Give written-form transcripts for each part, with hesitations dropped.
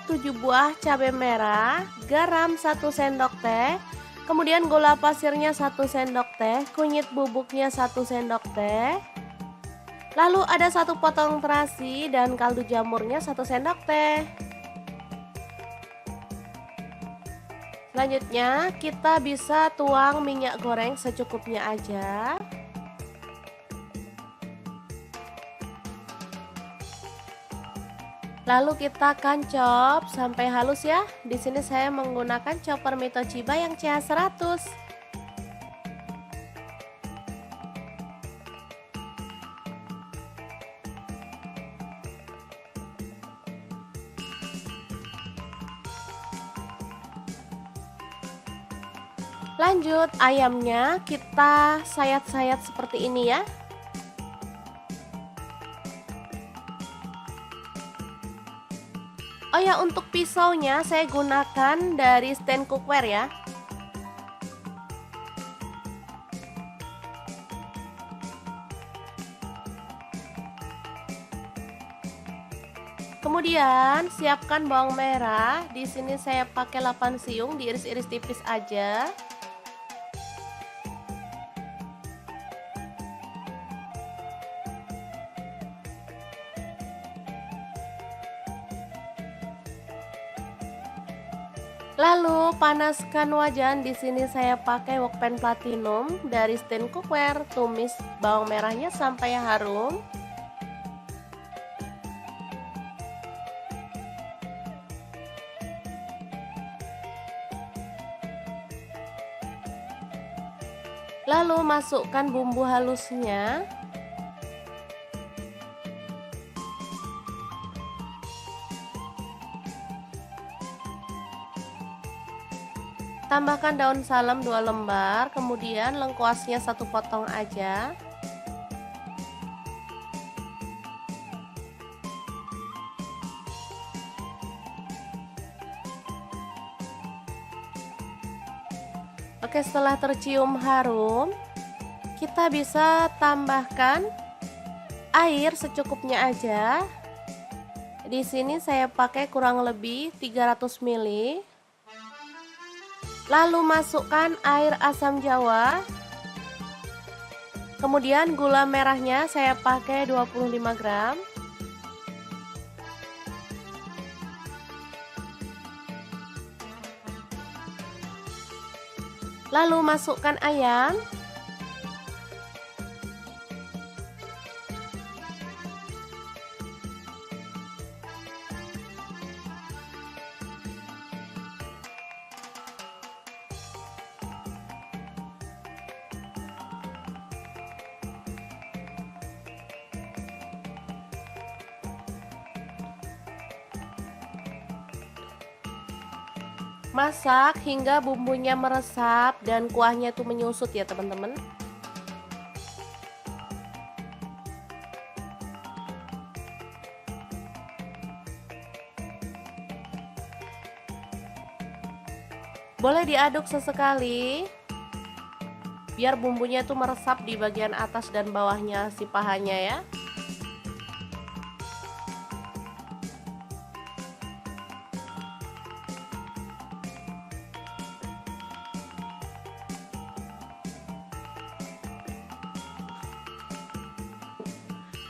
7 buah cabai merah, garam 1 sendok teh, kemudian gula pasirnya 1 sendok teh, kunyit bubuknya 1 sendok teh. Lalu ada 1 potong terasi dan kaldu jamurnya 1 sendok teh. Selanjutnya kita bisa tuang minyak goreng secukupnya aja. Lalu kita akan chop sampai halus ya. Di sini saya menggunakan chopper Mitoshiba yang CH100. Lanjut, ayamnya kita sayat-sayat seperti ini ya. Oh ya, untuk pisaunya saya gunakan dari stand cookware ya. Kemudian siapkan bawang merah. Di sini saya pakai 8 siung, diiris-iris tipis aja. Lalu panaskan wajan. Di sini saya pakai wokpan platinum dari stand cookware. Tumis bawang merahnya sampai harum. Lalu masukkan bumbu halusnya. Tambahkan daun salam 2 lembar, kemudian lengkuasnya 1 potong aja. Oke, setelah tercium harum, kita bisa tambahkan air secukupnya aja. Di sini saya pakai kurang lebih 300 ml. Lalu masukkan air asam jawa. Kemudian gula merahnya saya pakai 25 gram. Lalu masukkan ayam. Masak hingga bumbunya meresap dan kuahnya tuh menyusut ya teman-teman. Boleh diaduk sesekali biar bumbunya tuh meresap di bagian atas dan bawahnya si pahanya ya.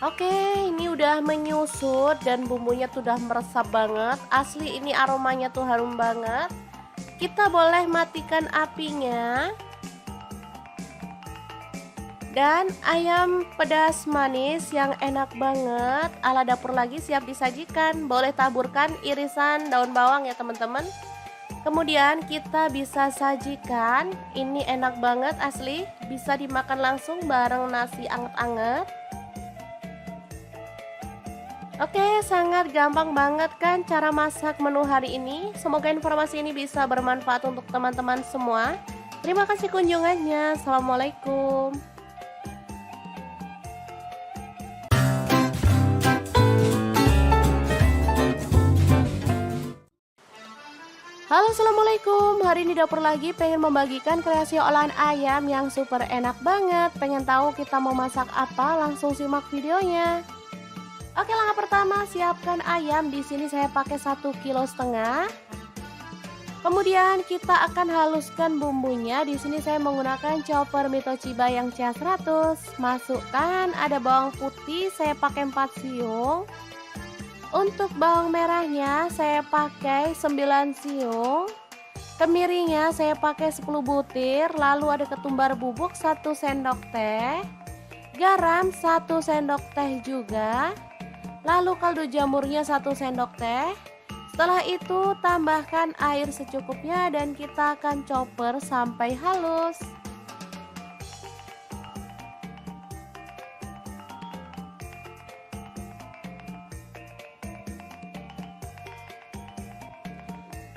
Oke, ini udah menyusut dan bumbunya tuh udah meresap banget. Asli ini aromanya tuh harum banget. Kita boleh matikan apinya. Dan ayam pedas manis yang enak banget ala dapur lagi siap disajikan. Boleh taburkan irisan daun bawang ya teman-teman. Kemudian kita bisa sajikan. Ini enak banget asli. Bisa dimakan langsung bareng nasi anget-anget. Oke, sangat gampang banget kan cara masak menu hari ini. Semoga informasi ini bisa bermanfaat untuk teman-teman semua. Terima kasih kunjungannya. Assalamualaikum. Halo, assalamualaikum. Hari ini dapur lagi pengen membagikan kreasi olahan ayam yang super enak banget. Pengen tahu kita mau masak apa? Langsung simak videonya. Oke, langkah pertama siapkan ayam. Di sini saya pakai 1,5 kg. Kemudian kita akan haluskan bumbunya. Di sini saya menggunakan chopper Mitochiba yang CH100. Masukkan ada bawang putih, saya pakai 4 siung. Untuk bawang merahnya saya pakai 9 siung. Kemiringnya saya pakai 10 butir. Lalu ada ketumbar bubuk 1 sendok teh. Garam 1 sendok teh juga. Lalu kaldu jamurnya 1 sendok teh. Setelah itu tambahkan air secukupnya dan kita akan chopper sampai halus.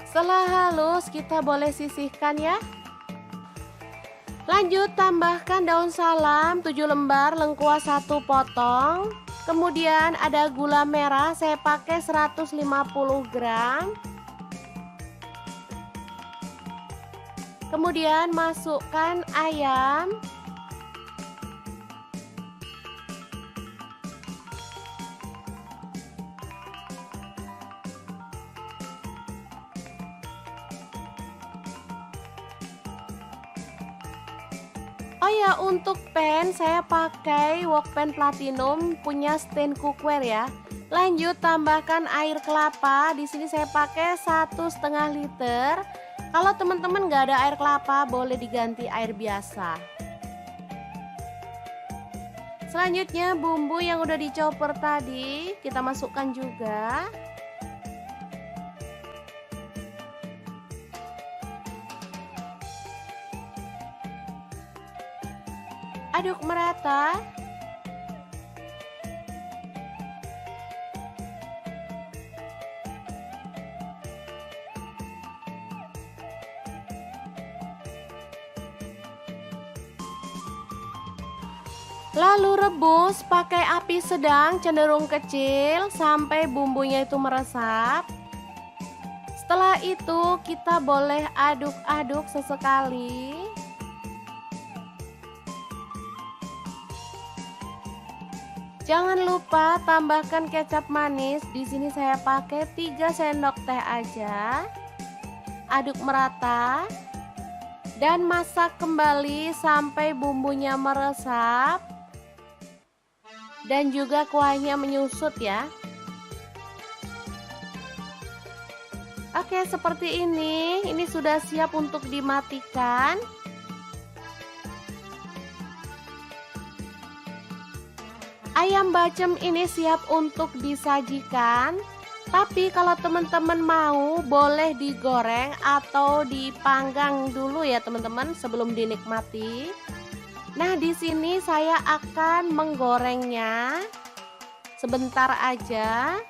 Setelah halus kita boleh sisihkan ya. Lanjut tambahkan daun salam 7 lembar, lengkuas 1 potong. Kemudian ada gula merah, saya pakai 150 gram. Kemudian masukkan ayam. Oh ya, untuk pan saya pakai wok pan platinum punya stand cookware ya. Lanjut tambahkan air kelapa. Di sini saya pakai 1,5 liter. Kalau teman-teman nggak ada air kelapa, boleh diganti air biasa. Selanjutnya bumbu yang udah dicoper tadi kita masukkan juga. Aduk merata. Lalu rebus pakai api sedang cenderung kecil sampai bumbunya itu meresap. Setelah itu kita boleh aduk-aduk sesekali. Jangan lupa tambahkan kecap manis. Di sini saya pakai 3 sendok teh aja. Aduk merata dan masak kembali sampai bumbunya meresap dan juga kuahnya menyusut ya. Oke, seperti ini. Ini sudah siap untuk dimatikan. Ayam bacem ini siap untuk disajikan. Tapi kalau teman-teman mau, boleh digoreng atau dipanggang dulu ya teman-teman sebelum dinikmati. Nah, di sini saya akan menggorengnya sebentar aja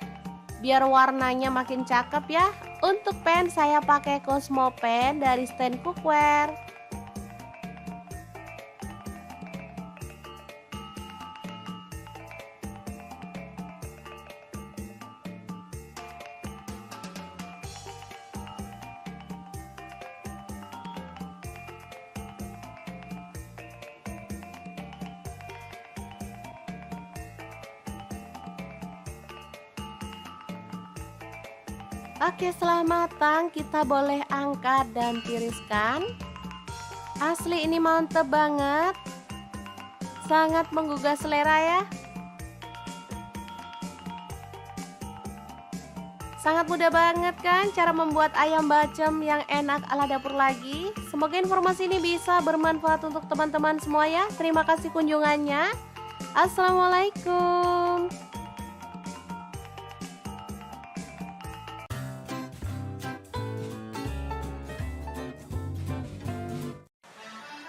biar warnanya makin cakep ya. Untuk pan saya pakai Cosmo pan dari stand cookware. Oke, setelah matang kita boleh angkat dan tiriskan. Asli ini mantep banget. Sangat menggugah selera ya. Sangat mudah banget kan cara membuat ayam bacem yang enak ala dapur lagi. Semoga informasi ini bisa bermanfaat untuk teman-teman semua ya. Terima kasih kunjungannya. Assalamualaikum.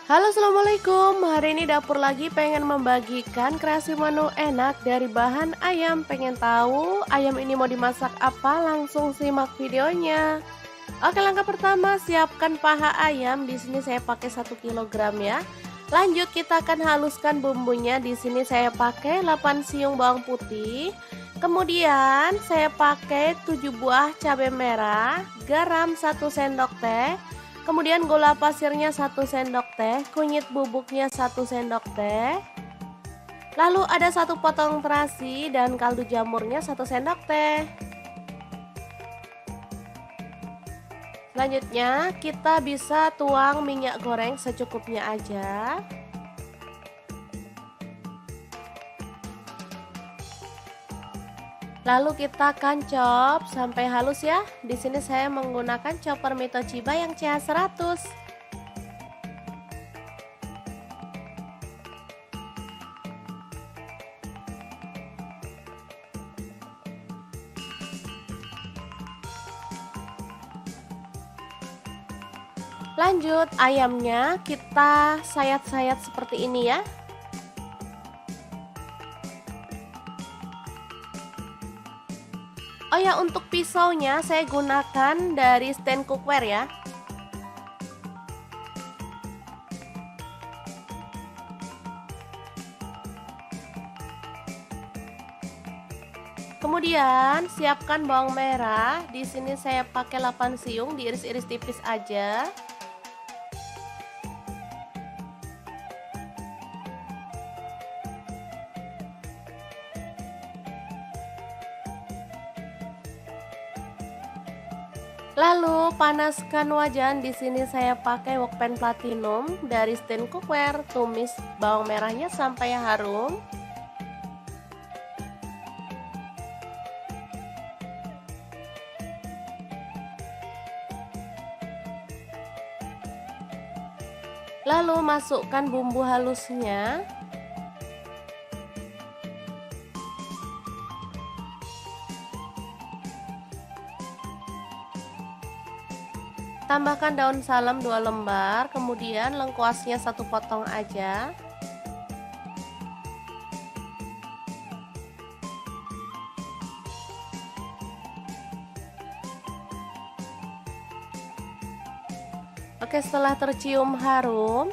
Halo, assalamualaikum. Hari ini dapur lagi pengen membagikan kreasi menu enak dari bahan ayam. Pengen tahu ayam ini mau dimasak apa? Langsung simak videonya. Oke, langkah pertama siapkan paha ayam. Di sini saya pakai 1 kg ya. Lanjut kita akan haluskan bumbunya. Di sini saya pakai 8 siung bawang putih. Kemudian saya pakai 7 buah cabai merah, garam 1 sendok teh. Kemudian gula pasirnya 1 sendok teh, kunyit bubuknya 1 sendok teh. Lalu ada 1 potong terasi dan kaldu jamurnya 1 sendok teh. Selanjutnya kita bisa tuang minyak goreng secukupnya aja. Lalu kita akan chop sampai halus ya. Di sini saya menggunakan chopper Mitochiba yang CH100. Lanjut, ayamnya kita sayat-sayat seperti ini ya. Oh ya, untuk pisaunya saya gunakan dari stand cookware ya. Kemudian siapkan bawang merah. Di sini saya pakai 8 siung, diiris-iris tipis aja. Lalu panaskan wajan. Di sini saya pakai wokpan platinum dari stand cookware. Tumis bawang merahnya sampai harum. Lalu masukkan bumbu halusnya. Tambahkan daun salam 2 lembar, kemudian lengkuasnya 1 potong aja. Oke, setelah tercium harum,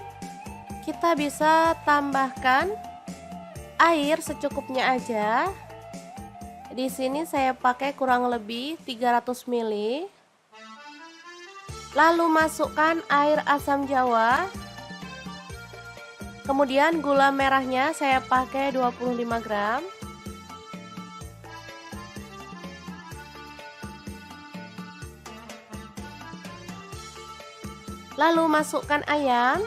kita bisa tambahkan air secukupnya aja. Di sini saya pakai kurang lebih 300 ml. Lalu masukkan air asam jawa. Kemudian gula merahnya saya pakai 25 gram. Lalu masukkan ayam.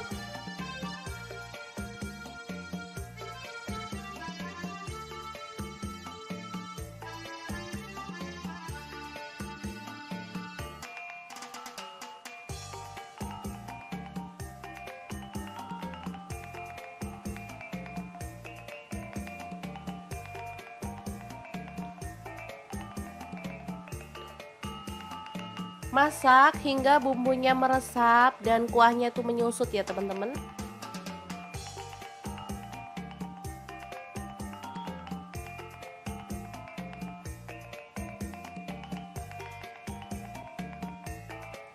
Masak hingga bumbunya meresap dan kuahnya itu menyusut ya teman-teman.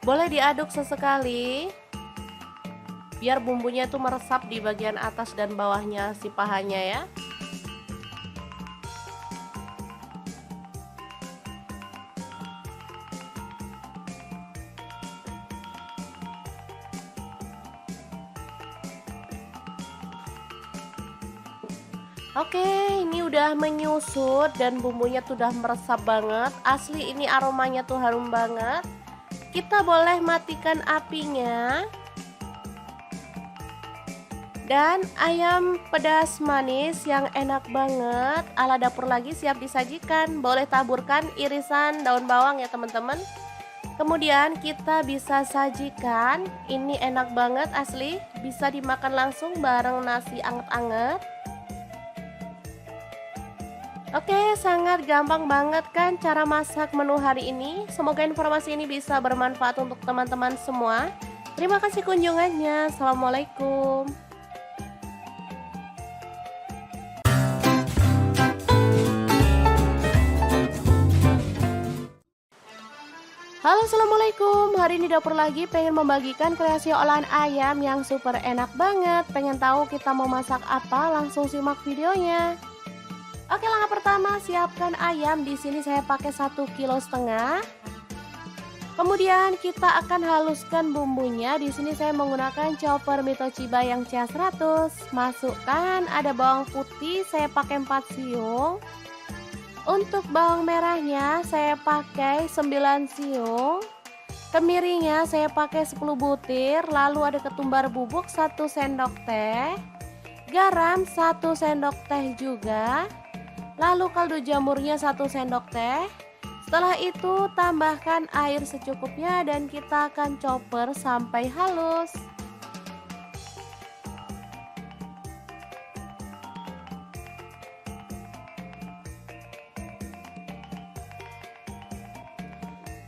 Boleh diaduk sesekali biar bumbunya itu meresap di bagian atas dan bawahnya si pahanya ya. Oke, ini udah menyusut dan bumbunya tuh udah meresap banget. Asli ini aromanya tuh harum banget. Kita boleh matikan apinya. Dan ayam pedas manis yang enak banget ala dapur lagi siap disajikan. Boleh taburkan irisan daun bawang ya teman-teman. Kemudian kita bisa sajikan. Ini enak banget asli. Bisa dimakan langsung bareng nasi anget-anget. Oke, sangat gampang banget kan cara masak menu hari ini. Semoga informasi ini bisa bermanfaat untuk teman-teman semua. Terima kasih kunjungannya. Assalamualaikum. Halo, assalamualaikum. Hari ini dapur lagi pengen membagikan kreasi olahan ayam yang super enak banget. Pengen tahu kita mau masak apa? Langsung simak videonya. Oke, langkah pertama siapkan ayam. Di sini saya pakai 1,5 kg. Kemudian kita akan haluskan bumbunya. Di sini saya menggunakan chopper Mitoshiba yang CH100. Masukkan ada bawang putih, saya pakai 4 siung. Untuk bawang merahnya saya pakai 9 siung. Kemirinya saya pakai 10 butir. Lalu ada ketumbar bubuk 1 sendok teh. Garam 1 sendok teh juga. Lalu kaldu jamurnya 1 sendok teh. Setelah itu tambahkan air secukupnya dan kita akan chopper sampai halus.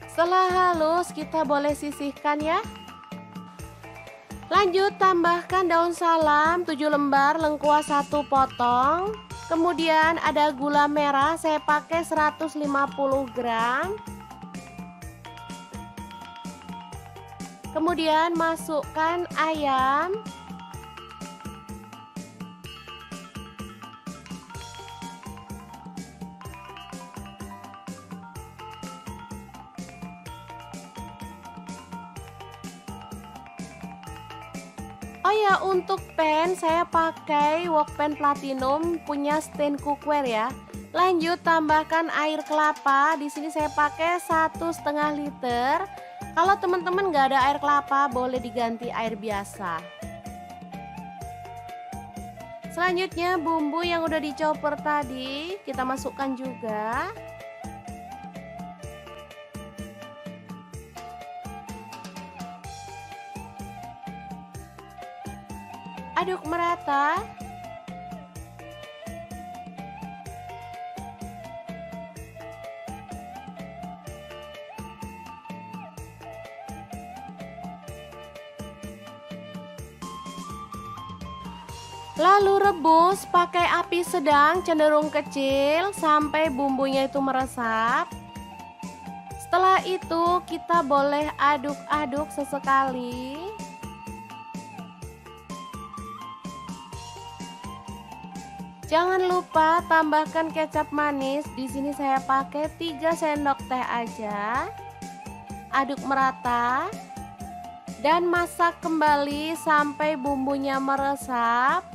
Setelah halus kita boleh sisihkan ya. Lanjut tambahkan daun salam 7 lembar, lengkuas 1 potong. Kemudian ada gula merah, saya pakai 150 gram. Kemudian masukkan ayam. Oh ya, untuk pan saya pakai wok pan platinum punya stand cookware ya. Lanjut tambahkan air kelapa. Di sini saya pakai 1,5 liter. Kalau teman-teman nggak ada air kelapa, boleh diganti air biasa. Selanjutnya bumbu yang udah dichopper tadi kita masukkan juga. Aduk merata. Lalu rebus pakai api sedang cenderung kecil sampai bumbunya itu meresap. Setelah itu kita boleh aduk-aduk sesekali. Jangan lupa tambahkan kecap manis. Di sini saya pakai 3 sendok teh aja. Aduk merata dan masak kembali sampai bumbunya meresap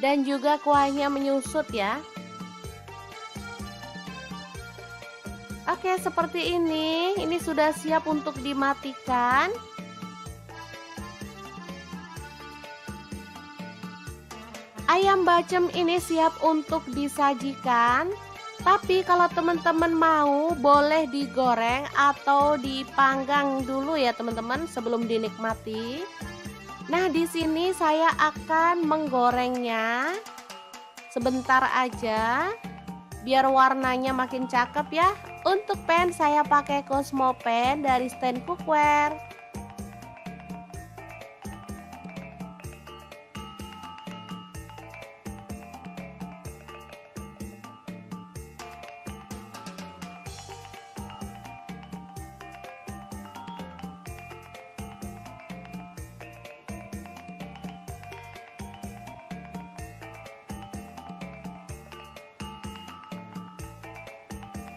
dan juga kuahnya menyusut ya. Oke, seperti ini. Ini sudah siap untuk dimatikan. Ayam bacem ini siap untuk disajikan. Tapi kalau teman-teman mau, boleh digoreng atau dipanggang dulu ya teman-teman sebelum dinikmati. Nah, di sini saya akan menggorengnya sebentar aja biar warnanya makin cakep ya. Untuk pan saya pakai Cosmo pan dari stand cookware.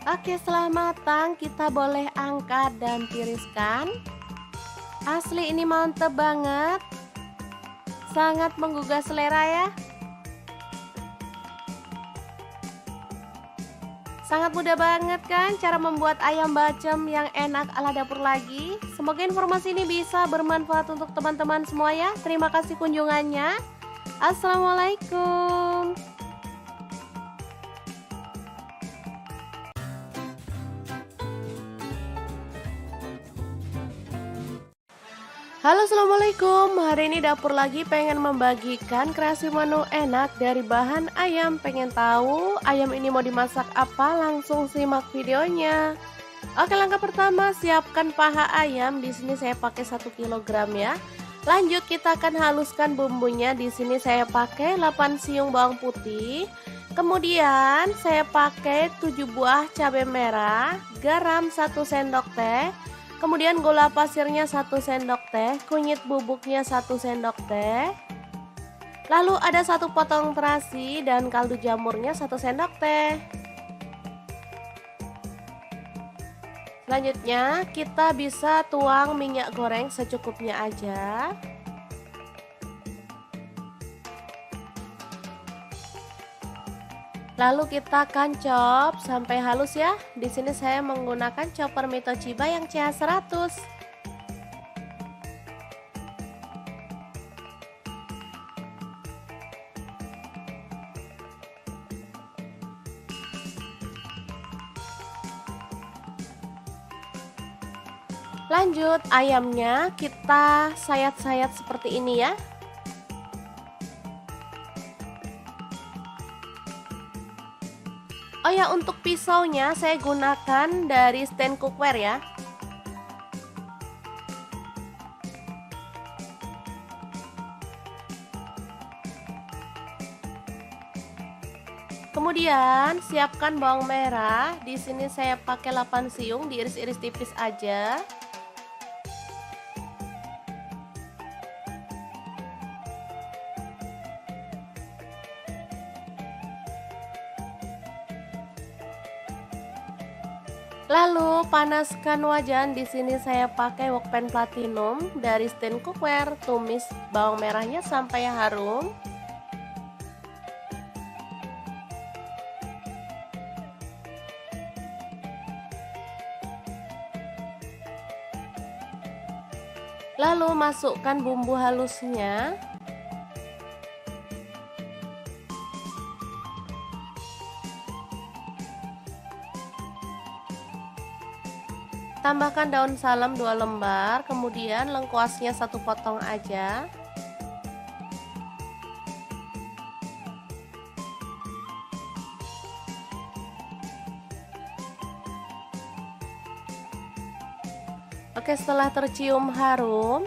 Oke, setelah matang kita boleh angkat dan tiriskan. Asli ini mantep banget. Sangat menggugah selera ya. Sangat mudah banget kan cara membuat ayam bacem yang enak ala dapur lagi. Semoga informasi ini bisa bermanfaat untuk teman-teman semua ya. Terima kasih kunjungannya. Assalamualaikum. Halo, assalamualaikum. Hari ini dapur lagi pengen membagikan kreasi menu enak dari bahan ayam. Pengen tahu ayam ini mau dimasak apa? Langsung simak videonya. Oke, langkah pertama siapkan paha ayam. Di sini saya pakai 1 kg ya. Lanjut kita akan haluskan bumbunya. Di sini saya pakai 8 siung bawang putih. Kemudian saya pakai 7 buah cabai merah, garam 1 sendok teh. Kemudian gula pasirnya 1 sendok teh, kunyit bubuknya 1 sendok teh. Lalu ada 1 potong terasi dan kaldu jamurnya 1 sendok teh. Selanjutnya kita bisa tuang minyak goreng secukupnya aja. Lalu kita akan chop sampai halus ya. Di sini saya menggunakan chopper Mito Chiba yang CH100. Lanjut, ayamnya kita sayat-sayat seperti ini ya. Oh ya, untuk pisaunya saya gunakan dari stand cookware ya. Kemudian siapkan bawang merah. Di sini saya pakai 8 siung, diiris-iris tipis aja. Lalu panaskan wajan. Di sini saya pakai wokpan platinum dari stand cookware. Tumis bawang merahnya sampai harum. Lalu masukkan bumbu halusnya. Tambahkan daun salam 2 lembar, kemudian lengkuasnya 1 potong aja. Oke, setelah tercium harum,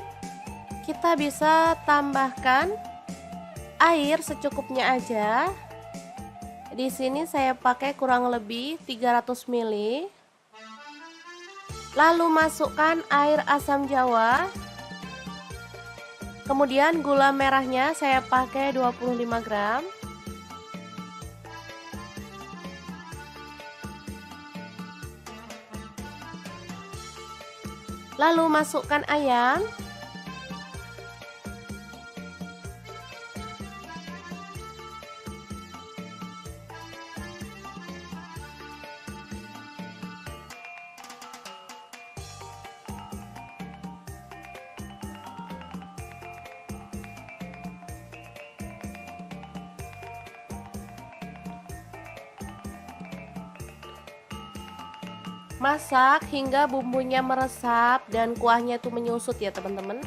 kita bisa tambahkan air secukupnya aja. Di sini saya pakai kurang lebih 300 ml. Lalu masukkan air asam jawa. Kemudian gula merahnya saya pakai 25 gram. Lalu masukkan ayam. Masak hingga bumbunya meresap dan kuahnya tuh menyusut ya teman-teman.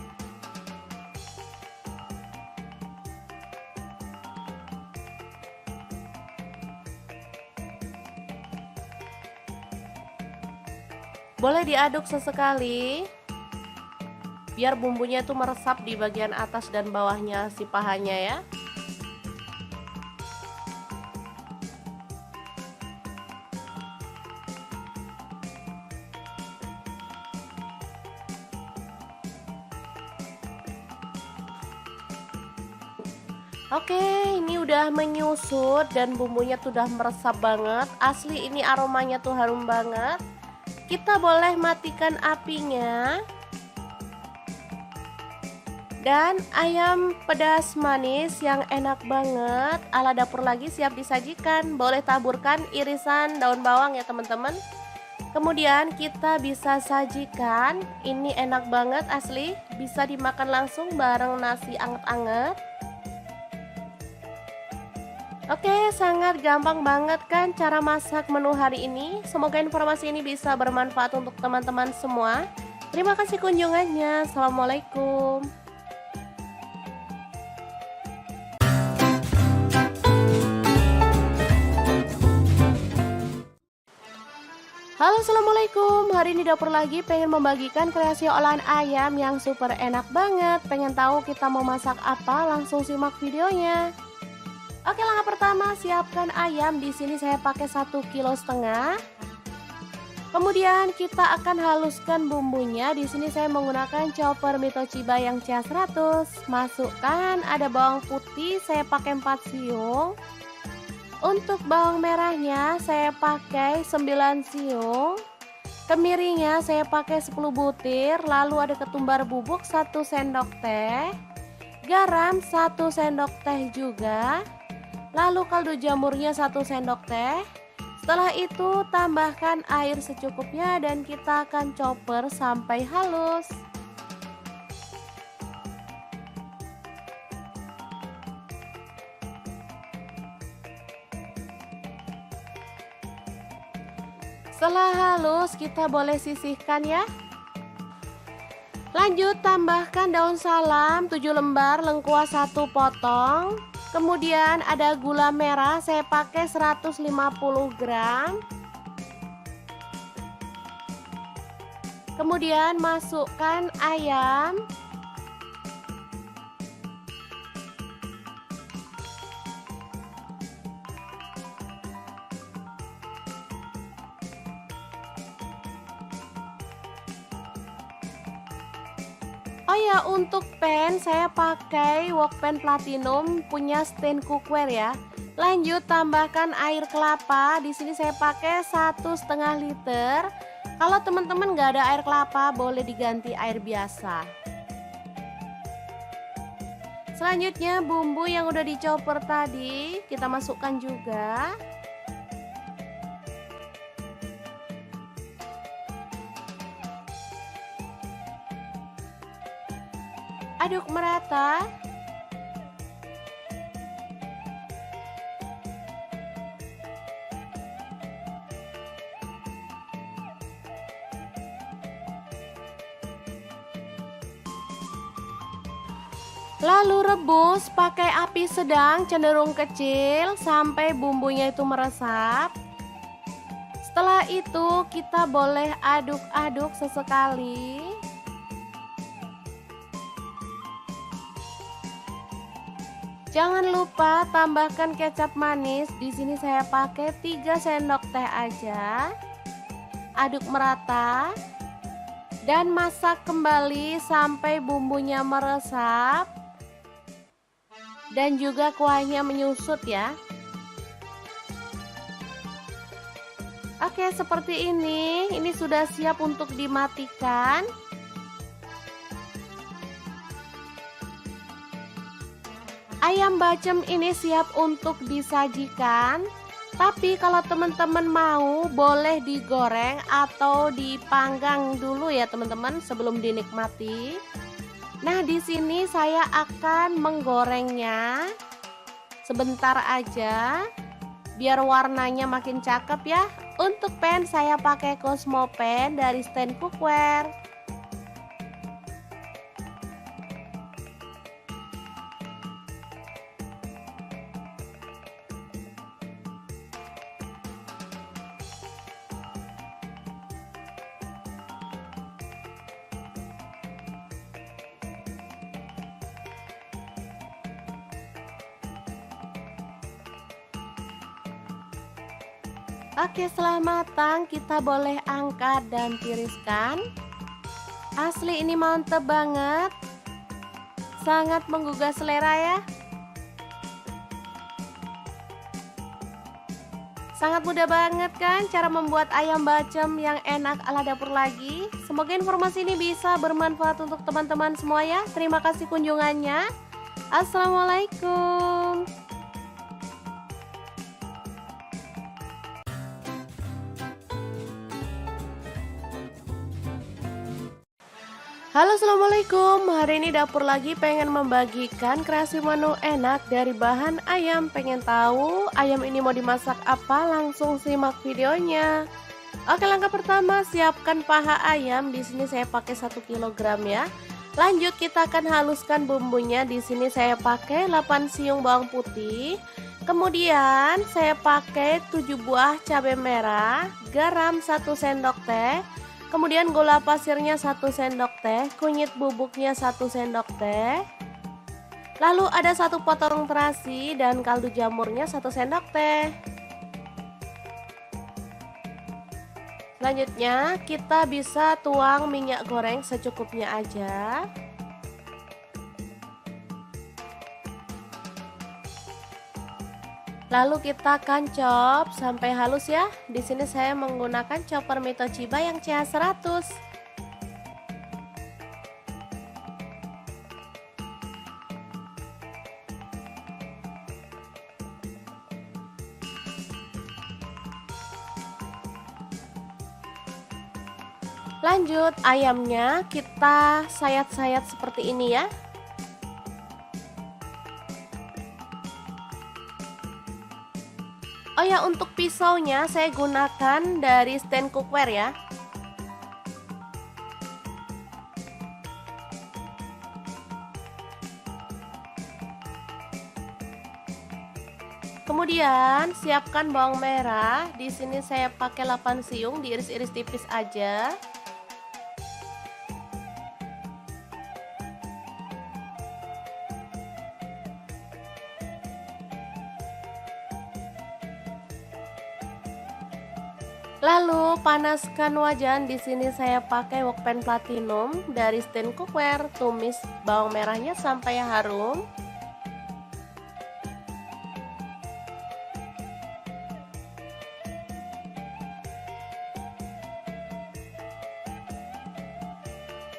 Boleh diaduk sesekali biar bumbunya tuh meresap di bagian atas dan bawahnya si pahanya ya. Oke, ini udah menyusut dan bumbunya tuh udah meresap banget. Asli ini aromanya tuh harum banget. Kita boleh matikan apinya. Dan ayam pedas manis yang enak banget ala dapur lagi siap disajikan. Boleh taburkan irisan daun bawang ya teman-teman. Kemudian kita bisa sajikan. Ini enak banget asli. Bisa dimakan langsung bareng nasi anget-anget. Oke, sangat gampang banget kan cara masak menu hari ini. Semoga informasi ini bisa bermanfaat untuk teman-teman semua. Terima kasih kunjungannya. Assalamualaikum. Halo, assalamualaikum. Hari ini dapur lagi pengen membagikan kreasi olahan ayam yang super enak banget. Pengen tahu kita mau masak apa? Langsung simak videonya. Oke, langkah pertama siapkan ayam. Di sini saya pakai 1,5 kg. Kemudian kita akan haluskan bumbunya. Di sini saya menggunakan chopper Mito Chiba yang CH100. Masukkan ada bawang putih, saya pakai 4 siung. Untuk bawang merahnya saya pakai 9 siung. Kemiringnya saya pakai 10 butir, lalu ada ketumbar bubuk 1 sendok teh, garam 1 sendok teh juga, lalu kaldu jamurnya 1 sendok teh. Setelah itu tambahkan air secukupnya dan kita akan chopper sampai halus. Setelah halus kita boleh sisihkan ya. Lanjut tambahkan daun salam 7 lembar, lengkuas 1 potong. Kemudian ada gula merah, saya pakai 150 gram. Kemudian masukkan ayam. Oh ya, untuk pan saya pakai wok pan platinum punya stand cookware ya. Lanjut tambahkan air kelapa. Di sini saya pakai 1,5 liter. Kalau teman-teman nggak ada air kelapa, boleh diganti air biasa. Selanjutnya bumbu yang udah dichopper tadi kita masukkan juga. Aduk merata. Lalu rebus pakai api sedang cenderung kecil sampai bumbunya itu meresap. Setelah itu kita boleh aduk-aduk sesekali. Jangan lupa tambahkan kecap manis. Di sini saya pakai 3 sendok teh aja. Aduk merata dan masak kembali sampai bumbunya meresap dan juga kuahnya menyusut ya. Oke, seperti ini. Ini sudah siap untuk dimatikan. Ayam bacem ini siap untuk disajikan. Tapi kalau teman-teman mau, boleh digoreng atau dipanggang dulu ya teman-teman sebelum dinikmati. Nah, di sini saya akan menggorengnya sebentar aja biar warnanya makin cakep ya. Untuk pan saya pakai Cosmo pan dari stand cookware. Oke, setelah matang kita boleh angkat dan tiriskan. Asli ini mantep banget, sangat menggugah selera ya. Sangat mudah banget kan cara membuat ayam bacem yang enak ala dapur lagi. Semoga informasi ini bisa bermanfaat untuk teman-teman semua ya. Terima kasih kunjungannya. Assalamualaikum. Halo, assalamualaikum. Hari ini dapur lagi pengen membagikan kreasi menu enak dari bahan ayam. Pengen tahu ayam ini mau dimasak apa? Langsung simak videonya. Oke, langkah pertama siapkan paha ayam. Di sini saya pakai 1 kg ya. Lanjut kita akan haluskan bumbunya. Di sini saya pakai 8 siung bawang putih. Kemudian saya pakai 7 buah cabai merah, garam 1 sendok teh. Kemudian gula pasirnya 1 sendok teh, kunyit bubuknya 1 sendok teh. Lalu ada 1 potong terasi dan kaldu jamurnya 1 sendok teh. Selanjutnya kita bisa tuang minyak goreng secukupnya aja. Lalu kita akan chop sampai halus ya. Di sini saya menggunakan chopper Mitochiba yang CH100. Lanjut, ayamnya kita sayat-sayat seperti ini ya. Oh ya, untuk pisaunya saya gunakan dari stand cookware ya. Kemudian siapkan bawang merah. Di sini saya pakai 8 siung, diiris-iris tipis aja. Lalu panaskan wajan. Di sini saya pakai wokpan platinum dari stand cookware. Tumis bawang merahnya sampai harum.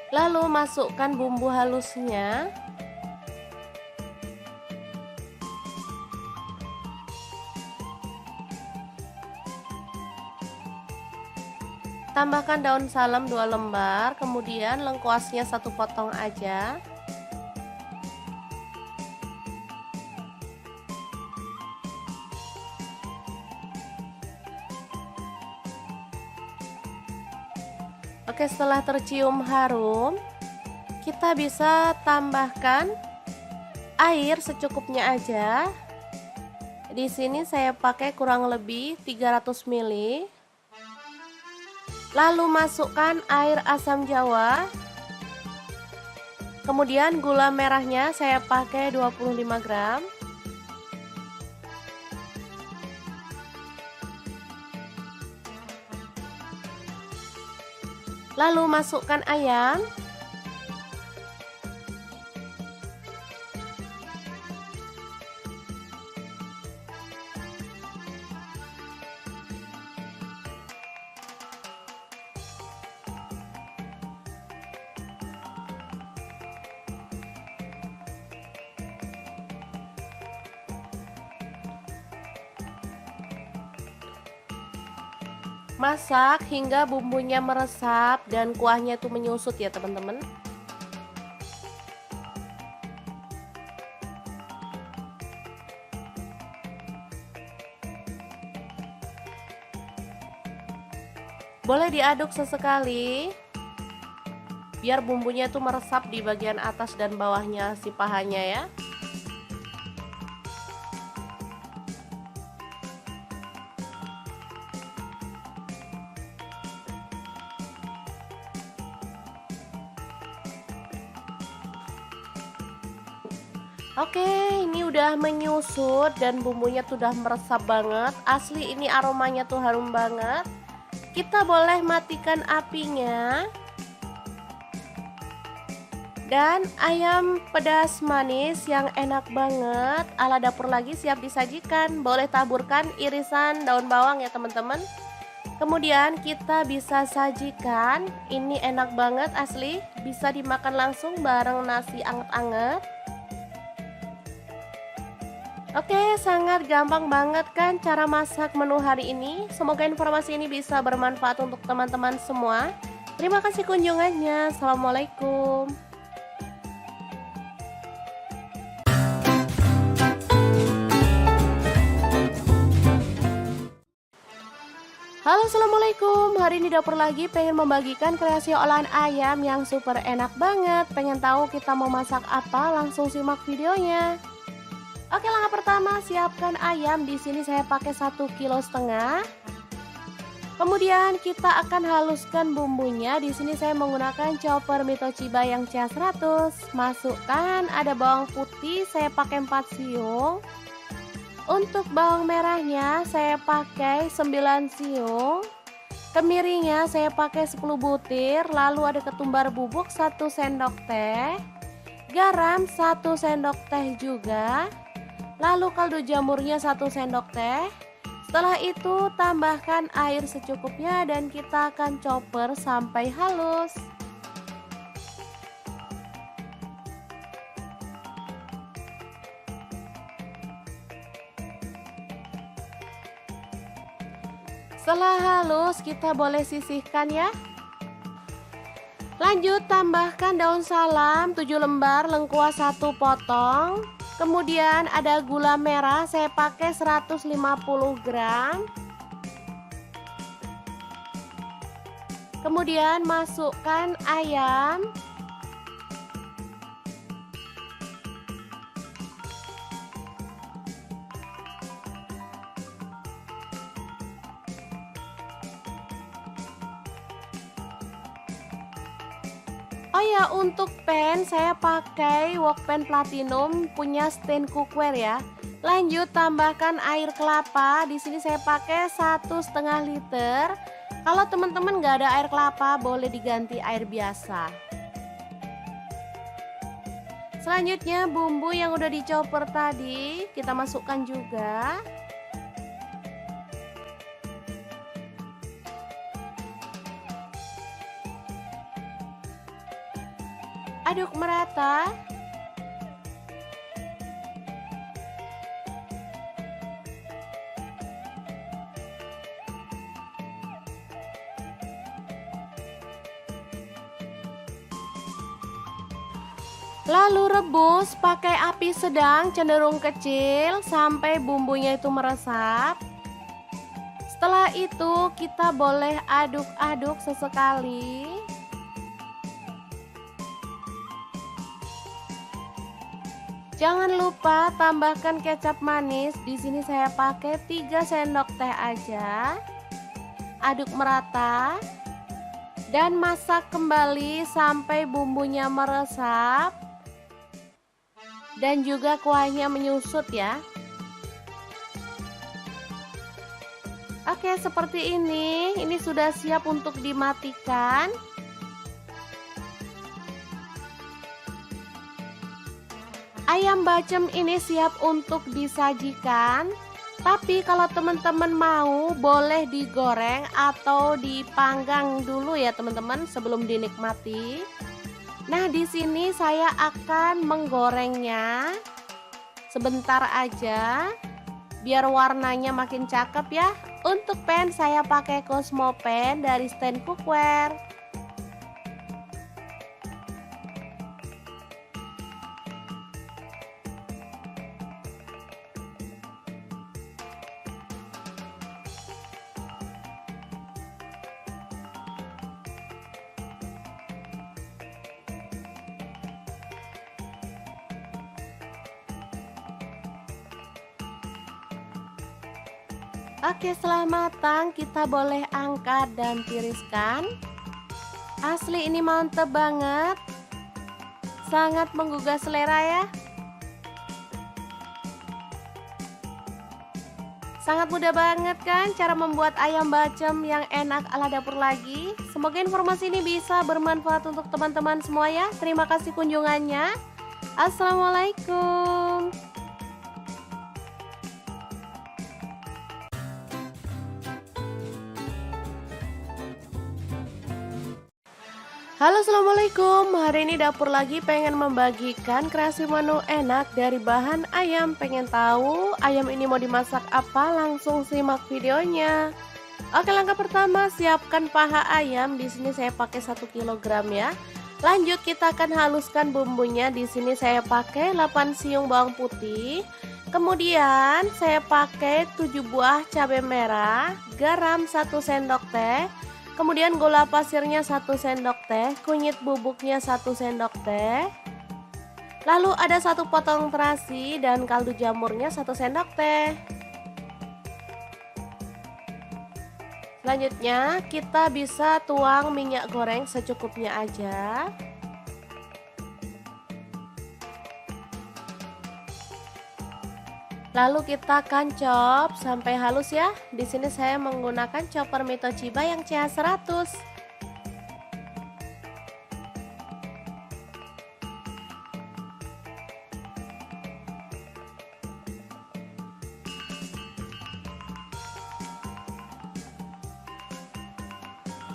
Lalu masukkan bumbu halusnya. Tambahkan daun salam 2 lembar, kemudian lengkuasnya 1 potong aja. Oke, setelah tercium harum, kita bisa tambahkan air secukupnya aja. Di sini saya pakai kurang lebih 300 ml. Lalu masukkan air asam jawa. Kemudian gula merahnya saya pakai 25 gram. Lalu masukkan ayam. Masak hingga bumbunya meresap dan kuahnya itu menyusut ya teman-teman. Boleh diaduk sesekali biar bumbunya itu meresap di bagian atas dan bawahnya si pahanya ya. Oke, ini udah menyusut dan bumbunya tuh udah meresap banget. Asli ini aromanya tuh harum banget. Kita boleh matikan apinya. Dan ayam pedas manis yang enak banget ala dapur lagi siap disajikan. Boleh taburkan irisan daun bawang ya teman-teman. Kemudian kita bisa sajikan. Ini enak banget asli. Bisa dimakan langsung bareng nasi anget-anget. Oke, sangat gampang banget kan cara masak menu hari ini. Semoga informasi ini bisa bermanfaat untuk teman-teman semua. Terima kasih kunjungannya. Assalamualaikum. Halo, assalamualaikum. Hari ini dapur lagi pengen membagikan kreasi olahan ayam yang super enak banget. Pengen tahu kita mau masak apa? Langsung simak videonya. Oke, langkah pertama siapkan ayam. Di sini saya pakai 1,5 kg. Kemudian kita akan haluskan bumbunya. Di sini saya menggunakan chopper Mitochiba yang CH100. Masukkan ada bawang putih, saya pakai 4 siung. Untuk bawang merahnya saya pakai 9 siung. Kemiringnya saya pakai 10 butir. Lalu ada ketumbar bubuk 1 sendok teh. Garam 1 sendok teh juga. Lalu kaldu jamurnya 1 sendok teh. Setelah itu tambahkan air secukupnya dan kita akan chopper sampai halus. Setelah halus kita boleh sisihkan ya. Lanjut tambahkan daun salam 7 lembar, lengkuas 1 potong. Kemudian ada gula merah, saya pakai 150 gram. Kemudian masukkan ayam. Oh ya, untuk pan saya pakai wok pan platinum punya stand cookware ya. Lanjut tambahkan air kelapa. Di sini saya pakai 1,5 liter. Kalau teman-teman nggak ada air kelapa, boleh diganti air biasa. Selanjutnya bumbu yang udah dichopper tadi kita masukkan juga. Aduk merata. Lalu rebus pakai api sedang cenderung kecil sampai bumbunya itu meresap. Setelah itu kita boleh aduk-aduk sesekali. Jangan lupa tambahkan kecap manis. Di sini saya pakai 3 sendok teh aja. Aduk merata dan masak kembali sampai bumbunya meresap dan juga kuahnya menyusut ya. Oke, seperti ini. Ini sudah siap untuk dimatikan. Ayam bacem ini siap untuk disajikan. Tapi kalau teman-teman mau, boleh digoreng atau dipanggang dulu ya teman-teman sebelum dinikmati. Nah, di sini saya akan menggorengnya sebentar aja biar warnanya makin cakep ya. Untuk pan saya pakai Cosmo pan dari stand cookware. Oke, setelah matang kita boleh angkat dan tiriskan. Asli ini mantep banget. Sangat menggugah selera ya. Sangat mudah banget kan cara membuat ayam bacem yang enak ala dapur lagi. Semoga informasi ini bisa bermanfaat untuk teman-teman semua ya. Terima kasih kunjungannya. Assalamualaikum. Halo, assalamualaikum. Hari ini dapur lagi pengen membagikan kreasi menu enak dari bahan ayam. Pengen tahu ayam ini mau dimasak apa? Langsung simak videonya. Oke, langkah pertama siapkan paha ayam. Di sini saya pakai 1 kg ya. Lanjut kita akan haluskan bumbunya. Di sini saya pakai 8 siung bawang putih. Kemudian saya pakai 7 buah cabai merah, garam 1 sendok teh. Kemudian gula pasirnya 1 sendok teh, kunyit bubuknya 1 sendok teh. Lalu ada 1 potong terasi dan kaldu jamurnya 1 sendok teh. Selanjutnya kita bisa tuang minyak goreng secukupnya aja. Lalu kita akan chop sampai halus ya. Di sini saya menggunakan chopper Mito Chiba yang CH100.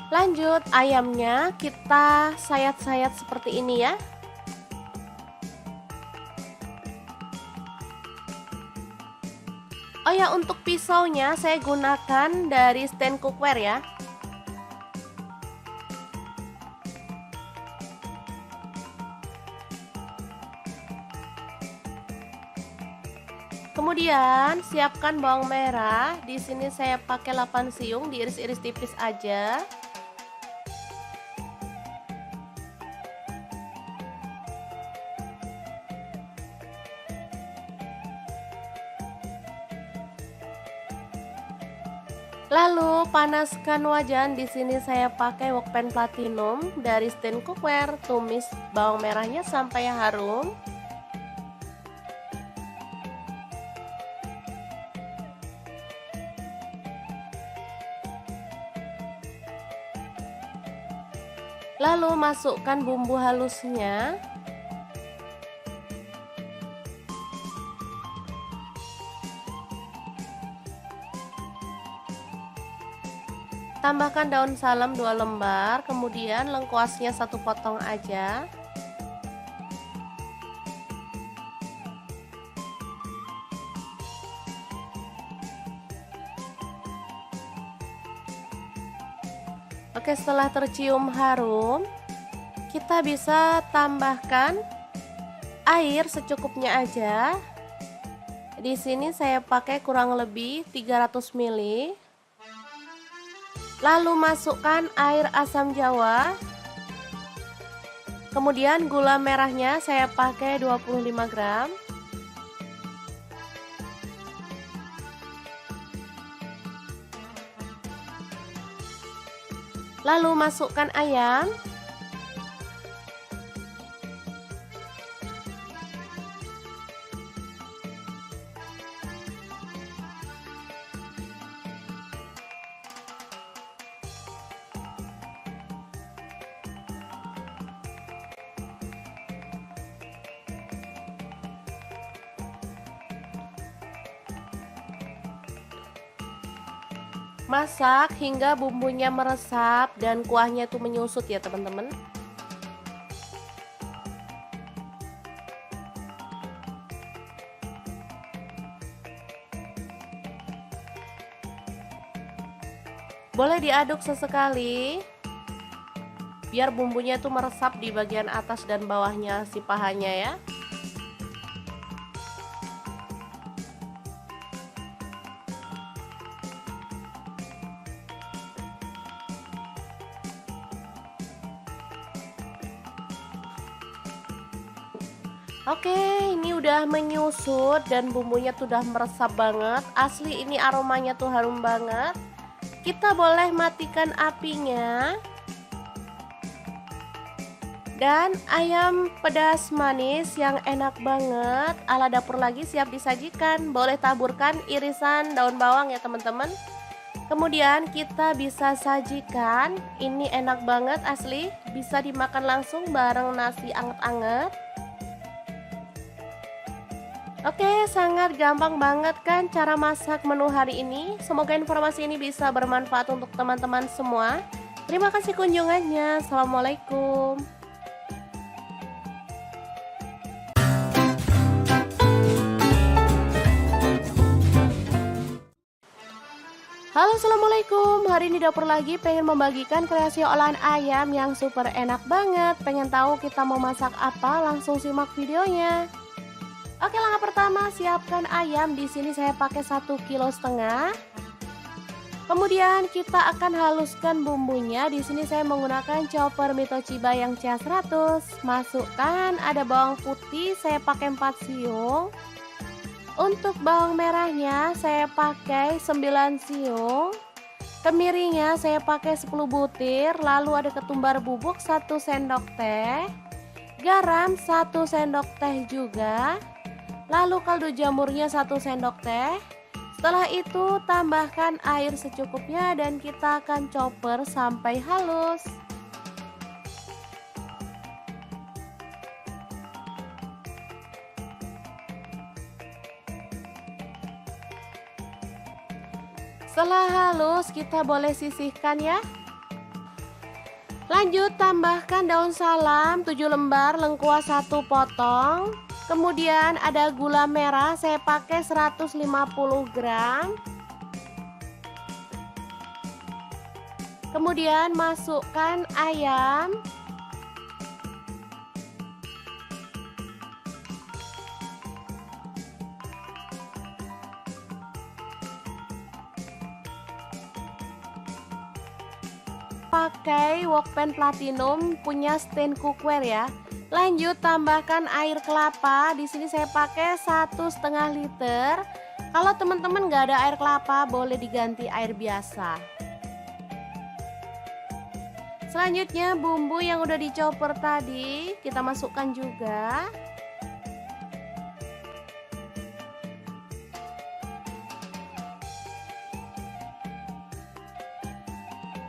Lanjut, ayamnya kita sayat-sayat seperti ini ya. Oh ya, untuk pisaunya saya gunakan dari stand cookware ya. Kemudian siapkan bawang merah. Di sini saya pakai 8 siung, diiris-iris tipis aja. Lalu panaskan wajan. Di sini saya pakai wokpan platinum dari stand cookware. Tumis bawang merahnya sampai harum. Lalu masukkan bumbu halusnya. Tambahkan daun salam 2 lembar, kemudian lengkuasnya 1 potong aja. Oke, setelah tercium harum, kita bisa tambahkan air secukupnya aja. Di sini saya pakai kurang lebih 300 ml. Lalu masukkan air asam jawa. Kemudian gula merahnya saya pakai 25 gram. Lalu masukkan ayam. Masak hingga bumbunya meresap dan kuahnya tuh menyusut ya teman-teman. Boleh diaduk sesekali biar bumbunya tuh meresap di bagian atas dan bawahnya si pahanya ya. Oke, ini udah menyusut dan bumbunya tuh udah meresap banget. Asli ini aromanya tuh harum banget. Kita boleh matikan apinya. Dan ayam pedas manis yang enak banget ala dapur lagi siap disajikan. Boleh taburkan irisan daun bawang ya teman-teman. Kemudian kita bisa sajikan. Ini enak banget asli. Bisa dimakan langsung bareng nasi anget-anget. Oke, sangat gampang banget kan cara masak menu hari ini. Semoga informasi ini bisa bermanfaat untuk teman-teman semua. Terima kasih kunjungannya. Assalamualaikum. Halo, assalamualaikum. Hari ini dapur lagi pengen membagikan kreasi olahan ayam yang super enak banget. Pengen tahu kita mau masak apa? Langsung simak videonya. Oke, langkah pertama siapkan ayam. Di sini saya pakai 1,5 kg. Kemudian kita akan haluskan bumbunya. Di sini saya menggunakan chopper Mitochiba yang CH100. Masukkan ada bawang putih, saya pakai 4 siung. Untuk bawang merahnya saya pakai 9 siung. Kemiringnya saya pakai 10 butir. Lalu ada ketumbar bubuk 1 sendok teh. Garam 1 sendok teh juga. Lalu kaldu jamurnya 1 sendok teh. Setelah itu tambahkan air secukupnya dan kita akan chopper sampai halus. Setelah halus kita boleh sisihkan ya. Lanjut tambahkan daun salam 7 lembar, lengkuas 1 potong. Kemudian ada gula merah, saya pakai 150 gram. Kemudian masukkan ayam. Pakai wokpan platinum punya stand cookware ya. Lanjut tambahkan air kelapa. Di sini saya pakai 1,5 liter. Kalau teman-teman nggak ada air kelapa, boleh diganti air biasa. Selanjutnya bumbu yang udah dicoper tadi kita masukkan juga.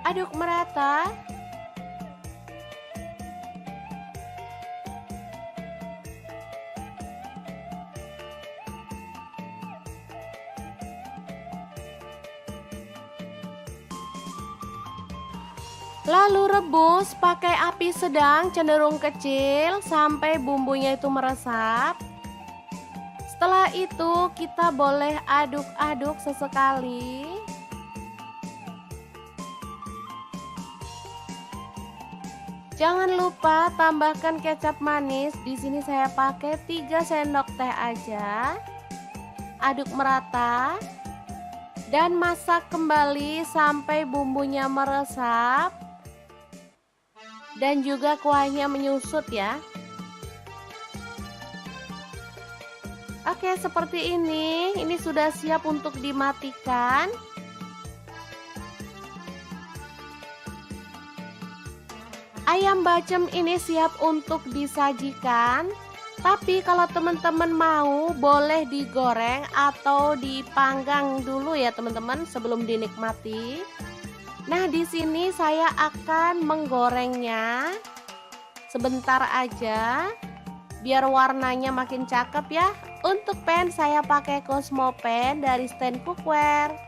Aduk merata. Lalu rebus pakai api sedang cenderung kecil sampai bumbunya itu meresap. Setelah itu kita boleh aduk-aduk sesekali. Jangan lupa tambahkan kecap manis. Di sini saya pakai 3 sendok teh aja. Aduk merata dan masak kembali sampai bumbunya meresap dan juga kuahnya menyusut ya. Oke, seperti ini. Ini sudah siap untuk dimatikan. Ayam bacem ini siap untuk disajikan. Tapi kalau teman-teman mau, boleh digoreng atau dipanggang dulu ya teman-teman sebelum dinikmati. Nah, di sini saya akan menggorengnya sebentar aja biar warnanya makin cakep ya. Untuk pan saya pakai Cosmo pan dari stand cookware.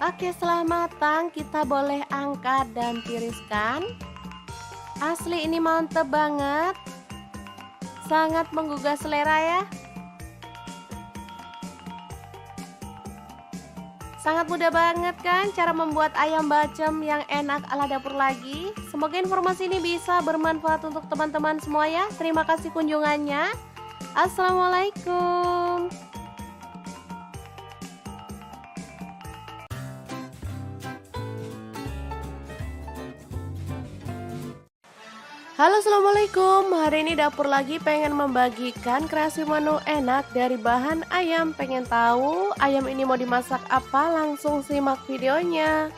Oke, setelah matang kita boleh angkat dan tiriskan. Asli ini mantep banget. Sangat menggugah selera ya. Sangat mudah banget kan cara membuat ayam bacem yang enak ala dapur lagi. Semoga informasi ini bisa bermanfaat untuk teman-teman semua ya. Terima kasih kunjungannya. Assalamualaikum. Halo, assalamualaikum. Hari ini dapur lagi pengen membagikan kreasi menu enak dari bahan ayam. Pengen tahu ayam ini mau dimasak apa? Langsung simak videonya.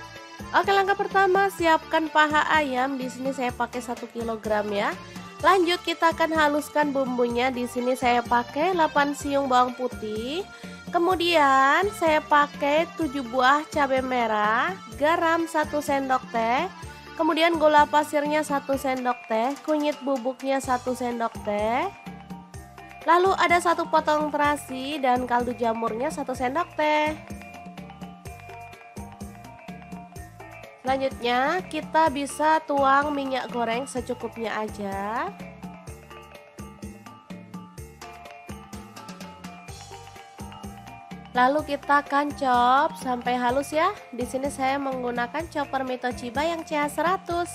Oke, langkah pertama siapkan paha ayam. Di sini saya pakai 1 kg ya. Lanjut kita akan haluskan bumbunya. Di sini saya pakai 8 siung bawang putih. Kemudian saya pakai 7 buah cabai merah, garam 1 sendok teh. Kemudian gula pasirnya 1 sendok teh, kunyit bubuknya 1 sendok teh. Lalu ada 1 potong terasi dan kaldu jamurnya 1 sendok teh. Selanjutnya kita bisa tuang minyak goreng secukupnya aja. Lalu kita akan chop sampai halus ya. Di sini saya menggunakan chopper Mitoshiba yang CH100.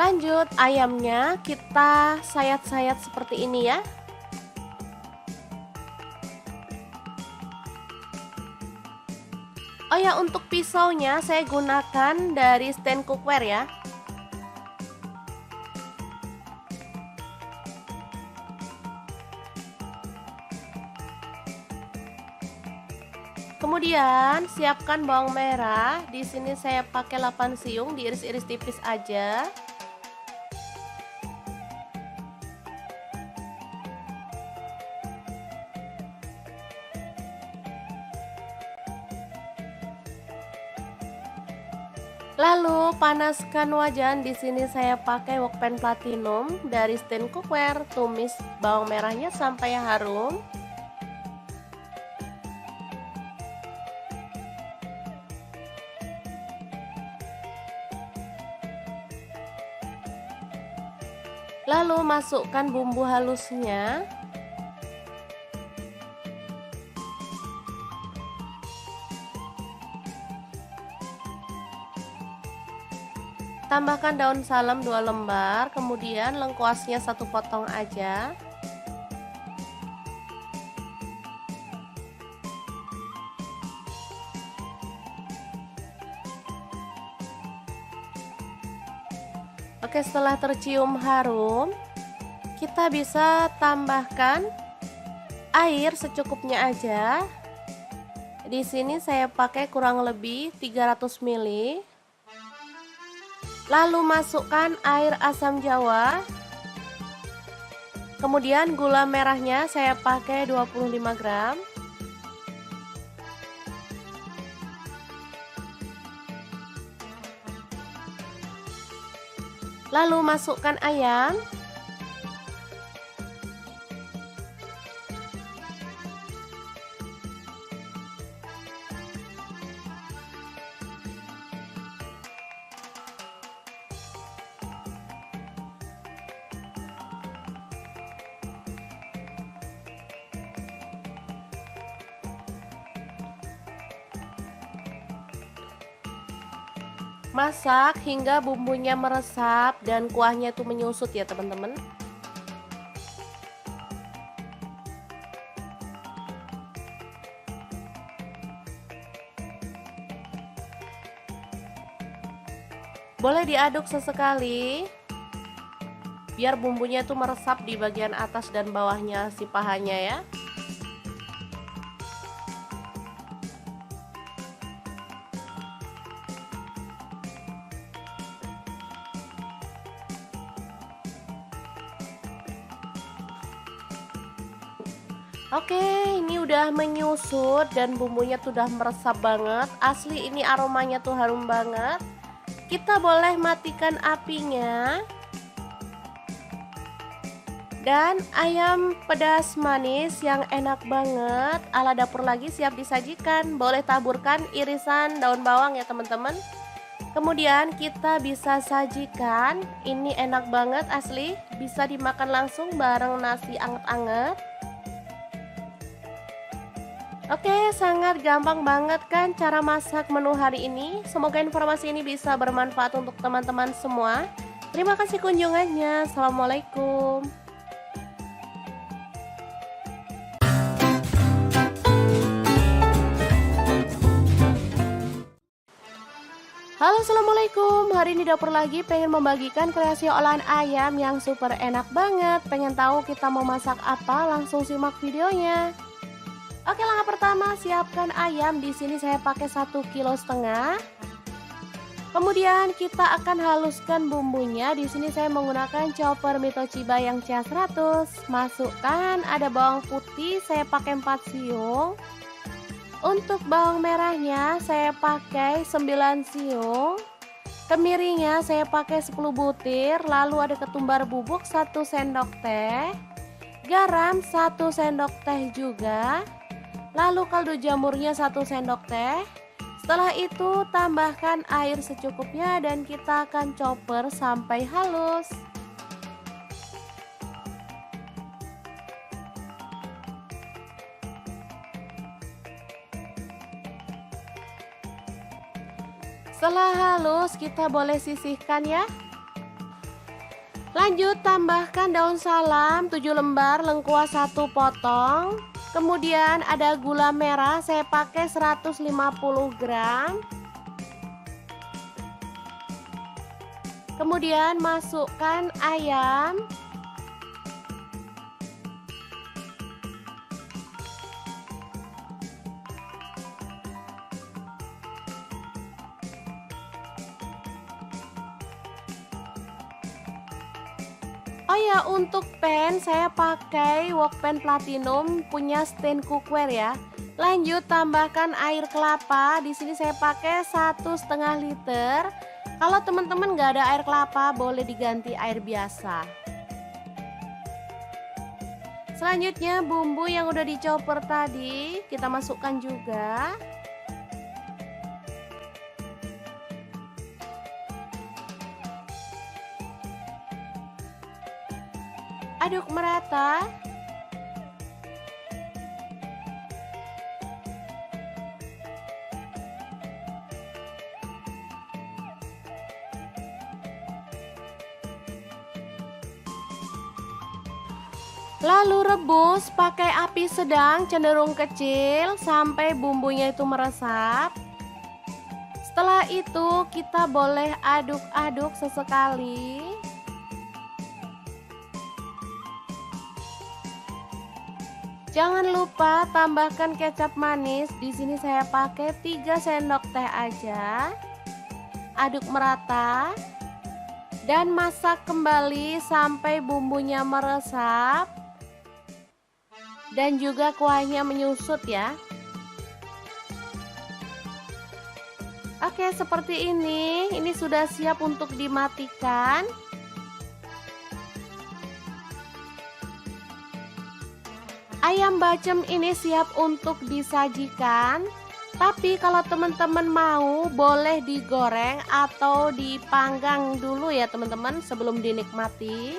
Lanjut ayamnya kita sayat-sayat seperti ini ya. Oh ya, untuk pisaunya saya gunakan dari stand cookware ya. Kemudian siapkan bawang merah. Di sini saya pakai 8 siung, diiris-iris tipis aja. Lalu panaskan wajan. Di sini saya pakai wok pan platinum dari Stain Cookware. Tumis bawang merahnya sampai harum. Lalu masukkan bumbu halusnya. Tambahkan daun salam 2 lembar, kemudian lengkuasnya 1 potong aja. Oke, setelah tercium harum, kita bisa tambahkan air secukupnya aja. Di sini saya pakai kurang lebih 300 ml. Lalu masukkan air asam jawa. Kemudian gula merahnya saya pakai 25 gram. Lalu masukkan ayam. Masak hingga bumbunya meresap dan kuahnya itu menyusut ya teman-teman. Boleh diaduk sesekali biar bumbunya itu meresap di bagian atas dan bawahnya si pahanya ya. Oke, ini udah menyusut dan bumbunya tuh udah meresap banget. Asli ini aromanya tuh harum banget. Kita boleh matikan apinya. Dan ayam pedas manis yang enak banget ala dapur lagi siap disajikan. Boleh taburkan irisan daun bawang ya teman-teman. Kemudian kita bisa sajikan. Ini enak banget asli. Bisa dimakan langsung bareng nasi anget-anget. Oke, sangat gampang banget kan cara masak menu hari ini. Semoga informasi ini bisa bermanfaat untuk teman-teman semua. Terima kasih kunjungannya. Assalamualaikum. Halo, assalamualaikum. Hari ini dapur lagi pengen membagikan kreasi olahan ayam yang super enak banget. Pengen tahu kita mau masak apa? Langsung simak videonya. Oke, langkah pertama siapkan ayam. Di sini saya pakai 1,5 kg. Kemudian kita akan haluskan bumbunya. Di sini saya menggunakan chopper Mitochiba yang CH100. Masukkan ada bawang putih, saya pakai 4 siung. Untuk bawang merahnya saya pakai 9 siung. Kemiringnya saya pakai 10 butir. Lalu ada ketumbar bubuk 1 sendok teh. Garam 1 sendok teh juga. Lalu kaldu jamurnya 1 sendok teh. Setelah itu tambahkan air secukupnya dan kita akan chopper sampai halus. Setelah halus kita boleh sisihkan ya. Lanjut tambahkan daun salam 7 lembar, lengkuas 1 potong. Kemudian ada gula merah, saya pakai 150 gram. Kemudian masukkan ayam. Oh ya, untuk pen saya pakai Wokpen Platinum punya stand cookware ya. Lanjut tambahkan air kelapa. Di sini saya pakai 1,5 liter. Kalau teman-teman nggak ada air kelapa, boleh diganti air biasa. Selanjutnya bumbu yang udah dicoper tadi kita masukkan juga. Aduk merata. Lalu rebus pakai api sedang cenderung kecil sampai bumbunya itu meresap. Setelah itu kita boleh aduk-aduk sesekali. Jangan lupa tambahkan kecap manis. Di sini saya pakai 3 sendok teh aja. Aduk merata dan masak kembali sampai bumbunya meresap dan juga kuahnya menyusut ya. Oke, seperti ini. Ini sudah siap untuk dimatikan. Ayam bacem ini siap untuk disajikan. Tapi kalau teman-teman mau, boleh digoreng atau dipanggang dulu ya teman-teman sebelum dinikmati.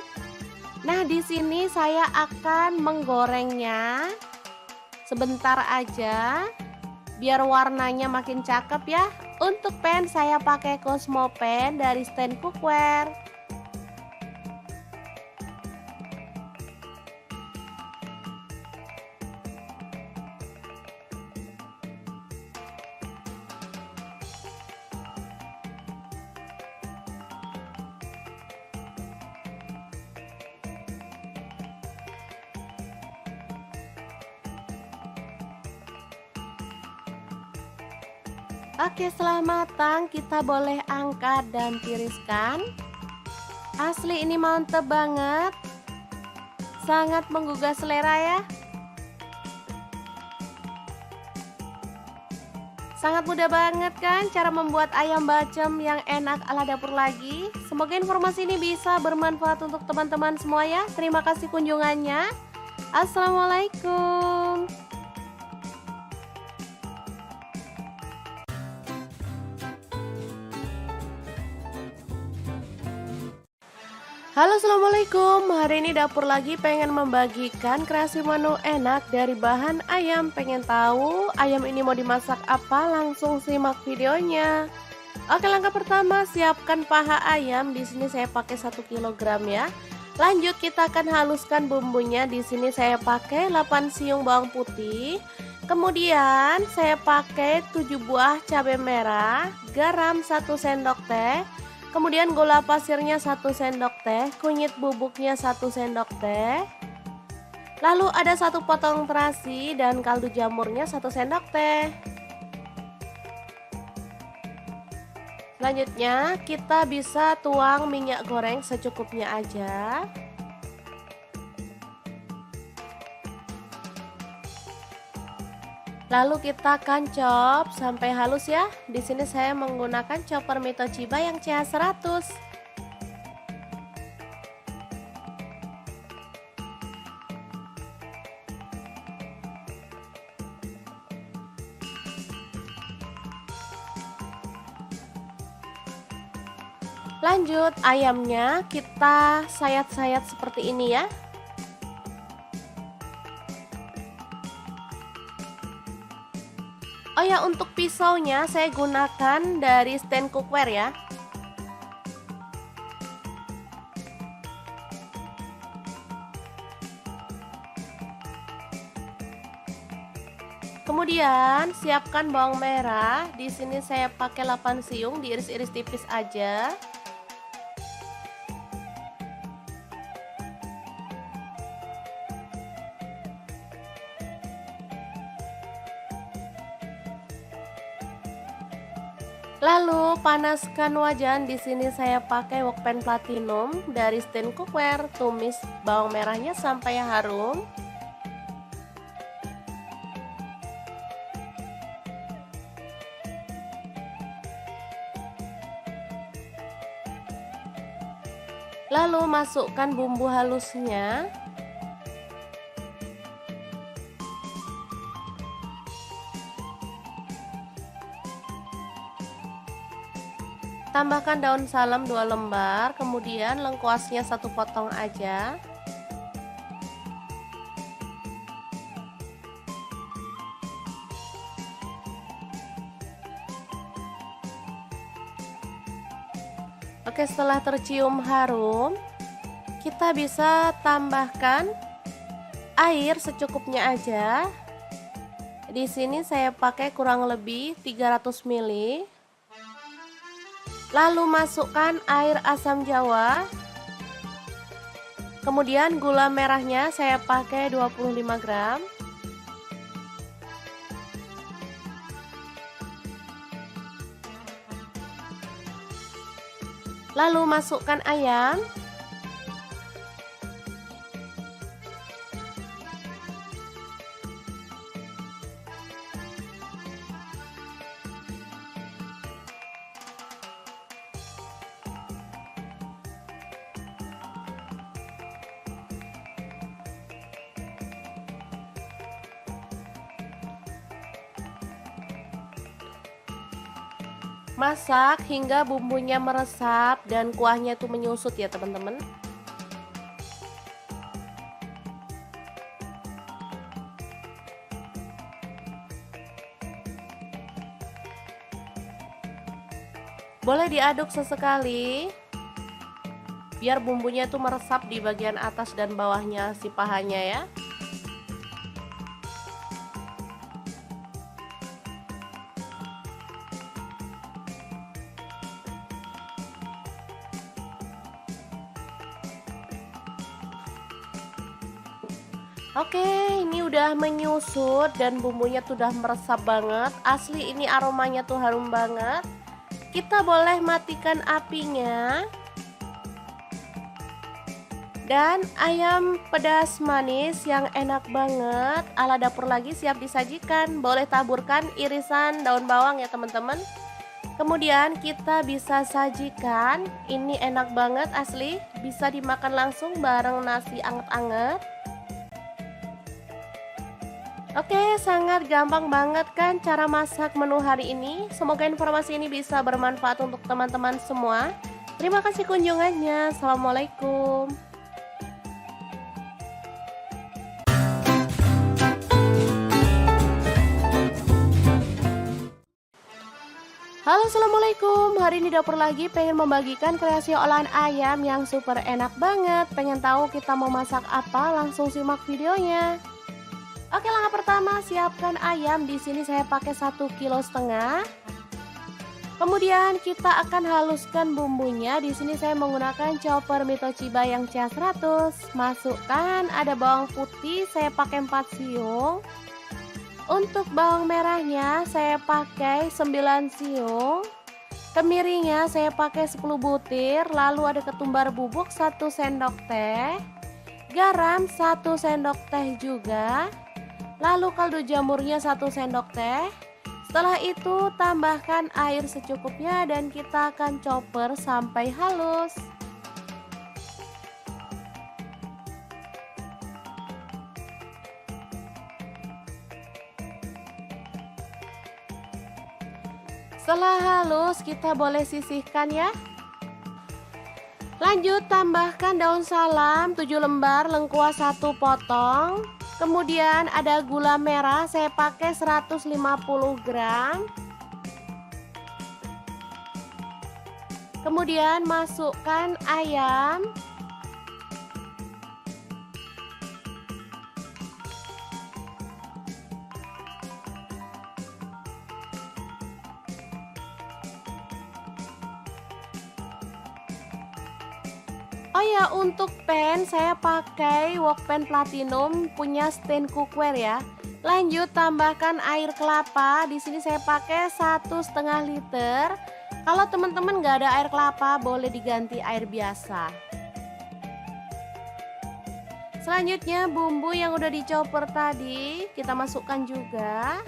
Nah, di sini saya akan menggorengnya sebentar aja biar warnanya makin cakep ya. Untuk pen saya pakai Cosmo pen dari stand cookware. Oke, setelah matang kita boleh angkat dan tiriskan. Asli ini mantep banget. Sangat menggugah selera ya. Sangat mudah banget kan cara membuat ayam bacem yang enak ala dapur lagi. Semoga informasi ini bisa bermanfaat untuk teman-teman semua ya. Terima kasih kunjungannya. Assalamualaikum. Halo, assalamualaikum. Hari ini dapur lagi pengen membagikan kreasi menu enak dari bahan ayam. Pengen tahu ayam ini mau dimasak apa? Langsung simak videonya. Oke, langkah pertama siapkan paha ayam. Di sini saya pakai 1 kg ya. Lanjut kita akan haluskan bumbunya. Di sini saya pakai 8 siung bawang putih. Kemudian saya pakai 7 buah cabai merah, garam 1 sendok teh. Kemudian gula pasirnya 1 sendok teh, kunyit bubuknya 1 sendok teh. Lalu ada 1 potong terasi dan kaldu jamurnya 1 sendok teh. Selanjutnya kita bisa tuang minyak goreng secukupnya aja. Lalu kita akan chop sampai halus ya. Di sini saya menggunakan chopper Mitochiba yang CH100. Lanjut ayamnya kita sayat-sayat seperti ini ya. Oh ya, untuk pisaunya saya gunakan dari stand cookware ya. Kemudian siapkan bawang merah. Di sini saya pakai 8 siung, diiris-iris tipis aja. Lalu panaskan wajan. Di sini saya pakai wokpen platinum dari Stain Cookware. Tumis bawang merahnya sampai harum. Lalu masukkan bumbu halusnya. Tambahkan daun salam 2 lembar, kemudian lengkuasnya 1 potong aja. Oke, setelah tercium harum, kita bisa tambahkan air secukupnya aja. Di sini saya pakai kurang lebih 300 ml. Lalu masukkan air asam jawa. Kemudian gula merahnya saya pakai 25 gram. Lalu masukkan ayam. Masak hingga bumbunya meresap dan kuahnya itu menyusut ya teman-teman. Boleh diaduk sesekali biar bumbunya itu meresap di bagian atas dan bawahnya si pahanya ya. Oke, ini udah menyusut dan bumbunya tuh udah meresap banget. Asli ini aromanya tuh harum banget. Kita boleh matikan apinya. Dan ayam pedas manis yang enak banget ala dapur lagi siap disajikan. Boleh taburkan irisan daun bawang ya teman-teman. Kemudian kita bisa sajikan. Ini enak banget asli. Bisa dimakan langsung bareng nasi anget-anget. Oke, sangat gampang banget kan cara masak menu hari ini. Semoga informasi ini bisa bermanfaat untuk teman-teman semua. Terima kasih kunjungannya. Assalamualaikum. Halo, assalamualaikum. Hari ini dapur lagi pengen membagikan kreasi olahan ayam yang super enak banget. Pengen tahu kita mau masak apa? Langsung simak videonya. Oke, langkah pertama siapkan ayam. Di sini saya pakai 1,5 kg. Kemudian kita akan haluskan bumbunya. Di sini saya menggunakan chopper Mitochiba yang CH100. Masukkan ada bawang putih, saya pakai 4 siung. Untuk bawang merahnya saya pakai 9 siung. Kemirinya saya pakai 10 butir. Lalu ada ketumbar bubuk 1 sendok teh. Garam 1 sendok teh juga. Lalu kaldu jamurnya 1 sendok teh. Setelah itu tambahkan air secukupnya dan kita akan chopper sampai halus. Setelah halus kita boleh sisihkan ya. Lanjut tambahkan daun salam 7 lembar, lengkuas 1 potong. Kemudian ada gula merah, saya pakai 150 gram. Kemudian masukkan ayam. Oh ya, untuk pan saya pakai wok pan platinum punya Stain Cookware ya. Lanjut tambahkan air kelapa. Di sini saya pakai 1,5 liter. Kalau teman-teman nggak ada air kelapa, boleh diganti air biasa. Selanjutnya bumbu yang udah dicoper tadi kita masukkan juga.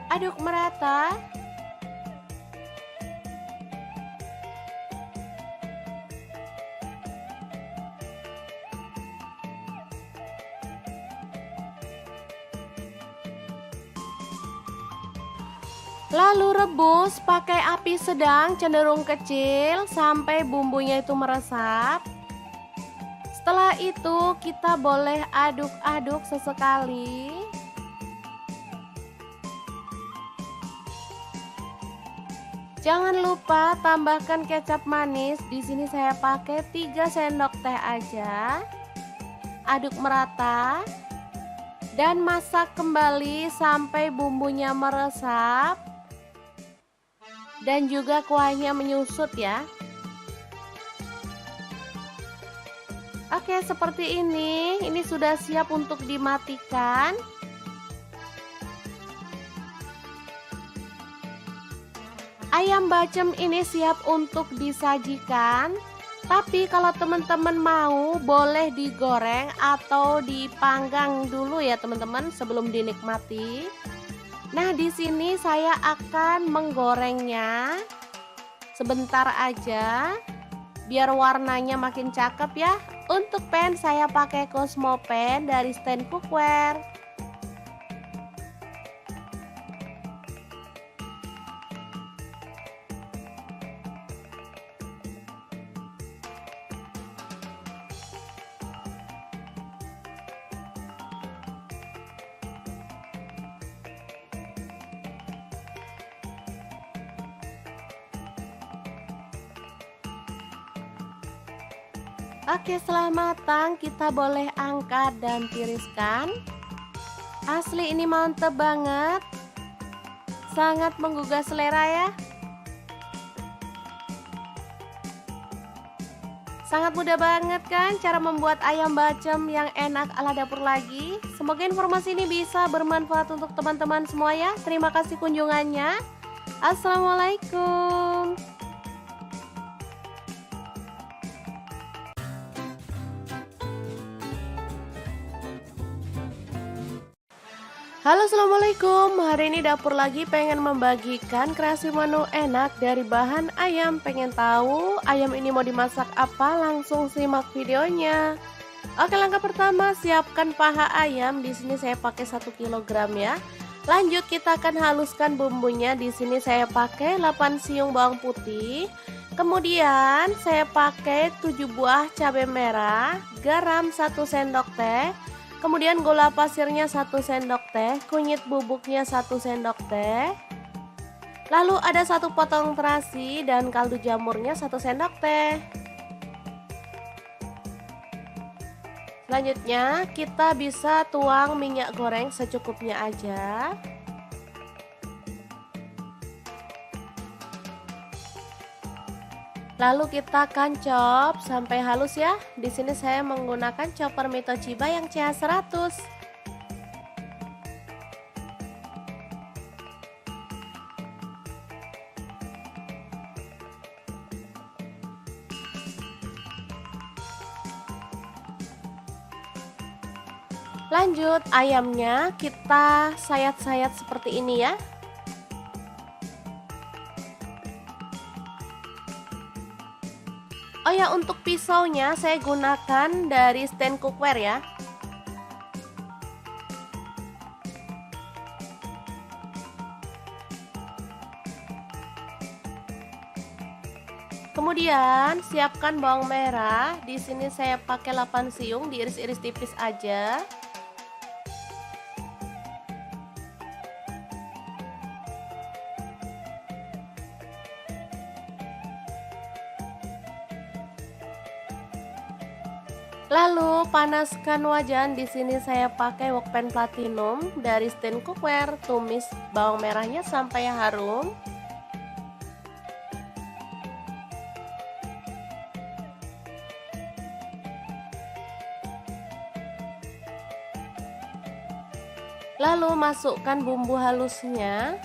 Aduk merata. Lalu rebus pakai api sedang cenderung kecil sampai bumbunya itu meresap. Setelah itu kita boleh aduk-aduk sesekali. Jangan lupa tambahkan kecap manis. Di sini saya pakai 3 sendok teh aja. Aduk merata dan masak kembali sampai bumbunya meresap dan juga kuahnya menyusut ya. Oke, seperti ini. Ini sudah siap untuk dimatikan. Ayam bacem ini siap untuk disajikan. Tapi kalau teman-teman mau, boleh digoreng atau dipanggang dulu ya teman-teman sebelum dinikmati. Nah, di sini saya akan menggorengnya sebentar aja biar warnanya makin cakep ya. Untuk pan saya pakai Cosmo pan dari stand cookware. Oke, setelah matang kita boleh angkat dan tiriskan. Asli ini mantep banget. Sangat menggugah selera ya. Sangat mudah banget kan cara membuat ayam bacem yang enak ala dapur lagi. Semoga informasi ini bisa bermanfaat untuk teman-teman semua ya. Terima kasih kunjungannya. Assalamualaikum. Halo, assalamualaikum. Hari ini dapur lagi pengen membagikan kreasi menu enak dari bahan ayam. Pengen tahu ayam ini mau dimasak apa? Langsung simak videonya. Oke, langkah pertama siapkan paha ayam. Di sini saya pakai 1 kg ya. Lanjut kita akan haluskan bumbunya. Di sini saya pakai 8 siung bawang putih. Kemudian saya pakai 7 buah cabai merah, garam 1 sendok teh. Kemudian gula pasirnya 1 sendok teh, kunyit bubuknya 1 sendok teh. Lalu ada 1 potong terasi dan kaldu jamurnya 1 sendok teh. Selanjutnya kita bisa tuang minyak goreng secukupnya aja. Lalu kita akan chop sampai halus ya. Di sini saya menggunakan chopper Mitochiba yang CH100. Lanjut ayamnya kita sayat-sayat seperti ini ya. Oh ya, untuk pisaunya saya gunakan dari stand cookware ya. Kemudian siapkan bawang merah. Di sini saya pakai 8 siung, diiris-iris tipis aja. Lalu panaskan wajan. Di sini saya pakai wokpan platinum dari stand cookware. Tumis bawang merahnya sampai harum. Lalu masukkan bumbu halusnya.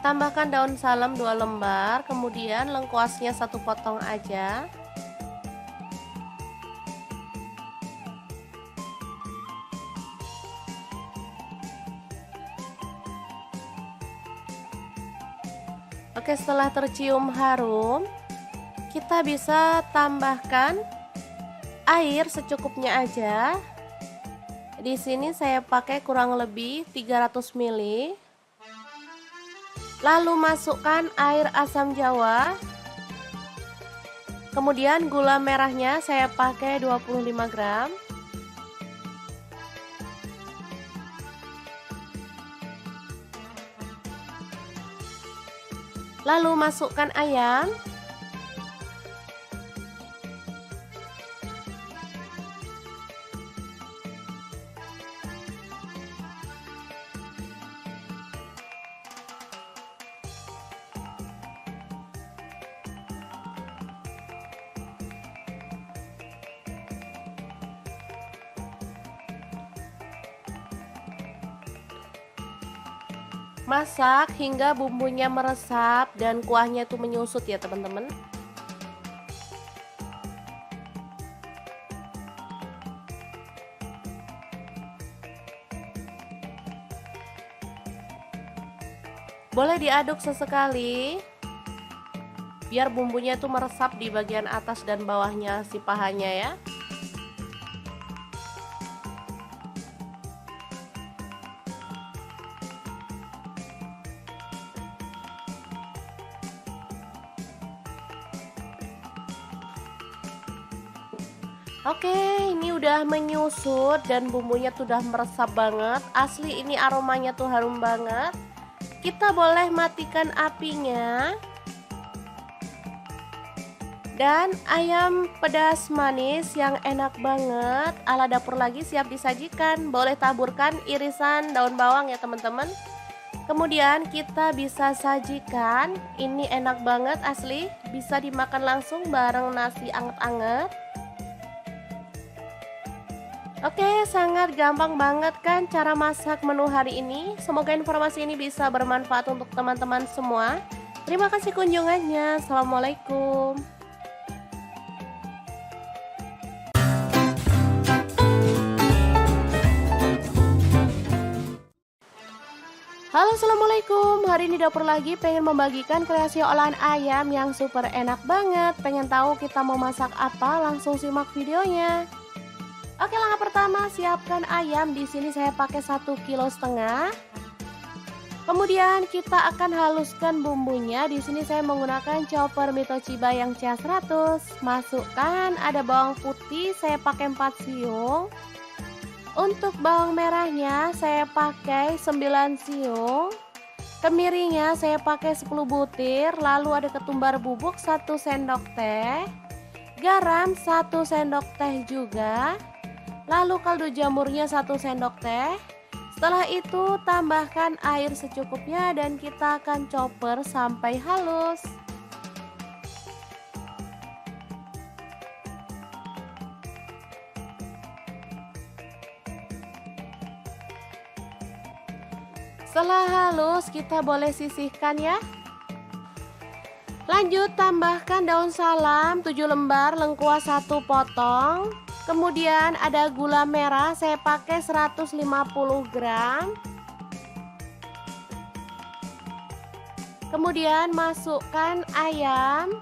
Tambahkan daun salam 2 lembar, kemudian lengkuasnya 1 potong aja. Oke, setelah tercium harum, kita bisa tambahkan air secukupnya aja. Di sini saya pakai kurang lebih 300 ml. Lalu masukkan air asam jawa. Kemudian gula merahnya saya pakai 25 gram. Lalu masukkan ayam. Masak hingga bumbunya meresap dan kuahnya itu menyusut ya teman-teman. Boleh diaduk sesekali biar bumbunya itu meresap di bagian atas dan bawahnya si pahanya ya. Oke, ini udah menyusut dan bumbunya tuh udah meresap banget. Asli ini aromanya tuh harum banget. Kita boleh matikan apinya. Dan ayam pedas manis yang enak banget ala dapur lagi siap disajikan. Boleh taburkan irisan daun bawang ya teman-teman. Kemudian kita bisa sajikan. Ini enak banget asli. Bisa dimakan langsung bareng nasi anget-anget. Oke, sangat gampang banget kan cara masak menu hari ini. Semoga informasi ini bisa bermanfaat untuk teman-teman semua. Terima kasih kunjungannya. Assalamualaikum. Halo, assalamualaikum. Hari ini dapur lagi pengen membagikan kreasi olahan ayam yang super enak banget. Pengen tahu kita mau masak apa? Langsung simak videonya. Oke, langkah pertama siapkan ayam. Di sini saya pakai 1,5 kg. Kemudian kita akan haluskan bumbunya. Di sini saya menggunakan chopper Mito Chiba yang CH100. Masukkan ada bawang putih, saya pakai 4 siung. Untuk bawang merahnya saya pakai 9 siung. Kemiringnya saya pakai 10 butir. Lalu ada ketumbar bubuk 1 sendok teh. Garam 1 sendok teh juga. Lalu kaldu jamurnya 1 sendok teh. Setelah itu tambahkan air secukupnya dan kita akan chopper sampai halus. Setelah halus kita boleh sisihkan ya. Lanjut tambahkan daun salam 7 lembar, lengkuas 1 potong. Kemudian ada gula merah, saya pakai 150 gram. Kemudian masukkan ayam.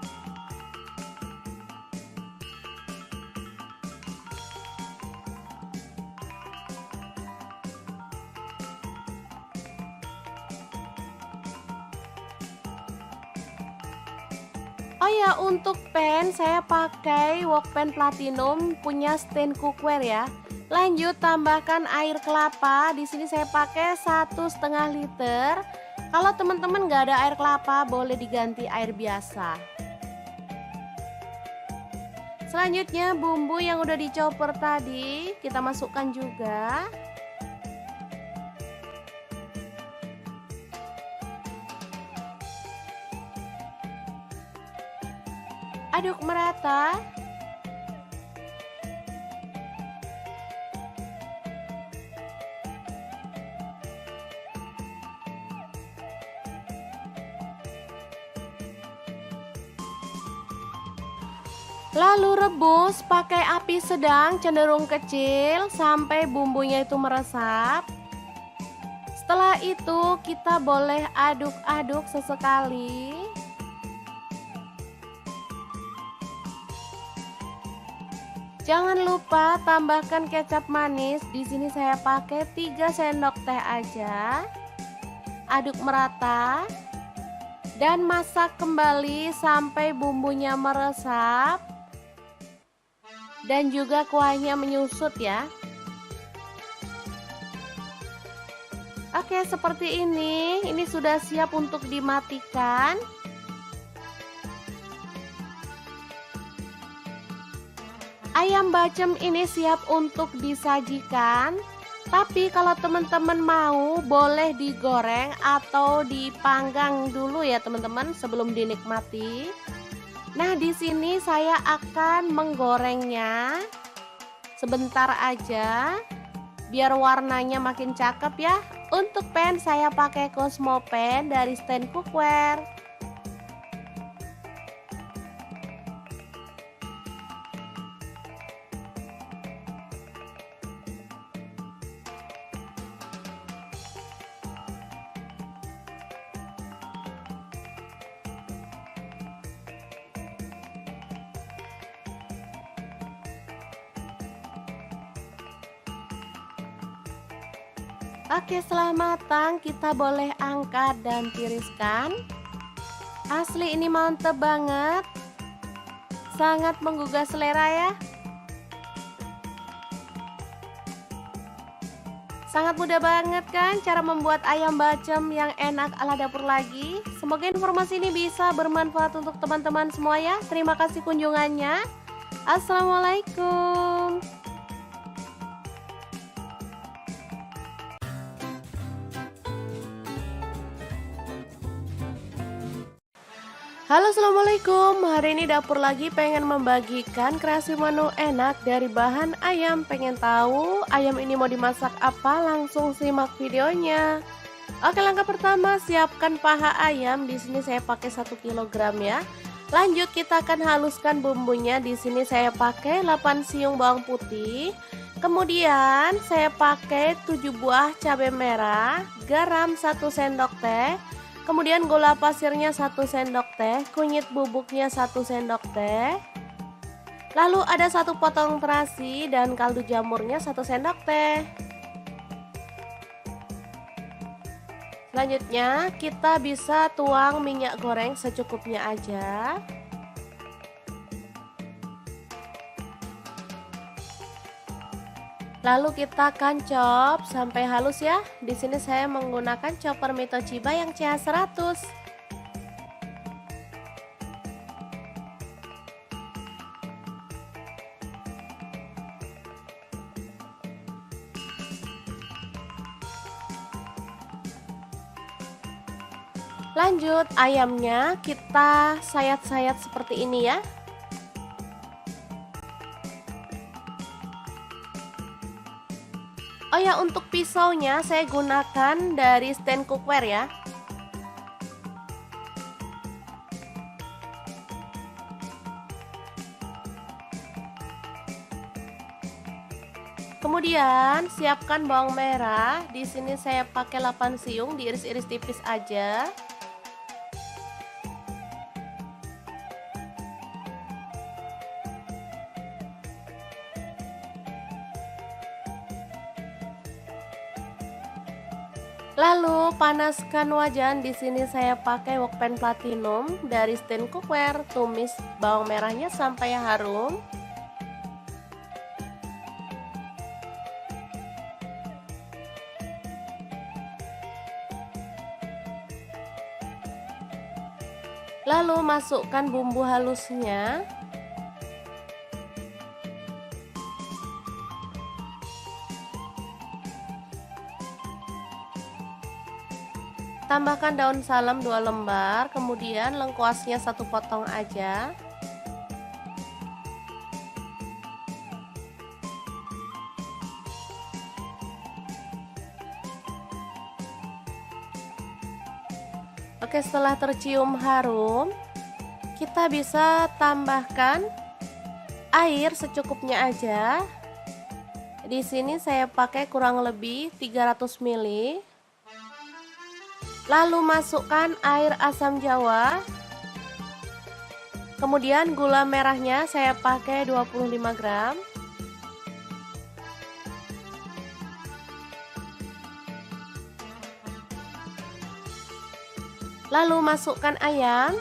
Oh ya, untuk pan saya pakai wok pan platinum punya stand cookware ya. Lanjut tambahkan air kelapa. Di sini saya pakai 1,5 liter. Kalau teman-teman nggak ada air kelapa, boleh diganti air biasa. Selanjutnya bumbu yang udah dicopper tadi kita masukkan juga. Aduk merata. Lalu rebus pakai api sedang cenderung kecil sampai bumbunya itu meresap. Setelah itu kita boleh aduk-aduk sesekali. Jangan lupa tambahkan kecap manis. Di sini saya pakai 3 sendok teh aja. Aduk merata dan masak kembali sampai bumbunya meresap dan juga kuahnya menyusut ya. Oke, seperti ini. Ini sudah siap untuk dimatikan. Ayam bacem ini siap untuk disajikan. Tapi kalau teman-teman mau, boleh digoreng atau dipanggang dulu ya teman-teman sebelum dinikmati. Nah, di sini saya akan menggorengnya sebentar aja biar warnanya makin cakep ya. Untuk pan saya pakai Cosmo Pan dari stand cookware. Oke, setelah matang kita boleh angkat dan tiriskan. Asli ini mantep banget. Sangat menggugah selera ya. Sangat mudah banget kan cara membuat ayam bacem yang enak ala dapur lagi. Semoga informasi ini bisa bermanfaat untuk teman-teman semua ya. Terima kasih kunjungannya. Assalamualaikum. Halo, assalamualaikum. Hari ini dapur lagi pengen membagikan kreasi menu enak dari bahan ayam. Pengen tahu ayam ini mau dimasak apa? Langsung simak videonya. Oke, langkah pertama siapkan paha ayam. Di sini saya pakai 1 kg ya. Lanjut kita akan haluskan bumbunya. Di sini saya pakai 8 siung bawang putih. Kemudian saya pakai 7 buah cabai merah, garam 1 sendok teh. Kemudian gula pasirnya 1 sendok teh, kunyit bubuknya 1 sendok teh. Lalu ada 1 potong terasi dan kaldu jamurnya 1 sendok teh. Selanjutnya kita bisa tuang minyak goreng secukupnya aja. Lalu kita akan chop sampai halus ya. Di sini saya menggunakan chopper Mitochiba yang CH100. Lanjut ayamnya kita sayat-sayat seperti ini ya. Oh ya, untuk pisaunya saya gunakan dari stand cookware ya. Kemudian siapkan bawang merah. Di sini saya pakai 8 siung, diiris-iris tipis aja. Lalu panaskan wajan. Di sini saya pakai wokpan platinum dari stand cookware. Tumis bawang merahnya sampai harum. Lalu masukkan bumbu halusnya. Tambahkan daun salam 2 lembar, kemudian lengkuasnya 1 potong aja. Oke, setelah tercium harum, kita bisa tambahkan air secukupnya aja. Di sini saya pakai kurang lebih 300 ml. Lalu masukkan air asam jawa. Kemudian gula merahnya saya pakai 25 gram. Lalu masukkan ayam.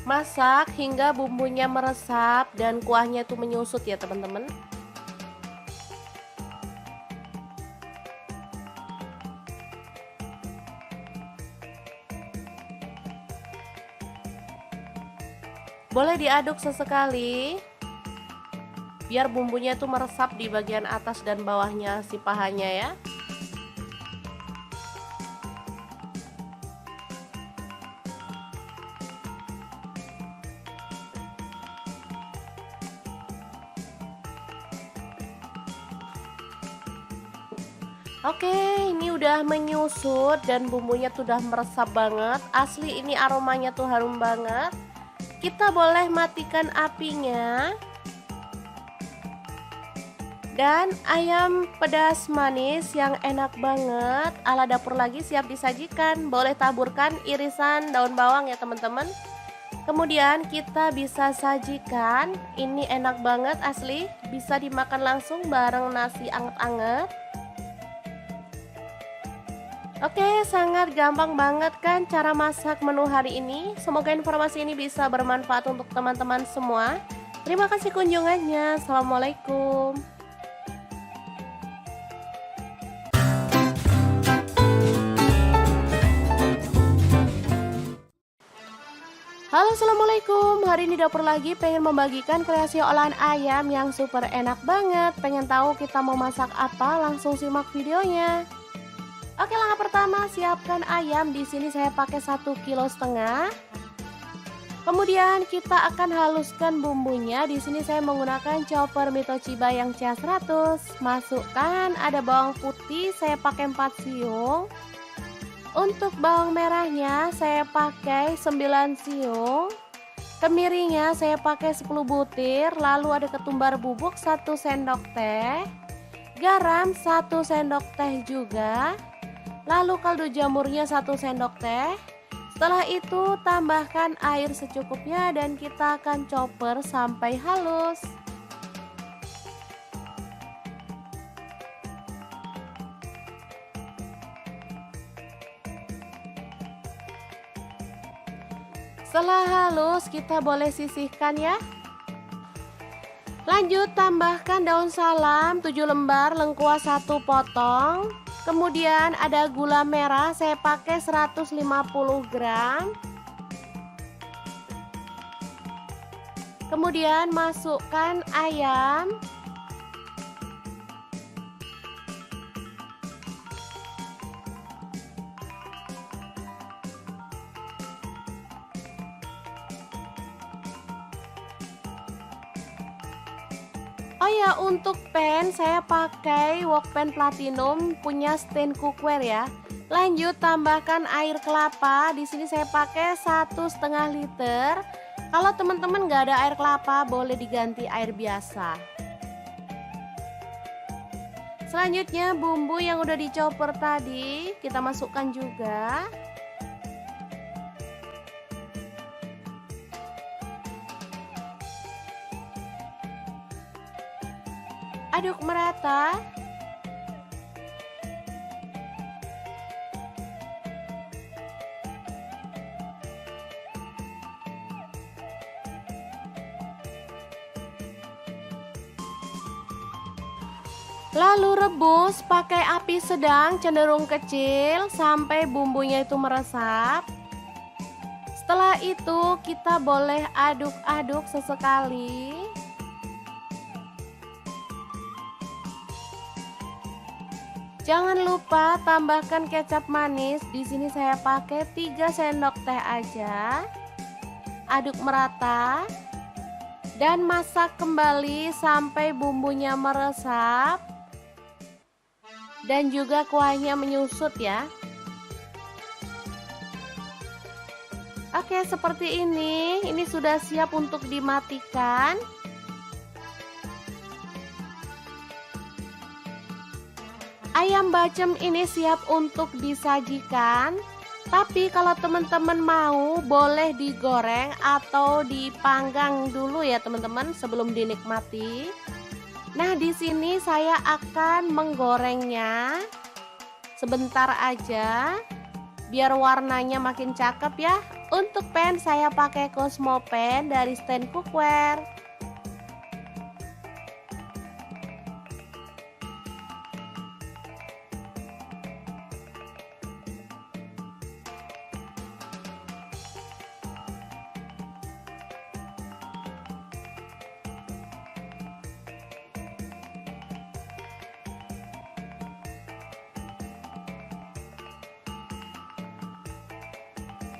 Masak hingga bumbunya meresap dan kuahnya itu menyusut ya teman-teman. Boleh diaduk sesekali biar bumbunya itu meresap di bagian atas dan bawahnya si pahanya ya. Oke, ini udah menyusut dan bumbunya tuh udah meresap banget. Asli ini aromanya tuh harum banget. Kita boleh matikan apinya. Dan ayam pedas manis yang enak banget ala dapur lagi siap disajikan. Boleh taburkan irisan daun bawang ya teman-teman. Kemudian kita bisa sajikan. Ini enak banget asli. Bisa dimakan langsung bareng nasi anget-anget. Oke, sangat gampang banget kan cara masak menu hari ini. Semoga informasi ini bisa bermanfaat untuk teman-teman semua. Terima kasih kunjungannya. Assalamualaikum. Halo, assalamualaikum. Hari ini dapur lagi pengen membagikan kreasi olahan ayam yang super enak banget. Pengen tahu kita mau masak apa? Langsung simak videonya. Oke, langkah pertama siapkan ayam. Di sini saya pakai 1,5 kg. Kemudian kita akan haluskan bumbunya. Di sini saya menggunakan chopper Mitoshiba yang CH100. Masukkan ada bawang putih, saya pakai 4 siung. Untuk bawang merahnya saya pakai 9 siung. Kemirinya saya pakai 10 butir. Lalu ada ketumbar bubuk 1 sendok teh. Garam 1 sendok teh juga. Lalu kaldu jamurnya 1 sendok teh. Setelah itu tambahkan air secukupnya dan kita akan chopper sampai halus. Setelah halus kita boleh sisihkan ya. Lanjut tambahkan daun salam 7 lembar, lengkuas 1 potong. Kemudian ada gula merah, saya pakai 150 gram. Kemudian masukkan ayam. Oh ya, untuk pan saya pakai wok pan platinum punya stand cookware ya. Lanjut tambahkan air kelapa. Di sini saya pakai 1,5 liter. Kalau teman-teman nggak ada air kelapa, boleh diganti air biasa. Selanjutnya bumbu yang udah dicoper tadi kita masukkan juga. Aduk merata. Lalu rebus pakai api sedang cenderung kecil sampai bumbunya itu meresap. Setelah itu kita boleh aduk-aduk sesekali. Jangan lupa tambahkan kecap manis. Di sini saya pakai 3 sendok teh aja. Aduk merata dan masak kembali sampai bumbunya meresap dan juga kuahnya menyusut ya. Oke, seperti ini. Ini sudah siap untuk dimatikan. Ayam bacem ini siap untuk disajikan. Tapi kalau teman-teman mau, boleh digoreng atau dipanggang dulu ya teman-teman sebelum dinikmati. Nah, di sini saya akan menggorengnya sebentar aja biar warnanya makin cakep ya. Untuk pan saya pakai Cosmo Pan dari stand cookware.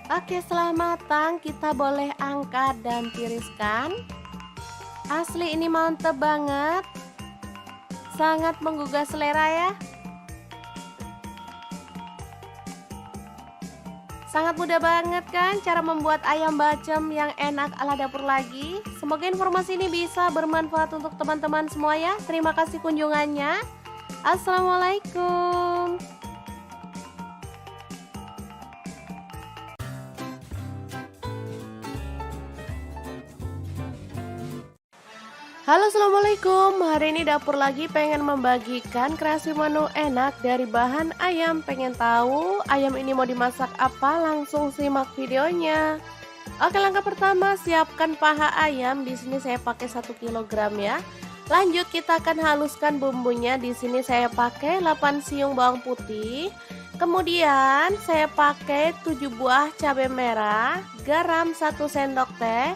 Oke, setelah matang kita boleh angkat dan tiriskan. Asli ini mantep banget. Sangat menggugah selera ya. Sangat mudah banget kan cara membuat ayam bacem yang enak ala dapur lagi. Semoga informasi ini bisa bermanfaat untuk teman-teman semua ya. Terima kasih kunjungannya. Assalamualaikum. Halo, assalamualaikum. Hari ini dapur lagi pengen membagikan kreasi menu enak dari bahan ayam. Pengen tahu ayam ini mau dimasak apa? Langsung simak videonya. Oke, langkah pertama siapkan paha ayam. Di sini saya pakai 1 kg ya. Lanjut kita akan haluskan bumbunya. Di sini saya pakai 8 siung bawang putih. Kemudian saya pakai 7 buah cabai merah, garam 1 sendok teh.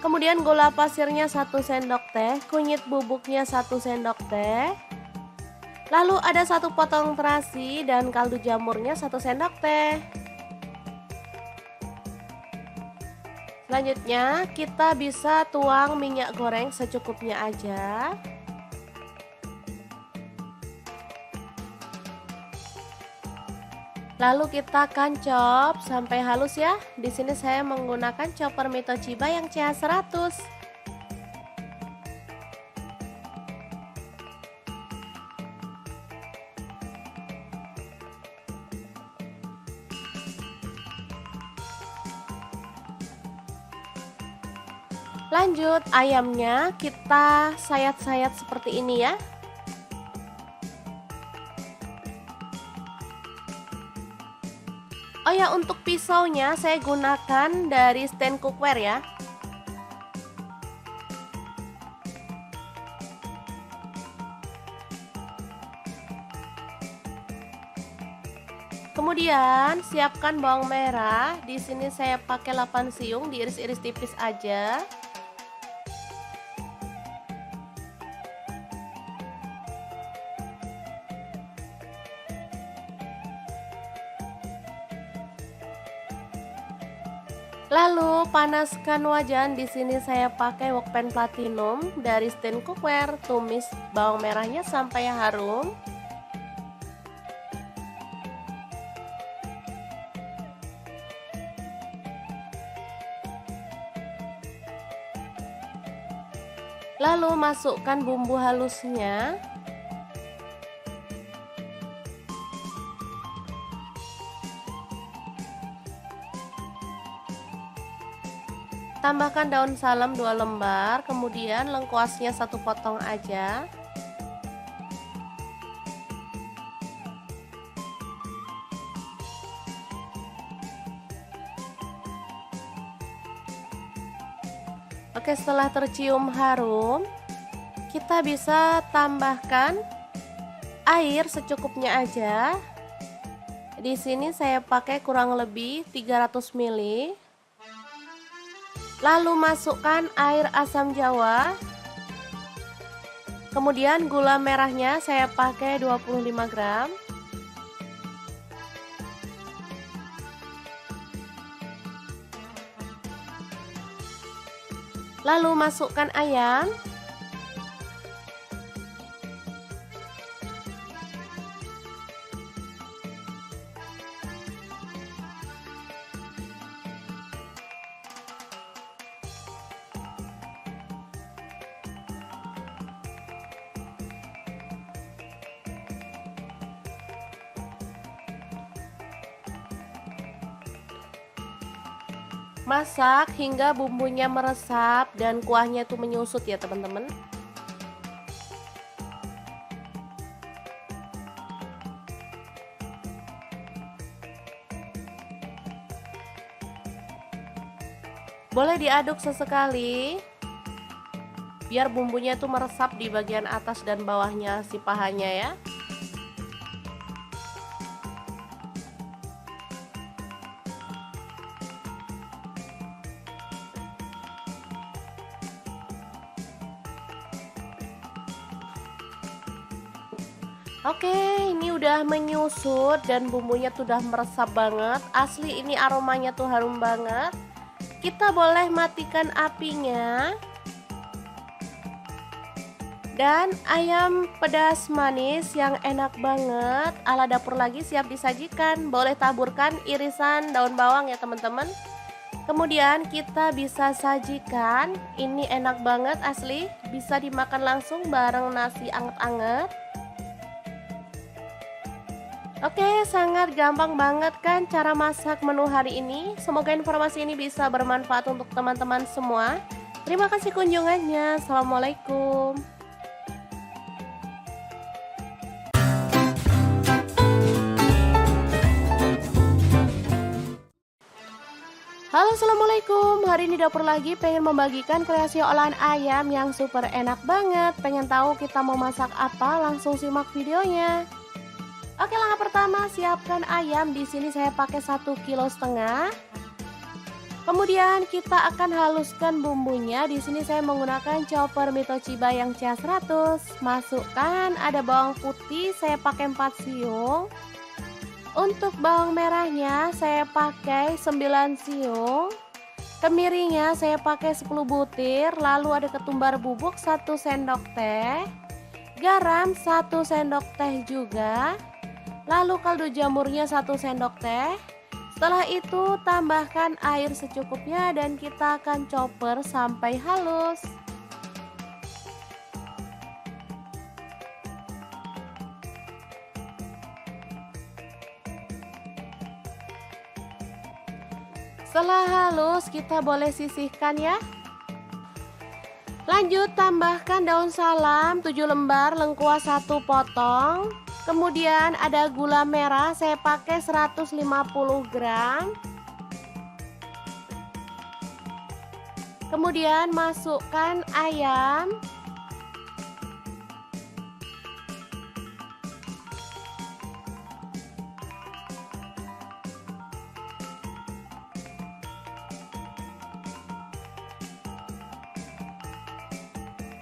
Kemudian gula pasirnya 1 sendok teh, kunyit bubuknya 1 sendok teh. Lalu ada 1 potong terasi dan kaldu jamurnya 1 sendok teh. Selanjutnya kita bisa tuang minyak goreng secukupnya aja. Lalu kita akan chop sampai halus ya. Di sini saya menggunakan chopper Mitochiba yang CH100. Lanjut ayamnya kita sayat-sayat seperti ini ya. Oh ya, untuk pisaunya saya gunakan dari stand cookware ya. Kemudian siapkan bawang merah. Di sini saya pakai 8 siung, diiris-iris tipis aja. Lalu panaskan wajan. Di sini saya pakai wokpan platinum dari stand cookware. Tumis bawang merahnya sampai harum. Lalu masukkan bumbu halusnya. Tambahkan daun salam 2 lembar, kemudian lengkuasnya 1 potong aja. Oke, setelah tercium harum, kita bisa tambahkan air secukupnya aja. Di sini saya pakai kurang lebih 300 ml. Lalu masukkan air asam jawa. Kemudian gula merahnya saya pakai 25 gram. Lalu masukkan ayam. Masak hingga bumbunya meresap dan kuahnya tuh menyusut ya teman-teman. Boleh diaduk sesekali biar bumbunya tuh meresap di bagian atas dan bawahnya si pahanya ya. Oke, ini udah menyusut dan bumbunya tuh udah meresap banget. Asli ini aromanya tuh harum banget. Kita boleh matikan apinya. Dan ayam pedas manis yang enak banget ala dapur lagi siap disajikan. Boleh taburkan irisan daun bawang ya teman-teman. Kemudian kita bisa sajikan. Ini enak banget asli. Bisa dimakan langsung bareng nasi anget-anget. Oke, sangat gampang banget kan cara masak menu hari ini. Semoga informasi ini bisa bermanfaat untuk teman-teman semua. Terima kasih kunjungannya. Assalamualaikum. Halo, assalamualaikum. Hari ini dapur lagi pengen membagikan kreasi olahan ayam yang super enak banget. Pengen tahu kita mau masak apa? Langsung simak videonya. Oke, langkah pertama siapkan ayam. Di sini saya pakai 1,5 kg. Kemudian kita akan haluskan bumbunya. Di sini saya menggunakan chopper Mito Chiba yang CH100. Masukkan ada bawang putih, saya pakai 4 siung. Untuk bawang merahnya saya pakai 9 siung. Kemiringnya saya pakai 10 butir. Lalu ada ketumbar bubuk 1 sendok teh. Garam 1 sendok teh juga. Lalu kaldu jamurnya 1 sendok teh. Setelah itu tambahkan air secukupnya dan kita akan chopper sampai halus. Setelah halus kita boleh sisihkan ya. Lanjut tambahkan daun salam 7 lembar, lengkuas 1 potong. Kemudian ada gula merah, saya pakai 150 gram. Kemudian masukkan ayam.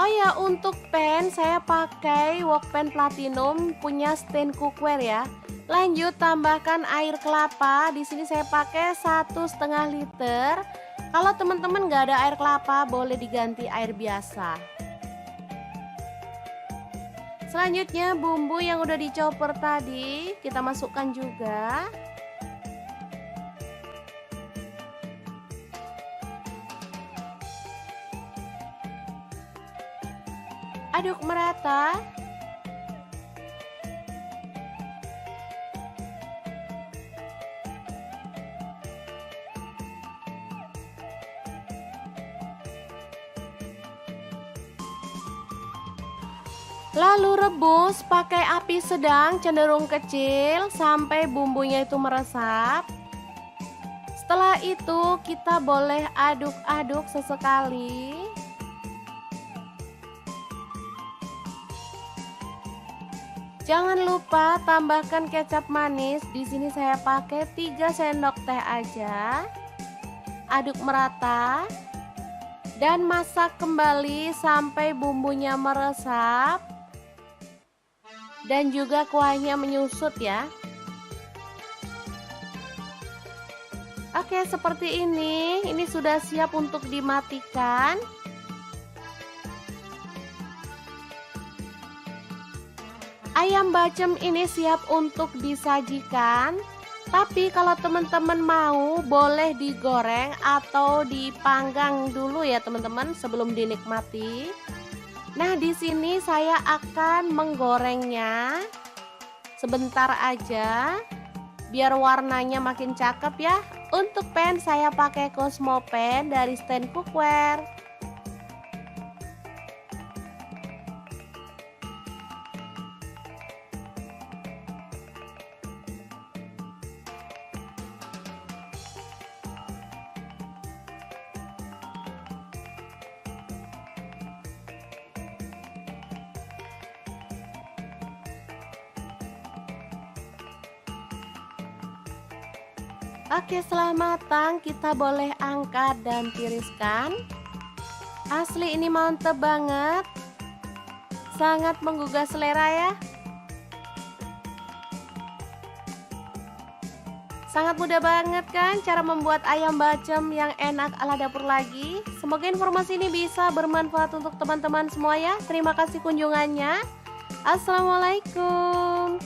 Oh ya, untuk pan saya pakai wok pan platinum punya stand cookware ya. Lanjut tambahkan air kelapa. Di sini saya pakai 1,5 liter. Kalau teman-teman nggak ada air kelapa, boleh diganti air biasa. Selanjutnya bumbu yang udah dicoper tadi kita masukkan juga. Aduk merata. Lalu rebus pakai api sedang cenderung kecil sampai bumbunya itu meresap. Setelah itu kita boleh aduk-aduk sesekali. Jangan lupa tambahkan kecap manis. Di sini saya pakai 3 sendok teh aja. Aduk merata dan masak kembali sampai bumbunya meresap dan juga kuahnya menyusut ya. Oke, seperti ini. Ini sudah siap untuk dimatikan. Ayam bacem ini siap untuk disajikan. Tapi kalau teman-teman mau boleh digoreng atau dipanggang dulu ya teman-teman sebelum dinikmati. Nah, di sini saya akan menggorengnya sebentar aja biar warnanya makin cakep ya. Untuk pan saya pakai Cosmo Pan dari stand cookware. Oke, setelah matang kita boleh angkat dan tiriskan. Asli ini mantep banget, sangat menggugah selera ya. Sangat mudah banget kan cara membuat ayam bacem yang enak ala dapur lagi. Semoga informasi ini bisa bermanfaat untuk teman-teman semua ya. Terima kasih kunjungannya. Assalamualaikum.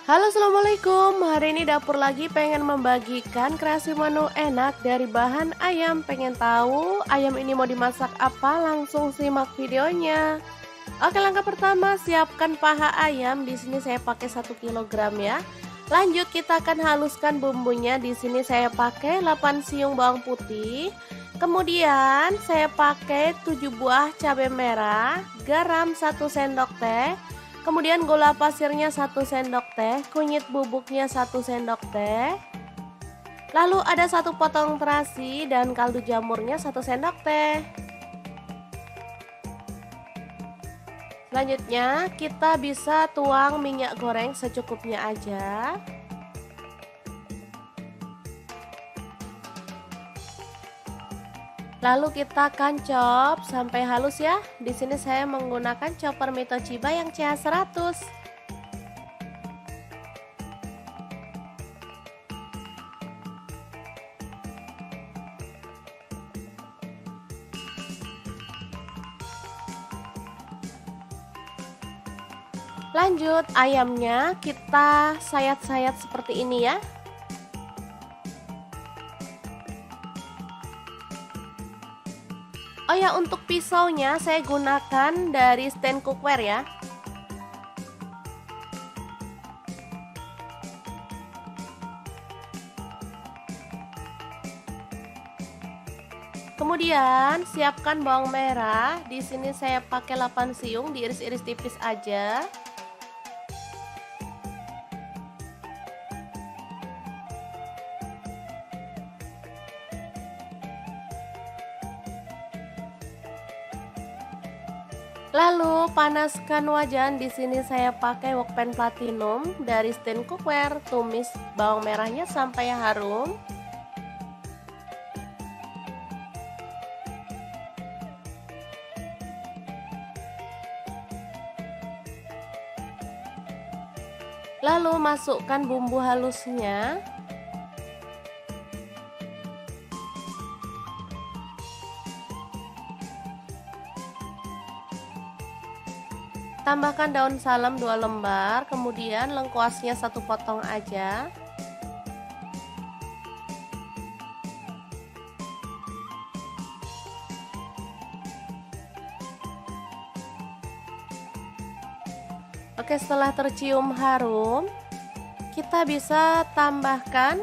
Halo, assalamualaikum. Hari ini dapur lagi pengen membagikan kreasi menu enak dari bahan ayam. Pengen tahu ayam ini mau dimasak apa? Langsung simak videonya. Oke, langkah pertama siapkan paha ayam. Di sini saya pakai 1 kg ya. Lanjut kita akan haluskan bumbunya. Di sini saya pakai 8 siung bawang putih. Kemudian saya pakai 7 buah cabai merah, garam 1 sendok teh. Kemudian gula pasirnya 1 sendok teh, kunyit bubuknya 1 sendok teh. Lalu ada 1 potong terasi dan kaldu jamurnya 1 sendok teh. Selanjutnya kita bisa tuang minyak goreng secukupnya aja. Lalu kita akan chop sampai halus ya. Di sini saya menggunakan chopper Mitochiba yang CH100. Lanjut ayamnya kita sayat-sayat seperti ini ya. Oh ya, untuk pisaunya saya gunakan dari stand cookware ya. Kemudian siapkan bawang merah. Di sini saya pakai 8 siung, diiris-iris tipis aja. Lalu panaskan wajan. Di sini saya pakai wok pan platinum dari stand cookware. Tumis bawang merahnya sampai harum. Lalu masukkan bumbu halusnya. Tambahkan daun salam 2 lembar, kemudian lengkuasnya 1 potong aja. Oke, setelah tercium harum, kita bisa tambahkan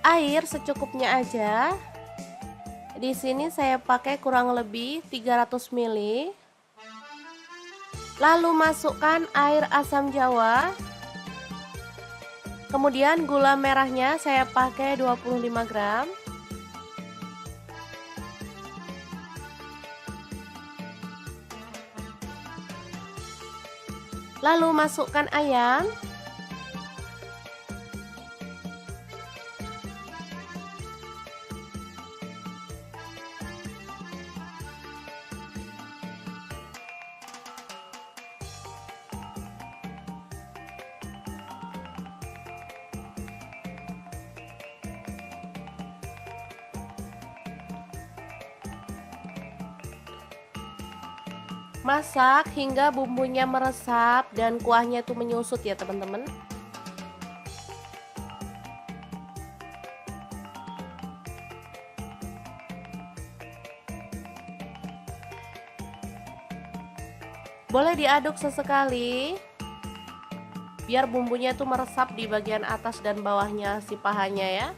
air secukupnya aja. Di sini saya pakai kurang lebih 300 ml. Lalu masukkan air asam jawa. Kemudian gula merahnya saya pakai 25 gram. Lalu masukkan ayam. Masak hingga bumbunya meresap dan kuahnya itu menyusut ya teman-teman. Boleh diaduk sesekali biar bumbunya itu meresap di bagian atas dan bawahnya si pahanya ya.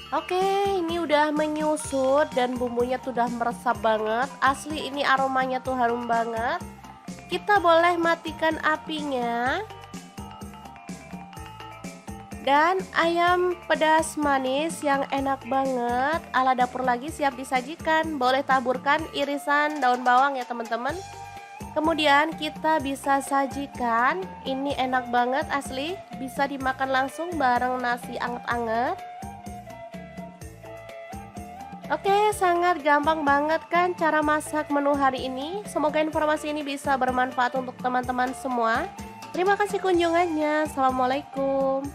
Oke, ini udah menyusut dan bumbunya tuh udah meresap banget. Asli ini aromanya tuh harum banget. Kita boleh matikan apinya. Dan ayam pedas manis yang enak banget ala dapur lagi siap disajikan. Boleh taburkan irisan daun bawang ya teman-teman. Kemudian kita bisa sajikan. Ini enak banget asli. Bisa dimakan langsung bareng nasi anget-anget. Oke, sangat gampang banget kan cara masak menu hari ini. Semoga informasi ini bisa bermanfaat untuk teman-teman semua. Terima kasih kunjungannya. Assalamualaikum.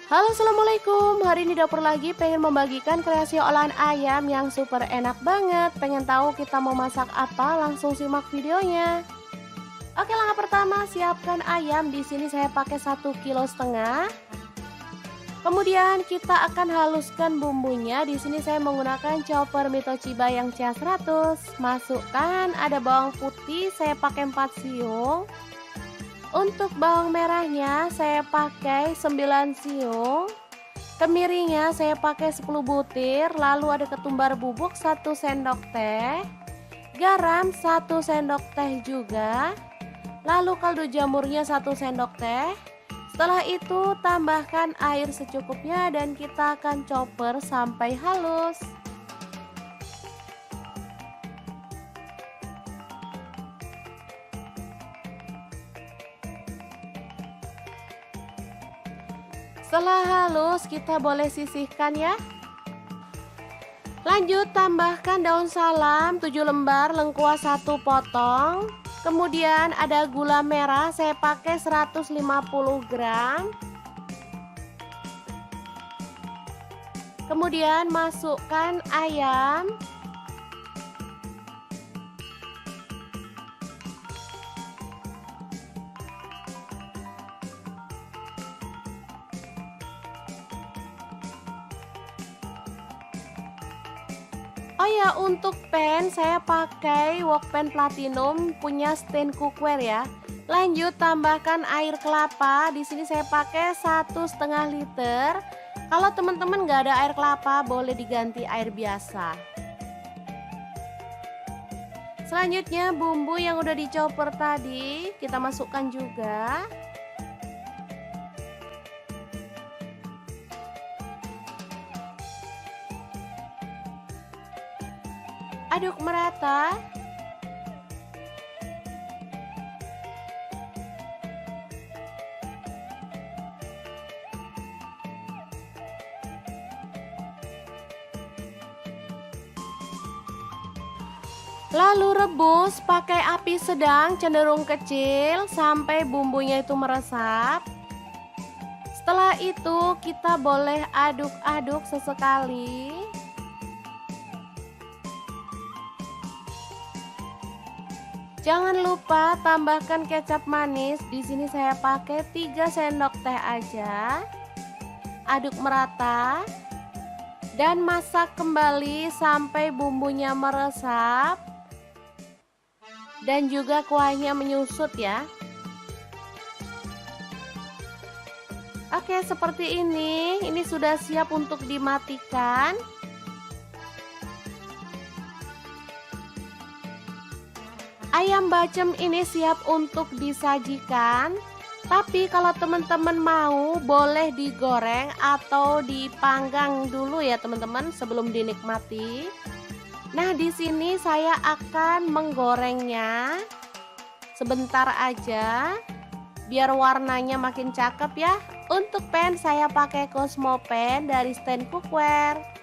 Halo, assalamualaikum. Hari ini dapur lagi pengen membagikan kreasi olahan ayam yang super enak banget. Pengen tahu kita mau masak apa? Langsung simak videonya. Oke, langkah pertama siapkan ayam. Di sini saya pakai 1,5 kg. Kemudian kita akan haluskan bumbunya. Di sini saya menggunakan chopper Mitochiba yang CH100. Masukkan ada bawang putih, saya pakai 4 siung. Untuk bawang merahnya saya pakai 9 siung. Kemirinya saya pakai 10 butir. Lalu ada ketumbar bubuk 1 sendok teh. Garam 1 sendok teh juga. Lalu kaldu jamurnya 1 sendok teh. Setelah itu tambahkan air secukupnya dan kita akan chopper sampai halus. Setelah halus kita boleh sisihkan ya. Lanjut tambahkan daun salam 7 lembar, lengkuas 1 potong. Kemudian ada gula merah, saya pakai 150 gram. Kemudian masukkan ayam. Oh ya, untuk pan saya pakai wok pan platinum punya stand cookware ya. Lanjut tambahkan air kelapa. Di sini saya pakai 1,5 liter. Kalau teman-teman nggak ada air kelapa, boleh diganti air biasa. Selanjutnya bumbu yang udah dichopper tadi kita masukkan juga. Aduk merata. Lalu rebus pakai api sedang cenderung kecil sampai bumbunya itu meresap. Setelah itu kita boleh aduk-aduk sesekali. Jangan lupa tambahkan kecap manis. Di sini saya pakai 3 sendok teh aja. Aduk merata dan masak kembali sampai bumbunya meresap dan juga kuahnya menyusut ya. Oke, seperti ini. Ini sudah siap untuk dimatikan. Ayam bacem ini siap untuk disajikan. Tapi kalau teman-teman mau boleh digoreng atau dipanggang dulu ya teman-teman sebelum dinikmati. Nah, di sini saya akan menggorengnya sebentar aja biar warnanya makin cakep ya. Untuk pen saya pakai Cosmo Pen dari stand cookware.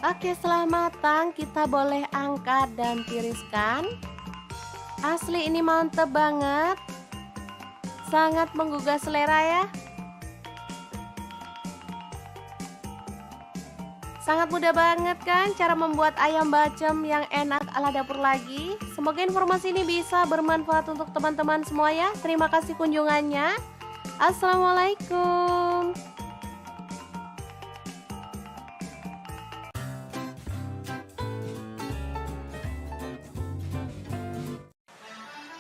Oke, setelah matang kita boleh angkat dan tiriskan. Asli ini mantep banget, sangat menggugah selera ya. Sangat mudah banget kan cara membuat ayam bacem yang enak ala Dapur Lagi. Semoga informasi ini bisa bermanfaat untuk teman-teman semua ya. Terima kasih kunjungannya. Assalamualaikum.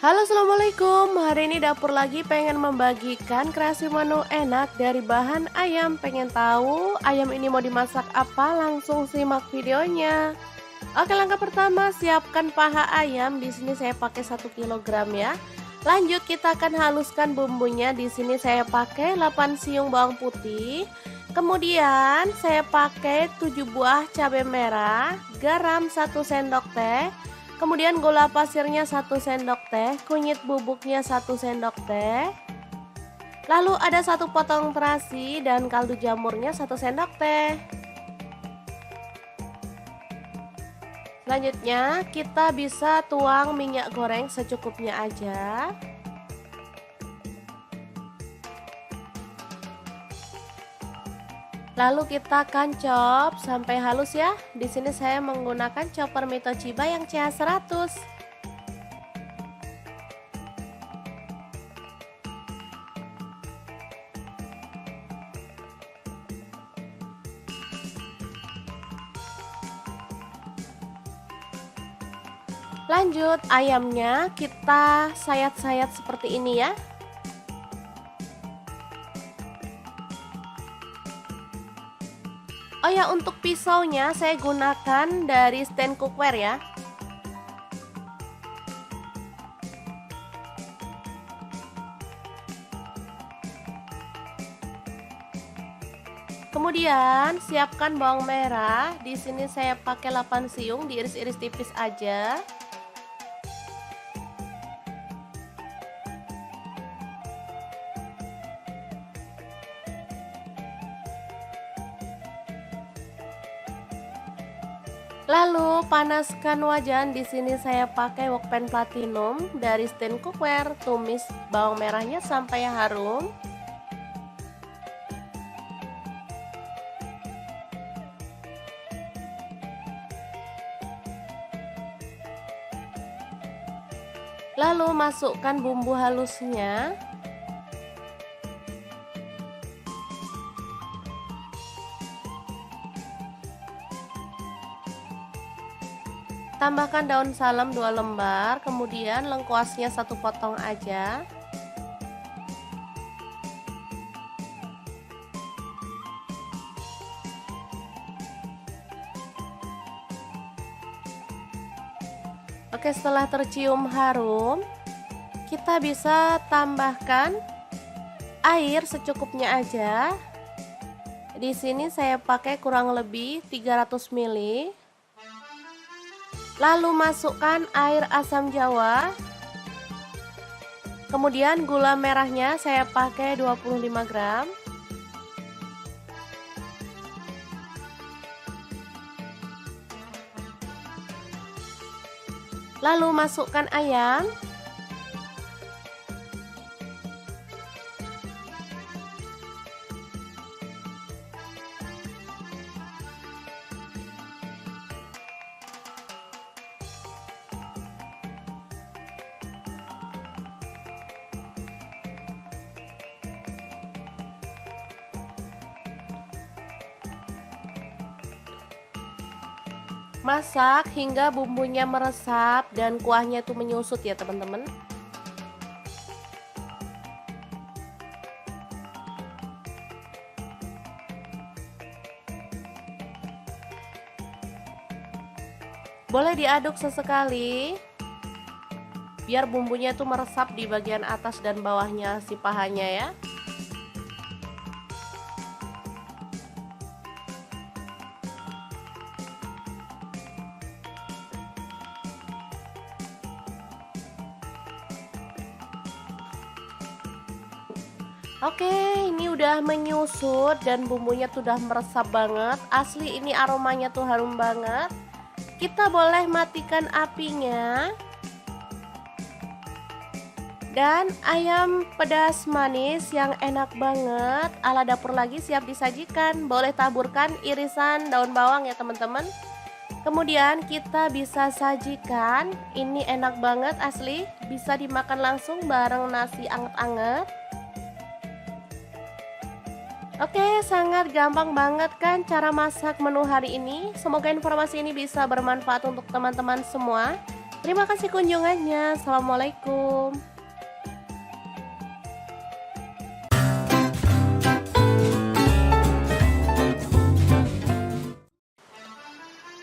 Halo, assalamualaikum. Hari ini Dapur Lagi pengen membagikan kreasi menu enak dari bahan ayam. Pengen tahu ayam ini mau dimasak apa? Langsung simak videonya. Oke, langkah pertama siapkan paha ayam. Di sini saya pakai 1 kg ya. Lanjut kita akan haluskan bumbunya. Di sini saya pakai 8 siung bawang putih. Kemudian saya pakai 7 buah cabai merah, garam 1 sendok teh. Kemudian gula pasirnya 1 sendok teh, kunyit bubuknya 1 sendok teh. Lalu ada 1 potong terasi dan kaldu jamurnya 1 sendok teh. Selanjutnya kita bisa tuang minyak goreng secukupnya aja. Lalu kita akan chop sampai halus ya. Di sini saya menggunakan chopper Mitochiba yang CH100. Lanjut ayamnya kita sayat-sayat seperti ini ya. Oh ya, untuk pisaunya saya gunakan dari stand cookware ya. Kemudian siapkan bawang merah. Di sini saya pakai 8 siung, diiris-iris tipis aja. Lalu panaskan wajan. Di sini saya pakai wokpen platinum dari stand cookware. Tumis bawang merahnya sampai harum. Lalu masukkan bumbu halusnya. Tambahkan daun salam 2 lembar, kemudian lengkuasnya 1 potong aja. Oke, setelah tercium harum, kita bisa tambahkan air secukupnya aja. Di sini saya pakai kurang lebih 300 ml. Lalu masukkan air asam jawa. Kemudian gula merahnya saya pakai 25 gram. Lalu masukkan ayam. Masak hingga bumbunya meresap dan kuahnya itu menyusut ya teman-teman. Boleh diaduk sesekali biar bumbunya tuh meresap di bagian atas dan bawahnya si pahanya ya. Oke, ini udah menyusut dan bumbunya tuh udah meresap banget. Asli ini aromanya tuh harum banget. Kita boleh matikan apinya. Dan ayam pedas manis yang enak banget ala dapur lagi siap disajikan. Boleh taburkan irisan daun bawang ya teman-teman. Kemudian kita bisa sajikan. Ini enak banget asli. Bisa dimakan langsung bareng nasi anget-anget. Oke, sangat gampang banget kan cara masak menu hari ini. Semoga informasi ini bisa bermanfaat untuk teman-teman semua. Terima kasih kunjungannya. Assalamualaikum.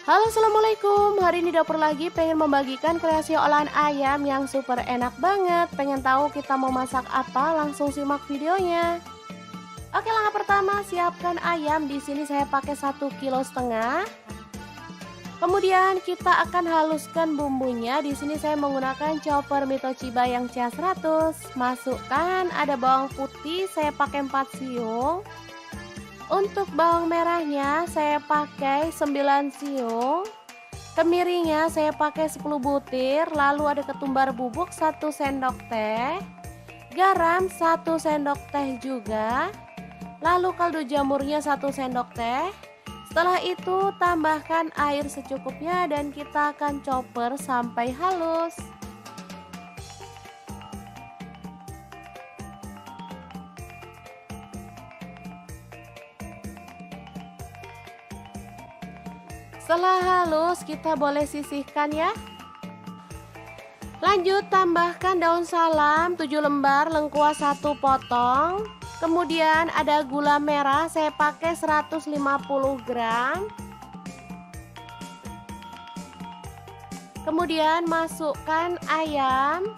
Halo, assalamualaikum. Hari ini dapur lagi pengen membagikan kreasi olahan ayam yang super enak banget. Pengen tahu kita mau masak apa? Langsung simak videonya. Oke, langkah pertama siapkan ayam. Di sini saya pakai 1,5 kg. Kemudian kita akan haluskan bumbunya. Di sini saya menggunakan chopper Mito Chiba yang CH100. Masukkan ada bawang putih, saya pakai 4 siung. Untuk bawang merahnya saya pakai 9 siung. Kemirinya saya pakai 10 butir. Lalu ada ketumbar bubuk 1 sendok teh. Garam 1 sendok teh juga. Lalu kaldu jamurnya 1 sendok teh. Setelah itu tambahkan air secukupnya dan kita akan chopper sampai halus. Setelah halus kita boleh sisihkan ya. Lanjut tambahkan daun salam 7 lembar, lengkuas 1 potong. Kemudian ada gula merah, saya pakai 150 gram. Kemudian masukkan ayam.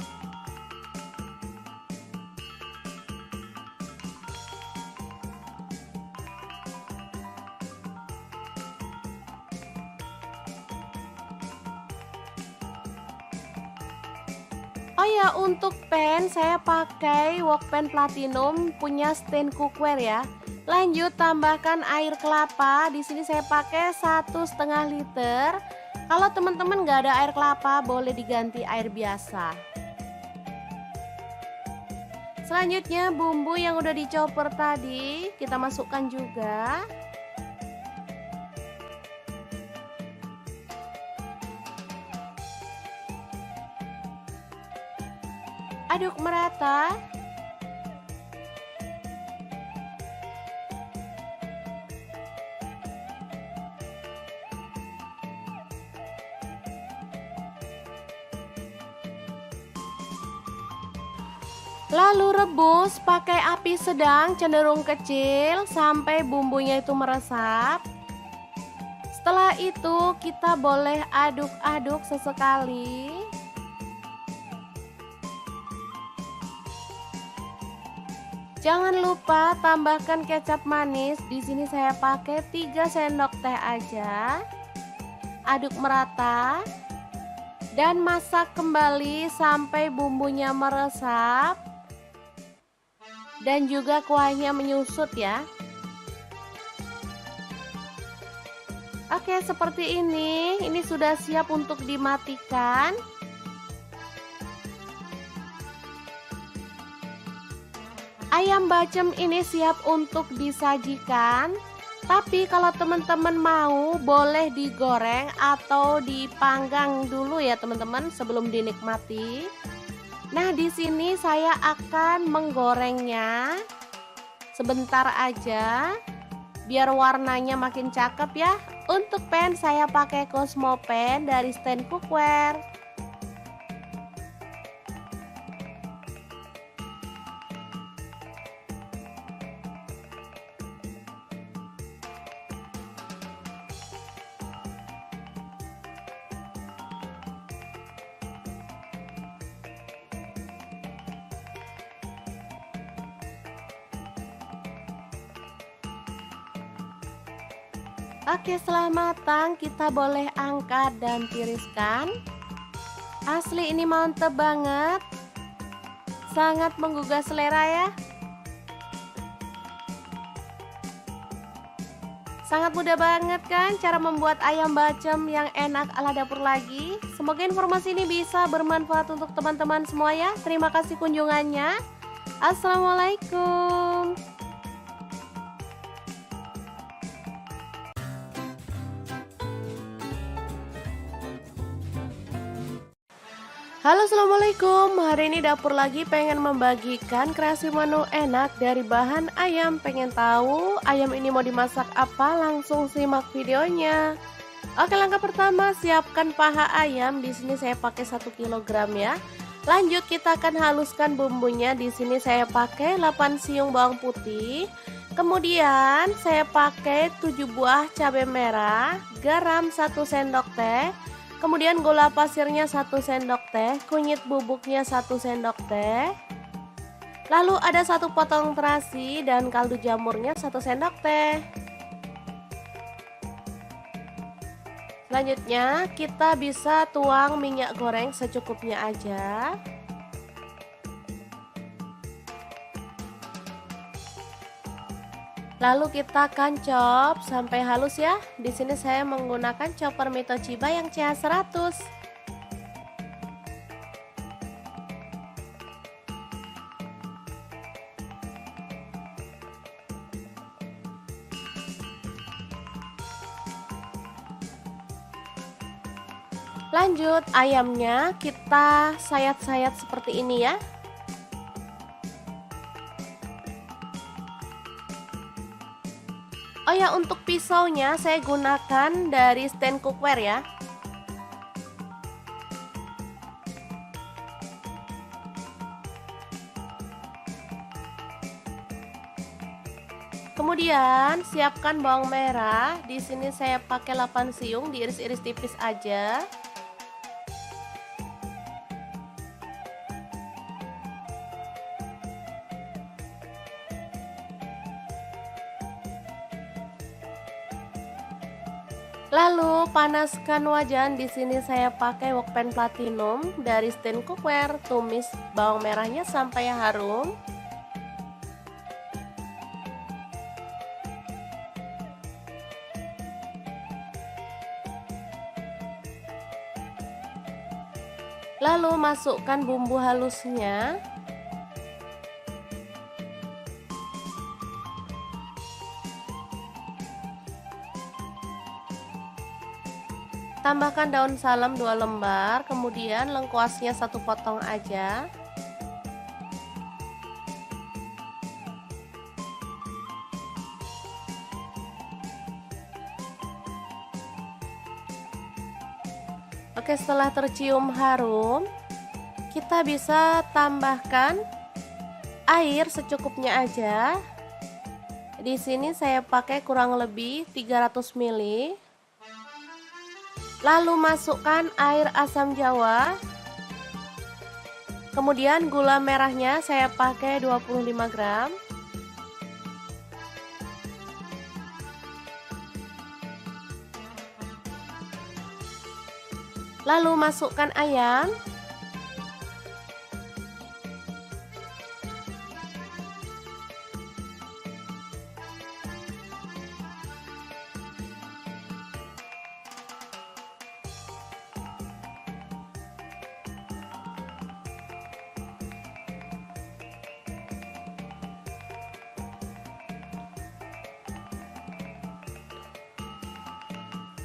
Oh ya, untuk pan saya pakai wok pan platinum punya stand cookware ya. Lanjut tambahkan air kelapa. Di sini saya pakai 1,5 liter. Kalau teman-teman nggak ada air kelapa, boleh diganti air biasa. Selanjutnya bumbu yang udah dicopper tadi kita masukkan juga. Aduk merata. Lalu rebus pakai api sedang cenderung kecil sampai bumbunya itu meresap. Setelah itu kita boleh aduk-aduk sesekali. Jangan lupa tambahkan kecap manis. Di sini saya pakai 3 sendok teh aja. Aduk merata dan masak kembali sampai bumbunya meresap dan juga kuahnya menyusut ya. Oke, seperti ini. Ini sudah siap untuk dimatikan. Ayam bacem ini siap untuk disajikan. Tapi kalau teman-teman mau boleh digoreng atau dipanggang dulu ya teman-teman sebelum dinikmati. Nah, di sini saya akan menggorengnya sebentar aja biar warnanya makin cakep ya. Untuk pan saya pakai Cosmo pan dari stand cookware. Oke, setelah matang kita boleh angkat dan tiriskan. Asli ini mantep banget, sangat menggugah selera ya. Sangat mudah banget kan cara membuat ayam bacem yang enak ala dapur lagi. Semoga informasi ini bisa bermanfaat untuk teman-teman semua ya. Terima kasih kunjungannya. Assalamualaikum. Halo, assalamualaikum. Hari ini dapur lagi pengen membagikan kreasi menu enak dari bahan ayam. Pengen tahu ayam ini mau dimasak apa? Langsung simak videonya. Oke, langkah pertama siapkan paha ayam. Di sini saya pakai 1 kg ya. Lanjut kita akan haluskan bumbunya. Di sini saya pakai 8 siung bawang putih. Kemudian saya pakai 7 buah cabai merah, garam 1 sendok teh. Kemudian gula pasirnya 1 sendok teh, kunyit bubuknya 1 sendok teh. Lalu ada 1 potong terasi dan kaldu jamurnya 1 sendok teh. Selanjutnya kita bisa tuang minyak goreng secukupnya aja. Lalu kita akan chop sampai halus ya. Di sini saya menggunakan chopper Mito Chiba yang CH100. Lanjut ayamnya kita sayat-sayat seperti ini ya. Oh ya, untuk pisaunya saya gunakan dari stand cookware ya. Kemudian siapkan bawang merah. Di sini saya pakai 8 siung, diiris-iris tipis aja. Lalu panaskan wajan. Di sini saya pakai wokpan platinum dari stand cookware. Tumis bawang merahnya sampai harum. Lalu masukkan bumbu halusnya. Tambahkan daun salam 2 lembar, kemudian lengkuasnya 1 potong aja. Oke, setelah tercium harum, kita bisa tambahkan air secukupnya aja. Di sini saya pakai kurang lebih 300 ml. Lalu masukkan air asam jawa. Kemudian gula merahnya saya pakai 25 gram. Lalu masukkan ayam.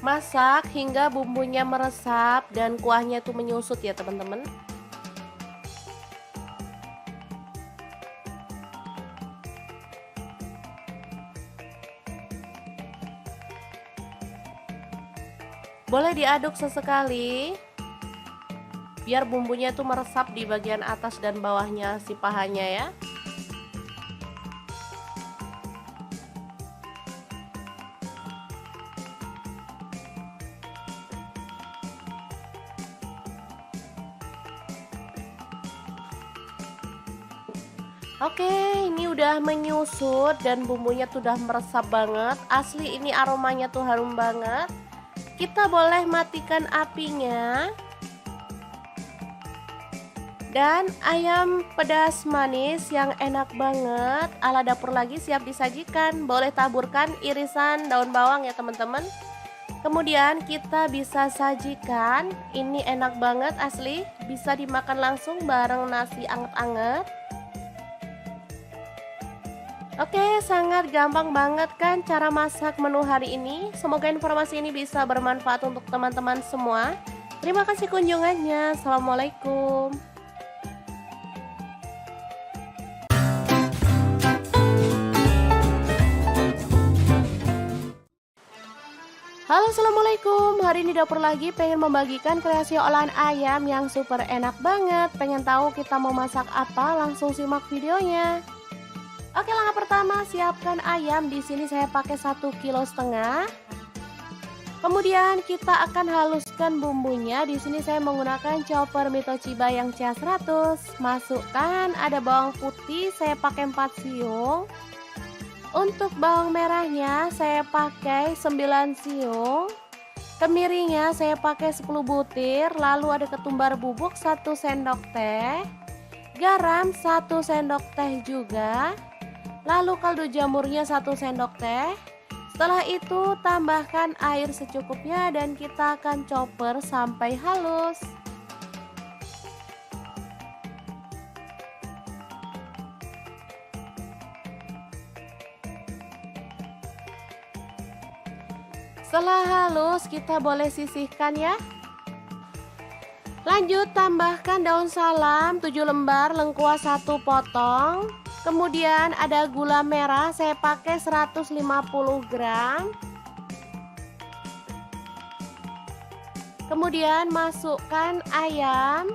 Masak hingga bumbunya meresap dan kuahnya itu menyusut ya teman-teman. Boleh diaduk sesekali biar bumbunya itu meresap di bagian atas dan bawahnya si pahanya ya. Oke, ini udah menyusut dan bumbunya tuh udah meresap banget. Asli ini aromanya tuh harum banget. Kita boleh matikan apinya. Dan ayam pedas manis yang enak banget ala dapur lagi siap disajikan. Boleh taburkan irisan daun bawang ya teman-teman. Kemudian kita bisa sajikan. Ini enak banget asli. Bisa dimakan langsung bareng nasi anget-anget. Oke, sangat gampang banget kan cara masak menu hari ini. Semoga informasi ini bisa bermanfaat untuk teman-teman semua. Terima kasih kunjungannya. Assalamualaikum. Halo, assalamualaikum. Hari ini dapur lagi pengen membagikan kreasi olahan ayam yang super enak banget. Pengen tahu kita mau masak apa? Langsung simak videonya. Oke, langkah pertama siapkan ayam. Di sini saya pakai 1,5 kg. Kemudian kita akan haluskan bumbunya. Di sini saya menggunakan chopper Mitoshiba yang CH100. Masukkan ada bawang putih, saya pakai 4 siung. Untuk bawang merahnya saya pakai 9 siung. Kemirinya saya pakai 10 butir. Lalu ada ketumbar bubuk 1 sendok teh. Garam 1 sendok teh juga. Lalu kaldu jamurnya 1 sendok teh. Setelah itu tambahkan air secukupnya dan kita akan chopper sampai halus. Setelah halus kita boleh sisihkan ya. Lanjut tambahkan daun salam 7 lembar, lengkuas 1 potong. Kemudian ada gula merah, saya pakai 150 gram. Kemudian masukkan ayam.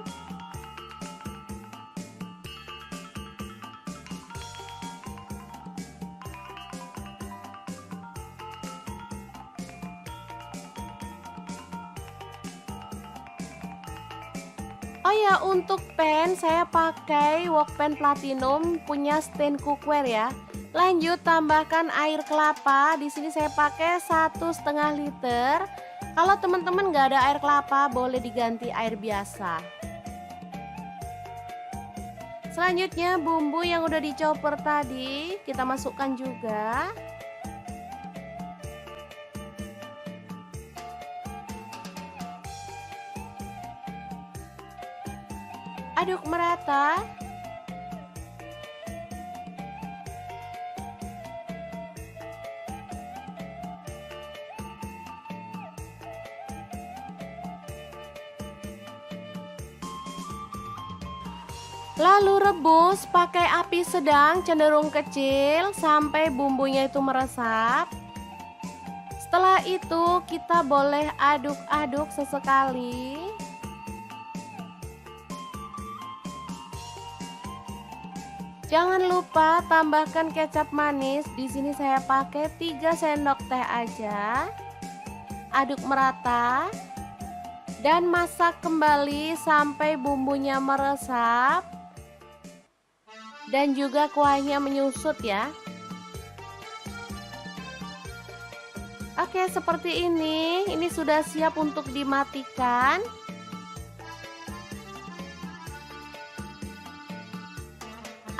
Oh ya, untuk pan saya pakai wok pan platinum punya stand cookware ya. Lanjut tambahkan air kelapa. Di sini saya pakai 1,5 liter. Kalau teman-teman nggak ada air kelapa, boleh diganti air biasa. Selanjutnya bumbu yang udah dicoper tadi kita masukkan juga. Aduk merata. Lalu rebus pakai api sedang cenderung kecil sampai bumbunya itu meresap. Setelah itu kita boleh aduk-aduk sesekali. Jangan lupa tambahkan kecap manis. Di sini saya pakai 3 sendok teh aja. Aduk merata dan masak kembali sampai bumbunya meresap dan juga kuahnya menyusut ya. Oke, seperti ini. Ini sudah siap untuk dimatikan.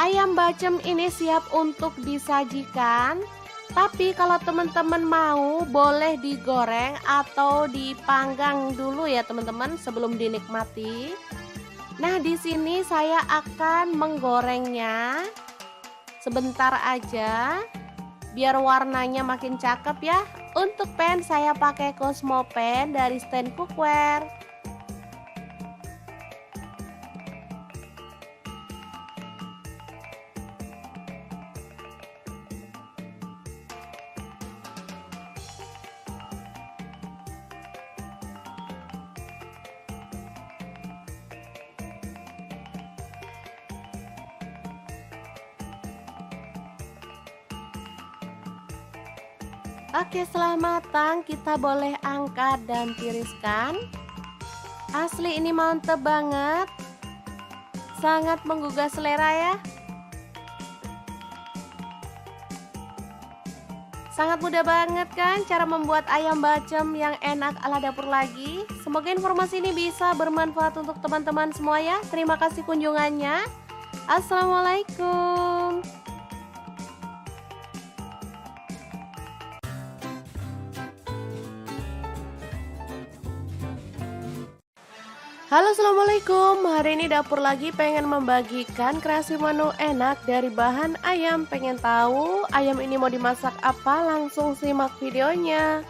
Ayam bacem ini siap untuk disajikan. Tapi kalau teman-teman mau, boleh digoreng atau dipanggang dulu ya teman-teman sebelum dinikmati. Nah, di sini saya akan menggorengnya sebentar aja biar warnanya makin cakep ya. Untuk pan saya pakai Cosmo pan dari stand cookware. Oke, setelah matang kita boleh angkat dan tiriskan. Asli ini mantep banget. Sangat menggugah selera ya. Sangat mudah banget kan cara membuat ayam bacem yang enak ala dapur lagi. Semoga informasi ini bisa bermanfaat untuk teman-teman semua ya. Terima kasih kunjungannya. Assalamualaikum. Halo, assalamualaikum. Hari ini dapur lagi pengen membagikan kreasi menu enak dari bahan ayam. Pengen tahu ayam ini mau dimasak apa? Langsung simak videonya.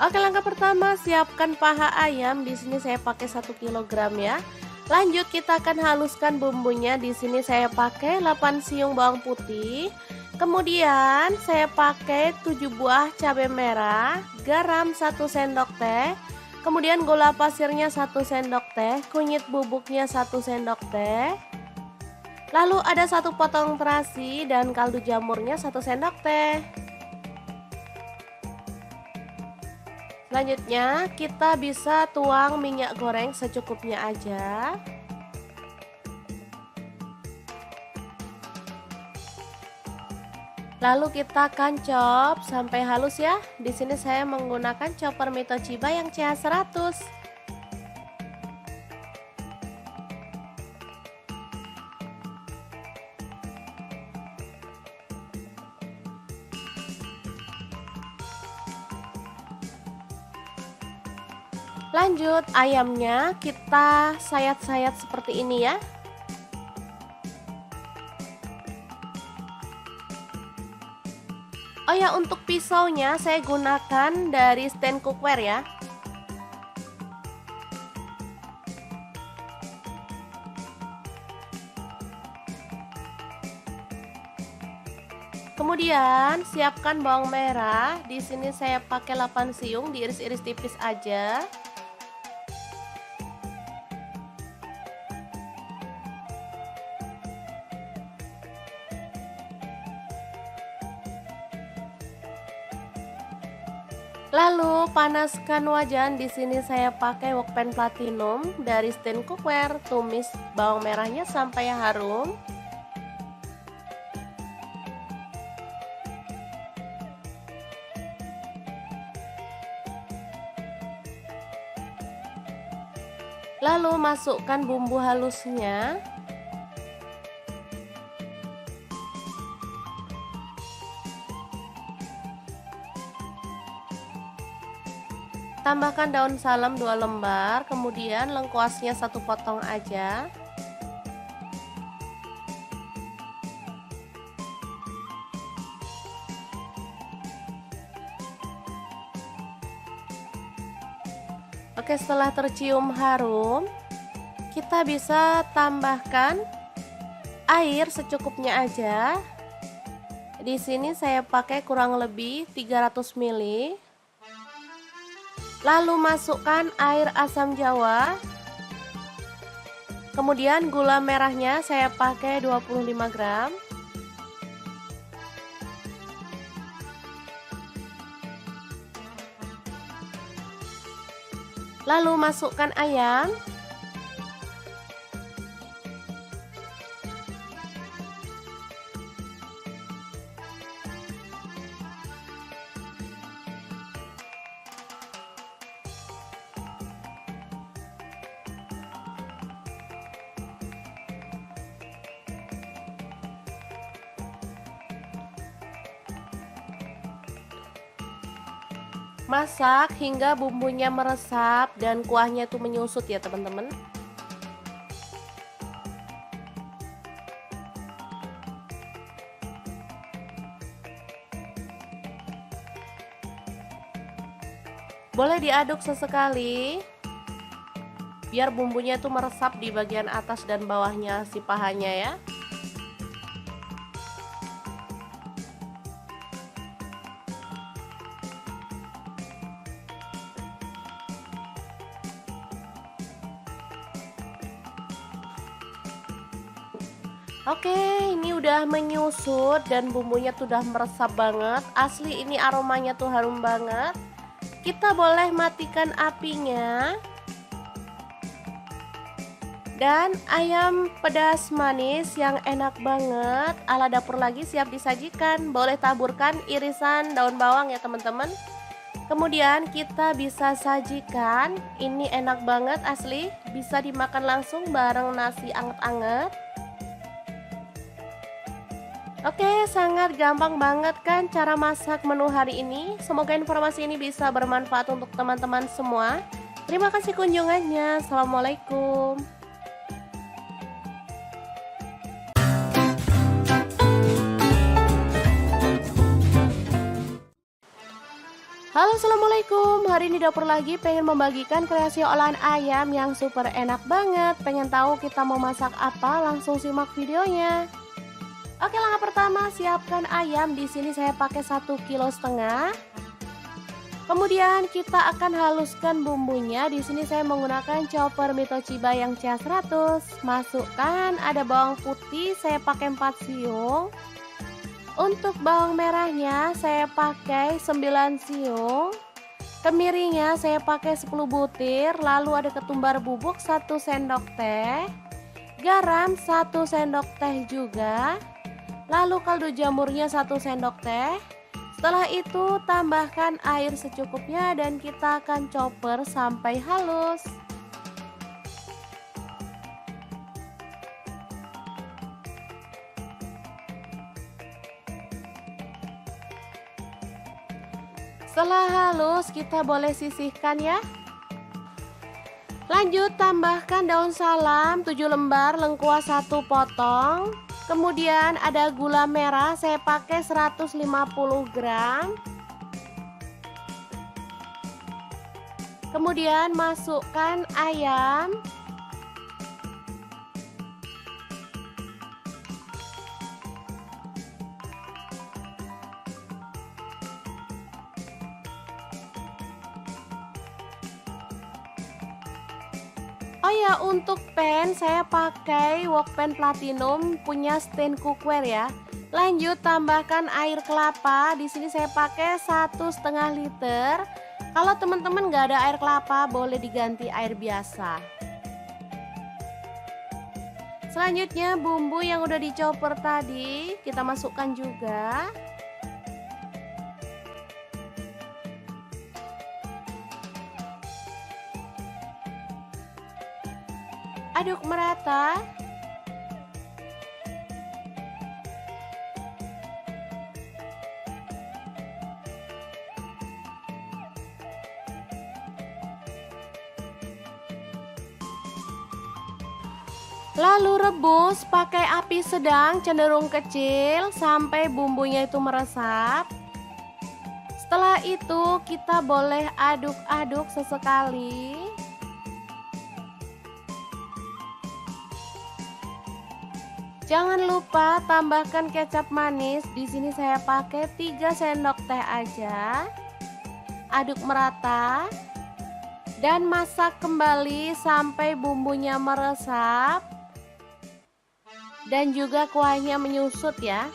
Oke, langkah pertama siapkan paha ayam. Di sini saya pakai 1 kg ya. Lanjut kita akan haluskan bumbunya. Di sini saya pakai 8 siung bawang putih. Kemudian saya pakai 7 buah cabai merah, garam 1 sendok teh. Kemudian gula pasirnya 1 sendok teh, kunyit bubuknya 1 sendok teh. Lalu ada 1 potong terasi dan kaldu jamurnya 1 sendok teh. Selanjutnya kita bisa tuang minyak goreng secukupnya aja. Lalu kita akan chop sampai halus ya. Di sini saya menggunakan chopper Mitochiba yang CH100. Lanjut ayamnya kita sayat-sayat seperti ini ya. Oh ya, untuk pisaunya saya gunakan dari stand cookware ya. Kemudian siapkan bawang merah. Di sini saya pakai 8 siung, diiris-iris tipis aja. Lalu panaskan wajan. Di sini saya pakai wokpan platinum dari stand cookware. Tumis bawang merahnya sampai harum. Lalu masukkan bumbu halusnya. Tambahkan daun salam 2 lembar, kemudian lengkuasnya 1 potong aja. Oke, setelah tercium harum, kita bisa tambahkan air secukupnya aja. Di sini saya pakai kurang lebih 300 ml. Lalu masukkan air asam jawa. Kemudian gula merahnya saya pakai 25 gram. Lalu masukkan ayam. Masak hingga bumbunya meresap dan kuahnya tuh menyusut ya teman-teman. Boleh diaduk sesekali biar bumbunya tuh meresap di bagian atas dan bawahnya si pahanya ya. Oke, ini udah menyusut dan bumbunya tuh udah meresap banget. Asli ini aromanya tuh harum banget. Kita boleh matikan apinya. Dan ayam pedas manis yang enak banget ala dapur lagi siap disajikan. Boleh taburkan irisan daun bawang ya teman-teman. Kemudian kita bisa sajikan. Ini enak banget asli, bisa dimakan langsung bareng nasi anget-anget. Oke, sangat gampang banget kan cara masak menu hari ini. Semoga informasi ini bisa bermanfaat untuk teman-teman semua. Terima kasih kunjungannya. Assalamualaikum. Halo, assalamualaikum. Hari ini dapur lagi pengen membagikan kreasi olahan ayam yang super enak banget. Pengen tahu kita mau masak apa? Langsung simak videonya. Oke, langkah pertama siapkan ayam. Di sini saya pakai 1,5 kg. Kemudian kita akan haluskan bumbunya. Di sini saya menggunakan chopper Mitoshiba yang CH100. Masukkan ada bawang putih, saya pakai 4 siung. Untuk bawang merahnya saya pakai 9 siung. Kemirinya saya pakai 10 butir. Lalu ada ketumbar bubuk 1 sendok teh. Garam 1 sendok teh juga. Lalu kaldu jamurnya 1 sendok teh. Setelah itu tambahkan air secukupnya dan kita akan chopper sampai halus. Setelah halus kita boleh sisihkan ya. Lanjut tambahkan daun salam 7 lembar, lengkuas 1 potong. Kemudian ada gula merah, saya pakai 150 gram. Kemudian masukkan ayam. Oh ya, untuk pan saya pakai wok pan platinum punya stand cookware ya. Lanjut tambahkan air kelapa. Di sini saya pakai 1,5 liter. Kalau teman-teman nggak ada air kelapa, boleh diganti air biasa. Selanjutnya bumbu yang udah dicopper tadi kita masukkan juga. Aduk merata. Lalu rebus pakai api sedang cenderung kecil sampai bumbunya itu meresap. Setelah itu kita boleh aduk-aduk sesekali. Jangan lupa tambahkan kecap manis. Di sini saya pakai 3 sendok teh aja. Aduk merata dan masak kembali sampai bumbunya meresap dan juga kuahnya menyusut ya.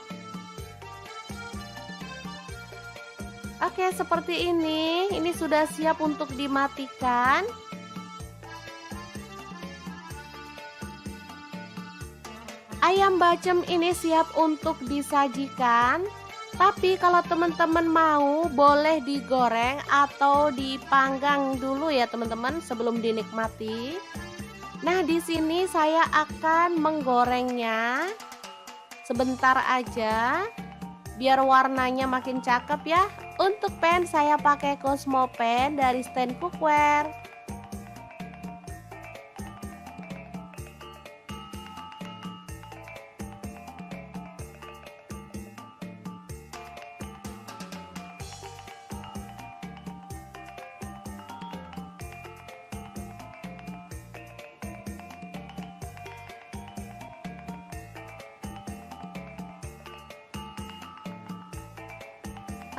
Oke, seperti ini. Ini sudah siap untuk dimatikan. Ayam bacem ini siap untuk disajikan. Tapi kalau teman-teman mau, boleh digoreng atau dipanggang dulu ya teman-teman sebelum dinikmati. Nah, di sini saya akan menggorengnya sebentar aja biar warnanya makin cakep ya. Untuk pan saya pakai Cosmo pan dari stand cookware.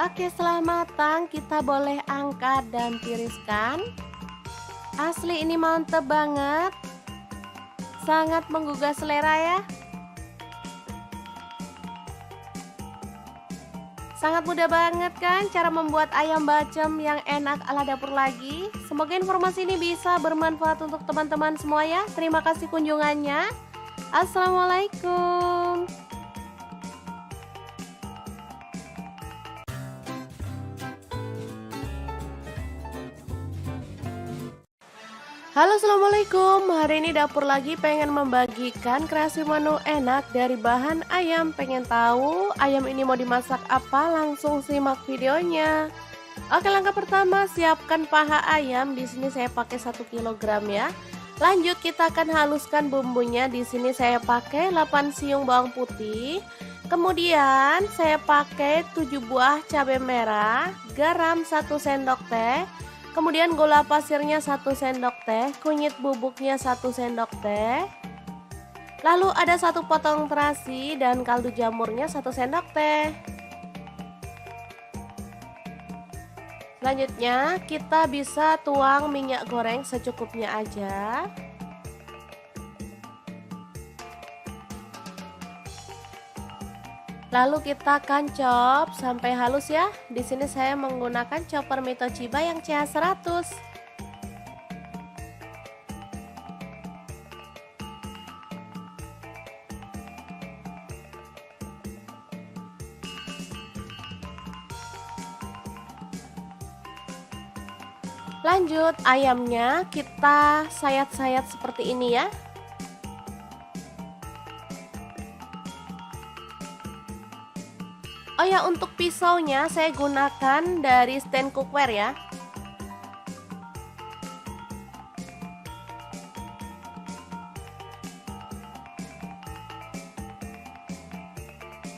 Oke, setelah matang kita boleh angkat dan tiriskan. Asli ini mantep banget. Sangat menggugah selera ya. Sangat mudah banget kan cara membuat ayam bacem yang enak ala dapur lagi. Semoga informasi ini bisa bermanfaat untuk teman-teman semua ya. Terima kasih kunjungannya. Assalamualaikum. Halo, assalamualaikum. Hari ini dapur lagi pengen membagikan kreasi menu enak dari bahan ayam. Pengen tahu ayam ini mau dimasak apa? Langsung simak videonya. Oke, langkah pertama siapkan paha ayam. Di sini saya pakai 1 kg ya. Lanjut kita akan haluskan bumbunya. Di sini saya pakai 8 siung bawang putih. Kemudian saya pakai 7 buah cabai merah, garam 1 sendok teh. Kemudian gula pasirnya 1 sendok teh, kunyit bubuknya 1 sendok teh. Lalu ada 1 potong terasi dan kaldu jamurnya 1 sendok teh. Selanjutnya kita bisa tuang minyak goreng secukupnya aja. Lalu kita akan chop sampai halus ya. Di sini saya menggunakan chopper Mito Chiba yang CH100. Lanjut ayamnya kita sayat-sayat seperti ini ya. Oh ya, untuk pisaunya saya gunakan dari stand cookware ya.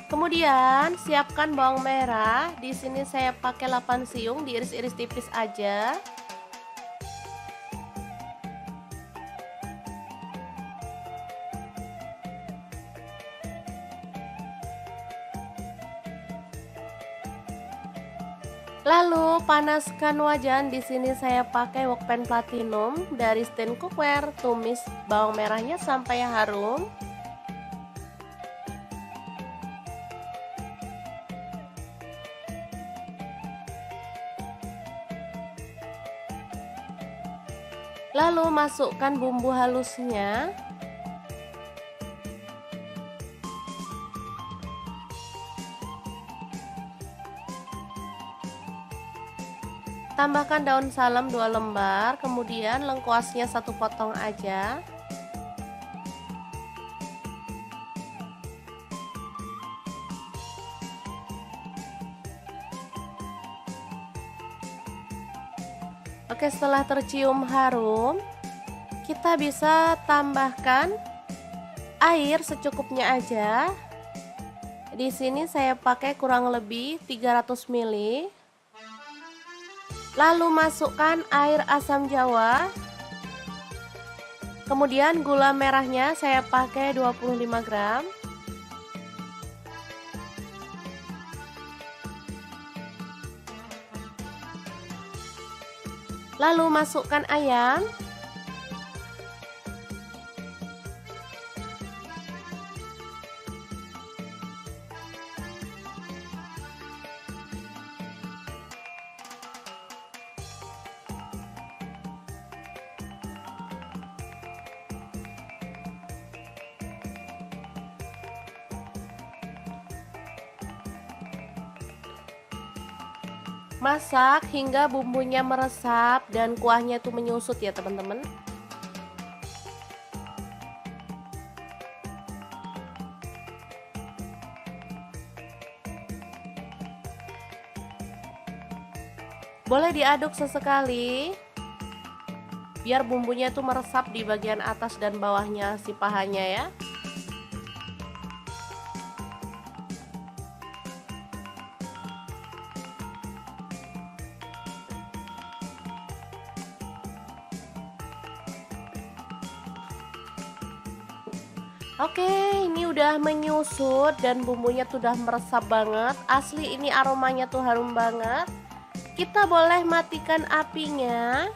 Kemudian siapkan bawang merah. Di sini saya pakai 8 siung, diiris-iris tipis aja. Lalu panaskan wajan. Di sini saya pakai wokpan platinum dari stand cookware. Tumis bawang merahnya sampai harum. Lalu masukkan bumbu halusnya. Tambahkan daun salam 2 lembar, kemudian lengkuasnya 1 potong aja. Oke, setelah tercium harum, kita bisa tambahkan air secukupnya aja. Di sini saya pakai kurang lebih 300 ml. Lalu masukkan air asam jawa. Kemudian gula merahnya saya pakai 25 gram. Lalu masukkan ayam. Masak hingga bumbunya meresap dan kuahnya itu menyusut ya teman-teman. Boleh diaduk sesekali biar bumbunya itu meresap di bagian atas dan bawahnya si pahanya ya. Oke, ini udah menyusut dan bumbunya tuh udah meresap banget. Asli ini aromanya tuh harum banget. Kita boleh matikan apinya.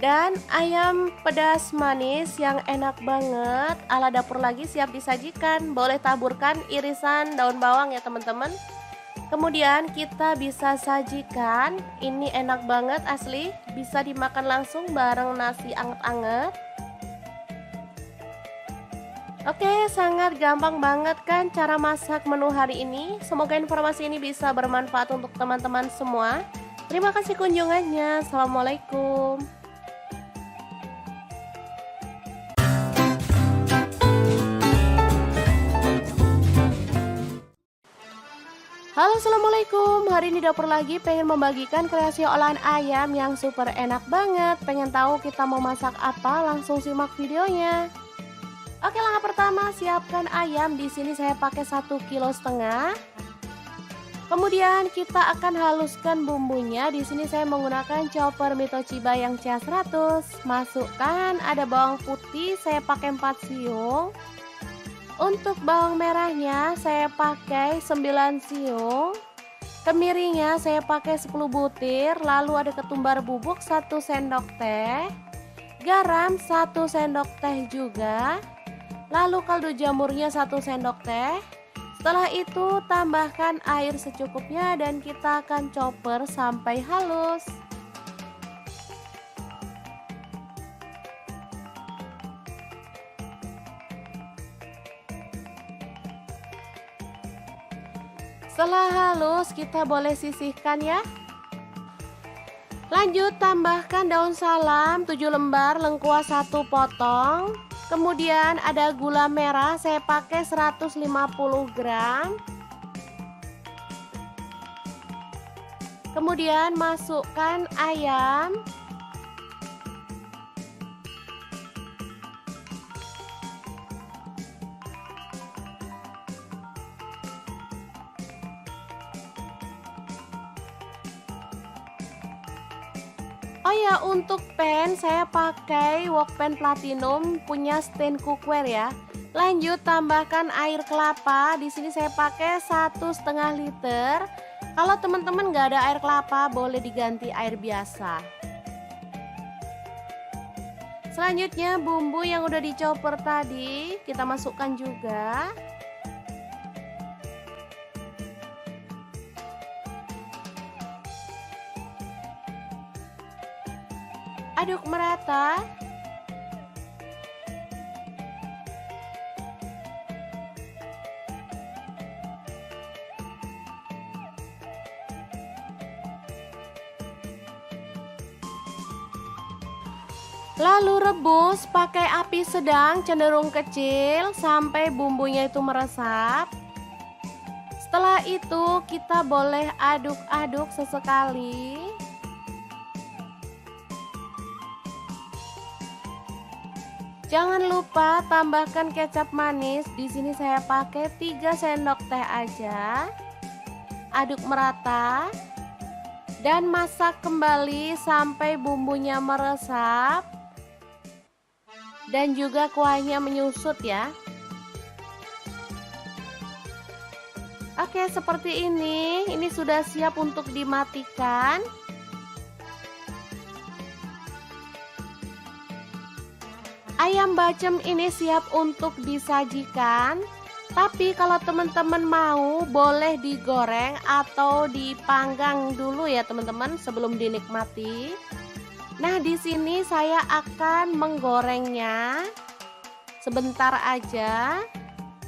Dan ayam pedas manis yang enak banget ala dapur lagi siap disajikan. Boleh taburkan irisan daun bawang ya teman-teman. Kemudian kita bisa sajikan. Ini enak banget asli, bisa dimakan langsung bareng nasi anget-anget. Oke, sangat gampang banget kan cara masak menu hari ini. Semoga informasi ini bisa bermanfaat untuk teman-teman semua. Terima kasih kunjungannya. Assalamualaikum. Halo, assalamualaikum. Hari ini dapur lagi pengen membagikan kreasi olahan ayam yang super enak banget. Pengen tahu kita mau masak apa? Langsung simak videonya. Oke, langkah pertama siapkan ayam. Di sini saya pakai 1,5 kg. Kemudian kita akan haluskan bumbunya. Di sini saya menggunakan chopper Mitochiba yang CH100. Masukkan ada bawang putih, saya pakai 4 siung. Untuk bawang merahnya saya pakai 9 siung. Kemirinya saya pakai 10 butir. Lalu ada ketumbar bubuk 1 sendok teh. Garam 1 sendok teh juga. Lalu kaldu jamurnya 1 sendok teh. Setelah itu tambahkan air secukupnya dan kita akan chopper sampai halus. Setelah halus kita boleh sisihkan ya. Lanjut tambahkan daun salam 7 lembar, lengkuas 1 potong. Kemudian ada gula merah, saya pakai 150 gram. Kemudian masukkan ayam. Oh ya, untuk pan saya pakai wok pan platinum punya stand cookware ya. Lanjut tambahkan air kelapa. Di sini saya pakai 1,5 liter. Kalau teman-teman nggak ada air kelapa, boleh diganti air biasa. Selanjutnya bumbu yang udah dichopper tadi kita masukkan juga. Aduk merata. Lalu rebus pakai api sedang cenderung kecil sampai bumbunya itu meresap. Setelah itu kita boleh aduk-aduk sesekali. Jangan lupa tambahkan kecap manis. Di sini saya pakai 3 sendok teh aja. Aduk merata dan masak kembali sampai bumbunya meresap dan juga kuahnya menyusut ya. Oke, seperti ini. Ini sudah siap untuk dimatikan. Ayam bacem ini siap untuk disajikan. Tapi kalau teman-teman mau, boleh digoreng atau dipanggang dulu ya teman-teman sebelum dinikmati. Nah, di sini saya akan menggorengnya sebentar aja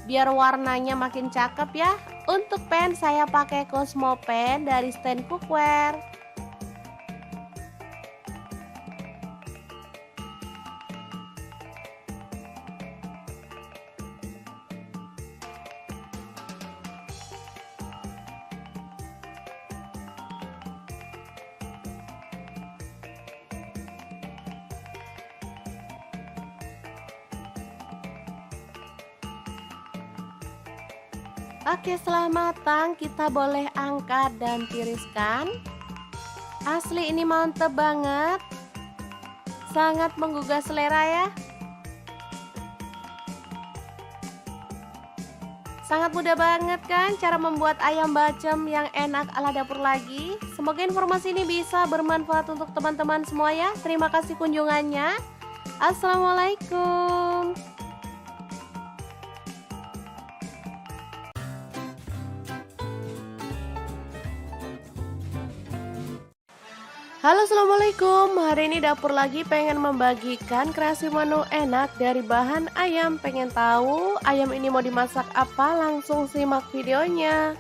biar warnanya makin cakep ya. Untuk pan saya pakai Cosmo pan dari stand cookware. Oke, setelah matang kita boleh angkat dan tiriskan. Asli ini mantep banget. Sangat menggugah selera ya. Sangat mudah banget kan cara membuat ayam bacem yang enak ala dapur lagi. Semoga informasi ini bisa bermanfaat untuk teman-teman semua ya. Terima kasih kunjungannya. Assalamualaikum. Halo, assalamualaikum. Hari ini dapur lagi pengen membagikan kreasi menu enak dari bahan ayam. Pengen tahu ayam ini mau dimasak apa? Langsung simak videonya.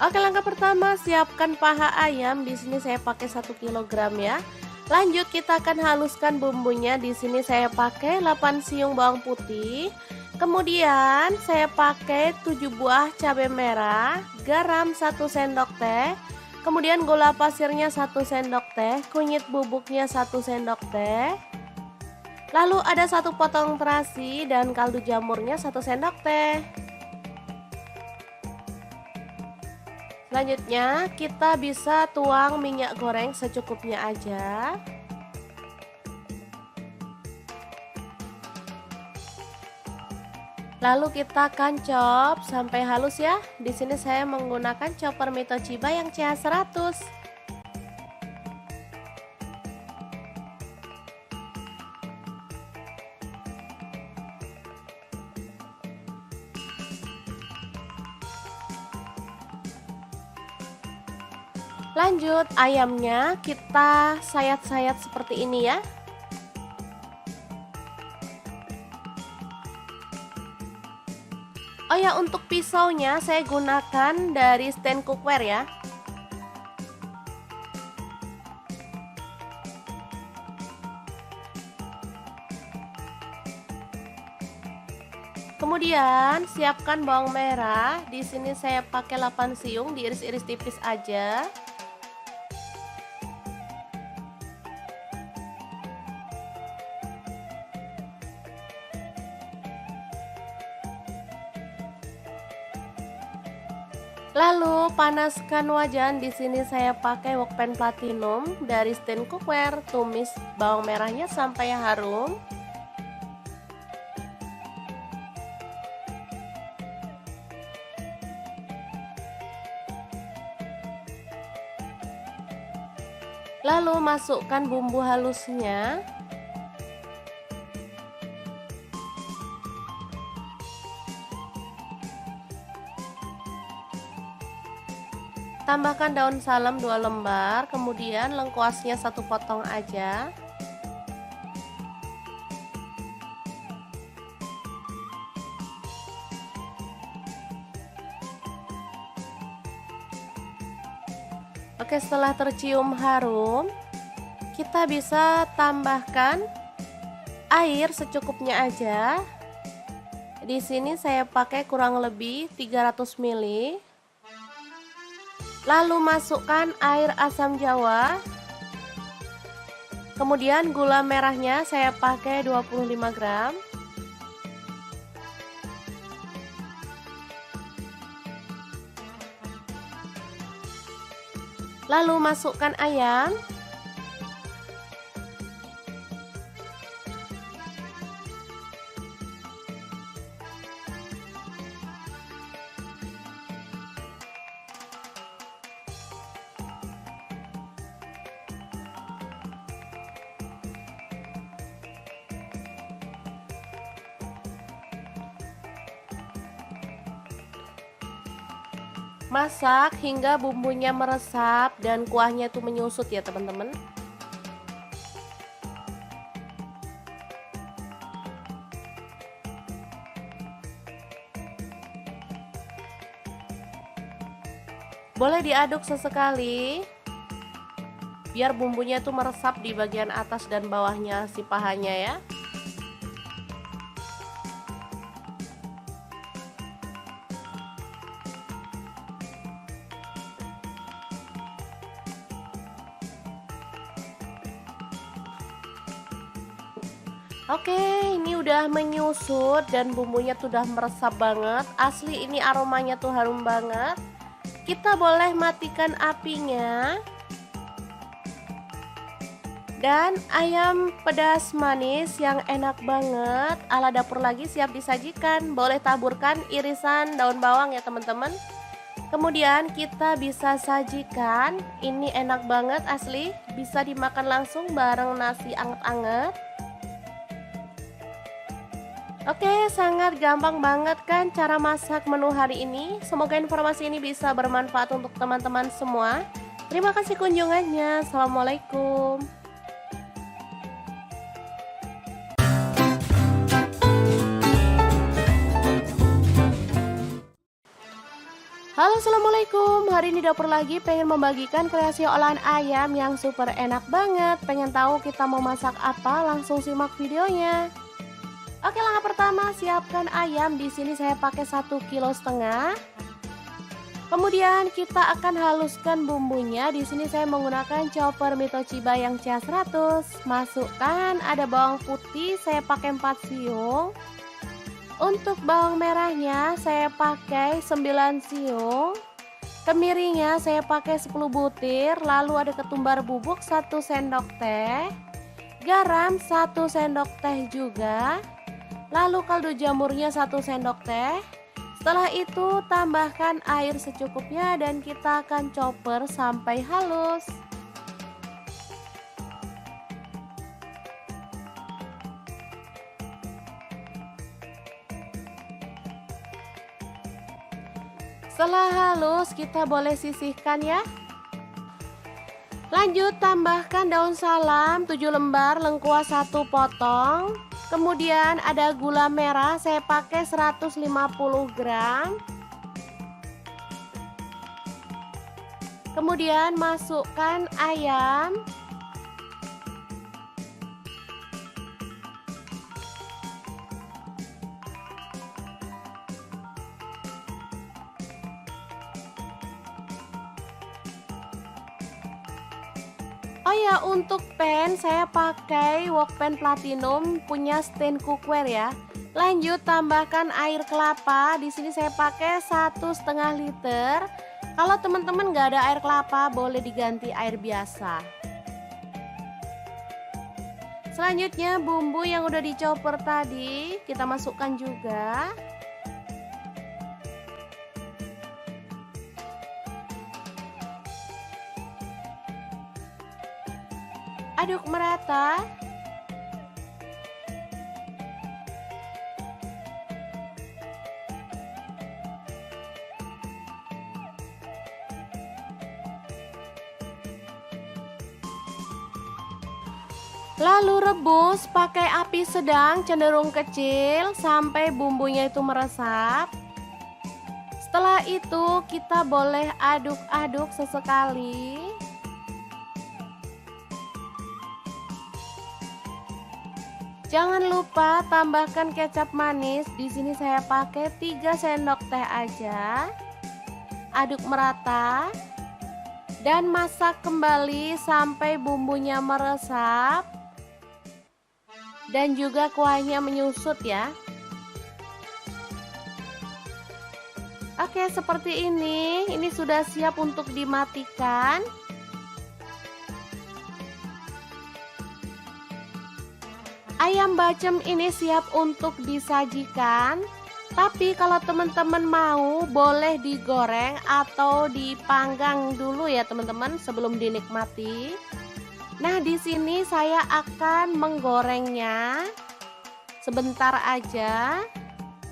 Oke, langkah pertama siapkan paha ayam. Di sini saya pakai 1 kg ya. Lanjut kita akan haluskan bumbunya. Di sini saya pakai 8 siung bawang putih. Kemudian saya pakai 7 buah cabai merah, garam 1 sendok teh. Kemudian gula pasirnya 1 sendok teh, kunyit bubuknya 1 sendok teh. Lalu ada 1 potong terasi dan kaldu jamurnya 1 sendok teh. Selanjutnya kita bisa tuang minyak goreng secukupnya aja. Lalu kita akan chop sampai halus ya. Di sini saya menggunakan chopper Mitochiba yang CH100. Lanjut ayamnya kita sayat-sayat seperti ini ya. Oh ya, untuk pisaunya saya gunakan dari stand cookware ya. Kemudian siapkan bawang merah. Di sini saya pakai 8 siung, diiris-iris tipis aja. Lalu panaskan wajan. Di sini saya pakai wokpan platinum dari stand cookware. Tumis bawang merahnya sampai harum. Lalu masukkan bumbu halusnya. Tambahkan daun salam 2 lembar, kemudian lengkuasnya 1 potong aja. Oke, setelah tercium harum, kita bisa tambahkan air secukupnya aja. Di sini saya pakai kurang lebih 300 ml. Lalu masukkan air asam jawa. Kemudian gula merahnya saya pakai 25 gram. Lalu masukkan ayam. Masak hingga bumbunya meresap dan kuahnya itu menyusut ya teman-teman. Boleh diaduk sesekali biar bumbunya itu meresap di bagian atas dan bawahnya si pahanya ya. Oke, ini udah menyusut dan bumbunya tuh udah meresap banget. Asli ini aromanya tuh harum banget. Kita boleh matikan apinya. Dan ayam pedas manis yang enak banget ala dapur lagi siap disajikan. Boleh taburkan irisan daun bawang ya teman-teman. Kemudian kita bisa sajikan, ini enak banget asli, bisa dimakan langsung bareng nasi anget-anget. Oke, sangat gampang banget kan cara masak menu hari ini. Semoga informasi ini bisa bermanfaat untuk teman-teman semua. Terima kasih kunjungannya. Assalamualaikum. Halo, assalamualaikum. Hari ini dapur lagi pengen membagikan kreasi olahan ayam yang super enak banget. Pengen tahu kita mau masak apa? Langsung simak videonya. Oke, langkah pertama siapkan ayam. Di sini saya pakai 1,5 kg. Kemudian kita akan haluskan bumbunya. Di sini saya menggunakan chopper Mitoshiba yang CH100. Masukkan ada bawang putih, saya pakai 4 siung. Untuk bawang merahnya saya pakai 9 siung. Kemirinya saya pakai 10 butir. Lalu ada ketumbar bubuk 1 sendok teh. Garam 1 sendok teh juga. Lalu kaldu jamurnya 1 sendok teh. Setelah itu tambahkan air secukupnya dan kita akan chopper sampai halus. Setelah halus kita boleh sisihkan ya. Lanjut tambahkan daun salam 7 lembar, lengkuas 1 potong. Kemudian ada gula merah, saya pakai 150 gram. Kemudian masukkan ayam. Oh ya, untuk pan saya pakai wok pan platinum punya stand cookware ya. Lanjut tambahkan air kelapa. Di sini saya pakai 1,5 liter. Kalau teman-teman nggak ada air kelapa, boleh diganti air biasa. Selanjutnya bumbu yang udah dicoper tadi kita masukkan juga. Aduk merata. Lalu rebus pakai api sedang cenderung kecil sampai bumbunya itu meresap. Setelah itu kita boleh aduk-aduk sesekali. Jangan lupa tambahkan kecap manis. Di sini saya pakai 3 sendok teh aja. Aduk merata dan masak kembali sampai bumbunya meresap dan juga kuahnya menyusut ya. Oke, seperti ini. Ini sudah siap untuk dimatikan. Ayam bacem ini siap untuk disajikan. Tapi kalau teman-teman mau, boleh digoreng atau dipanggang dulu ya teman-teman sebelum dinikmati. Nah, di sini saya akan menggorengnya sebentar aja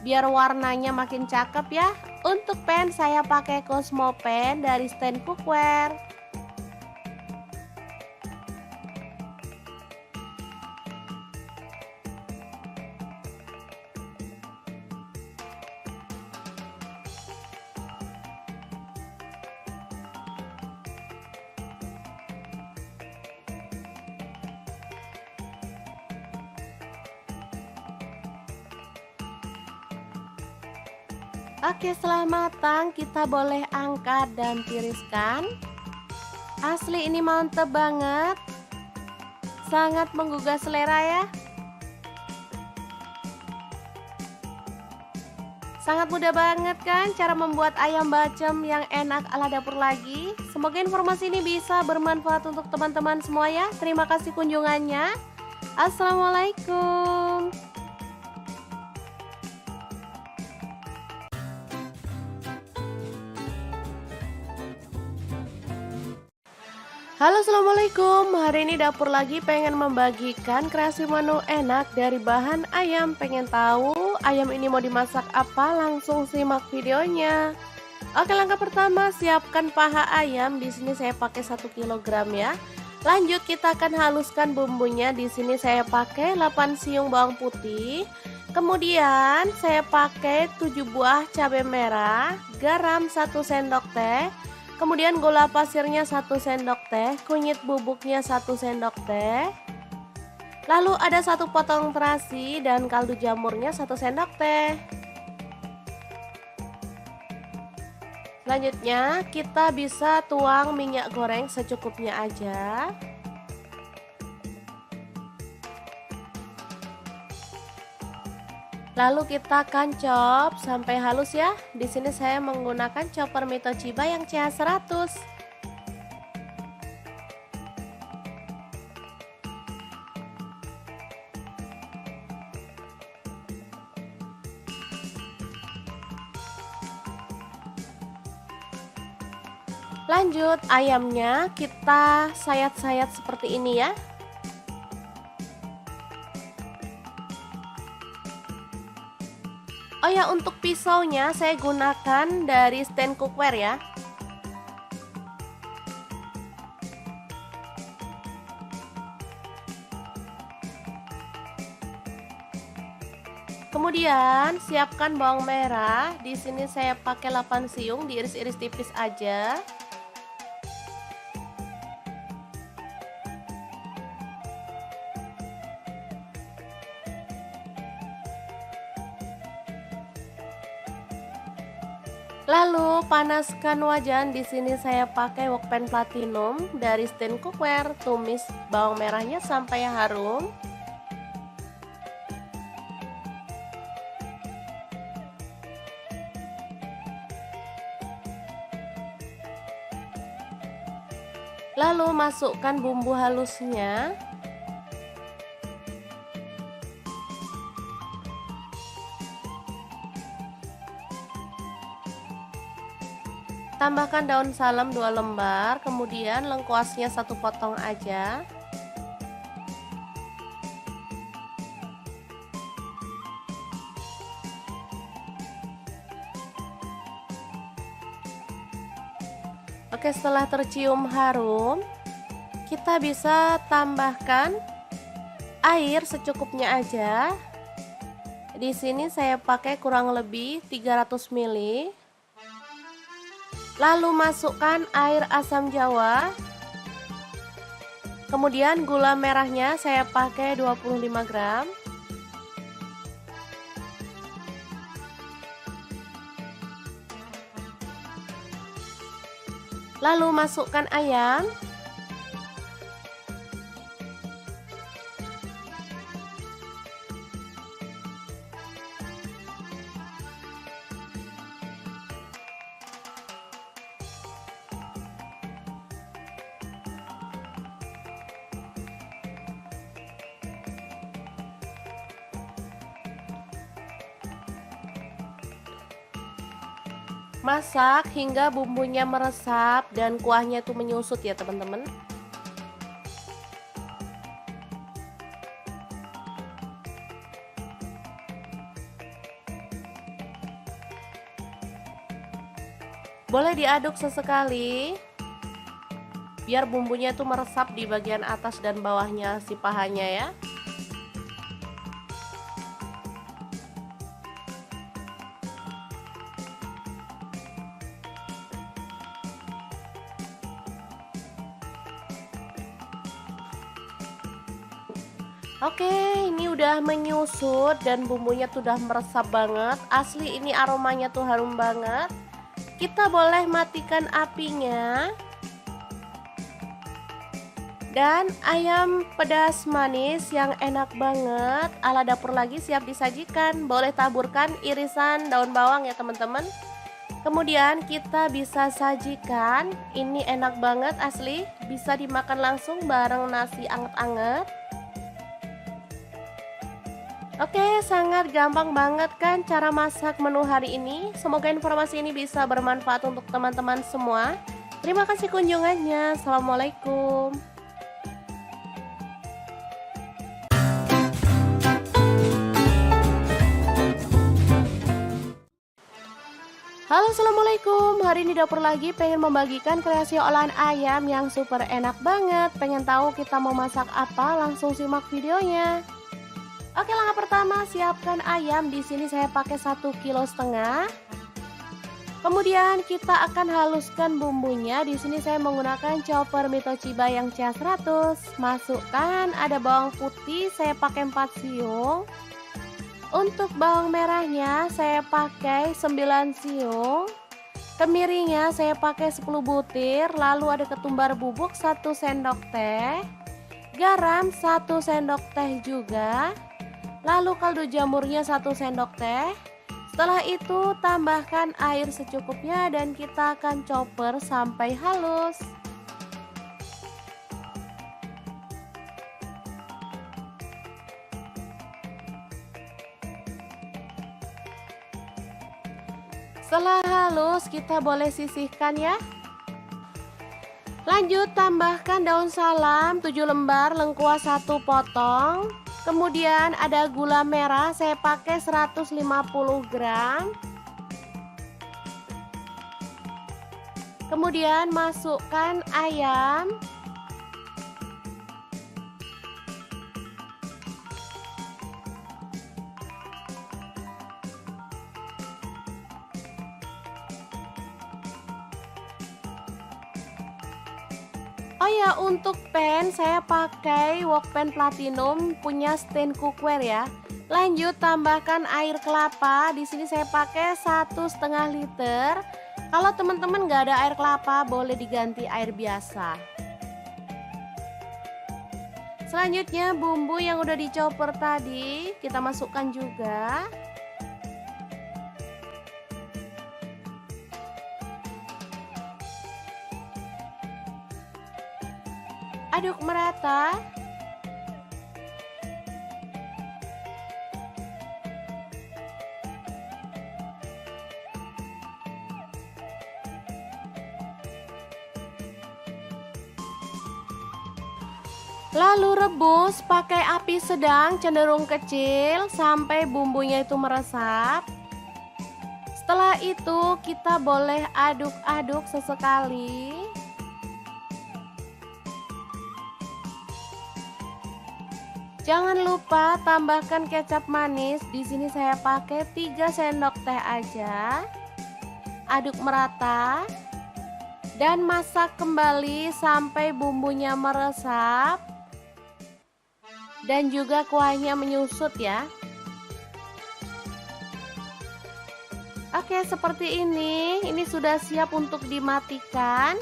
biar warnanya makin cakep ya. Untuk pan saya pakai Cosmo pan dari stand cookware. Oke, setelah matang kita boleh angkat dan tiriskan. Asli ini mantep banget. Sangat menggugah selera ya. Sangat mudah banget kan cara membuat ayam bacem yang enak ala dapur lagi. Semoga informasi ini bisa bermanfaat untuk teman-teman semua ya. Terima kasih kunjungannya. Assalamualaikum. Halo, assalamualaikum. Hari ini dapur lagi pengen membagikan kreasi menu enak dari bahan ayam. Pengen tahu ayam ini mau dimasak apa? Langsung simak videonya. Oke, langkah pertama siapkan paha ayam. Di sini saya pakai 1 kg ya. Lanjut kita akan haluskan bumbunya. Di sini saya pakai 8 siung bawang putih. Kemudian saya pakai 7 buah cabai merah, garam 1 sendok teh. Kemudian gula pasirnya 1 sendok teh, kunyit bubuknya 1 sendok teh. Lalu ada 1 potong terasi dan kaldu jamurnya 1 sendok teh. Selanjutnya kita bisa tuang minyak goreng secukupnya aja. Lalu kita akan chop sampai halus ya. Di sini saya menggunakan chopper Mito Chiba yang CH100. Lanjut ayamnya kita sayat-sayat seperti ini ya. Oh ya, untuk pisaunya saya gunakan dari stand cookware ya. Kemudian siapkan bawang merah. Di sini saya pakai 8 siung, diiris-iris tipis aja. Lalu panaskan wajan. Di sini saya pakai wokpan platinum dari stand cookware. Tumis bawang merahnya sampai harum. Lalu masukkan bumbu halusnya. Tambahkan daun salam 2 lembar, kemudian lengkuasnya 1 potong aja. Oke, setelah tercium harum, kita bisa tambahkan air secukupnya aja. Di sini saya pakai kurang lebih 300 ml. Lalu masukkan air asam jawa. Kemudian gula merahnya saya pakai 25 gram. Lalu masukkan ayam. Masak hingga bumbunya meresap dan kuahnya tuh menyusut ya teman-teman. Boleh diaduk sesekali biar bumbunya tuh meresap di bagian atas dan bawahnya si pahanya ya. Oke, ini udah menyusut dan bumbunya tuh udah meresap banget. Asli ini aromanya tuh harum banget. Kita boleh matikan apinya. Dan ayam pedas manis yang enak banget ala dapur lagi siap disajikan. Boleh taburkan irisan daun bawang ya teman-teman. Kemudian kita bisa sajikan. Ini enak banget asli. Bisa dimakan langsung bareng nasi anget-anget. Oke, sangat gampang banget kan cara masak menu hari ini. Semoga informasi ini bisa bermanfaat untuk teman-teman semua. Terima kasih kunjungannya. Assalamualaikum. Halo, assalamualaikum. Hari ini dapur lagi pengen membagikan kreasi olahan ayam yang super enak banget. Pengen tahu kita mau masak apa? Langsung simak videonya. Oke, langkah pertama siapkan ayam. Di sini saya pakai 1,5 kg. Kemudian kita akan haluskan bumbunya. Di sini saya menggunakan chopper Mitochiba yang CH100. Masukkan ada bawang putih, saya pakai 4 siung. Untuk bawang merahnya saya pakai 9 siung. Kemirinya saya pakai 10 butir. Lalu ada ketumbar bubuk 1 sendok teh. Garam 1 sendok teh juga. Lalu kaldu jamurnya 1 sendok teh. Setelah itu tambahkan air secukupnya dan kita akan chopper sampai halus. Setelah halus kita boleh sisihkan ya. Lanjut tambahkan daun salam 7 lembar, lengkuas 1 potong. Kemudian ada gula merah saya pakai 150 gram. Kemudian masukkan ayam. Oh ya, untuk pan saya pakai wok pan platinum punya stand cookware ya. Lanjut tambahkan air kelapa. Di sini saya pakai 1,5 liter. Kalau teman-teman nggak ada air kelapa boleh diganti air biasa. Selanjutnya bumbu yang udah dichopper tadi kita masukkan juga. Aduk merata. Lalu rebus pakai api sedang cenderung kecil sampai bumbunya itu meresap. Setelah itu kita boleh aduk-aduk sesekali. Jangan lupa tambahkan kecap manis. Di sini saya pakai 3 sendok teh aja. Aduk merata dan masak kembali sampai bumbunya meresap dan juga kuahnya menyusut ya. Oke, seperti ini. Ini sudah siap untuk dimatikan.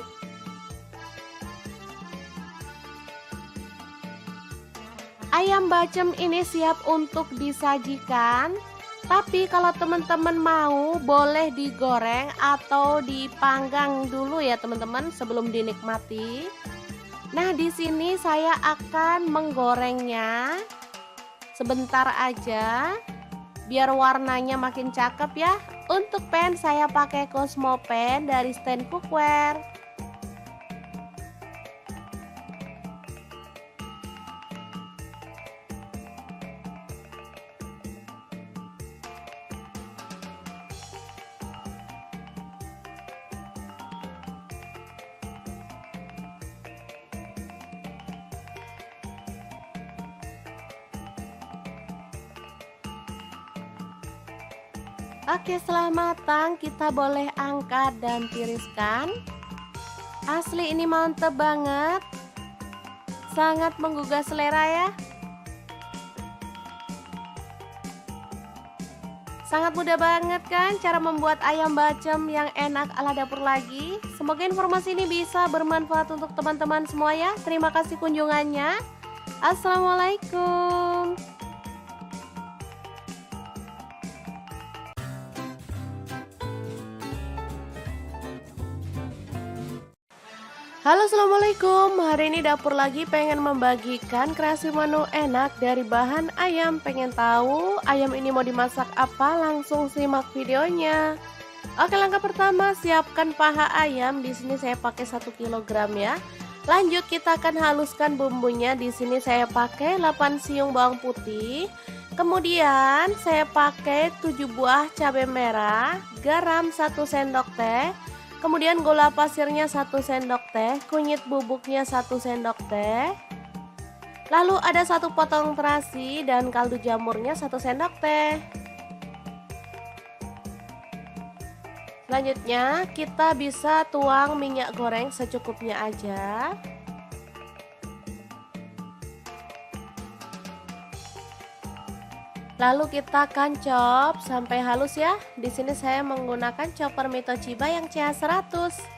Ayam bacem ini siap untuk disajikan. Tapi kalau teman-teman mau boleh digoreng atau dipanggang dulu ya teman-teman sebelum dinikmati. Nah, di sini saya akan menggorengnya sebentar aja biar warnanya makin cakep ya. Untuk pan saya pakai Cosmo pan dari stand cookware. Oke, setelah matang kita boleh angkat dan tiriskan. Asli ini mantep banget. Sangat menggugah selera ya. Sangat mudah banget kan cara membuat ayam bacem yang enak ala dapur lagi. Semoga informasi ini bisa bermanfaat untuk teman-teman semua ya. Terima kasih kunjungannya. Assalamualaikum. Halo, assalamualaikum. Hari ini dapur lagi pengen membagikan kreasi menu enak dari bahan ayam. Pengen tahu ayam ini mau dimasak apa? Langsung simak videonya. Oke, langkah pertama siapkan paha ayam. Di sini saya pakai 1 kg ya. Lanjut kita akan haluskan bumbunya. Di sini saya pakai 8 siung bawang putih. Kemudian saya pakai 7 buah cabai merah, garam 1 sendok teh, kemudian gula pasirnya 1 sendok teh, kunyit bubuknya 1 sendok teh. Lalu ada 1 potong terasi dan kaldu jamurnya 1 sendok teh. Selanjutnya kita bisa tuang minyak goreng secukupnya aja. Lalu kita akan chop sampai halus ya. Di sini saya menggunakan chopper Mitochiba yang CH100.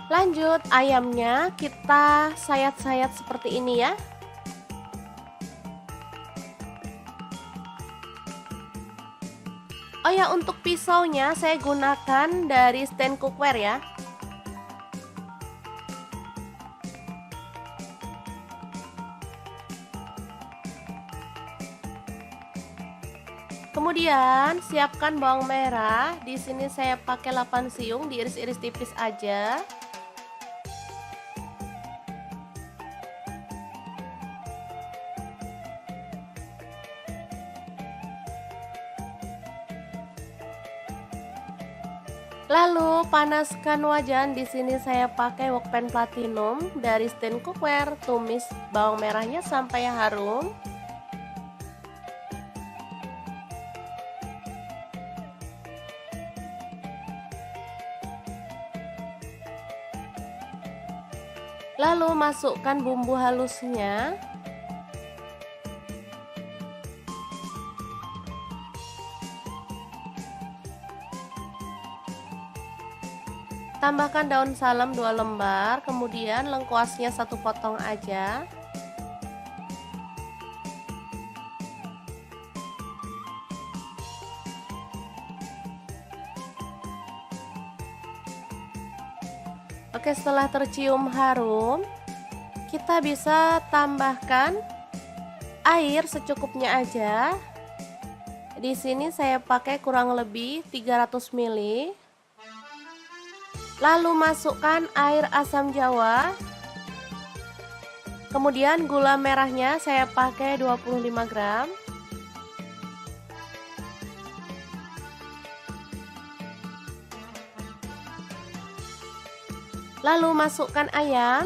Lanjut ayamnya kita sayat-sayat seperti ini ya. Oh ya, untuk pisaunya saya gunakan dari stand cookware ya. Kemudian siapkan bawang merah. Di sini saya pakai 8 siung, diiris-iris tipis aja. Lalu panaskan wajan. Di sini saya pakai wokpan platinum dari stand cookware. Tumis bawang merahnya sampai harum. Lalu masukkan bumbu halusnya. Tambahkan daun salam 2 lembar, kemudian lengkuasnya 1 potong aja. Oke, setelah tercium harum, kita bisa tambahkan air secukupnya aja. Di sini saya pakai kurang lebih 300 ml. Lalu masukkan air asam jawa. Kemudian gula merahnya saya pakai 25 gram. Lalu masukkan ayam.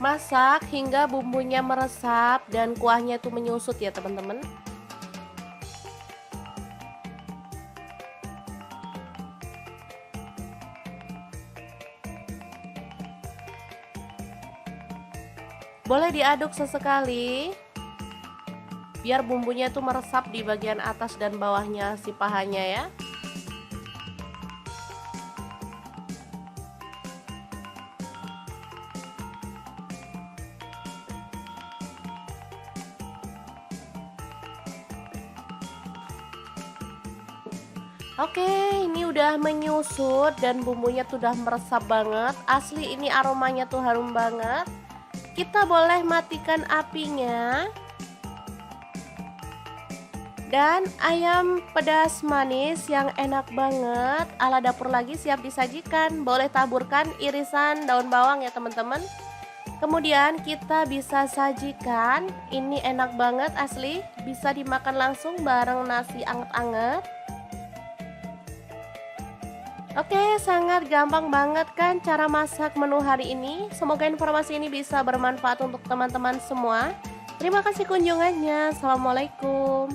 Masak hingga bumbunya meresap dan kuahnya itu menyusut ya teman-teman. Boleh diaduk sesekali biar bumbunya itu meresap di bagian atas dan bawahnya si pahanya ya. Oke, ini udah menyusut dan bumbunya tuh udah meresap banget. Asli ini aromanya tuh harum banget. Kita boleh matikan apinya. Dan ayam pedas manis yang enak banget ala dapur lagi siap disajikan. Boleh taburkan irisan daun bawang ya teman-teman. Kemudian kita bisa sajikan. Ini enak banget asli. Bisa dimakan langsung bareng nasi anget-anget. Oke, sangat gampang banget kan cara masak menu hari ini. Semoga informasi ini bisa bermanfaat untuk teman-teman semua. Terima kasih kunjungannya. Assalamualaikum.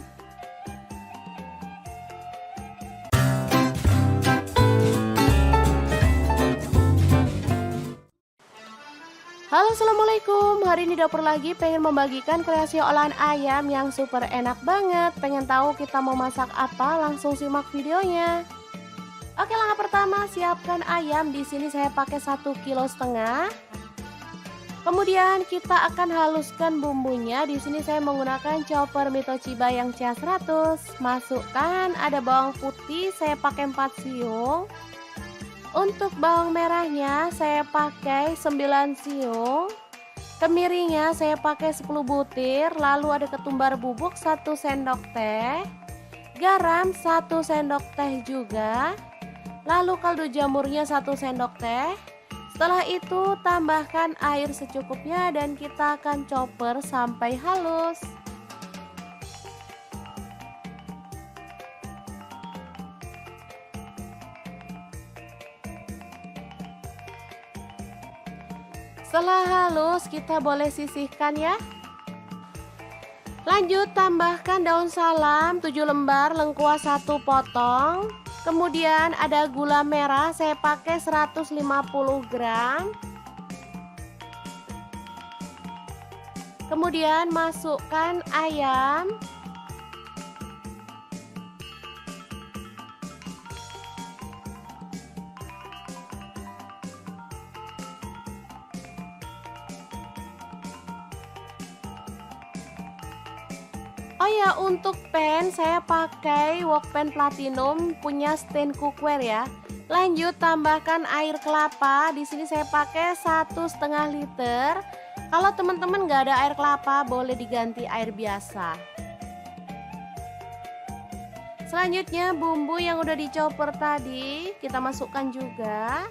Halo, assalamualaikum. Hari ini dapur lagi pengen membagikan kreasi olahan ayam yang super enak banget. Pengen tahu kita mau masak apa? Langsung simak videonya. Oke, langkah pertama siapkan ayam. Di sini saya pakai 1,5 kg. Kemudian kita akan haluskan bumbunya. Di sini saya menggunakan chopper Mitoshiba yang CH100. Masukkan ada bawang putih, saya pakai 4 siung. Untuk bawang merahnya saya pakai 9 siung. Kemirinya saya pakai 10 butir. Lalu ada ketumbar bubuk 1 sendok teh. Garam 1 sendok teh juga. Lalu kaldu jamurnya 1 sendok teh. Setelah itu tambahkan air secukupnya dan kita akan chopper sampai halus. Setelah halus kita boleh sisihkan ya. Lanjut tambahkan daun salam 7 lembar, lengkuas 1 potong. Kemudian ada gula merah, saya pakai 150 gram. Kemudian masukkan ayam. Oh ya, untuk pan saya pakai wok pan platinum punya stand cookware ya. Lanjut tambahkan air kelapa. Di sini saya pakai 1,5 liter. Kalau teman-teman nggak ada air kelapa, boleh diganti air biasa. Selanjutnya bumbu yang udah dicoper tadi kita masukkan juga.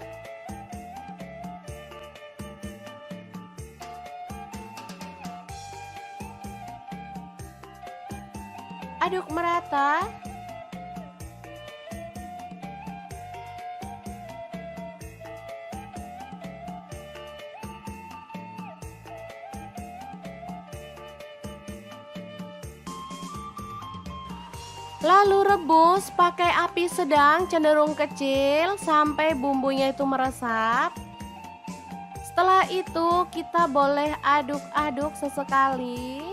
Aduk merata. Lalu rebus pakai api sedang cenderung kecil sampai bumbunya itu meresap. Setelah itu kita boleh aduk-aduk sesekali.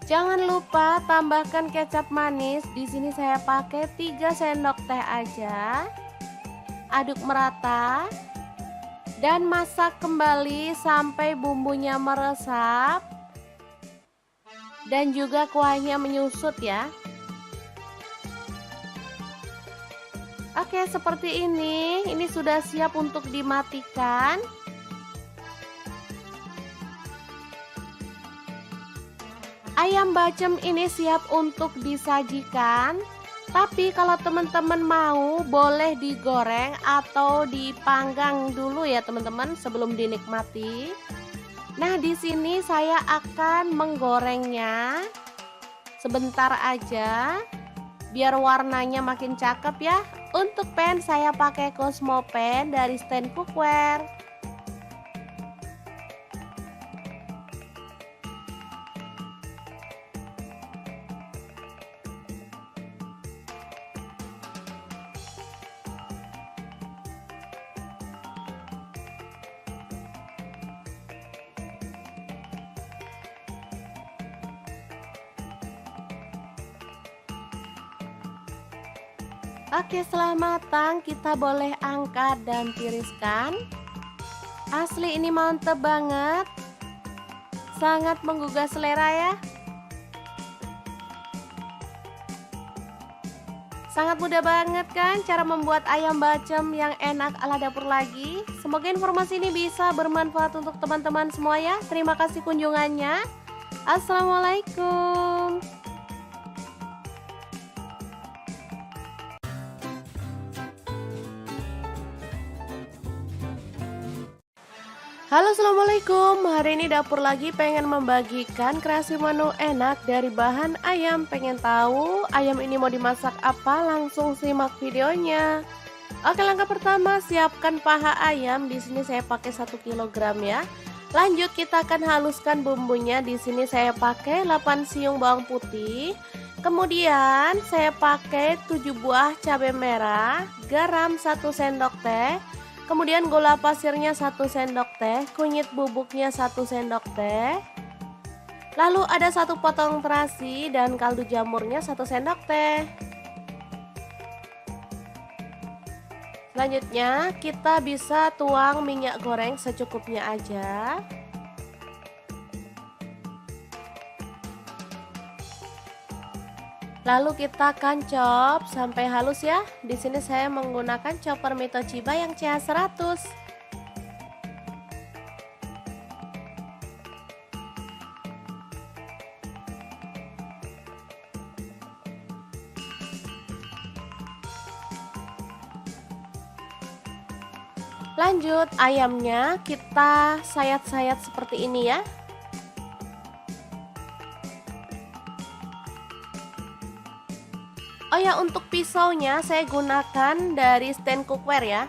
Jangan lupa tambahkan kecap manis. Di sini saya pakai 3 sendok teh aja. Aduk merata dan masak kembali sampai bumbunya meresap dan juga kuahnya menyusut ya. Oke, seperti ini. Ini sudah siap untuk dimatikan. Ayam bacem ini siap untuk disajikan. Tapi kalau teman-teman mau, boleh digoreng atau dipanggang dulu ya teman-teman sebelum dinikmati. Nah, di sini saya akan menggorengnya sebentar aja biar warnanya makin cakep ya. Untuk pan saya pakai Cosmo pan dari stand cookware. Oke, setelah matang kita boleh angkat dan tiriskan. Asli ini mantep banget. Sangat menggugah selera ya. Sangat mudah banget kan cara membuat ayam bacem yang enak ala dapur lagi. Semoga informasi ini bisa bermanfaat untuk teman-teman semua ya. Terima kasih kunjungannya. Assalamualaikum. Halo, assalamualaikum. Hari ini dapur lagi pengen membagikan kreasi menu enak dari bahan ayam. Pengen tahu ayam ini mau dimasak apa? Langsung simak videonya. Oke, langkah pertama siapkan paha ayam. Di sini saya pakai 1 kg ya. Lanjut kita akan haluskan bumbunya. Di sini saya pakai 8 siung bawang putih. Kemudian saya pakai 7 buah cabai merah, garam 1 sendok teh, kemudian gula pasirnya 1 sendok teh, kunyit bubuknya 1 sendok teh. Lalu ada 1 potong terasi dan kaldu jamurnya 1 sendok teh. Selanjutnya kita bisa tuang minyak goreng secukupnya aja. Lalu kita akan chop sampai halus ya. Di sini saya menggunakan chopper Mito Chiba yang CH100. Lanjut, ayamnya kita sayat-sayat seperti ini ya. Oh ya, untuk pisaunya saya gunakan dari stand cookware ya.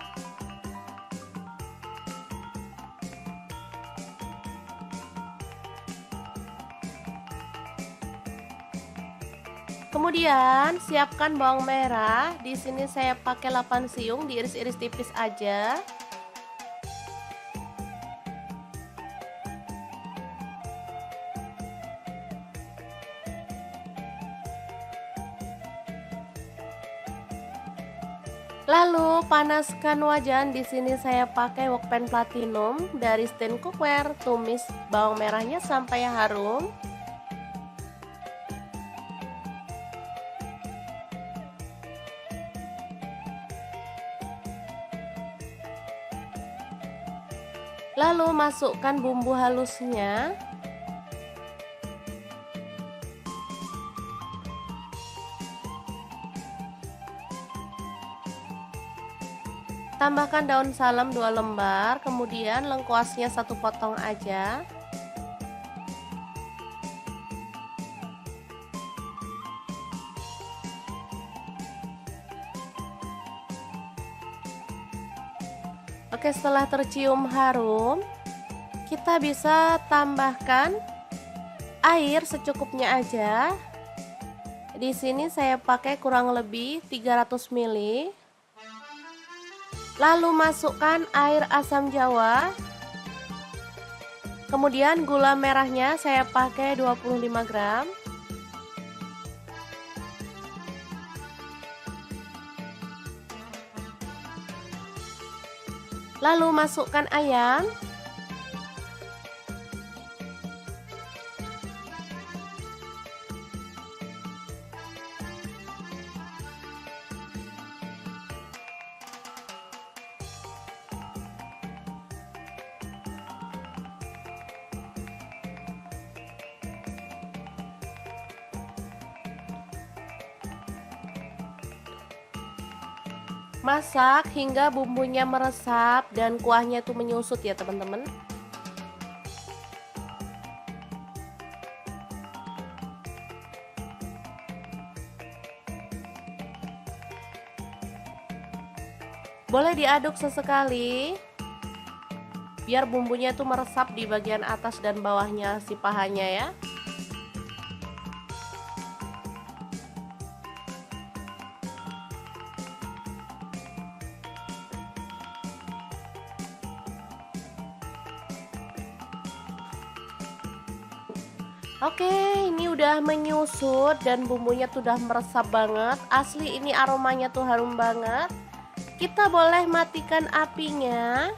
Kemudian siapkan bawang merah. Di sini saya pakai 8 siung, diiris-iris tipis aja. Lalu panaskan wajan. Di sini saya pakai wokpan platinum dari stand cookware. Tumis bawang merahnya sampai harum. Lalu masukkan bumbu halusnya. Tambahkan daun salam 2 lembar, kemudian lengkuasnya 1 potong aja. Oke, setelah tercium harum, kita bisa tambahkan air secukupnya aja. Di sini saya pakai kurang lebih 300 ml. Lalu masukkan air asam jawa. Kemudian gula merahnya saya pakai 25 gram. Lalu masukkan ayam. Masak hingga bumbunya meresap dan kuahnya itu menyusut ya teman-teman. Boleh diaduk sesekali biar bumbunya itu meresap di bagian atas dan bawahnya si pahanya ya. Oke, ini udah menyusut dan bumbunya tuh udah meresap banget. Asli ini aromanya tuh harum banget. Kita boleh matikan apinya.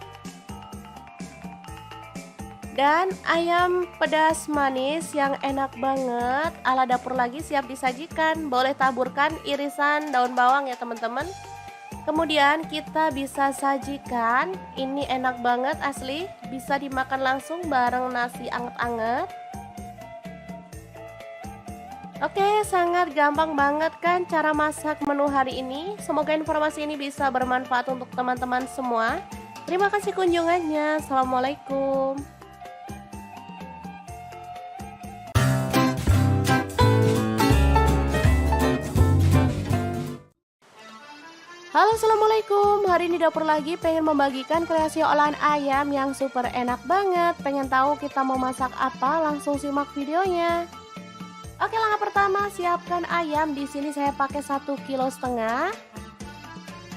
Dan ayam pedas manis yang enak banget ala dapur lagi siap disajikan. Boleh taburkan irisan daun bawang ya teman-teman. Kemudian kita bisa sajikan. Ini enak banget asli. Bisa dimakan langsung bareng nasi anget-anget. Oke, sangat gampang banget kan cara masak menu hari ini. Semoga informasi ini bisa bermanfaat untuk teman-teman semua. Terima kasih kunjungannya. Assalamualaikum. Halo, assalamualaikum. Hari ini dapur lagi pengen membagikan kreasi olahan ayam yang super enak banget. Pengen tahu kita mau masak apa? Langsung simak videonya. Oke, langkah pertama siapkan ayam. Di sini saya pakai 1,5 kg.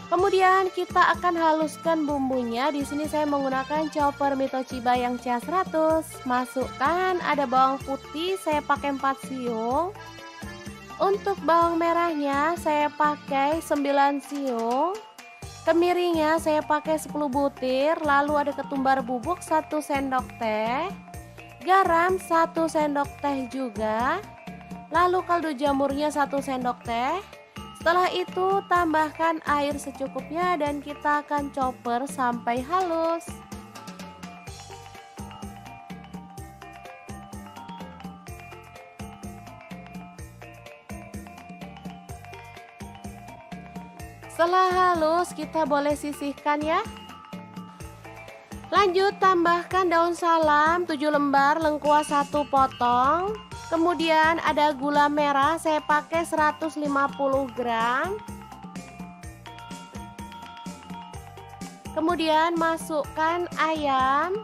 Kemudian kita akan haluskan bumbunya. Di sini saya menggunakan chopper Mitoshiba yang CH100. Masukkan ada bawang putih, saya pakai 4 siung. Untuk bawang merahnya saya pakai 9 siung. Kemiringnya saya pakai 10 butir. Lalu ada ketumbar bubuk 1 sendok teh. Garam 1 sendok teh juga. Lalu kaldu jamurnya 1 sendok teh. Setelah itu tambahkan air secukupnya dan kita akan chopper sampai halus. Setelah halus kita boleh sisihkan ya. Lanjut tambahkan daun salam 7 lembar, lengkuas 1 potong. Kemudian ada gula merah, saya pakai 150 gram. Kemudian masukkan ayam.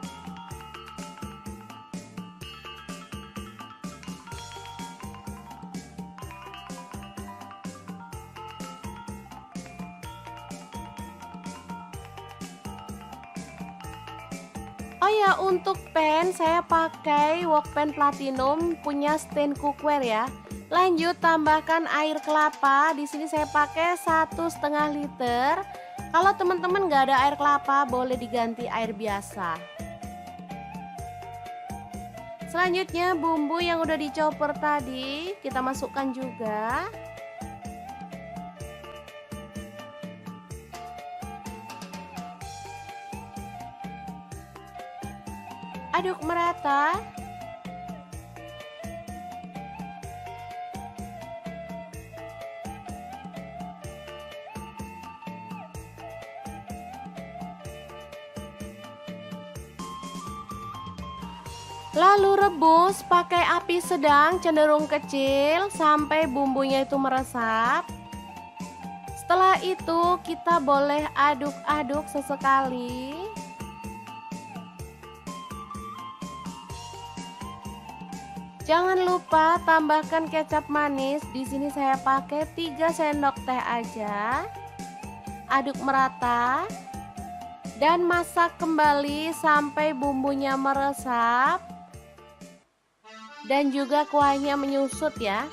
Oh ya, untuk pan saya pakai wok pan platinum punya stand cookware ya. Lanjut tambahkan air kelapa. Di sini saya pakai 1,5 liter. Kalau teman-teman nggak ada air kelapa, boleh diganti air biasa. Selanjutnya bumbu yang udah dicoper tadi kita masukkan juga. Aduk merata. Lalu rebus pakai api sedang cenderung kecil sampai bumbunya itu meresap. Setelah itu kita boleh aduk-aduk sesekali. Jangan lupa tambahkan kecap manis. Di sini saya pakai 3 sendok teh aja. Aduk merata dan masak kembali sampai bumbunya meresap dan juga kuahnya menyusut ya.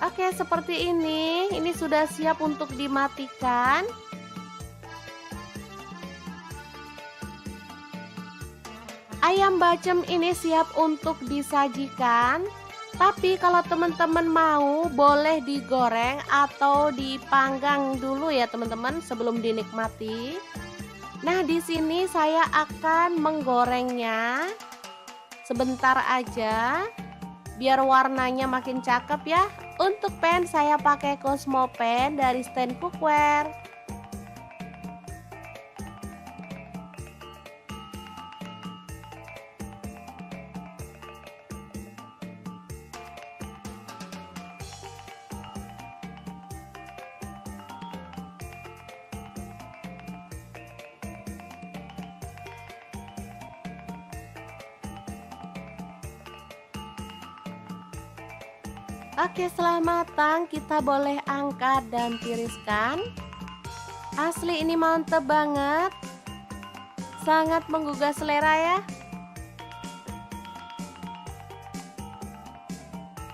Oke, seperti ini. Ini sudah siap untuk dimatikan. Ayam bacem ini siap untuk disajikan. Tapi kalau teman-teman mau, boleh digoreng atau dipanggang dulu ya teman-teman sebelum dinikmati. Nah, di sini saya akan menggorengnya sebentar aja biar warnanya makin cakep ya. Untuk pan saya pakai Cosmo pan dari stand cookware. Oke, setelah matang kita boleh angkat dan tiriskan. Asli ini mantep banget. Sangat menggugah selera ya.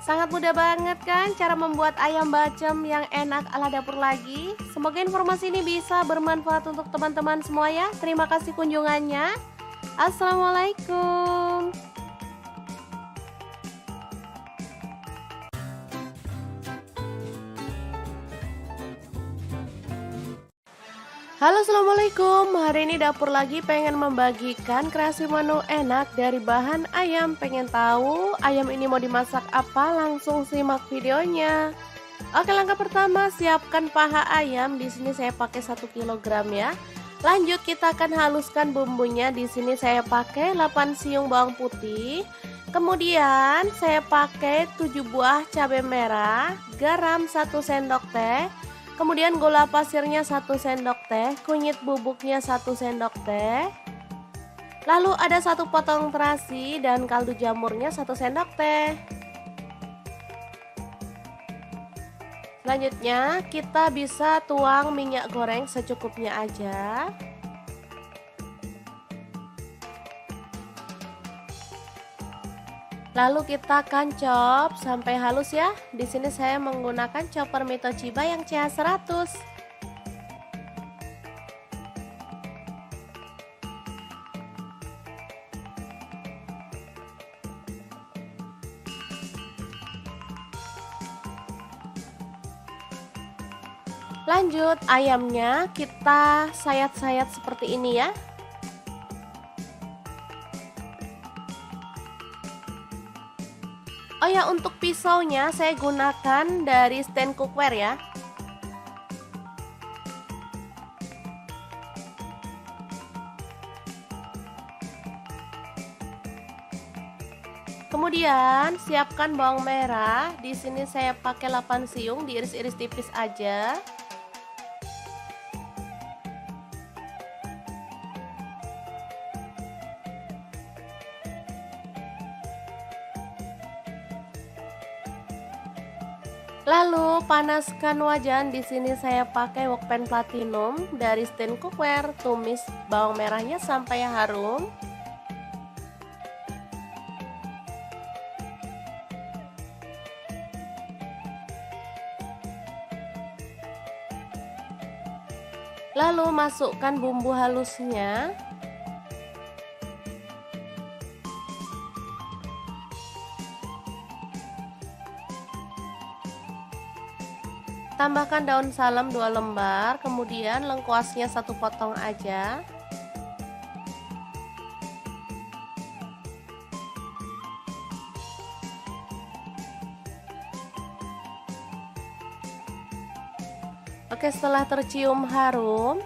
Sangat mudah banget kan cara membuat ayam bacem yang enak ala dapur lagi. Semoga informasi ini bisa bermanfaat untuk teman-teman semua ya. Terima kasih kunjungannya. Assalamualaikum. Halo, assalamualaikum. Hari ini dapur lagi pengen membagikan kreasi menu enak dari bahan ayam. Pengen tahu ayam ini mau dimasak apa? Langsung simak videonya. Oke, langkah pertama siapkan paha ayam. Di sini saya pakai 1 kg ya. Lanjut kita akan haluskan bumbunya. Di sini saya pakai 8 siung bawang putih. Kemudian saya pakai 7 buah cabai merah, garam 1 sendok teh. Kemudian gula pasirnya 1 sendok teh, kunyit bubuknya 1 sendok teh. Lalu ada 1 potong terasi dan kaldu jamurnya 1 sendok teh. Selanjutnya kita bisa tuang minyak goreng secukupnya aja. Lalu kita akan chop sampai halus ya. Di sini saya menggunakan chopper Mitochiba yang CH100. Lanjut, ayamnya kita sayat-sayat seperti ini ya. Oh ya, untuk pisaunya saya gunakan dari stand cookware ya. Kemudian siapkan bawang merah. Di sini saya pakai 8 siung, diiris-iris tipis aja. Lalu panaskan wajan. Di sini saya pakai wokpan platinum dari stand cookware. Tumis bawang merahnya sampai harum. Lalu masukkan bumbu halusnya. Tambahkan daun salam 2 lembar, kemudian lengkuasnya 1 potong aja. Oke, setelah tercium harum,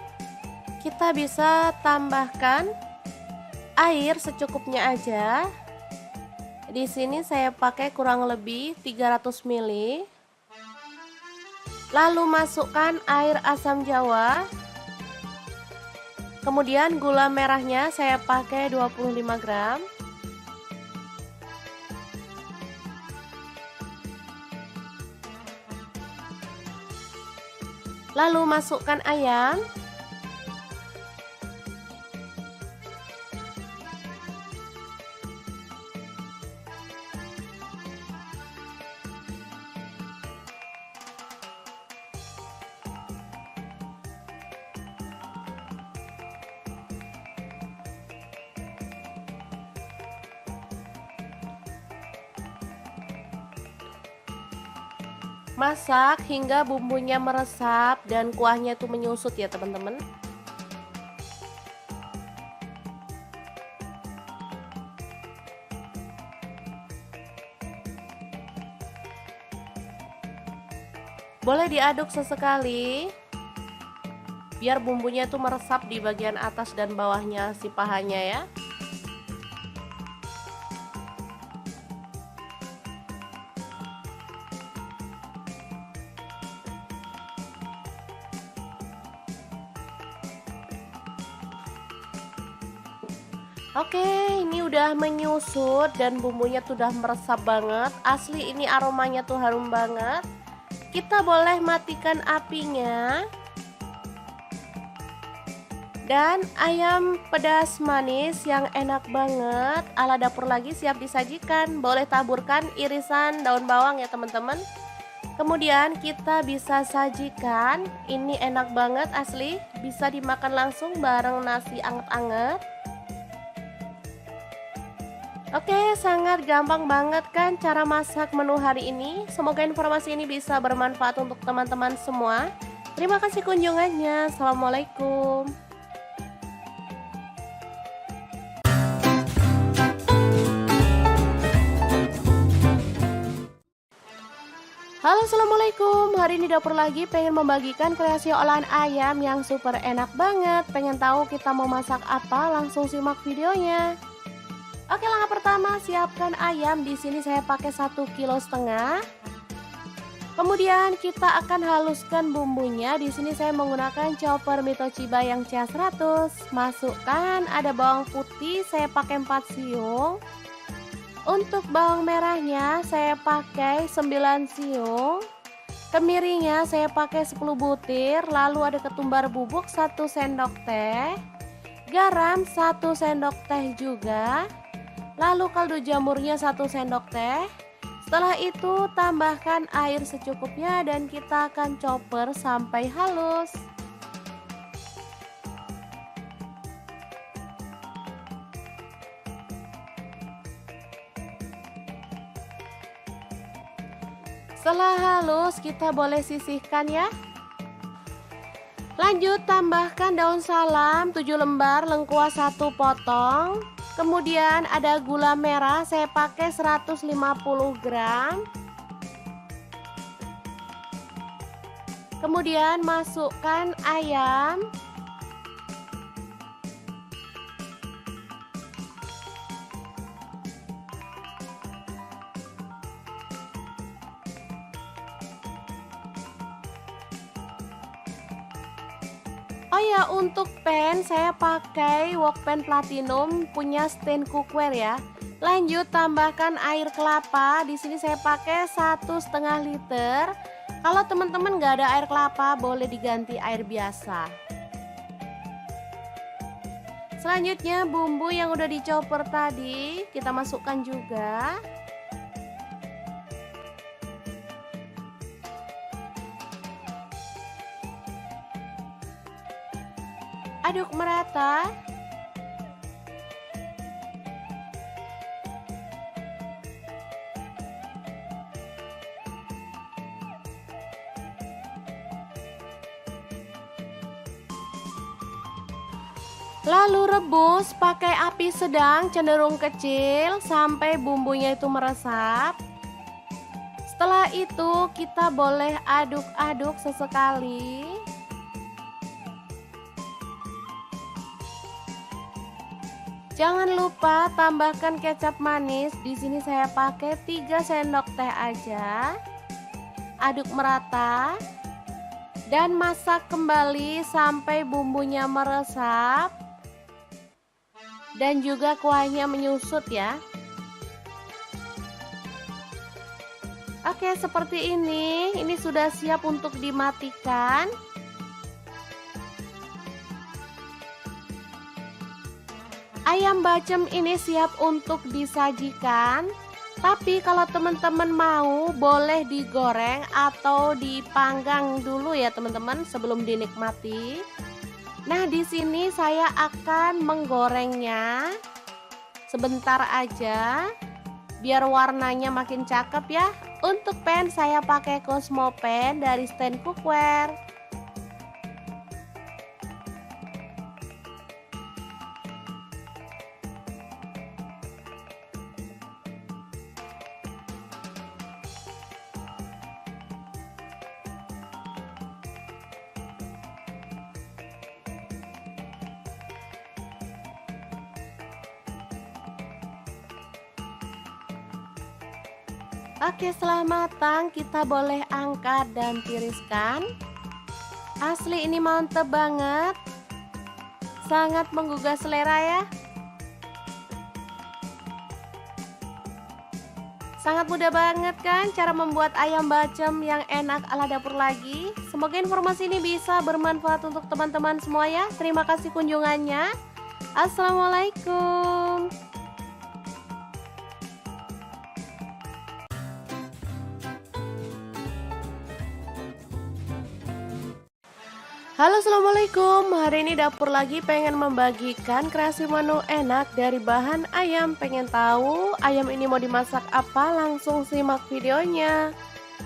kita bisa tambahkan air secukupnya aja. Di sini saya pakai kurang lebih 300 ml. Lalu masukkan air asam jawa. Kemudian gula merahnya saya pakai 25 gram. Lalu masukkan ayam. Masak hingga bumbunya meresap dan kuahnya itu menyusut ya teman-teman. Boleh diaduk sesekali biar bumbunya itu meresap di bagian atas dan bawahnya si pahanya ya. Oke, ini udah menyusut dan bumbunya tuh udah meresap banget. Asli ini aromanya tuh harum banget. Kita boleh matikan apinya. Dan ayam pedas manis yang enak banget ala dapur lagi siap disajikan. Boleh taburkan irisan daun bawang ya teman-teman. Kemudian kita bisa sajikan. Ini enak banget asli. Bisa dimakan langsung bareng nasi anget-anget. Oke, sangat gampang banget kan cara masak menu hari ini. Semoga informasi ini bisa bermanfaat untuk teman-teman semua. Terima kasih kunjungannya. Assalamualaikum. Halo, assalamualaikum. Hari ini dapur lagi pengen membagikan kreasi olahan ayam yang super enak banget. Pengen tahu kita mau masak apa? Langsung simak videonya. Oke, langkah pertama siapkan ayam. Di sini saya pakai 1,5 kg. Kemudian kita akan haluskan bumbunya. Di sini saya menggunakan chopper Mitoshiba yang CH100. Masukkan ada bawang putih, saya pakai 4 siung. Untuk bawang merahnya saya pakai 9 siung. Kemirinya saya pakai 10 butir. Lalu ada ketumbar bubuk 1 sendok teh. Garam 1 sendok teh juga. Lalu kaldu jamurnya 1 sendok teh. Setelah itu tambahkan air secukupnya dan kita akan chopper sampai halus. Setelah halus kita boleh sisihkan ya. Lanjut tambahkan daun salam 7 lembar, lengkuas 1 potong. Kemudian ada gula merah, saya pakai 150 gram. Kemudian masukkan ayam. Oh ya, untuk pan saya pakai wok pan platinum punya stand cookware ya. Lanjut tambahkan air kelapa. Di sini saya pakai 1,5 liter. Kalau teman-teman nggak ada air kelapa, boleh diganti air biasa. Selanjutnya bumbu yang udah dicoper tadi kita masukkan juga. Aduk merata. Lalu rebus pakai api sedang cenderung kecil sampai bumbunya itu meresap. Setelah itu kita boleh aduk-aduk sesekali. Jangan lupa tambahkan kecap manis. Di sini saya pakai 3 sendok teh aja. Aduk merata dan masak kembali sampai bumbunya meresap dan juga kuahnya menyusut ya. Oke, seperti ini. Ini sudah siap untuk dimatikan. Ayam bacem ini siap untuk disajikan. Tapi kalau teman-teman mau, boleh digoreng atau dipanggang dulu ya teman-teman sebelum dinikmati. Nah, di sini saya akan menggorengnya sebentar aja biar warnanya makin cakep ya. Untuk pan saya pakai Cosmo pan dari stand cookware. Oke, setelah matang kita boleh angkat dan tiriskan. Asli ini mantep banget. Sangat menggugah selera ya. Sangat mudah banget kan cara membuat ayam bacem yang enak ala dapur lagi. Semoga informasi ini bisa bermanfaat untuk teman-teman semua ya. Terima kasih kunjungannya. Assalamualaikum. Halo, assalamualaikum. Hari ini dapur lagi pengen membagikan kreasi menu enak dari bahan ayam. Pengen tahu ayam ini mau dimasak apa? Langsung simak videonya.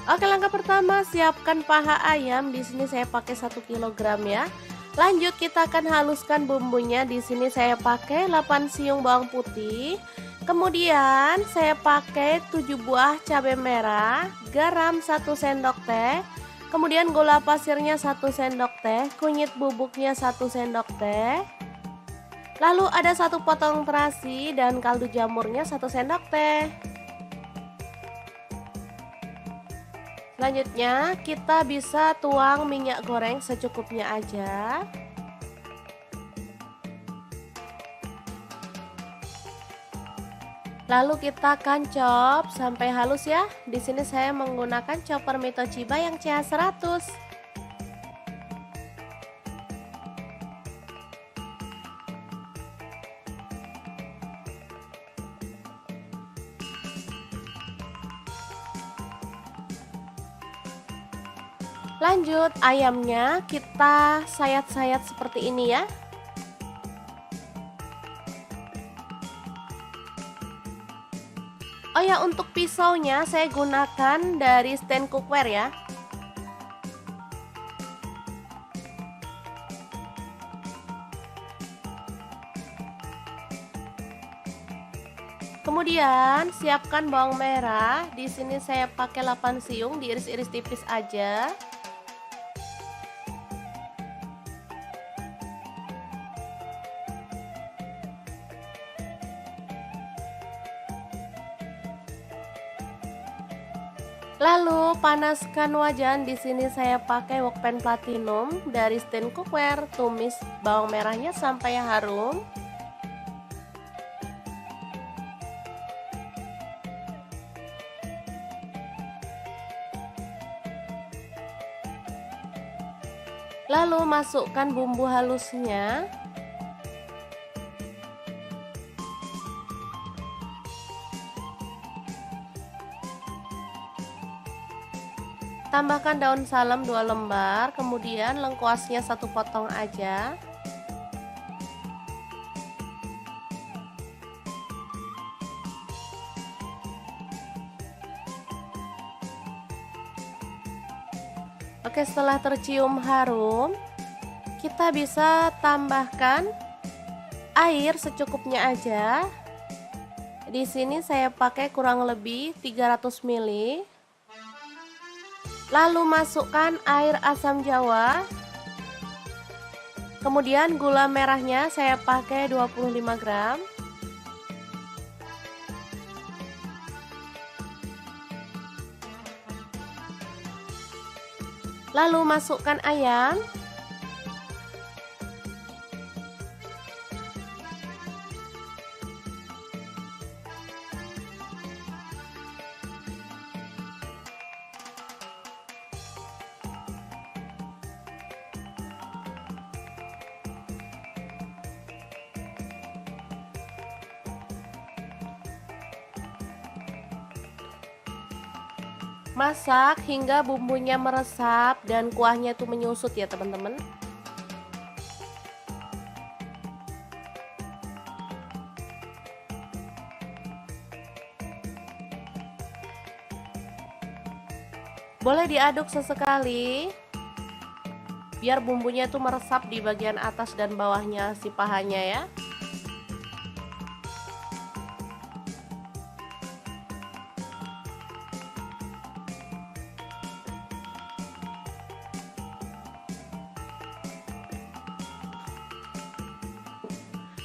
Oke, langkah pertama siapkan paha ayam. Di sini saya pakai 1 kg ya. Lanjut kita akan haluskan bumbunya. Di sini saya pakai 8 siung bawang putih. Kemudian saya pakai 7 buah cabai merah, garam 1 sendok teh. Kemudian gula pasirnya 1 sendok teh, kunyit bubuknya 1 sendok teh. Lalu ada 1 potong terasi dan kaldu jamurnya 1 sendok teh. Selanjutnya kita bisa tuang minyak goreng secukupnya aja. Lalu kita akan chop sampai halus ya. Di sini saya menggunakan chopper Mito Chiba yang CH100. Lanjut, ayamnya kita sayat-sayat seperti ini ya. Oh ya, untuk pisaunya saya gunakan dari stand cookware ya. Kemudian siapkan bawang merah. Di sini saya pakai 8 siung, diiris-iris tipis aja. Lalu panaskan wajan. Di sini saya pakai wokpan platinum dari stand cookware. Tumis bawang merahnya sampai harum. Lalu masukkan bumbu halusnya. Tambahkan daun salam 2 lembar, kemudian lengkuasnya 1 potong aja. Oke, setelah tercium harum, kita bisa tambahkan air secukupnya aja. Di sini saya pakai kurang lebih 300 ml. Lalu masukkan air asam jawa. Kemudian gula merahnya saya pakai 25 gram. Lalu masukkan ayam. Masak hingga bumbunya meresap dan kuahnya tuh menyusut ya teman-teman. Boleh diaduk sesekali biar bumbunya tuh meresap di bagian atas dan bawahnya si pahanya ya.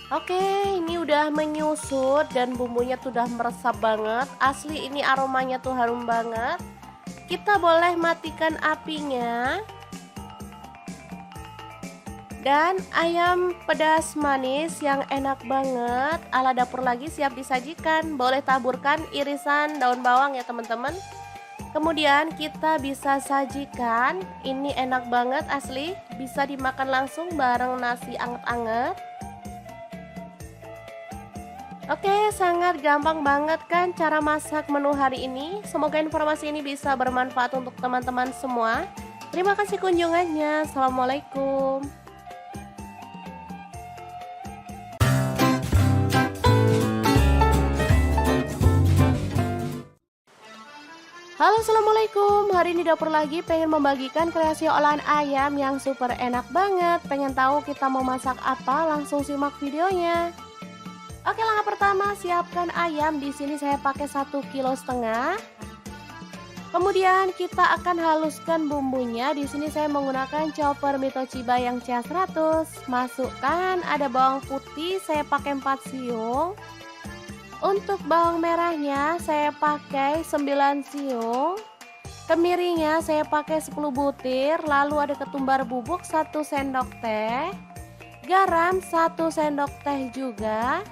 Oke, ini udah menyusut dan bumbunya tuh udah meresap banget. Asli ini aromanya tuh harum banget. Kita boleh matikan apinya. Dan ayam pedas manis yang enak banget ala dapur lagi siap disajikan. Boleh taburkan irisan daun bawang ya teman-teman. Kemudian kita bisa sajikan. Ini enak banget asli. Bisa dimakan langsung bareng nasi anget-anget. Oke, sangat gampang banget kan cara masak menu hari ini. Semoga informasi ini bisa bermanfaat untuk teman-teman semua. Terima kasih kunjungannya. Assalamualaikum. Halo, assalamualaikum. Hari ini dapur lagi pengen membagikan kreasi olahan ayam yang super enak banget. Pengen tahu kita mau masak apa? Langsung simak videonya. Oke, langkah pertama siapkan ayam. Di sini saya pakai 1,5 kg. Kemudian kita akan haluskan bumbunya. Di sini saya menggunakan chopper Mito Chiba yang CH100. Masukkan ada bawang putih, saya pakai 4 siung. Untuk bawang merahnya saya pakai 9 siung. Kemirinya saya pakai 10 butir, lalu ada ketumbar bubuk 1 sendok teh, garam 1 sendok teh juga,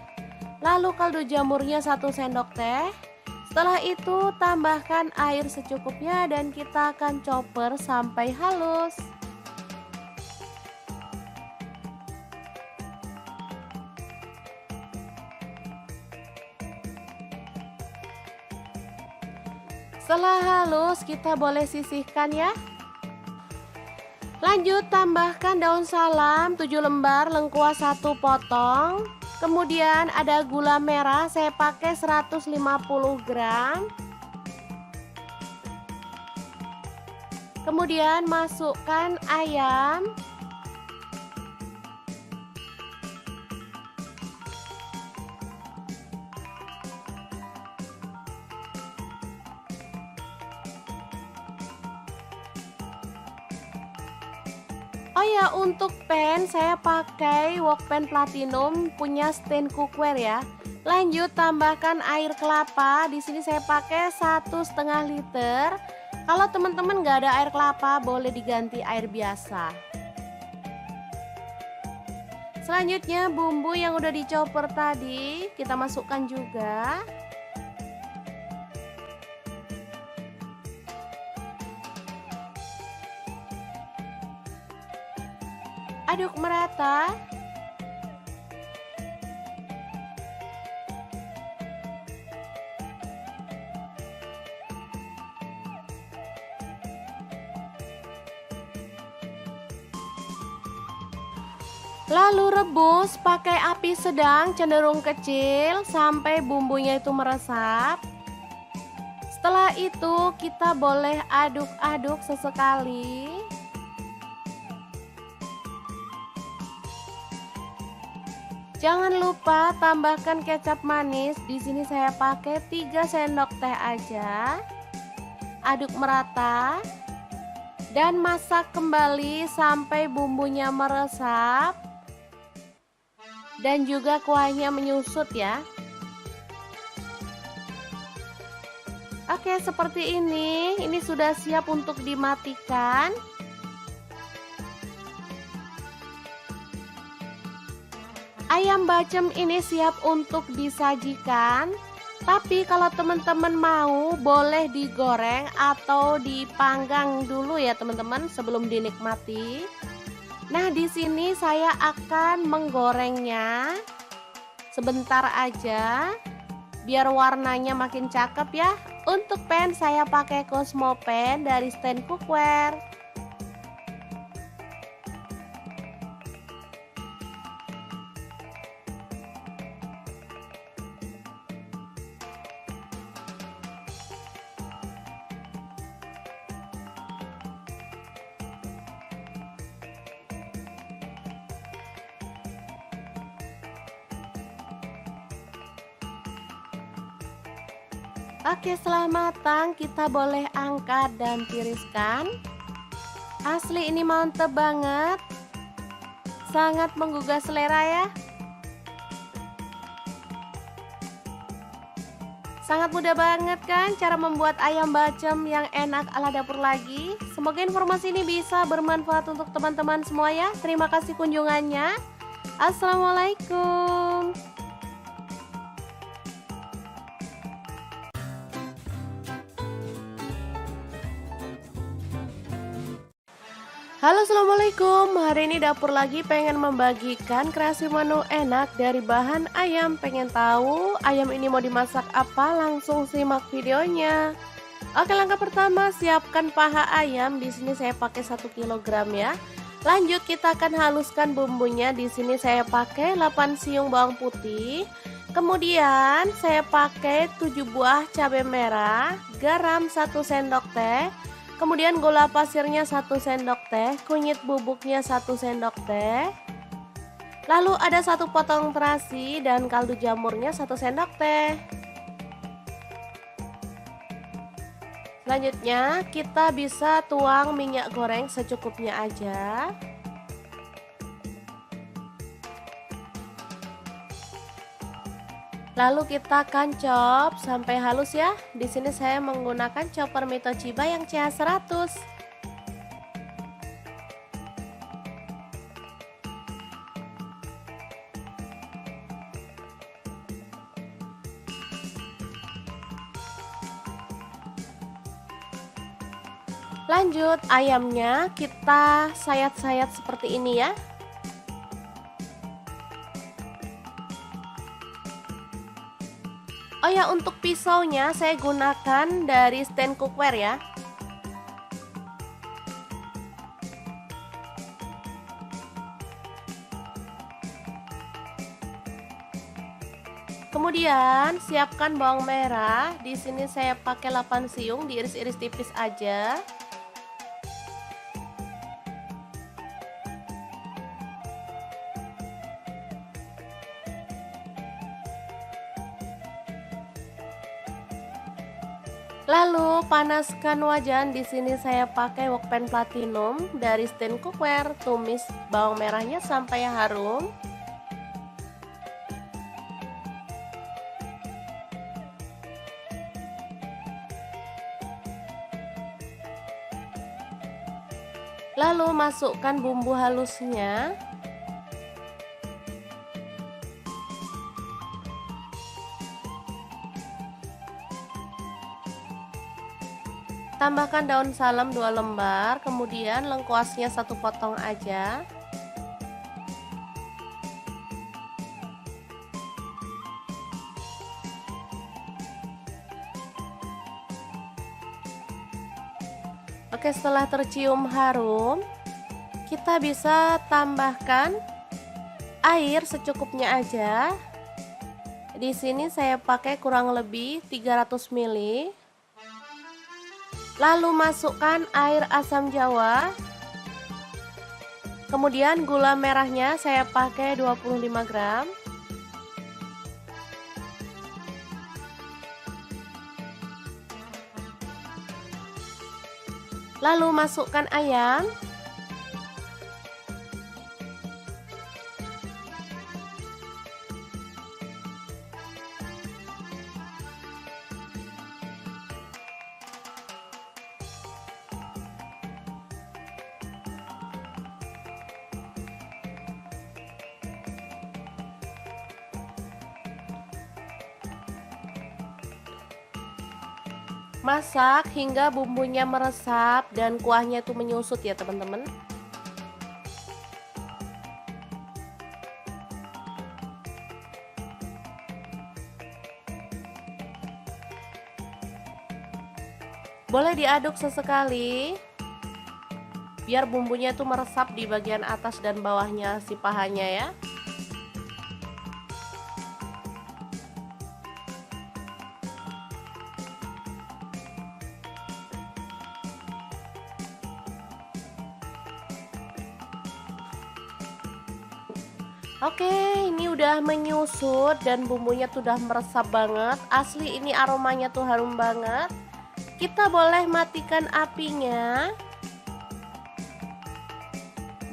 lalu kaldu jamurnya 1 sendok teh. Setelah itu tambahkan air secukupnya dan kita akan chopper sampai halus. Setelah halus kita boleh sisihkan ya. Lanjut tambahkan daun salam 7 lembar, lengkuas 1 potong. Kemudian ada gula merah, saya pakai 150 gram. Kemudian masukkan ayam. Oh ya, untuk pan saya pakai wok pan platinum punya stand cookware ya. Lanjut tambahkan air kelapa. Di sini saya pakai 1,5 liter. Kalau teman-teman nggak ada air kelapa, boleh diganti air biasa. Selanjutnya bumbu yang udah dichopper tadi kita masukkan juga. Aduk merata. Lalu rebus pakai api sedang cenderung kecil sampai bumbunya itu meresap. Setelah itu kita boleh aduk-aduk sesekali. Jangan lupa tambahkan kecap manis. Di sini saya pakai 3 sendok teh aja. Aduk merata dan masak kembali sampai bumbunya meresap dan juga kuahnya menyusut ya. Oke, seperti ini. Ini sudah siap untuk dimatikan. Ayam bacem ini siap untuk disajikan. Tapi kalau teman-teman mau, boleh digoreng atau dipanggang dulu ya teman-teman sebelum dinikmati. Nah, di sini saya akan menggorengnya sebentar aja biar warnanya makin cakep ya. Untuk pan saya pakai Cosmo pan dari stand cookware. Oke, setelah matang kita boleh angkat dan tiriskan. Asli ini mantep banget. Sangat menggugah selera ya. Sangat mudah banget kan cara membuat ayam bacem yang enak ala dapur lagi. Semoga informasi ini bisa bermanfaat untuk teman-teman semua ya. Terima kasih kunjungannya. Assalamualaikum. Halo, assalamualaikum. Hari ini dapur lagi pengen membagikan kreasi menu enak dari bahan ayam. Pengen tahu ayam ini mau dimasak apa? Langsung simak videonya. Oke, langkah pertama siapkan paha ayam. Di sini saya pakai 1 kg ya. Lanjut kita akan haluskan bumbunya. Di sini saya pakai 8 siung bawang putih. Kemudian saya pakai 7 buah cabai merah, garam 1 sendok teh. Kemudian gula pasirnya 1 sendok teh, kunyit bubuknya 1 sendok teh. Lalu ada 1 potong terasi dan kaldu jamurnya 1 sendok teh. Selanjutnya kita bisa tuang minyak goreng secukupnya aja. Lalu kita akan chop sampai halus ya. Di sini saya menggunakan chopper Mitochiba yang CH100. Lanjut, ayamnya kita sayat-sayat seperti ini ya. Oh ya, untuk pisaunya saya gunakan dari stand cookware ya. Kemudian siapkan bawang merah. Di sini saya pakai 8 siung, diiris-iris tipis aja. Lalu panaskan wajan. Di sini saya pakai wokpan platinum dari stand cookware. Tumis bawang merahnya sampai harum. Lalu masukkan bumbu halusnya. Tambahkan daun salam 2 lembar, kemudian lengkuasnya 1 potong aja. Oke, setelah tercium harum, kita bisa tambahkan air secukupnya aja. Di sini saya pakai kurang lebih 300 ml. Lalu masukkan air asam jawa. Kemudian gula merahnya saya pakai 25 gram. Lalu masukkan ayam. Masak hingga bumbunya meresap dan kuahnya itu menyusut ya teman-teman. Boleh diaduk sesekali biar bumbunya itu meresap di bagian atas dan bawahnya si pahanya ya. Oke, ini udah menyusut dan bumbunya tuh udah meresap banget. Asli ini aromanya tuh harum banget. Kita boleh matikan apinya.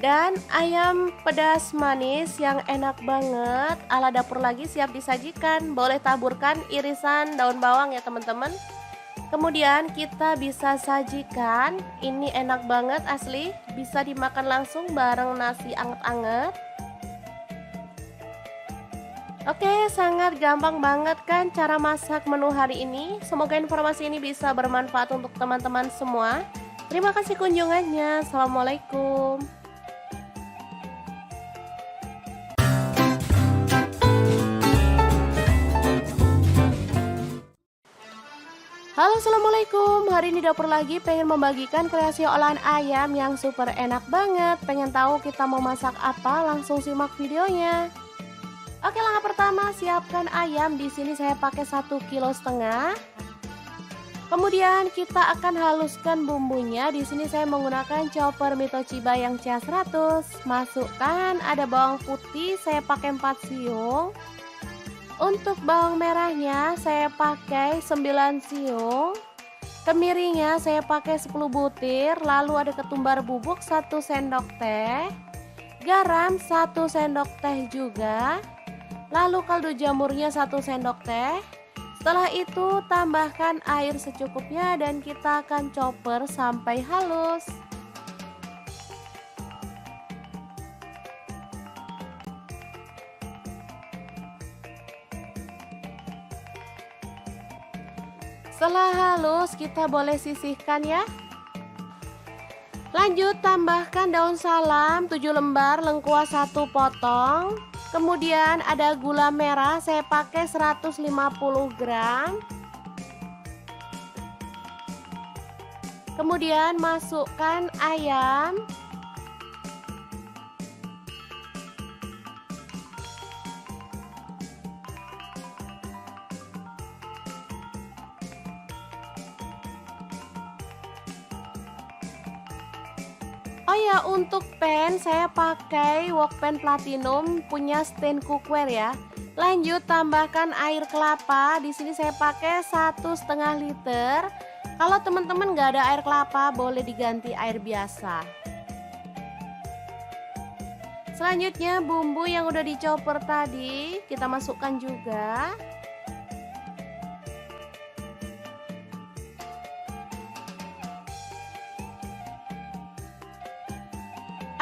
Dan ayam pedas manis yang enak banget ala dapur lagi siap disajikan. Boleh taburkan irisan daun bawang ya teman-teman. Kemudian kita bisa sajikan. Ini enak banget asli. Bisa dimakan langsung bareng nasi anget-anget. Oke, sangat gampang banget kan cara masak menu hari ini. Semoga informasi ini bisa bermanfaat untuk teman-teman semua. Terima kasih kunjungannya. Assalamualaikum. Halo, assalamualaikum. Hari ini dapur lagi pengen membagikan kreasi olahan ayam yang super enak banget. Pengen tahu kita mau masak apa? Langsung simak videonya. Oke, langkah pertama siapkan ayam. Di sini saya pakai 1,5 kg. Kemudian kita akan haluskan bumbunya. Di sini saya menggunakan chopper Mitochiba yang CH100. Masukkan ada bawang putih, saya pakai 4 siung. Untuk bawang merahnya saya pakai 9 siung. Kemirinya saya pakai 10 butir. Lalu ada ketumbar bubuk 1 sendok teh. Garam 1 sendok teh juga. Lalu kaldu jamurnya 1 sendok teh. Setelah itu tambahkan air secukupnya dan kita akan chopper sampai halus. Setelah halus kita boleh sisihkan ya. Lanjut tambahkan daun salam 7 lembar, lengkuas 1 potong. Kemudian ada gula merah, saya pakai 150 gram. Kemudian masukkan ayam. Oh ya, untuk pan saya pakai wok pan platinum punya stand cookware ya. Lanjut tambahkan air kelapa. Di sini saya pakai 1,5 liter. Kalau teman-teman nggak ada air kelapa, boleh diganti air biasa. Selanjutnya bumbu yang udah dichopper tadi kita masukkan juga.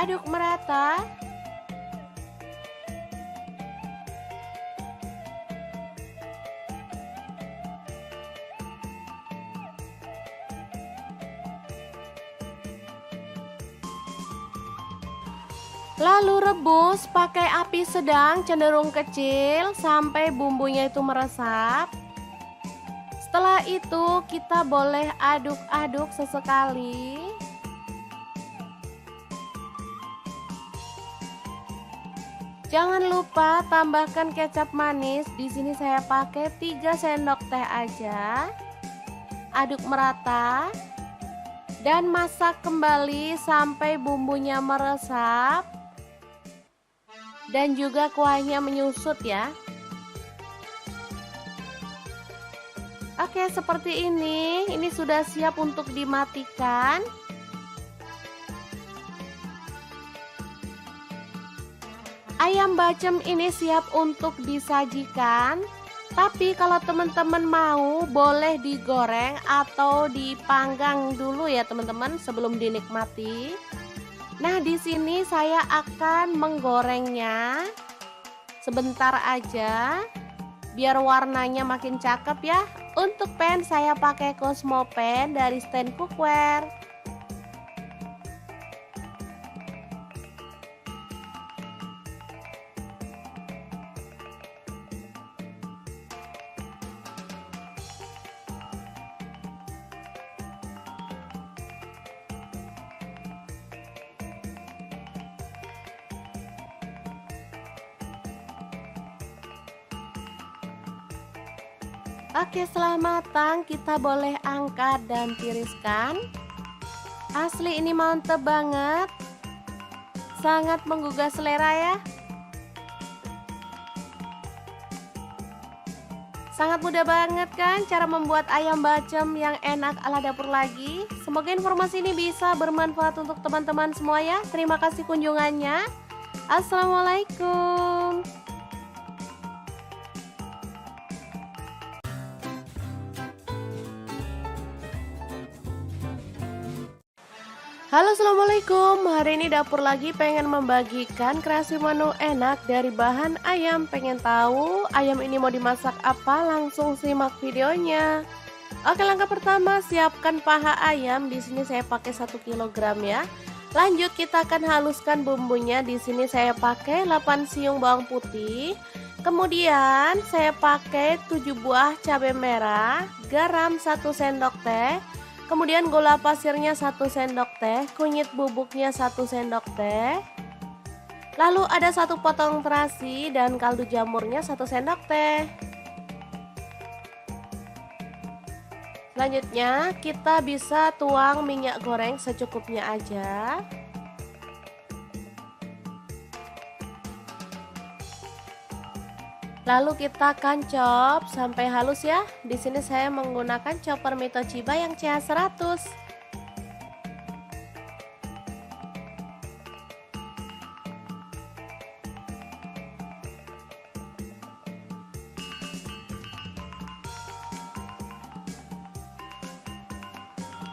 Aduk merata. Lalu rebus pakai api sedang cenderung kecil sampai bumbunya itu meresap. Setelah itu kita boleh aduk-aduk sesekali. Jangan lupa tambahkan kecap manis. Di sini saya pakai 3 sendok teh aja. Aduk merata dan masak kembali sampai bumbunya meresap dan juga kuahnya menyusut ya. Oke, seperti ini. Ini sudah siap untuk dimatikan. Ayam bacem ini siap untuk disajikan. Tapi kalau teman-teman mau, boleh digoreng atau dipanggang dulu ya teman-teman sebelum dinikmati. Nah, di sini saya akan menggorengnya sebentar aja biar warnanya makin cakep ya. Untuk pan saya pakai Cosmo pan dari stand cookware. Oke, setelah matang kita boleh angkat dan tiriskan. Asli ini mantep banget. Sangat menggugah selera ya. Sangat mudah banget kan cara membuat ayam bacem yang enak ala dapur lagi. Semoga informasi ini bisa bermanfaat untuk teman-teman semua ya. Terima kasih kunjungannya. Assalamualaikum. Halo, assalamualaikum. Hari ini dapur lagi pengen membagikan kreasi menu enak dari bahan ayam. Pengen tahu ayam ini mau dimasak apa? Langsung simak videonya. Oke, langkah pertama siapkan paha ayam. Di sini saya pakai 1 kg ya. Lanjut kita akan haluskan bumbunya. Di sini saya pakai 8 siung bawang putih. Kemudian saya pakai 7 buah cabai merah, garam 1 sendok teh. Kemudian gula pasirnya 1 sendok teh, kunyit bubuknya 1 sendok teh. Lalu ada 1 potong terasi dan kaldu jamurnya 1 sendok teh. Selanjutnya kita bisa tuang minyak goreng secukupnya aja. Lalu kita akan chop sampai halus ya. Di sini saya menggunakan chopper Mito Chiba yang CH100.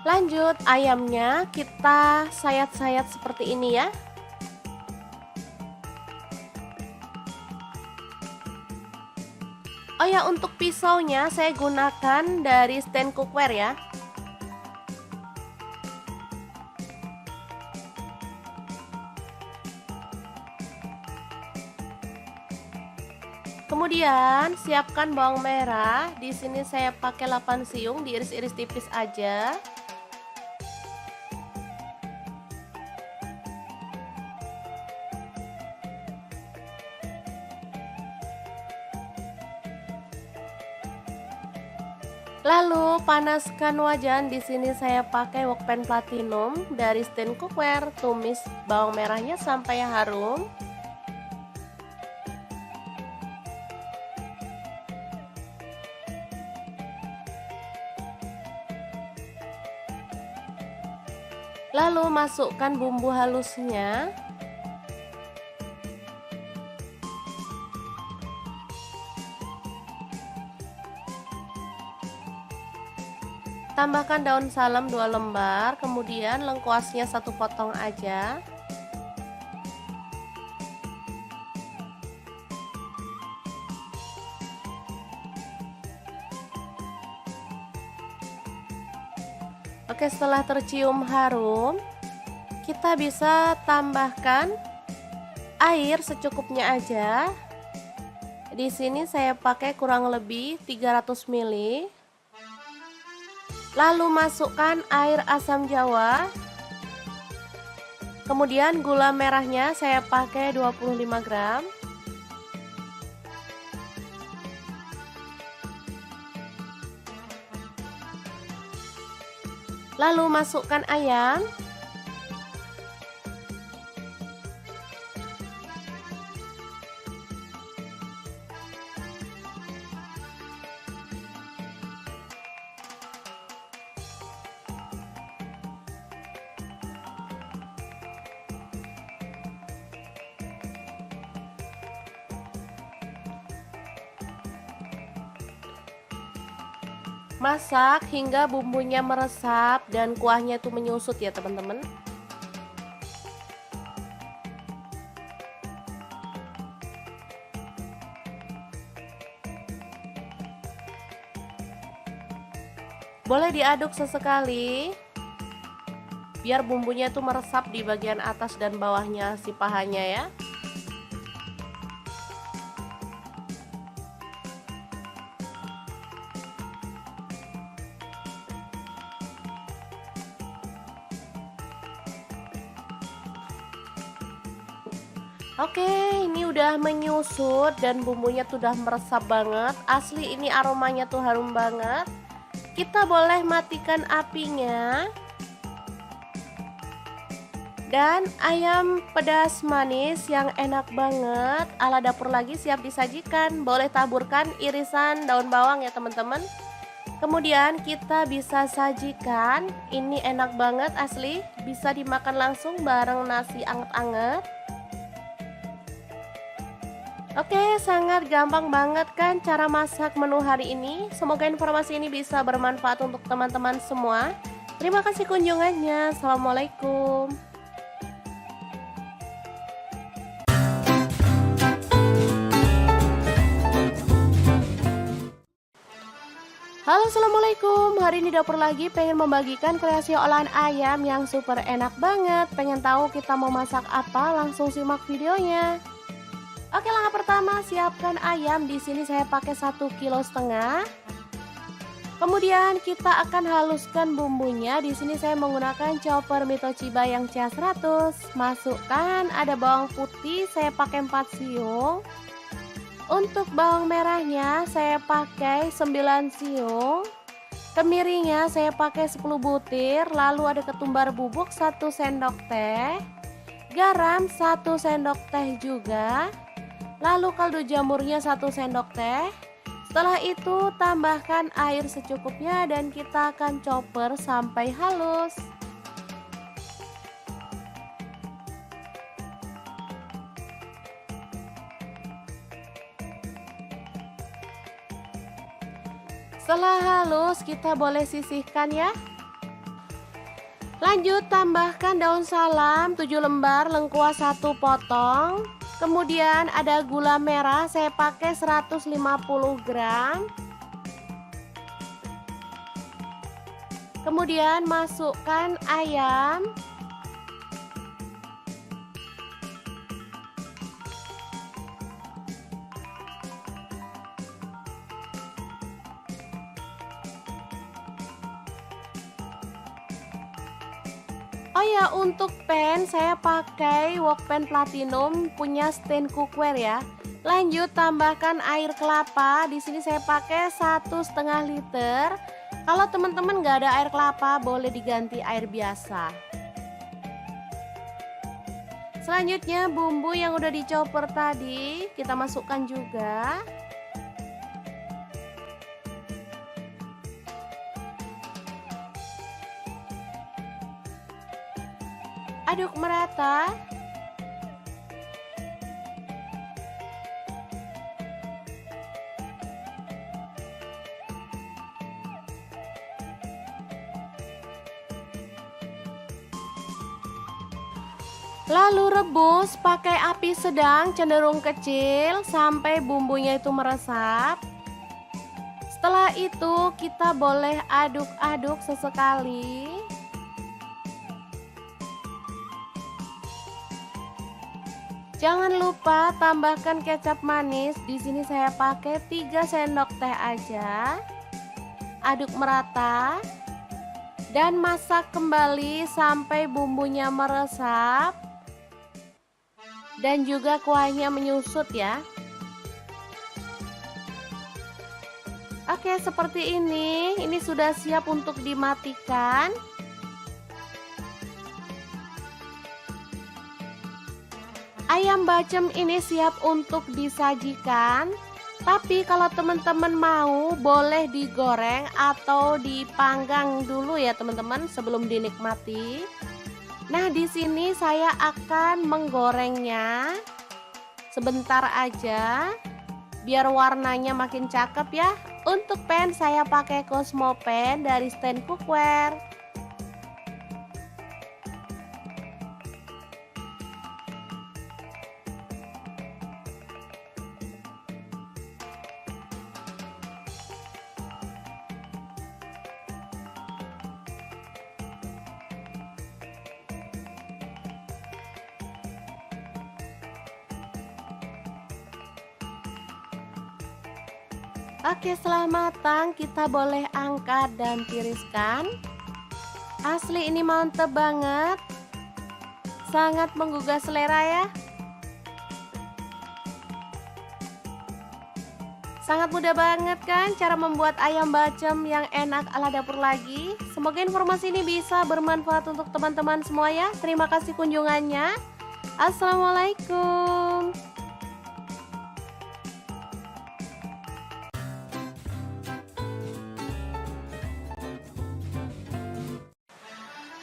Lanjut, ayamnya kita sayat-sayat seperti ini ya. Oh ya, untuk pisaunya saya gunakan dari stand cookware ya. Kemudian siapkan bawang merah. Di sini saya pakai 8 siung, diiris-iris tipis aja. Lalu panaskan wajan. Di sini saya pakai wokpan platinum dari stand cookware. Tumis bawang merahnya sampai harum. Lalu masukkan bumbu halusnya. Tambahkan daun salam 2 lembar, kemudian lengkuasnya 1 potong aja. Oke, setelah tercium harum, kita bisa tambahkan air secukupnya aja. Di sini saya pakai kurang lebih 300 ml. Lalu masukkan air asam jawa. Kemudian gula merahnya saya pakai 25 gram. Lalu masukkan ayam. Masak hingga bumbunya meresap dan kuahnya itu menyusut ya teman-teman. Boleh diaduk sesekali biar bumbunya itu meresap di bagian atas dan bawahnya si pahanya ya. Oke, ini udah menyusut dan bumbunya tuh udah meresap banget. Asli ini aromanya tuh harum banget. Kita boleh matikan apinya. Dan ayam pedas manis yang enak banget ala dapur lagi siap disajikan. Boleh taburkan irisan daun bawang ya teman-teman. Kemudian kita bisa sajikan. Ini enak banget asli. Bisa dimakan langsung bareng nasi anget-anget. Oke, sangat gampang banget kan cara masak menu hari ini. Semoga informasi ini bisa bermanfaat untuk teman-teman semua. Terima kasih kunjungannya. Assalamualaikum. Halo, assalamualaikum. Hari ini dapur lagi pengen membagikan kreasi olahan ayam yang super enak banget. Pengen tahu kita mau masak apa? Langsung simak videonya. Oke, langkah pertama siapkan ayam. Di sini saya pakai 1,5 kg. Kemudian kita akan haluskan bumbunya. Di sini saya menggunakan chopper Mitochiba yang CH100. Masukkan ada bawang putih, saya pakai 4 siung. Untuk bawang merahnya saya pakai 9 siung. Kemiringnya saya pakai 10 butir. Lalu ada ketumbar bubuk 1 sendok teh. Garam 1 sendok teh juga. Lalu kaldu jamurnya 1 sendok teh. Setelah itu tambahkan air secukupnya dan kita akan chopper sampai halus. Setelah halus kita boleh sisihkan ya. Lanjut tambahkan daun salam 7 lembar, lengkuas 1 potong. Kemudian ada gula merah, saya pakai 150 gram. Kemudian masukkan ayam. Oh ya, untuk pan saya pakai wok pan platinum punya stand cookware ya. Lanjut tambahkan air kelapa. Di sini saya pakai 1,5 liter. Kalau teman-teman nggak ada air kelapa, boleh diganti air biasa. Selanjutnya bumbu yang udah dicoper tadi kita masukkan juga. Aduk merata. Lalu rebus pakai api sedang cenderung kecil sampai bumbunya itu meresap. Setelah itu kita boleh aduk-aduk sesekali. Jangan lupa tambahkan kecap manis. Di sini saya pakai 3 sendok teh aja. Aduk merata dan masak kembali sampai bumbunya meresap dan juga kuahnya menyusut ya. Oke, seperti ini. Ini sudah siap untuk dimatikan. Ayam bacem ini siap untuk disajikan. Tapi kalau teman-teman mau, boleh digoreng atau dipanggang dulu ya teman-teman sebelum dinikmati. Nah, di sini saya akan menggorengnya sebentar aja biar warnanya makin cakep ya. Untuk pan saya pakai Cosmo pan dari stand cookware. Oke, setelah matang kita boleh angkat dan tiriskan. Asli ini mantep banget. Sangat menggugah selera ya. Sangat mudah banget kan cara membuat ayam bacem yang enak ala dapur lagi. Semoga informasi ini bisa bermanfaat untuk teman-teman semua ya. Terima kasih kunjungannya. Assalamualaikum.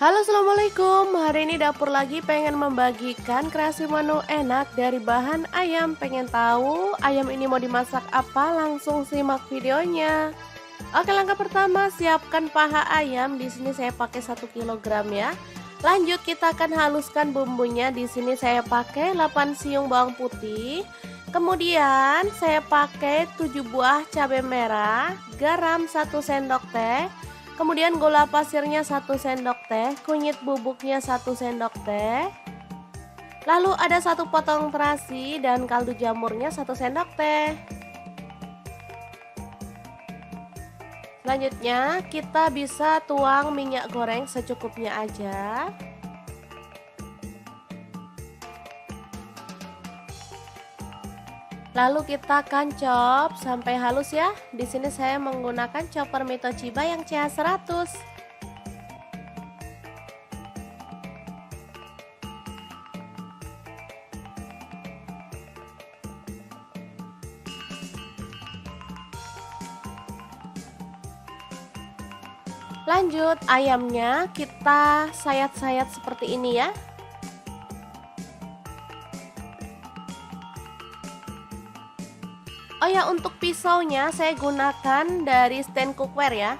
Halo, assalamualaikum. Hari ini dapur lagi pengen membagikan kreasi menu enak dari bahan ayam. Pengen tahu ayam ini mau dimasak apa? Langsung simak videonya. Oke, langkah pertama siapkan paha ayam. Di sini saya pakai 1 kg ya. Lanjut kita akan haluskan bumbunya. Di sini saya pakai 8 siung bawang putih. Kemudian saya pakai 7 buah cabai merah, garam 1 sendok teh. Kemudian gula pasirnya 1 sendok teh, kunyit bubuknya 1 sendok teh. Lalu ada 1 potong terasi dan kaldu jamurnya 1 sendok teh. Selanjutnya kita bisa tuang minyak goreng secukupnya aja. Lalu kita akan chop sampai halus ya. Di sini saya menggunakan chopper Mitochiba yang CH100. Lanjut ayamnya kita sayat-sayat seperti ini ya. Oh ya, untuk pisaunya saya gunakan dari stand cookware ya.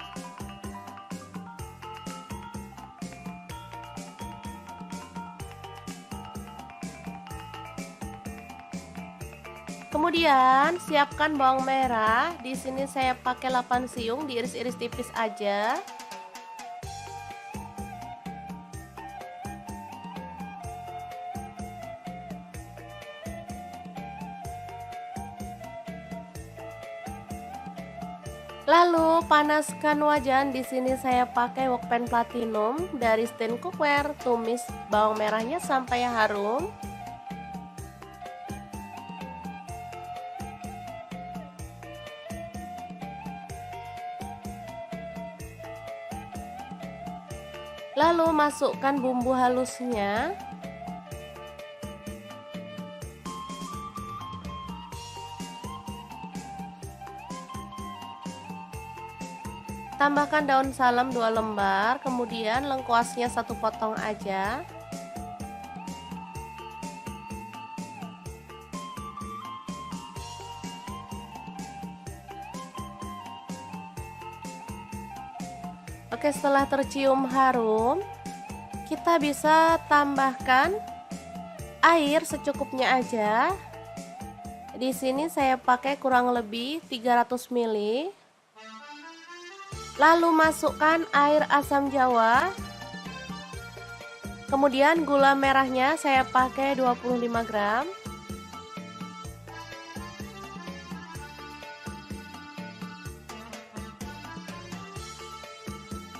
Kemudian siapkan bawang merah. Di sini saya pakai 8 siung, diiris-iris tipis aja. Lalu panaskan wajan. Di sini saya pakai wokpen platinum dari Stain Cookware. Tumis bawang merahnya sampai harum. Lalu masukkan bumbu halusnya. Tambahkan daun salam 2 lembar, kemudian lengkuasnya 1 potong aja. Oke, setelah tercium harum, kita bisa tambahkan air secukupnya aja. Di sini saya pakai kurang lebih 300 ml. Lalu masukkan air asam jawa. Kemudian gula merahnya saya pakai 25 gram.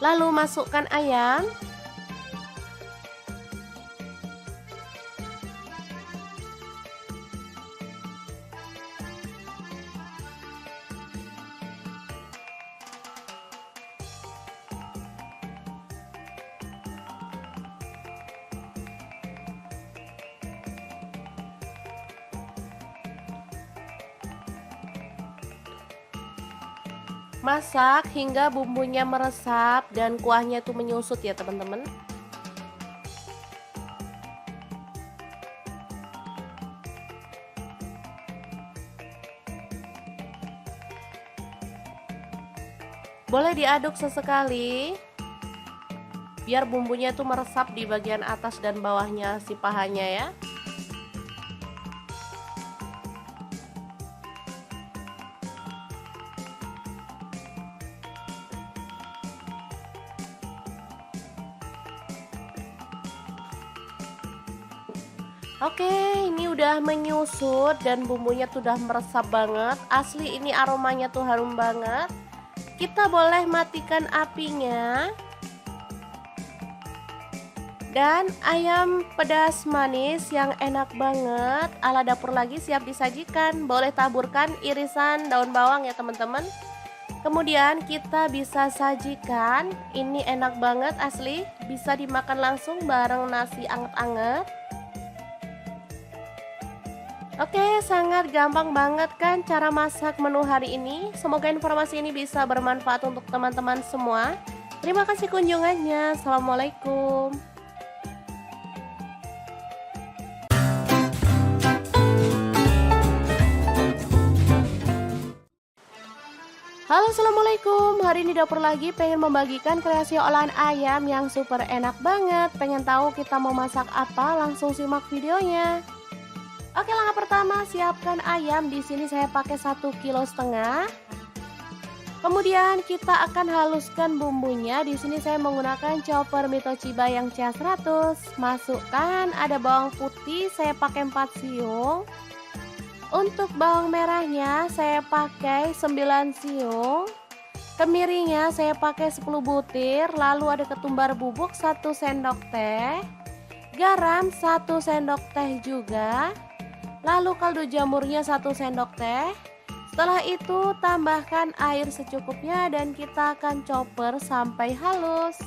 Lalu masukkan ayam. Masak hingga bumbunya meresap dan kuahnya itu menyusut ya teman-teman. Boleh diaduk sesekali biar bumbunya itu meresap di bagian atas dan bawahnya si pahanya ya. Oke, ini udah menyusut dan bumbunya tuh udah meresap banget. Asli ini aromanya tuh harum banget. Kita boleh matikan apinya. Dan ayam pedas manis yang enak banget ala dapur lagi siap disajikan. Boleh taburkan irisan daun bawang ya teman-teman. Kemudian kita bisa sajikan. Ini enak banget asli. Bisa dimakan langsung bareng nasi anget-anget. Oke, sangat gampang banget kan cara masak menu hari ini. Semoga informasi ini bisa bermanfaat untuk teman-teman semua. Terima kasih kunjungannya. Assalamualaikum. Halo, assalamualaikum. Hari ini dapur lagi pengen membagikan kreasi olahan ayam yang super enak banget. Pengen tahu kita mau masak apa? Langsung simak videonya. Oke, langkah pertama siapkan ayam. Di sini saya pakai 1,5 kg. Kemudian kita akan haluskan bumbunya. Di sini saya menggunakan chopper Mitoshiba yang CH100. Masukkan ada bawang putih, saya pakai 4 siung. Untuk bawang merahnya saya pakai 9 siung. Kemirinya saya pakai 10 butir. Lalu ada ketumbar bubuk 1 sendok teh. Garam 1 sendok teh juga. Lalu kaldu jamurnya 1 sendok teh. Setelah itu tambahkan air secukupnya dan kita akan chopper sampai halus.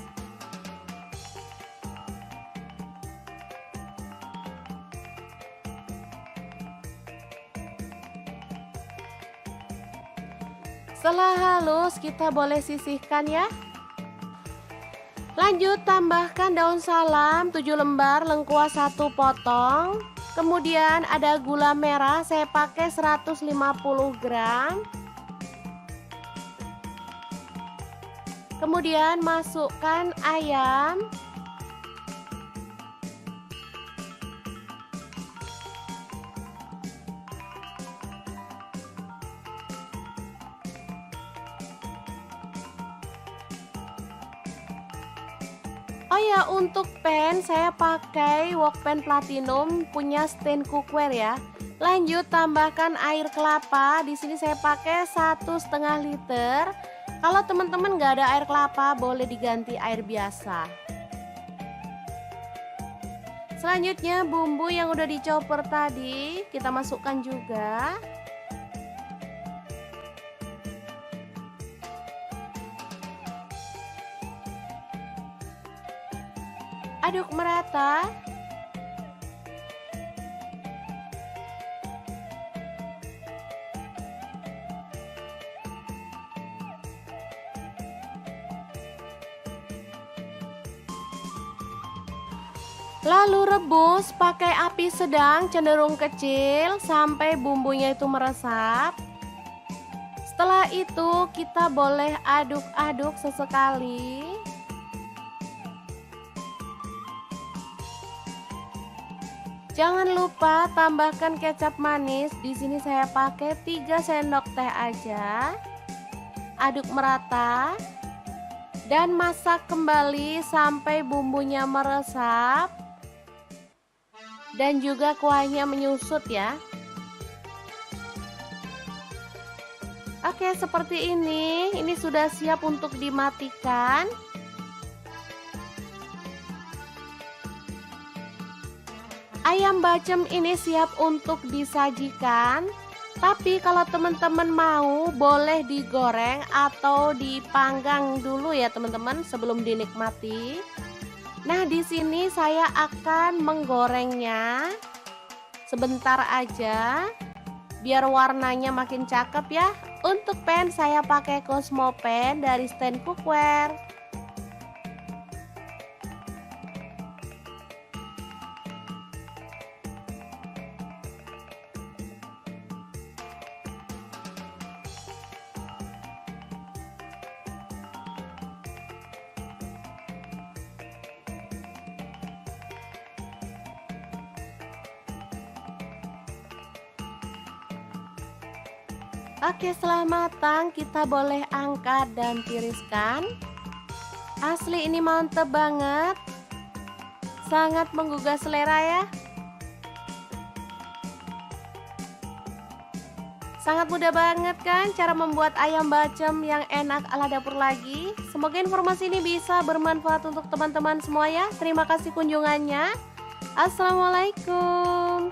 Setelah halus kita boleh sisihkan ya. Lanjut tambahkan daun salam 7 lembar, lengkuas 1 potong. Kemudian ada gula merah, saya pakai 150 gram. Kemudian masukkan ayam. Oh ya, untuk pen saya pakai Wokpen Platinum punya stand cookware ya. Lanjut tambahkan air kelapa. Di sini saya pakai 1,5 liter. Kalau teman-teman nggak ada air kelapa, boleh diganti air biasa. Selanjutnya bumbu yang udah dicoper tadi kita masukkan juga. Aduk merata. Lalu rebus pakai api sedang cenderung kecil sampai bumbunya itu meresap. Setelah itu kita boleh aduk-aduk sesekali. Jangan lupa tambahkan kecap manis. Di sini saya pakai 3 sendok teh aja. Aduk merata dan masak kembali sampai bumbunya meresap dan juga kuahnya menyusut ya. Oke, seperti ini. Ini sudah siap untuk dimatikan. Ayam bacem ini siap untuk disajikan. Tapi kalau teman-teman mau, boleh digoreng atau dipanggang dulu ya teman-teman sebelum dinikmati. Nah, di sini saya akan menggorengnya sebentar aja biar warnanya makin cakep ya. Untuk pen saya pakai Cosmo Pen dari stand cookware. Oke, setelah matang kita boleh angkat dan tiriskan. Asli ini mantep banget. Sangat menggugah selera ya. Sangat mudah banget kan cara membuat ayam bacem yang enak ala dapur lagi. Semoga informasi ini bisa bermanfaat untuk teman-teman semua ya. Terima kasih kunjungannya. Assalamualaikum.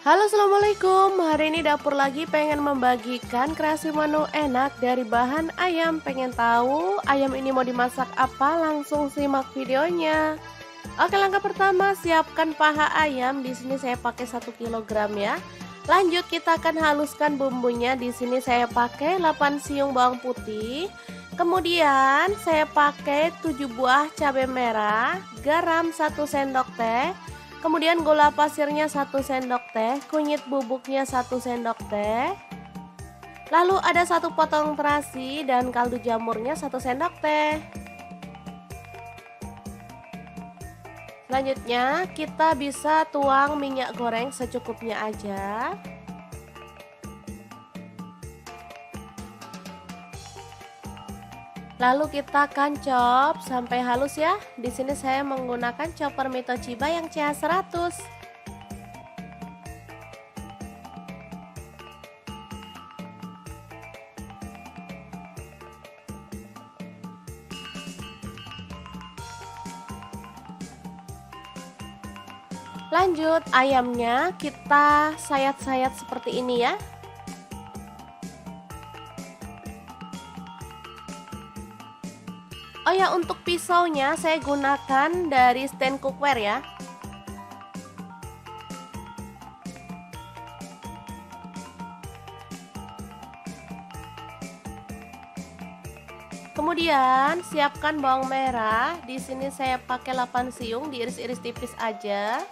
Halo, assalamualaikum. Hari ini dapur lagi pengen membagikan kreasi menu enak dari bahan ayam. Pengen tahu ayam ini mau dimasak apa? Langsung simak videonya. Oke, langkah pertama siapkan paha ayam. Di sini saya pakai 1 kg ya. Lanjut kita akan haluskan bumbunya. Di sini saya pakai 8 siung bawang putih. Kemudian saya pakai 7 buah cabai merah, garam 1 sendok teh. Kemudian gula pasirnya 1 sendok teh, kunyit bubuknya 1 sendok teh. Lalu ada 1 potong terasi dan kaldu jamurnya 1 sendok teh. Selanjutnya kita bisa tuang minyak goreng secukupnya aja. Lalu kita akan chop sampai halus ya. Di sini saya menggunakan chopper Mito Chiba yang CH100. Lanjut ayamnya kita sayat-sayat seperti ini ya. Oh ya, untuk pisaunya saya gunakan dari stand cookware ya. Kemudian siapkan bawang merah. Di sini saya pakai 8 siung, diiris-iris tipis aja.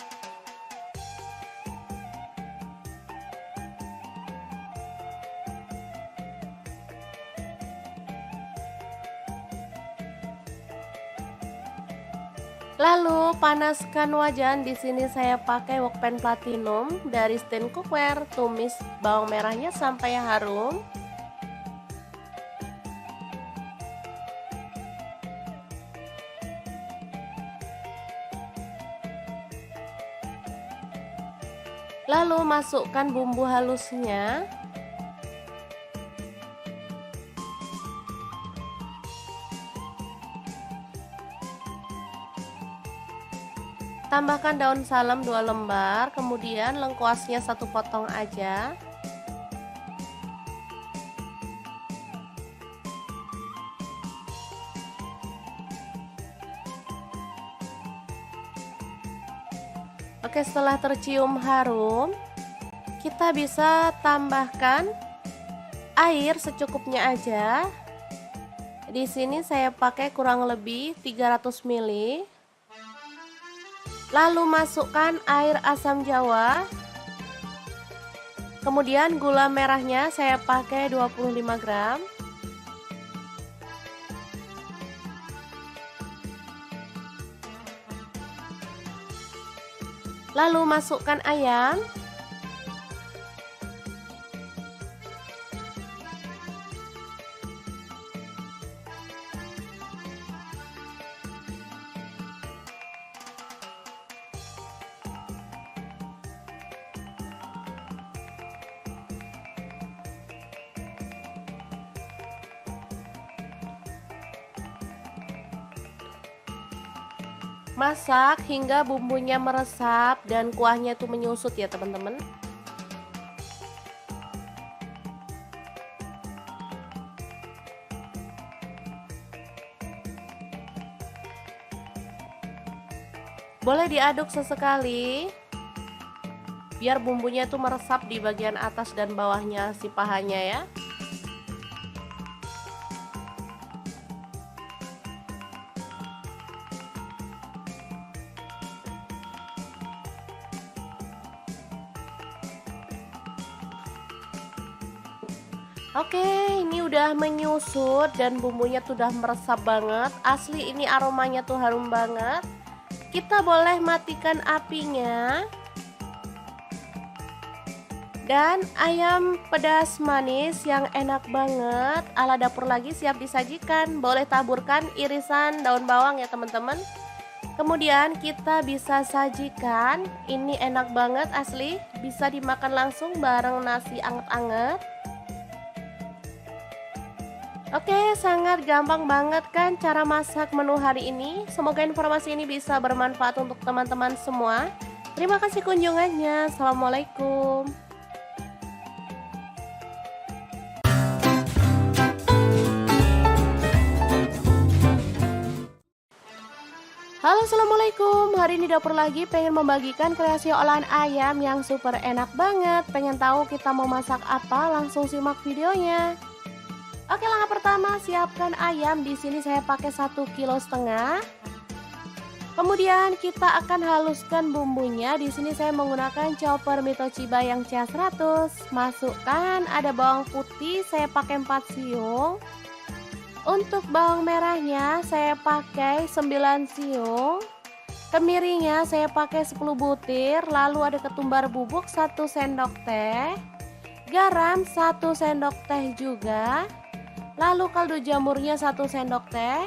Lalu panaskan wajan. Di sini saya pakai wokpen platinum dari Stand Cookware. Tumis bawang merahnya sampai harum. Lalu masukkan bumbu halusnya. Tambahkan daun salam 2 lembar, kemudian lengkuasnya 1 potong aja. Oke, setelah tercium harum, kita bisa tambahkan air secukupnya aja. Di sini saya pakai kurang lebih 300 ml. Lalu masukkan air asam jawa. Kemudian gula merahnya saya pakai 25 gram. Lalu masukkan ayam. Masak hingga bumbunya meresap dan kuahnya itu menyusut ya teman-teman. Boleh diaduk sesekali biar bumbunya itu meresap di bagian atas dan bawahnya si pahanya ya. Oke, ini udah menyusut dan bumbunya tuh udah meresap banget. Asli ini aromanya tuh harum banget. Kita boleh matikan apinya. Dan ayam pedas manis yang enak banget ala dapur lagi siap disajikan. Boleh taburkan irisan daun bawang ya teman-teman. Kemudian kita bisa sajikan. Ini enak banget asli. Bisa dimakan langsung bareng nasi anget-anget. Oke, sangat gampang banget kan cara masak menu hari ini. Semoga informasi ini bisa bermanfaat untuk teman-teman semua. Terima kasih kunjungannya. Assalamualaikum. Halo, assalamualaikum. Hari ini dapur lagi pengen membagikan kreasi olahan ayam yang super enak banget. Pengen tahu kita mau masak apa? Langsung simak videonya. Oke, langkah pertama siapkan ayam. Di sini saya pakai 1,5 kg. Kemudian kita akan haluskan bumbunya. Di sini saya menggunakan chopper Mitochiba yang CH100. Masukkan ada bawang putih, saya pakai 4 siung. Untuk bawang merahnya saya pakai 9 siung. Kemiringnya saya pakai 10 butir. Lalu ada ketumbar bubuk 1 sendok teh. Garam 1 sendok teh juga. Lalu kaldu jamurnya 1 sendok teh.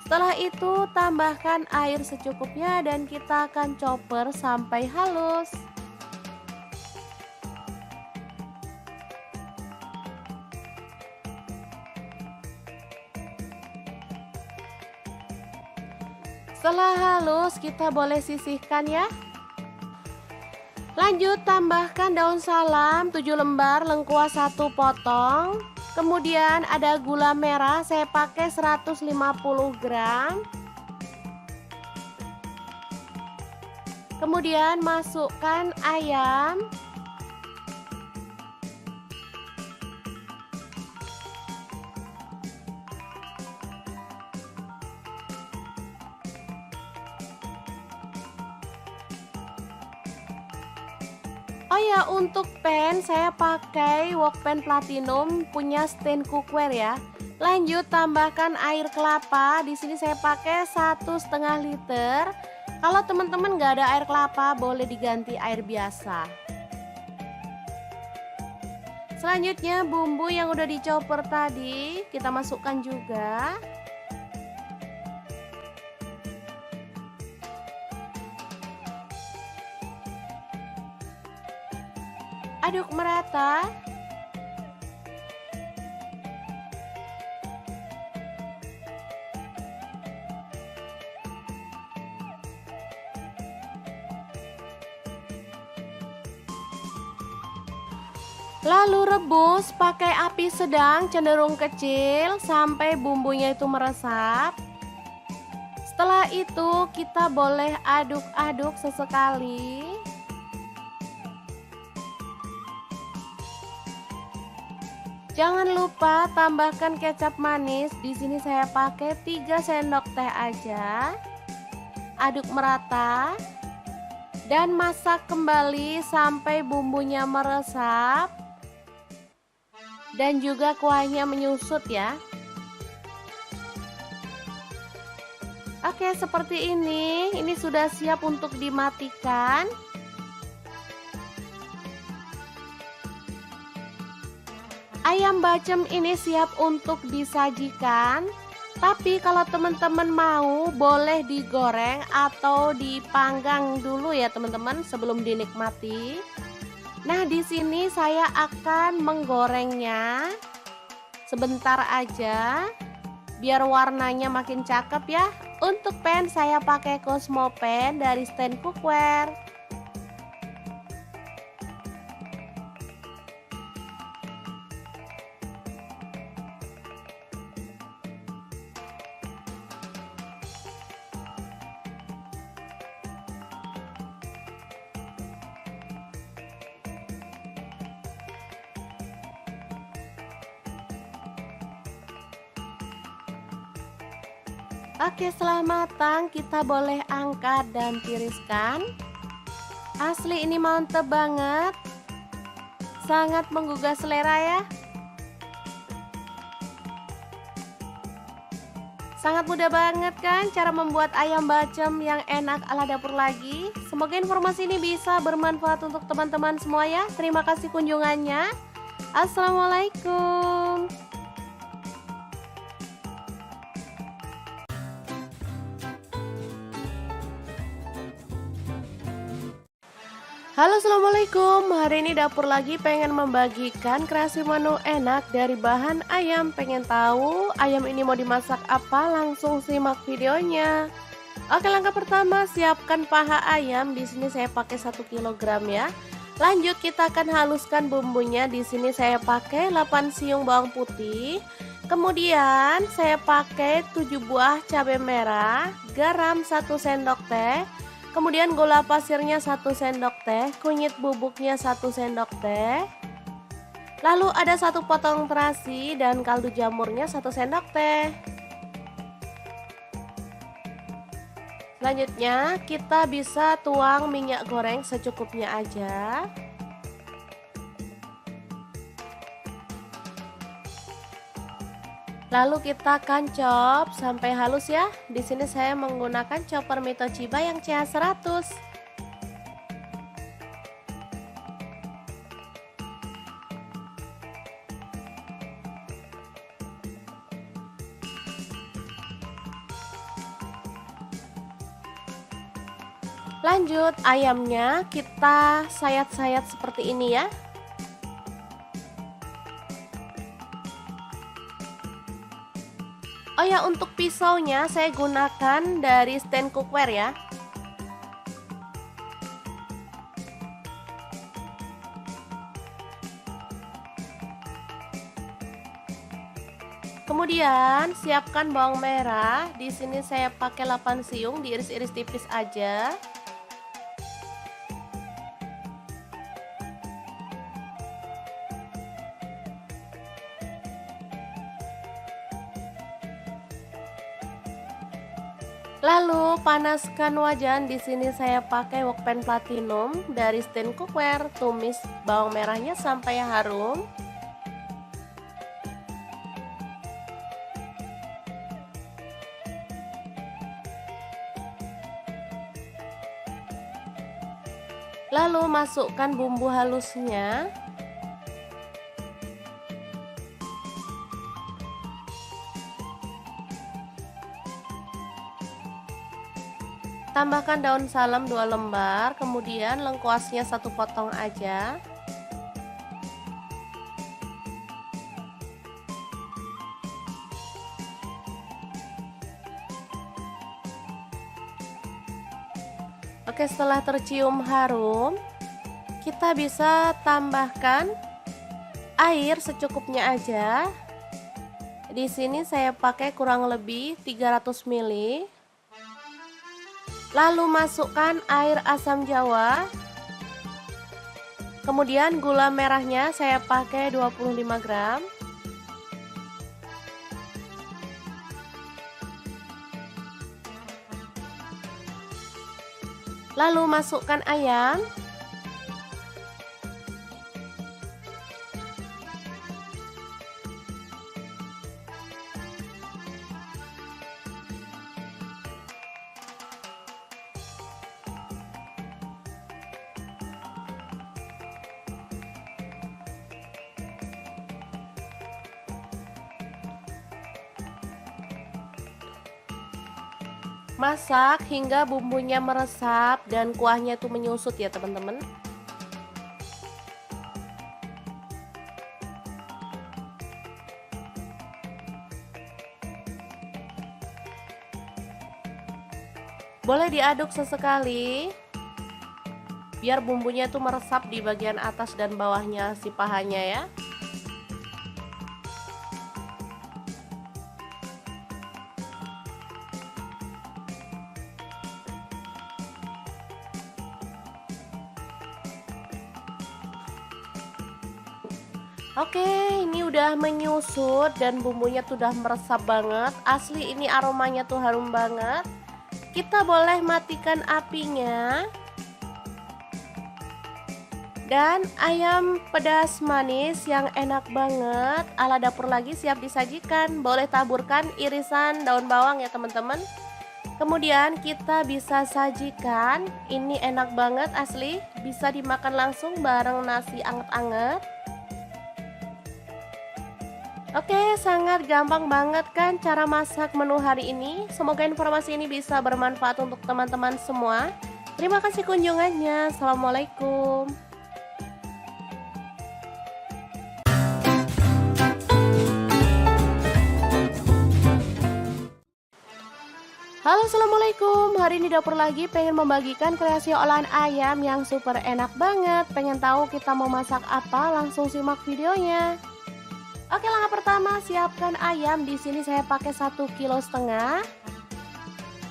Setelah itu tambahkan air secukupnya dan kita akan chopper sampai halus. Setelah halus kita boleh sisihkan ya. Lanjut tambahkan daun salam 7 lembar, lengkuas 1 potong. Kemudian ada gula merah saya pakai 150 gram. Kemudian masukkan ayam. Oh ya, untuk pan saya pakai wokpen platinum punya Stand Cookware ya. Lanjut tambahkan air kelapa. Di sini saya pakai 1,5 liter. Kalau teman-teman nggak ada air kelapa, boleh diganti air biasa. Selanjutnya bumbu yang udah dicoper tadi kita masukkan juga. Aduk merata. Lalu rebus pakai api sedang cenderung kecil sampai bumbunya itu meresap. Setelah itu kita boleh aduk-aduk sesekali. Jangan lupa tambahkan kecap manis. Di sini saya pakai 3 sendok teh aja. Aduk merata dan masak kembali sampai bumbunya meresap dan juga kuahnya menyusut ya. Oke, seperti ini. Ini sudah siap untuk dimatikan. Ayam bacem ini siap untuk disajikan. Tapi kalau teman-teman mau, boleh digoreng atau dipanggang dulu ya teman-teman sebelum dinikmati. Nah, di sini saya akan menggorengnya sebentar aja biar warnanya makin cakep ya. Untuk pan saya pakai Cosmo Pan dari stand cookware. Oke, setelah matang kita boleh angkat dan tiriskan. Asli ini mantep banget. Sangat menggugah selera ya. Sangat mudah banget kan cara membuat ayam bacem yang enak ala dapur lagi. Semoga informasi ini bisa bermanfaat untuk teman-teman semua ya. Terima kasih kunjungannya. Assalamualaikum. Halo, assalamualaikum. Hari ini dapur lagi pengen membagikan kreasi menu enak dari bahan ayam. Pengen tahu ayam ini mau dimasak apa? Langsung simak videonya. Oke, langkah pertama siapkan paha ayam. Di sini saya pakai 1 kg ya. Lanjut kita akan haluskan bumbunya. Di sini saya pakai 8 siung bawang putih. Kemudian saya pakai 7 buah cabai merah, garam 1 sendok teh. Kemudian gula pasirnya 1 sendok teh, kunyit bubuknya 1 sendok teh. Lalu ada 1 potong terasi dan kaldu jamurnya 1 sendok teh. Selanjutnya kita bisa tuang minyak goreng secukupnya aja. Lalu kita akan chop sampai halus ya. Di sini saya menggunakan chopper Mitochiba yang CH100. Lanjut ayamnya kita sayat-sayat seperti ini ya. Oh ya, untuk pisaunya saya gunakan dari stand cookware ya. Kemudian siapkan bawang merah. Di sini saya pakai 8 siung, diiris-iris tipis aja. Lalu panaskan wajan. Di sini saya pakai wok pan platinum dari stand cookware. Tumis bawang merahnya sampai harum. Lalu masukkan bumbu halusnya. Tambahkan daun salam 2 lembar, kemudian lengkuasnya 1 potong aja. Oke, setelah tercium harum, kita bisa tambahkan air secukupnya aja. Di sini saya pakai kurang lebih 300 ml. Lalu masukkan air asam jawa. Kemudian gula merahnya saya pakai 25 gram. Lalu masukkan ayam. Masak hingga bumbunya meresap dan kuahnya itu menyusut ya teman-teman. Boleh diaduk sesekali biar bumbunya itu meresap di bagian atas dan bawahnya si pahanya ya. Oke, ini udah menyusut dan bumbunya tuh udah meresap banget. Asli ini aromanya tuh harum banget. Kita boleh matikan apinya. Dan ayam pedas manis yang enak banget ala dapur lagi siap disajikan. Boleh taburkan irisan daun bawang ya teman-teman. Kemudian kita bisa sajikan. Ini enak banget asli. Bisa dimakan langsung bareng nasi anget-anget. Oke, sangat gampang banget kan cara masak menu hari ini. Semoga informasi ini bisa bermanfaat untuk teman-teman semua. Terima kasih kunjungannya. Assalamualaikum. Halo, assalamualaikum. Hari ini dapur lagi pengen membagikan kreasi olahan ayam yang super enak banget. Pengen tahu kita mau masak apa? Langsung simak videonya. Oke, langkah pertama siapkan ayam. Di sini saya pakai 1,5 kg.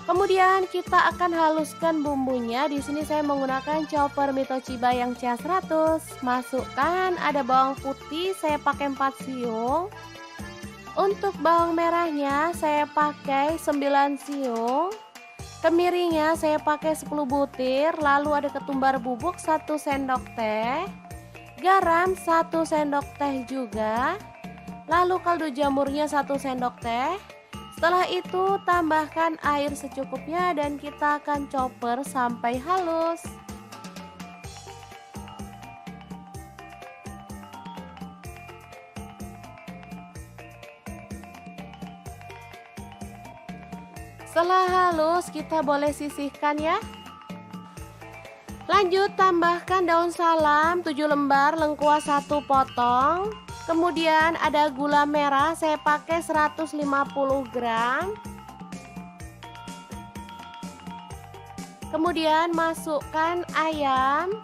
Kemudian kita akan haluskan bumbunya. Di sini saya menggunakan chopper Mitochiba yang CH100. Masukkan ada bawang putih, saya pakai 4 siung. Untuk bawang merahnya saya pakai 9 siung. Kemirinya saya pakai 10 butir. Lalu ada ketumbar bubuk 1 sendok teh. Garam 1 sendok teh juga. Lalu kaldu jamurnya 1 sendok teh. Setelah itu tambahkan air secukupnya dan kita akan chopper sampai halus. Setelah halus kita boleh sisihkan ya. Lanjut tambahkan daun salam 7 lembar, lengkuas 1 potong. Kemudian ada gula merah saya pakai 150 gram. Kemudian masukkan ayam.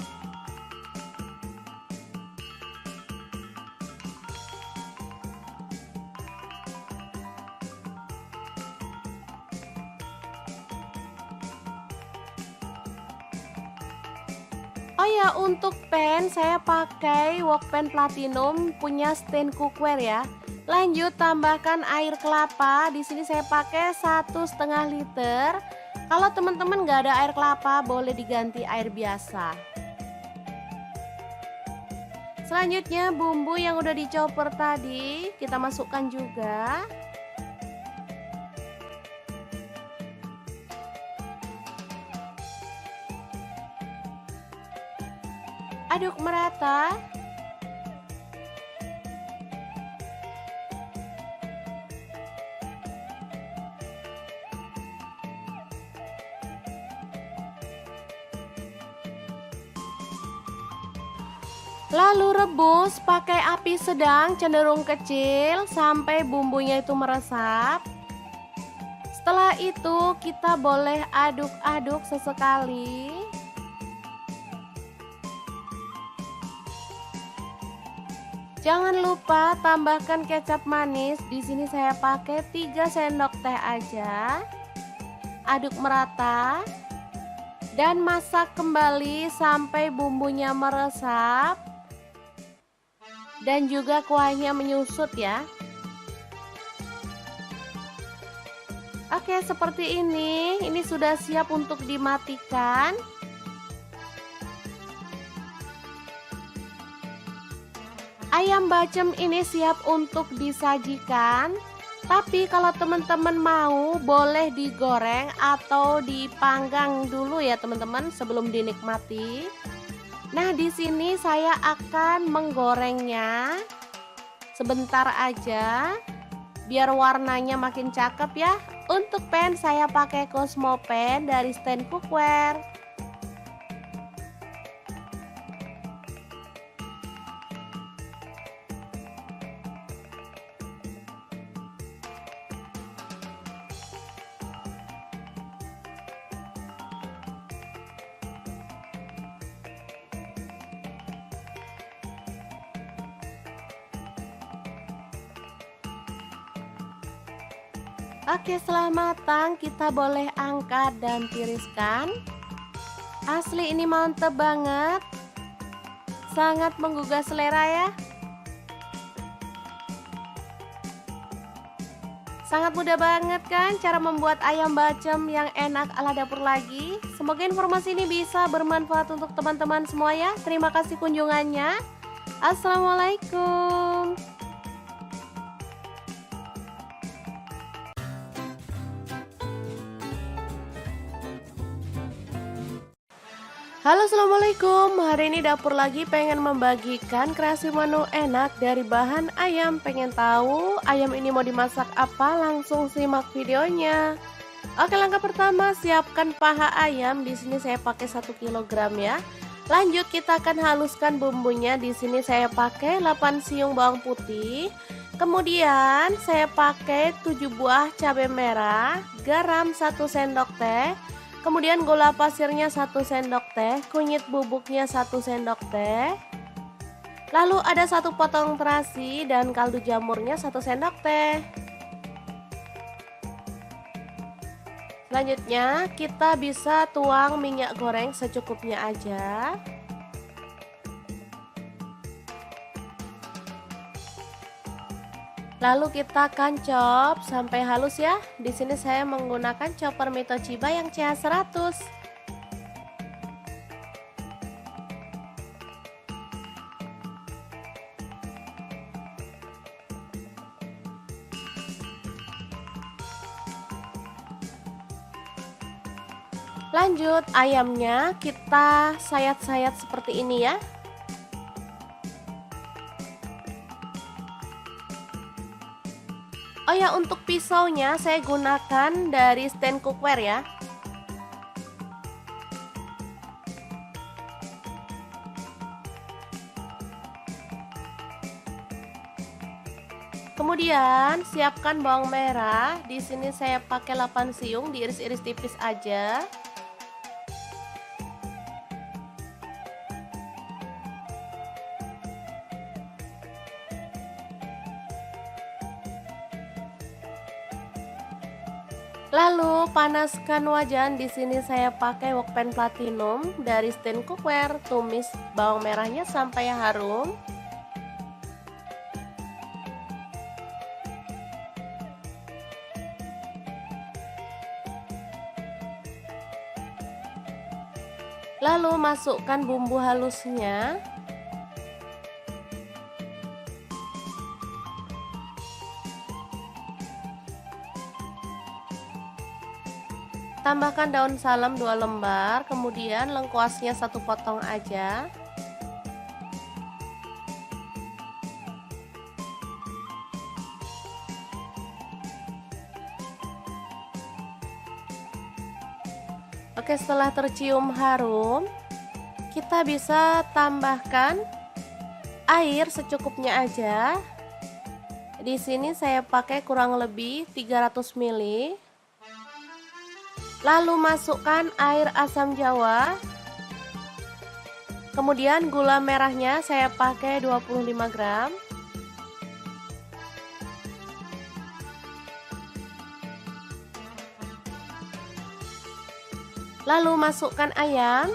Oh ya, untuk pan saya pakai wok pan platinum punya stain cookware ya. Lanjut tambahkan air kelapa. Di sini saya pakai 1,5 liter. Kalau teman-teman nggak ada air kelapa, boleh diganti air biasa. Selanjutnya bumbu yang udah dichopper tadi kita masukkan juga. Aduk merata. Lalu rebus pakai api sedang cenderung kecil sampai bumbunya itu meresap. Setelah itu kita boleh aduk-aduk sesekali. Jangan lupa tambahkan kecap manis. Di sini saya pakai 3 sendok teh aja. Aduk merata dan masak kembali sampai bumbunya meresap dan juga kuahnya menyusut ya. Oke, seperti ini. Ini sudah siap untuk dimatikan. Ayam bacem ini siap untuk disajikan. Tapi kalau teman-teman mau, boleh digoreng atau dipanggang dulu ya teman-teman sebelum dinikmati. Nah, di sini saya akan menggorengnya sebentar aja biar warnanya makin cakep ya. Untuk pan saya pakai Cosmo Pan dari stand cookware. Oke, setelah matang kita boleh angkat dan tiriskan. Asli ini mantep banget. Sangat menggugah selera ya. Sangat mudah banget kan cara membuat ayam bacem yang enak ala dapur lagi. Semoga informasi ini bisa bermanfaat untuk teman-teman semua ya. Terima kasih kunjungannya. Assalamualaikum. Halo, assalamualaikum. Hari ini dapur lagi pengen membagikan kreasi menu enak dari bahan ayam. Pengen tahu ayam ini mau dimasak apa? Langsung simak videonya. Oke, langkah pertama siapkan paha ayam. Di sini saya pakai 1 kg ya. Lanjut kita akan haluskan bumbunya. Di sini saya pakai 8 siung bawang putih. Kemudian saya pakai 7 buah cabai merah, garam 1 sendok teh. Kemudian gula pasirnya 1 sendok teh, kunyit bubuknya 1 sendok teh. Lalu ada 1 potong terasi dan kaldu jamurnya 1 sendok teh. Selanjutnya kita bisa tuang minyak goreng secukupnya aja. Lalu kita akan chop sampai halus ya. Di sini saya menggunakan chopper Mitochiba yang CH100. Lanjut ayamnya kita sayat-sayat seperti ini ya. Oh ya, untuk pisaunya saya gunakan dari stand cookware ya. Kemudian siapkan bawang merah. Di sini saya pakai 8 siung, diiris-iris tipis aja. Lalu panaskan wajan. Di sini saya pakai wokpan platinum dari stand cookware. Tumis bawang merahnya sampai harum. Lalu masukkan bumbu halusnya. Tambahkan daun salam 2 lembar, kemudian lengkuasnya 1 potong aja. Oke, setelah tercium harum, kita bisa tambahkan air secukupnya aja. Di sini saya pakai kurang lebih 300 ml. Lalu masukkan air asam jawa. Kemudian gula merahnya saya pakai 25 gram. Lalu masukkan ayam.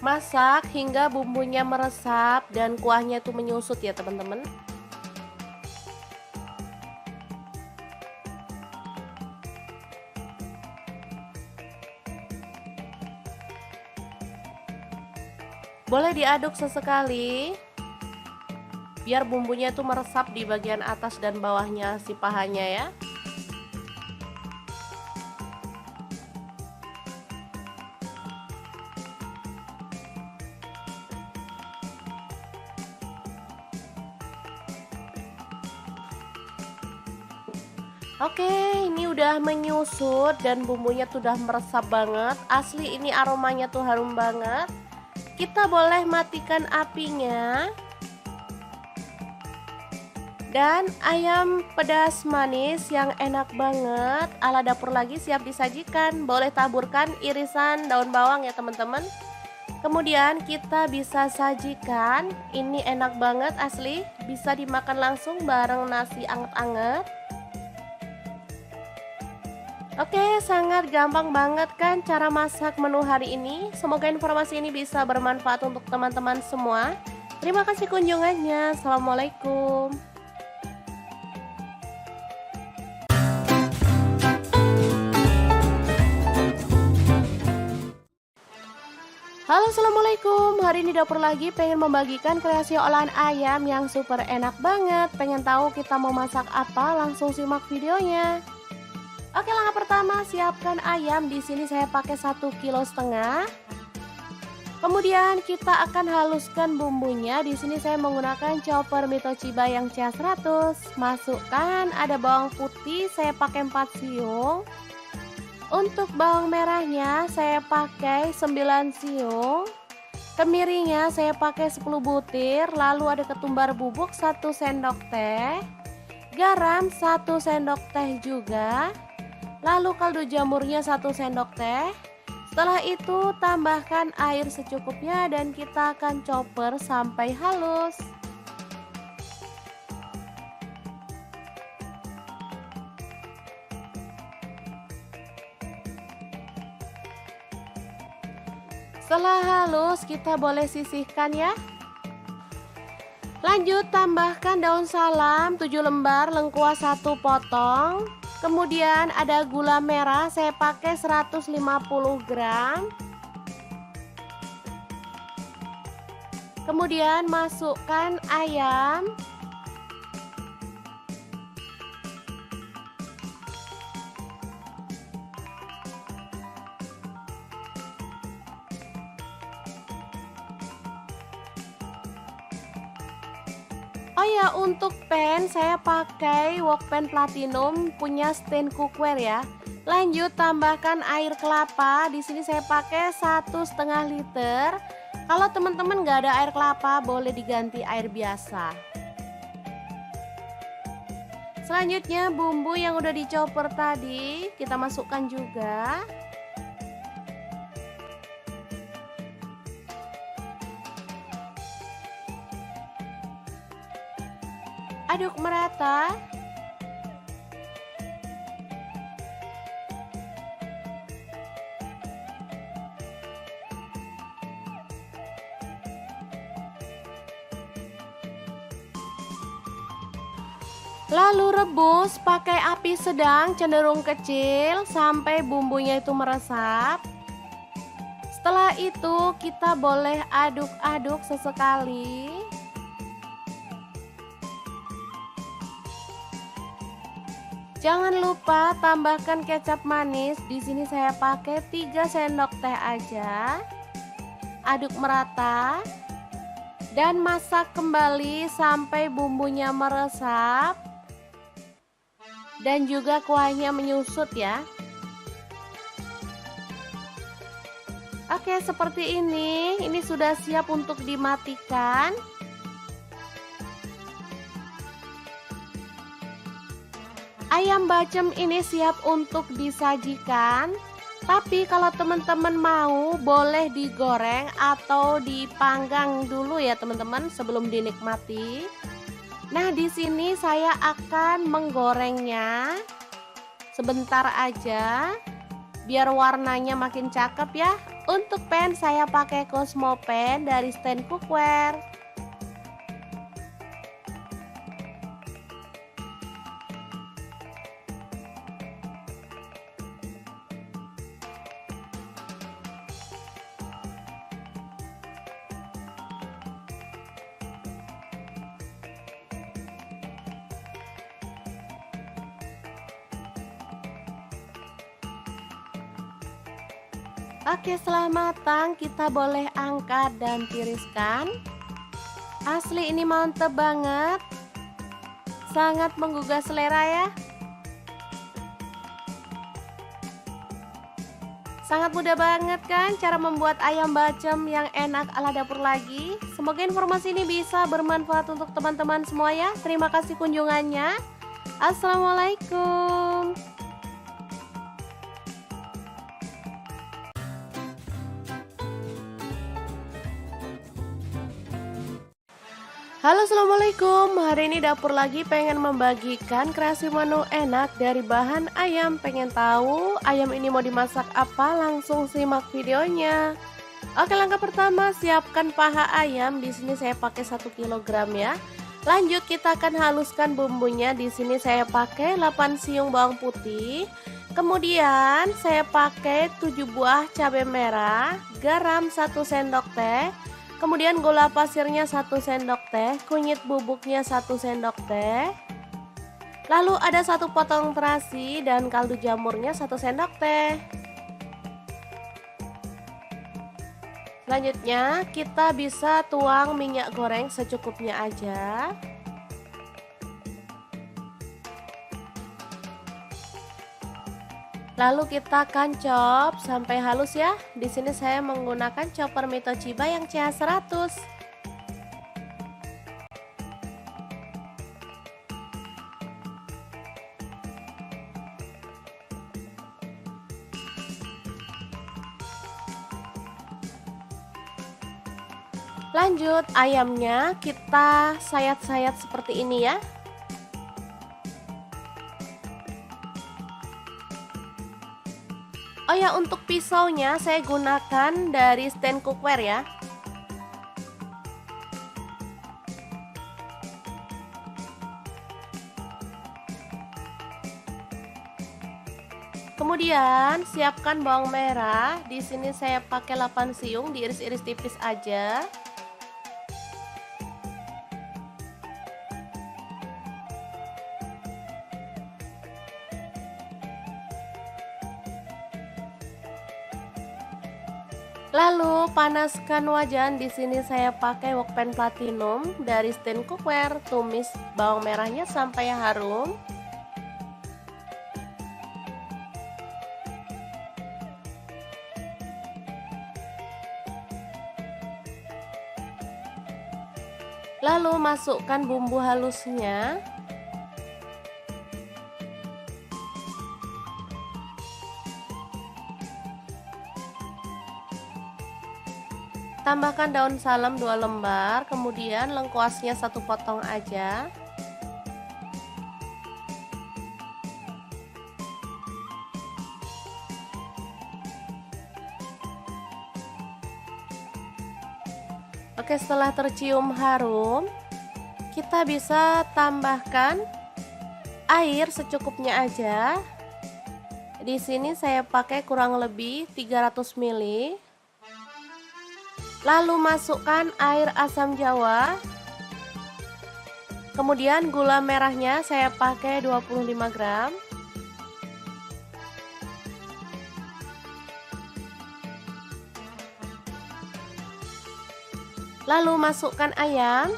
Masak hingga bumbunya meresap dan kuahnya itu menyusut ya teman-teman. Boleh diaduk sesekali biar bumbunya itu meresap di bagian atas dan bawahnya si pahanya ya. Oke, ini udah menyusut dan bumbunya tuh udah meresap banget. Asli ini aromanya tuh harum banget. Kita boleh matikan apinya. Dan ayam pedas manis yang enak banget ala dapur lagi siap disajikan. Boleh taburkan irisan daun bawang ya teman-teman. Kemudian kita bisa sajikan. Ini enak banget asli. Bisa dimakan langsung bareng nasi anget-anget. Oke, sangat gampang banget kan cara masak menu hari ini. Semoga informasi ini bisa bermanfaat untuk teman-teman semua. Terima kasih kunjungannya. Assalamualaikum. Halo, assalamualaikum. Hari ini dapur lagi pengen membagikan kreasi olahan ayam yang super enak banget. Pengen tahu kita mau masak apa? Langsung simak videonya. Oke, langkah pertama siapkan ayam. Di sini saya pakai 1,5 kg. Kemudian kita akan haluskan bumbunya. Di sini saya menggunakan chopper Mito Chiba yang CH100. Masukkan ada bawang putih, saya pakai 4 siung. Untuk bawang merahnya saya pakai 9 siung. Kemiringnya saya pakai 10 butir. Lalu ada ketumbar bubuk 1 sendok teh. Garam 1 sendok teh juga. Lalu kaldu jamurnya 1 sendok teh. Setelah itu tambahkan air secukupnya dan kita akan chopper sampai halus. Setelah halus kita boleh sisihkan ya. Lanjut tambahkan daun salam 7 lembar, lengkuas 1 potong. Kemudian ada gula merah saya pakai 150 gram. Kemudian masukkan ayam. Oh ya, untuk pan saya pakai wok pan platinum punya stand cookware ya. Lanjut tambahkan air kelapa. Di sini saya pakai 1,5 liter. Kalau teman-teman nggak ada air kelapa, boleh diganti air biasa. Selanjutnya bumbu yang udah dicopper tadi kita masukkan juga. Aduk merata. Lalu rebus pakai api sedang cenderung kecil sampai bumbunya itu meresap. Setelah itu kita boleh aduk-aduk sesekali. Jangan lupa tambahkan kecap manis. Di sini saya pakai 3 sendok teh aja. Aduk merata dan masak kembali sampai bumbunya meresap dan juga kuahnya menyusut ya. Oke, seperti ini. Ini sudah siap untuk dimatikan. Ayam bacem ini siap untuk disajikan. Tapi kalau teman-teman mau, boleh digoreng atau dipanggang dulu ya teman-teman sebelum dinikmati. Nah, di sini saya akan menggorengnya sebentar aja biar warnanya makin cakep ya. Untuk pan saya pakai Cosmo Pan dari stand cookware. Oke, setelah matang kita boleh angkat dan tiriskan. Asli ini mantep banget. Sangat menggugah selera ya. Sangat mudah banget kan cara membuat ayam bacem yang enak ala dapur lagi. Semoga informasi ini bisa bermanfaat untuk teman-teman semua ya. Terima kasih kunjungannya. Assalamualaikum. Halo, assalamualaikum. Hari ini dapur lagi pengen membagikan kreasi menu enak dari bahan ayam. Pengen tahu ayam ini mau dimasak apa? Langsung simak videonya. Oke, langkah pertama siapkan paha ayam. Di sini saya pakai 1 kg ya. Lanjut kita akan haluskan bumbunya. Di sini saya pakai 8 siung bawang putih. Kemudian saya pakai 7 buah cabai merah, garam 1 sendok teh. Kemudian gula pasirnya 1 sendok teh, kunyit bubuknya 1 sendok teh. Lalu ada 1 potong terasi dan kaldu jamurnya 1 sendok teh. Selanjutnya kita bisa tuang minyak goreng secukupnya aja. Lalu kita akan chop sampai halus ya. Di sini saya menggunakan chopper Mitochiba yang CH100. Lanjut ayamnya kita sayat-sayat seperti ini ya. Oh ya, untuk pisaunya saya gunakan dari stand cookware ya. Kemudian siapkan bawang merah. Di sini saya pakai 8 siung, diiris-iris tipis aja. Lalu panaskan wajan. Di sini saya pakai wokpan platinum dari stand cookware. Tumis bawang merahnya sampai harum. Lalu masukkan bumbu halusnya. Tambahkan daun salam 2 lembar, kemudian lengkuasnya 1 potong aja. Oke, setelah tercium harum, kita bisa tambahkan air secukupnya aja. Di sini saya pakai kurang lebih 300 ml. Lalu masukkan air asam jawa. Kemudian gula merahnya saya pakai 25 gram. Lalu masukkan ayam.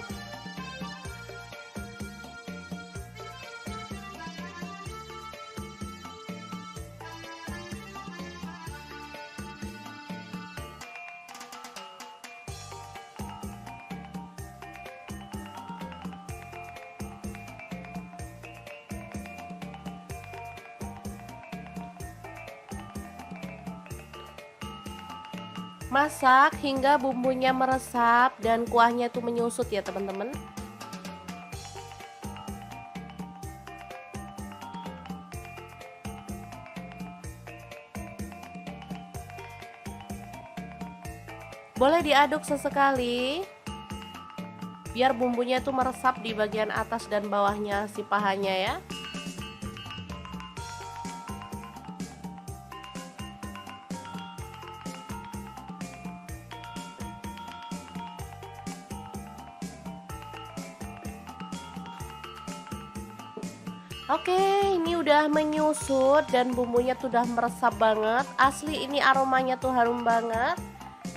Masak hingga bumbunya meresap dan kuahnya itu menyusut ya teman-teman. Boleh diaduk sesekali biar bumbunya itu meresap di bagian atas dan bawahnya si pahanya ya. Oke, ini udah menyusut dan bumbunya tuh udah meresap banget. Asli ini aromanya tuh harum banget.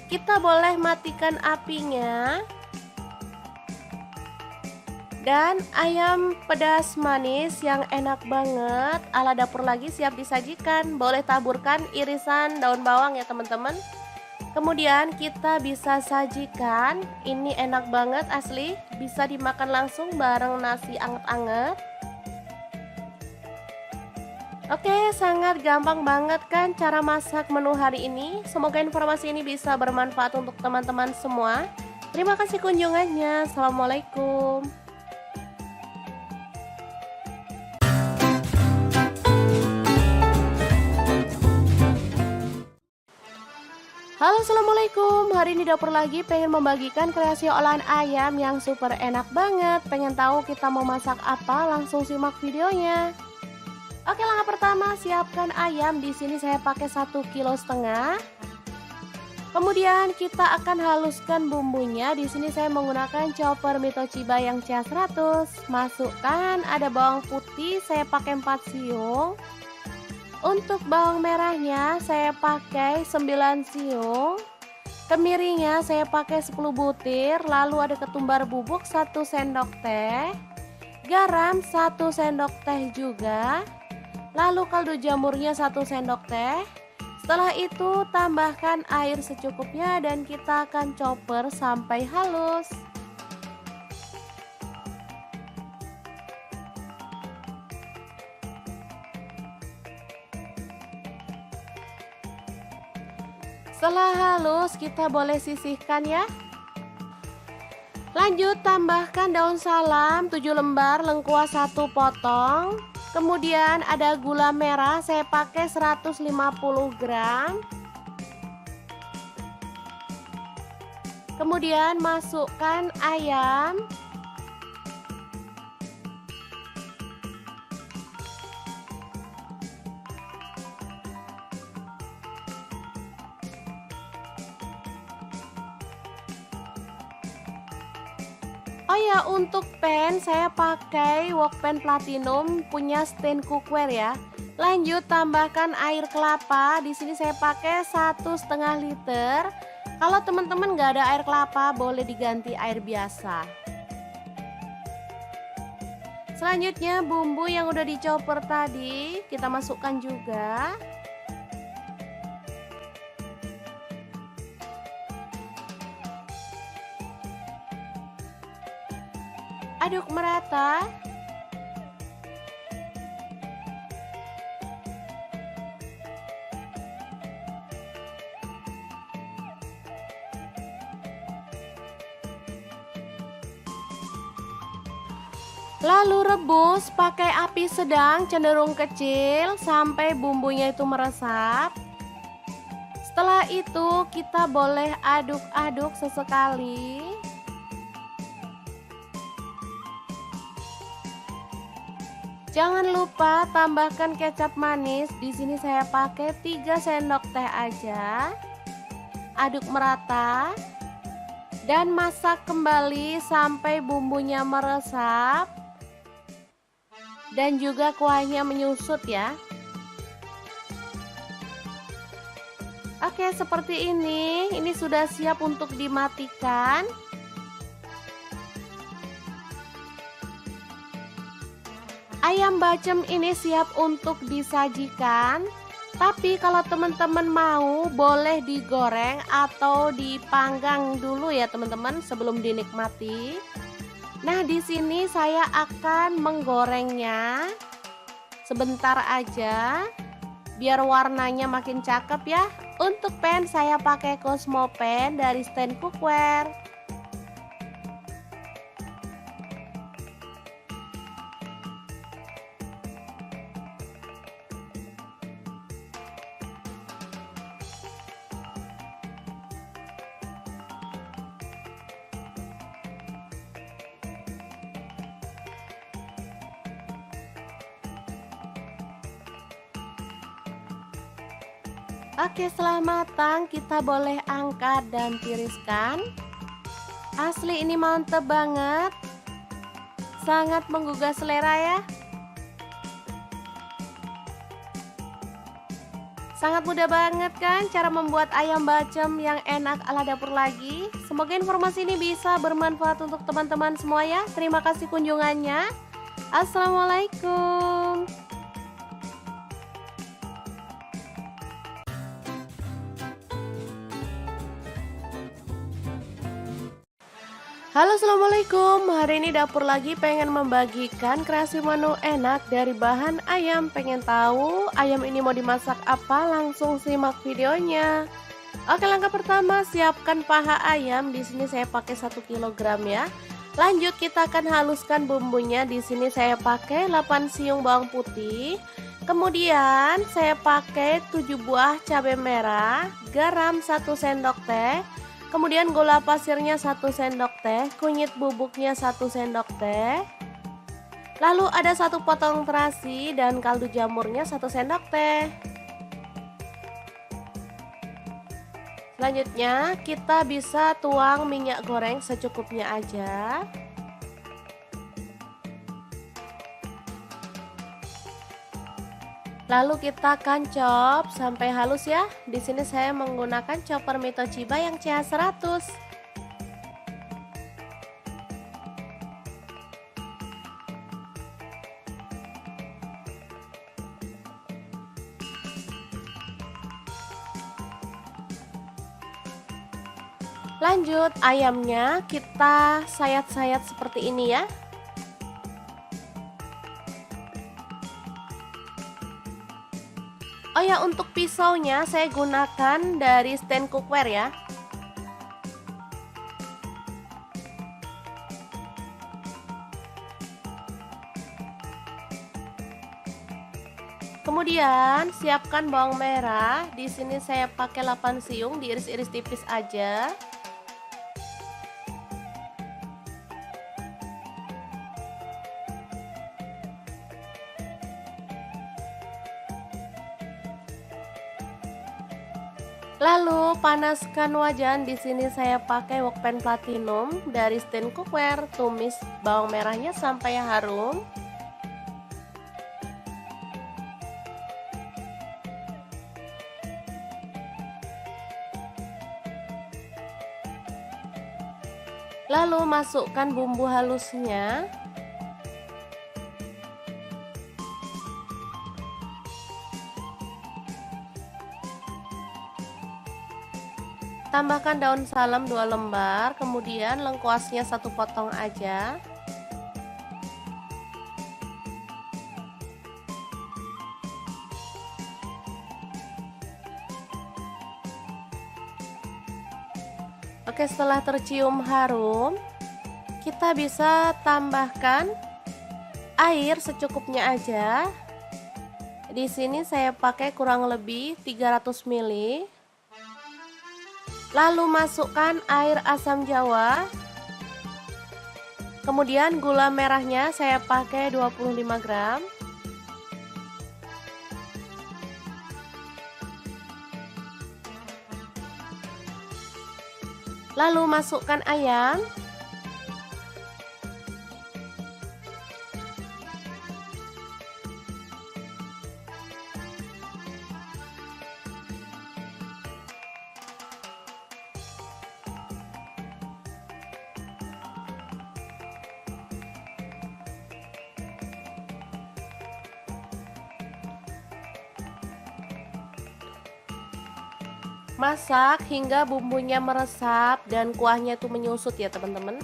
Kita boleh matikan apinya. Dan ayam pedas manis yang enak banget ala dapur lagi siap disajikan. Boleh taburkan irisan daun bawang ya teman-teman. Kemudian kita bisa sajikan. Ini enak banget asli. Bisa dimakan langsung bareng nasi anget-anget. Oke, sangat gampang banget kan cara masak menu hari ini. Semoga informasi ini bisa bermanfaat untuk teman-teman semua. Terima kasih kunjungannya. Assalamualaikum. Halo, assalamualaikum. Hari ini dapur lagi pengen membagikan kreasi olahan ayam yang super enak banget. Pengen tahu kita mau masak apa? Langsung simak videonya. Oke, langkah pertama siapkan ayam. Di sini saya pakai 1,5 kg. Kemudian kita akan haluskan bumbunya. Di sini saya menggunakan chopper Mitoshiba yang CH100. Masukkan ada bawang putih, saya pakai 4 siung. Untuk bawang merahnya saya pakai 9 siung. Kemiringnya saya pakai 10 butir. Lalu ada ketumbar bubuk 1 sendok teh. Garam 1 sendok teh juga. Lalu kaldu jamurnya 1 sendok teh. Setelah itu tambahkan air secukupnya dan kita akan chopper sampai halus. Setelah halus kita boleh sisihkan ya. Lanjut tambahkan daun salam 7 lembar, lengkuas 1 potong. Kemudian ada gula merah, saya pakai 150 gram. Kemudian masukkan ayam. Oh ya, untuk pan saya pakai wok pan platinum punya stand cookware ya. Lanjut tambahkan air kelapa. Di sini saya pakai 1,5 liter. Kalau teman-teman nggak ada air kelapa, boleh diganti air biasa. Selanjutnya bumbu yang udah dicoper tadi kita masukkan juga. Aduk merata. Lalu rebus pakai api sedang cenderung kecil sampai bumbunya itu meresap. Setelah itu kita boleh aduk-aduk sesekali. Jangan lupa tambahkan kecap manis. Di sini saya pakai 3 sendok teh aja. Aduk merata dan masak kembali sampai bumbunya meresap dan juga kuahnya menyusut ya. Oke, seperti ini. Ini sudah siap untuk dimatikan. Ayam bacem ini siap untuk disajikan. Tapi kalau teman-teman mau boleh digoreng atau dipanggang dulu ya teman-teman sebelum dinikmati. Nah, di sini saya akan menggorengnya sebentar aja biar warnanya makin cakep ya. Untuk pan saya pakai Cosmo Pan dari stand cookware. Oke, setelah matang kita boleh angkat dan tiriskan. Asli ini mantep banget, sangat menggugah selera ya. Sangat mudah banget kan cara membuat ayam bacem yang enak ala dapur lagi. Semoga informasi ini bisa bermanfaat untuk teman-teman semua ya. Terima kasih kunjungannya. Assalamualaikum. Halo, assalamualaikum. Hari ini dapur lagi pengen membagikan kreasi menu enak dari bahan ayam. Pengen tahu ayam ini mau dimasak apa? Langsung simak videonya. Oke, langkah pertama siapkan paha ayam. Di sini saya pakai 1 kg ya. Lanjut kita akan haluskan bumbunya. Di sini saya pakai 8 siung bawang putih. Kemudian saya pakai 7 buah cabai merah, garam 1 sendok teh. Kemudian gula pasirnya 1 sendok teh, kunyit bubuknya 1 sendok teh. Lalu ada 1 potong terasi dan kaldu jamurnya 1 sendok teh. Selanjutnya kita bisa tuang minyak goreng secukupnya aja. Lalu kita akan chop sampai halus ya. Di sini saya menggunakan chopper Mitochiba yang CH100. Lanjut ayamnya kita sayat-sayat seperti ini ya. Oh ya, untuk pisaunya saya gunakan dari stand cookware ya. Kemudian siapkan bawang merah. Di sini saya pakai 8 siung, diiris-iris tipis aja. Lalu panaskan wajan. Di sini saya pakai wokpan platinum dari stand cookware. Tumis bawang merahnya sampai harum. Lalu masukkan bumbu halusnya. Tambahkan daun salam 2 lembar, kemudian lengkuasnya 1 potong aja. Oke, setelah tercium harum, kita bisa tambahkan air secukupnya aja. Di sini saya pakai kurang lebih 300 ml. Lalu masukkan air asam jawa. Kemudian gula merahnya saya pakai 25 gram. Lalu masukkan ayam. Masak hingga bumbunya meresap dan kuahnya itu menyusut ya teman-teman.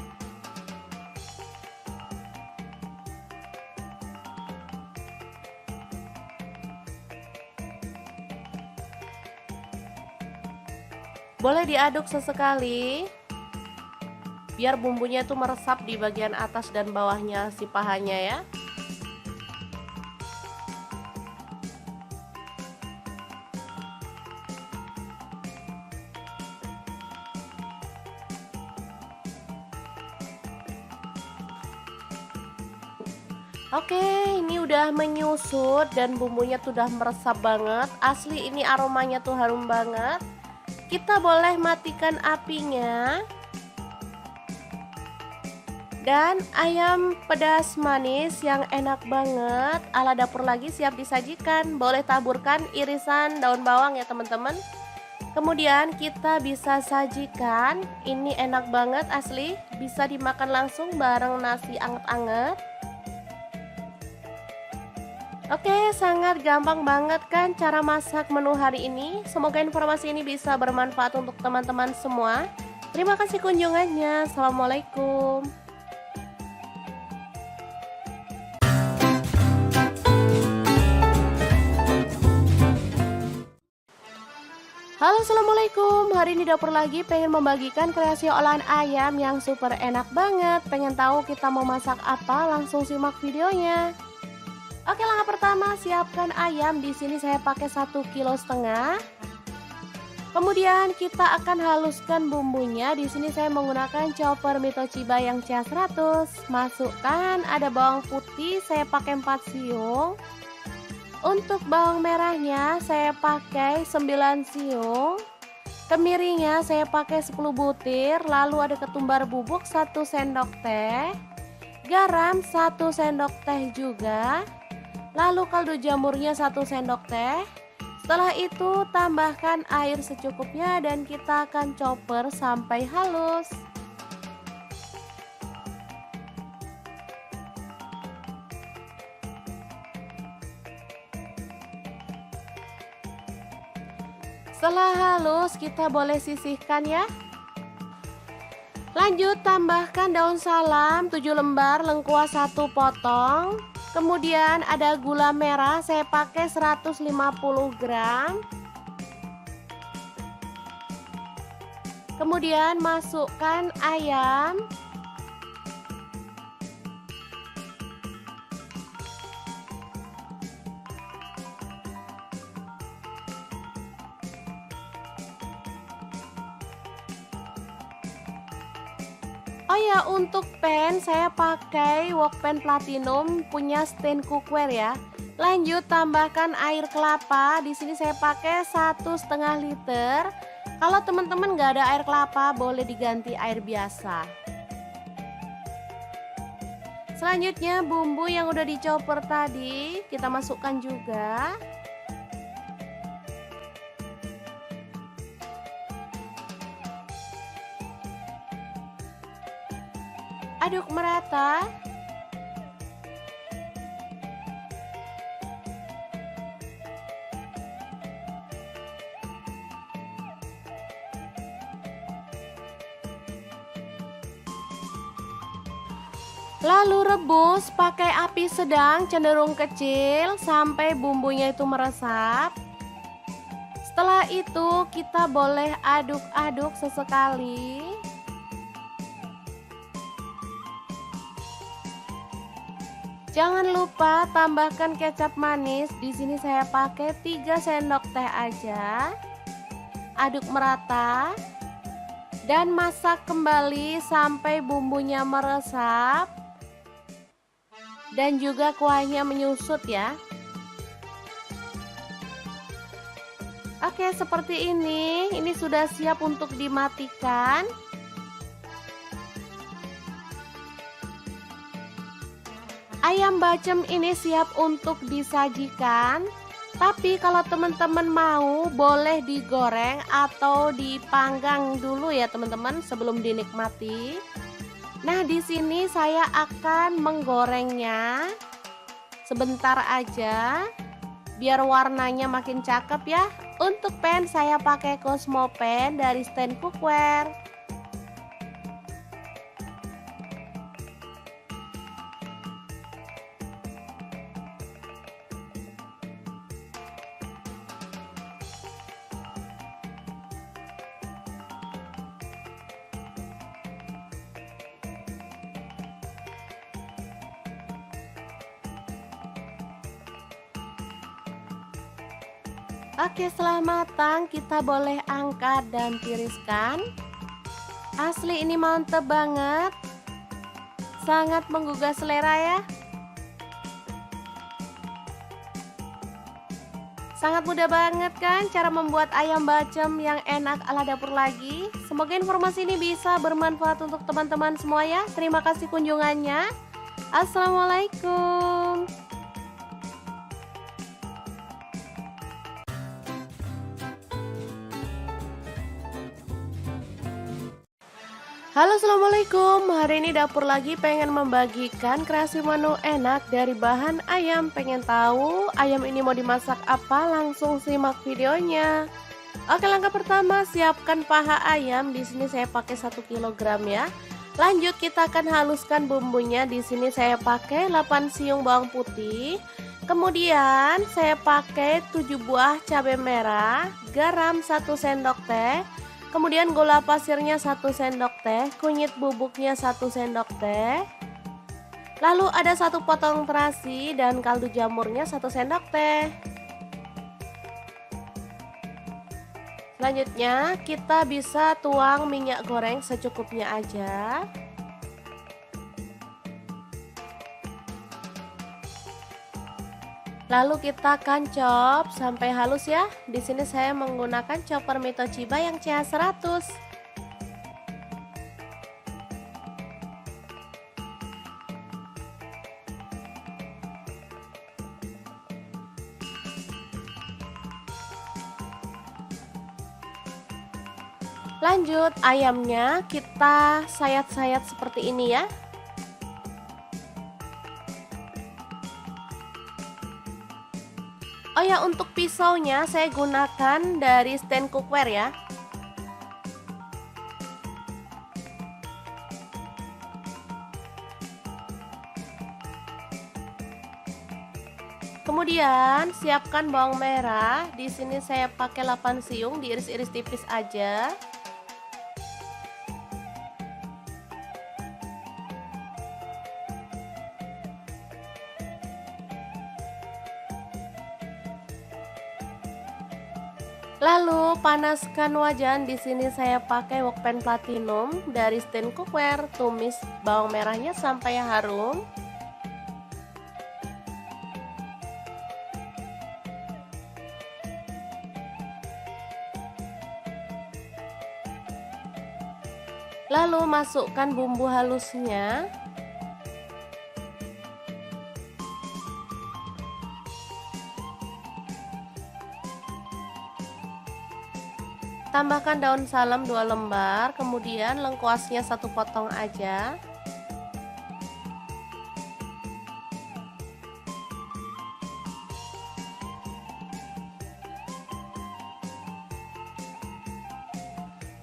Boleh diaduk sesekali biar bumbunya itu meresap di bagian atas dan bawahnya si pahanya ya. Oke, ini udah menyusut dan bumbunya tuh udah meresap banget. Asli ini aromanya tuh harum banget. Kita boleh matikan apinya. Dan ayam pedas manis yang enak banget ala dapur lagi siap disajikan. Boleh taburkan irisan daun bawang ya teman-teman. Kemudian kita bisa sajikan. Ini enak banget asli. Bisa dimakan langsung bareng nasi anget-anget. Oke, sangat gampang banget kan cara masak menu hari ini. Semoga informasi ini bisa bermanfaat untuk teman-teman semua. Terima kasih kunjungannya. Assalamualaikum. Halo, assalamualaikum. Hari ini dapur lagi pengen membagikan kreasi olahan ayam yang super enak banget. Pengen tahu kita mau masak apa? Langsung simak videonya. Oke, langkah pertama siapkan ayam. Di sini saya pakai 1,5 kg. Kemudian kita akan haluskan bumbunya. Di sini saya menggunakan chopper Mitochiba yang CH100. Masukkan ada bawang putih, saya pakai 4 siung. Untuk bawang merahnya saya pakai 9 siung. Kemiringnya saya pakai 10 butir. Lalu ada ketumbar bubuk 1 sendok teh. Garam 1 sendok teh juga. Lalu kaldu jamurnya 1 sendok teh. Setelah itu tambahkan air secukupnya dan kita akan chopper sampai halus. Setelah halus kita boleh sisihkan ya. Lanjut tambahkan daun salam 7 lembar, lengkuas 1 potong. Kemudian ada gula merah saya pakai 150 gram. Kemudian masukkan ayam. Oh ya, untuk pan saya pakai wok pan platinum punya stand cookware ya. Lanjut tambahkan air kelapa. Di sini saya pakai 1,5 liter. Kalau teman-teman nggak ada air kelapa, boleh diganti air biasa. Selanjutnya bumbu yang udah dicopper tadi kita masukkan juga. Aduk merata. Lalu rebus pakai api sedang cenderung kecil sampai bumbunya itu meresap. Setelah itu kita boleh aduk-aduk sesekali. Jangan lupa tambahkan kecap manis. Di sini saya pakai 3 sendok teh aja. Aduk merata dan masak kembali sampai bumbunya meresap dan juga kuahnya menyusut ya. Oke, seperti ini. Ini sudah siap untuk dimatikan. Ayam bacem ini siap untuk disajikan. Tapi kalau teman-teman mau, boleh digoreng atau dipanggang dulu ya teman-teman sebelum dinikmati. Nah, di sini saya akan menggorengnya sebentar aja biar warnanya makin cakep ya. Untuk pen saya pakai Cosmo Pen dari stand cookware. Oke, setelah matang kita boleh angkat dan tiriskan. Asli ini mantep banget, sangat menggugah selera ya. Sangat mudah banget kan cara membuat ayam bacem yang enak ala dapur lagi. Semoga informasi ini bisa bermanfaat untuk teman-teman semua ya. Terima kasih kunjungannya. Assalamualaikum. Halo, assalamualaikum. Hari ini dapur lagi pengen membagikan kreasi menu enak dari bahan ayam. Pengen tahu ayam ini mau dimasak apa? Langsung simak videonya. Oke, langkah pertama siapkan paha ayam. Di sini saya pakai 1 kg ya. Lanjut kita akan haluskan bumbunya. Di sini saya pakai 8 siung bawang putih. Kemudian saya pakai 7 buah cabai merah, garam 1 sendok teh. Kemudian gula pasirnya 1 sendok teh, kunyit bubuknya 1 sendok teh. Lalu ada 1 potong terasi dan kaldu jamurnya 1 sendok teh. Selanjutnya kita bisa tuang minyak goreng secukupnya aja. Lalu kita akan chop sampai halus ya. Di sini saya menggunakan chopper Mito Chiba yang CH100. Lanjut ayamnya kita sayat-sayat seperti ini ya. Oh ya, untuk pisaunya saya gunakan dari stand cookware ya. Kemudian siapkan bawang merah. Di sini saya pakai 8 siung, diiris-iris tipis aja. Lalu panaskan wajan. Di sini saya pakai wok pan platinum dari stand cookware. Tumis bawang merahnya sampai harum. Lalu masukkan bumbu halusnya. Tambahkan daun salam 2 lembar, kemudian lengkuasnya 1 potong aja.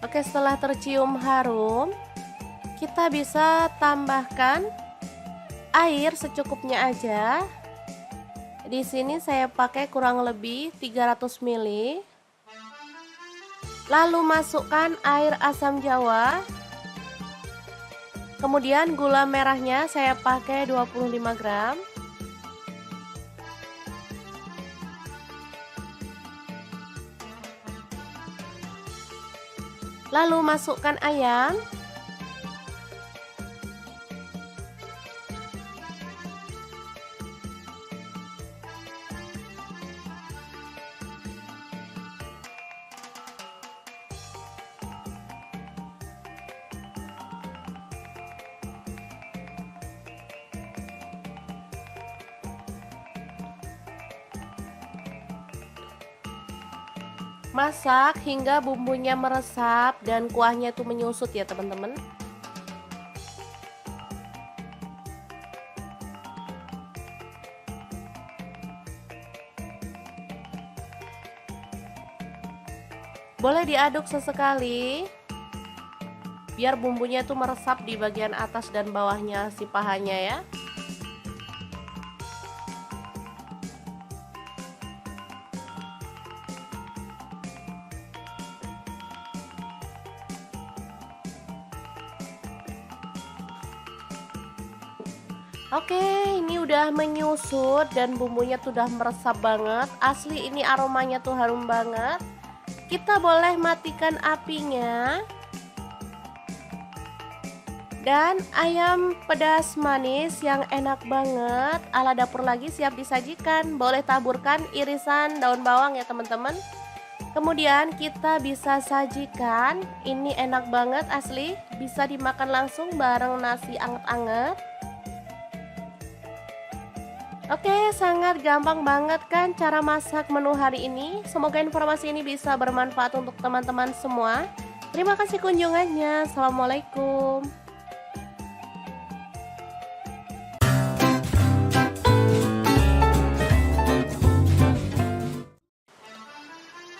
Oke, setelah tercium harum, kita bisa tambahkan air secukupnya aja. Di sini saya pakai kurang lebih 300 ml. Lalu masukkan air asam jawa. Kemudian gula merahnya saya pakai 25 gram. Lalu masukkan ayam. Masak hingga bumbunya meresap dan kuahnya itu menyusut ya teman-teman. Boleh diaduk sesekali biar bumbunya itu meresap di bagian atas dan bawahnya si pahanya ya. Oke, ini udah menyusut dan bumbunya tuh udah meresap banget. Asli ini aromanya tuh harum banget. Kita boleh matikan apinya. Dan ayam pedas manis yang enak banget ala dapur lagi siap disajikan. Boleh taburkan irisan daun bawang ya teman-teman. Kemudian kita bisa sajikan. Ini enak banget asli. Bisa dimakan langsung bareng nasi anget-anget. Oke, sangat gampang banget kan cara masak menu hari ini. Semoga informasi ini bisa bermanfaat untuk teman-teman semua. Terima kasih kunjungannya. Assalamualaikum.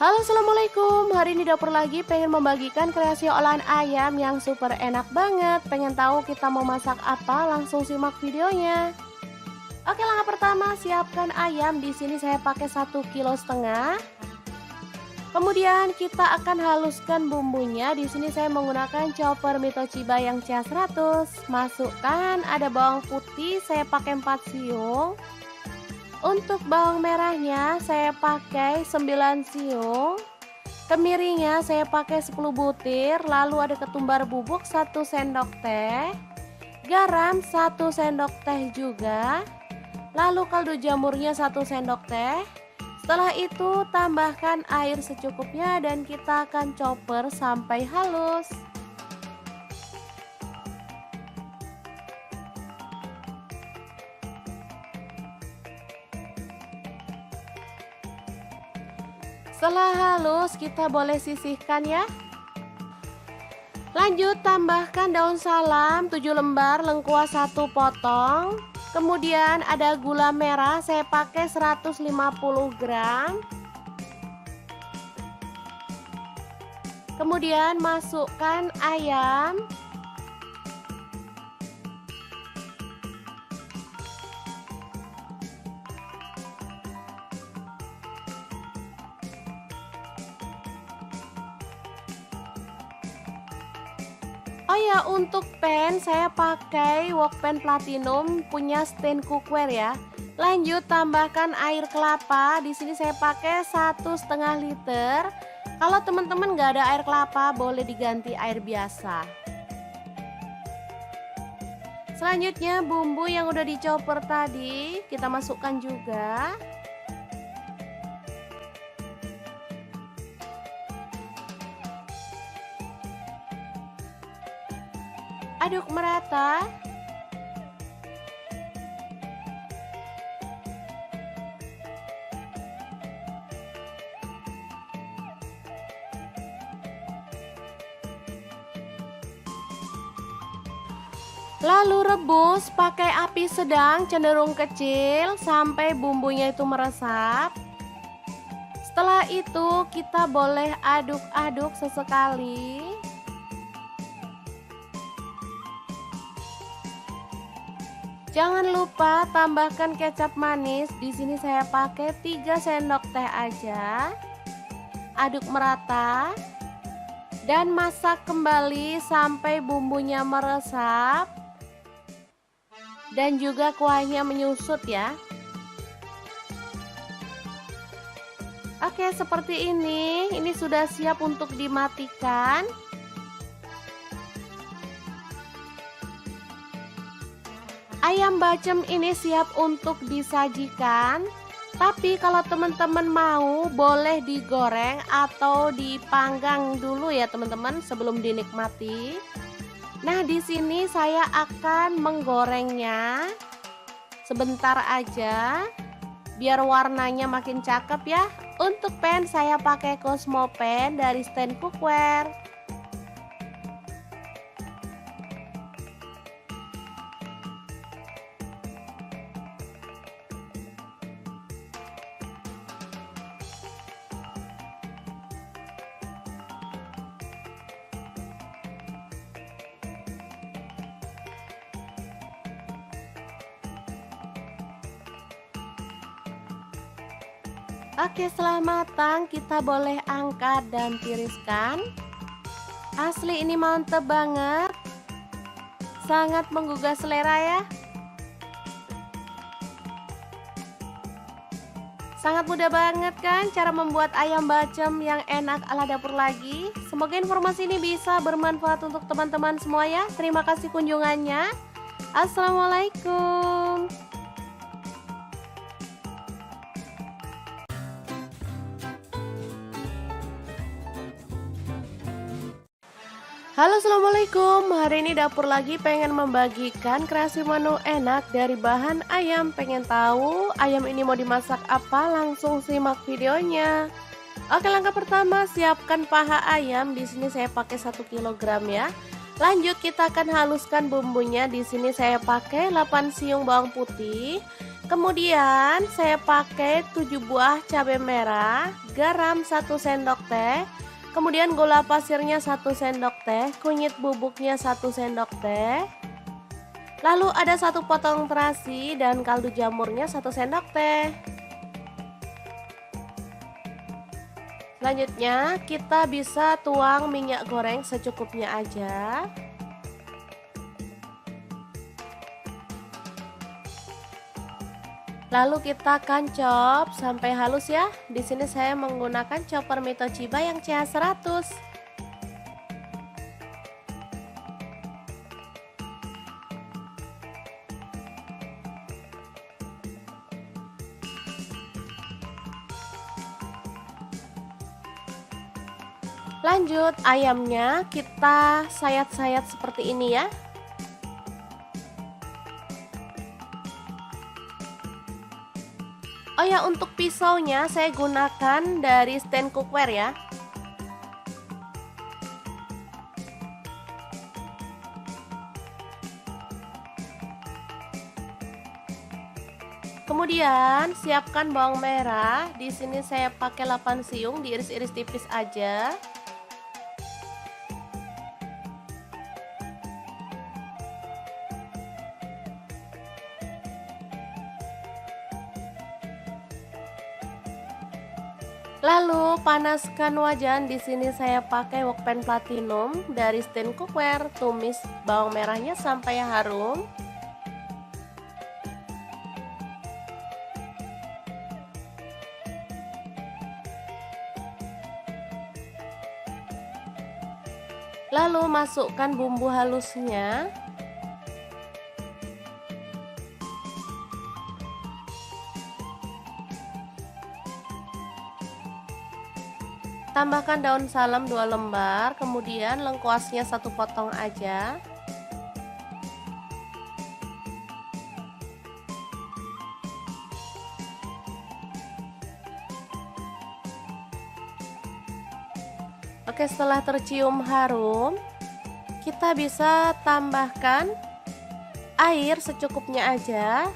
Halo, assalamualaikum. Hari ini dapur lagi pengen membagikan kreasi olahan ayam yang super enak banget. Pengen tahu kita mau masak apa? Langsung simak videonya. Oke, langkah pertama siapkan ayam. Di sini saya pakai 1,5 kg. Kemudian kita akan haluskan bumbunya. Di sini saya menggunakan chopper Mitochiba yang CH100. Masukkan ada bawang putih, saya pakai 4 siung. Untuk bawang merahnya saya pakai 9 siung. Kemirinya saya pakai 10 butir. Lalu ada ketumbar bubuk 1 sendok teh. Garam 1 sendok teh juga. Lalu kaldu jamurnya 1 sendok teh. Setelah itu tambahkan air secukupnya dan kita akan chopper sampai halus. Setelah halus kita boleh sisihkan ya. Lanjut tambahkan daun salam 7 lembar, lengkuas 1 potong. Kemudian ada gula merah saya pakai 150 gram. Kemudian masukkan ayam. Oh ya, untuk pan saya pakai wok pan platinum punya stand cookware ya. Lanjut tambahkan air kelapa. Di sini saya pakai 1,5 liter. Kalau teman-teman nggak ada air kelapa, boleh diganti air biasa. Selanjutnya bumbu yang udah dicoper tadi kita masukkan juga. Aduk merata. Lalu rebus pakai api sedang cenderung kecil sampai bumbunya itu meresap. Setelah itu kita boleh aduk-aduk sesekali. Jangan lupa tambahkan kecap manis. Di sini saya pakai 3 sendok teh aja. Aduk merata dan masak kembali sampai bumbunya meresap dan juga kuahnya menyusut ya. Oke, seperti ini. Ini sudah siap untuk dimatikan. Ayam bacem ini siap untuk disajikan. Tapi kalau teman-teman mau boleh digoreng atau dipanggang dulu ya teman-teman sebelum dinikmati. Nah, di sini saya akan menggorengnya sebentar aja biar warnanya makin cakep ya. Untuk pan saya pakai Cosmo pan dari stand cookware. Oke, setelah matang kita boleh angkat dan tiriskan. Asli ini mantep banget, sangat menggugah selera ya. Sangat mudah banget kan cara membuat ayam bacem yang enak ala Dapur Lagi. Semoga informasi ini bisa bermanfaat untuk teman-teman semua ya. Terima kasih kunjungannya. Assalamualaikum. Halo, assalamualaikum. Hari ini Dapur Lagi pengen membagikan kreasi menu enak dari bahan ayam. Pengen tahu ayam ini mau dimasak apa? Langsung simak videonya. Oke, langkah pertama siapkan paha ayam. Di sini saya pakai 1 kg ya. Lanjut kita akan haluskan bumbunya. Di sini saya pakai 8 siung bawang putih. Kemudian saya pakai 7 buah cabai merah, garam 1 sendok teh. Kemudian gula pasirnya 1 sendok teh, kunyit bubuknya 1 sendok teh. Lalu ada 1 potong terasi dan kaldu jamurnya 1 sendok teh. Selanjutnya kita bisa tuang minyak goreng secukupnya aja. Lalu kita akan chop sampai halus ya. Di sini saya menggunakan chopper Mitochiba yang CH100. Lanjut ayamnya kita sayat-sayat seperti ini ya. Oh ya, untuk pisaunya saya gunakan dari stand cookware ya. Kemudian siapkan bawang merah. Di sini saya pakai 8 siung, diiris-iris tipis aja. Lalu panaskan wajan. Di sini saya pakai wokpan platinum dari stand cookware. Tumis bawang merahnya sampai harum. Lalu masukkan bumbu halusnya. Tambahkan daun salam 2 lembar, kemudian lengkuasnya 1 potong aja. Oke, setelah tercium harum, kita bisa tambahkan air secukupnya aja.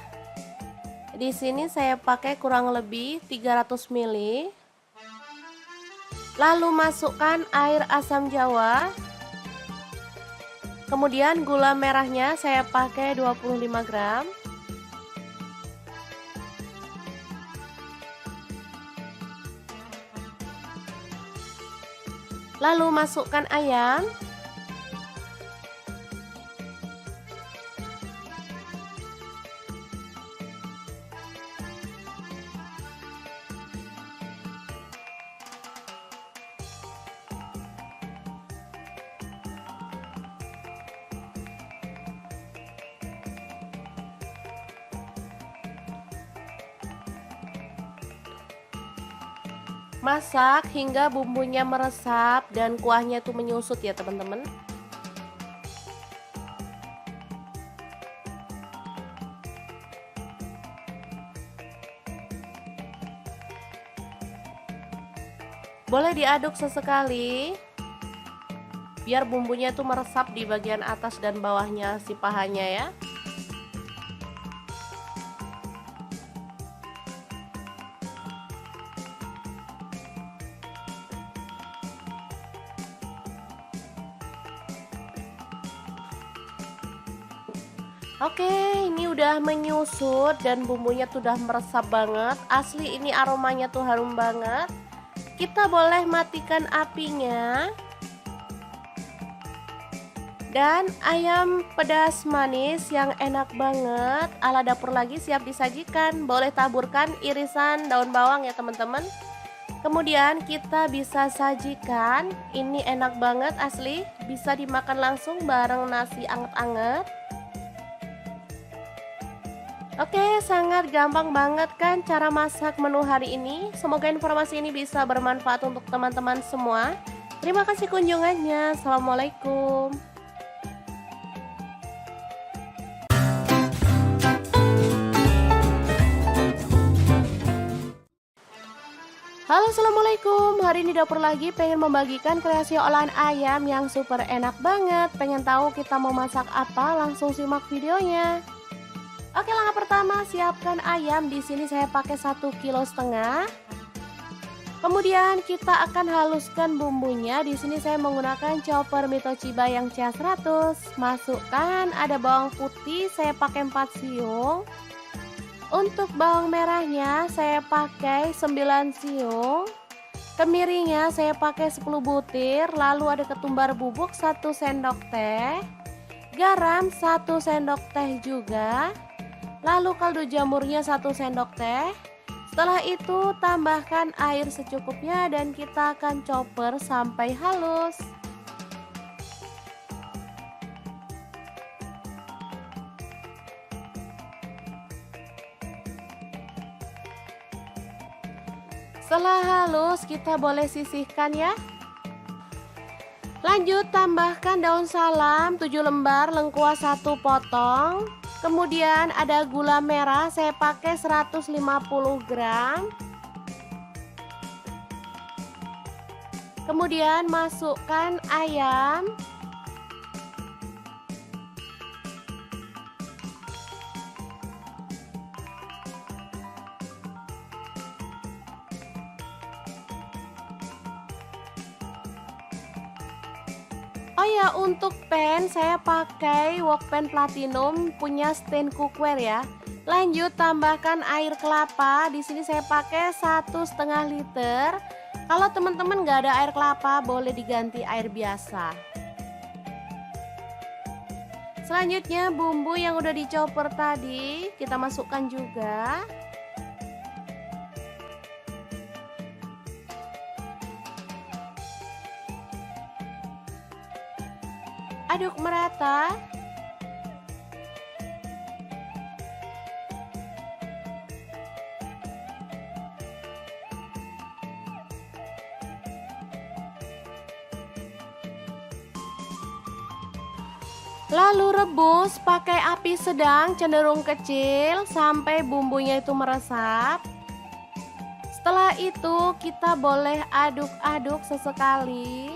Di sini saya pakai kurang lebih 300 ml. Lalu masukkan air asam jawa. Kemudian gula merahnya saya pakai 25 gram. Lalu masukkan ayam. Masak hingga bumbunya meresap dan kuahnya itu menyusut ya teman-teman. Boleh diaduk sesekali biar bumbunya itu meresap di bagian atas dan bawahnya si pahanya ya. Oke, ini udah menyusut dan bumbunya tuh udah meresap banget. Asli ini aromanya tuh harum banget. Kita boleh matikan apinya. Dan ayam pedas manis yang enak banget ala dapur lagi siap disajikan. Boleh taburkan irisan daun bawang ya teman-teman. Kemudian kita bisa sajikan. Ini enak banget asli. Bisa dimakan langsung bareng nasi anget-anget. Oke, sangat gampang banget kan cara masak menu hari ini. Semoga informasi ini bisa bermanfaat untuk teman-teman semua. Terima kasih kunjungannya. Assalamualaikum. Halo, assalamualaikum. Hari ini dapur lagi pengen membagikan kreasi olahan ayam yang super enak banget. Pengen tahu kita mau masak apa? Langsung simak videonya. Oke, langkah pertama siapkan ayam. Di sini saya pakai 1,5 kg. Kemudian kita akan haluskan bumbunya. Di sini saya menggunakan chopper Mitoshiba yang CH100. Masukkan ada bawang putih, saya pakai 4 siung. Untuk bawang merahnya saya pakai 9 siung. Kemirinya saya pakai 10 butir. Lalu ada ketumbar bubuk 1 sendok teh. Garam 1 sendok teh juga. Lalu kaldu jamurnya 1 sendok teh. Setelah itu tambahkan air secukupnya dan kita akan chopper sampai halus. Setelah halus kita boleh sisihkan ya. Lanjut tambahkan daun salam 7 lembar, lengkuas 1 potong. Kemudian ada gula merah saya pakai 150 gram. Kemudian masukkan ayam. Oh ya, untuk pan saya pakai wok pan platinum punya stand cookware ya. Lanjut tambahkan air kelapa. Di sini saya pakai 1,5 liter. Kalau teman-teman nggak ada air kelapa, boleh diganti air biasa. Selanjutnya bumbu yang udah dicoper tadi kita masukkan juga. Aduk merata. Lalu rebus pakai api sedang cenderung kecil sampai bumbunya itu meresap. Setelah itu kita boleh aduk-aduk sesekali.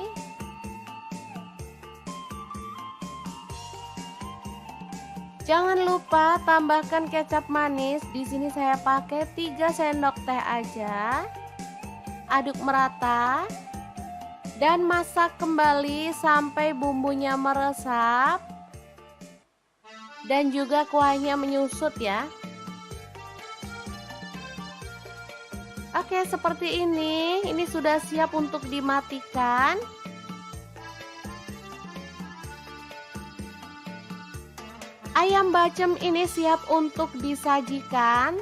Jangan lupa tambahkan kecap manis. Di sini saya pakai 3 sendok teh aja. Aduk merata dan masak kembali sampai bumbunya meresap dan juga kuahnya menyusut ya. Oke, seperti ini. Ini sudah siap untuk dimatikan. Ayam bacem ini siap untuk disajikan.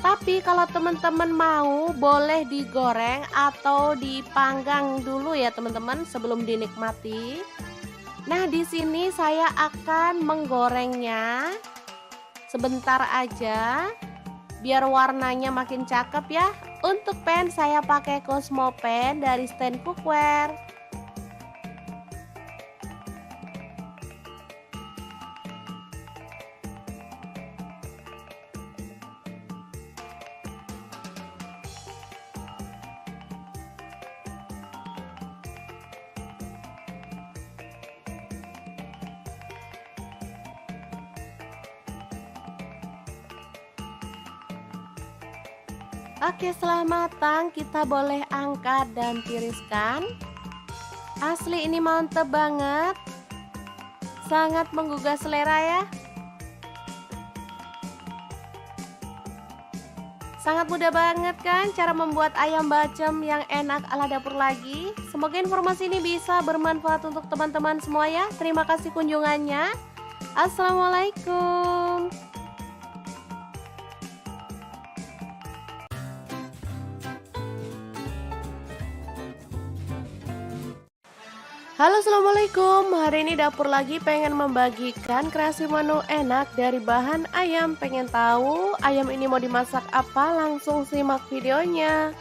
Tapi kalau teman-teman mau boleh digoreng atau dipanggang dulu ya teman-teman sebelum dinikmati. Nah, di sini saya akan menggorengnya sebentar aja biar warnanya makin cakep ya. Untuk pan saya pakai Cosmo pan dari stand cookware. Oke, setelah matang kita boleh angkat dan tiriskan. Asli ini mantep banget. Sangat menggugah selera ya. Sangat mudah banget kan cara membuat ayam bacem yang enak ala dapur lagi. Semoga informasi ini bisa bermanfaat untuk teman-teman semua ya. Terima kasih kunjungannya. Assalamualaikum. Halo, assalamualaikum. Hari ini dapur lagi pengen membagikan kreasi menu enak dari bahan ayam. Pengen tahu ayam ini mau dimasak apa? Langsung simak videonya.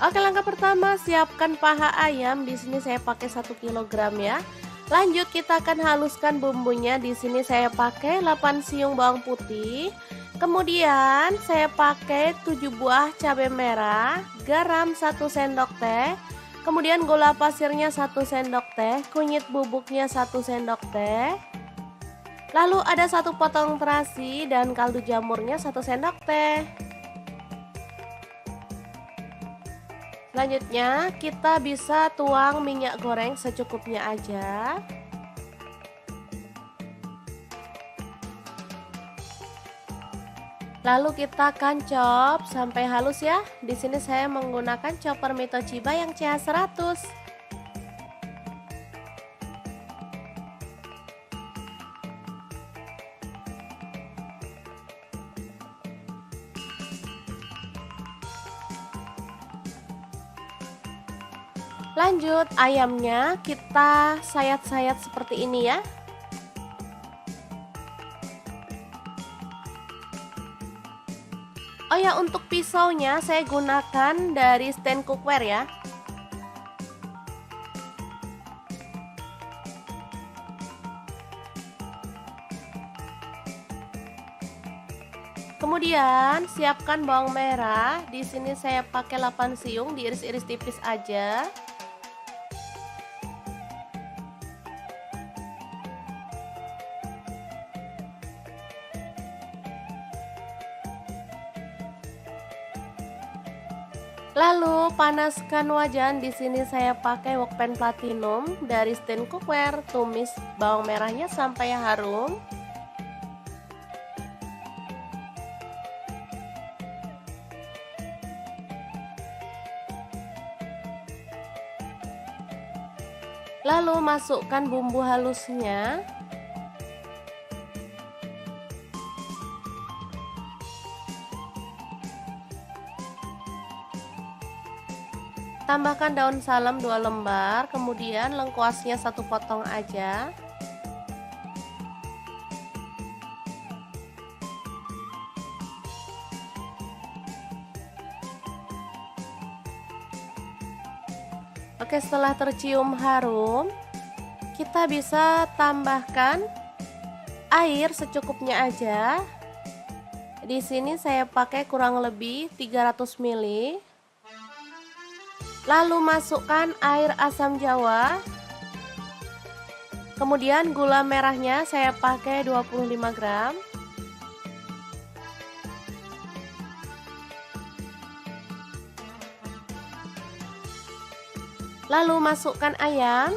Oke, langkah pertama siapkan paha ayam. Di sini saya pakai 1 kilogram ya. Lanjut kita akan haluskan bumbunya. Di sini saya pakai 8 siung bawang putih. Kemudian saya pakai 7 buah cabai merah, garam 1 sendok teh. Kemudian gula pasirnya 1 sendok teh, kunyit bubuknya 1 sendok teh. Lalu ada 1 potong terasi dan kaldu jamurnya 1 sendok teh. Selanjutnya kita bisa tuang minyak goreng secukupnya aja. Lalu kita akan chop sampai halus ya. Di sini saya menggunakan chopper Mitochiba yang CH100. Lanjut ayamnya kita sayat-sayat seperti ini ya. Oh ya, untuk pisaunya saya gunakan dari stand cookware ya. Kemudian siapkan bawang merah. Di sini saya pakai 8 siung, diiris-iris tipis aja. Lalu panaskan wajan. Di sini saya pakai wokpan platinum dari stand cookware. Tumis bawang merahnya sampai harum. Lalu masukkan bumbu halusnya. Tambahkan daun salam 2 lembar, kemudian lengkuasnya 1 potong aja. Oke, setelah tercium harum, kita bisa tambahkan air secukupnya aja. Di sini saya pakai kurang lebih 300 ml. Lalu masukkan air asam jawa. Kemudian gula merahnya saya pakai 25 gram. Lalu masukkan ayam.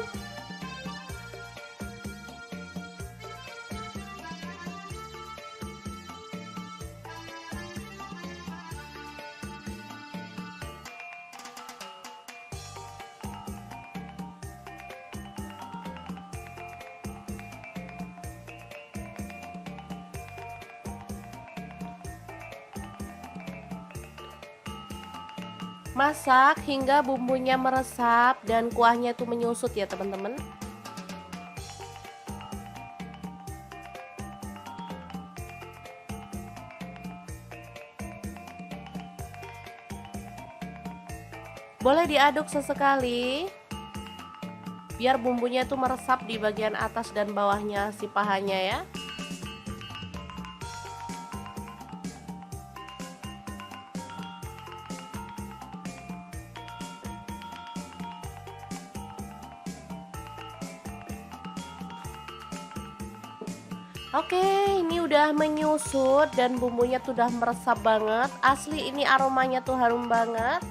Masak hingga bumbunya meresap dan kuahnya itu menyusut ya teman-teman. Boleh diaduk sesekali biar bumbunya itu meresap di bagian atas dan bawahnya si pahanya ya. Oke, ini udah menyusut dan bumbunya tuh udah meresap banget. Asli ini aromanya tuh harum banget.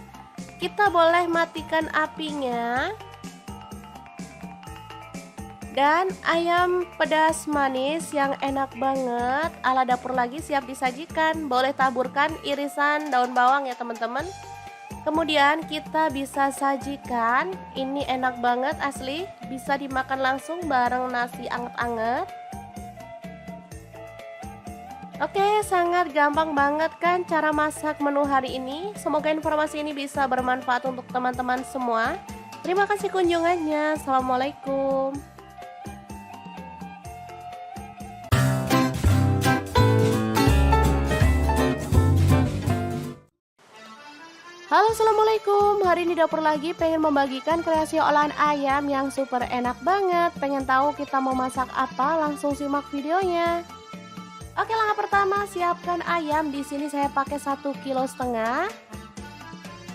Kita boleh matikan apinya. Dan ayam pedas manis yang enak banget ala dapur lagi siap disajikan. Boleh taburkan irisan daun bawang ya teman-teman. Kemudian kita bisa sajikan. Ini enak banget asli, bisa dimakan langsung bareng nasi anget-anget. Oke, sangat gampang banget kan cara masak menu hari ini. Semoga informasi ini bisa bermanfaat untuk teman-teman semua. Terima kasih kunjungannya. Assalamualaikum. Halo, assalamualaikum. Hari ini dapur lagi pengen membagikan kreasi olahan ayam yang super enak banget. Pengen tahu kita mau masak apa? Langsung simak videonya. Oke, langkah pertama siapkan ayam. Di sini saya pakai 1,5 kg.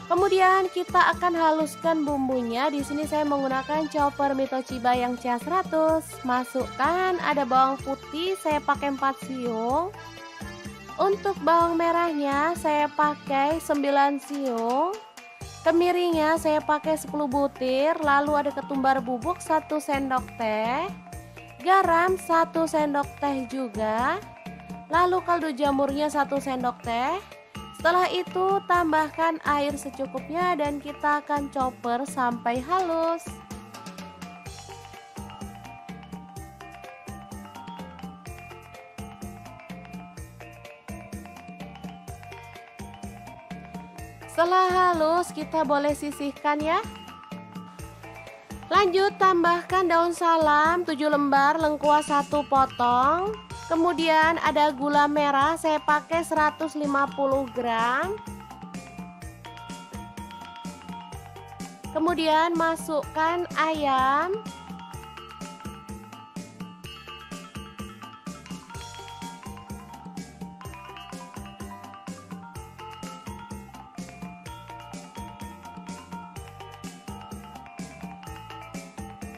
Kemudian kita akan haluskan bumbunya. Di sini saya menggunakan chopper Mitoshiba yang CH100. Masukkan ada bawang putih, saya pakai 4 siung. Untuk bawang merahnya saya pakai 9 siung. Kemirinya saya pakai 10 butir. Lalu ada ketumbar bubuk 1 sendok teh. Garam 1 sendok teh juga. Lalu kaldu jamurnya 1 sendok teh. Setelah itu tambahkan air secukupnya dan kita akan chopper sampai halus. Setelah halus kita boleh sisihkan ya. Lanjut tambahkan daun salam 7 lembar, lengkuas 1 potong. Kemudian ada gula merah saya pakai 150 gram. Kemudian masukkan ayam.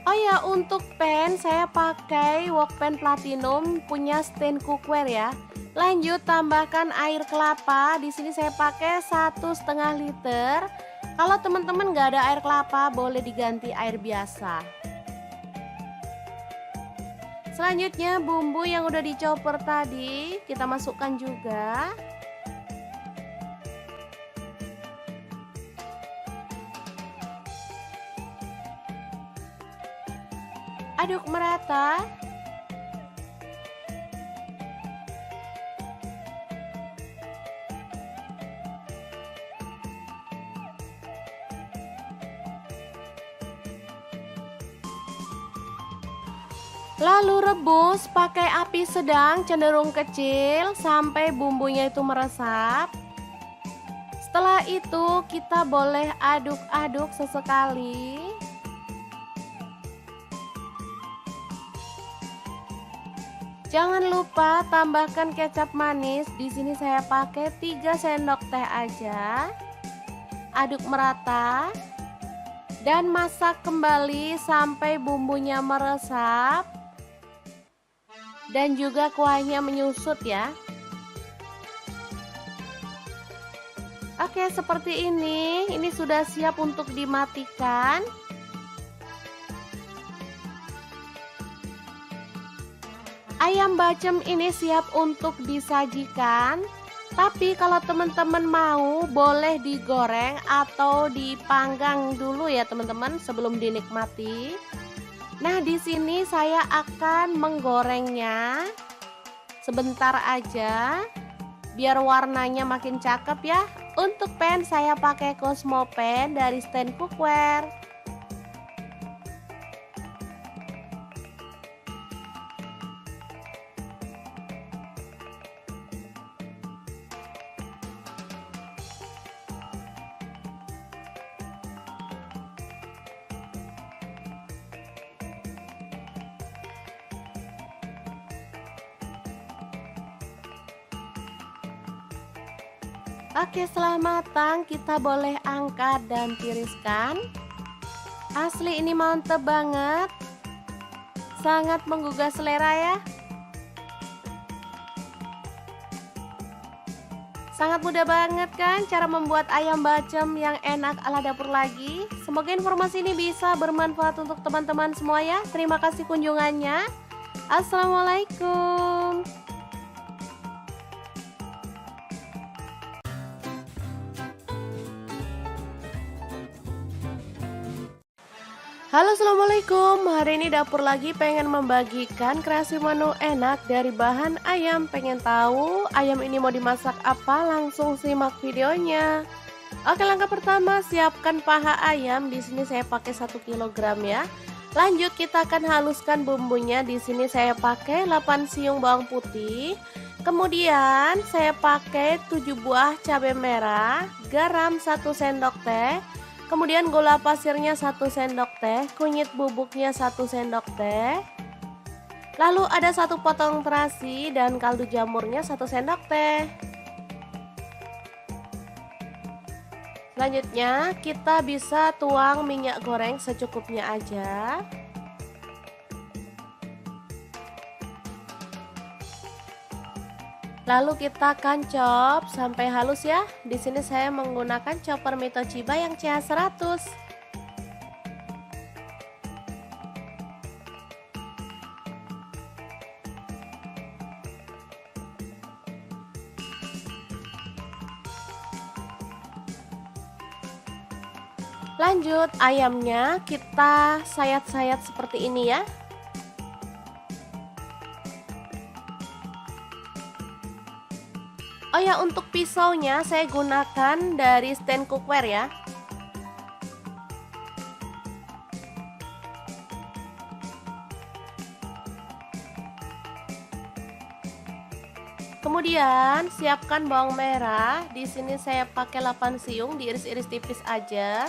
Oh ya, untuk pan saya pakai wok pan platinum punya stand cookware ya. Lanjut tambahkan air kelapa. Di sini saya pakai 1,5 liter. Kalau teman-teman nggak ada air kelapa boleh diganti air biasa. Selanjutnya bumbu yang udah dichopper tadi kita masukkan juga. Aduk merata. Lalu rebus pakai api sedang cenderung kecil sampai bumbunya itu meresap. Setelah itu kita boleh aduk-aduk sesekali. Jangan lupa tambahkan kecap manis. Di sini saya pakai 3 sendok teh aja. Aduk merata dan masak kembali sampai bumbunya meresap dan juga kuahnya menyusut ya. Oke, seperti ini. Ini sudah siap untuk dimatikan. Ayam bacem ini siap untuk disajikan. Tapi kalau teman-teman mau boleh digoreng atau dipanggang dulu ya teman-teman sebelum dinikmati. Nah, di sini saya akan menggorengnya sebentar aja biar warnanya makin cakep ya. Untuk pan saya pakai Cosmo pan dari stand cookware. Oke, setelah matang kita boleh angkat dan tiriskan. Asli ini mantep banget. Sangat menggugah selera ya. Sangat mudah banget kan cara membuat ayam bacem yang enak ala dapur lagi. Semoga informasi ini bisa bermanfaat untuk teman-teman semua ya. Terima kasih kunjungannya. Assalamualaikum. Halo, assalamualaikum. Hari ini dapur lagi pengen membagikan kreasi menu enak dari bahan ayam. Pengen tahu ayam ini mau dimasak apa? Langsung simak videonya. Oke, langkah pertama siapkan paha ayam. Di sini saya pakai 1 kg ya. Lanjut kita akan haluskan bumbunya. Di sini saya pakai 8 siung bawang putih. Kemudian saya pakai 7 buah cabai merah, garam 1 sendok teh. Kemudian gula pasirnya 1 sendok teh, kunyit bubuknya 1 sendok teh. Lalu ada 1 potong terasi dan kaldu jamurnya 1 sendok teh. Selanjutnya kita bisa tuang minyak goreng secukupnya aja. Lalu kita akan chop sampai halus ya. Di sini saya menggunakan chopper Mitochiba yang CH100. Lanjut ayamnya kita sayat-sayat seperti ini ya. Oh ya, untuk pisaunya saya gunakan dari stand cookware ya. Kemudian siapkan bawang merah. Di sini saya pakai 8 siung, diiris-iris tipis aja.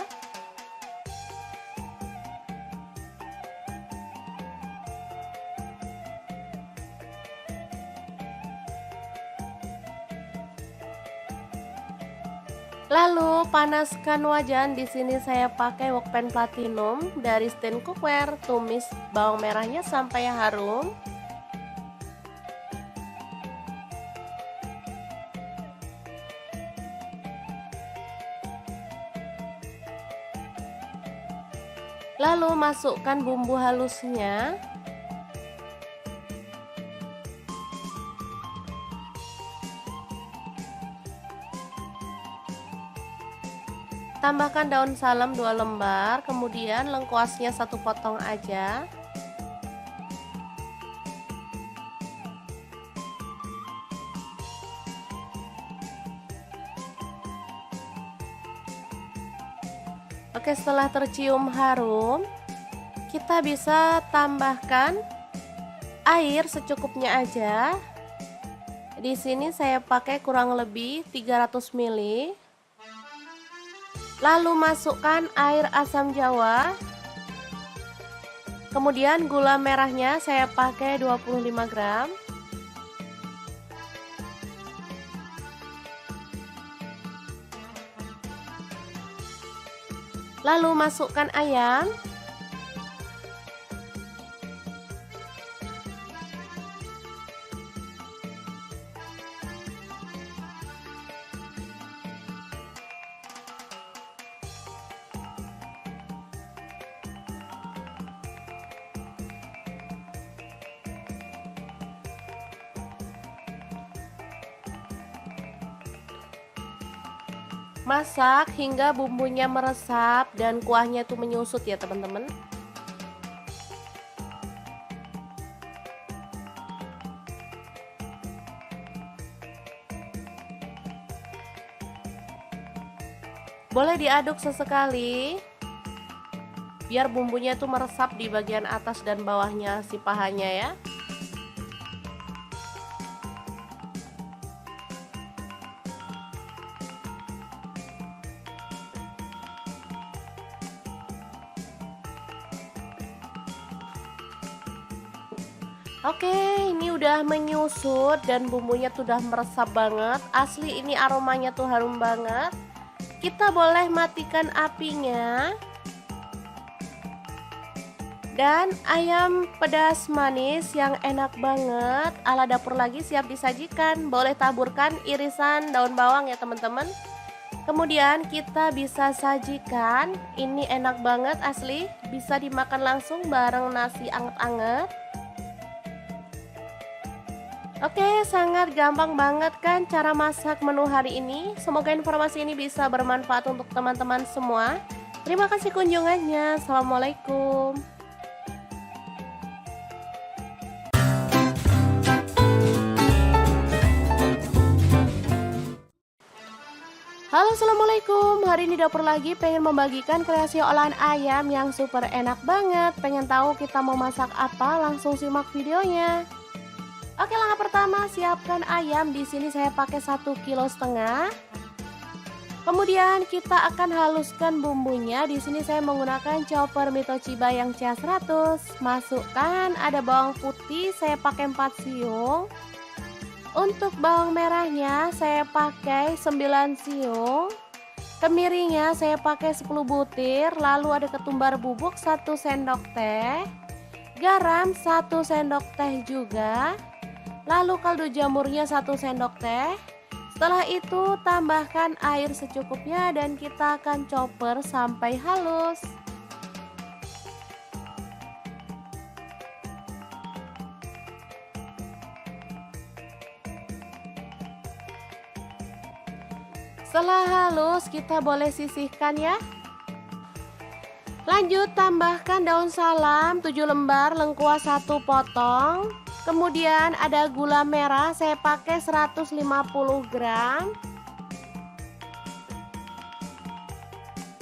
Lalu panaskan wajan. Di sini saya pakai wokpan platinum dari stand cookware. Tumis bawang merahnya sampai harum. Lalu masukkan bumbu halusnya. Tambahkan daun salam 2 lembar, kemudian lengkuasnya 1 potong aja. Oke, setelah tercium harum, kita bisa tambahkan air secukupnya aja. Di sini saya pakai kurang lebih 300 ml. Lalu masukkan air asam jawa. Kemudian gula merahnya saya pakai 25 gram. Lalu masukkan ayam. Masak hingga bumbunya meresap dan kuahnya itu menyusut ya teman-teman. Boleh diaduk sesekali biar bumbunya itu meresap di bagian atas dan bawahnya si pahanya ya. Oke, ini udah menyusut dan bumbunya tuh udah meresap banget. Asli ini aromanya tuh harum banget. Kita boleh matikan apinya. Dan ayam pedas manis yang enak banget ala dapur lagi siap disajikan. Boleh taburkan irisan daun bawang ya teman-teman. Kemudian kita bisa sajikan. Ini enak banget asli, bisa dimakan langsung bareng nasi anget-anget. Oke, sangat gampang banget kan cara masak menu hari ini. Semoga informasi ini bisa bermanfaat untuk teman-teman semua. Terima kasih kunjungannya. Assalamualaikum. Halo, assalamualaikum. Hari ini dapur lagi pengen membagikan kreasi olahan ayam yang super enak banget. Pengen tahu kita mau masak apa? Langsung simak videonya. Oke, langkah pertama siapkan ayam. Di sini saya pakai 1,5 kg. Kemudian kita akan haluskan bumbunya. Di sini saya menggunakan chopper Mitoshiba yang CH100. Masukkan ada bawang putih, saya pakai 4 siung. Untuk bawang merahnya saya pakai 9 siung. Kemirinya saya pakai 10 butir. Lalu ada ketumbar bubuk 1 sendok teh. Garam 1 sendok teh juga. Lalu kaldu jamurnya 1 sendok teh. Setelah itu tambahkan air secukupnya dan kita akan chopper sampai halus. Setelah halus kita boleh sisihkan ya. Lanjut tambahkan daun salam 7 lembar, lengkuas 1 potong. Kemudian ada gula merah, saya pakai 150 gram.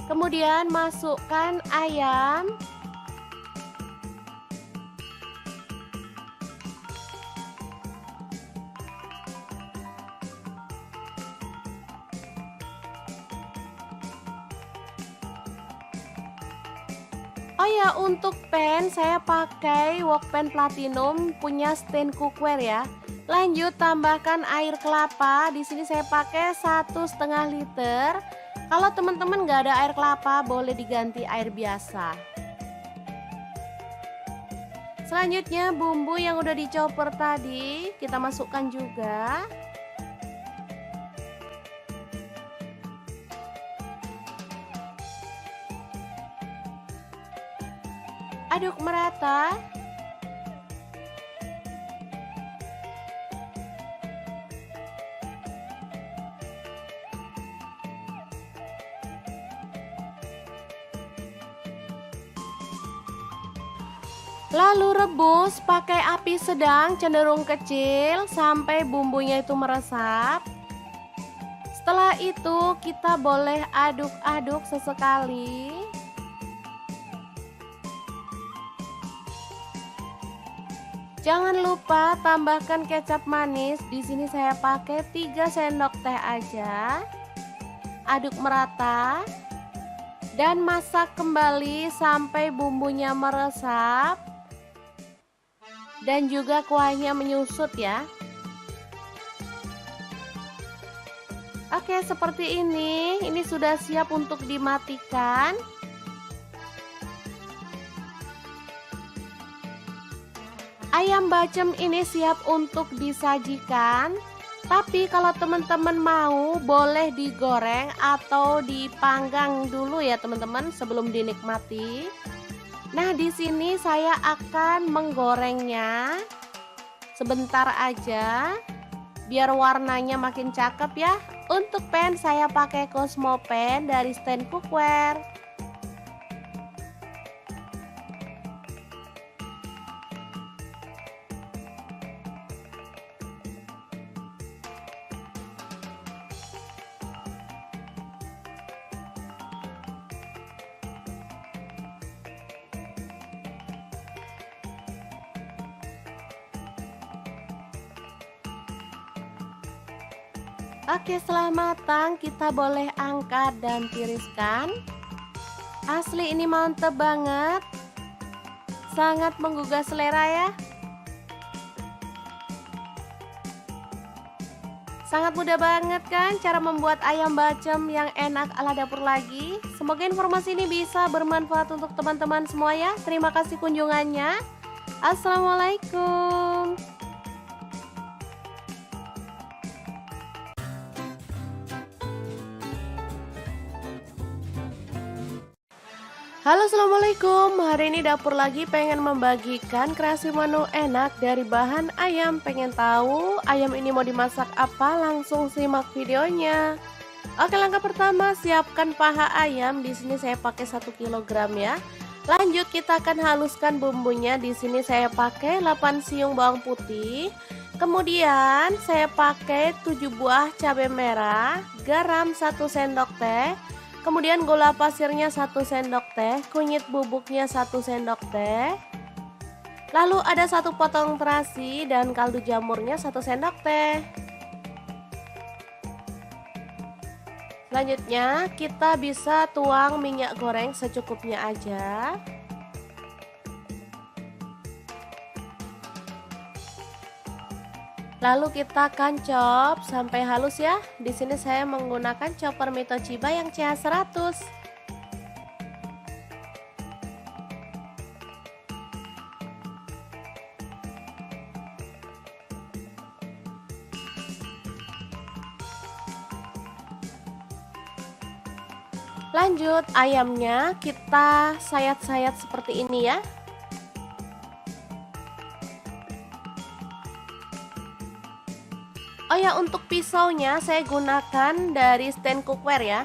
Kemudian masukkan ayam. Oh ya, untuk pan saya pakai wok pan platinum punya stand cookware ya. Lanjut tambahkan air kelapa. Di sini saya pakai 1,5 liter. Kalau teman-teman nggak ada air kelapa, boleh diganti air biasa. Selanjutnya bumbu yang udah dicoper tadi kita masukkan juga. Aduk merata. Lalu rebus pakai api sedang cenderung kecil sampai bumbunya itu meresap. Setelah itu kita boleh aduk-aduk sesekali. Jangan lupa tambahkan kecap manis. Di sini saya pakai 3 sendok teh aja. Aduk merata dan masak kembali sampai bumbunya meresap dan juga kuahnya menyusut ya. Oke, seperti ini. Ini sudah siap untuk dimatikan. Ayam bacem ini siap untuk disajikan. Tapi kalau teman-teman mau, boleh digoreng atau dipanggang dulu ya teman-teman sebelum dinikmati. Nah, di sini saya akan menggorengnya sebentar aja biar warnanya makin cakep ya. Untuk pan saya pakai Cosmo pan dari stand cookware. Oke, setelah matang kita boleh angkat dan tiriskan. Asli ini mantep banget. Sangat menggugah selera ya. Sangat mudah banget kan cara membuat ayam bacem yang enak ala dapur lagi. Semoga informasi ini bisa bermanfaat untuk teman-teman semua ya. Terima kasih kunjungannya. Assalamualaikum. Halo, assalamualaikum. Hari ini dapur lagi pengen membagikan kreasi menu enak dari bahan ayam. Pengen tahu ayam ini mau dimasak apa? Langsung simak videonya. Oke, langkah pertama siapkan paha ayam. Di sini saya pakai 1 kg ya. Lanjut kita akan haluskan bumbunya. Di sini saya pakai 8 siung bawang putih. Kemudian saya pakai 7 buah cabai merah, garam 1 sendok teh. Kemudian gula pasirnya 1 sendok teh, kunyit bubuknya 1 sendok teh. Lalu ada 1 potong terasi dan kaldu jamurnya 1 sendok teh. Selanjutnya kita bisa tuang minyak goreng secukupnya aja. Lalu kita akan chop sampai halus ya. Di sini saya menggunakan chopper Mitochiba yang CH100. Lanjut ayamnya kita sayat-sayat seperti ini ya. Oh ya, untuk pisaunya saya gunakan dari stand cookware ya.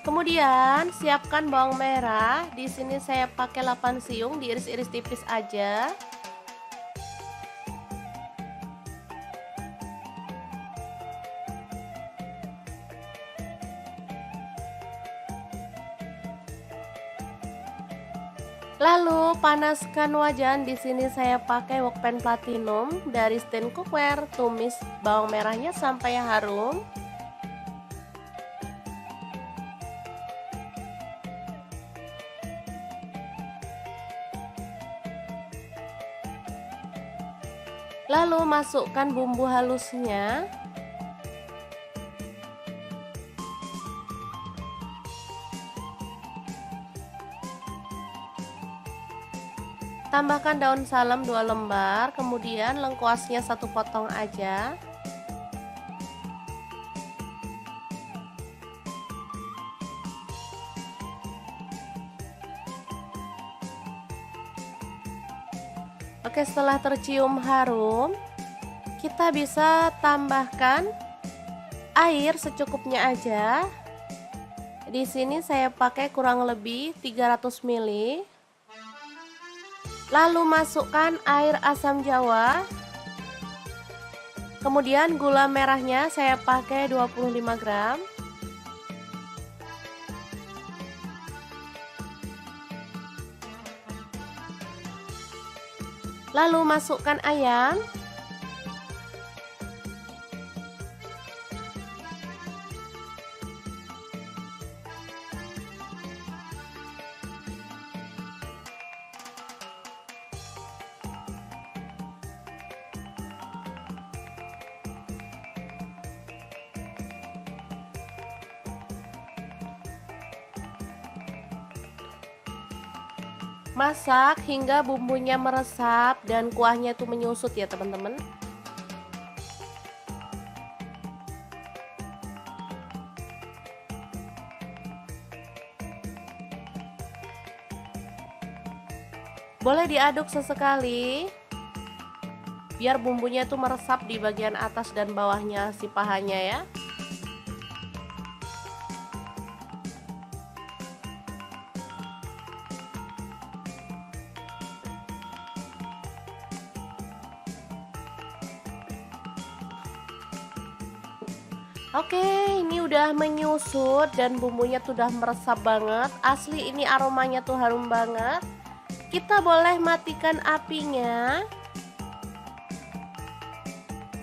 Kemudian siapkan bawang merah. Di sini saya pakai 8 siung, diiris-iris tipis aja. Lalu panaskan wajan. Di sini saya pakai wokpan platinum dari stand cookware. Tumis bawang merahnya sampai harum. Lalu masukkan bumbu halusnya. Tambahkan daun salam 2 lembar, kemudian lengkuasnya 1 potong aja. Oke, setelah tercium harum, kita bisa tambahkan air secukupnya aja. Di sini saya pakai kurang lebih 300 ml. Lalu masukkan air asam jawa. Kemudian gula merahnya saya pakai 25 gram. Lalu masukkan ayam. Masak hingga bumbunya meresap dan kuahnya itu menyusut ya teman-teman. Boleh diaduk sesekali biar bumbunya itu meresap di bagian atas dan bawahnya si pahanya ya. Oke, ini udah menyusut dan bumbunya tuh udah meresap banget. Asli ini aromanya tuh harum banget. Kita boleh matikan apinya.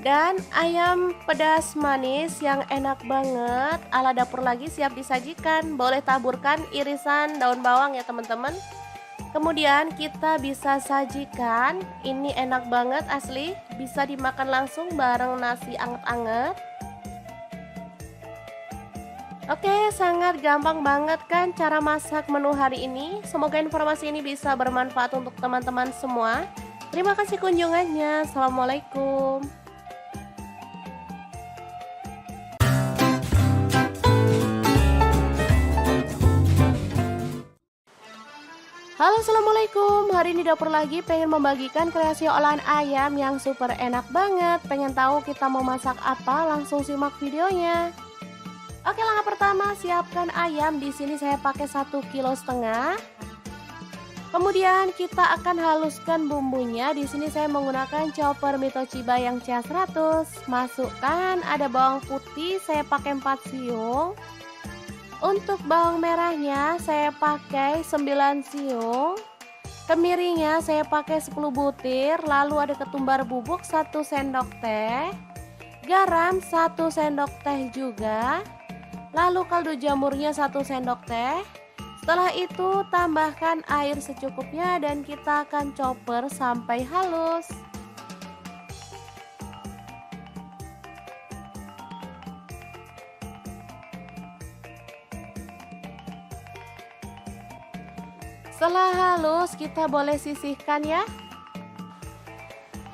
Dan ayam pedas manis yang enak banget ala dapur lagi siap disajikan. Boleh taburkan irisan daun bawang ya teman-teman. Kemudian kita bisa sajikan. Ini enak banget asli, bisa dimakan langsung bareng nasi anget-anget. Oke, sangat gampang banget kan cara masak menu hari ini. Semoga informasi ini bisa bermanfaat untuk teman-teman semua. Terima kasih kunjungannya. Assalamualaikum. Halo, assalamualaikum. Hari ini dapur lagi pengen membagikan kreasi olahan ayam yang super enak banget. Pengen tahu kita mau masak apa? Langsung simak videonya. Oke, langkah pertama siapkan ayam. Di sini saya pakai 1,5 kg. Kemudian kita akan haluskan bumbunya. Di sini saya menggunakan chopper Mitochiba yang CH100. Masukkan ada bawang putih, saya pakai 4 siung. Untuk bawang merahnya saya pakai 9 siung. Kemirinya saya pakai 10 butir. Lalu ada ketumbar bubuk 1 sendok teh. Garam 1 sendok teh juga. Lalu kaldu jamurnya 1 sendok teh. Setelah itu tambahkan air secukupnya dan kita akan chopper sampai halus. Setelah halus kita boleh sisihkan ya.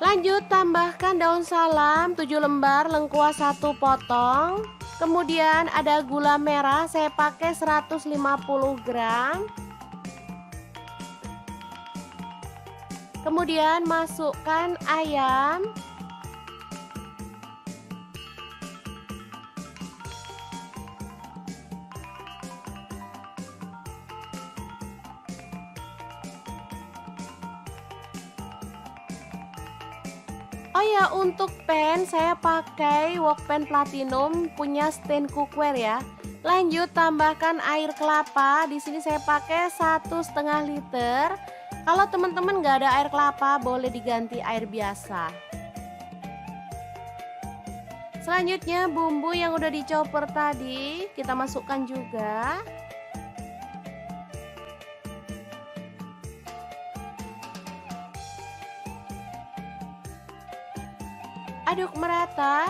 Lanjut tambahkan daun salam 7 lembar, lengkuas 1 potong. Kemudian ada gula merah, saya pakai 150 gram. Kemudian masukkan ayam. Oh ya, untuk pan saya pakai wok pan platinum punya stand cookware ya. Lanjut tambahkan air kelapa. Di sini saya pakai 1,5 liter. Kalau teman-teman nggak ada air kelapa, boleh diganti air biasa. Selanjutnya bumbu yang udah dichopper tadi kita masukkan juga. Aduk merata.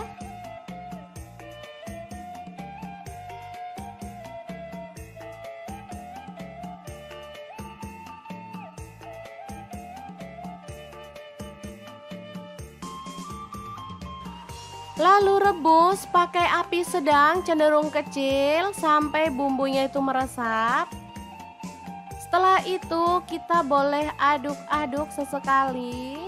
Lalu rebus pakai api sedang cenderung kecil sampai bumbunya itu meresap. Setelah itu kita boleh aduk-aduk sesekali.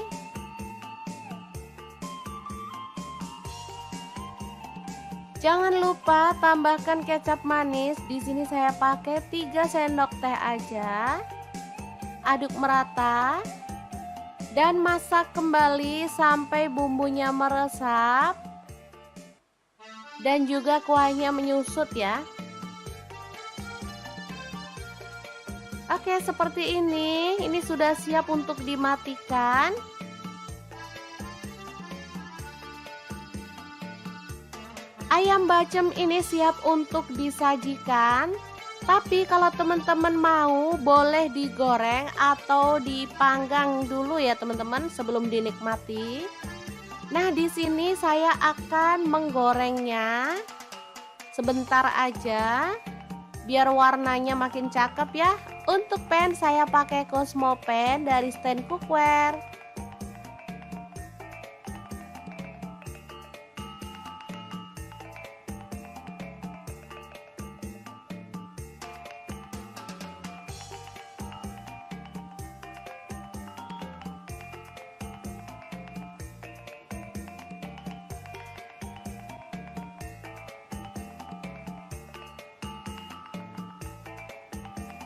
Jangan lupa tambahkan kecap manis. Di sini saya pakai 3 sendok teh aja. Aduk merata dan masak kembali sampai bumbunya meresap dan juga kuahnya menyusut ya. Oke, seperti ini. Ini sudah siap untuk dimatikan. Ayam bacem ini siap untuk disajikan. Tapi kalau teman-teman mau, boleh digoreng atau dipanggang dulu ya teman-teman sebelum dinikmati. Nah, di sini saya akan menggorengnya sebentar aja biar warnanya makin cakep ya. Untuk pan saya pakai Cosmo pan dari stand cookware.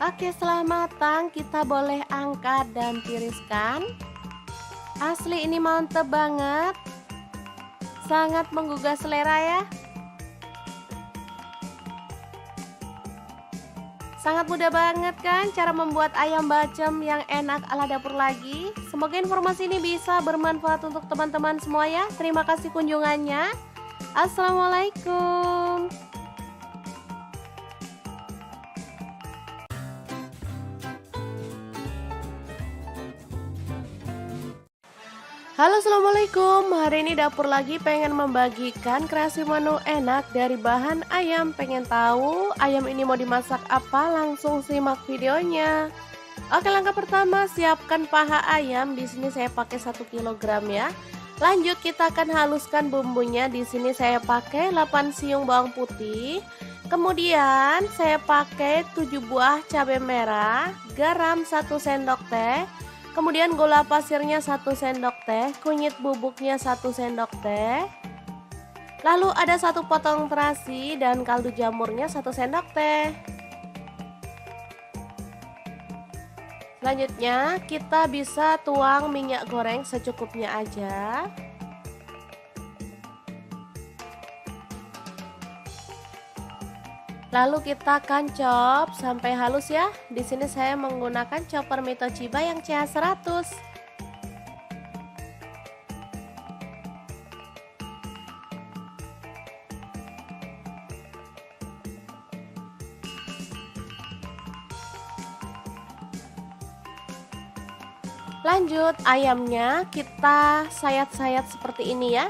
Oke, setelah matang kita boleh angkat dan tiriskan. Asli ini mantep banget. Sangat menggugah selera ya. Sangat mudah banget kan cara membuat ayam bacem yang enak ala dapur lagi. Semoga informasi ini bisa bermanfaat untuk teman-teman semua ya. Terima kasih kunjungannya. Assalamualaikum. Halo, assalamualaikum. Hari ini dapur lagi pengen membagikan kreasi menu enak dari bahan ayam. Pengen tahu ayam ini mau dimasak apa? Langsung simak videonya. Oke, langkah pertama siapkan paha ayam. Di sini saya pakai 1 kg ya. Lanjut kita akan haluskan bumbunya. Di sini saya pakai 8 siung bawang putih. Kemudian saya pakai 7 buah cabai merah, garam 1 sendok teh. Kemudian gula pasirnya 1 sendok teh, kunyit bubuknya 1 sendok teh. Lalu ada 1 potong terasi dan kaldu jamurnya 1 sendok teh. Selanjutnya kita bisa tuang minyak goreng secukupnya aja. Lalu kita akan chop sampai halus ya. Di sini saya menggunakan chopper Mitochiba yang CH100. Lanjut ayamnya kita sayat-sayat seperti ini ya.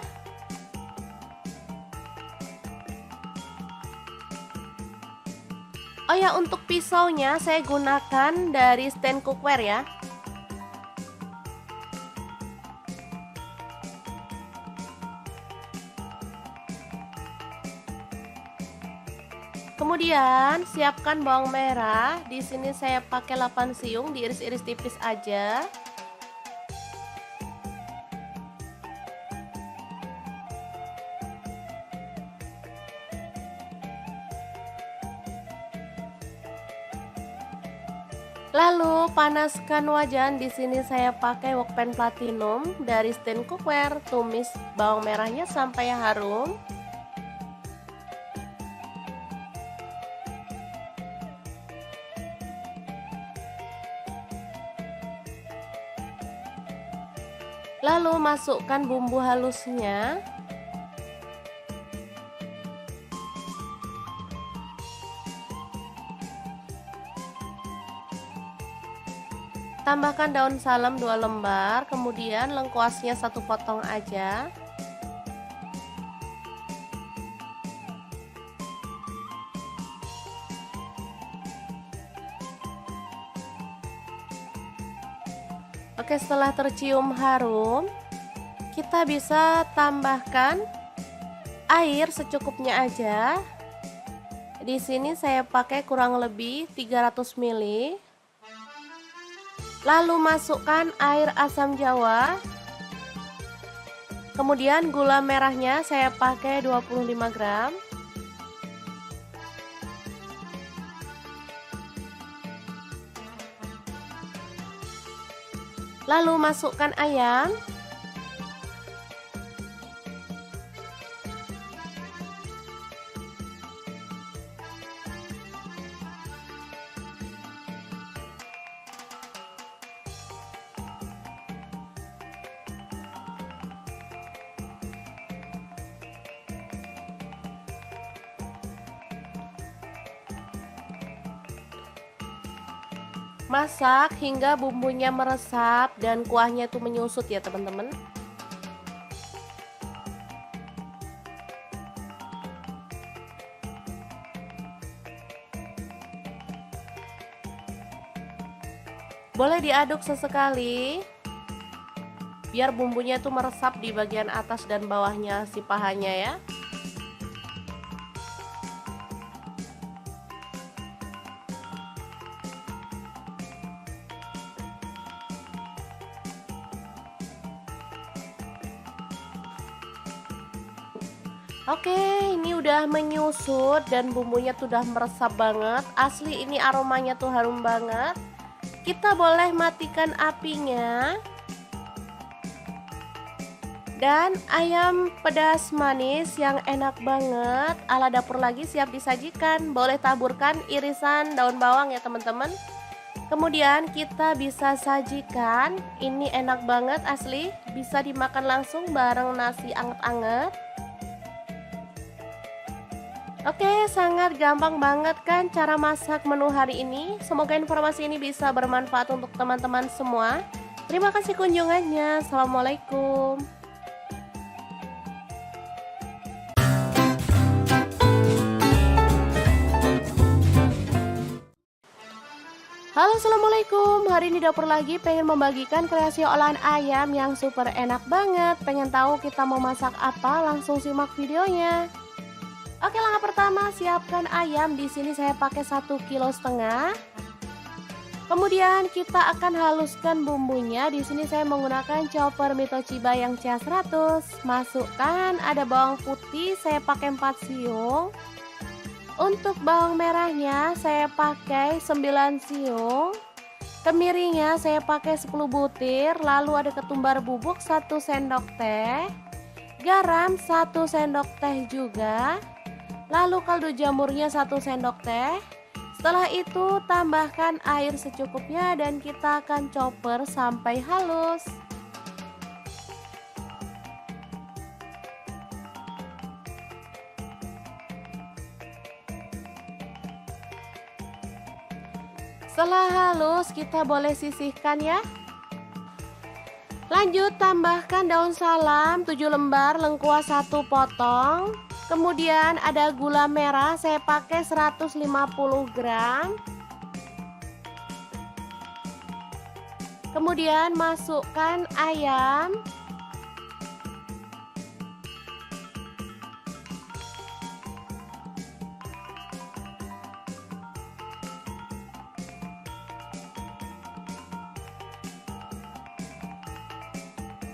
Oh ya, untuk pisaunya saya gunakan dari stand cookware ya. Kemudian siapkan bawang merah. Di sini saya pakai 8 siung, diiris-iris tipis aja. Lalu panaskan wajan. Di sini saya pakai wokpan platinum dari stand cookware. Tumis bawang merahnya sampai harum. Lalu masukkan bumbu halusnya. Tambahkan daun salam 2 lembar, kemudian lengkuasnya 1 potong aja. Oke, setelah tercium harum, kita bisa tambahkan air secukupnya aja. Di sini saya pakai kurang lebih 300 ml. Lalu masukkan air asam jawa. Kemudian gula merahnya saya pakai 25 gram. Lalu masukkan ayam. Masak hingga bumbunya meresap dan kuahnya itu menyusut ya teman-teman. Boleh diaduk sesekali biar bumbunya itu meresap di bagian atas dan bawahnya si pahanya ya. Oke, ini udah menyusut dan bumbunya tuh udah meresap banget. Asli ini aromanya tuh harum banget. Kita boleh matikan apinya. Dan ayam pedas manis yang enak banget ala dapur lagi siap disajikan. Boleh taburkan irisan daun bawang ya teman-teman. Kemudian kita bisa sajikan, ini enak banget asli, bisa dimakan langsung bareng nasi anget-anget. Oke, sangat gampang banget kan cara masak menu hari ini. Semoga informasi ini bisa bermanfaat untuk teman-teman semua. Terima kasih kunjungannya. Assalamualaikum. Halo, assalamualaikum. Hari ini dapur lagi pengen membagikan kreasi olahan ayam yang super enak banget. Pengen tahu kita mau masak apa? Langsung simak videonya. Oke, langkah pertama siapkan ayam. Di sini saya pakai 1,5 kg. Kemudian kita akan haluskan bumbunya. Di sini saya menggunakan chopper Mitoshiba yang CH100. Masukkan ada bawang putih, saya pakai 4 siung. Untuk bawang merahnya saya pakai 9 siung. Kemiringnya saya pakai 10 butir. Lalu ada ketumbar bubuk 1 sendok teh. Garam 1 sendok teh juga. Lalu kaldu jamurnya 1 sendok teh. Setelah itu tambahkan air secukupnya dan kita akan chopper sampai halus. Setelah halus kita boleh sisihkan ya. Lanjut tambahkan daun salam 7 lembar, lengkuas 1 potong. Kemudian ada gula merah, saya pakai 150 gram. Kemudian masukkan ayam.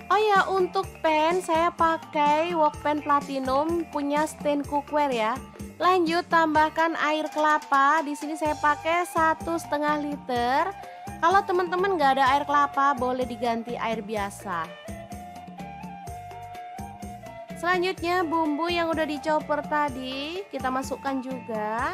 Oh ya, untuk pan saya pakai wok pan platinum punya stand cookware ya. Lanjut tambahkan air kelapa. Di sini saya pakai 1,5 liter. Kalau teman-teman nggak ada air kelapa, boleh diganti air biasa. Selanjutnya bumbu yang udah dicoper tadi kita masukkan juga.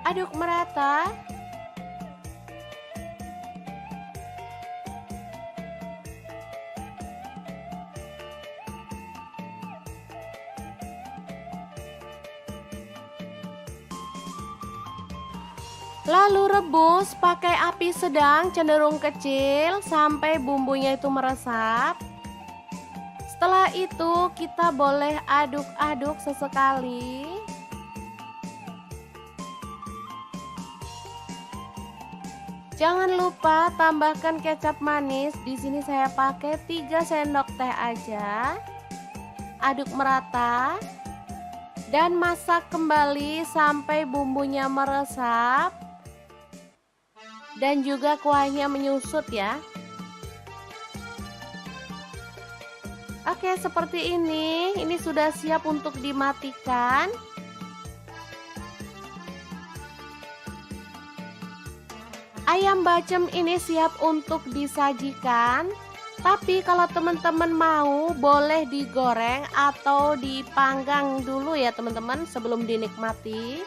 Aduk merata. Lalu rebus pakai api sedang cenderung kecil sampai bumbunya itu meresap. Setelah itu kita boleh aduk-aduk sesekali. Jangan lupa tambahkan kecap manis. Di sini saya pakai 3 sendok teh aja. Aduk merata dan masak kembali sampai bumbunya meresap dan juga kuahnya menyusut ya. Oke, seperti ini. Ini sudah siap untuk dimatikan. Ayam bacem ini siap untuk disajikan. Tapi kalau teman-teman mau, boleh digoreng atau dipanggang dulu ya teman-teman sebelum dinikmati.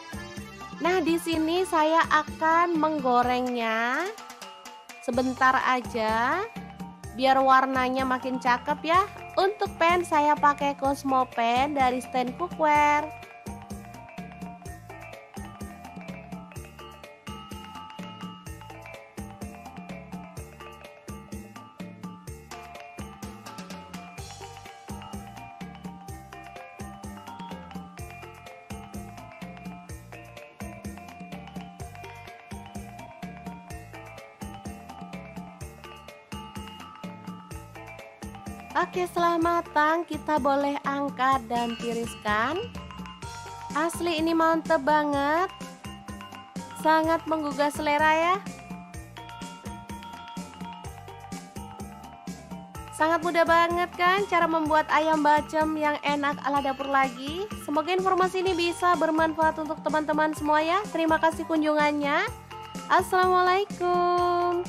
Nah, di sini saya akan menggorengnya sebentar aja biar warnanya makin cakep ya. Untuk pan saya pakai Cosmo pan dari stand cookware. Oke, setelah matang kita boleh angkat dan tiriskan. Asli ini mantep banget. Sangat menggugah selera ya. Sangat mudah banget kan cara membuat ayam bacem yang enak ala dapur lagi. Semoga informasi ini bisa bermanfaat untuk teman-teman semua ya. Terima kasih kunjungannya. Assalamualaikum.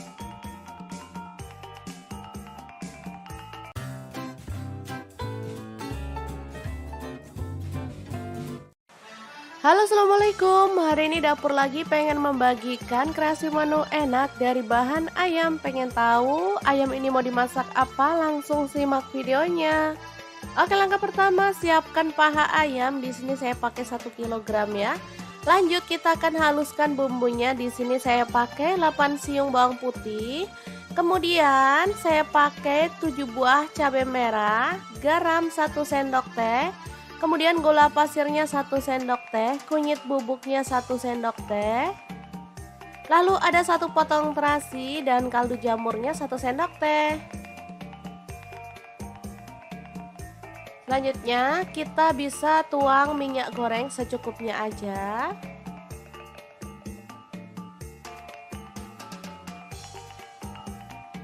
Halo, assalamualaikum. Hari ini dapur lagi pengen membagikan kreasi menu enak dari bahan ayam. Pengen tahu ayam ini mau dimasak apa? Langsung simak videonya. Oke, langkah pertama siapkan paha ayam. Di sini saya pakai 1 kg ya. Lanjut kita akan haluskan bumbunya. Di sini saya pakai 8 siung bawang putih. Kemudian saya pakai 7 buah cabai merah, garam 1 sendok teh. Kemudian gula pasirnya 1 sendok teh, kunyit bubuknya 1 sendok teh. Lalu ada 1 potong terasi dan kaldu jamurnya 1 sendok teh. Selanjutnya kita bisa tuang minyak goreng secukupnya aja.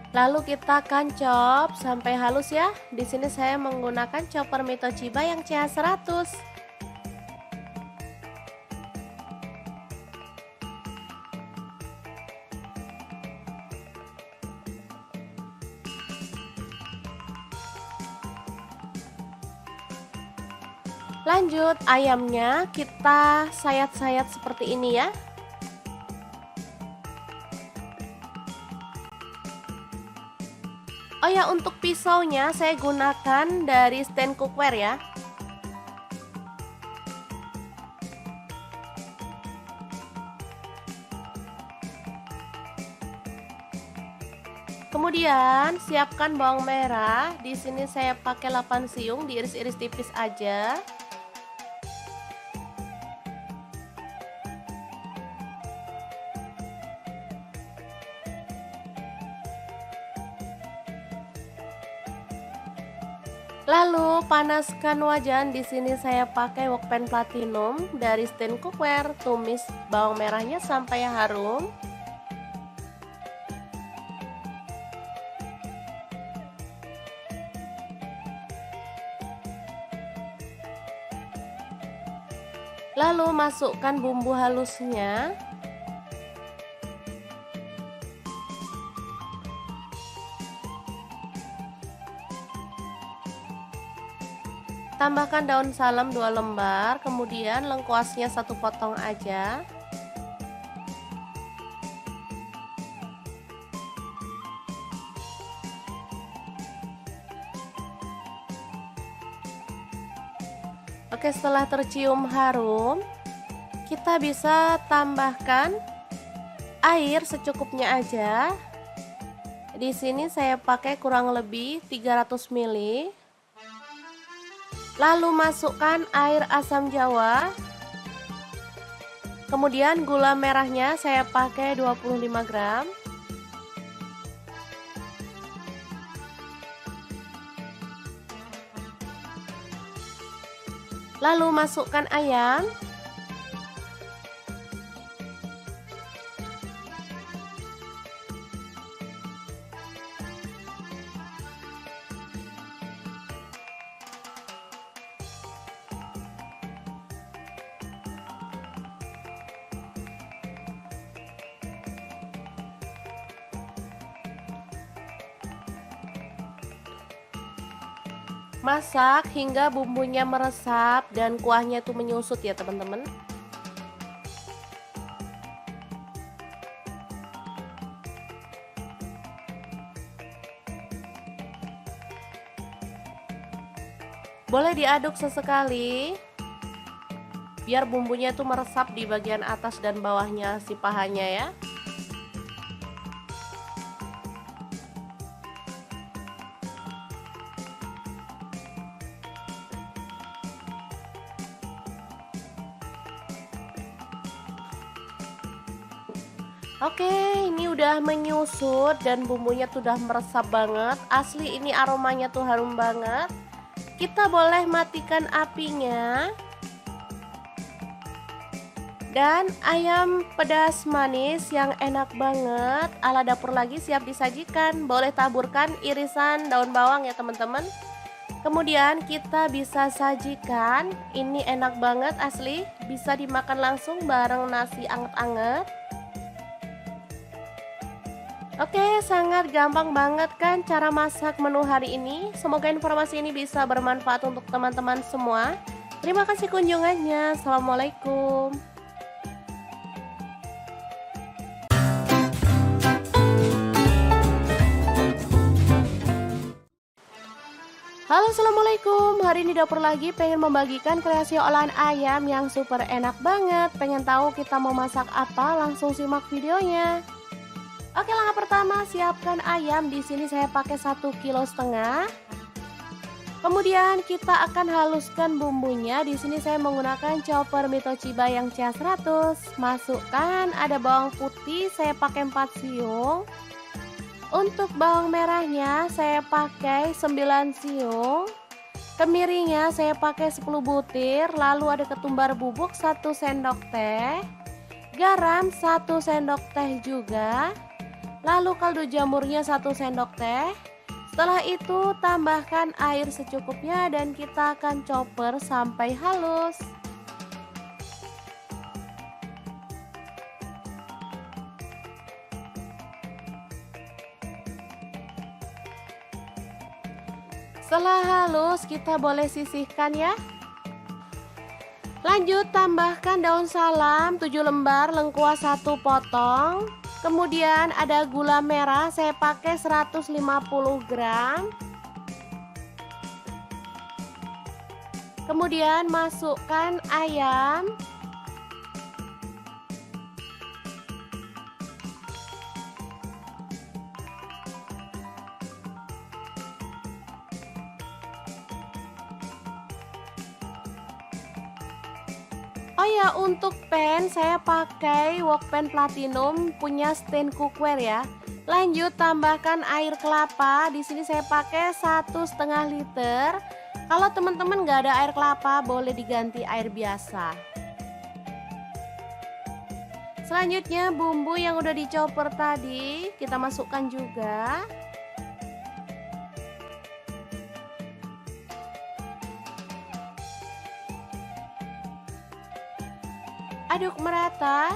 Lalu kita akan chop sampai halus ya. Di sini saya menggunakan chopper Mitochiba yang CH100. Lanjut ayamnya kita sayat-sayat seperti ini ya. Oh ya, untuk pisaunya saya gunakan dari stand cookware ya. Kemudian siapkan bawang merah. Di sini saya pakai 8 siung, diiris-iris tipis aja. Lalu panaskan wajan. Di sini saya pakai wokpan platinum dari stand cookware. Tumis bawang merahnya sampai harum. Lalu masukkan bumbu halusnya. Tambahkan daun salam 2 lembar, kemudian lengkuasnya 1 potong aja. Oke, setelah tercium harum, kita bisa tambahkan air secukupnya aja. Di sini saya pakai kurang lebih 300 ml. Lalu masukkan air asam jawa. Kemudian gula merahnya saya pakai 25 gram. Lalu masukkan ayam. Masak hingga bumbunya meresap dan kuahnya itu menyusut ya teman-teman. Boleh diaduk sesekali biar bumbunya itu meresap di bagian atas dan bawahnya si pahanya ya. Oke, ini udah menyusut dan bumbunya tuh udah meresap banget. Asli ini aromanya tuh harum banget. Kita boleh matikan apinya. Dan ayam pedas manis yang enak banget ala dapur lagi siap disajikan. Boleh taburkan irisan daun bawang ya teman-teman. Kemudian kita bisa sajikan, ini enak banget asli, bisa dimakan langsung bareng nasi anget-anget. Oke, sangat gampang banget kan cara masak menu hari ini. Semoga informasi ini bisa bermanfaat untuk teman-teman semua. Terima kasih kunjungannya. Assalamualaikum. Halo, assalamualaikum. Hari ini dapur lagi pengen membagikan kreasi olahan ayam yang super enak banget. Pengen tahu kita mau masak apa? Langsung simak videonya. Oke, langkah pertama siapkan ayam. Di sini saya pakai 1,5 kg. Kemudian kita akan haluskan bumbunya. Di sini saya menggunakan chopper Mitochiba yang CH100. Masukkan ada bawang putih, saya pakai 4 siung. Untuk bawang merahnya saya pakai 9 siung. Kemirinya saya pakai 10 butir. Lalu ada ketumbar bubuk 1 sendok teh. Garam 1 sendok teh juga. Lalu kaldu jamurnya 1 sendok teh. Setelah itu tambahkan air secukupnya dan kita akan chopper sampai halus. Setelah halus kita boleh sisihkan ya. Lanjut tambahkan daun salam 7 lembar, lengkuas 1 potong. Kemudian ada gula merah, saya pakai 150 gram. Kemudian masukkan ayam. Oh ya, untuk pan saya pakai wok pan platinum punya stand cookware ya. Lanjut tambahkan air kelapa. Di sini saya pakai 1,5 liter. Kalau teman-teman nggak ada air kelapa, boleh diganti air biasa. Selanjutnya bumbu yang udah dicoper tadi kita masukkan juga. Aduk merata.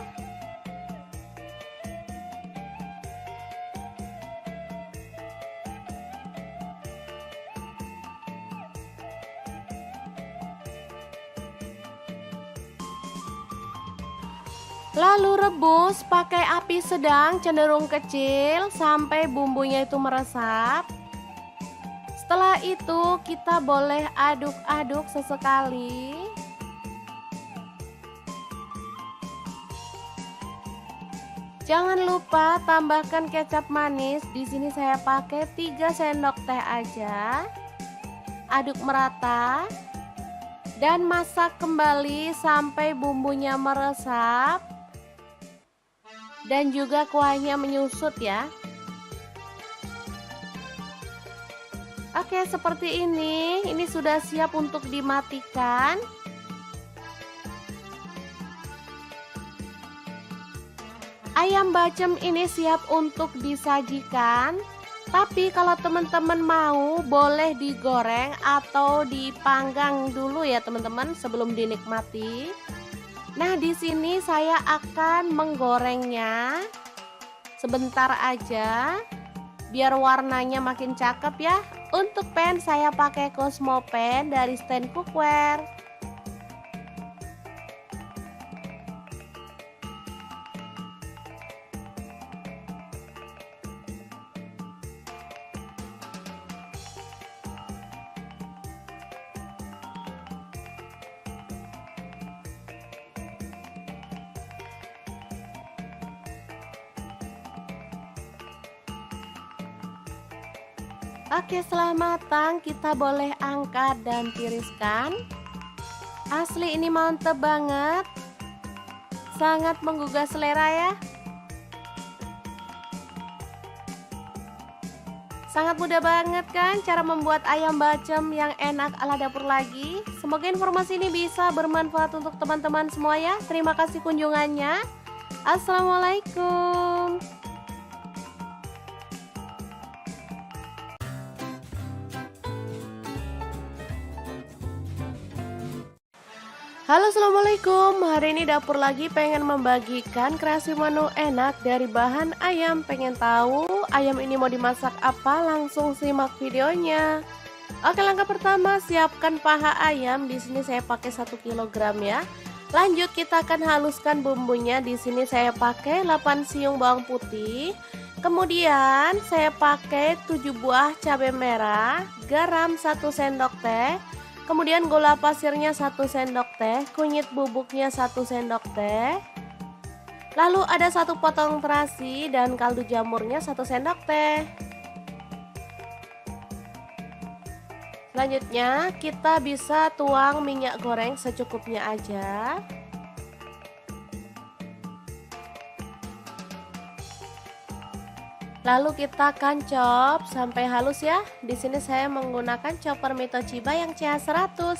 Lalu rebus pakai api sedang cenderung kecil sampai bumbunya itu meresap. Setelah itu kita boleh aduk-aduk sesekali. Jangan lupa tambahkan kecap manis. Di sini saya pakai 3 sendok teh aja. Aduk merata dan masak kembali sampai bumbunya meresap dan juga kuahnya menyusut ya. Oke, seperti ini. Ini sudah siap untuk dimatikan. Ayam bacem ini siap untuk disajikan. Tapi kalau teman-teman mau, boleh digoreng atau dipanggang dulu ya teman-teman sebelum dinikmati. Nah, di sini saya akan menggorengnya sebentar aja biar warnanya makin cakep ya. Untuk pan saya pakai Cosmo pan dari stand cookware. Oke, setelah matang kita boleh angkat dan tiriskan. Asli ini mantep banget. Sangat menggugah selera ya. Sangat mudah banget kan cara membuat ayam bacem yang enak ala dapur lagi. Semoga informasi ini bisa bermanfaat untuk teman-teman semua ya. Terima kasih kunjungannya. Assalamualaikum. Halo, assalamualaikum. Hari ini dapur lagi pengen membagikan kreasi menu enak dari bahan ayam. Pengen tahu ayam ini mau dimasak apa? Langsung simak videonya. Oke, langkah pertama siapkan paha ayam. Di sini saya pakai 1 kg ya. Lanjut kita akan haluskan bumbunya. Di sini saya pakai 8 siung bawang putih. Kemudian saya pakai 7 buah cabai merah, garam 1 sendok teh. Kemudian gula pasirnya 1 sendok teh, kunyit bubuknya 1 sendok teh. Lalu ada 1 potong terasi dan kaldu jamurnya 1 sendok teh. Selanjutnya kita bisa tuang minyak goreng secukupnya aja. Lalu kita akan chop sampai halus ya. Di sini saya menggunakan chopper Mitochiba yang CH100.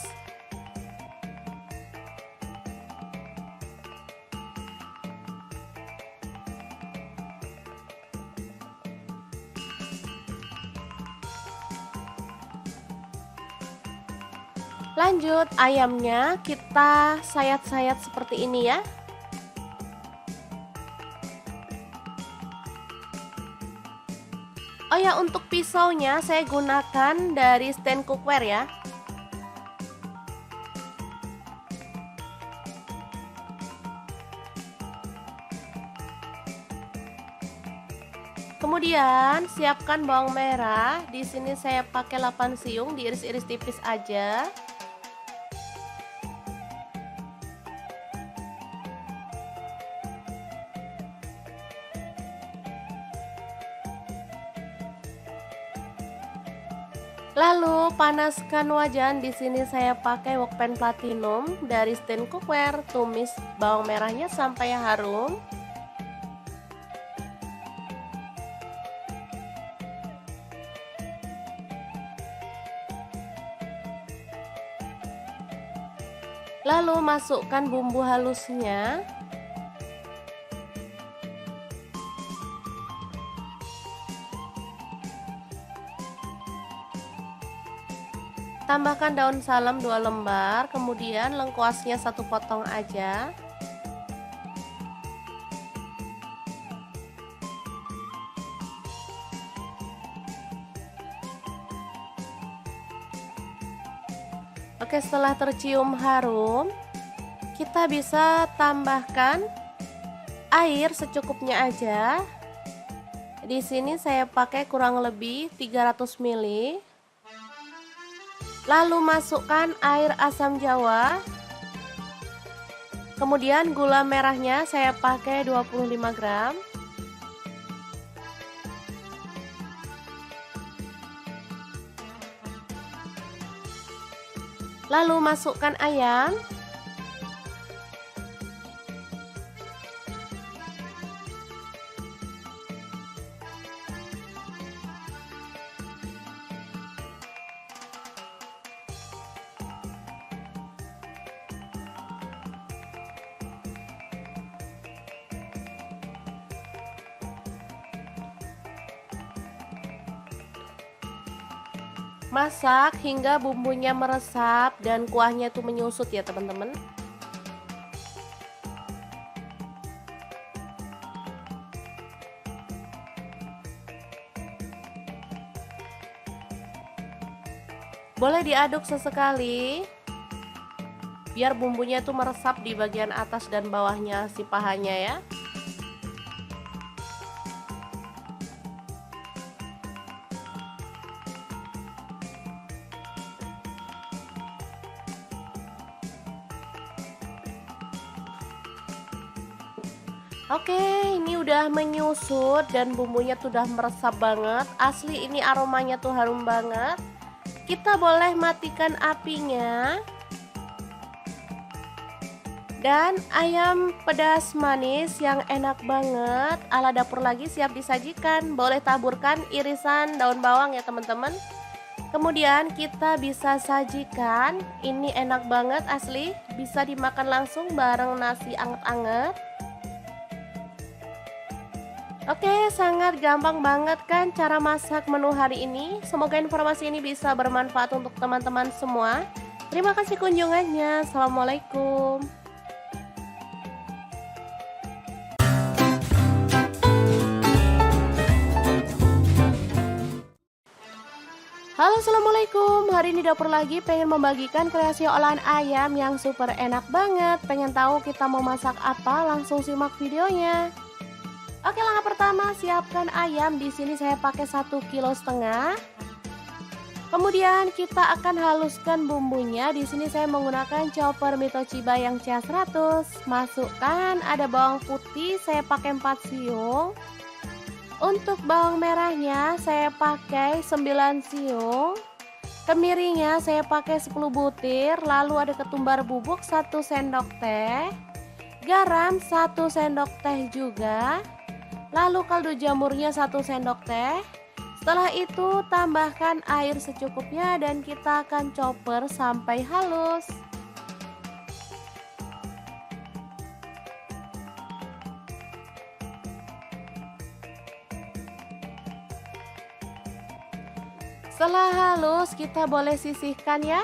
Lanjut ayamnya kita sayat-sayat seperti ini ya. Oh ya, untuk pisaunya saya gunakan dari stand cookware ya. Kemudian siapkan bawang merah. Di sini saya pakai 8 siung, diiris-iris tipis aja. Lalu panaskan wajan. Di sini saya pakai wokpan platinum dari stand cookware. Tumis bawang merahnya sampai harum. Lalu masukkan bumbu halusnya. Tambahkan daun salam 2 lembar, kemudian lengkuasnya 1 potong aja. Oke, setelah tercium harum, kita bisa tambahkan air secukupnya aja. Di sini saya pakai kurang lebih 300 ml. Lalu masukkan air asam jawa. Kemudian gula merahnya saya pakai 25 gram. Lalu masukkan ayam. Masak hingga bumbunya meresap dan kuahnya itu menyusut ya teman-teman. Boleh diaduk sesekali biar bumbunya itu meresap di bagian atas dan bawahnya si pahanya ya. Oke, ini udah menyusut dan bumbunya tuh udah meresap banget. Asli ini aromanya tuh harum banget. Kita boleh matikan apinya. Dan ayam pedas manis yang enak banget ala dapur lagi siap disajikan. Boleh taburkan irisan daun bawang ya teman-teman. Kemudian kita bisa sajikan, ini enak banget asli, bisa dimakan langsung bareng nasi anget-anget. Oke, sangat gampang banget kan cara masak menu hari ini. Semoga informasi ini bisa bermanfaat untuk teman-teman semua. Terima kasih kunjungannya. Assalamualaikum. Halo, assalamualaikum. Hari ini dapur lagi pengen membagikan kreasi olahan ayam yang super enak banget. Pengen tahu kita mau masak apa? Langsung simak videonya. Oke, langkah pertama siapkan ayam. Di sini saya pakai 1,5 kg. Kemudian kita akan haluskan bumbunya. Di sini saya menggunakan chopper Mitoshiba yang CH100. Masukkan ada bawang putih, saya pakai 4 siung. Untuk bawang merahnya saya pakai 9 siung. Kemirinya saya pakai 10 butir. Lalu ada ketumbar bubuk 1 sendok teh. Garam 1 sendok teh juga. Lalu kaldu jamurnya 1 sendok teh. Setelah itu tambahkan air secukupnya dan kita akan chopper sampai halus. Setelah halus kita boleh sisihkan ya.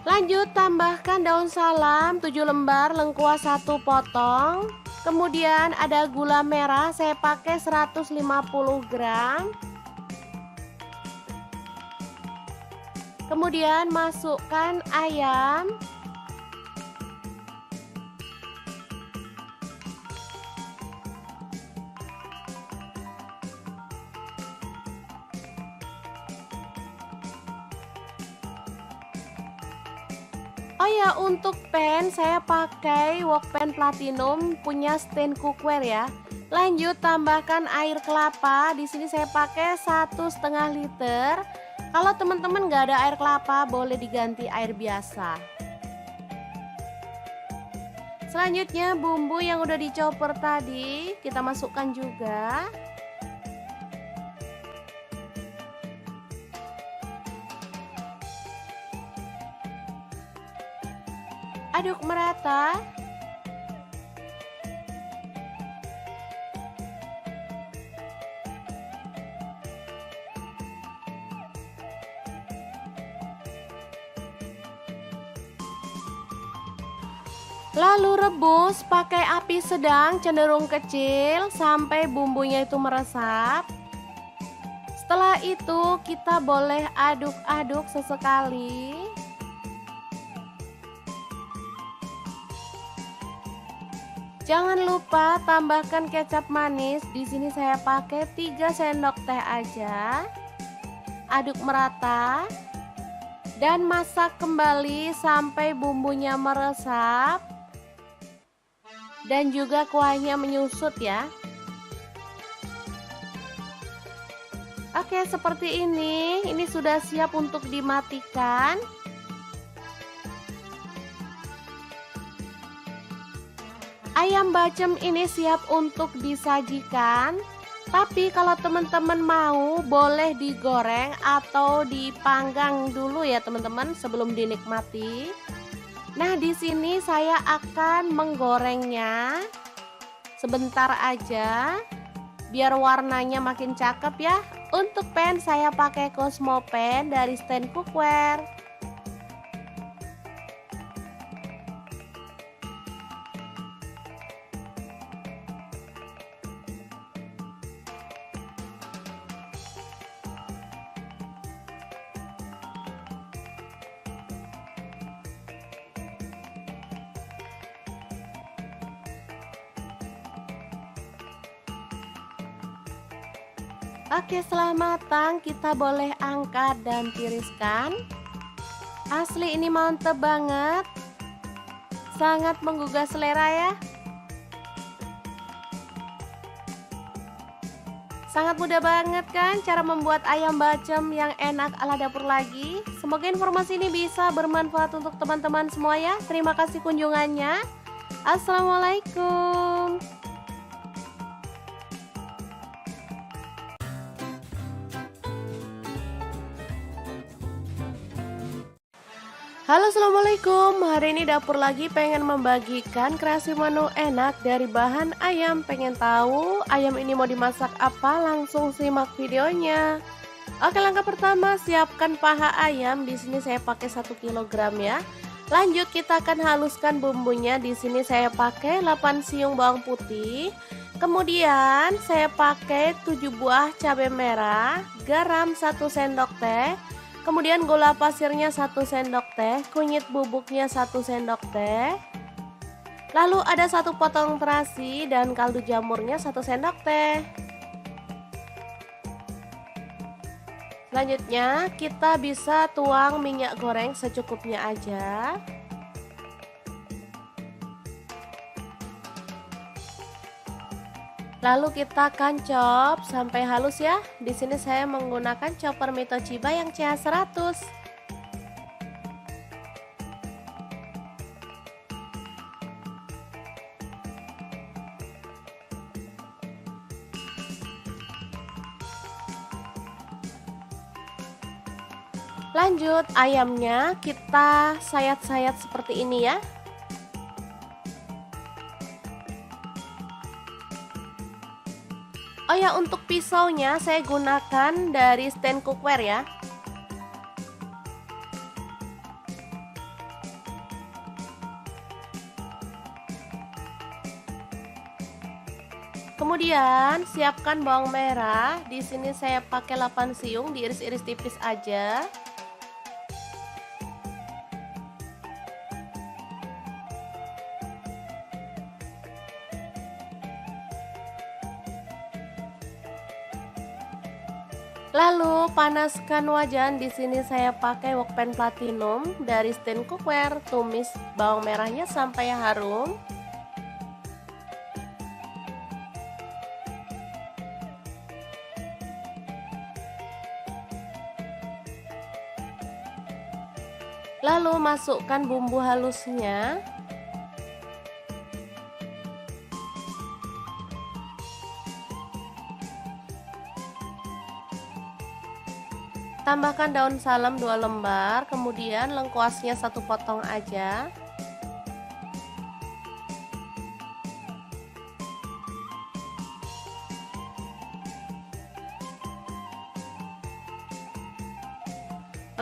Lanjut tambahkan daun salam 7 lembar, lengkuas 1 potong. Kemudian ada gula merah, saya pakai 150 gram. Kemudian masukkan ayam. Oh ya, untuk pan saya pakai wok pan platinum punya stand cookware ya. Lanjut tambahkan air kelapa. Di sini saya pakai 1,5 liter. Kalau teman-teman nggak ada air kelapa, boleh diganti air biasa. Selanjutnya bumbu yang udah dicopper tadi kita masukkan juga. Aduk merata. Lalu rebus pakai api sedang cenderung kecil sampai bumbunya itu meresap. Setelah itu kita boleh aduk-aduk sesekali. Jangan lupa tambahkan kecap manis. Di sini saya pakai 3 sendok teh aja. Aduk merata dan masak kembali sampai bumbunya meresap dan juga kuahnya menyusut ya. Oke, seperti ini. Ini sudah siap untuk dimatikan. Ayam bacem ini siap untuk disajikan. Tapi kalau teman-teman mau, boleh digoreng atau dipanggang dulu ya teman-teman sebelum dinikmati. Nah, di sini saya akan menggorengnya sebentar aja biar warnanya makin cakep ya. Untuk pan saya pakai Cosmo pan dari stand cookware. Oke, setelah matang kita boleh angkat dan tiriskan. Asli ini mantep banget. Sangat menggugah selera ya. Sangat mudah banget kan cara membuat ayam bacem yang enak ala dapur lagi. Semoga informasi ini bisa bermanfaat untuk teman-teman semua ya. Terima kasih kunjungannya. Assalamualaikum. Halo, assalamualaikum. Hari ini dapur lagi pengen membagikan kreasi menu enak dari bahan ayam. Pengen tahu ayam ini mau dimasak apa? Langsung simak videonya. Oke, langkah pertama siapkan paha ayam. Di sini saya pakai 1 kg ya. Lanjut kita akan haluskan bumbunya. Di sini saya pakai 8 siung bawang putih. Kemudian saya pakai 7 buah cabai merah, garam 1 sendok teh. Kemudian gula pasirnya 1 sendok teh, kunyit bubuknya 1 sendok teh. Lalu ada 1 potong terasi dan kaldu jamurnya 1 sendok teh. Selanjutnya kita bisa tuang minyak goreng secukupnya aja. Lalu kita akan chop sampai halus ya. Di sini saya menggunakan chopper Mitochiba yang CH100. Lanjut ayamnya kita sayat-sayat seperti ini ya. Oh ya, untuk pisaunya saya gunakan dari stand cookware ya. Kemudian siapkan bawang merah. Di sini saya pakai 8 siung, diiris-iris tipis aja. Lalu panaskan wajan. Di sini saya pakai wokpan platinum dari stand cookware. Tumis bawang merahnya sampai harum. Lalu masukkan bumbu halusnya. Tambahkan daun salam 2 lembar, kemudian lengkuasnya 1 potong aja.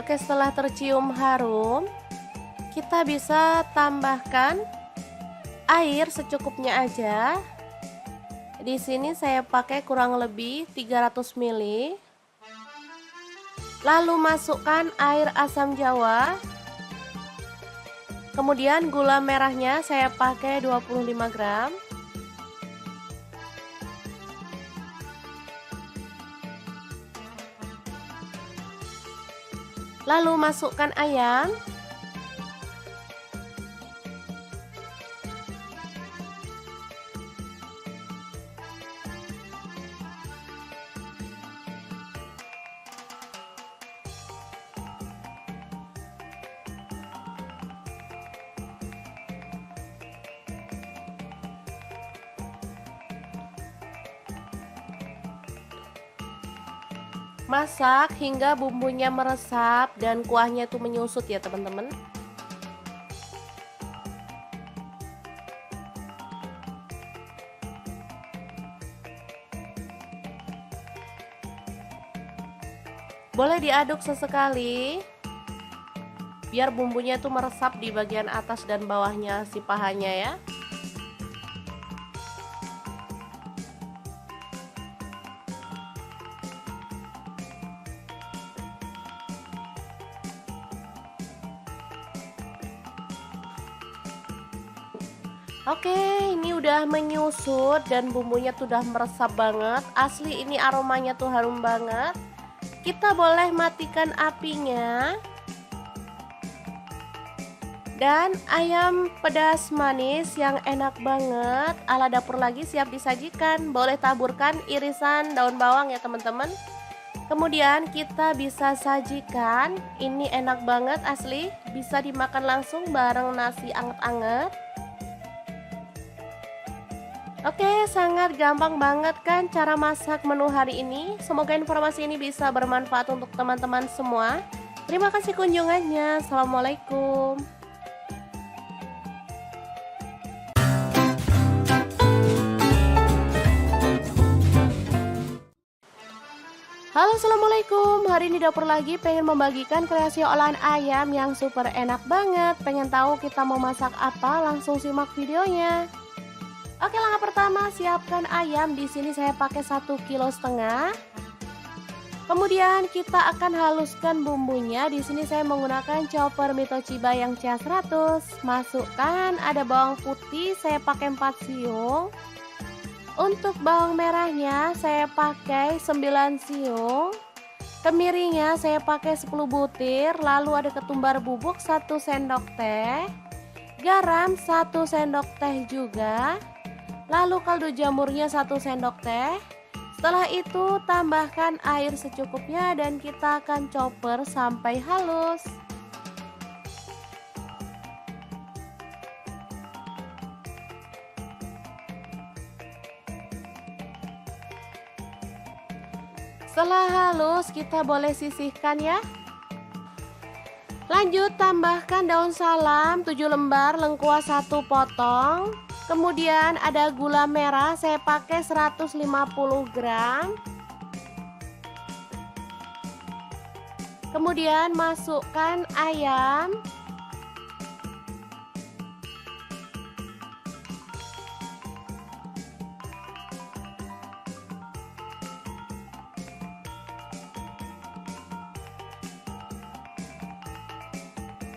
Oke, setelah tercium harum, kita bisa tambahkan air secukupnya aja. Di sini saya pakai kurang lebih 300 ml. Lalu masukkan air asam jawa. Kemudian gula merahnya saya pakai 25 gram. Lalu masukkan ayam. Masak hingga bumbunya meresap dan kuahnya tuh menyusut ya teman-teman. Boleh diaduk sesekali biar bumbunya tuh meresap di bagian atas dan bawahnya si pahanya ya. Oke, ini udah menyusut dan bumbunya tuh udah meresap banget. Asli ini aromanya tuh harum banget. Kita boleh matikan apinya. Dan ayam pedas manis yang enak banget ala dapur lagi siap disajikan. Boleh taburkan irisan daun bawang ya teman-teman. Kemudian kita bisa sajikan. Ini enak banget asli, bisa dimakan langsung bareng nasi anget-anget. Oke, sangat gampang banget kan cara masak menu hari ini. Semoga informasi ini bisa bermanfaat untuk teman-teman semua. Terima kasih kunjungannya. Assalamualaikum. Halo, assalamualaikum. Hari ini dapur lagi pengen membagikan kreasi olahan ayam yang super enak banget. Pengen tahu kita mau masak apa? Langsung simak videonya. Oke, langkah pertama siapkan ayam. Di sini saya pakai 1,5 kg. Kemudian kita akan haluskan bumbunya. Di sini saya menggunakan chopper Mitochiba yang CH100. Masukkan ada bawang putih, saya pakai 4 siung. Untuk bawang merahnya saya pakai 9 siung. Kemiringnya saya pakai 10 butir. Lalu ada ketumbar bubuk 1 sendok teh. Garam 1 sendok teh juga. Lalu kaldu jamurnya 1 sendok teh. Setelah itu tambahkan air secukupnya dan kita akan chopper sampai halus. Setelah halus kita boleh sisihkan ya. Lanjut tambahkan daun salam 7 lembar, lengkuas 1 potong. Kemudian ada gula merah, saya pakai 150 gram. Kemudian masukkan ayam.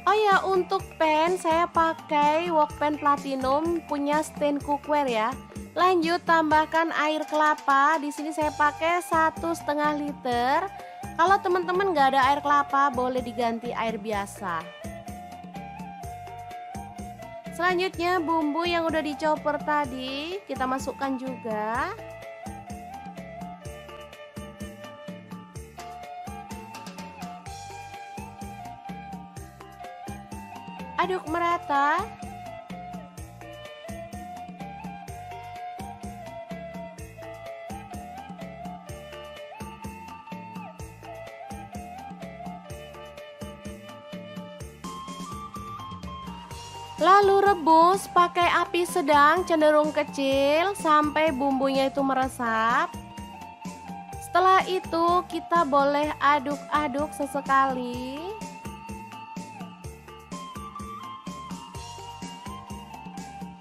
Oh ya, untuk pan saya pakai wok pan platinum punya stand cookware ya. Lanjut tambahkan air kelapa. Di sini saya pakai 1,5 liter. Kalau teman-teman nggak ada air kelapa, boleh diganti air biasa. Selanjutnya bumbu yang udah dichopper tadi kita masukkan juga. Aduk merata. Lalu rebus pakai api sedang cenderung kecil sampai bumbunya itu meresap. Setelah itu kita boleh aduk-aduk sesekali.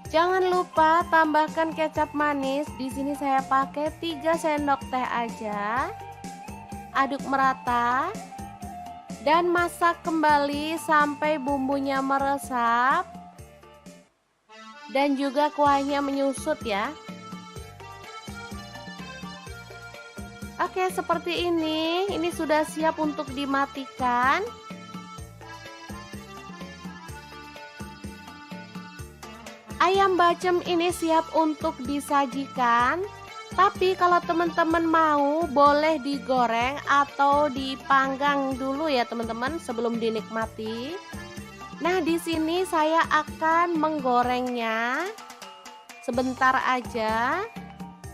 Jangan lupa tambahkan kecap manis. Di sini saya pakai 3 sendok teh aja. Aduk merata dan masak kembali sampai bumbunya meresap dan juga kuahnya menyusut ya. Oke, seperti ini. Ini sudah siap untuk dimatikan. Ayam bacem ini siap untuk disajikan. Tapi kalau teman-teman mau, boleh digoreng atau dipanggang dulu ya teman-teman sebelum dinikmati. Nah, di sini saya akan menggorengnya sebentar aja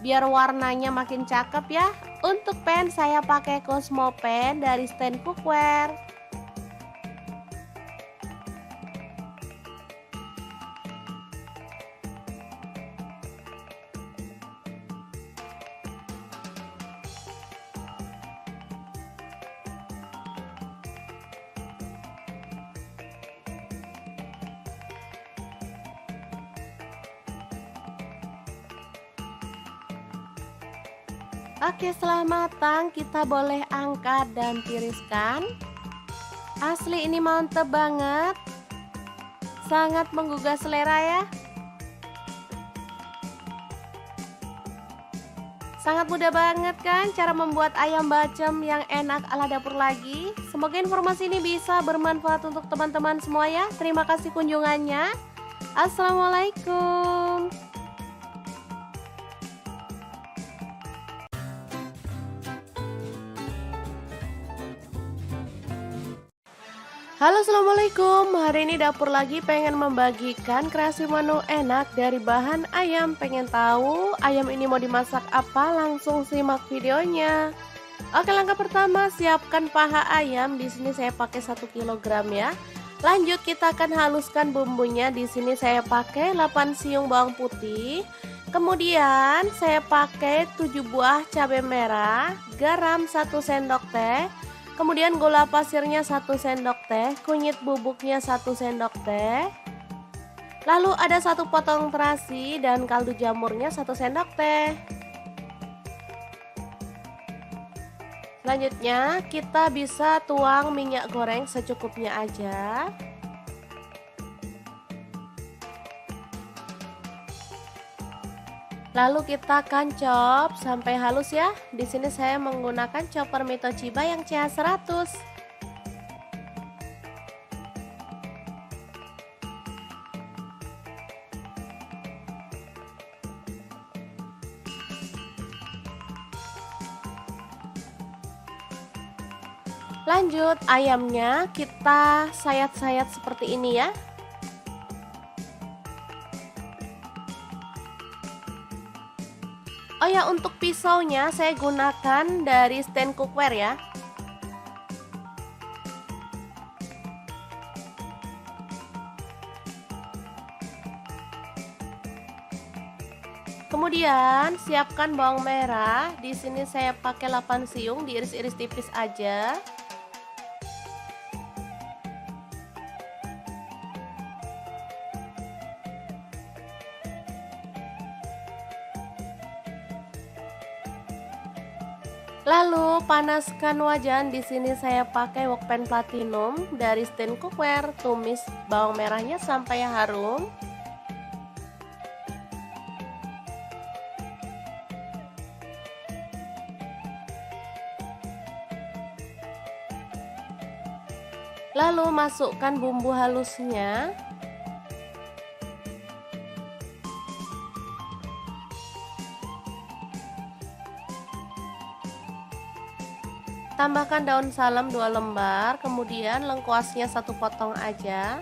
biar warnanya makin cakep ya. Untuk pan saya pakai Cosmo pan dari stand cookware. Oke, setelah matang kita boleh angkat dan tiriskan. Asli ini mantep banget. Sangat menggugah selera ya. Sangat mudah banget kan cara membuat ayam bacem yang enak ala dapur lagi. Semoga informasi ini bisa bermanfaat untuk teman-teman semua ya. Terima kasih kunjungannya. Assalamualaikum. Halo, assalamualaikum. Hari ini dapur lagi pengen membagikan kreasi menu enak dari bahan ayam. Pengen tahu ayam ini mau dimasak apa? Langsung simak videonya. Oke, langkah pertama siapkan paha ayam. Di sini saya pakai 1 kg ya. Lanjut kita akan haluskan bumbunya. Di sini saya pakai 8 siung bawang putih. Kemudian saya pakai 7 buah cabai merah, garam 1 sendok teh. Kemudian gula pasirnya 1 sendok teh, kunyit bubuknya 1 sendok teh. Lalu ada 1 potong terasi dan kaldu jamurnya 1 sendok teh. Selanjutnya kita bisa tuang minyak goreng secukupnya aja. Lalu kita akan chop sampai halus ya. Di sini saya menggunakan chopper Mitochiba yang CH100. Lanjut ayamnya kita sayat-sayat seperti ini ya. Oh ya, untuk pisaunya saya gunakan dari stand cookware ya. Kemudian siapkan bawang merah. Di sini saya pakai 8 siung, diiris-iris tipis aja. Lalu panaskan wajan. Di sini saya pakai wokpan platinum dari stand cookware. Tumis bawang merahnya sampai harum. Lalu masukkan bumbu halusnya. Tambahkan daun salam 2 lembar, kemudian lengkuasnya 1 potong aja.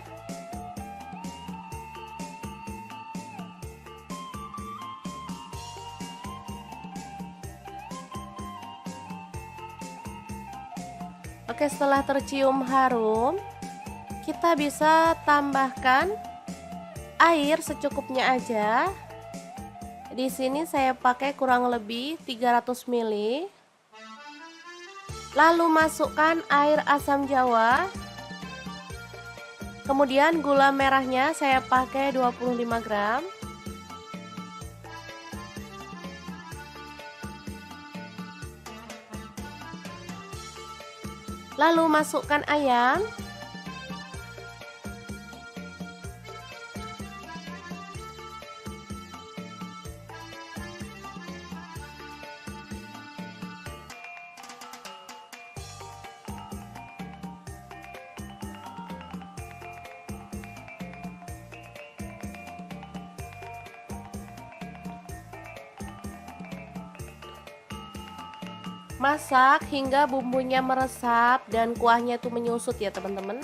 Oke, setelah tercium harum, kita bisa tambahkan air secukupnya aja. Di sini saya pakai kurang lebih 300 ml. Lalu masukkan air asam jawa. Kemudian gula merahnya saya pakai 25 gram. Lalu masukkan ayam. Masak hingga bumbunya meresap dan kuahnya itu menyusut ya teman-teman.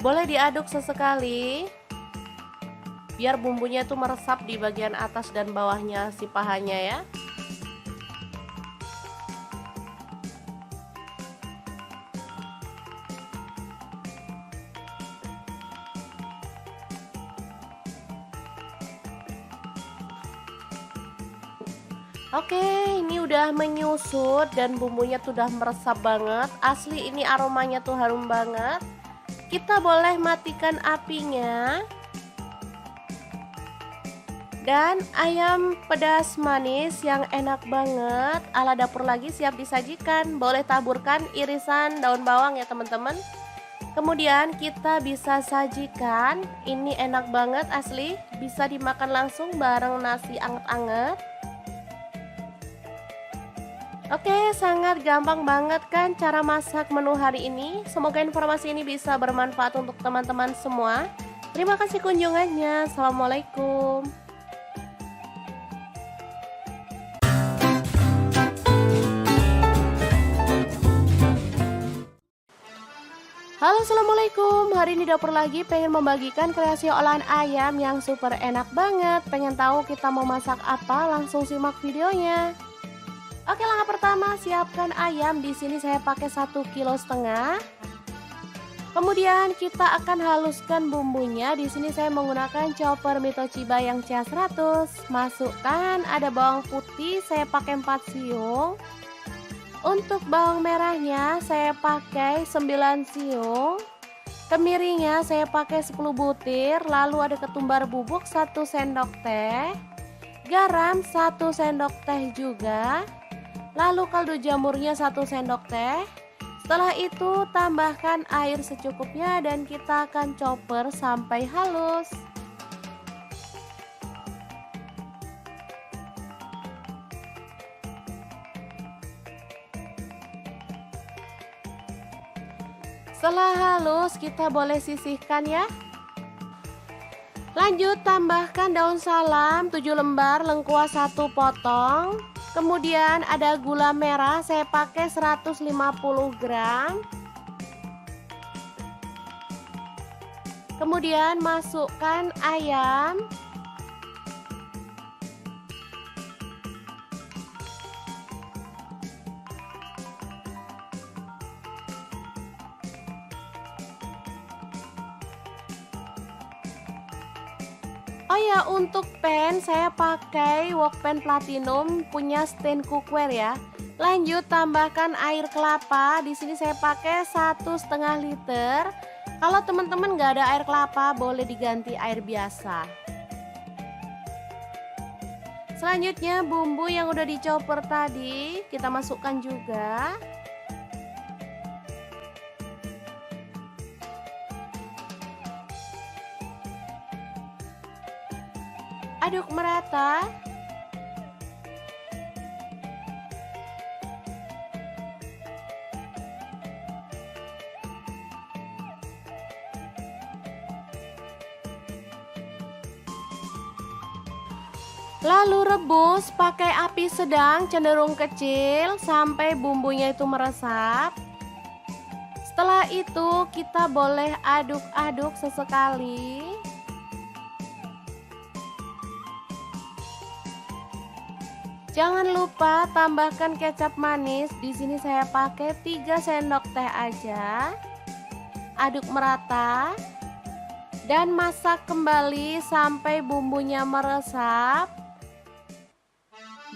Boleh diaduk sesekali biar bumbunya itu meresap di bagian atas dan bawahnya si pahanya ya. Oke, ini udah menyusut dan bumbunya tuh udah meresap banget. Asli ini aromanya tuh harum banget. Kita boleh matikan apinya. Dan ayam pedas manis yang enak banget ala dapur lagi siap disajikan. Boleh taburkan irisan daun bawang ya teman-teman. Kemudian kita bisa sajikan, ini enak banget asli, bisa dimakan langsung bareng nasi anget-anget. Oke, sangat gampang banget kan cara masak menu hari ini. Semoga informasi ini bisa bermanfaat untuk teman-teman semua. Terima kasih kunjungannya. Assalamualaikum. Halo, assalamualaikum. Hari ini dapur lagi pengen membagikan kreasi olahan ayam yang super enak banget. Pengen tahu kita mau masak apa? Langsung simak videonya. Oke, langkah pertama siapkan ayam. Di sini saya pakai 1,5 kg. Kemudian kita akan haluskan bumbunya. Di sini saya menggunakan chopper Mitoshiba yang CH100. Masukkan ada bawang putih, saya pakai 4 siung. Untuk bawang merahnya saya pakai 9 siung. Kemirinya saya pakai 10 butir. Lalu ada ketumbar bubuk 1 sendok teh. Garam 1 sendok teh juga. Lalu kaldu jamurnya 1 sendok teh. Setelah itu tambahkan air secukupnya dan kita akan chopper sampai halus. Setelah halus kita boleh sisihkan ya. Lanjut tambahkan daun salam 7 lembar, lengkuas 1 potong. Kemudian ada gula merah saya pakai 150 gram. Kemudian masukkan ayam. Oh ya, untuk pan saya pakai wok pan platinum punya stand cookware ya. Lanjut tambahkan air kelapa. Di sini saya pakai 1,5 liter. Kalau teman-teman nggak ada air kelapa boleh diganti air biasa. Selanjutnya bumbu yang udah dichopper tadi kita masukkan juga. Aduk merata. Lalu rebus pakai api sedang cenderung kecil sampai bumbunya itu meresap. Setelah itu kita boleh aduk-aduk sesekali. Jangan lupa tambahkan kecap manis. Di sini saya pakai 3 sendok teh aja. Aduk merata dan masak kembali sampai bumbunya meresap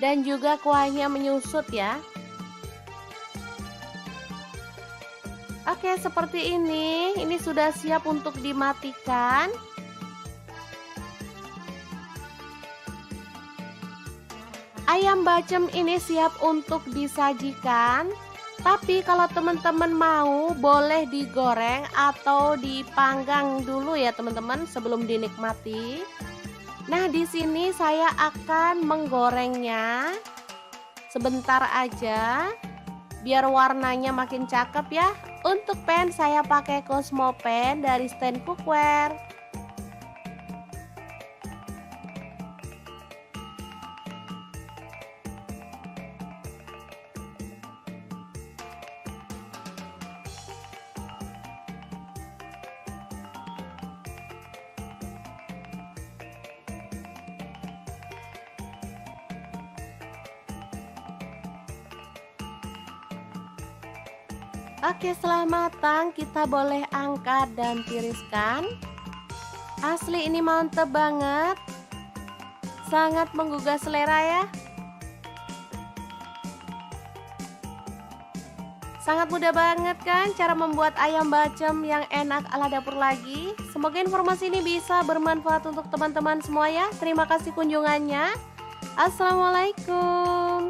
dan juga kuahnya menyusut ya. Oke, seperti ini. Ini sudah siap untuk dimatikan. Ayam bacem ini siap untuk disajikan. Tapi kalau teman-teman mau boleh digoreng atau dipanggang dulu ya teman-teman sebelum dinikmati. Nah, di sini saya akan menggorengnya sebentar aja biar warnanya makin cakep ya. Untuk pan saya pakai Cosmo pan dari stand cookware. Oke, setelah matang kita boleh angkat dan tiriskan. Asli ini mantep banget. Sangat menggugah selera ya. Sangat mudah banget kan cara membuat ayam bacem yang enak ala dapur lagi. Semoga informasi ini bisa bermanfaat untuk teman-teman semua ya. Terima kasih kunjungannya. Assalamualaikum.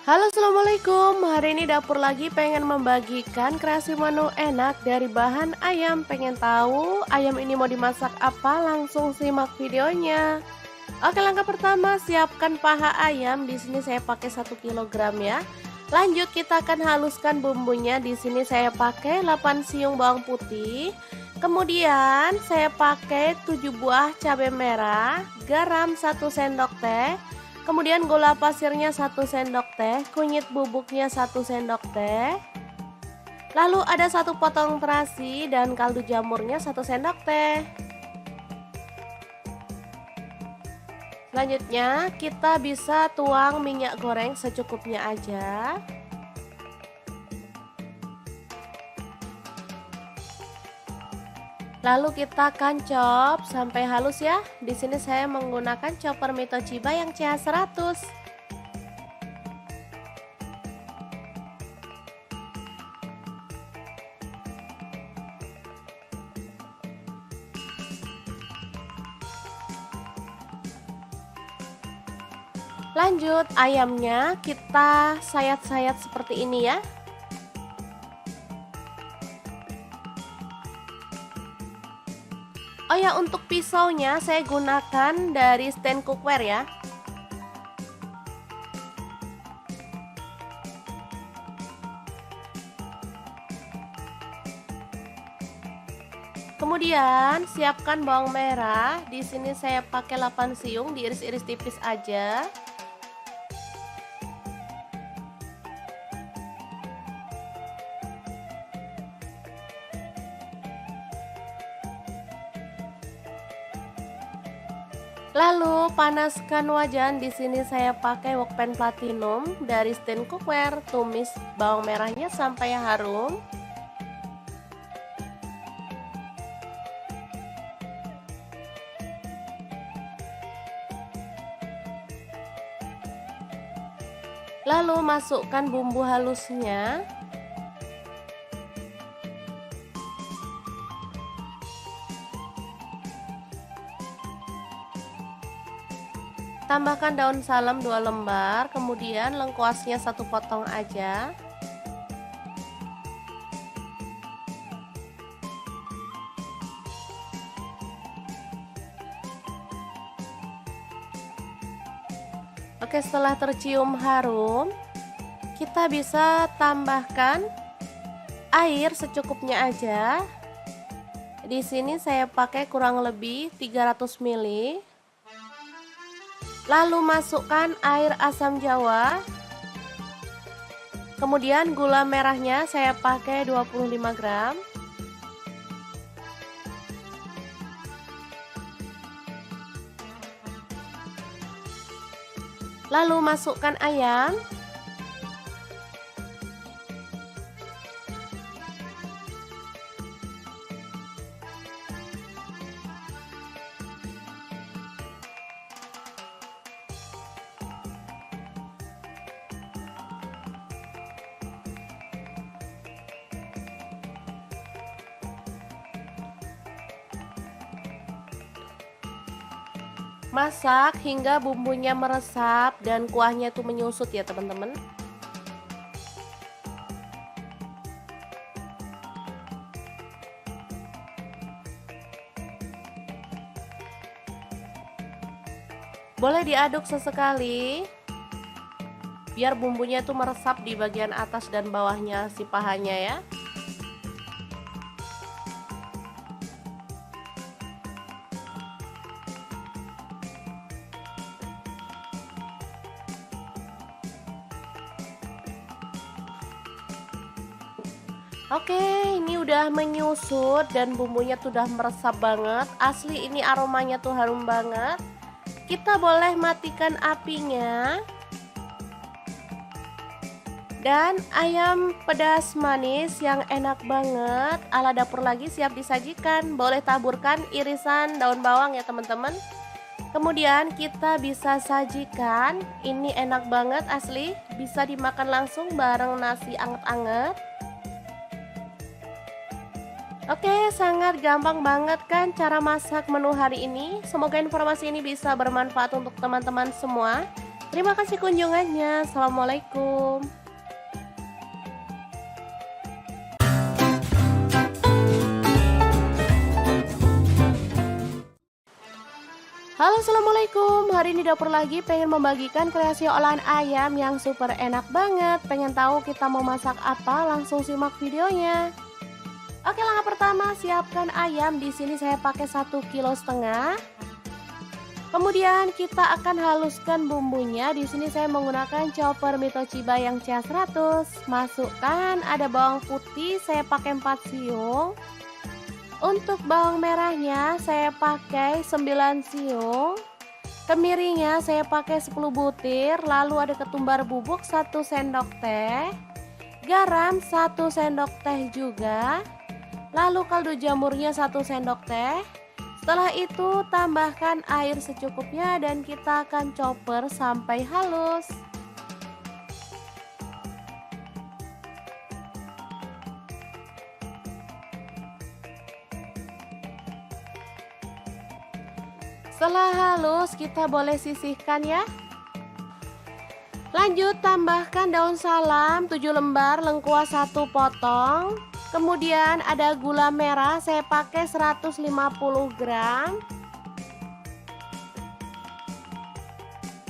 Halo, assalamualaikum. Hari ini dapur lagi pengen membagikan kreasi menu enak dari bahan ayam. Pengen tahu ayam ini mau dimasak apa? Langsung simak videonya. Oke, langkah pertama siapkan paha ayam. Di sini saya pakai 1 kg ya. Lanjut kita akan haluskan bumbunya. Di sini saya pakai 8 siung bawang putih. Kemudian saya pakai 7 buah cabai merah, garam 1 sendok teh. Kemudian gula pasirnya 1 sendok teh, kunyit bubuknya 1 sendok teh. Lalu ada 1 potong terasi dan kaldu jamurnya 1 sendok teh. Selanjutnya kita bisa tuang minyak goreng secukupnya aja. Lalu kita akan chop sampai halus ya. Di sini saya menggunakan chopper Mitochiba yang CH100. Lanjut ayamnya kita sayat-sayat seperti ini ya. Oh ya, untuk pisaunya saya gunakan dari stand cookware ya. Kemudian siapkan bawang merah. Di sini saya pakai 8 siung, diiris-iris tipis aja. Lalu panaskan wajan. Di sini saya pakai wokpan platinum dari stand cookware. Tumis bawang merahnya sampai harum. Lalu masukkan bumbu halusnya. Tambahkan daun salam 2 lembar, kemudian lengkuasnya 1 potong aja. Oke, setelah tercium harum, kita bisa tambahkan air secukupnya aja. Di sini saya pakai kurang lebih 300 ml. Lalu masukkan air asam jawa. Kemudian gula merahnya saya pakai 25 gram. Lalu masukkan ayam. Masak hingga bumbunya meresap dan kuahnya tuh menyusut ya teman-teman. Boleh diaduk sesekali biar bumbunya tuh meresap di bagian atas dan bawahnya si pahanya ya. Oke, ini udah menyusut dan bumbunya tuh udah meresap banget. Asli ini aromanya tuh harum banget. Kita boleh matikan apinya. Dan ayam pedas manis yang enak banget ala dapur lagi siap disajikan. Boleh taburkan irisan daun bawang ya teman-teman. Kemudian kita bisa sajikan. Ini enak banget asli, bisa dimakan langsung bareng nasi anget-anget. Oke, sangat gampang banget kan cara masak menu hari ini. Semoga informasi ini bisa bermanfaat untuk teman-teman semua. Terima kasih kunjungannya. Assalamualaikum. Halo, assalamualaikum. Hari ini dapur lagi pengen membagikan kreasi olahan ayam yang super enak banget. Pengen tahu kita mau masak apa? Langsung simak videonya. Oke, langkah pertama siapkan ayam. Di sini saya pakai 1,5 kg. Kemudian kita akan haluskan bumbunya. Di sini saya menggunakan chopper Mitochiba yang CH100. Masukkan ada bawang putih, saya pakai 4 siung. Untuk bawang merahnya saya pakai 9 siung. Kemiringnya saya pakai 10 butir. Lalu ada ketumbar bubuk 1 sendok teh. Garam 1 sendok teh juga. Lalu kaldu jamurnya 1 sendok teh. Setelah itu tambahkan air secukupnya dan kita akan chopper sampai halus. Setelah halus kita boleh sisihkan ya. Lanjut tambahkan daun salam 7 lembar, lengkuas 1 potong. Kemudian ada gula merah, saya pakai 150 gram.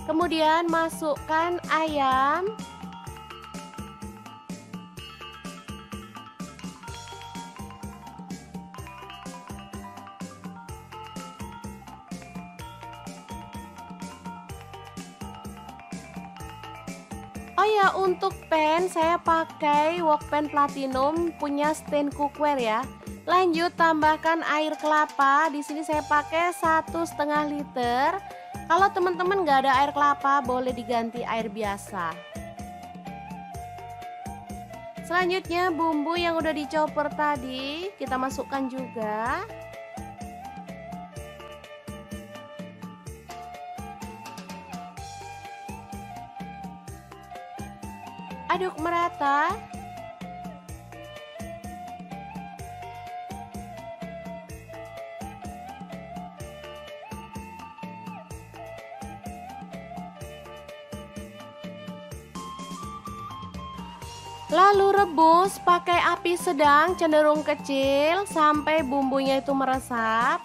Kemudian masukkan ayam. Oh ya, untuk pan saya pakai wok pan platinum punya stand cookware ya. Lanjut tambahkan air kelapa. Di sini saya pakai 1,5 liter. Kalau teman-teman nggak ada air kelapa, boleh diganti air biasa. Selanjutnya bumbu yang udah dicoper tadi kita masukkan juga. Aduk merata. Lalu rebus pakai api sedang cenderung kecil sampai bumbunya itu meresap.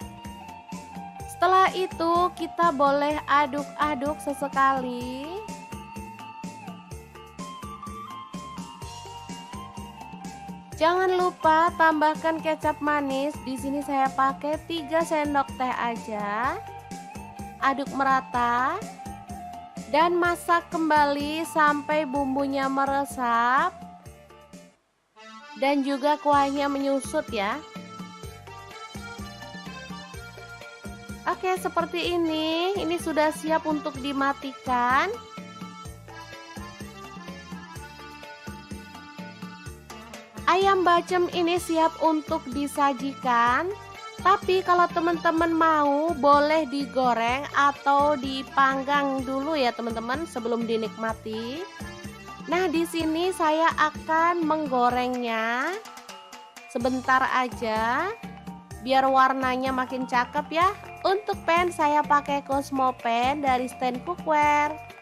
Setelah itu kita boleh aduk-aduk sesekali. Jangan lupa tambahkan kecap manis. Di sini saya pakai 3 sendok teh aja. Aduk merata dan masak kembali sampai bumbunya meresap dan juga kuahnya menyusut ya. Oke, seperti ini. Ini sudah siap untuk dimatikan. Ayam bacem ini siap untuk disajikan. Tapi kalau teman-teman mau, boleh digoreng atau dipanggang dulu ya teman-teman sebelum dinikmati. Nah, di sini saya akan menggorengnya sebentar aja biar warnanya makin cakep ya. Untuk pan saya pakai Cosmo pan dari stand cookware.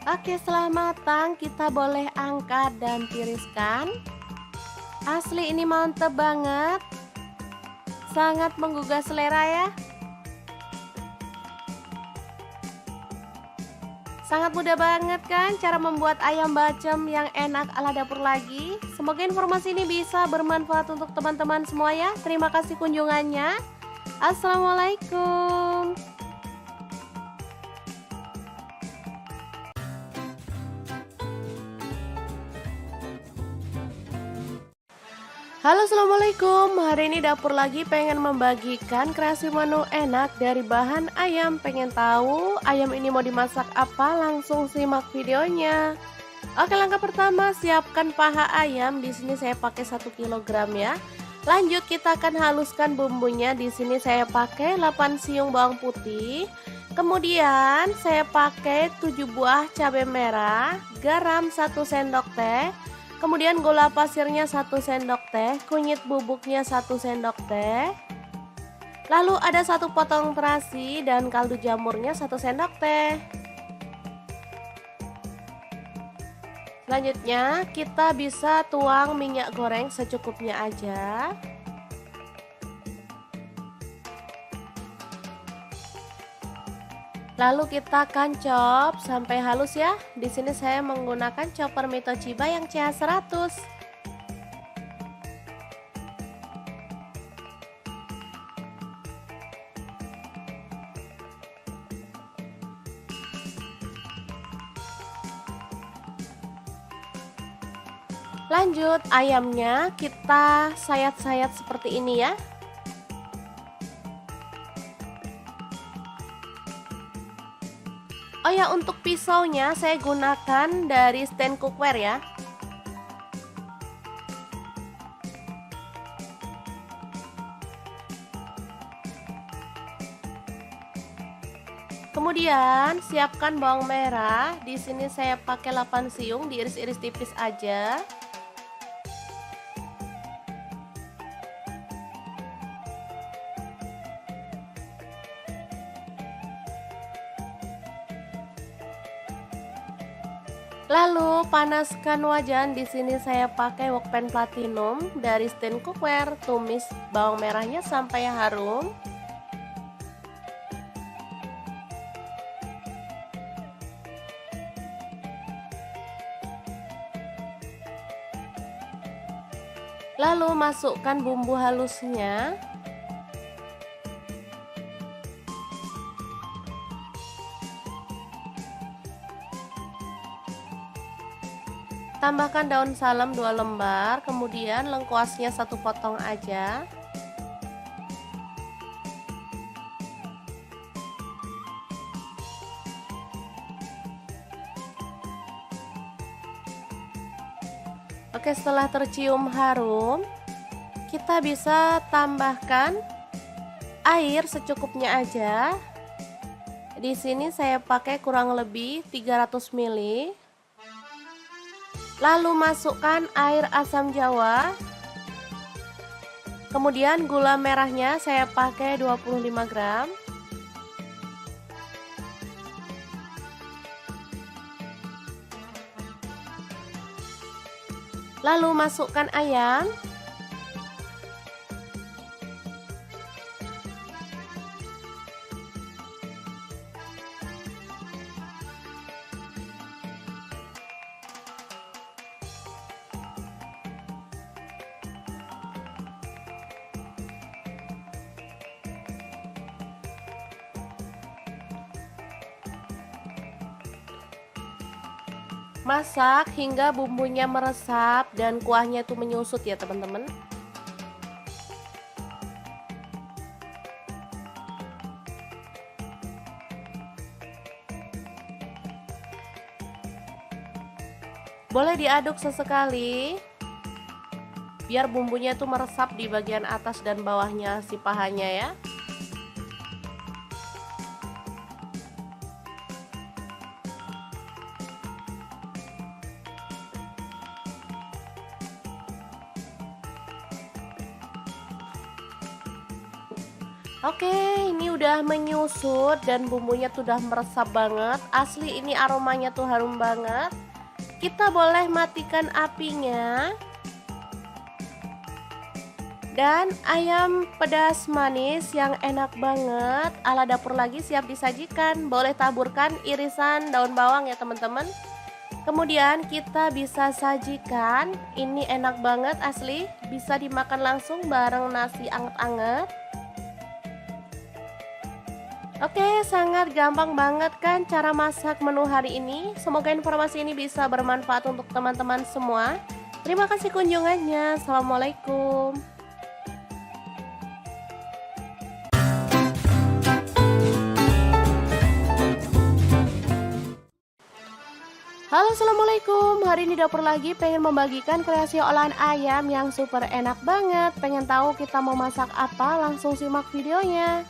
Oke, setelah matang kita boleh angkat dan tiriskan. Asli ini mantep banget. Sangat menggugah selera ya. Sangat mudah banget kan cara membuat ayam bacem yang enak ala dapur lagi. Semoga informasi ini bisa bermanfaat untuk teman-teman semua ya. Terima kasih kunjungannya. Assalamualaikum. Halo, assalamualaikum. Hari ini dapur lagi pengen membagikan kreasi menu enak dari bahan ayam. Pengen tahu ayam ini mau dimasak apa? Langsung simak videonya. Oke, langkah pertama siapkan paha ayam. Di sini saya pakai 1 kg ya. Lanjut kita akan haluskan bumbunya. Di sini saya pakai 8 siung bawang putih. Kemudian saya pakai 7 buah cabai merah, garam 1 sendok teh. Kemudian gula pasirnya 1 sendok teh, kunyit bubuknya 1 sendok teh. Lalu ada 1 potong terasi dan kaldu jamurnya 1 sendok teh. Selanjutnya kita bisa tuang minyak goreng secukupnya aja. Lalu kita akan chop sampai halus ya. Di sini saya menggunakan chopper Mitochiba yang CH100. Lanjut ayamnya kita sayat-sayat seperti ini ya. Oh ya, untuk pisaunya saya gunakan dari stand cookware ya. Kemudian siapkan bawang merah. Di sini saya pakai 8 siung, diiris-iris tipis aja. Lalu panaskan wajan. Di sini saya pakai wokpan platinum dari stand cookware. Tumis bawang merahnya sampai harum. Lalu masukkan bumbu halusnya. Tambahkan daun salam 2 lembar, kemudian lengkuasnya 1 potong aja. Oke, setelah tercium harum, kita bisa tambahkan air secukupnya aja. Di sini saya pakai kurang lebih 300 ml. Lalu masukkan air asam jawa. Kemudian gula merahnya saya pakai 25 gram. Lalu masukkan ayam. Masak hingga bumbunya meresap dan kuahnya itu menyusut ya teman-teman. Boleh diaduk sesekali biar bumbunya itu meresap di bagian atas dan bawahnya si pahanya ya. Oke, ini udah menyusut dan bumbunya tuh udah meresap banget. Asli ini aromanya tuh harum banget. Kita boleh matikan apinya. Dan ayam pedas manis yang enak banget ala dapur lagi siap disajikan. Boleh taburkan irisan daun bawang ya teman-teman. Kemudian kita bisa sajikan. Ini enak banget asli, bisa dimakan langsung bareng nasi anget-anget. Oke, sangat gampang banget kan cara masak menu hari ini. Semoga informasi ini bisa bermanfaat untuk teman-teman semua. Terima kasih kunjungannya. Assalamualaikum. Halo, assalamualaikum. Hari ini dapur lagi pengen membagikan kreasi olahan ayam yang super enak banget. Pengen tahu kita mau masak apa? Langsung simak videonya.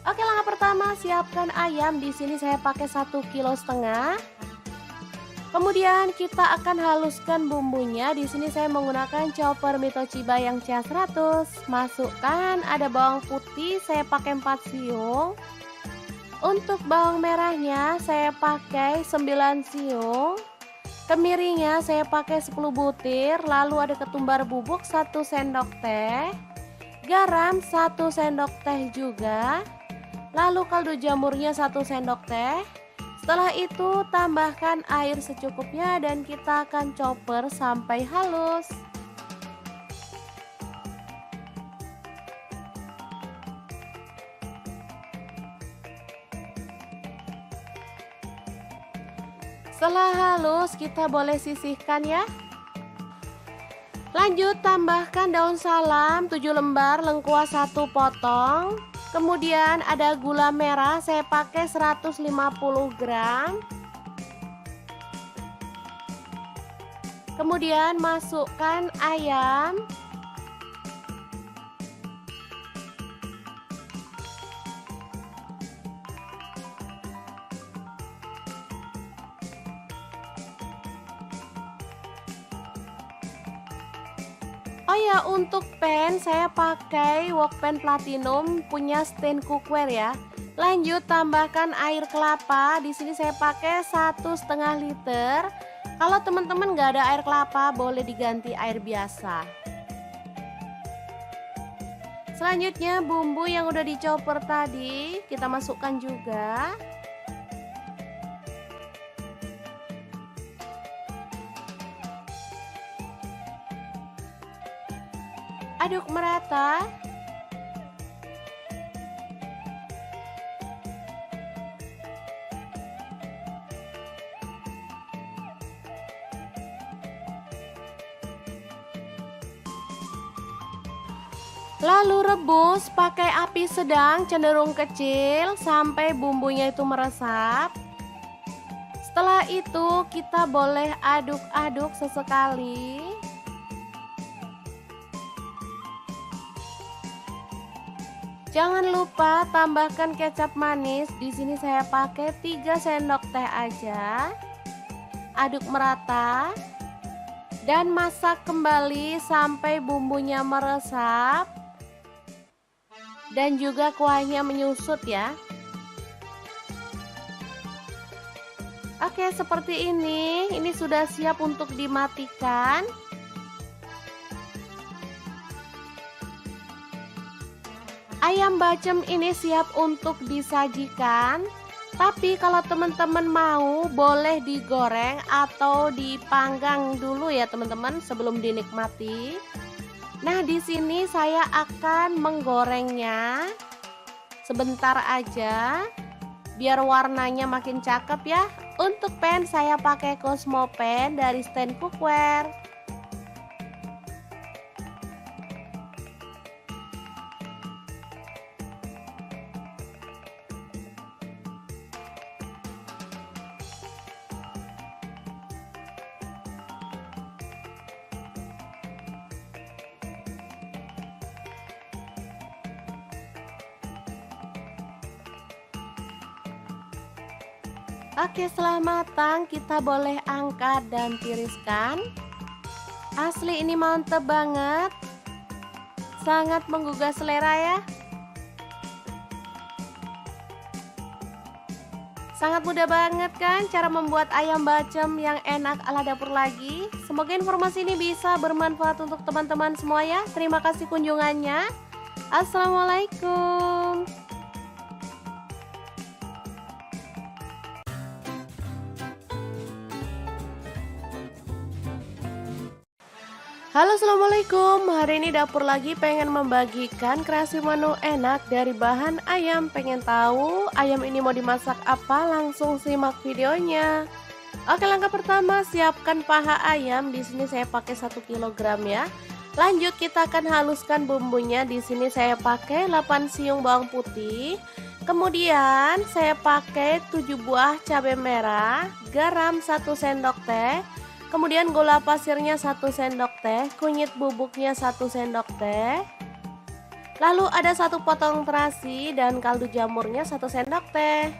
Oke, langkah pertama siapkan ayam. Di sini saya pakai 1,5 kg. Kemudian kita akan haluskan bumbunya. Di sini saya menggunakan chopper Mitoshiba yang CH100. Masukkan ada bawang putih, saya pakai 4 siung. Untuk bawang merahnya saya pakai 9 siung. Kemirinya saya pakai 10 butir. Lalu ada ketumbar bubuk 1 sendok teh. Garam 1 sendok teh juga. Lalu kaldu jamurnya 1 sendok teh. Setelah itu tambahkan air secukupnya dan kita akan chopper sampai halus. Setelah halus kita boleh sisihkan ya. Lanjut tambahkan daun salam 7 lembar, lengkuas 1 potong. Kemudian ada gula merah saya pakai 150 gram. Kemudian masukkan ayam. Oh ya, untuk pan saya pakai wok pan platinum punya stand cookware ya. Lanjut tambahkan air kelapa. Di sini saya pakai 1,5 liter. Kalau teman-teman nggak ada air kelapa boleh diganti air biasa. Selanjutnya bumbu yang udah dichopper tadi kita masukkan juga. Aduk merata. Lalu rebus pakai api sedang cenderung kecil sampai bumbunya itu meresap. Setelah itu kita boleh aduk-aduk sesekali. Jangan lupa tambahkan kecap manis. Di sini saya pakai 3 sendok teh aja. Aduk merata dan masak kembali sampai bumbunya meresap dan juga kuahnya menyusut ya. Oke, seperti ini. Ini sudah siap untuk dimatikan. Ayam bacem ini siap untuk disajikan. Tapi kalau teman-teman mau boleh digoreng atau dipanggang dulu ya teman-teman sebelum dinikmati. Nah, di sini saya akan menggorengnya sebentar aja biar warnanya makin cakep ya. Untuk pan saya pakai Cosmo pan dari stand cookware. Oke, setelah matang kita boleh angkat dan tiriskan. Asli ini mantep banget. Sangat menggugah selera ya. Sangat mudah banget kan cara membuat ayam bacem yang enak ala dapur lagi. Semoga informasi ini bisa bermanfaat untuk teman-teman semua ya. Terima kasih kunjungannya. Assalamualaikum. Halo, assalamualaikum. Hari ini dapur lagi pengen membagikan kreasi menu enak dari bahan ayam. Pengen tahu ayam ini mau dimasak apa? Langsung simak videonya. Oke, langkah pertama siapkan paha ayam. Di sini saya pakai 1 kg ya. Lanjut kita akan haluskan bumbunya. Di sini saya pakai 8 siung bawang putih. Kemudian saya pakai 7 buah cabai merah, garam 1 sendok teh. Kemudian gula pasirnya 1 sendok teh, kunyit bubuknya 1 sendok teh. Lalu ada 1 potong terasi dan kaldu jamurnya 1 sendok teh.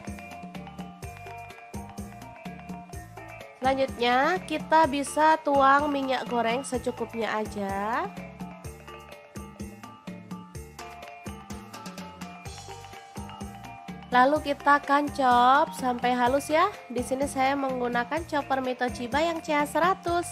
Selanjutnya kita bisa tuang minyak goreng secukupnya aja. Lalu kita akan chop sampai halus ya. Di sini saya menggunakan chopper Mitochiba yang CH100.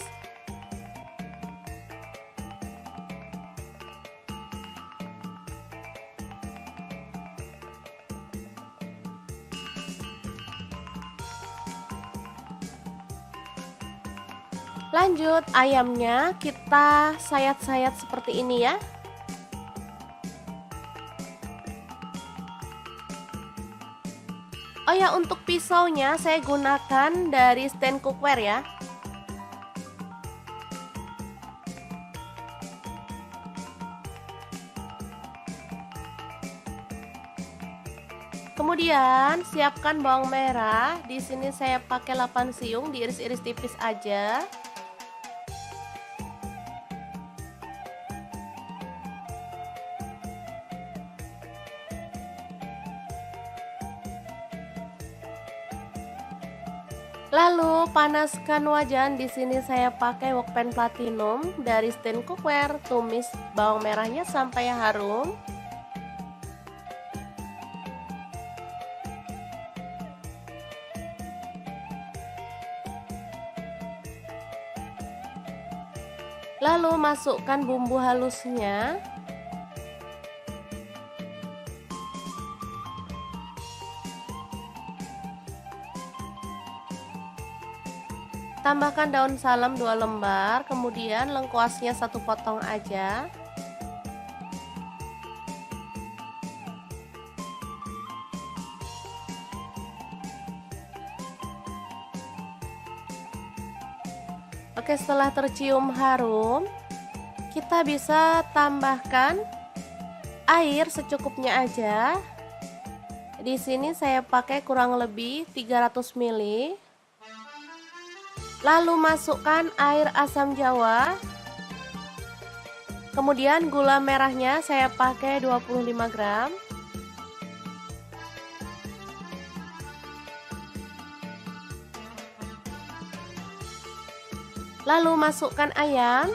Lanjut ayamnya kita sayat-sayat seperti ini ya. Oh ya, untuk pisaunya saya gunakan dari stand cookware ya. Kemudian siapkan bawang merah. Di sini saya pakai 8 siung, diiris-iris tipis aja. Lalu panaskan wajan. Di sini saya pakai wokpan platinum dari stand cookware. Tumis bawang merahnya sampai harum. Lalu masukkan bumbu halusnya. Tambahkan daun salam 2 lembar, kemudian lengkuasnya 1 potong aja. Oke, setelah tercium harum, kita bisa tambahkan air secukupnya aja. Di sini saya pakai kurang lebih 300 ml. Lalu masukkan air asam jawa. Kemudian gula merahnya saya pakai 25 gram. Lalu masukkan ayam.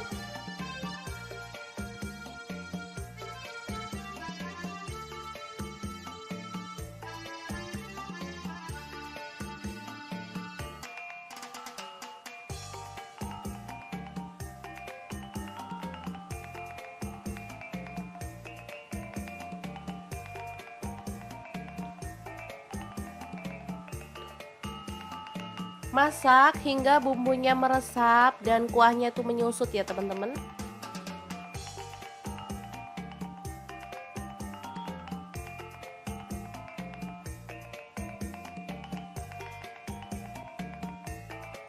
Masak hingga bumbunya meresap dan kuahnya tuh menyusut ya teman-teman.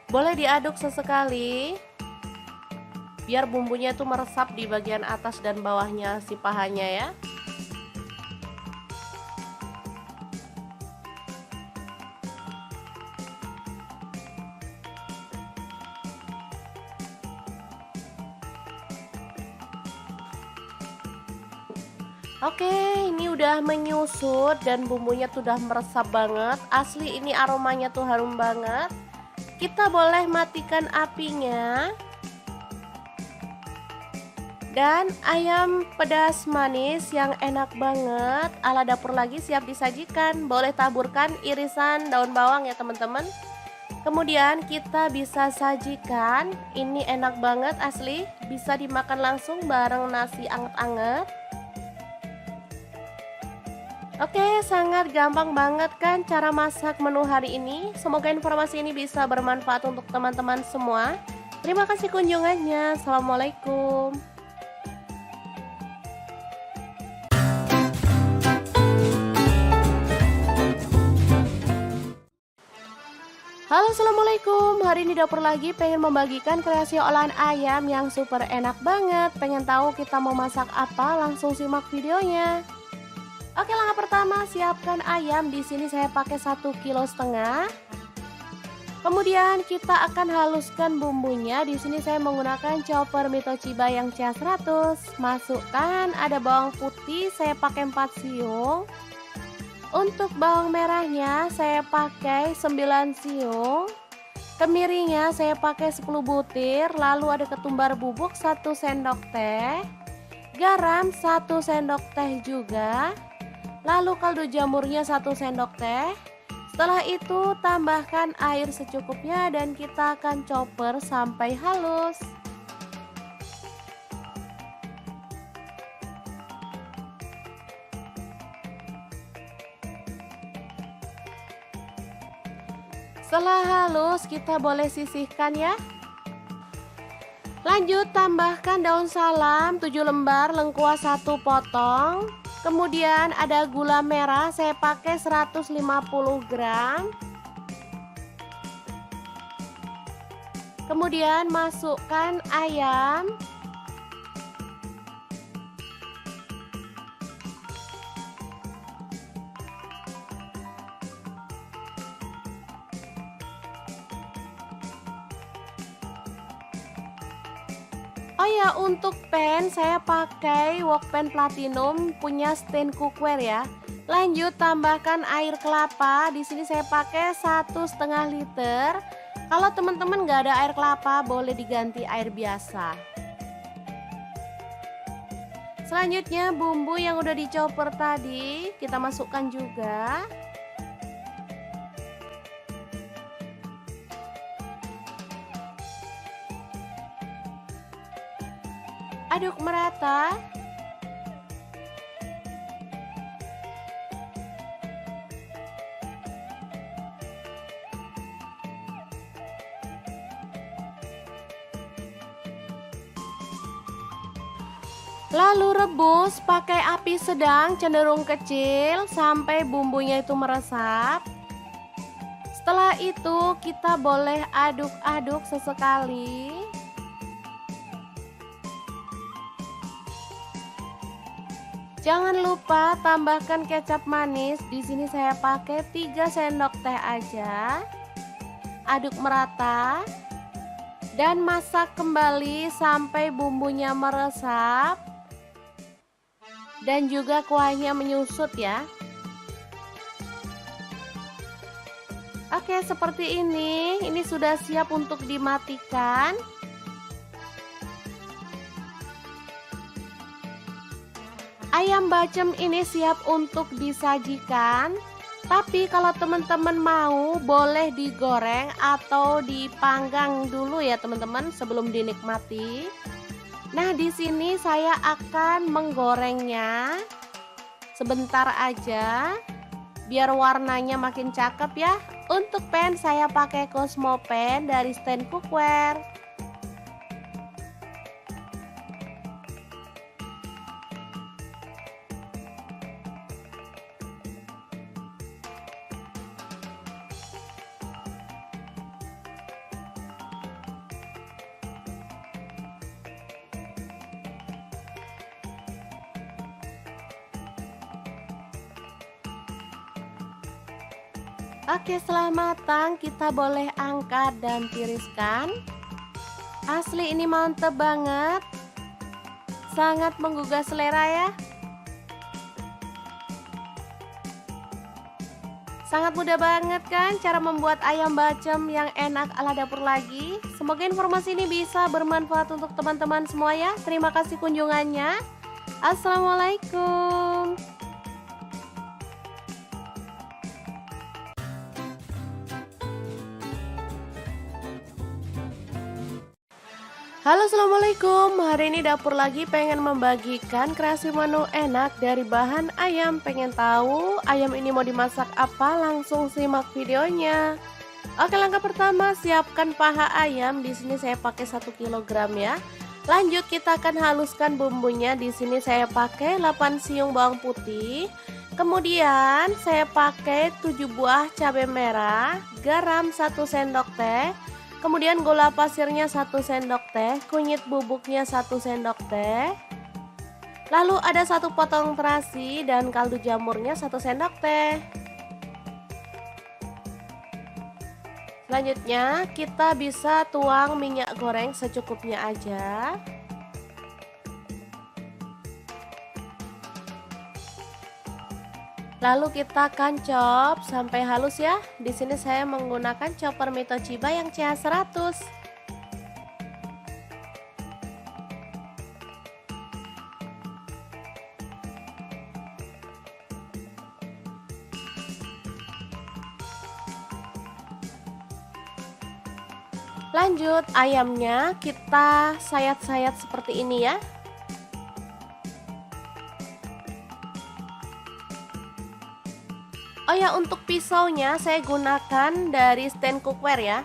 Boleh diaduk sesekali biar bumbunya tuh meresap di bagian atas dan bawahnya si pahanya ya. Oke, ini udah menyusut dan bumbunya tuh udah meresap banget. Asli ini aromanya tuh harum banget. Kita boleh matikan apinya. Dan ayam pedas manis yang enak banget ala dapur lagi siap disajikan. Boleh taburkan irisan daun bawang ya teman-teman. Kemudian kita bisa sajikan. Ini enak banget asli, bisa dimakan langsung bareng nasi anget-anget. Oke, sangat gampang banget kan cara masak menu hari ini. Semoga informasi ini bisa bermanfaat untuk teman-teman semua. Terima kasih kunjungannya. Assalamualaikum. Halo, assalamualaikum. Hari ini dapur lagi pengen membagikan kreasi olahan ayam yang super enak banget. Pengen tahu kita mau masak apa? Langsung simak videonya. Oke, langkah pertama siapkan ayam. Di sini saya pakai 1,5 kg. Kemudian kita akan haluskan bumbunya. Di sini saya menggunakan chopper Mito Chiba yang CH100. Masukkan ada bawang putih, saya pakai 4 siung. Untuk bawang merahnya saya pakai 9 siung. Kemirinya saya pakai 10 butir. Lalu ada ketumbar bubuk 1 sendok teh. Garam 1 sendok teh juga. Lalu kaldu jamurnya 1 sendok teh. Setelah itu tambahkan air secukupnya dan kita akan chopper sampai halus. Setelah halus kita boleh sisihkan ya. Lanjut tambahkan daun salam 7 lembar, lengkuas 1 potong. Kemudian ada gula merah, saya pakai 150 gram. Kemudian masukkan ayam. Oh ya, untuk pan saya pakai wok pan platinum punya stand cookware ya. Lanjut tambahkan air kelapa. Di sini saya pakai 1,5 liter. Kalau teman-teman nggak ada air kelapa, boleh diganti air biasa. Selanjutnya bumbu yang udah dicopper tadi kita masukkan juga. Aduk merata. Lalu rebus pakai api sedang cenderung kecil sampai bumbunya itu meresap. Setelah itu kita boleh aduk-aduk sesekali. Jangan lupa tambahkan kecap manis. Di sini saya pakai 3 sendok teh aja. Aduk merata dan masak kembali sampai bumbunya meresap dan juga kuahnya menyusut ya. Oke, seperti ini. Ini sudah siap untuk dimatikan. Ayam bacem ini siap untuk disajikan. Tapi kalau teman-teman mau, boleh digoreng atau dipanggang dulu ya teman-teman sebelum dinikmati. Nah, di sini saya akan menggorengnya sebentar aja biar warnanya makin cakep ya. Untuk pan saya pakai Cosmo pan dari stand cookware. Oke, setelah matang kita boleh angkat dan tiriskan. Asli ini mantep banget. Sangat menggugah selera ya. Sangat mudah banget kan cara membuat ayam bacem yang enak ala dapur lagi. Semoga informasi ini bisa bermanfaat untuk teman-teman semua ya. Terima kasih kunjungannya. Assalamualaikum. Halo, assalamualaikum. Hari ini dapur lagi pengen membagikan kreasi menu enak dari bahan ayam. Pengen tahu ayam ini mau dimasak apa? Langsung simak videonya. Oke, langkah pertama siapkan paha ayam. Di sini saya pakai 1 kg ya. Lanjut kita akan haluskan bumbunya. Di sini saya pakai 8 siung bawang putih. Kemudian saya pakai 7 buah cabai merah, garam 1 sendok teh. Kemudian gula pasirnya 1 sendok teh, kunyit bubuknya 1 sendok teh. Lalu ada 1 potong terasi dan kaldu jamurnya 1 sendok teh. Selanjutnya kita bisa tuang minyak goreng secukupnya aja. Lalu kita akan chop sampai halus ya. Di sini saya menggunakan chopper Mito Chiba yang CH100. Lanjut ayamnya kita sayat-sayat seperti ini ya. Oh ya, untuk pisaunya saya gunakan dari stand cookware ya.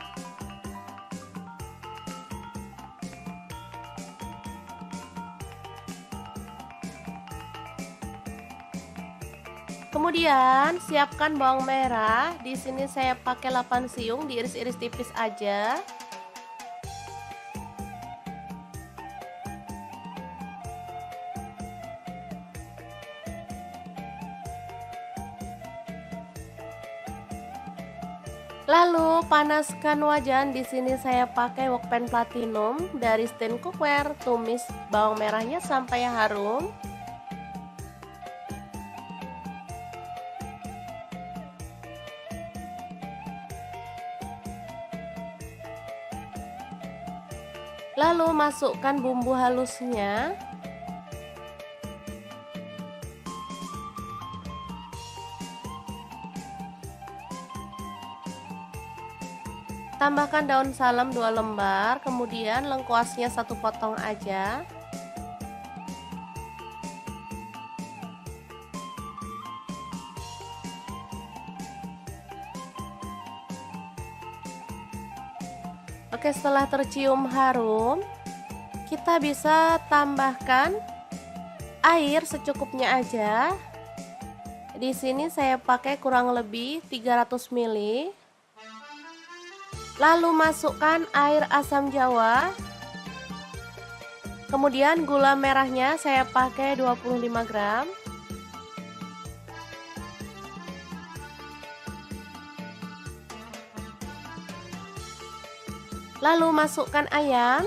Kemudian siapkan bawang merah. Di sini saya pakai 8 siung, diiris-iris tipis aja. Lalu panaskan wajan. Di sini saya pakai wokpan platinum dari stand cookware. Tumis bawang merahnya sampai harum. Lalu masukkan bumbu halusnya. Tambahkan daun salam 2 lembar, kemudian lengkuasnya 1 potong aja. Oke, setelah tercium harum, kita bisa tambahkan air secukupnya aja. Di sini saya pakai kurang lebih 300 ml. Lalu masukkan air asam jawa. Kemudian gula merahnya saya pakai 25 gram. Lalu masukkan ayam.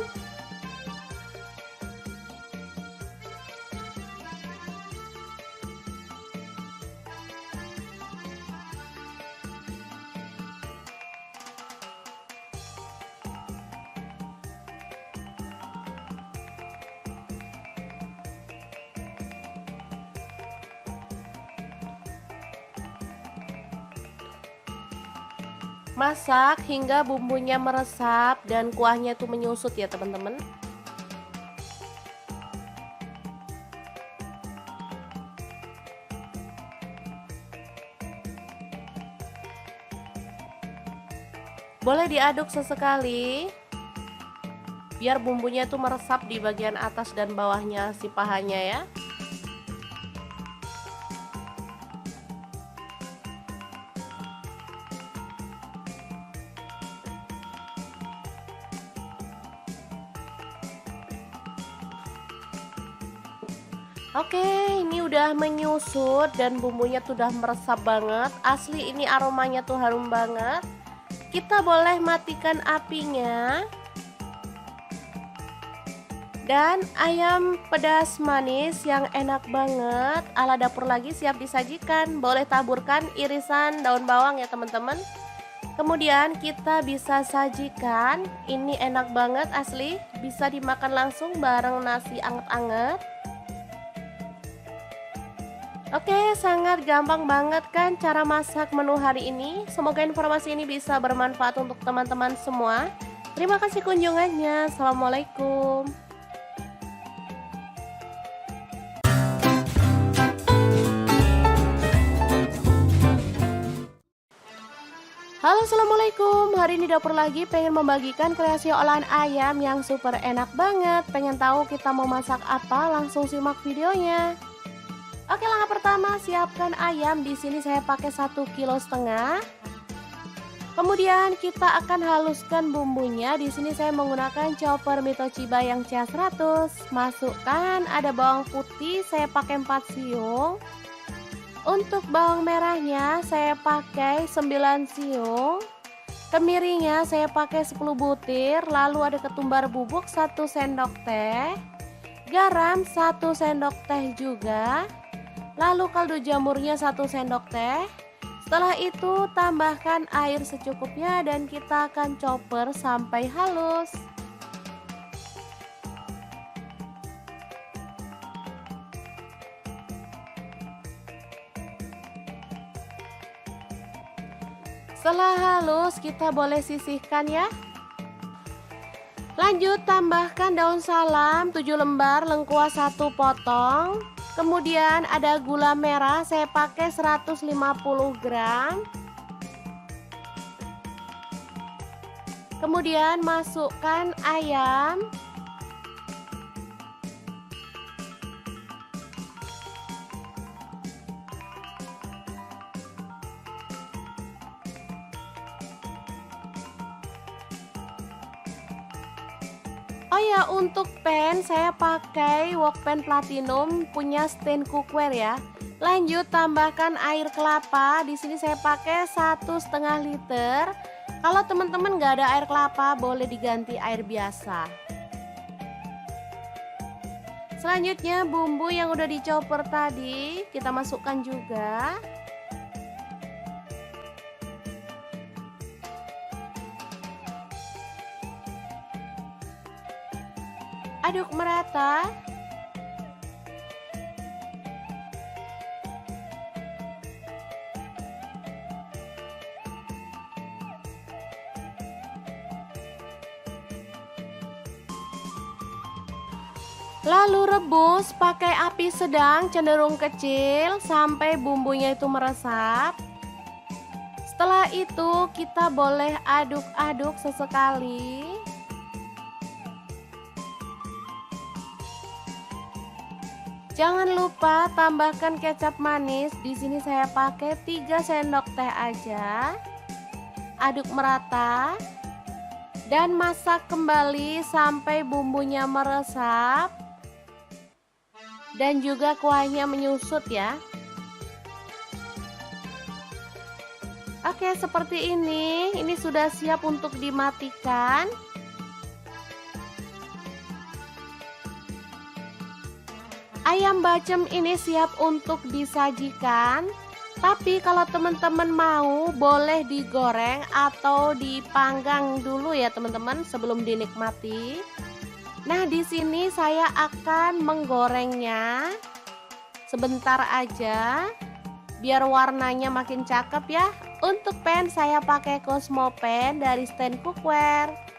Masak hingga bumbunya meresap dan kuahnya itu menyusut ya teman-teman. Boleh diaduk sesekali biar bumbunya itu meresap di bagian atas dan bawahnya si pahanya ya. Oke, ini udah menyusut dan bumbunya tuh udah meresap banget. Asli ini aromanya tuh harum banget. Kita boleh matikan apinya. Dan ayam pedas manis yang enak banget ala dapur lagi siap disajikan. Boleh taburkan irisan daun bawang ya teman-teman. Kemudian kita bisa sajikan. Ini enak banget asli, bisa dimakan langsung bareng nasi anget-anget. Oke, sangat gampang banget kan cara masak menu hari ini. Semoga informasi ini bisa bermanfaat untuk teman-teman semua. Terima kasih kunjungannya. Assalamualaikum. Halo, assalamualaikum. Hari ini dapur lagi pengen membagikan kreasi olahan ayam yang super enak banget. Pengen tahu kita mau masak apa? Langsung simak videonya. Oke, langkah pertama siapkan ayam. Di sini saya pakai 1,5 kg. Kemudian kita akan haluskan bumbunya. Di sini saya menggunakan chopper Mitochiba yang CH100. Masukkan ada bawang putih, saya pakai 4 siung. Untuk bawang merahnya saya pakai 9 siung. Kemirinya saya pakai 10 butir. Lalu ada ketumbar bubuk 1 sendok teh. Garam 1 sendok teh juga. Lalu kaldu jamurnya 1 sendok teh. Setelah itu tambahkan air secukupnya dan kita akan chopper sampai halus. Setelah halus kita boleh sisihkan ya. Lanjut tambahkan daun salam 7 lembar, lengkuas 1 potong. Kemudian ada gula merah, saya pakai 150 gram. Kemudian masukkan ayam. Oh ya, untuk pan saya pakai wok pan platinum punya stand cookware ya. Lanjut tambahkan air kelapa. Di sini saya pakai 1,5 liter. Kalau teman-teman nggak ada air kelapa, boleh diganti air biasa. Selanjutnya bumbu yang udah dichopper tadi kita masukkan juga. Aduk merata. Lalu rebus pakai api sedang cenderung kecil sampai bumbunya itu meresap. Setelah itu kita boleh aduk-aduk sesekali. Jangan lupa tambahkan kecap manis. Di sini saya pakai 3 sendok teh aja. Aduk merata dan masak kembali sampai bumbunya meresap dan juga kuahnya menyusut ya. Oke, seperti ini. Ini sudah siap untuk dimatikan. Ayam bacem ini siap untuk disajikan. Tapi kalau teman-teman mau, boleh digoreng atau dipanggang dulu ya teman-teman sebelum dinikmati. Nah, di sini saya akan menggorengnya sebentar aja biar warnanya makin cakep ya. Untuk pan saya pakai Cosmo pan dari stand cookware.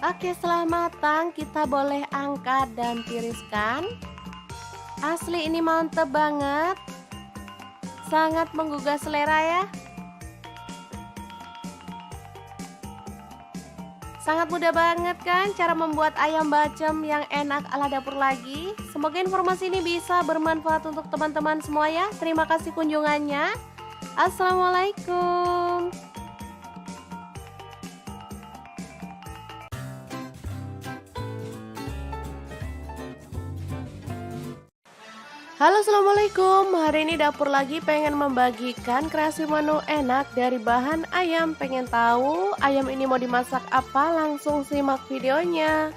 Oke, setelah matang kita boleh angkat dan tiriskan. Asli ini mantep banget. Sangat menggugah selera ya. Sangat mudah banget kan cara membuat ayam bacem yang enak ala dapur lagi. Semoga informasi ini bisa bermanfaat untuk teman-teman semua ya. Terima kasih kunjungannya. Assalamualaikum. Halo, assalamualaikum. Hari ini dapur lagi pengen membagikan kreasi menu enak dari bahan ayam. Pengen tahu ayam ini mau dimasak apa? Langsung simak videonya.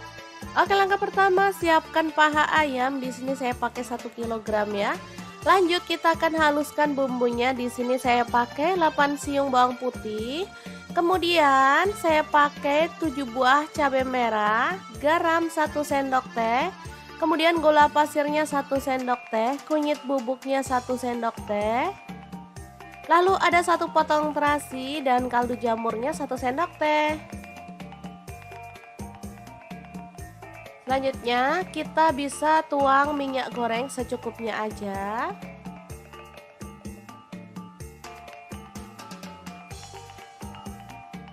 Oke, langkah pertama siapkan paha ayam. Di sini saya pakai 1 kg ya. Lanjut kita akan haluskan bumbunya. Di sini saya pakai 8 siung bawang putih. Kemudian saya pakai 7 buah cabai merah, garam 1 sendok teh. Kemudian gula pasirnya 1 sendok teh, kunyit bubuknya 1 sendok teh. Lalu ada 1 potong terasi dan kaldu jamurnya 1 sendok teh. Selanjutnya kita bisa tuang minyak goreng secukupnya aja.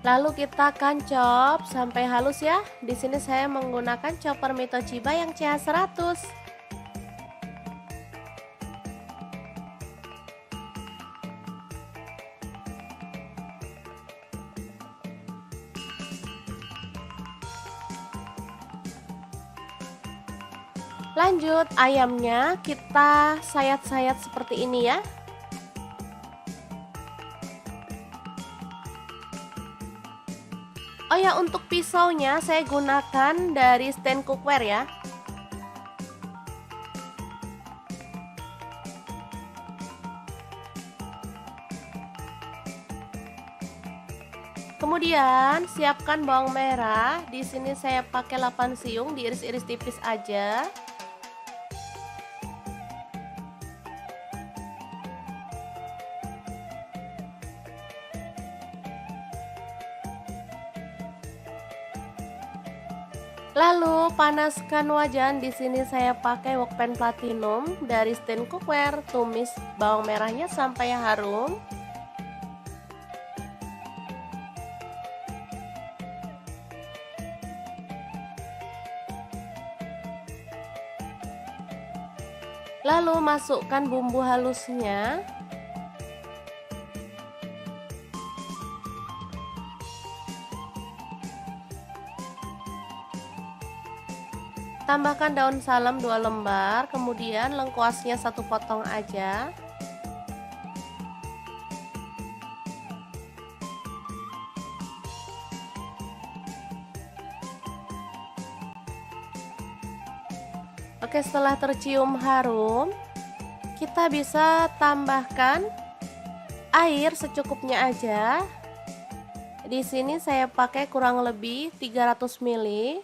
Lalu kita akan chop sampai halus ya. Di sini saya menggunakan chopper Mitochiba yang CH100. Lanjut ayamnya kita sayat-sayat seperti ini ya. Oh ya, untuk pisaunya saya gunakan dari stand cookware ya. Kemudian siapkan bawang merah. Di sini saya pakai 8 siung, diiris-iris tipis aja. Lalu panaskan wajan. Di sini saya pakai wokpan platinum dari stand cookware. Tumis bawang merahnya sampai harum. Lalu masukkan bumbu halusnya. Tambahkan daun salam 2 lembar, kemudian lengkuasnya 1 potong aja. Oke, setelah tercium harum, kita bisa tambahkan air secukupnya aja. Di sini saya pakai kurang lebih 300 ml.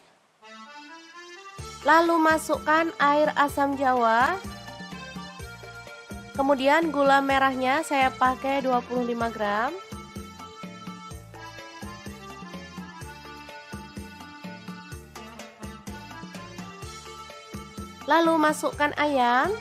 Lalu masukkan air asam jawa. Kemudian gula merahnya saya pakai 25 gram. Lalu masukkan ayam.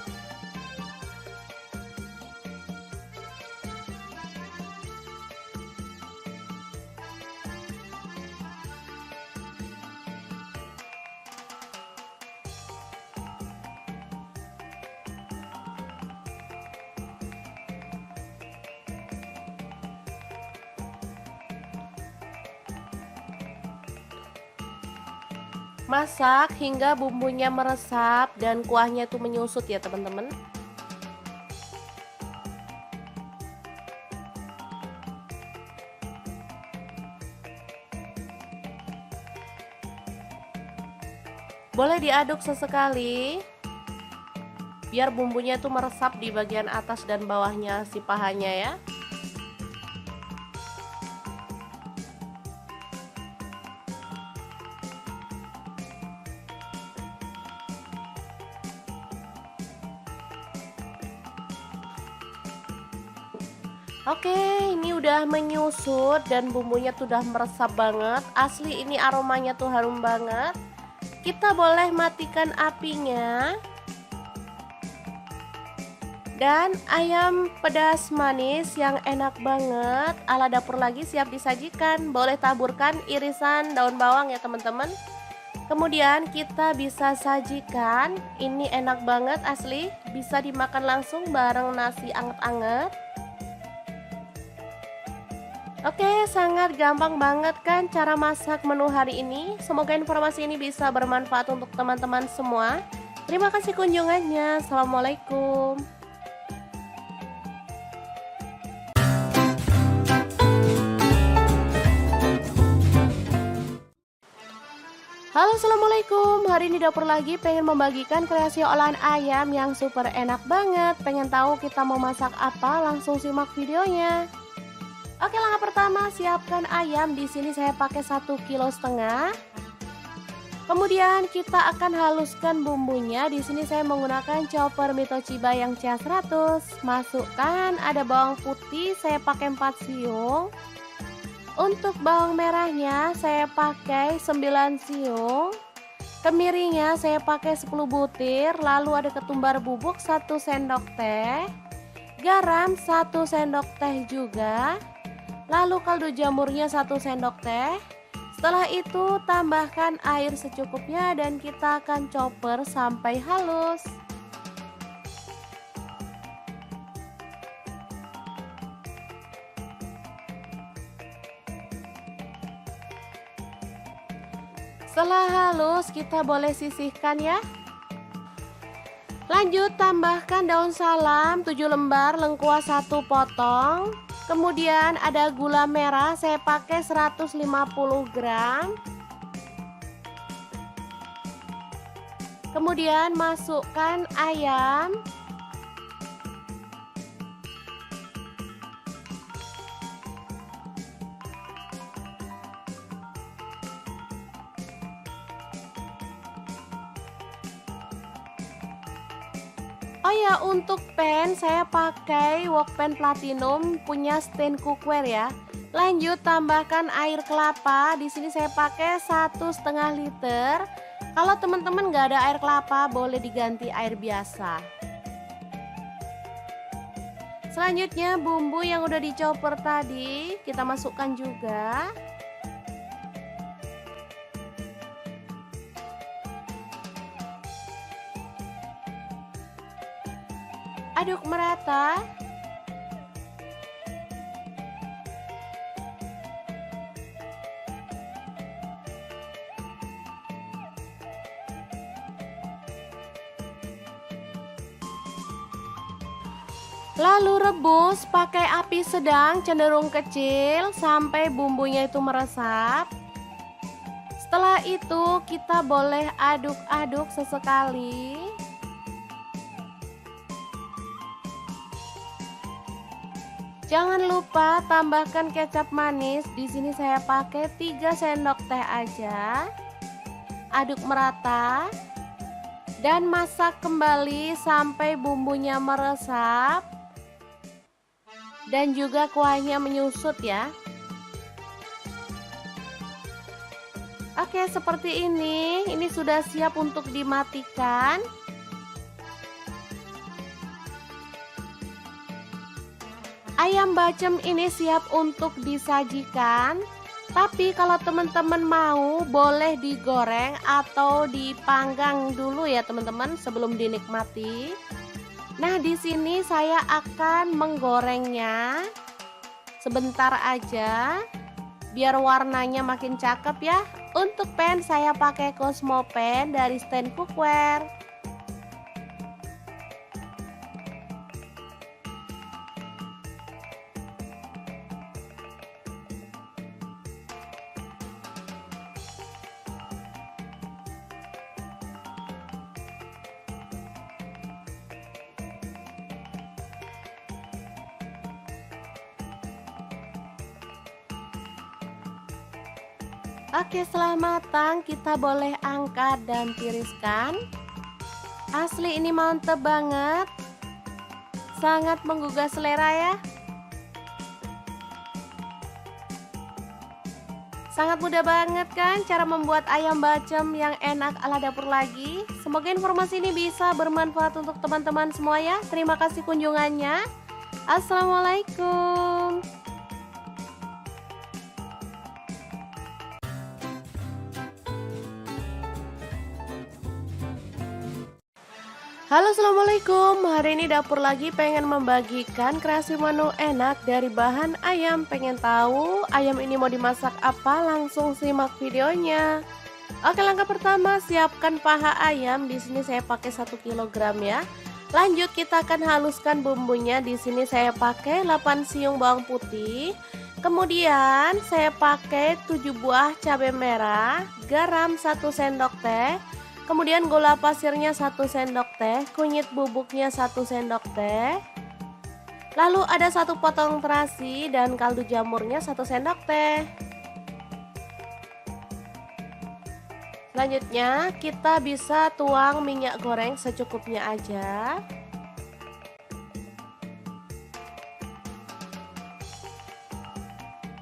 Masak hingga bumbunya meresap dan kuahnya itu menyusut ya teman-teman. Boleh diaduk sesekali biar bumbunya itu meresap di bagian atas dan bawahnya si pahanya ya. Oke, ini udah menyusut dan bumbunya tuh udah meresap banget. Asli ini aromanya tuh harum banget. Kita boleh matikan apinya. Dan ayam pedas manis yang enak banget ala dapur lagi siap disajikan. Boleh taburkan irisan daun bawang ya teman-teman. Kemudian kita bisa sajikan. Ini enak banget asli, bisa dimakan langsung bareng nasi anget-anget. Oke, sangat gampang banget kan cara masak menu hari ini. Semoga informasi ini bisa bermanfaat untuk teman-teman semua. Terima kasih kunjungannya. Assalamualaikum. Halo, assalamualaikum. Hari ini dapur lagi pengen membagikan kreasi olahan ayam yang super enak banget. Pengen tahu kita mau masak apa? Langsung simak videonya. Oke, langkah pertama siapkan ayam. Di sini saya pakai 1,5 kg. Kemudian kita akan haluskan bumbunya. Di sini saya menggunakan chopper Mitoshiba yang CH100. Masukkan ada bawang putih, saya pakai 4 siung. Untuk bawang merahnya saya pakai 9 siung. Kemirinya saya pakai 10 butir. Lalu ada ketumbar bubuk 1 sendok teh. Garam 1 sendok teh juga. Lalu kaldu jamurnya 1 sendok teh. Setelah itu tambahkan air secukupnya dan kita akan chopper sampai halus. Setelah halus kita boleh sisihkan ya. Lanjut tambahkan daun salam 7 lembar, lengkuas 1 potong. Kemudian ada gula merah, saya pakai 150 gram. Kemudian masukkan ayam. Oh ya, untuk pan saya pakai wok pan platinum punya stand cookware ya. Lanjut tambahkan air kelapa. Di sini saya pakai 1,5 liter. Kalau teman-teman nggak ada air kelapa, boleh diganti air biasa. Selanjutnya bumbu yang udah dicoper tadi kita masukkan juga. Aduk merata. Lalu rebus pakai api sedang cenderung kecil sampai bumbunya itu meresap. Setelah itu kita boleh aduk-aduk sesekali. Jangan lupa tambahkan kecap manis. Di sini saya pakai 3 sendok teh aja. Aduk merata dan masak kembali sampai bumbunya meresap dan juga kuahnya menyusut ya. Oke, seperti ini. Ini sudah siap untuk dimatikan. Ayam bacem ini siap untuk disajikan. Tapi kalau teman-teman mau, boleh digoreng atau dipanggang dulu ya teman-teman sebelum dinikmati. Nah, di sini saya akan menggorengnya sebentar aja biar warnanya makin cakep ya. Untuk pan saya pakai Cosmo pan dari stand cookware. Oke, setelah matang kita boleh angkat dan tiriskan. Asli ini mantep banget. Sangat menggugah selera ya. Sangat mudah banget kan cara membuat ayam bacem yang enak ala dapur lagi. Semoga informasi ini bisa bermanfaat untuk teman-teman semua ya. Terima kasih kunjungannya. Assalamualaikum. Halo, assalamualaikum. Hari ini dapur lagi pengen membagikan kreasi menu enak dari bahan ayam. Pengen tahu ayam ini mau dimasak apa? Langsung simak videonya. Oke, langkah pertama siapkan paha ayam. Di sini saya pakai 1 kg ya. Lanjut kita akan haluskan bumbunya. Di sini saya pakai 8 siung bawang putih. Kemudian saya pakai 7 buah cabai merah, garam 1 sendok teh. Kemudian gula pasirnya 1 sendok teh, kunyit bubuknya 1 sendok teh. Lalu ada 1 potong terasi dan kaldu jamurnya 1 sendok teh. Selanjutnya kita bisa tuang minyak goreng secukupnya aja.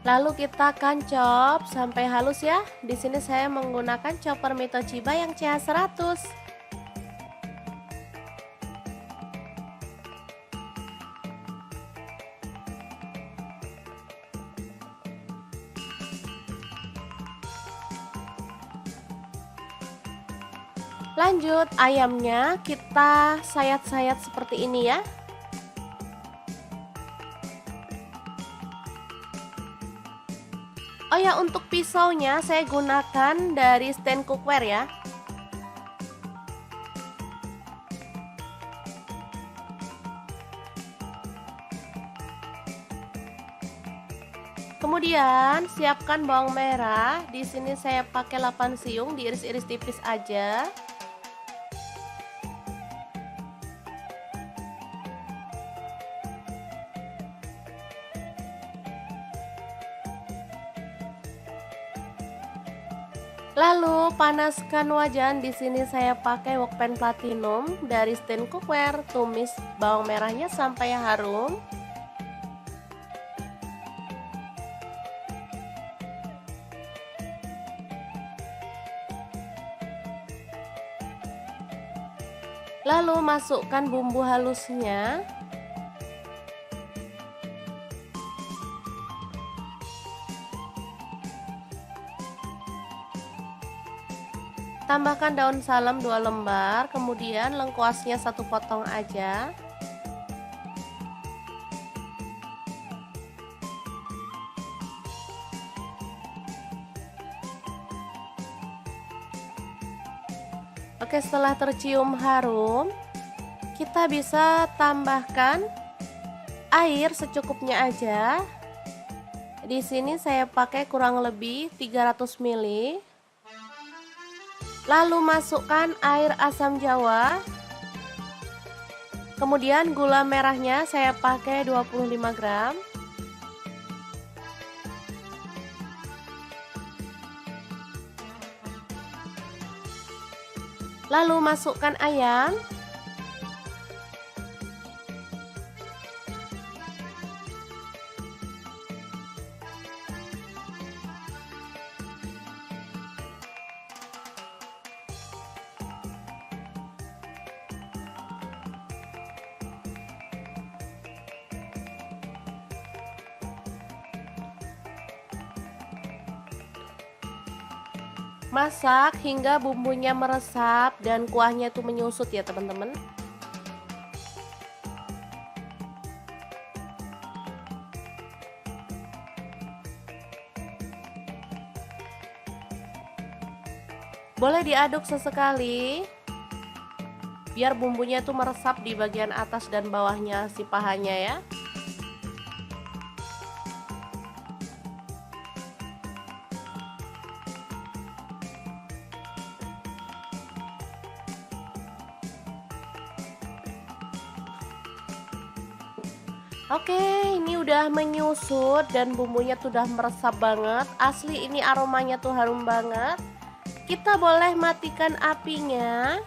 Lalu kita akan chop sampai halus ya. Di sini saya menggunakan chopper Mitochiba yang CH100. Lanjut ayamnya kita sayat-sayat seperti ini ya. Oh ya, untuk pisaunya saya gunakan dari stand cookware ya. Kemudian siapkan bawang merah. Di sini saya pakai 8 siung, diiris-iris tipis aja. Lalu panaskan wajan. Di sini saya pakai wokpan platinum dari stand cookware. Tumis bawang merahnya sampai harum. Lalu masukkan bumbu halusnya. Tambahkan daun salam 2 lembar, kemudian lengkuasnya 1 potong aja. Oke, setelah tercium harum, kita bisa tambahkan air secukupnya aja. Di sini saya pakai kurang lebih 300 ml. Lalu masukkan air asam jawa. Kemudian gula merahnya saya pakai 25 gram. Lalu masukkan ayam. Masak hingga bumbunya meresap dan kuahnya itu menyusut ya teman-teman. Boleh diaduk sesekali biar bumbunya itu meresap di bagian atas dan bawahnya si pahanya ya. Oke, ini udah menyusut dan bumbunya tuh udah meresap banget. Asli ini aromanya tuh harum banget. Kita boleh matikan apinya.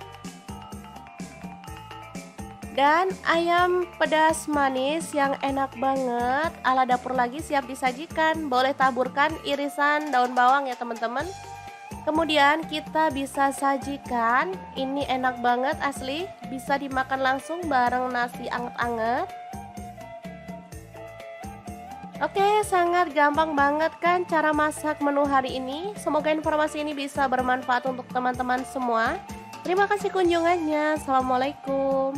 Dan ayam pedas manis yang enak banget ala dapur lagi siap disajikan. Boleh taburkan irisan daun bawang ya teman-teman. Kemudian kita bisa sajikan. Ini enak banget asli, bisa dimakan langsung bareng nasi anget-anget. Oke, sangat gampang banget kan cara masak menu hari ini. Semoga informasi ini bisa bermanfaat untuk teman-teman semua. Terima kasih kunjungannya. Assalamualaikum.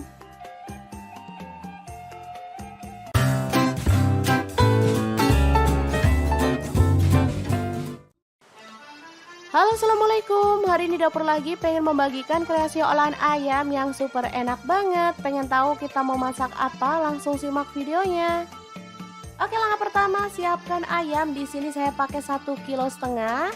Halo, assalamualaikum. Hari ini dapur lagi pengen membagikan kreasi olahan ayam yang super enak banget. Pengen tahu kita mau masak apa? Langsung simak videonya. Oke, langkah pertama siapkan ayam. Di sini saya pakai 1,5 kg.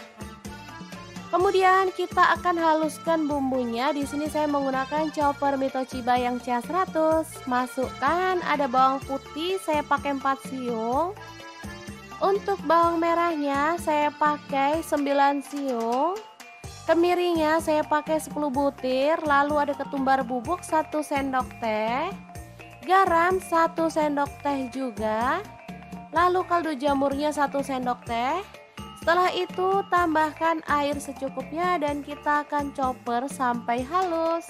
Kemudian kita akan haluskan bumbunya. Di sini saya menggunakan chopper Mitochiba yang CH100. Masukkan ada bawang putih, saya pakai 4 siung. Untuk bawang merahnya saya pakai 9 siung. Kemirinya saya pakai 10 butir. Lalu ada ketumbar bubuk 1 sendok teh. Garam 1 sendok teh juga. Lalu kaldu jamurnya 1 sendok teh. Setelah itu tambahkan air secukupnya dan kita akan chopper sampai halus.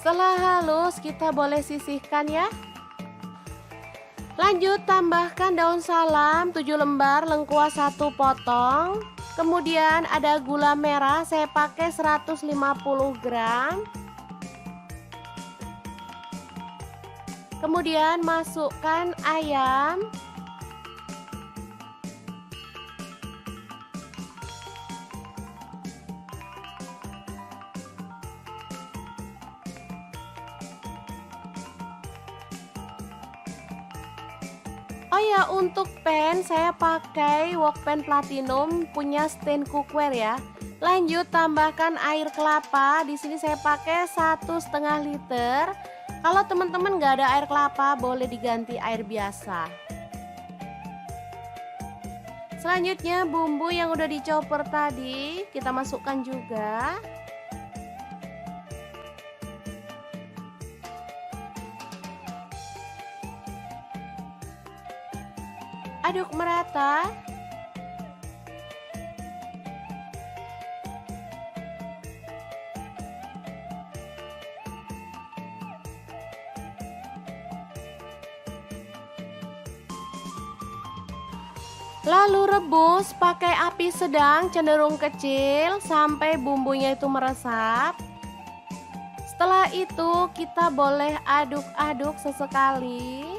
Setelah halus kita boleh sisihkan ya. Lanjut tambahkan daun salam 7 lembar, lengkuas 1 potong. Kemudian ada gula merah, saya pakai 150 gram. Kemudian masukkan ayam. Oh ya, untuk pan saya pakai wok pan platinum punya stand cookware ya. Lanjut tambahkan air kelapa. Di sini saya pakai 1,5 liter. Kalau teman-teman nggak ada air kelapa, boleh diganti air biasa. Selanjutnya bumbu yang udah dichopper tadi kita masukkan juga. Aduk merata. Lalu rebus pakai api sedang cenderung kecil sampai bumbunya itu meresap. Setelah itu kita boleh aduk-aduk sesekali.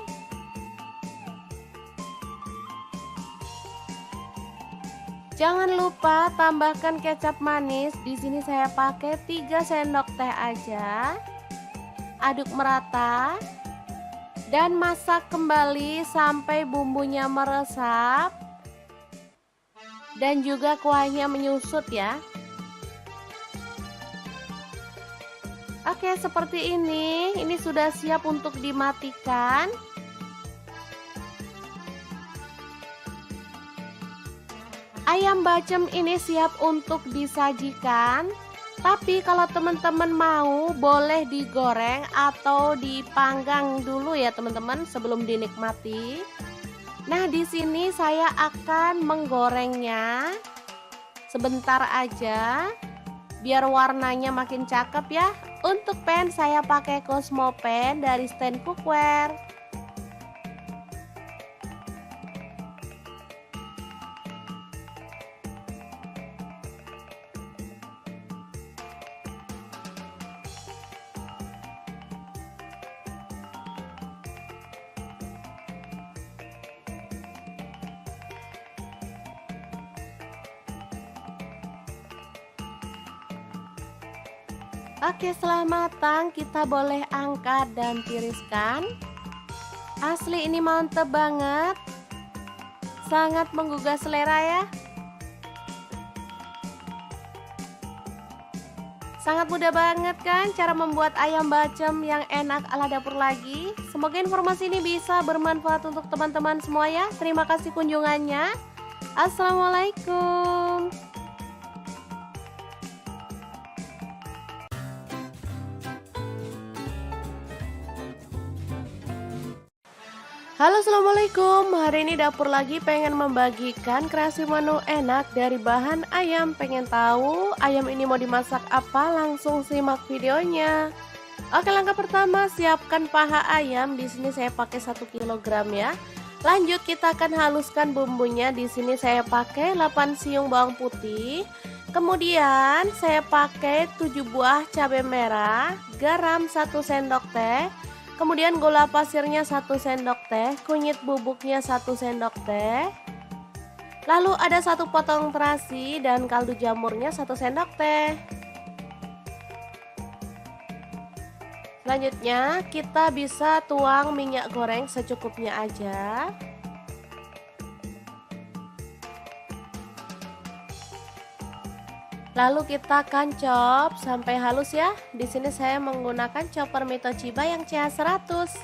Jangan lupa tambahkan kecap manis. Di sini saya pakai 3 sendok teh aja. Aduk merata dan masak kembali sampai bumbunya meresap dan juga kuahnya menyusut ya. Oke, seperti ini. Ini sudah siap untuk dimatikan. Ayam bacem ini siap untuk disajikan. Tapi kalau teman-teman mau, boleh digoreng atau dipanggang dulu ya teman-teman sebelum dinikmati. Nah, di sini saya akan menggorengnya sebentar aja biar warnanya makin cakep ya. Untuk pan saya pakai Cosmo pan dari stand cookware. Oke, setelah matang kita boleh angkat dan tiriskan. Asli ini mantep banget. Sangat menggugah selera ya. Sangat mudah banget kan cara membuat ayam bacem yang enak ala dapur lagi. Semoga informasi ini bisa bermanfaat untuk teman-teman semua ya. Terima kasih kunjungannya. Assalamualaikum. Halo, assalamualaikum. Hari ini dapur lagi pengen membagikan kreasi menu enak dari bahan ayam. Pengen tahu ayam ini mau dimasak apa? Langsung simak videonya. Oke, langkah pertama siapkan paha ayam. Di sini saya pakai 1 kg ya. Lanjut kita akan haluskan bumbunya. Di sini saya pakai 8 siung bawang putih. Kemudian saya pakai 7 buah cabai merah, garam 1 sendok teh. Kemudian gula pasirnya 1 sendok teh, kunyit bubuknya 1 sendok teh. Lalu ada 1 potong terasi dan kaldu jamurnya 1 sendok teh. Selanjutnya kita bisa tuang minyak goreng secukupnya aja. Lalu kita akan chop sampai halus ya. Di sini saya menggunakan chopper Mitochiba yang CH100.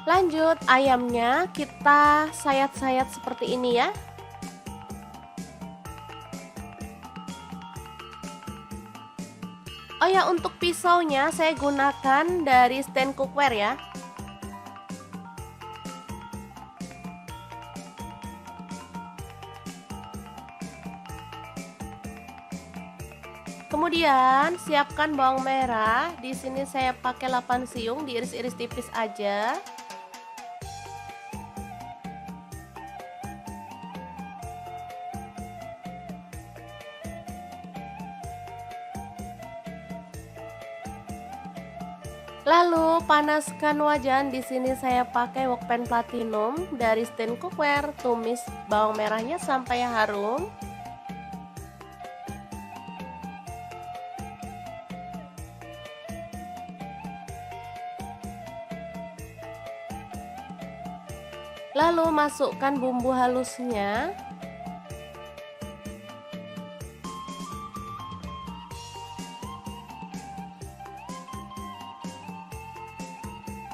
Lanjut ayamnya kita sayat-sayat seperti ini ya. Oh ya, untuk pisaunya saya gunakan dari stand cookware ya. Kemudian siapkan bawang merah. Di sini saya pakai 8 siung, diiris-iris tipis aja. Lalu panaskan wajan. Di sini saya pakai wokpan platinum dari stand cookware. Tumis bawang merahnya sampai harum. Lalu masukkan bumbu halusnya.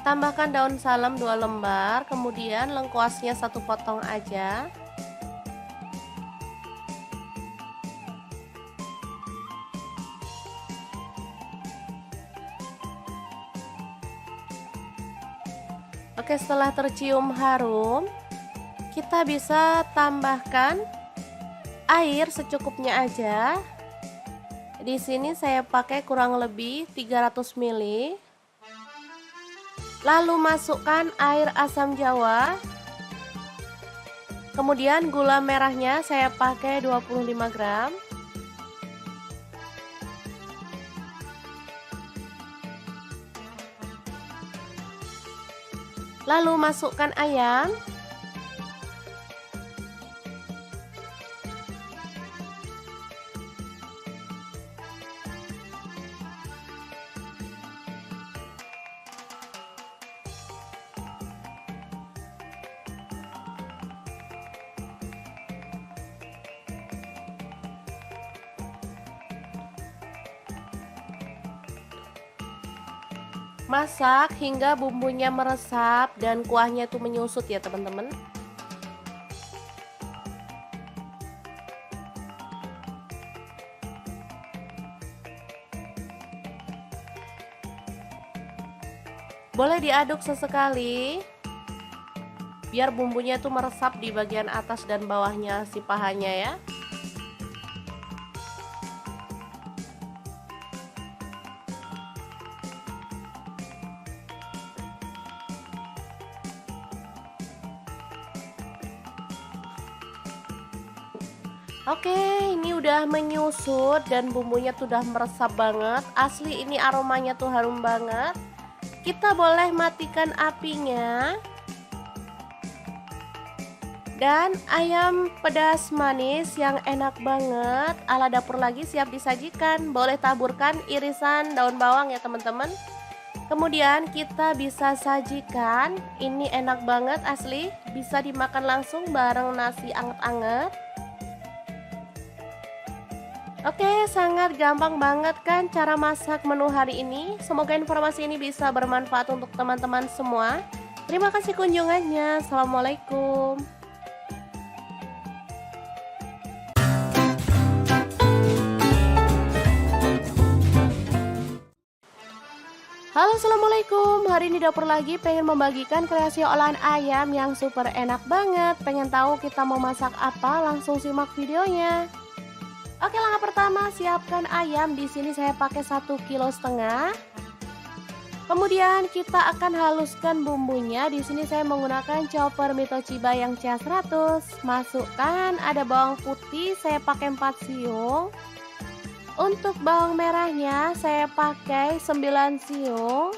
Tambahkan daun salam 2 lembar, kemudian lengkuasnya 1 potong aja. Oke, setelah tercium harum, kita bisa tambahkan air secukupnya aja. Di sini saya pakai kurang lebih 300 ml. Lalu masukkan air asam jawa. Kemudian gula merahnya saya pakai 25 gram. Lalu masukkan ayam. Masak hingga bumbunya meresap dan kuahnya tuh menyusut ya teman-teman. Boleh diaduk sesekali biar bumbunya tuh meresap di bagian atas dan bawahnya si pahanya ya. Oke, ini udah menyusut dan bumbunya tuh udah meresap banget. Asli ini aromanya tuh harum banget. Kita boleh matikan apinya. Dan ayam pedas manis yang enak banget ala dapur lagi siap disajikan. Boleh taburkan irisan daun bawang ya teman-teman. Kemudian kita bisa sajikan. Ini enak banget asli, bisa dimakan langsung bareng nasi anget-anget. Oke, sangat gampang banget kan cara masak menu hari ini. Semoga informasi ini bisa bermanfaat untuk teman-teman semua. Terima kasih kunjungannya. Assalamualaikum. Halo, assalamualaikum. Hari ini dapur lagi pengen membagikan kreasi olahan ayam yang super enak banget. Pengen tahu kita mau masak apa? Langsung simak videonya. Oke, langkah pertama siapkan ayam. Di sini saya pakai 1,5 kg. Kemudian kita akan haluskan bumbunya. Di sini saya menggunakan chopper Mito Chiba yang CH100. Masukkan ada bawang putih, saya pakai 4 siung. Untuk bawang merahnya saya pakai 9 siung.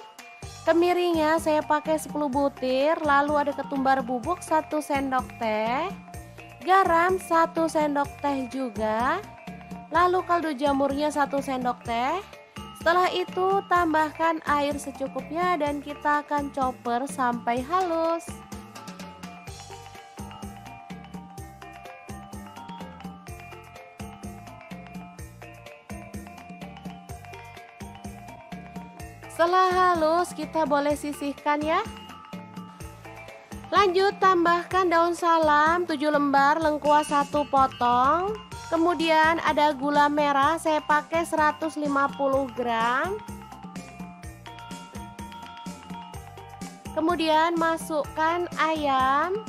Kemirinya saya pakai 10 butir. Lalu ada ketumbar bubuk 1 sendok teh. Garam 1 sendok teh juga. Lalu kaldu jamurnya 1 sendok teh. Setelah itu tambahkan air secukupnya dan kita akan chopper sampai halus. Setelah halus kita boleh sisihkan ya. Lanjut tambahkan daun salam 7 lembar, lengkuas 1 potong. Kemudian ada gula merah, saya pakai 150 gram. Kemudian masukkan ayam.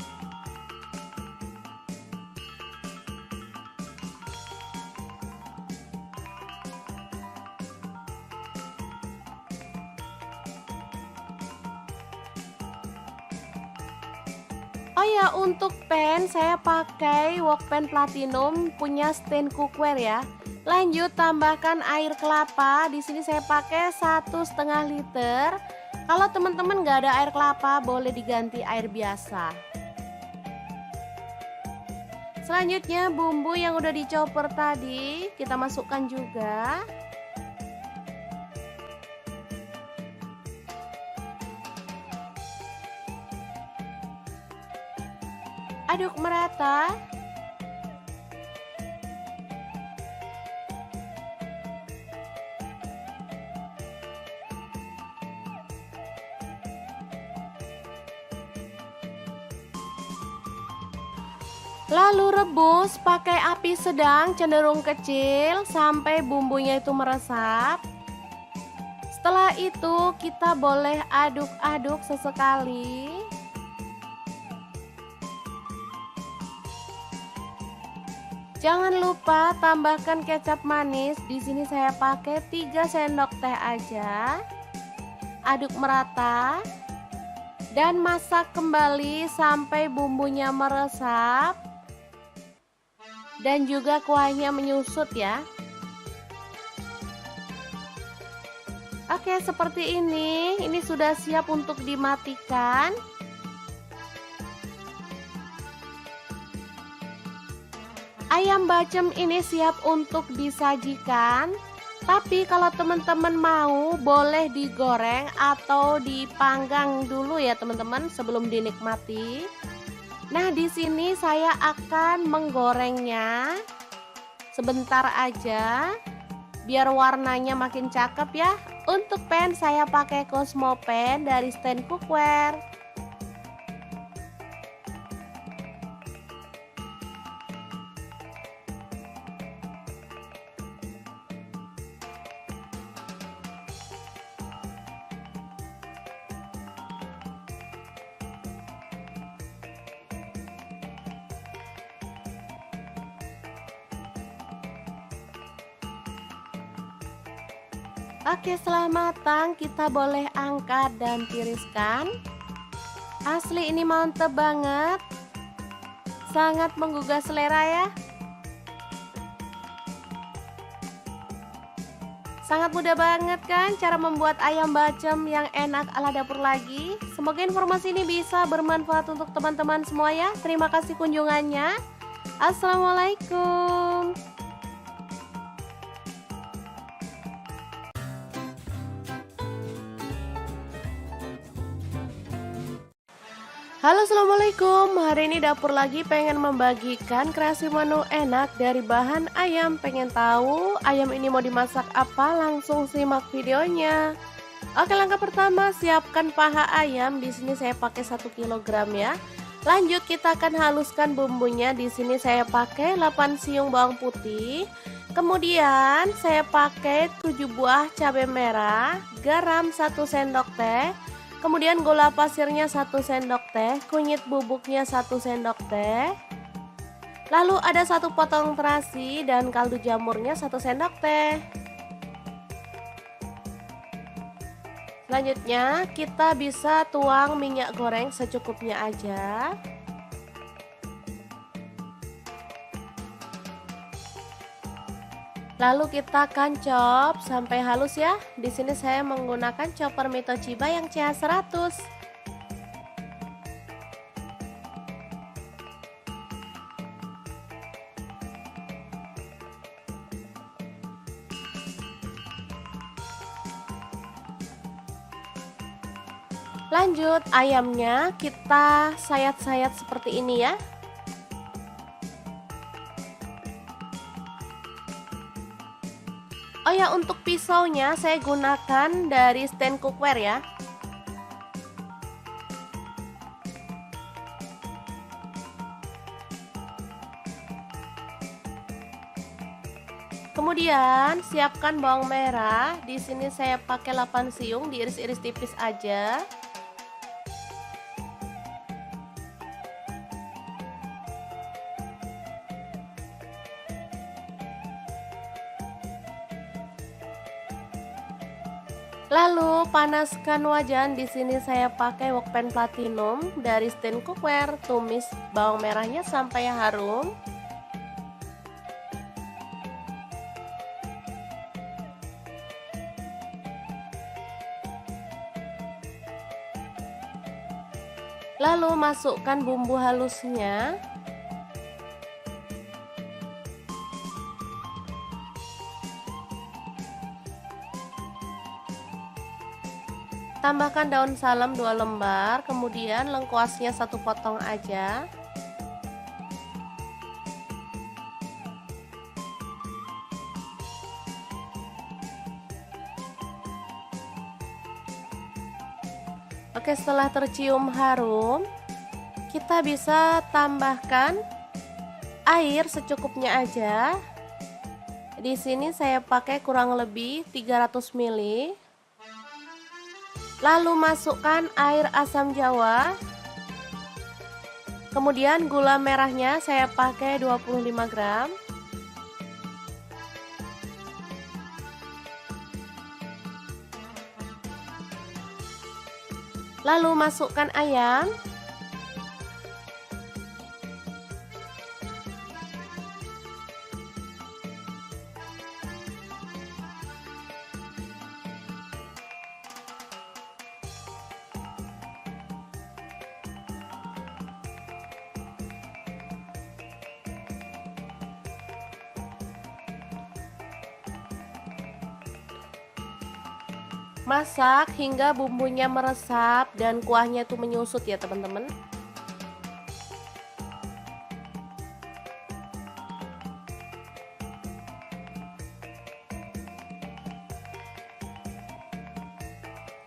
Oh ya, untuk pan saya pakai wok pan platinum punya stand cookware ya. Lanjut tambahkan air kelapa. Di sini saya pakai 1,5 liter. Kalau teman-teman nggak ada air kelapa, boleh diganti air biasa. Selanjutnya bumbu yang udah dicopper tadi kita masukkan juga. Aduk merata. Lalu rebus pakai api sedang cenderung kecil sampai bumbunya itu meresap. Setelah itu kita boleh aduk-aduk sesekali. Jangan lupa tambahkan kecap manis. Di sini saya pakai 3 sendok teh aja. Aduk merata dan masak kembali sampai bumbunya meresap dan juga kuahnya menyusut ya. Oke, seperti ini. Ini sudah siap untuk dimatikan. Ayam bacem ini siap untuk disajikan. Tapi kalau teman-teman mau, boleh digoreng atau dipanggang dulu ya teman-teman sebelum dinikmati. Nah, di sini saya akan menggorengnya sebentar aja biar warnanya makin cakep ya. Untuk pan saya pakai Cosmo pan dari stand cookware. Oke, setelah matang kita boleh angkat dan tiriskan. Asli ini mantep banget. Sangat menggugah selera ya. Sangat mudah banget kan cara membuat ayam bacem yang enak ala dapur lagi. Semoga informasi ini bisa bermanfaat untuk teman-teman semua ya. Terima kasih kunjungannya. Assalamualaikum. Halo, assalamualaikum. Hari ini dapur lagi pengen membagikan kreasi menu enak dari bahan ayam. Pengen tahu ayam ini mau dimasak apa? Langsung simak videonya. Oke, langkah pertama siapkan paha ayam. Di sini saya pakai 1 kg ya. Lanjut kita akan haluskan bumbunya. Di sini saya pakai 8 siung bawang putih. Kemudian saya pakai 7 buah cabai merah, garam 1 sendok teh. Kemudian gula pasirnya 1 sendok teh, kunyit bubuknya 1 sendok teh. Lalu ada 1 potong terasi dan kaldu jamurnya 1 sendok teh. Selanjutnya kita bisa tuang minyak goreng secukupnya aja. Lalu kita akan chop sampai halus ya. Di sini saya menggunakan chopper Mito Chiba yang CH100. Lanjut ayamnya kita sayat-sayat seperti ini ya. Oh ya, untuk pisaunya saya gunakan dari stand cookware ya. Kemudian siapkan bawang merah. Di sini saya pakai 8 siung, diiris-iris tipis aja. Lalu panaskan wajan. Di sini saya pakai wokpan platinum dari stand cookware. Tumis bawang merahnya sampai harum. Lalu masukkan bumbu halusnya. Tambahkan daun salam 2 lembar, kemudian lengkuasnya 1 potong aja. Oke, setelah tercium harum, kita bisa tambahkan air secukupnya aja. Di sini saya pakai kurang lebih 300 ml. Lalu masukkan air asam jawa. Kemudian gula merahnya saya pakai 25 gram. Lalu masukkan ayam. Masak hingga bumbunya meresap dan kuahnya itu menyusut ya teman-teman.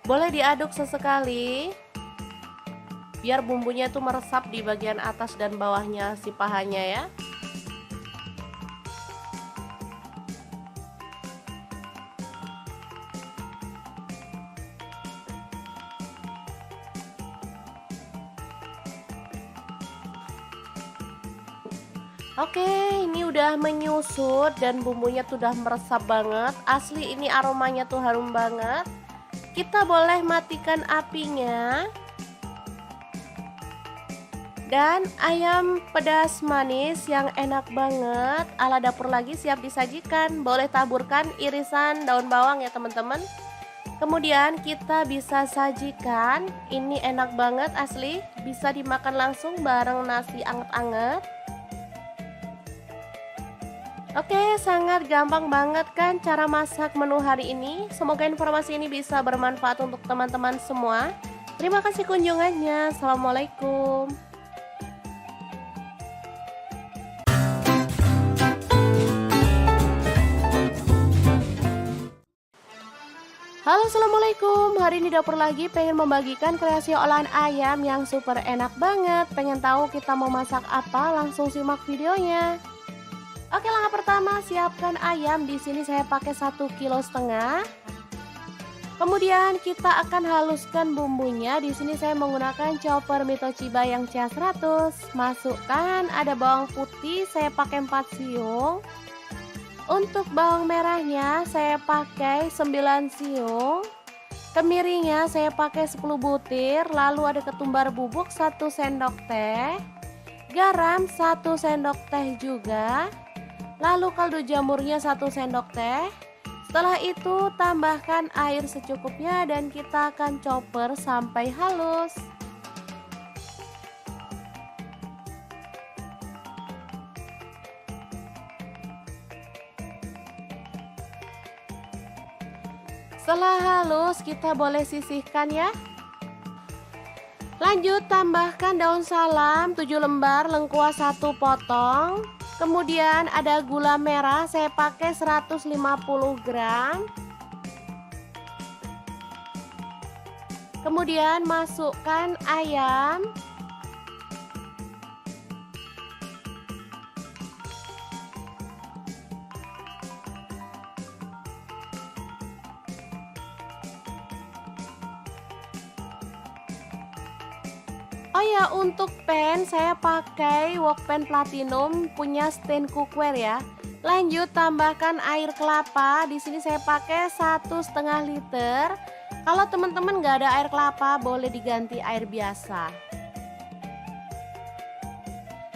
Boleh diaduk sesekali biar bumbunya itu meresap di bagian atas dan bawahnya si pahanya ya. Oke, ini udah menyusut dan bumbunya tuh udah meresap banget. Asli ini aromanya tuh harum banget. Kita boleh matikan apinya. Dan ayam pedas manis yang enak banget ala dapur lagi siap disajikan. Boleh taburkan irisan daun bawang ya teman-teman. Kemudian kita bisa sajikan. Ini enak banget asli, bisa dimakan langsung bareng nasi anget-anget. Oke, sangat gampang banget kan cara masak menu hari ini. Semoga informasi ini bisa bermanfaat untuk teman-teman semua. Terima kasih kunjungannya. Assalamualaikum. Halo, assalamualaikum. Hari ini dapur lagi pengen membagikan kreasi olahan ayam yang super enak banget. Pengen tahu kita mau masak apa? Langsung simak videonya. Oke, langkah pertama siapkan ayam. Di sini saya pakai 1,5 kg. Kemudian kita akan haluskan bumbunya. Di sini saya menggunakan chopper Mitochiba yang CH100. Masukkan ada bawang putih, saya pakai 4 siung. Untuk bawang merahnya saya pakai 9 siung. Kemiringnya saya pakai 10 butir. Lalu ada ketumbar bubuk 1 sendok teh. Garam 1 sendok teh juga. Lalu kaldu jamurnya 1 sendok teh. Setelah itu tambahkan air secukupnya dan kita akan chopper sampai halus. Setelah halus kita boleh sisihkan ya. Lanjut tambahkan daun salam 7 lembar, lengkuas 1 potong. Kemudian ada gula merah, saya pakai 150 gram. Kemudian masukkan ayam. Oh ya, untuk pan saya pakai wok pan platinum punya stand cookware ya. Lanjut tambahkan air kelapa. Di sini saya pakai 1,5 liter. Kalau teman-teman nggak ada air kelapa, boleh diganti air biasa.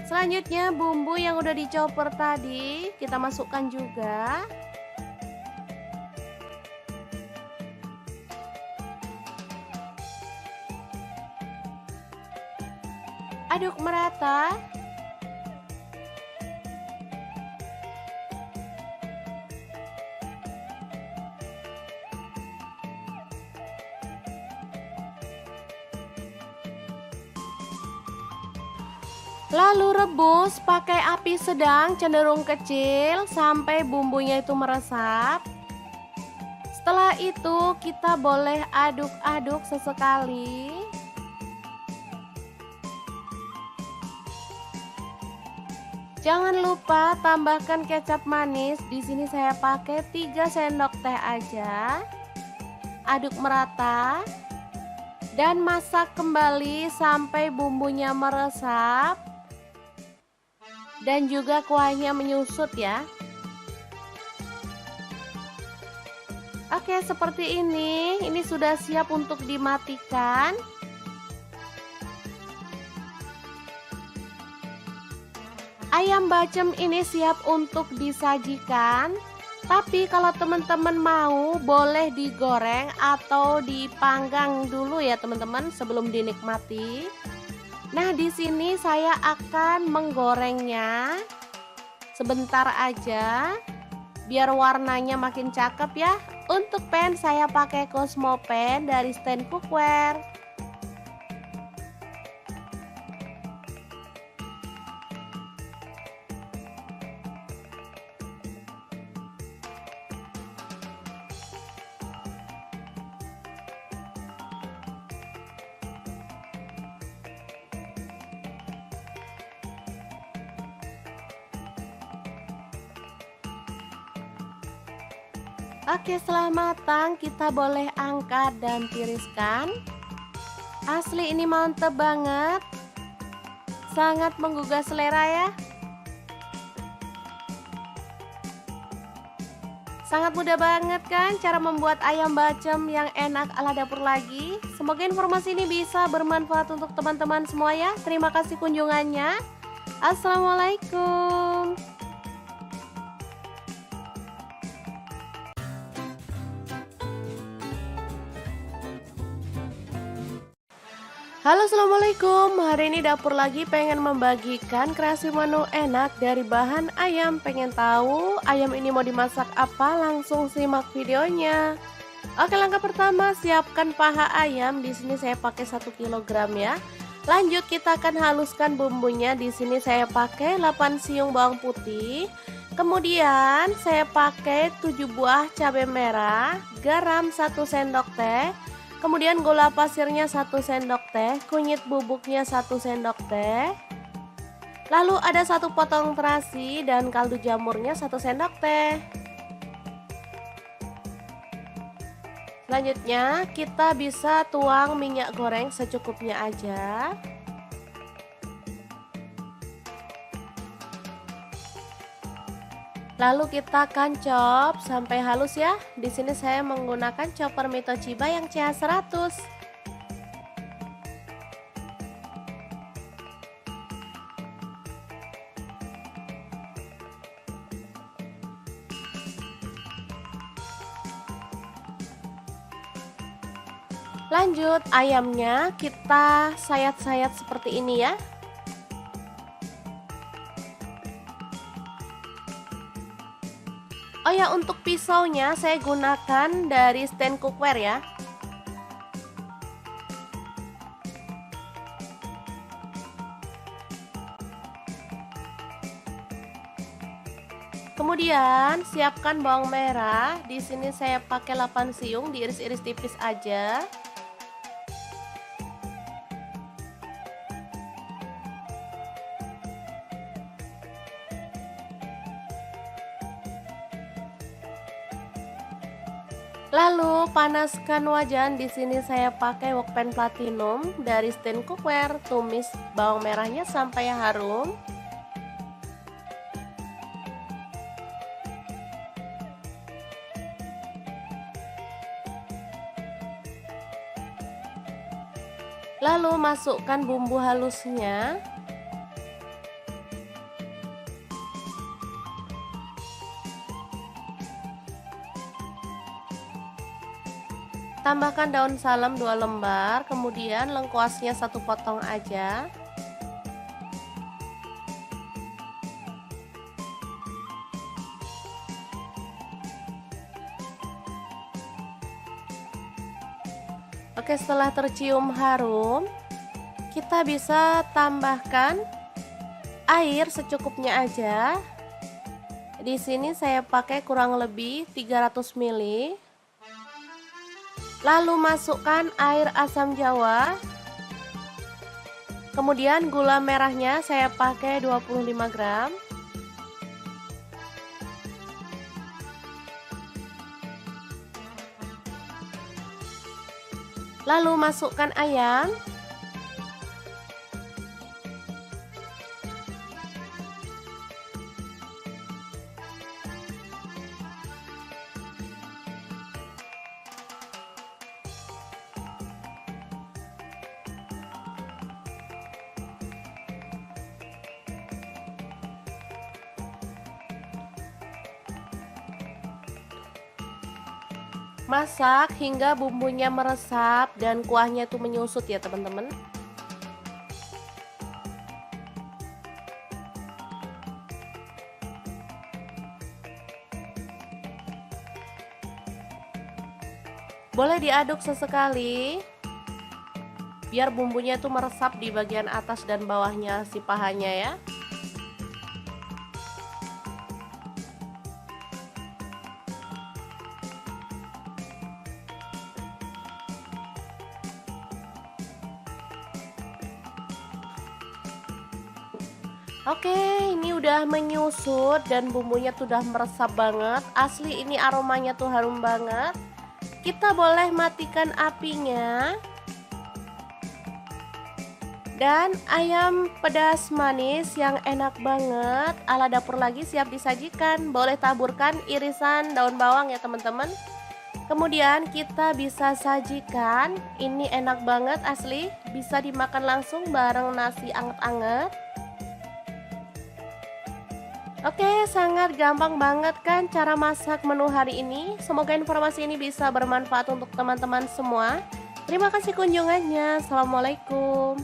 Selanjutnya bumbu yang udah dichopper tadi kita masukkan juga. Aduk merata. Lalu rebus pakai api sedang cenderung kecil sampai bumbunya itu meresap. Setelah itu kita boleh aduk-aduk sesekali. Jangan lupa tambahkan kecap manis. Di sini saya pakai 3 sendok teh aja. Aduk merata dan masak kembali sampai bumbunya meresap dan juga kuahnya menyusut ya. Oke, seperti ini. Ini sudah siap untuk dimatikan. Ayam bacem ini siap untuk disajikan. Tapi kalau teman-teman mau, boleh digoreng atau dipanggang dulu ya teman-teman sebelum dinikmati. Nah, di sini saya akan menggorengnya sebentar aja biar warnanya makin cakep ya. Untuk pan saya pakai Cosmo pan dari stand cookware. Oke, setelah matang kita boleh angkat dan tiriskan. Asli ini mantep banget. Sangat menggugah selera ya. Sangat mudah banget kan cara membuat ayam bacem yang enak ala dapur lagi. Semoga informasi ini bisa bermanfaat untuk teman-teman semua ya. Terima kasih kunjungannya. Assalamualaikum. Halo, assalamualaikum. Hari ini dapur lagi pengen membagikan kreasi menu enak dari bahan ayam. Pengen tahu ayam ini mau dimasak apa? Langsung simak videonya. Oke, langkah pertama siapkan paha ayam. Di sini saya pakai 1 kg ya. Lanjut kita akan haluskan bumbunya. Di sini saya pakai 8 siung bawang putih. Kemudian saya pakai 7 buah cabai merah, garam 1 sendok teh. Kemudian gula pasirnya 1 sendok teh, kunyit bubuknya 1 sendok teh. Lalu ada 1 potong terasi dan kaldu jamurnya 1 sendok teh. Selanjutnya kita bisa tuang minyak goreng secukupnya aja. Lalu kita akan chop sampai halus ya. Di sini saya menggunakan chopper Mitochiba yang CH100. Lanjut ayamnya kita sayat-sayat seperti ini ya. Oh ya, untuk pisaunya saya gunakan dari stand cookware ya. Kemudian siapkan bawang merah. Di sini saya pakai 8 siung, diiris-iris tipis aja. Lalu panaskan wajan. Di sini saya pakai wokpan platinum dari stand cookware. Tumis bawang merahnya sampai harum. Lalu masukkan bumbu halusnya. Tambahkan daun salam 2 lembar, kemudian lengkuasnya 1 potong aja. Oke, setelah tercium harum, kita bisa tambahkan air secukupnya aja. Di sini saya pakai kurang lebih 300 ml. Lalu masukkan air asam jawa. Kemudian gula merahnya saya pakai 25 gram. Lalu masukkan ayam. Masak hingga bumbunya meresap dan kuahnya itu menyusut ya teman-teman. Boleh diaduk sesekali biar bumbunya itu meresap di bagian atas dan bawahnya si pahanya ya. Oke, ini udah menyusut dan bumbunya tuh udah meresap banget. Asli ini aromanya tuh harum banget. Kita boleh matikan apinya. Dan ayam pedas manis yang enak banget ala dapur lagi siap disajikan. Boleh taburkan irisan daun bawang ya teman-teman. Kemudian kita bisa sajikan. Ini enak banget asli, bisa dimakan langsung bareng nasi anget-anget. Oke, sangat gampang banget kan cara masak menu hari ini. Semoga informasi ini bisa bermanfaat untuk teman-teman semua. Terima kasih kunjungannya. Assalamualaikum.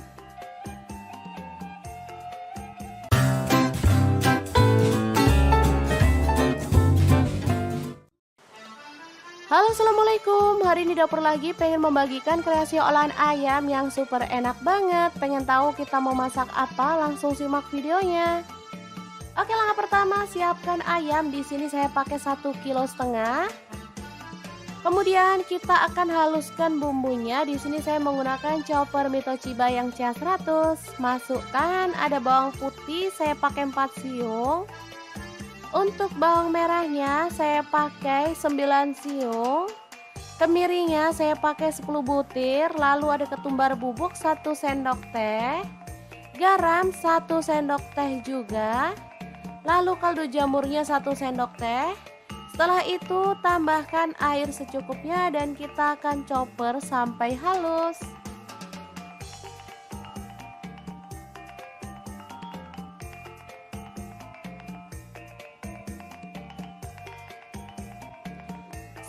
Halo, assalamualaikum. Hari ini dapur lagi pengen membagikan kreasi olahan ayam yang super enak banget. Pengen tahu kita mau masak apa? Langsung simak videonya. Oke, langkah pertama siapkan ayam. Di sini saya pakai 1,5 kg. Kemudian kita akan haluskan bumbunya. Di sini saya menggunakan chopper Mitoshiba yang CH100. Masukkan ada bawang putih, saya pakai 4 siung. Untuk bawang merahnya saya pakai 9 siung. Kemirinya saya pakai 10 butir. Lalu ada ketumbar bubuk 1 sendok teh. Garam 1 sendok teh juga. Lalu kaldu jamurnya 1 sendok teh. Setelah itu tambahkan air secukupnya dan kita akan chopper sampai halus.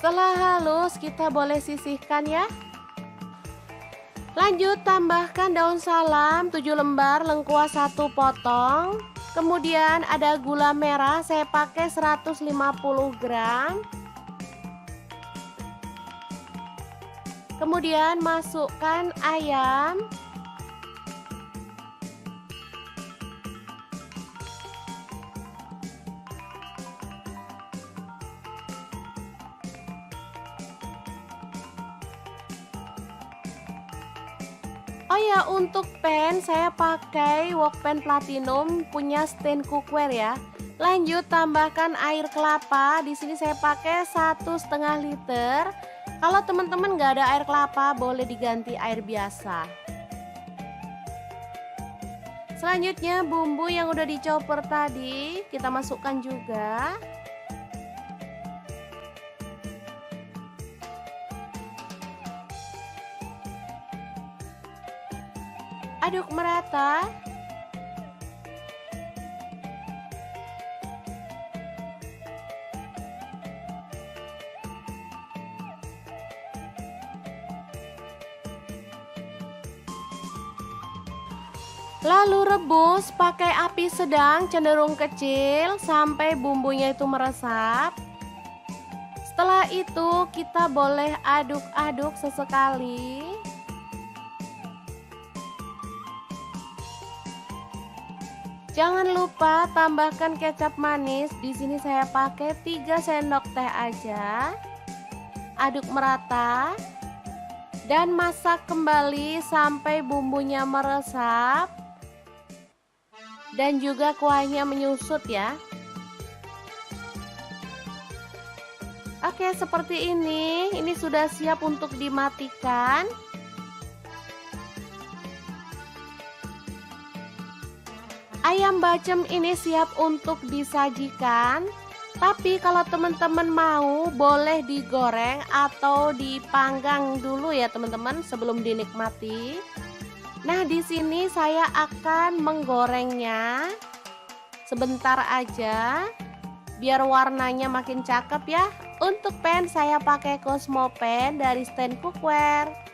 Setelah halus kita boleh sisihkan ya. Lanjut tambahkan daun salam 7 lembar, lengkuas 1 potong. Kemudian ada gula merah, saya pakai 150 gram. Kemudian masukkan ayam. Oh ya, untuk pan saya pakai wok pan platinum punya stand cookware ya. Lanjut tambahkan air kelapa. Di sini saya pakai 1,5 liter. Kalau teman-teman nggak ada air kelapa, boleh diganti air biasa. Selanjutnya bumbu yang udah dicopper tadi kita masukkan juga. Aduk merata. Lalu rebus pakai api sedang cenderung kecil sampai bumbunya itu meresap. Setelah itu kita boleh aduk-aduk sesekali. Jangan lupa tambahkan kecap manis. Di sini saya pakai 3 sendok teh aja. Aduk merata dan masak kembali sampai bumbunya meresap dan juga kuahnya menyusut ya. Oke, seperti ini. Ini sudah siap untuk dimatikan. Ayam bacem ini siap untuk disajikan. Tapi kalau teman-teman mau, boleh digoreng atau dipanggang dulu ya teman-teman sebelum dinikmati. Nah, di sini saya akan menggorengnya sebentar aja biar warnanya makin cakep ya. Untuk pan saya pakai Cosmo pan dari stand cookware.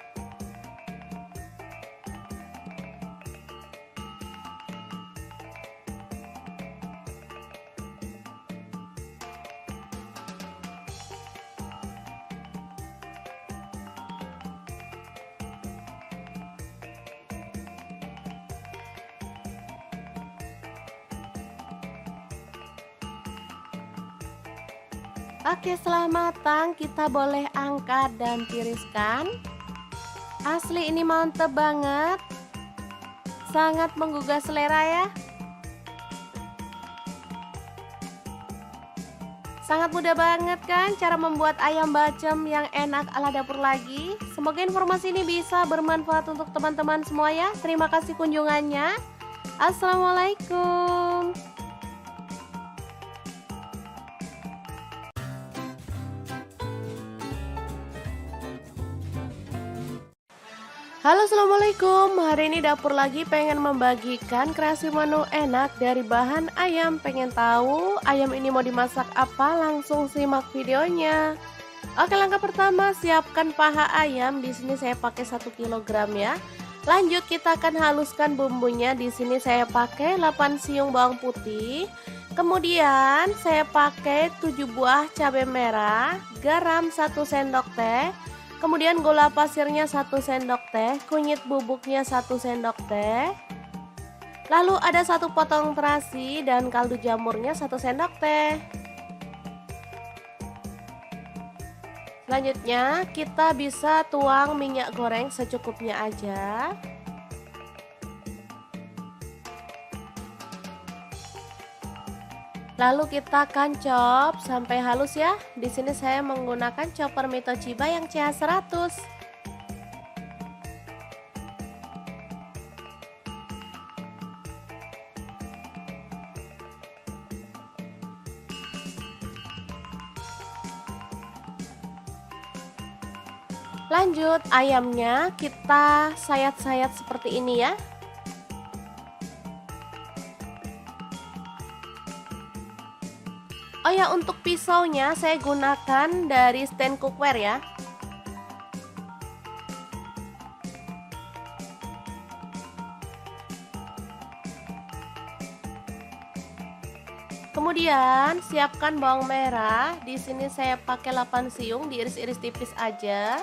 Oke, setelah matang kita boleh angkat dan tiriskan. Asli ini mantep banget. Sangat menggugah selera ya. Sangat mudah banget kan cara membuat ayam bacem yang enak ala dapur lagi. Semoga informasi ini bisa bermanfaat untuk teman-teman semua ya. Terima kasih kunjungannya. Assalamualaikum. Halo, assalamualaikum. Hari ini dapur lagi pengen membagikan kreasi menu enak dari bahan ayam. Pengen tahu ayam ini mau dimasak apa? Langsung simak videonya. Oke, langkah pertama siapkan paha ayam. Di sini saya pakai 1 kg ya. Lanjut kita akan haluskan bumbunya. Di sini saya pakai 8 siung bawang putih. Kemudian saya pakai 7 buah cabai merah, garam 1 sendok teh. Kemudian gula pasirnya 1 sendok teh, kunyit bubuknya 1 sendok teh. Lalu ada 1 potong terasi dan kaldu jamurnya 1 sendok teh. Selanjutnya kita bisa tuang minyak goreng secukupnya aja. Lalu kita akan chop sampai halus ya. Di sini saya menggunakan chopper Mitochiba yang CH100. Lanjut ayamnya kita sayat-sayat seperti ini ya. Oh ya, untuk pisaunya saya gunakan dari stand cookware ya. Kemudian siapkan bawang merah. Di sini saya pakai 8 siung, diiris-iris tipis aja.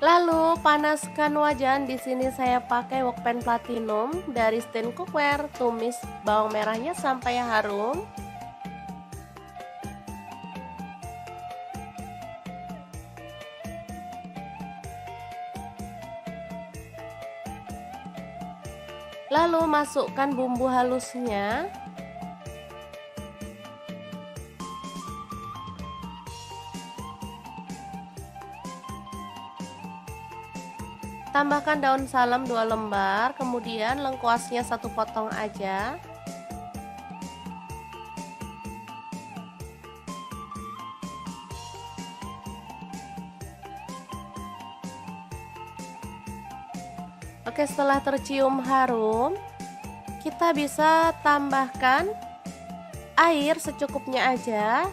Lalu panaskan wajan. Di sini saya pakai wokpan platinum dari stand cookware. Tumis bawang merahnya sampai harum. Lalu masukkan bumbu halusnya. Tambahkan daun salam 2 lembar, kemudian lengkuasnya 1 potong aja. Oke, setelah tercium harum, kita bisa tambahkan air secukupnya aja.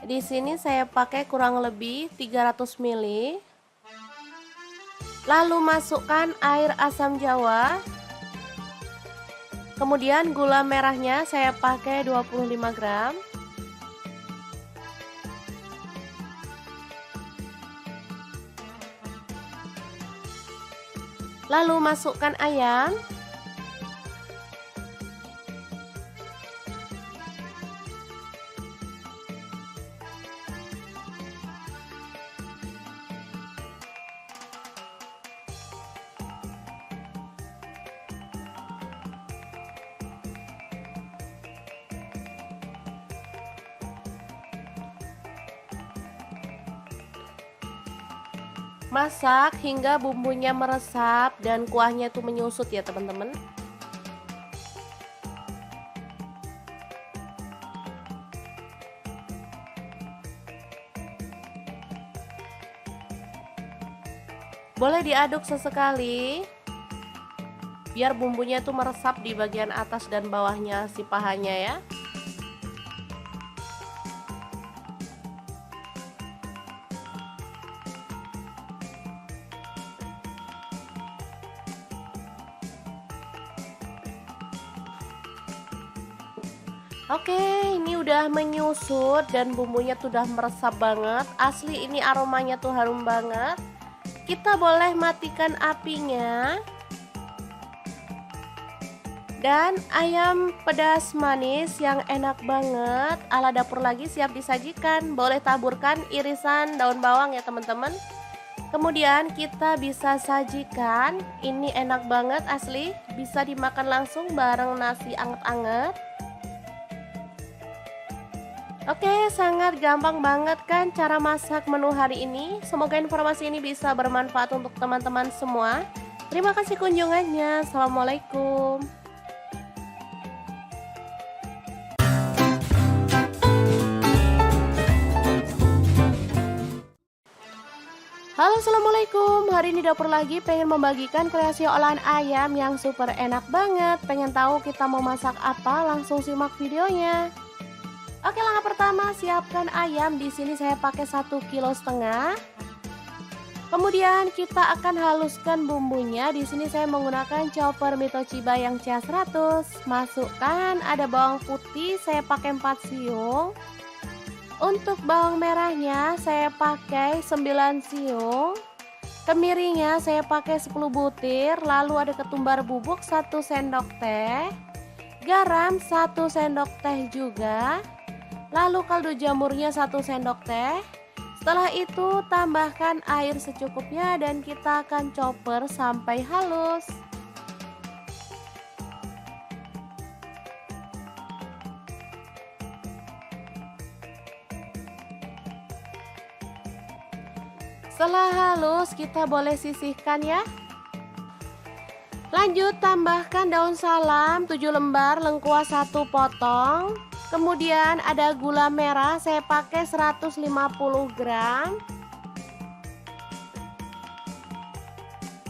Di sini saya pakai kurang lebih 300 ml. Lalu masukkan air asam jawa. Kemudian gula merahnya saya pakai 25 gram. Lalu masukkan ayam. Masak hingga bumbunya meresap dan kuahnya itu menyusut ya teman-teman. Boleh diaduk sesekali biar bumbunya itu meresap di bagian atas dan bawahnya si pahanya ya. Oke, ini udah menyusut dan bumbunya tuh udah meresap banget. Asli ini aromanya tuh harum banget. Kita boleh matikan apinya. Dan ayam pedas manis yang enak banget ala dapur lagi siap disajikan. Boleh taburkan irisan daun bawang ya teman-teman. Kemudian kita bisa sajikan. Ini enak banget asli, bisa dimakan langsung bareng nasi anget-anget. Oke, sangat gampang banget kan cara masak menu hari ini. Semoga informasi ini bisa bermanfaat untuk teman-teman semua. Terima kasih kunjungannya. Assalamualaikum. Halo, assalamualaikum. Hari ini dapur lagi pengen membagikan kreasi olahan ayam yang super enak banget. Pengen tahu kita mau masak apa? Langsung simak videonya. Oke, langkah pertama siapkan ayam. Di sini saya pakai 1,5 kg. Kemudian kita akan haluskan bumbunya. Di sini saya menggunakan chopper Mitochiba yang CH100. Masukkan ada bawang putih, saya pakai 4 siung. Untuk bawang merahnya saya pakai 9 siung. Kemirinya saya pakai 10 butir. Lalu ada ketumbar bubuk 1 sendok teh. Garam 1 sendok teh juga. Lalu kaldu jamurnya 1 sendok teh. Setelah itu tambahkan air secukupnya dan kita akan chopper sampai halus. Setelah halus kita boleh sisihkan ya. Lanjut tambahkan daun salam 7 lembar, lengkuas 1 potong. Kemudian ada gula merah saya pakai 150 gram.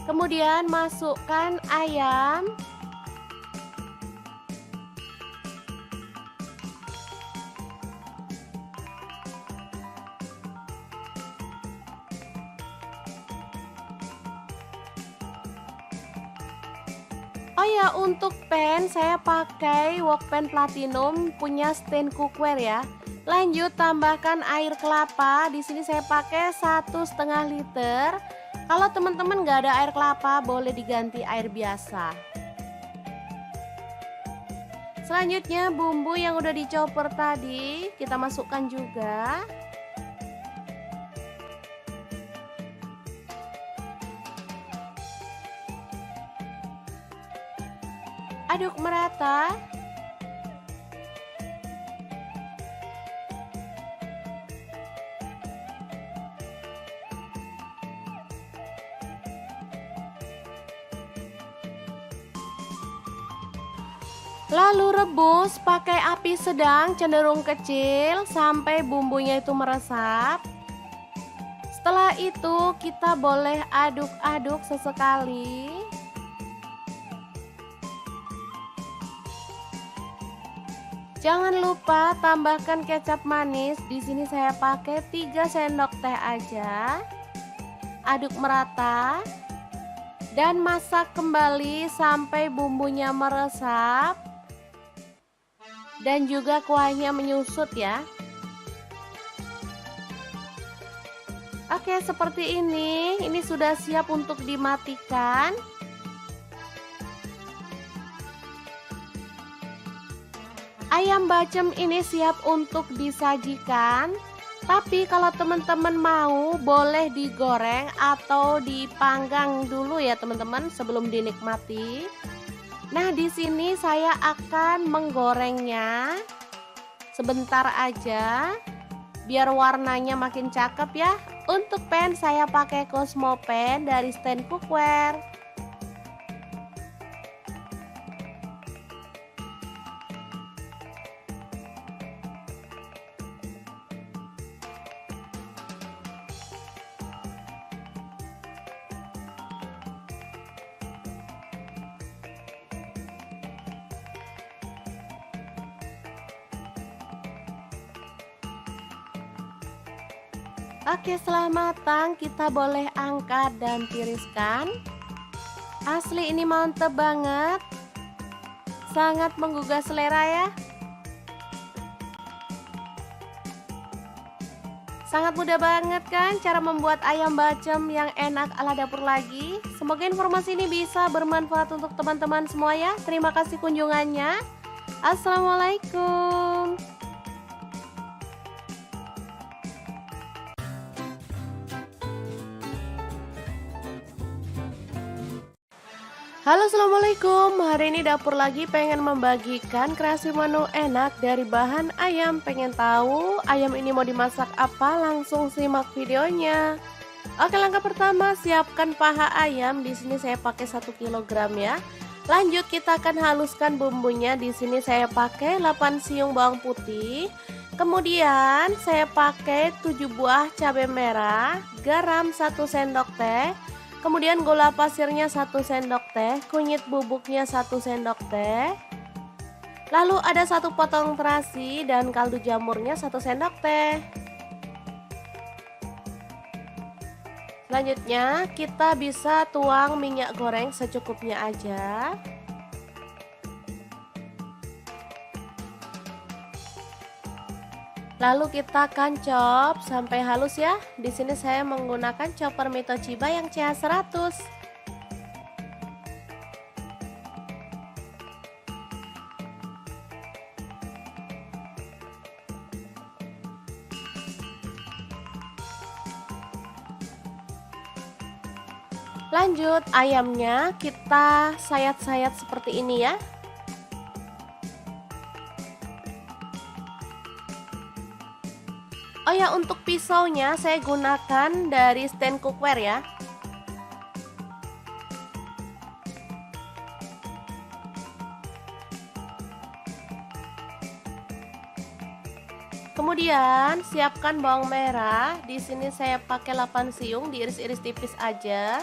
Kemudian masukkan ayam. Oh ya, untuk pan saya pakai wok pan platinum punya stand cookware ya. Lanjut tambahkan air kelapa. Di sini saya pakai 1,5 liter. Kalau teman-teman nggak ada air kelapa boleh diganti air biasa. Selanjutnya bumbu yang udah dichopper tadi kita masukkan juga. Aduk merata. Lalu rebus pakai api sedang cenderung kecil sampai bumbunya itu meresap. Setelah itu kita boleh aduk-aduk sesekali. Jangan lupa tambahkan kecap manis. Di sini saya pakai 3 sendok teh aja. Aduk merata dan masak kembali sampai bumbunya meresap dan juga kuahnya menyusut ya. Oke, seperti ini. Ini sudah siap untuk dimatikan. Ayam bacem ini siap untuk disajikan. Tapi kalau teman-teman mau boleh digoreng atau dipanggang dulu ya teman-teman sebelum dinikmati. Nah, di sini saya akan menggorengnya sebentar aja biar warnanya makin cakep ya. Untuk pan saya pakai Cosmo pan dari stand cookware. Oke, setelah matang kita boleh angkat dan tiriskan. Asli ini mantep banget. Sangat menggugah selera ya. Sangat mudah banget kan cara membuat ayam bacem yang enak ala dapur lagi. Semoga informasi ini bisa bermanfaat untuk teman-teman semua ya. Terima kasih kunjungannya. Assalamualaikum. Halo, assalamualaikum. Hari ini dapur lagi pengen membagikan kreasi menu enak dari bahan ayam. Pengen tahu ayam ini mau dimasak apa? Langsung simak videonya. Oke, langkah pertama siapkan paha ayam. Di sini saya pakai 1 kg ya. Lanjut kita akan haluskan bumbunya. Di sini saya pakai 8 siung bawang putih. Kemudian saya pakai 7 buah cabai merah, garam 1 sendok teh. Kemudian gula pasirnya 1 sendok teh, kunyit bubuknya 1 sendok teh. Lalu ada 1 potong terasi dan kaldu jamurnya 1 sendok teh. Selanjutnya kita bisa tuang minyak goreng secukupnya aja. Lalu kita akan chop sampai halus ya. Di sini saya menggunakan chopper Mitochiba yang CH100. Lanjut ayamnya kita sayat-sayat seperti ini ya. Oh ya, untuk pisaunya saya gunakan dari stand cookware ya. Kemudian siapkan bawang merah. Di sini saya pakai 8 siung, diiris-iris tipis aja.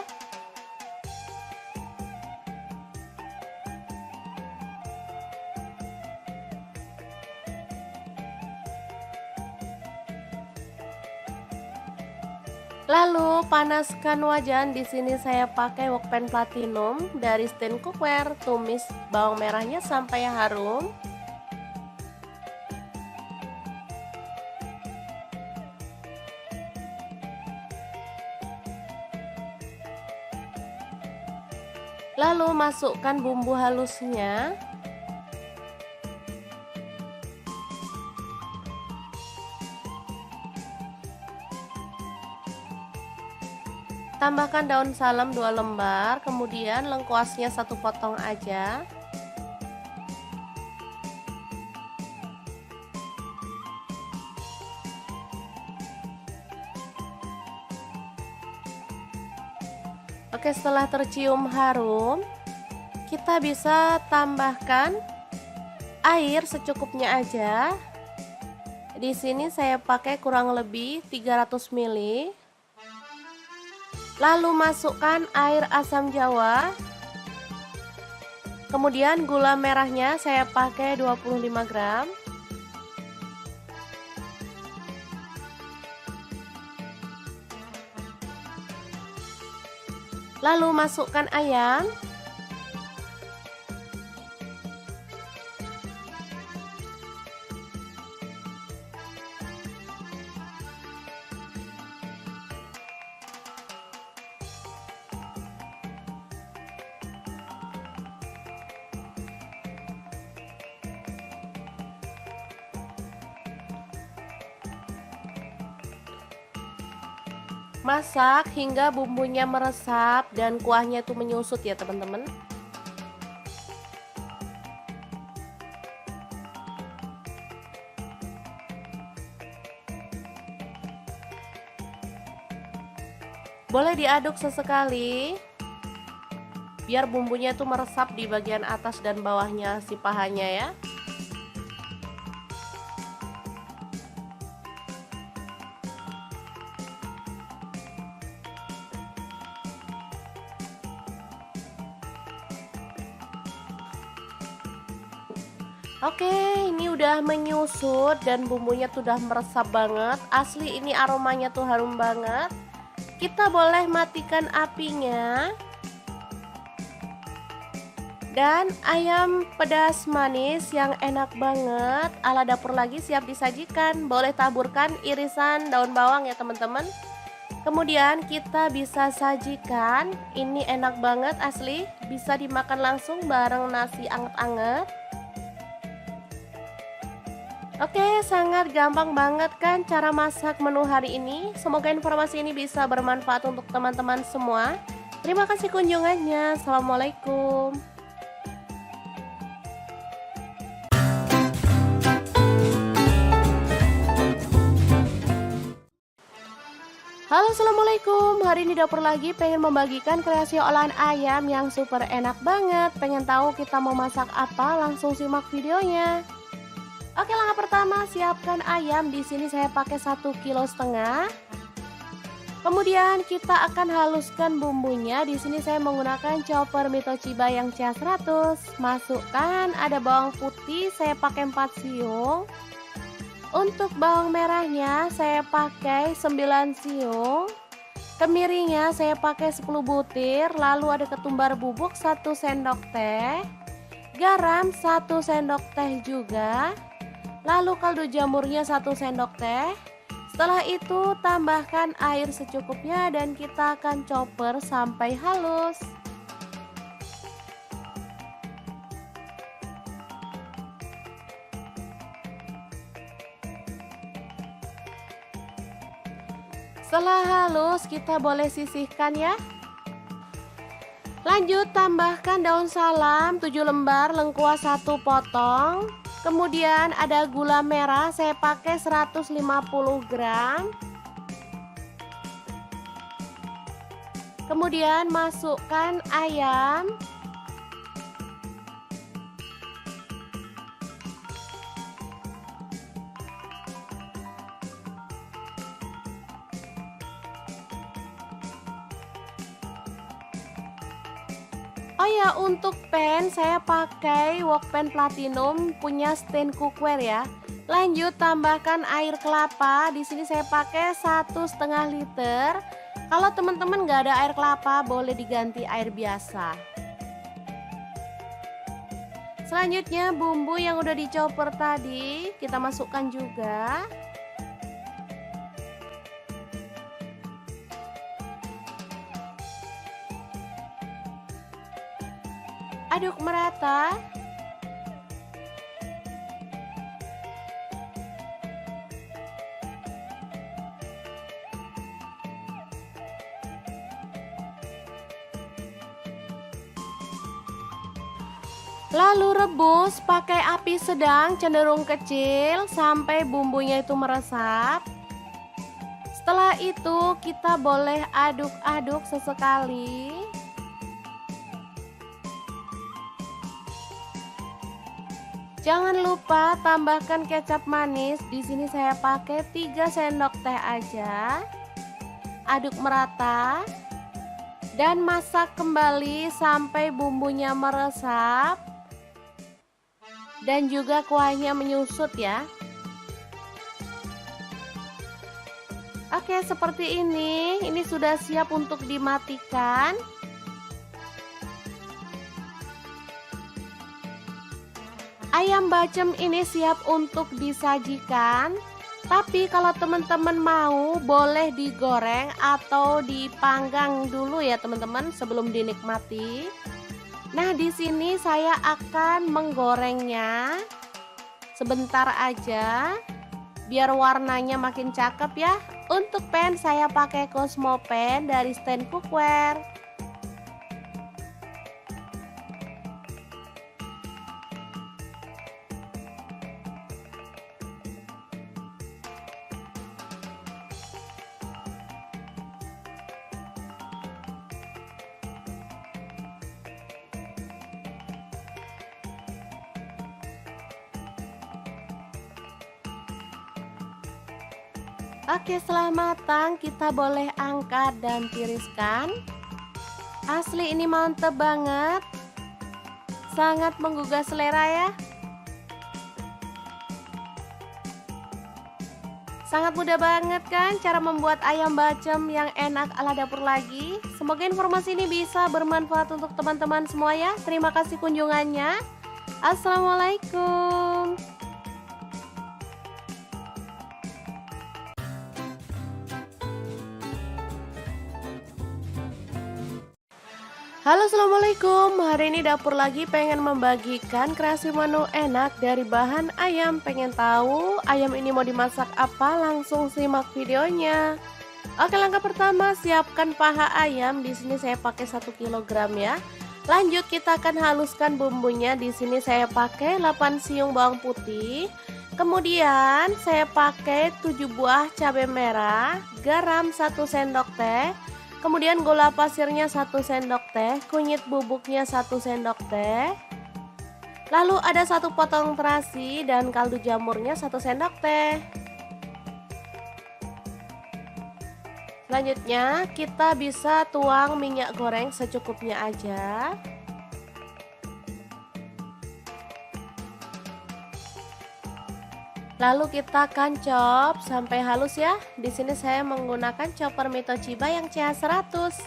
Lalu panaskan wajan. Di sini saya pakai wokpan platinum dari stand cookware. Tumis bawang merahnya sampai harum. Lalu masukkan bumbu halusnya. Tambahkan daun salam 2 lembar, kemudian lengkuasnya 1 potong aja. Oke, setelah tercium harum, kita bisa tambahkan air secukupnya aja. Di sini saya pakai kurang lebih 300 ml. Lalu masukkan air asam jawa. Kemudian gula merahnya saya pakai 25 gram. Lalu masukkan ayam. Masak hingga bumbunya meresap dan kuahnya itu menyusut ya teman-teman. Boleh diaduk sesekali biar bumbunya itu meresap di bagian atas dan bawahnya si pahanya ya. Oke, ini udah menyusut dan bumbunya tuh udah meresap banget. Asli ini aromanya tuh harum banget. Kita boleh matikan apinya. Dan ayam pedas manis yang enak banget ala dapur lagi siap disajikan. Boleh taburkan irisan daun bawang ya teman-teman. Kemudian kita bisa sajikan. Ini enak banget asli, bisa dimakan langsung bareng nasi anget-anget. Oke, sangat gampang banget kan cara masak menu hari ini. Semoga informasi ini bisa bermanfaat untuk teman-teman semua. Terima kasih kunjungannya. Assalamualaikum. Halo, assalamualaikum. Hari ini dapur lagi pengen membagikan kreasi olahan ayam yang super enak banget. Pengen tahu kita mau masak apa? Langsung simak videonya. Oke, langkah pertama siapkan ayam. Di sini saya pakai 1,5 kg. Kemudian kita akan haluskan bumbunya. Di sini saya menggunakan chopper Mitoshiba yang CH100. Masukkan ada bawang putih, saya pakai 4 siung. Untuk bawang merahnya saya pakai 9 siung. Kemirinya saya pakai 10 butir. Lalu ada ketumbar bubuk 1 sendok teh. Garam 1 sendok teh juga. Lalu kaldu jamurnya 1 sendok teh. Setelah itu tambahkan air secukupnya dan kita akan chopper sampai halus. Setelah halus kita boleh sisihkan ya. Lanjut tambahkan daun salam 7 lembar, lengkuas 1 potong. Kemudian ada gula merah, saya pakai 150 gram. Kemudian masukkan ayam. Oh ya, untuk pan saya pakai wok pan platinum punya stand cookware ya. Lanjut tambahkan air kelapa. Di sini saya pakai 1,5 liter. Kalau teman-teman nggak ada air kelapa, boleh diganti air biasa. Selanjutnya bumbu yang udah dicoper tadi kita masukkan juga. Aduk merata. Lalu rebus pakai api sedang cenderung kecil sampai bumbunya itu meresap. Setelah itu kita boleh aduk-aduk sesekali. Jangan lupa tambahkan kecap manis. Di sini saya pakai 3 sendok teh aja. Aduk merata dan masak kembali sampai bumbunya meresap dan juga kuahnya menyusut ya. Oke, seperti ini. Ini sudah siap untuk dimatikan. Ayam bacem ini siap untuk disajikan. Tapi kalau teman-teman mau, boleh digoreng atau dipanggang dulu ya teman-teman sebelum dinikmati. Nah, di sini saya akan menggorengnya sebentar aja biar warnanya makin cakep ya. Untuk pan saya pakai Cosmo pan dari stand cookware. Oke, setelah matang kita boleh angkat dan tiriskan. Asli ini mantep banget. Sangat menggugah selera ya. Sangat mudah banget kan cara membuat ayam bacem yang enak ala dapur lagi. Semoga informasi ini bisa bermanfaat untuk teman-teman semua ya. Terima kasih kunjungannya. Assalamualaikum. Halo, assalamualaikum. Hari ini dapur lagi pengen membagikan kreasi menu enak dari bahan ayam. Pengen tahu ayam ini mau dimasak apa? Langsung simak videonya. Oke, langkah pertama siapkan paha ayam. Di sini saya pakai 1 kg ya. Lanjut kita akan haluskan bumbunya. Di sini saya pakai 8 siung bawang putih. Kemudian saya pakai 7 buah cabai merah, garam 1 sendok teh. Kemudian gula pasirnya 1 sendok teh, kunyit bubuknya 1 sendok teh. Lalu ada 1 potong terasi dan kaldu jamurnya 1 sendok teh. Selanjutnya kita bisa tuang minyak goreng secukupnya aja. Lalu kita akan chop sampai halus ya. Di sini saya menggunakan chopper Mitochiba yang CH100.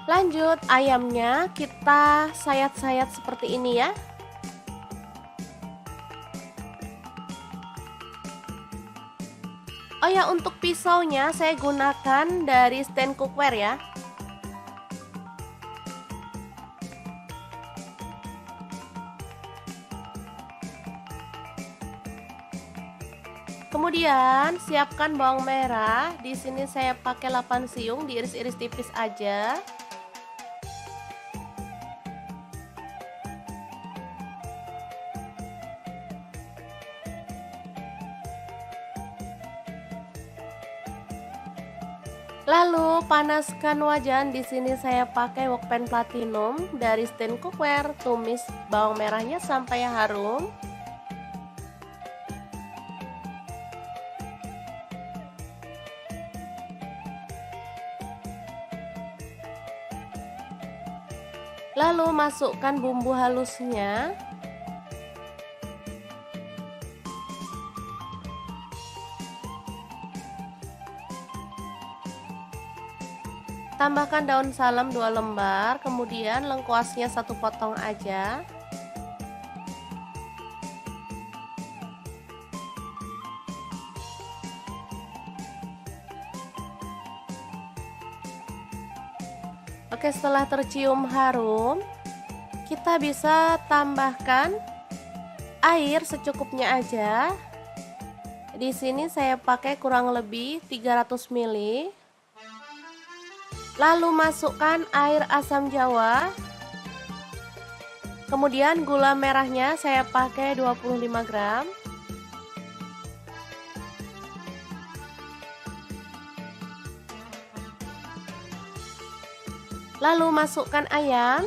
Lanjut ayamnya kita sayat-sayat seperti ini ya. Oh ya, untuk pisaunya saya gunakan dari stand cookware ya. Kemudian siapkan bawang merah. Di sini saya pakai 8 siung, diiris-iris tipis aja. Lalu panaskan wajan. Di sini saya pakai wokpan platinum dari stand cookware. Tumis bawang merahnya sampai harum. Lalu masukkan bumbu halusnya. Tambahkan daun salam 2 lembar, kemudian lengkuasnya 1 potong aja. Oke, setelah tercium harum, kita bisa tambahkan air secukupnya aja. Di sini saya pakai kurang lebih 300 ml. Lalu masukkan air asam jawa. Kemudian gula merahnya saya pakai 25 gram. Lalu masukkan ayam.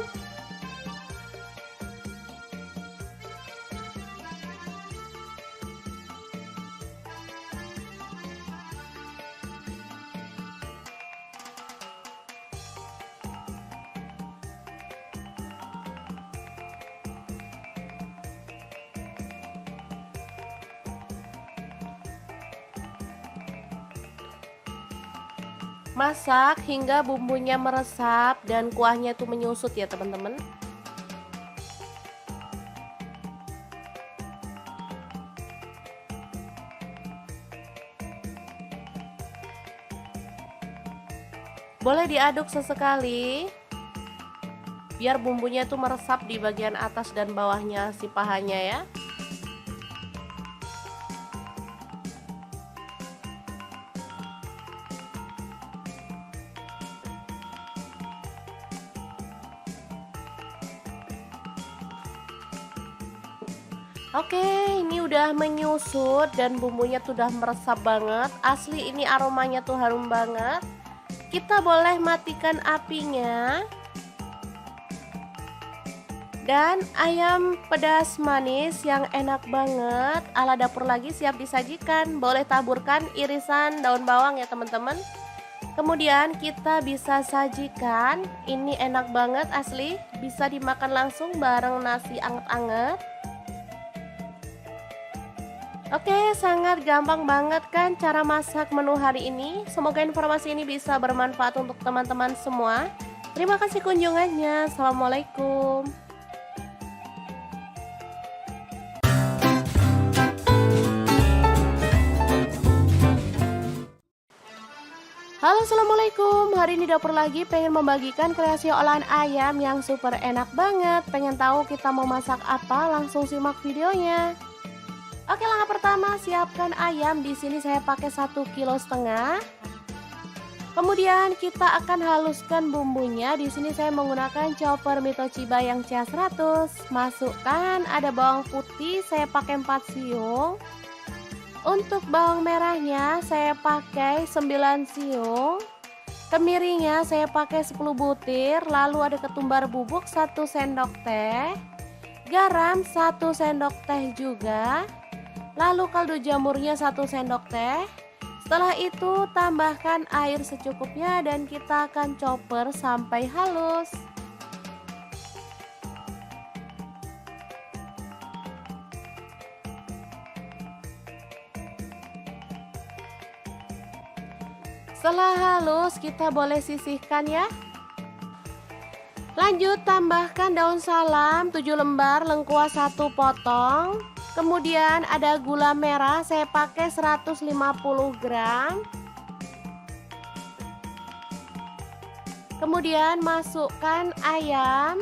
Masak hingga bumbunya meresap dan kuahnya tuh menyusut ya teman-teman. Boleh diaduk sesekali biar bumbunya tuh meresap di bagian atas dan bawahnya si pahanya ya. Oke, ini udah menyusut dan bumbunya tuh udah meresap banget. Asli ini aromanya tuh harum banget. Kita boleh matikan apinya. Dan ayam pedas manis yang enak banget ala dapur lagi siap disajikan. Boleh taburkan irisan daun bawang ya teman-teman. Kemudian kita bisa sajikan. Ini enak banget asli, bisa dimakan langsung bareng nasi anget-anget. Oke, sangat gampang banget kan cara masak menu hari ini. Semoga informasi ini bisa bermanfaat untuk teman-teman semua. Terima kasih kunjungannya. Assalamualaikum. Halo, assalamualaikum. Hari ini dapur lagi pengen membagikan kreasi olahan ayam yang super enak banget. Pengen tahu kita mau masak apa? Langsung simak videonya. Oke, langkah pertama siapkan ayam. Di sini saya pakai 1,5 kg. Kemudian kita akan haluskan bumbunya. Di sini saya menggunakan chopper Mitochiba yang CH100. Masukkan ada bawang putih, saya pakai 4 siung. Untuk bawang merahnya saya pakai 9 siung. Kemirinya saya pakai 10 butir. Lalu ada ketumbar bubuk 1 sendok teh. Garam 1 sendok teh juga. Lalu kaldu jamurnya 1 sendok teh. Setelah itu tambahkan air secukupnya dan kita akan chopper sampai halus. Setelah halus kita boleh sisihkan ya. Lanjut tambahkan daun salam 7 lembar, lengkuas 1 potong. Kemudian ada gula merah saya pakai 150 gram. Kemudian masukkan ayam.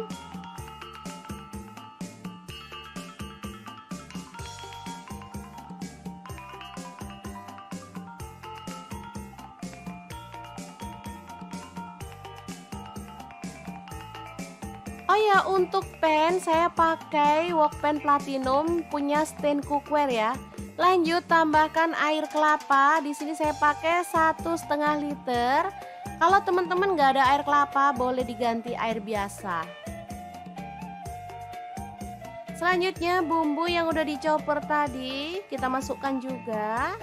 Oh ya, untuk pan saya pakai wok pan platinum punya stand cookware ya. Lanjut tambahkan air kelapa. Di sini saya pakai 1,5 liter. Kalau teman-teman nggak ada air kelapa boleh diganti air biasa. Selanjutnya bumbu yang udah dichopper tadi kita masukkan juga.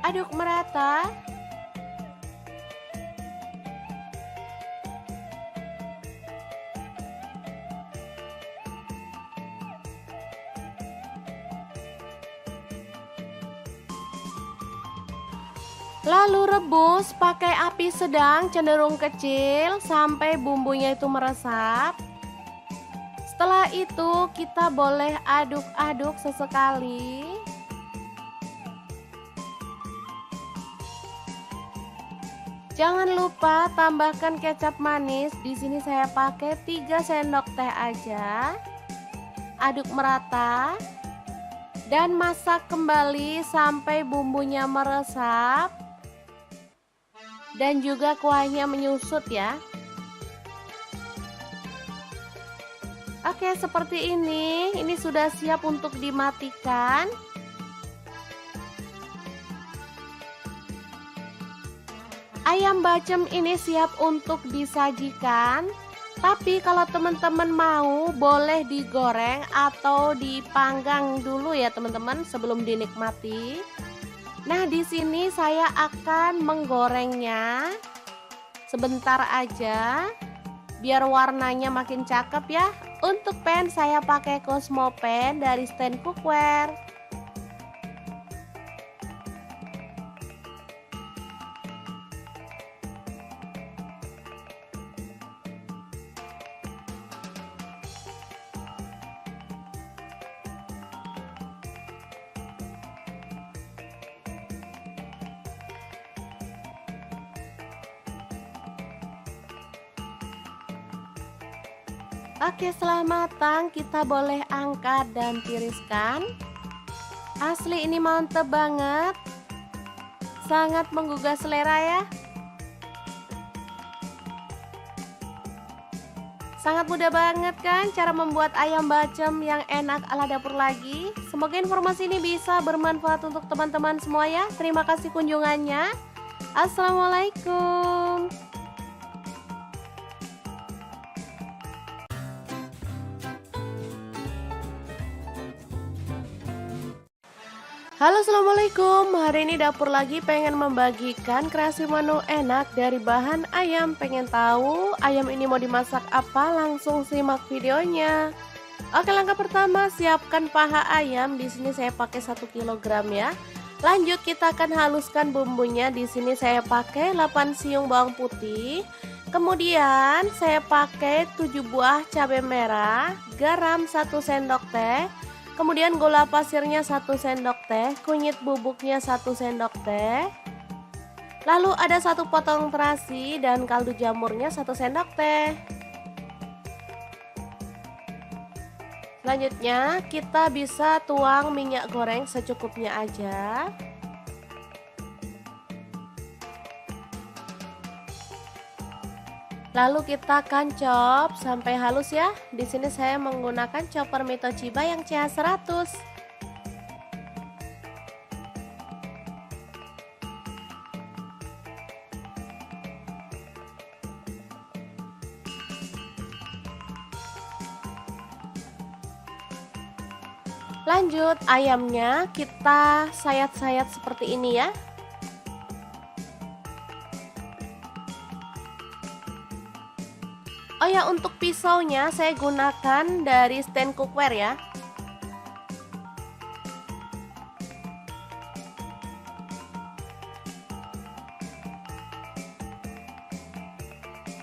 Aduk merata. Lalu rebus pakai api sedang cenderung kecil sampai bumbunya itu meresap. Setelah itu kita boleh aduk-aduk sesekali. Jangan lupa tambahkan kecap manis. Di sini saya pakai 3 sendok teh aja. Aduk merata dan masak kembali sampai bumbunya meresap dan juga kuahnya menyusut ya. Oke, seperti ini. Ini sudah siap untuk dimatikan. Ayam bacem ini siap untuk disajikan. Tapi kalau teman-teman mau boleh digoreng atau dipanggang dulu ya teman-teman sebelum dinikmati. Nah, di sini saya akan menggorengnya sebentar aja biar warnanya makin cakep ya. Untuk pan saya pakai Cosmo pan dari stand cookware. Oke, setelah matang kita boleh angkat dan tiriskan. Asli ini mantep banget. Sangat menggugah selera ya. Sangat mudah banget kan cara membuat ayam bacem yang enak ala dapur lagi. Semoga informasi ini bisa bermanfaat untuk teman-teman semua ya. Terima kasih kunjungannya. Assalamualaikum. Halo, assalamualaikum. Hari ini dapur lagi pengen membagikan kreasi menu enak dari bahan ayam. Pengen tahu ayam ini mau dimasak apa? Langsung simak videonya. Oke, langkah pertama siapkan paha ayam. Di sini saya pakai 1 kg ya. Lanjut kita akan haluskan bumbunya. Di sini saya pakai 8 siung bawang putih. Kemudian saya pakai 7 buah cabai merah, garam 1 sendok teh. Kemudian gula pasirnya 1 sendok teh, kunyit bubuknya 1 sendok teh. Lalu ada 1 potong terasi dan kaldu jamurnya 1 sendok teh. Selanjutnya kita bisa tuang minyak goreng secukupnya aja. Lalu kita akan chop sampai halus ya. Di sini saya menggunakan chopper Mitochiba yang CH100. Lanjut ayamnya kita sayat-sayat seperti ini ya. Oh ya, untuk pisaunya saya gunakan dari stand cookware ya.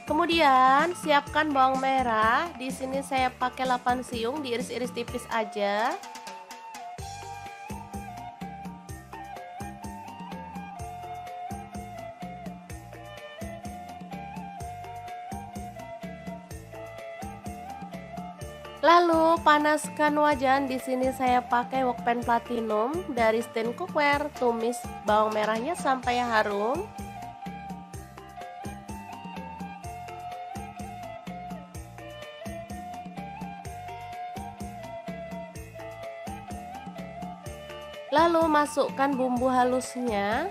Kemudian siapkan bawang merah. Di sini saya pakai 8 siung, diiris-iris tipis aja. Lalu panaskan wajan. Di sini saya pakai wokpan platinum dari stand cookware. Tumis bawang merahnya sampai harum. Lalu masukkan bumbu halusnya.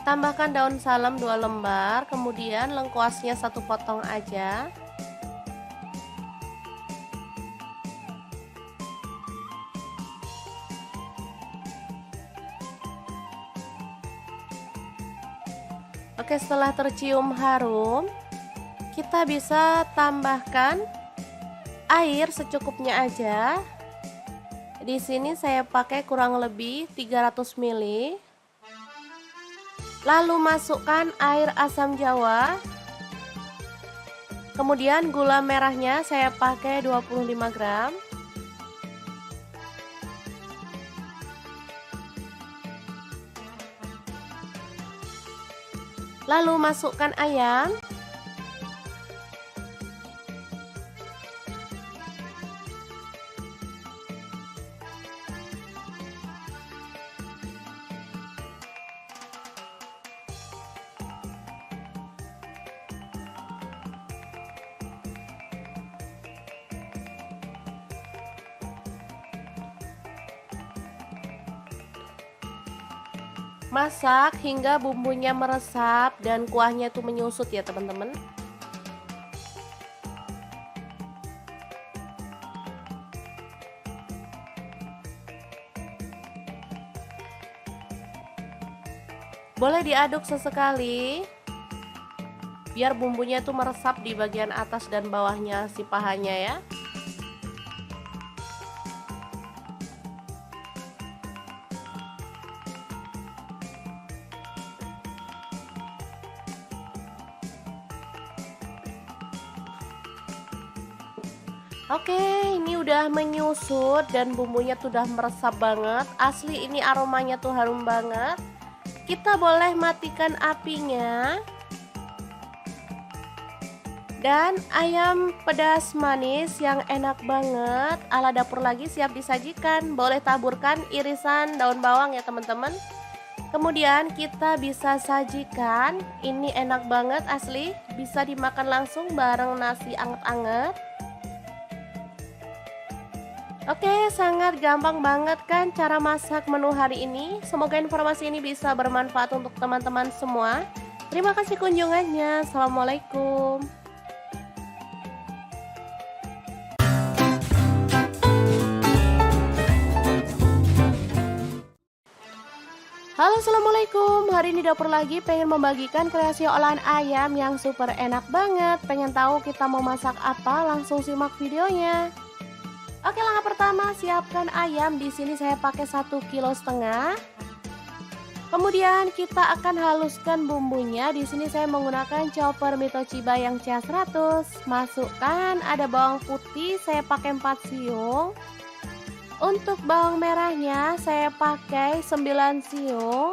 Tambahkan daun salam 2 lembar, kemudian lengkuasnya 1 potong aja. Oke, setelah tercium harum, kita bisa tambahkan air secukupnya aja. Di sini saya pakai kurang lebih 300 ml. Lalu masukkan air asam jawa. Kemudian gula merahnya saya pakai 25 gram. Lalu masukkan ayam. Masak hingga bumbunya meresap dan kuahnya tuh menyusut ya teman-teman. Boleh diaduk sesekali biar bumbunya tuh meresap di bagian atas dan bawahnya si pahanya ya. Oke, ini udah menyusut dan bumbunya tuh udah meresap banget. Asli ini aromanya tuh harum banget. Kita boleh matikan apinya. Dan ayam pedas manis yang enak banget ala dapur lagi siap disajikan. Boleh taburkan irisan daun bawang ya teman-teman. Kemudian kita bisa sajikan. Ini enak banget asli, bisa dimakan langsung bareng nasi anget-anget. Oke, sangat gampang banget kan cara masak menu hari ini. Semoga informasi ini bisa bermanfaat untuk teman-teman semua. Terima kasih kunjungannya. Assalamualaikum. Halo, assalamualaikum. Hari ini dapur lagi pengen membagikan kreasi olahan ayam yang super enak banget. Pengen tahu kita mau masak apa? Langsung simak videonya. Oke, langkah pertama siapkan ayam. Di sini saya pakai 1,5 kg. Kemudian kita akan haluskan bumbunya. Di sini saya menggunakan chopper Mitoshiba yang CH100. Masukkan ada bawang putih, saya pakai 4 siung. Untuk bawang merahnya saya pakai 9 siung.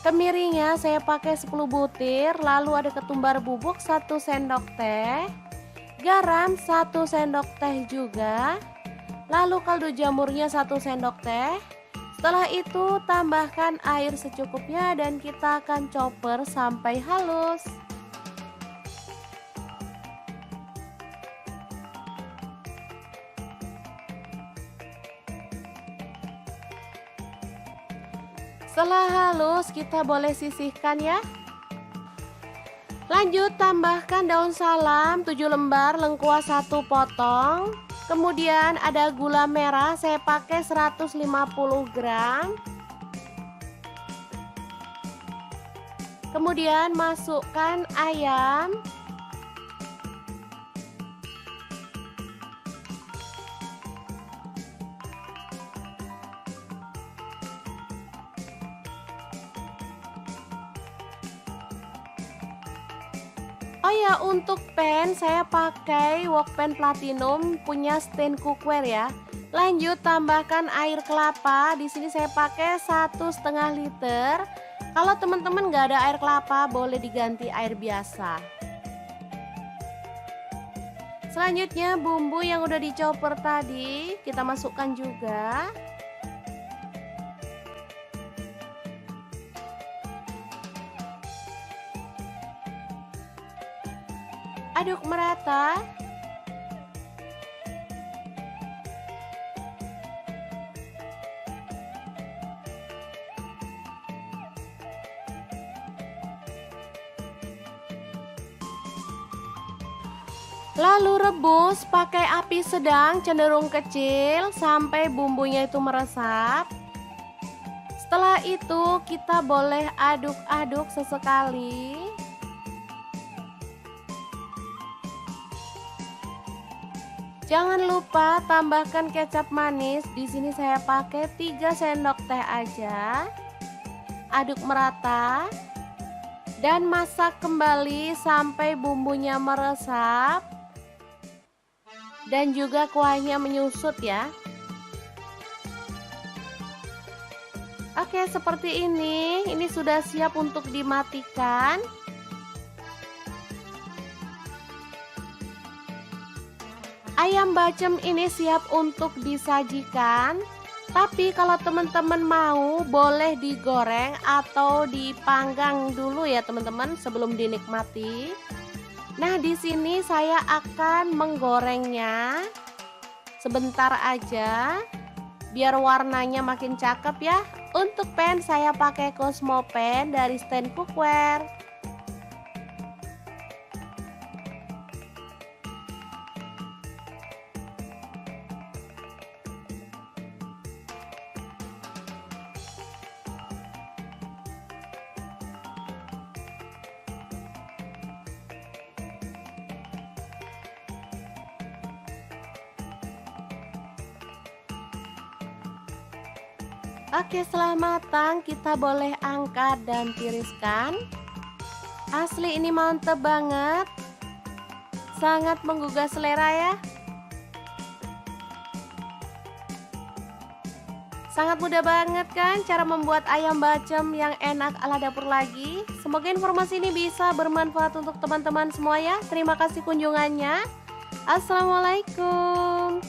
Kemirinya saya pakai 10 butir. Lalu ada ketumbar bubuk 1 sendok teh. Garam 1 sendok teh juga. Lalu kaldu jamurnya 1 sendok teh. Setelah itu tambahkan air secukupnya dan kita akan chopper sampai halus. Setelah halus kita boleh sisihkan ya. Lanjut tambahkan daun salam 7 lembar, lengkuas 1 potong. Kemudian ada gula merah, saya pakai 150 gram. Kemudian masukkan ayam. Oh ya, untuk pan saya pakai wok pan platinum punya stand cookware ya. Lanjut tambahkan air kelapa. Di sini saya pakai 1,5 liter. Kalau teman-teman nggak ada air kelapa, boleh diganti air biasa. Selanjutnya bumbu yang udah dicopper tadi kita masukkan juga. Aduk merata. Lalu rebus pakai api sedang cenderung kecil sampai bumbunya itu meresap. Setelah itu kita boleh aduk-aduk sesekali. Jangan lupa tambahkan kecap manis. Di sini saya pakai 3 sendok teh aja. Aduk merata dan masak kembali sampai bumbunya meresap dan juga kuahnya menyusut ya. Oke, seperti ini. Ini sudah siap untuk dimatikan. Ayam bacem ini siap untuk disajikan. Tapi kalau teman-teman mau, boleh digoreng atau dipanggang dulu ya teman-teman sebelum dinikmati. Nah, di sini saya akan menggorengnya sebentar aja biar warnanya makin cakep ya. Untuk pan saya pakai Cosmo pan dari stand cookware. Oke, setelah matang kita boleh angkat dan tiriskan. Asli ini mantep banget. Sangat menggugah selera ya. Sangat mudah banget kan cara membuat ayam bacem yang enak ala dapur lagi. Semoga informasi ini bisa bermanfaat untuk teman-teman semua ya. Terima kasih kunjungannya. Assalamualaikum.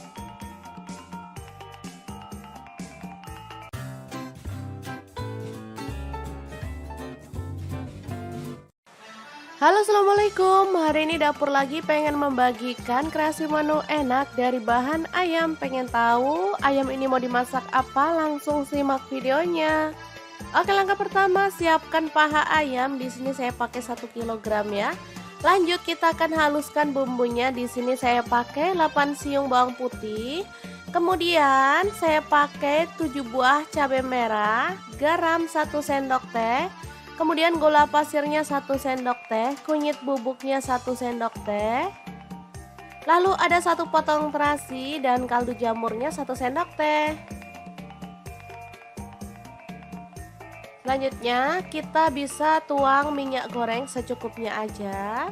Halo, assalamualaikum. Hari ini dapur lagi pengen membagikan kreasi menu enak dari bahan ayam. Pengen tahu ayam ini mau dimasak apa? Langsung simak videonya. Oke, langkah pertama siapkan paha ayam. Di sini saya pakai 1 kg ya. Lanjut kita akan haluskan bumbunya. Di sini saya pakai 8 siung bawang putih. Kemudian saya pakai 7 buah cabai merah, garam 1 sendok teh. Kemudian gula pasirnya 1 sendok teh, kunyit bubuknya 1 sendok teh. Lalu ada 1 potong terasi dan kaldu jamurnya 1 sendok teh. Selanjutnya kita bisa tuang minyak goreng secukupnya aja.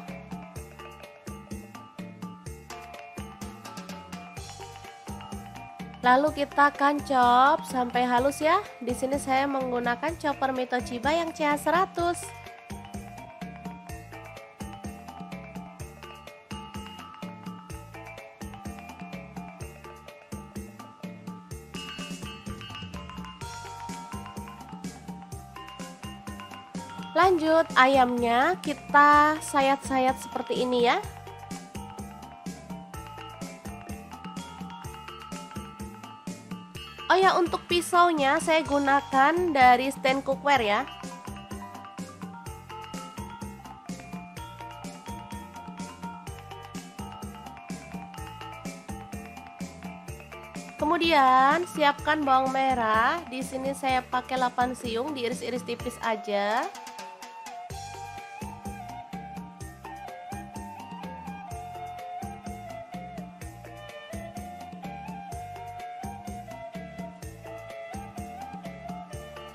Lalu kita akan chop sampai halus ya. Di sini saya menggunakan chopper Mitochiba yang CH100. Lanjut ayamnya kita sayat-sayat seperti ini ya. Oh ya, untuk pisaunya saya gunakan dari stand cookware ya. Kemudian siapkan bawang merah. Di sini saya pakai 8 siung, diiris-iris tipis aja.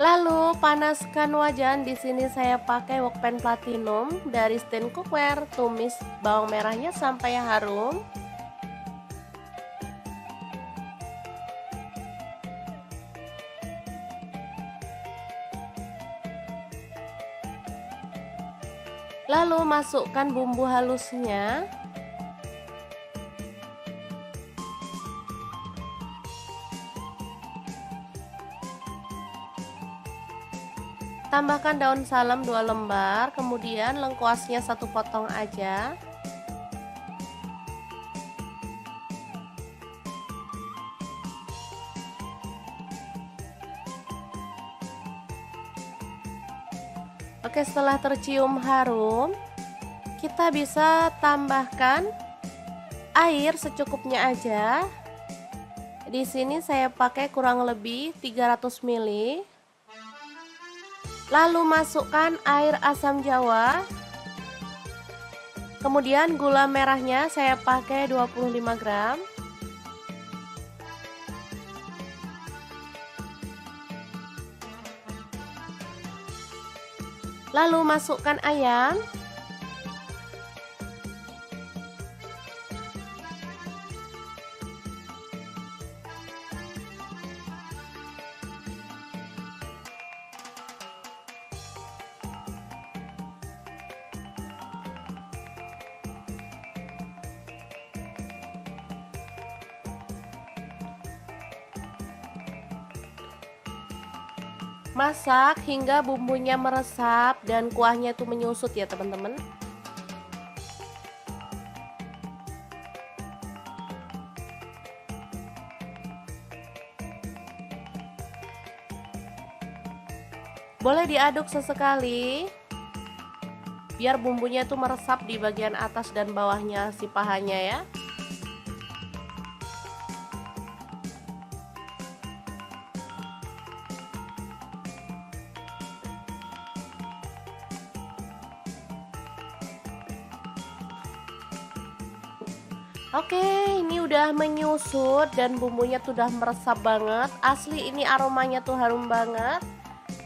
Lalu panaskan wajan. Di sini saya pakai wokpan platinum dari stand cookware. Tumis bawang merahnya sampai harum. Lalu masukkan bumbu halusnya. Tambahkan daun salam 2 lembar, kemudian lengkuasnya 1 potong aja. Oke, setelah tercium harum, kita bisa tambahkan air secukupnya aja. Di sini saya pakai kurang lebih 300 ml. Lalu masukkan air asam jawa. Kemudian gula merahnya saya pakai 25 gram. Lalu masukkan ayam. Masak hingga bumbunya meresap dan kuahnya itu menyusut ya teman-teman. Boleh diaduk sesekali biar bumbunya itu meresap di bagian atas dan bawahnya si pahanya ya. Oke, ini udah menyusut dan bumbunya tuh udah meresap banget. Asli ini aromanya tuh harum banget.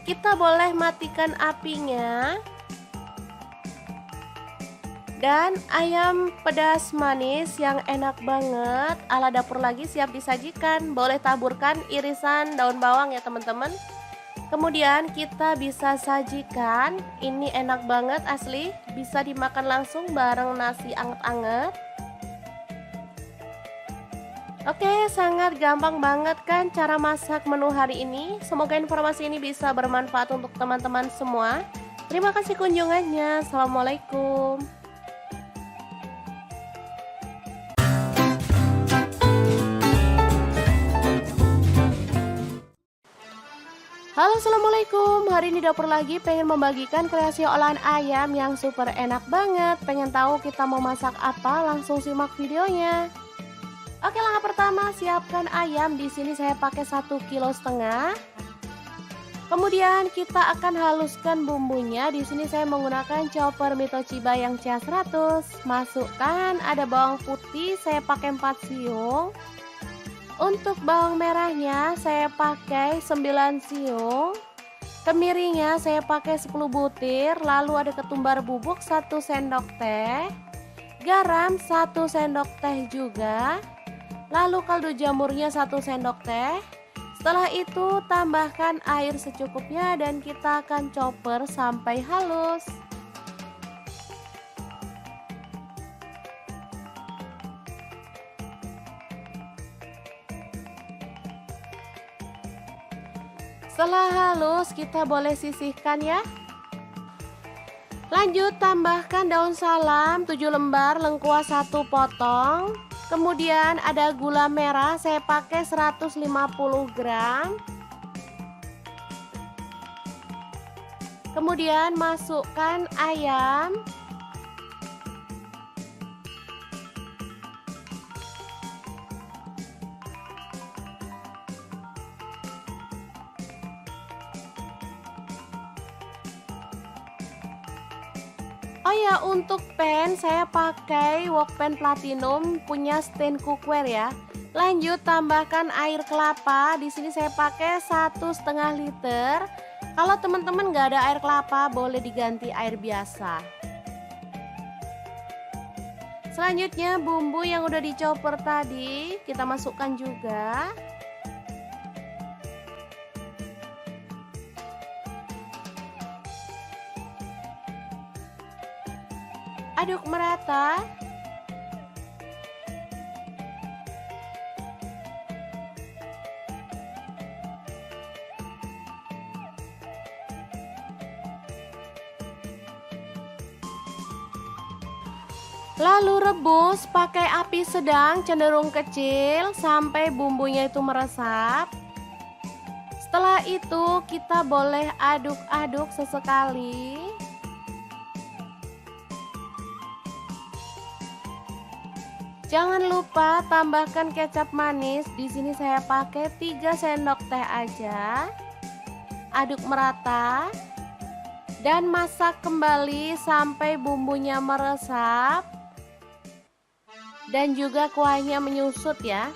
Kita boleh matikan apinya. Dan ayam pedas manis yang enak banget ala dapur lagi siap disajikan. Boleh taburkan irisan daun bawang ya teman-teman. Kemudian kita bisa sajikan. Ini enak banget asli, bisa dimakan langsung bareng nasi anget-anget. Oke, sangat gampang banget kan cara masak menu hari ini. Semoga informasi ini bisa bermanfaat untuk teman-teman semua. Terima kasih kunjungannya. Assalamualaikum. Halo, assalamualaikum. Hari ini dapur lagi pengen membagikan kreasi olahan ayam yang super enak banget. Pengen tahu kita mau masak apa? Langsung simak videonya. Oke, langkah pertama siapkan ayam. Di sini saya pakai 1,5 kg. Kemudian kita akan haluskan bumbunya. Di sini saya menggunakan chopper Mitochiba yang CH100. Masukkan ada bawang putih, saya pakai 4 siung. Untuk bawang merahnya saya pakai 9 siung. Kemiringnya saya pakai 10 butir. Lalu ada ketumbar bubuk 1 sendok teh. Garam 1 sendok teh juga. Lalu kaldu jamurnya 1 sendok teh. Setelah itu tambahkan air secukupnya dan kita akan chopper sampai halus. Setelah halus kita boleh sisihkan ya. Lanjut tambahkan daun salam 7 lembar, lengkuas 1 potong. Kemudian ada gula merah, saya pakai 150 gram. Kemudian masukkan ayam. Oh ya, untuk pan saya pakai wok pan platinum punya stand cookware ya. Lanjut tambahkan air kelapa. Di sini saya pakai 1,5 liter. Kalau teman-teman nggak ada air kelapa, boleh diganti air biasa. Selanjutnya bumbu yang udah dichopper tadi kita masukkan juga. Aduk merata. Lalu rebus pakai api sedang cenderung kecil sampai bumbunya itu meresap. Setelah itu kita boleh aduk-aduk sesekali. Jangan lupa tambahkan kecap manis. Di sini saya pakai 3 sendok teh aja. Aduk merata dan masak kembali sampai bumbunya meresap dan juga kuahnya menyusut ya.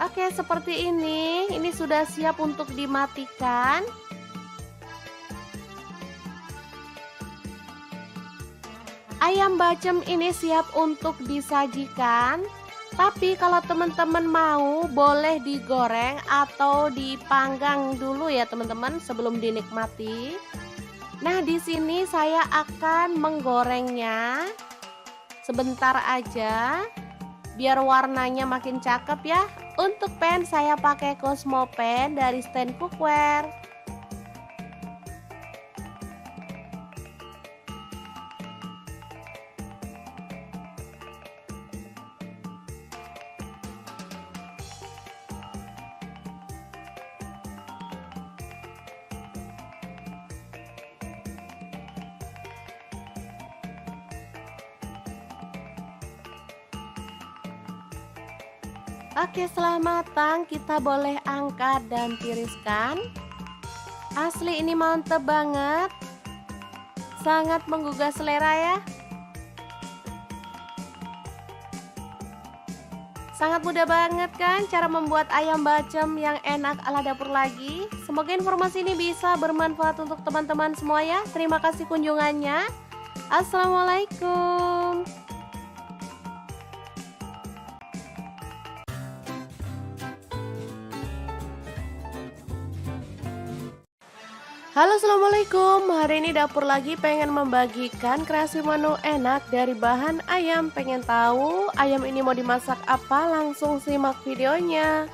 Oke, seperti ini. Ini sudah siap untuk dimatikan. Ayam bacem ini siap untuk disajikan. Tapi kalau teman-teman mau, boleh digoreng atau dipanggang dulu ya teman-teman sebelum dinikmati. Nah, di sini saya akan menggorengnya sebentar aja biar warnanya makin cakep ya. Untuk pan saya pakai Cosmo pan dari stand cookware. Oke, setelah matang kita boleh angkat dan tiriskan. Asli ini mantep banget. Sangat menggugah selera ya. Sangat mudah banget kan cara membuat ayam bacem yang enak ala dapur lagi. Semoga informasi ini bisa bermanfaat untuk teman-teman semua ya. Terima kasih kunjungannya. Assalamualaikum. Halo, assalamualaikum. Hari ini dapur lagi pengen membagikan kreasi menu enak dari bahan ayam. Pengen tahu ayam ini mau dimasak apa? Langsung simak videonya.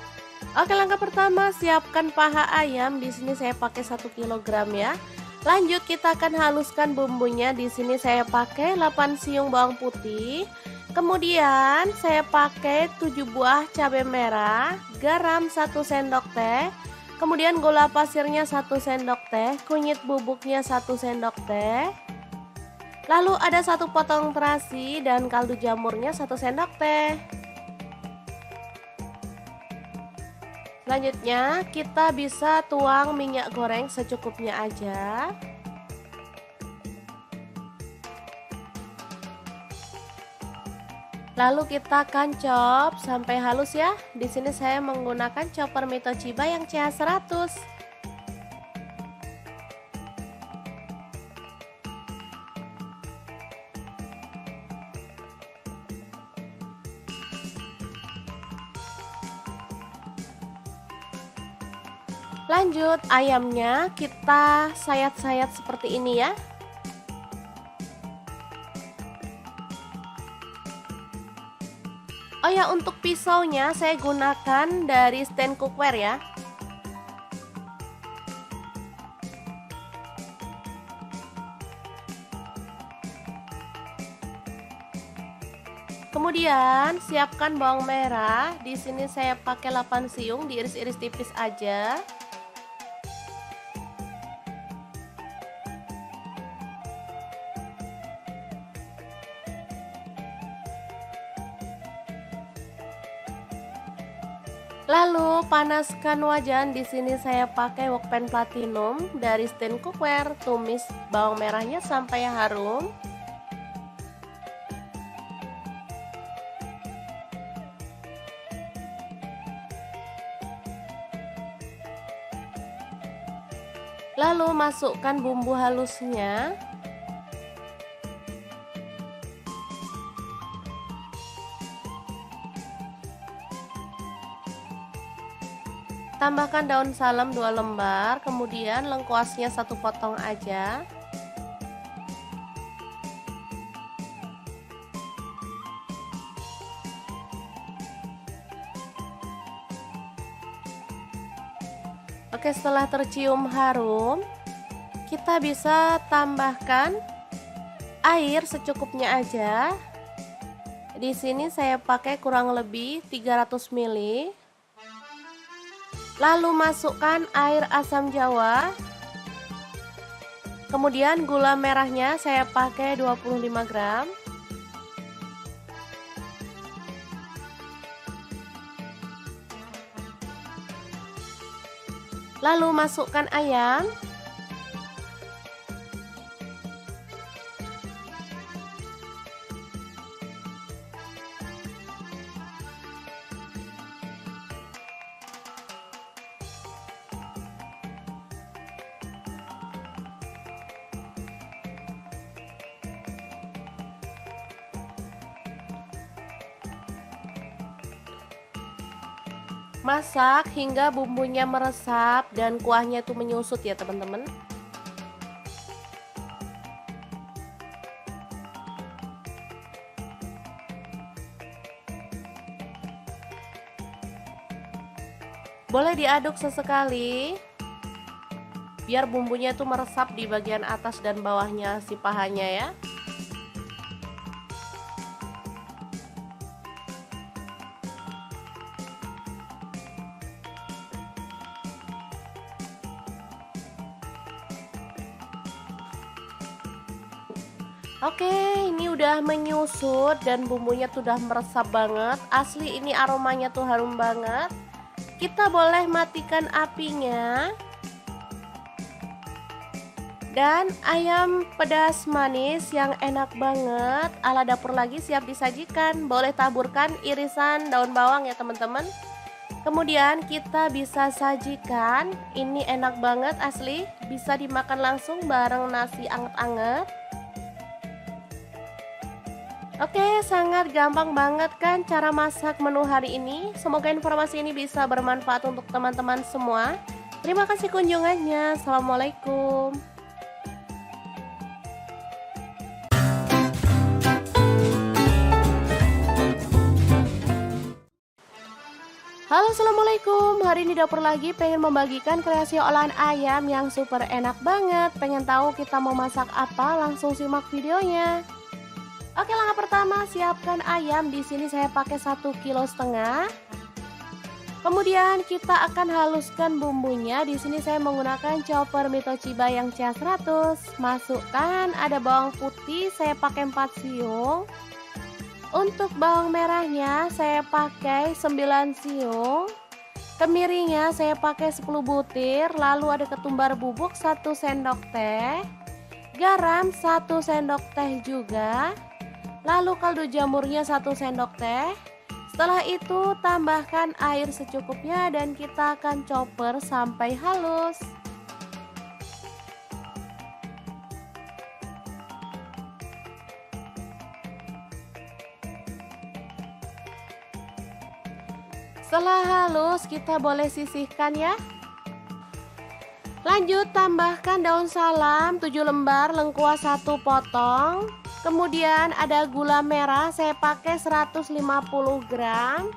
Oke, langkah pertama siapkan paha ayam. Di sini saya pakai 1 kg ya. Lanjut kita akan haluskan bumbunya. Di sini saya pakai 8 siung bawang putih. Kemudian saya pakai 7 buah cabai merah, garam 1 sendok teh. Kemudian gula pasirnya 1 sendok teh, kunyit bubuknya 1 sendok teh. Lalu ada 1 potong terasi dan kaldu jamurnya 1 sendok teh. Selanjutnya kita bisa tuang minyak goreng secukupnya aja. Lalu kita akan chop sampai halus ya. Di sini saya menggunakan chopper Mitochiba yang CH100. Lanjut ayamnya kita sayat-sayat seperti ini ya. Oh ya, untuk pisaunya saya gunakan dari stand cookware ya. Kemudian siapkan bawang merah. Di sini saya pakai 8 siung, diiris-iris tipis aja. Lalu panaskan wajan. Di sini saya pakai wokpan platinum dari stand cookware. Tumis bawang merahnya sampai harum. Lalu masukkan bumbu halusnya. Tambahkan daun salam 2 lembar, kemudian lengkuasnya 1 potong aja. Oke, setelah tercium harum, kita bisa tambahkan air secukupnya aja. Di sini saya pakai kurang lebih 300 ml. Lalu masukkan air asam jawa. Kemudian gula merahnya saya pakai 25 gram. Lalu masukkan ayam. Masak hingga bumbunya meresap dan kuahnya itu menyusut ya teman-teman. Boleh diaduk sesekali biar bumbunya itu meresap di bagian atas dan bawahnya si pahanya ya. Oke, ini udah menyusut dan bumbunya tuh udah meresap banget. Asli ini aromanya tuh harum banget. Kita boleh matikan apinya. Dan ayam pedas manis yang enak banget ala dapur lagi siap disajikan. Boleh taburkan irisan daun bawang ya teman-teman. Kemudian kita bisa sajikan. Ini enak banget asli, bisa dimakan langsung bareng nasi anget-anget. Oke, sangat gampang banget kan cara masak menu hari ini. Semoga informasi ini bisa bermanfaat untuk teman-teman semua. Terima kasih kunjungannya. Assalamualaikum. Halo, assalamualaikum. Hari ini dapur lagi pengen membagikan kreasi olahan ayam yang super enak banget. Pengen tahu kita mau masak apa? Langsung simak videonya. Oke, langkah pertama siapkan ayam. Di sini saya pakai 1,5 kg. Kemudian kita akan haluskan bumbunya. Di sini saya menggunakan chopper Mitoshiba yang CH100. Masukkan ada bawang putih, saya pakai 4 siung. Untuk bawang merahnya saya pakai 9 siung. Kemirinya saya pakai 10 butir. Lalu ada ketumbar bubuk 1 sendok teh. Garam 1 sendok teh juga. Lalu kaldu jamurnya 1 sendok teh. Setelah itu tambahkan air secukupnya dan kita akan chopper sampai halus. Setelah halus kita boleh sisihkan ya. Lanjut tambahkan daun salam 7 lembar, lengkuas 1 potong. Kemudian ada gula merah, saya pakai 150 gram.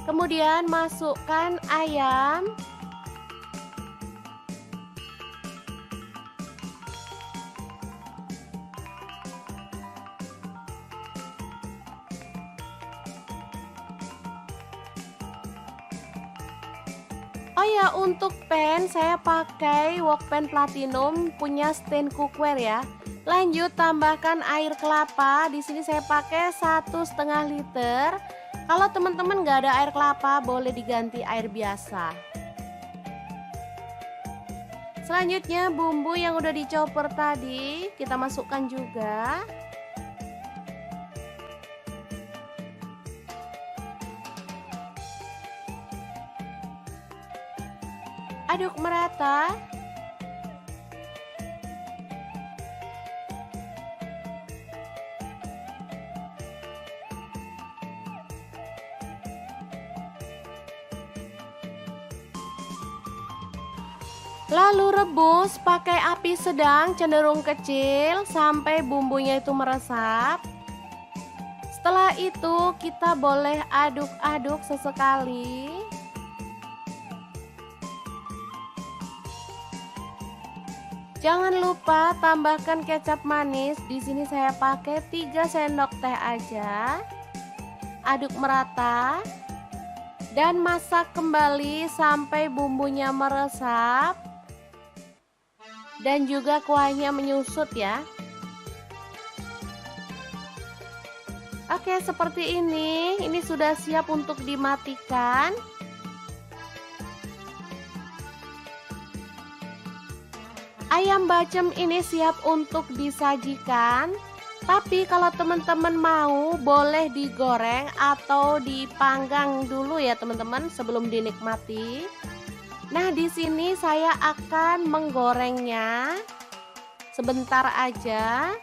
Kemudian masukkan ayam. Oh ya, untuk pan saya pakai wok pan platinum punya stand cookware ya. Lanjut tambahkan air kelapa. Di sini saya pakai 1,5 liter. Kalau teman-teman nggak ada air kelapa, boleh diganti air biasa. Selanjutnya bumbu yang udah dicoper tadi kita masukkan juga. Aduk merata. Lalu rebus pakai api sedang cenderung kecil sampai bumbunya itu meresap. Setelah itu kita boleh aduk-aduk sesekali. Jangan lupa tambahkan kecap manis. Di sini saya pakai 3 sendok teh aja. Aduk merata dan masak kembali sampai bumbunya meresap dan juga kuahnya menyusut ya. Oke, seperti ini. Ini sudah siap untuk dimatikan. Ayam bacem ini siap untuk disajikan. Tapi kalau teman-teman mau, boleh digoreng atau dipanggang dulu ya teman-teman sebelum dinikmati. Nah, di sini saya akan menggorengnya sebentar aja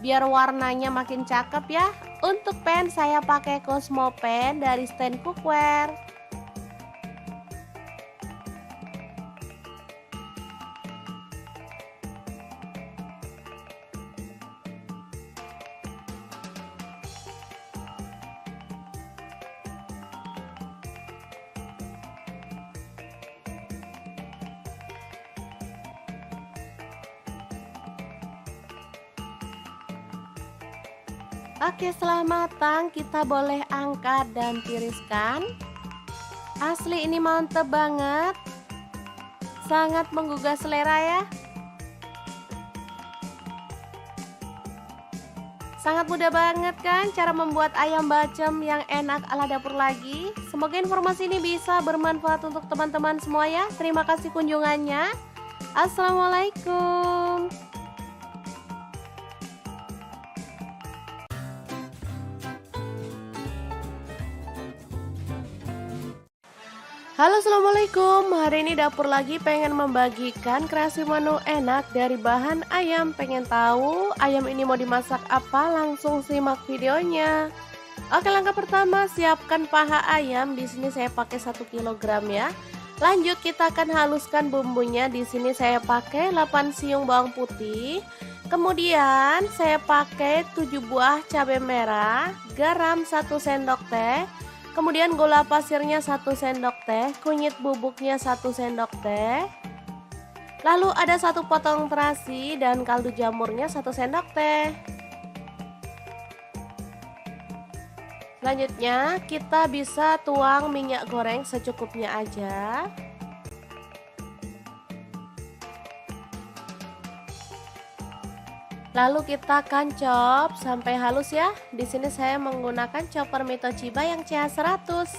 biar warnanya makin cakep ya. Untuk pan saya pakai Cosmo pan dari stand cookware. Oke, setelah matang kita boleh angkat dan tiriskan. Asli ini mantep banget. Sangat menggugah selera ya. Sangat mudah banget kan cara membuat ayam bacem yang enak ala dapur lagi. Semoga informasi ini bisa bermanfaat untuk teman-teman semua ya. Terima kasih kunjungannya. Assalamualaikum. Halo, assalamualaikum. Hari ini dapur lagi pengen membagikan kreasi menu enak dari bahan ayam. Pengen tahu ayam ini mau dimasak apa? Langsung simak videonya. Oke, langkah pertama siapkan paha ayam. Di sini saya pakai 1 kg ya. Lanjut kita akan haluskan bumbunya. Di sini saya pakai 8 siung bawang putih. Kemudian saya pakai 7 buah cabai merah, garam 1 sendok teh. Kemudian gula pasirnya 1 sendok teh, kunyit bubuknya 1 sendok teh. Lalu ada 1 potong terasi dan kaldu jamurnya 1 sendok teh. Selanjutnya kita bisa tuang minyak goreng secukupnya aja. Lalu kita akan chop sampai halus ya. Di sini saya menggunakan chopper Mitochiba yang CH100.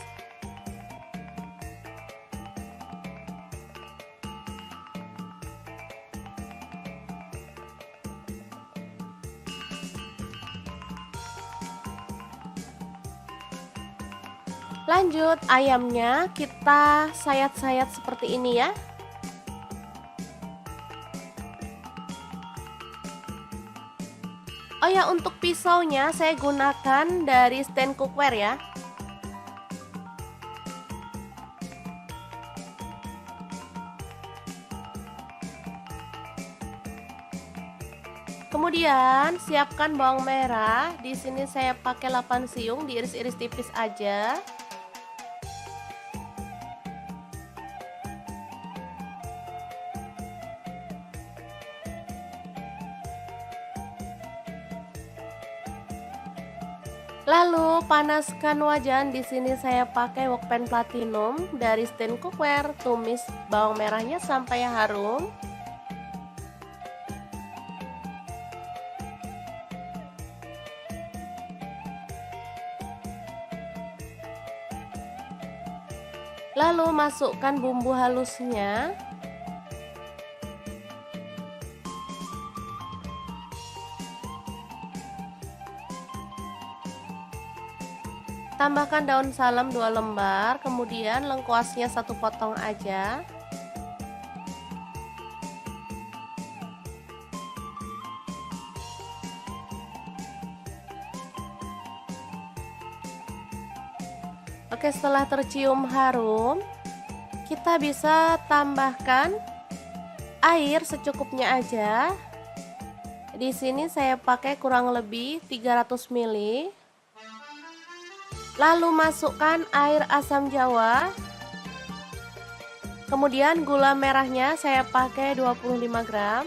Lanjut ayamnya kita sayat-sayat seperti ini ya. Oh ya, untuk pisaunya saya gunakan dari stand cookware ya. Kemudian siapkan bawang merah. Di sini saya pakai 8 siung, diiris-iris tipis aja. Lalu panaskan wajan. Di sini saya pakai wokpan platinum dari stand cookware. Tumis bawang merahnya sampai harum. Lalu masukkan bumbu halusnya. Tambahkan daun salam 2 lembar, kemudian lengkuasnya 1 potong aja. Oke, setelah tercium harum, kita bisa tambahkan air secukupnya aja. Di sini saya pakai kurang lebih 300 ml. Lalu masukkan air asam jawa. Kemudian gula merahnya saya pakai 25 gram.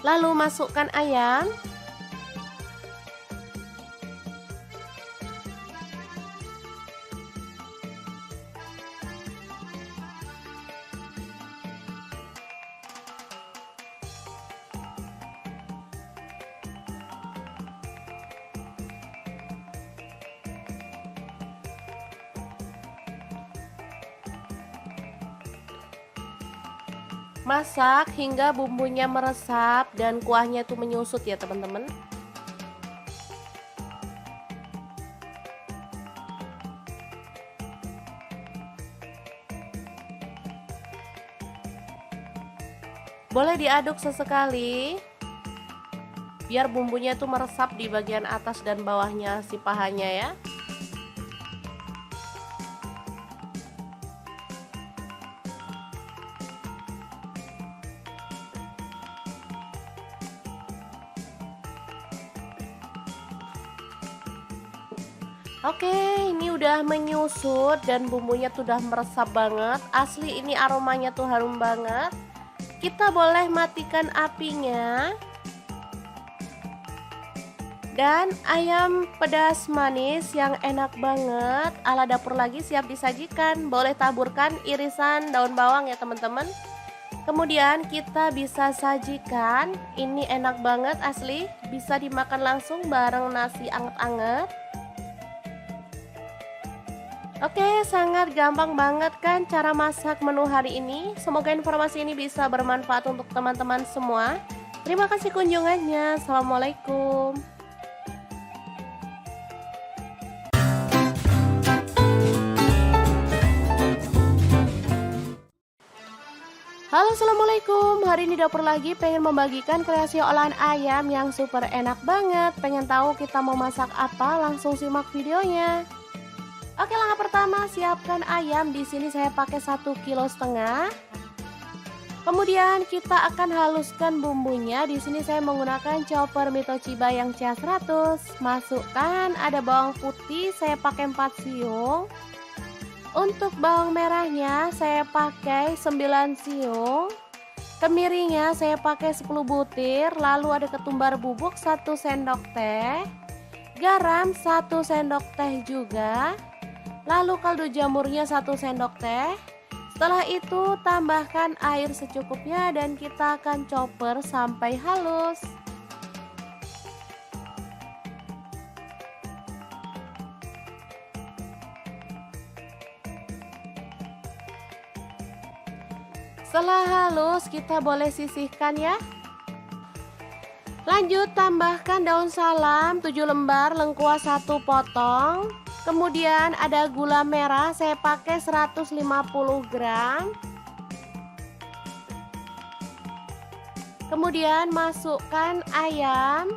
Lalu masukkan ayam. Masak hingga bumbunya meresap dan kuahnya tuh menyusut ya teman-teman. Boleh diaduk sesekali biar bumbunya tuh meresap di bagian atas dan bawahnya si pahanya ya. Oke, ini udah menyusut dan bumbunya tuh udah meresap banget. Asli ini aromanya tuh harum banget. Kita boleh matikan apinya. Dan ayam pedas manis yang enak banget ala dapur lagi siap disajikan. Boleh taburkan irisan daun bawang ya teman-teman. Kemudian kita bisa sajikan. Ini enak banget asli, bisa dimakan langsung bareng nasi anget-anget. Oke, sangat gampang banget kan cara masak menu hari ini. Semoga informasi ini bisa bermanfaat untuk teman-teman semua. Terima kasih kunjungannya. Assalamualaikum. Halo, assalamualaikum. Hari ini dapur lagi pengen membagikan kreasi olahan ayam yang super enak banget. Pengen tahu kita mau masak apa? Langsung simak videonya. Oke, langkah pertama siapkan ayam. Di sini saya pakai 1,5 kg. Kemudian kita akan haluskan bumbunya. Di sini saya menggunakan chopper Mitochiba yang CH100. Masukkan ada bawang putih, saya pakai 4 siung. Untuk bawang merahnya saya pakai 9 siung. Kemiringnya saya pakai 10 butir. Lalu ada ketumbar bubuk 1 sendok teh. Garam 1 sendok teh juga. Lalu kaldu jamurnya 1 sendok teh. Setelah itu tambahkan air secukupnya dan kita akan chopper sampai halus. Setelah halus kita boleh sisihkan ya. Lanjut tambahkan daun salam 7 lembar, lengkuas 1 potong. Kemudian ada gula merah, saya pakai 150 gram. Kemudian masukkan ayam.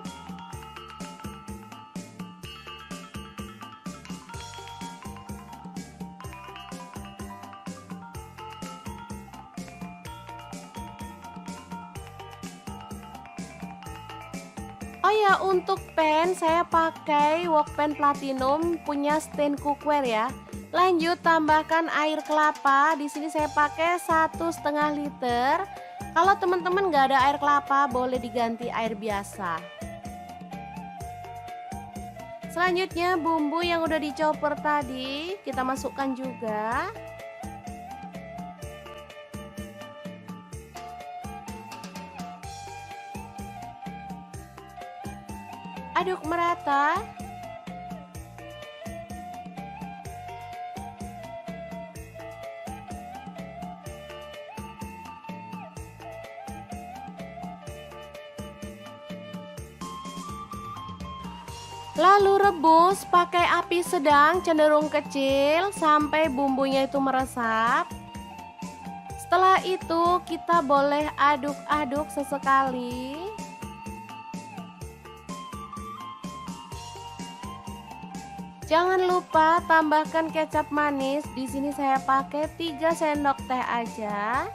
Oh ya, untuk pan saya pakai wok pan platinum punya stand cookware ya. Lanjut tambahkan air kelapa. Di sini saya pakai 1,5 liter. Kalau teman-teman nggak ada air kelapa, boleh diganti air biasa. Selanjutnya bumbu yang udah dichopper tadi kita masukkan juga. Aduk merata. Lalu rebus pakai api sedang cenderung kecil sampai bumbunya itu meresap. Setelah itu kita boleh aduk-aduk sesekali. Jangan lupa tambahkan kecap manis. Di sini saya pakai 3 sendok teh aja.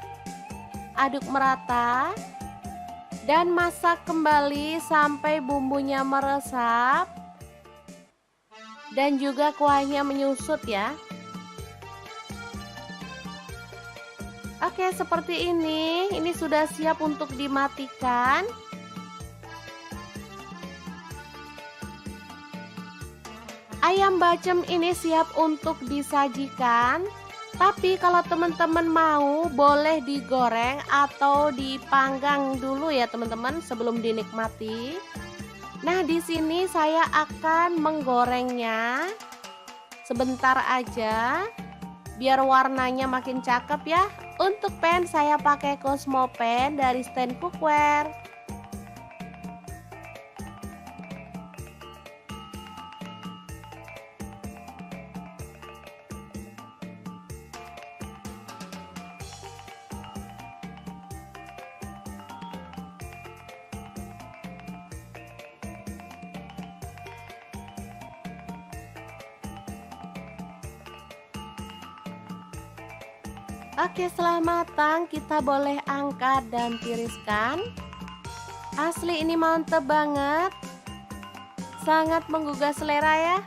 Aduk merata dan masak kembali sampai bumbunya meresap dan juga kuahnya menyusut ya. Oke, seperti ini. Ini sudah siap untuk dimatikan. Ayam bacem ini siap untuk disajikan. Tapi kalau teman-teman mau, boleh digoreng atau dipanggang dulu ya teman-teman sebelum dinikmati. Nah, di sini saya akan menggorengnya sebentar aja biar warnanya makin cakep ya. Untuk pan saya pakai Cosmo pan dari stand cookware. Oke, setelah matang kita boleh angkat dan tiriskan. Asli ini mantep banget. Sangat menggugah selera ya.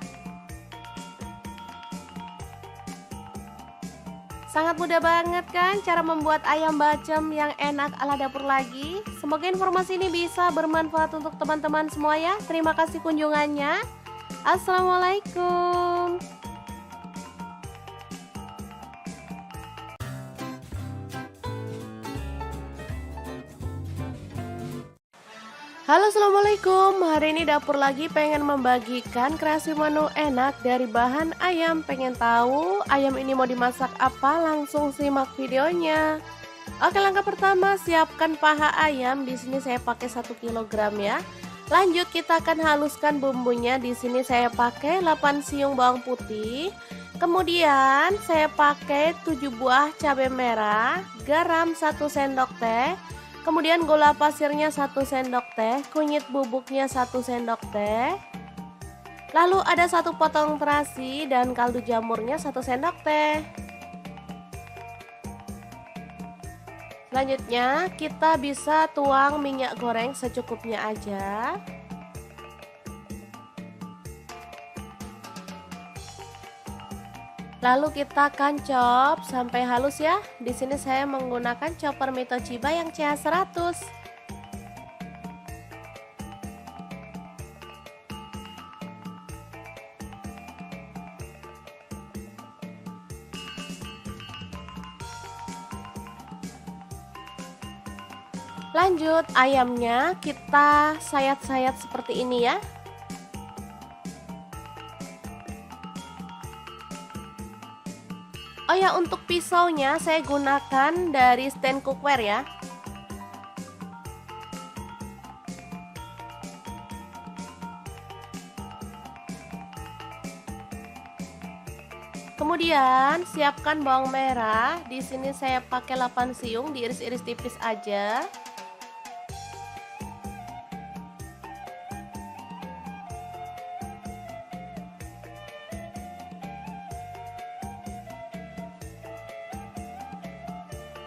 Sangat mudah banget kan cara membuat ayam bacem yang enak ala dapur lagi. Semoga informasi ini bisa bermanfaat untuk teman-teman semua ya. Terima kasih kunjungannya. Assalamualaikum. Halo, assalamualaikum. Hari ini dapur lagi pengen membagikan kreasi menu enak dari bahan ayam. Pengen tahu ayam ini mau dimasak apa? Langsung simak videonya. Oke, langkah pertama siapkan paha ayam. Di sini saya pakai 1 kilogram ya. Lanjut kita akan haluskan bumbunya. Di sini saya pakai 8 siung bawang putih. Kemudian saya pakai 7 buah cabai merah, garam 1 sendok teh. Kemudian gula pasirnya 1 sendok teh, kunyit bubuknya 1 sendok teh. Lalu ada 1 potong terasi dan kaldu jamurnya 1 sendok teh. Selanjutnya kita bisa tuang minyak goreng secukupnya aja. Lalu kita akan chop sampai halus ya. Di sini saya menggunakan chopper Mitochiba yang CH100. Lanjut ayamnya kita sayat-sayat seperti ini ya. Oh ya, untuk pisaunya saya gunakan dari stand cookware ya. Kemudian siapkan bawang merah. Di sini saya pakai 8 siung, diiris-iris tipis aja.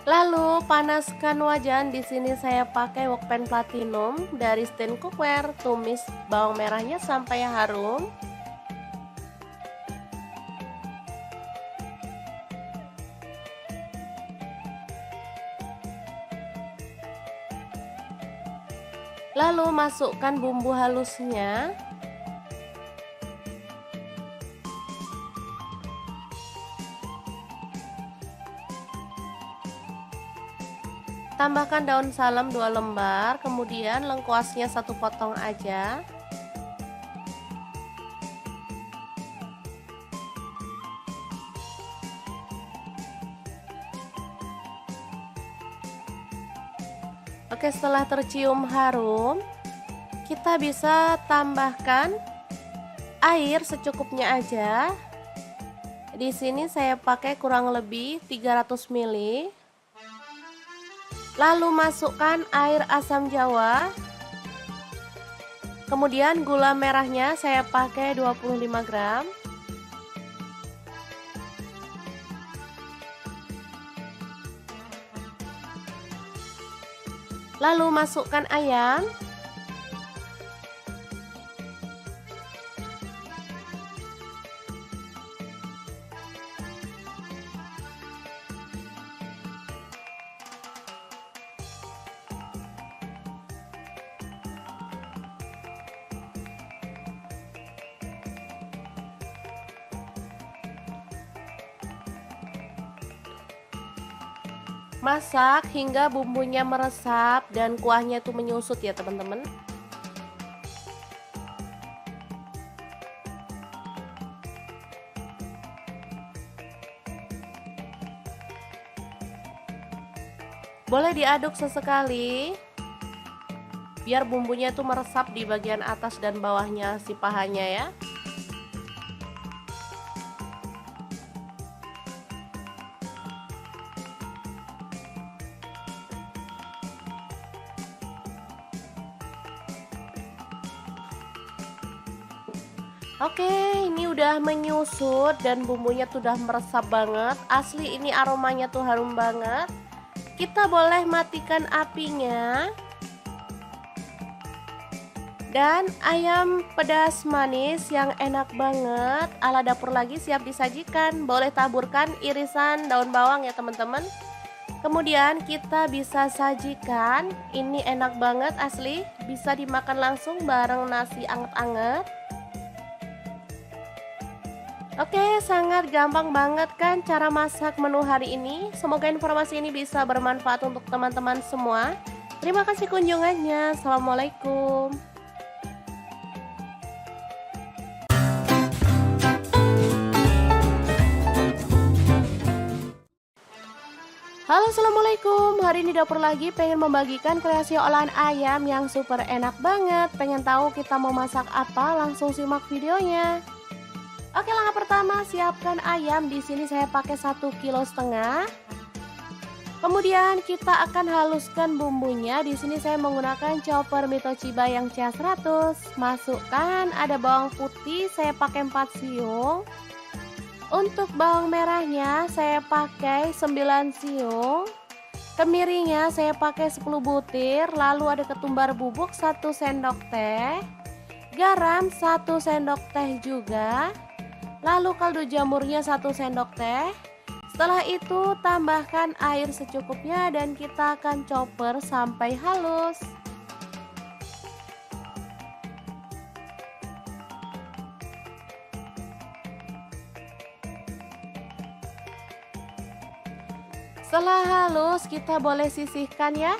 Lalu panaskan wajan. Di sini saya pakai wokpan platinum dari stand cookware. Tumis bawang merahnya sampai harum. Lalu masukkan bumbu halusnya. Tambahkan daun salam 2 lembar, kemudian lengkuasnya 1 potong aja. Oke, setelah tercium harum, kita bisa tambahkan air secukupnya aja. Di sini saya pakai kurang lebih 300 ml. Lalu masukkan air asam jawa. Kemudian gula merahnya saya pakai 25 gram. Lalu masukkan ayam. Masak hingga bumbunya meresap dan kuahnya itu menyusut ya teman-teman. Boleh diaduk sesekali biar bumbunya itu meresap di bagian atas dan bawahnya si pahanya ya. Oke, ini udah menyusut dan bumbunya tuh udah meresap banget. Asli ini aromanya tuh harum banget. Kita boleh matikan apinya. Dan ayam pedas manis yang enak banget ala dapur lagi siap disajikan. Boleh taburkan irisan daun bawang ya teman-teman. Kemudian kita bisa sajikan, ini enak banget asli, bisa dimakan langsung bareng nasi anget-anget. Oke, sangat gampang banget kan cara masak menu hari ini. Semoga informasi ini bisa bermanfaat untuk teman-teman semua. Terima kasih kunjungannya. Assalamualaikum. Halo, assalamualaikum. Hari ini dapur lagi pengen membagikan kreasi olahan ayam yang super enak banget. Pengen tahu kita mau masak apa? Langsung simak videonya. Oke, langkah pertama siapkan ayam. Di sini saya pakai 1,5 kg. Kemudian kita akan haluskan bumbunya. Di sini saya menggunakan chopper Mitochiba yang CH100. Masukkan ada bawang putih, saya pakai 4 siung. Untuk bawang merahnya saya pakai 9 siung. Kemirinya saya pakai 10 butir. Lalu ada ketumbar bubuk 1 sendok teh. Garam 1 sendok teh juga. Lalu kaldu jamurnya 1 sendok teh. Setelah itu tambahkan air secukupnya dan kita akan chopper sampai halus. Setelah halus kita boleh sisihkan ya.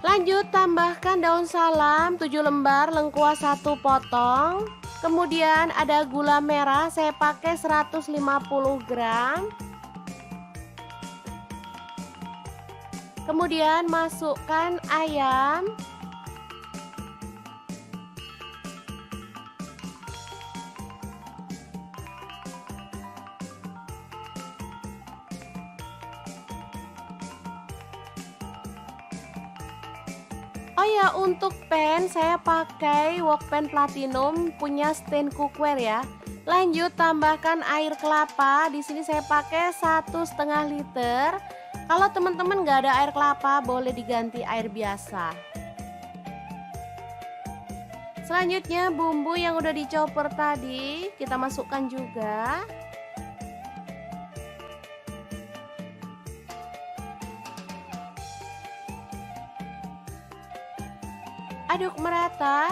Lanjut tambahkan daun salam 7 lembar, lengkuas 1 potong. Kemudian ada gula merah, saya pakai 150 gram. Kemudian masukkan ayam. Oh ya, untuk pan saya pakai wok pan platinum punya stand cookware ya. Lanjut tambahkan air kelapa. Di sini saya pakai 1,5 liter. Kalau teman-teman nggak ada air kelapa, boleh diganti air biasa. Selanjutnya bumbu yang udah dichopper tadi kita masukkan juga. Aduk merata.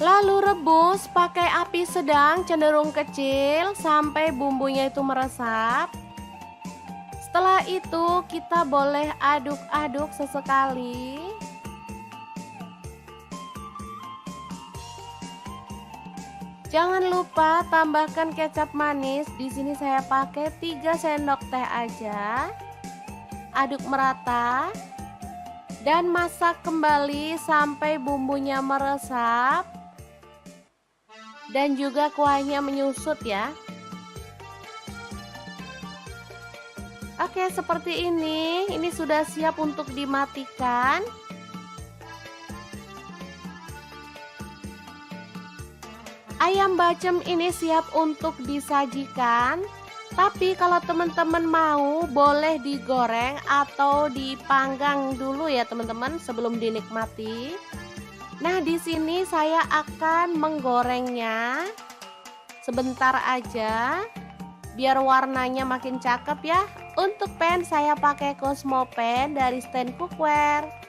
Lalu rebus pakai api sedang cenderung kecil sampai bumbunya itu meresap. Setelah itu kita boleh aduk-aduk sesekali. Jangan lupa tambahkan kecap manis. Di sini saya pakai 3 sendok teh aja. Aduk merata dan masak kembali sampai bumbunya meresap dan juga kuahnya menyusut ya. Oke, seperti ini. Ini sudah siap untuk dimatikan. Ayam bacem ini siap untuk disajikan. Tapi kalau teman-teman mau, boleh digoreng atau dipanggang dulu ya teman-teman sebelum dinikmati. Nah, di sini saya akan menggorengnya sebentar aja biar warnanya makin cakep ya. Untuk pan saya pakai Cosmo pan dari stand cookware.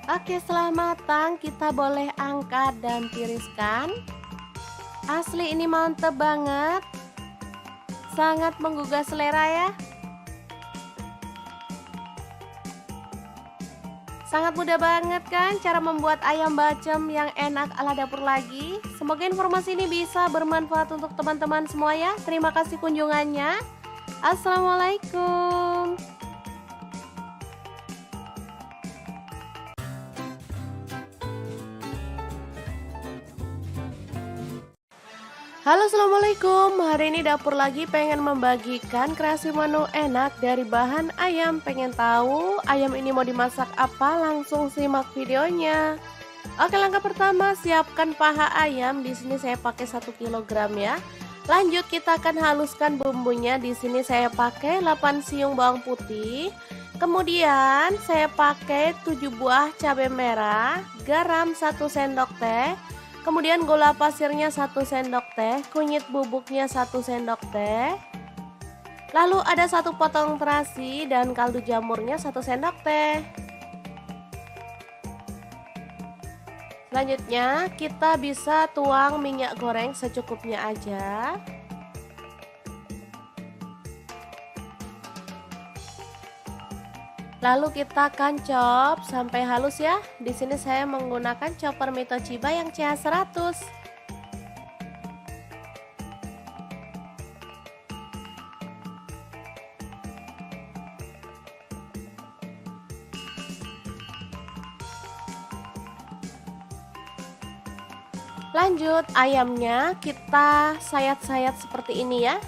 Oke, setelah matang kita boleh angkat dan tiriskan. Asli ini mantep banget. Sangat menggugah selera ya. Sangat mudah banget kan cara membuat ayam bacem yang enak ala dapur lagi. Semoga informasi ini bisa bermanfaat untuk teman-teman semua ya. Terima kasih kunjungannya. Assalamualaikum. Halo, assalamualaikum. Hari ini dapur lagi pengen membagikan kreasi menu enak dari bahan ayam. Pengen tahu ayam ini mau dimasak apa? Langsung simak videonya. Oke, langkah pertama siapkan paha ayam. Di sini saya pakai 1 kg ya. Lanjut kita akan haluskan bumbunya. Di sini saya pakai 8 siung bawang putih. Kemudian saya pakai 7 buah cabai merah, garam 1 sendok teh. Kemudian gula pasirnya 1 sendok teh, kunyit bubuknya 1 sendok teh. Lalu ada 1 potong terasi dan kaldu jamurnya 1 sendok teh. Selanjutnya kita bisa tuang minyak goreng secukupnya aja. Lalu kita akan chop sampai halus ya. Di sini saya menggunakan chopper Mitochiba yang CH100. Lanjut ayamnya kita sayat-sayat seperti ini ya.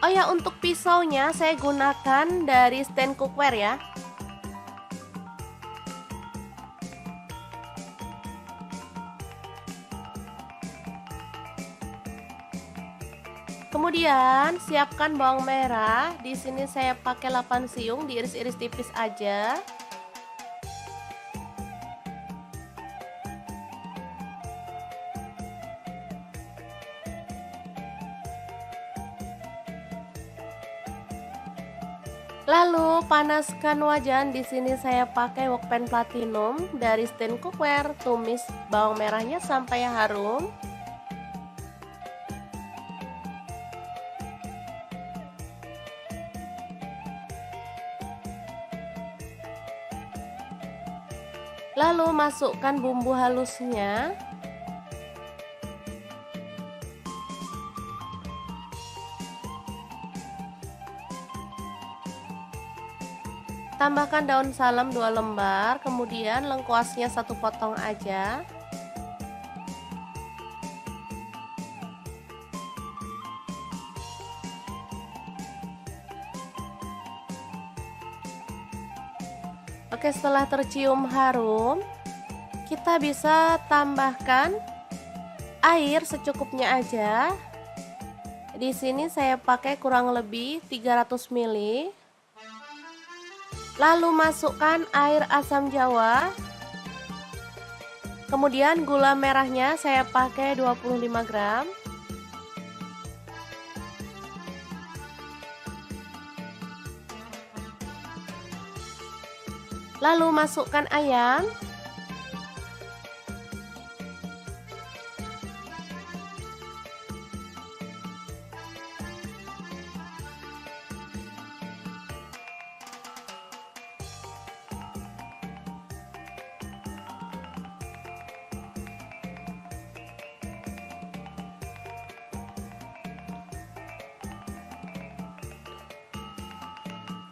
Oh ya, untuk pisaunya saya gunakan dari stand cookware ya. Kemudian siapkan bawang merah. Di sini saya pakai 8 siung, diiris-iris tipis aja. Lalu panaskan wajan. Di sini saya pakai wokpan platinum dari stand cookware. Tumis bawang merahnya sampai harum. Lalu masukkan bumbu halusnya. Tambahkan daun salam 2 lembar, kemudian lengkuasnya 1 potong aja. Oke, setelah tercium harum, kita bisa tambahkan air secukupnya aja. Di sini saya pakai kurang lebih 300 ml. Lalu masukkan air asam jawa. Kemudian gula merahnya saya pakai 25 gram. Lalu masukkan ayam.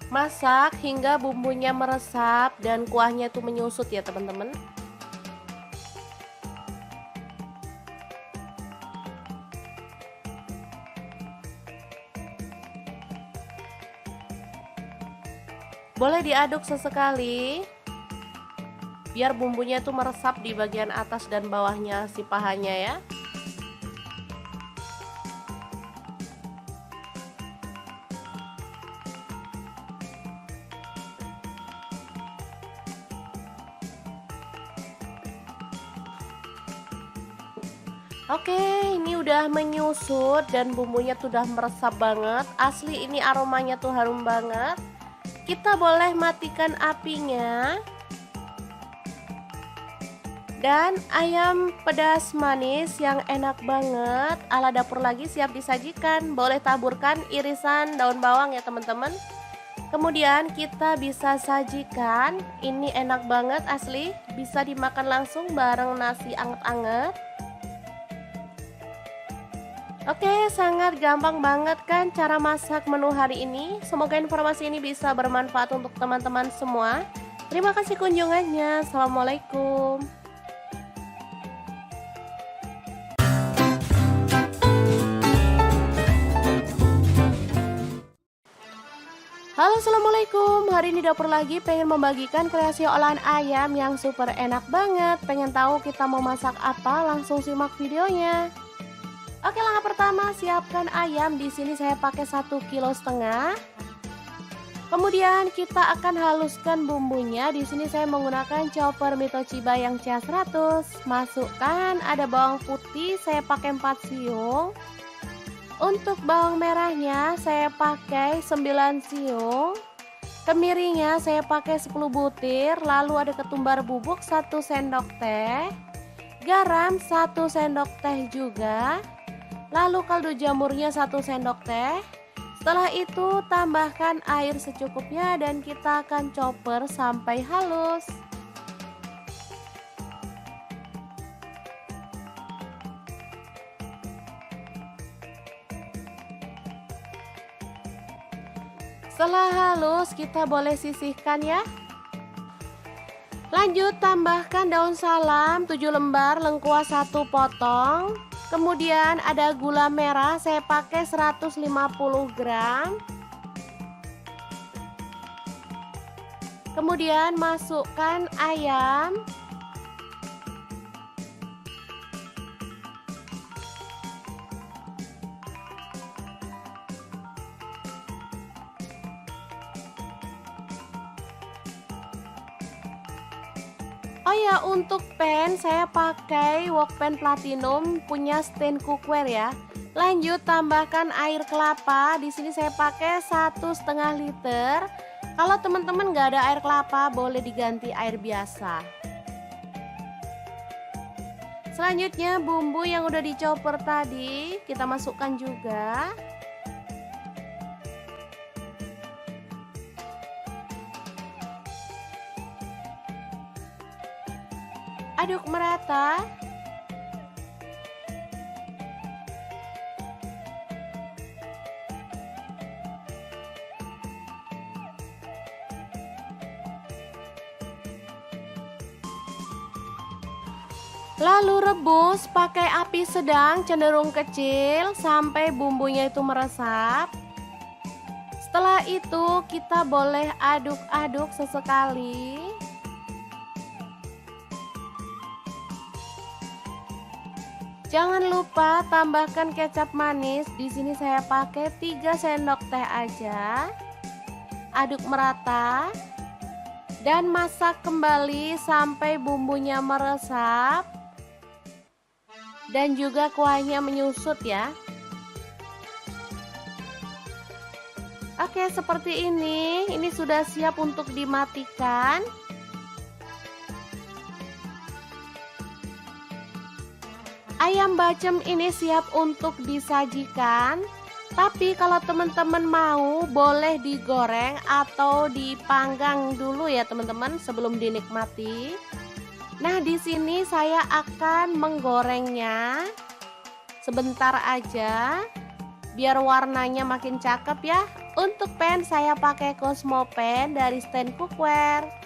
Masak hingga bumbunya meresap dan kuahnya tuh menyusut ya teman-teman. Boleh diaduk sesekali biar bumbunya tuh meresap di bagian atas dan bawahnya si pahanya ya. Oke, ini udah menyusut dan bumbunya tuh udah meresap banget. Asli ini aromanya tuh harum banget. Kita boleh matikan apinya. Dan ayam pedas manis yang enak banget ala dapur lagi siap disajikan. Boleh taburkan irisan daun bawang ya teman-teman. Kemudian kita bisa sajikan. Ini enak banget asli, bisa dimakan langsung bareng nasi anget-anget. Oke, sangat gampang banget kan cara masak menu hari ini. Semoga informasi ini bisa bermanfaat untuk teman-teman semua. Terima kasih kunjungannya. Assalamualaikum. Halo, assalamualaikum. Hari ini dapur lagi pengen membagikan kreasi olahan ayam yang super enak banget. Pengen tahu kita mau masak apa? Langsung simak videonya. Oke, langkah pertama siapkan ayam. Di sini saya pakai 1,5 kg. Kemudian kita akan haluskan bumbunya. Di sini saya menggunakan chopper Mito Chiba yang CH100. Masukkan ada bawang putih, saya pakai 4 siung. Untuk bawang merahnya saya pakai 9 siung. Kemiringnya saya pakai 10 butir. Lalu ada ketumbar bubuk 1 sendok teh. Garam 1 sendok teh juga. Lalu kaldu jamurnya 1 sendok teh. Setelah itu tambahkan air secukupnya dan kita akan chopper sampai halus. Setelah halus kita boleh sisihkan ya. Lanjut tambahkan daun salam 7 lembar, lengkuas 1 potong. Kemudian ada gula merah, saya pakai 150 gram. Kemudian masukkan ayam. Oh ya, untuk pan saya pakai wok pan platinum punya stand cookware ya. Lanjut tambahkan air kelapa. Di sini saya pakai 1,5 liter. Kalau teman-teman nggak ada air kelapa, boleh diganti air biasa. Selanjutnya bumbu yang udah dichopper tadi kita masukkan juga. Aduk merata. Lalu rebus pakai api sedang cenderung kecil sampai bumbunya itu meresap. Setelah itu kita boleh aduk-aduk sesekali. Jangan lupa tambahkan kecap manis. Di sini saya pakai 3 sendok teh aja. Aduk merata dan masak kembali sampai bumbunya meresap dan juga kuahnya menyusut ya. Oke, seperti ini. Ini sudah siap untuk dimatikan. Ayam bacem ini siap untuk disajikan. Tapi kalau teman-teman mau, boleh digoreng atau dipanggang dulu ya teman-teman sebelum dinikmati. Nah, di sini saya akan menggorengnya sebentar aja biar warnanya makin cakep ya. Untuk pan saya pakai Cosmo pan dari stand cookware.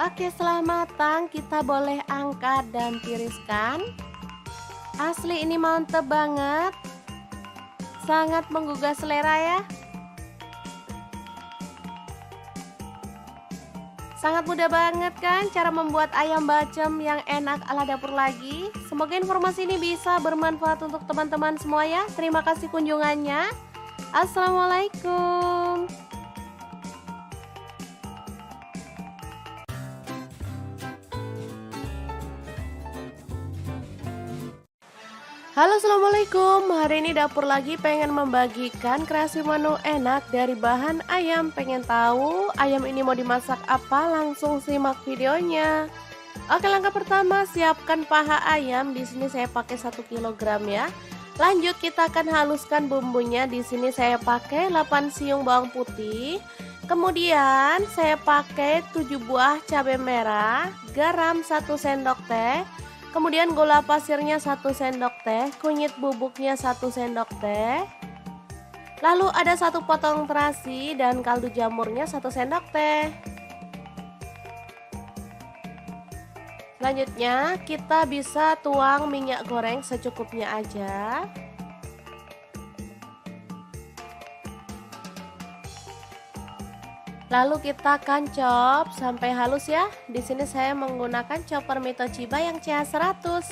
Oke, setelah matang kita boleh angkat dan tiriskan. Asli ini mantep banget. Sangat menggugah selera ya. Sangat mudah banget kan cara membuat ayam bacem yang enak ala dapur lagi. Semoga informasi ini bisa bermanfaat untuk teman-teman semua ya. Terima kasih kunjungannya. Assalamualaikum. Halo, assalamualaikum. Hari ini dapur lagi pengen membagikan kreasi menu enak dari bahan ayam. Pengen tahu ayam ini mau dimasak apa? Langsung simak videonya. Oke, langkah pertama siapkan paha ayam. Di sini saya pakai 1 kilogram ya. Lanjut kita akan haluskan bumbunya. Di sini saya pakai 8 siung bawang putih. Kemudian saya pakai 7 buah cabai merah, garam 1 sendok teh. Kemudian gula pasirnya 1 sendok teh, kunyit bubuknya 1 sendok teh. Lalu ada 1 potong terasi dan kaldu jamurnya 1 sendok teh. Selanjutnya kita bisa tuang minyak goreng secukupnya aja. Lalu kita akan chop sampai halus ya. Di sini saya menggunakan chopper Mitochiba yang CH100.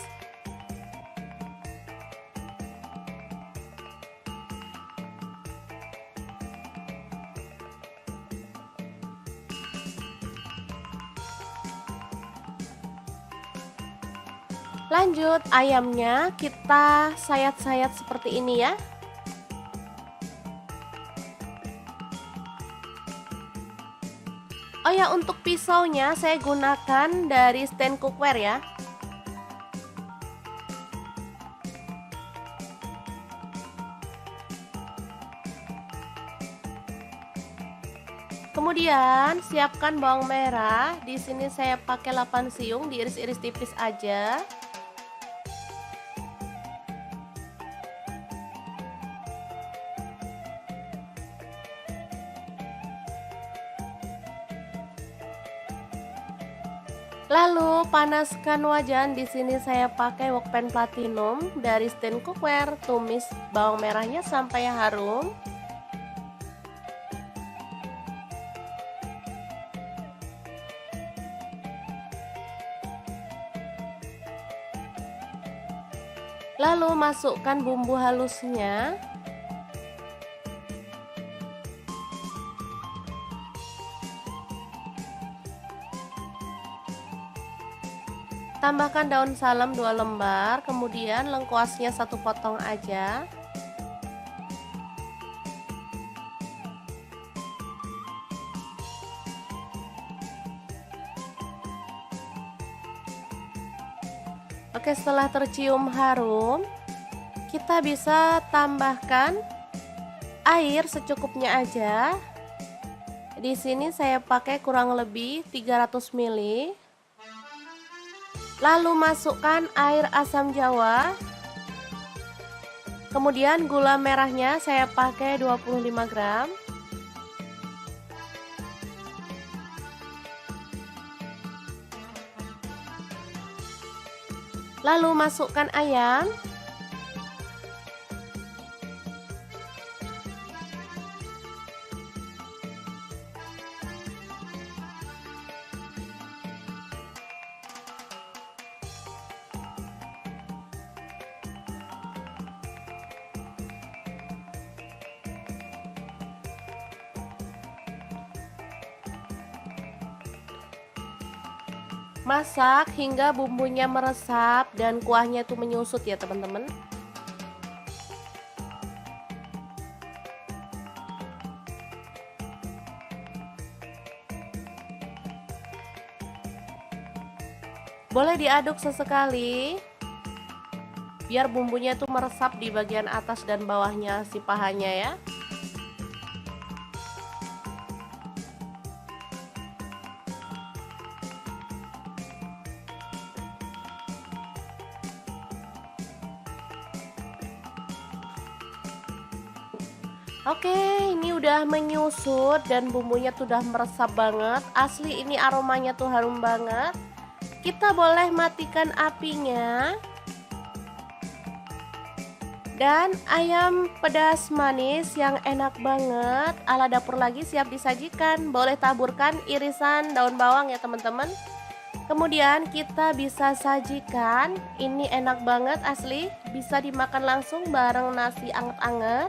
Lanjut ayamnya kita sayat-sayat seperti ini ya. Oh ya, untuk pisaunya saya gunakan dari stand cookware ya. Kemudian siapkan bawang merah. Di sini saya pakai 8 siung, diiris-iris tipis aja. Lalu panaskan wajan. Di sini saya pakai wokpan platinum dari stand cookware. Tumis bawang merahnya sampai harum. Lalu masukkan bumbu halusnya. Tambahkan daun salam 2 lembar, kemudian lengkuasnya 1 potong aja. Oke, setelah tercium harum, kita bisa tambahkan air secukupnya aja. Di sini saya pakai kurang lebih 300 ml. Lalu masukkan air asam jawa. Kemudian gula merahnya saya pakai 25 gram. Lalu masukkan ayam. Masak hingga bumbunya meresap dan kuahnya tuh menyusut ya teman-teman. Boleh diaduk sesekali biar bumbunya tuh meresap di bagian atas dan bawahnya si pahanya ya. Oke, ini udah menyusut dan bumbunya tuh udah meresap banget. Asli ini aromanya tuh harum banget. Kita boleh matikan apinya. Dan ayam pedas manis yang enak banget ala dapur lagi siap disajikan. Boleh taburkan irisan daun bawang ya teman-teman. Kemudian kita bisa sajikan. Ini enak banget asli, bisa dimakan langsung bareng nasi anget-anget.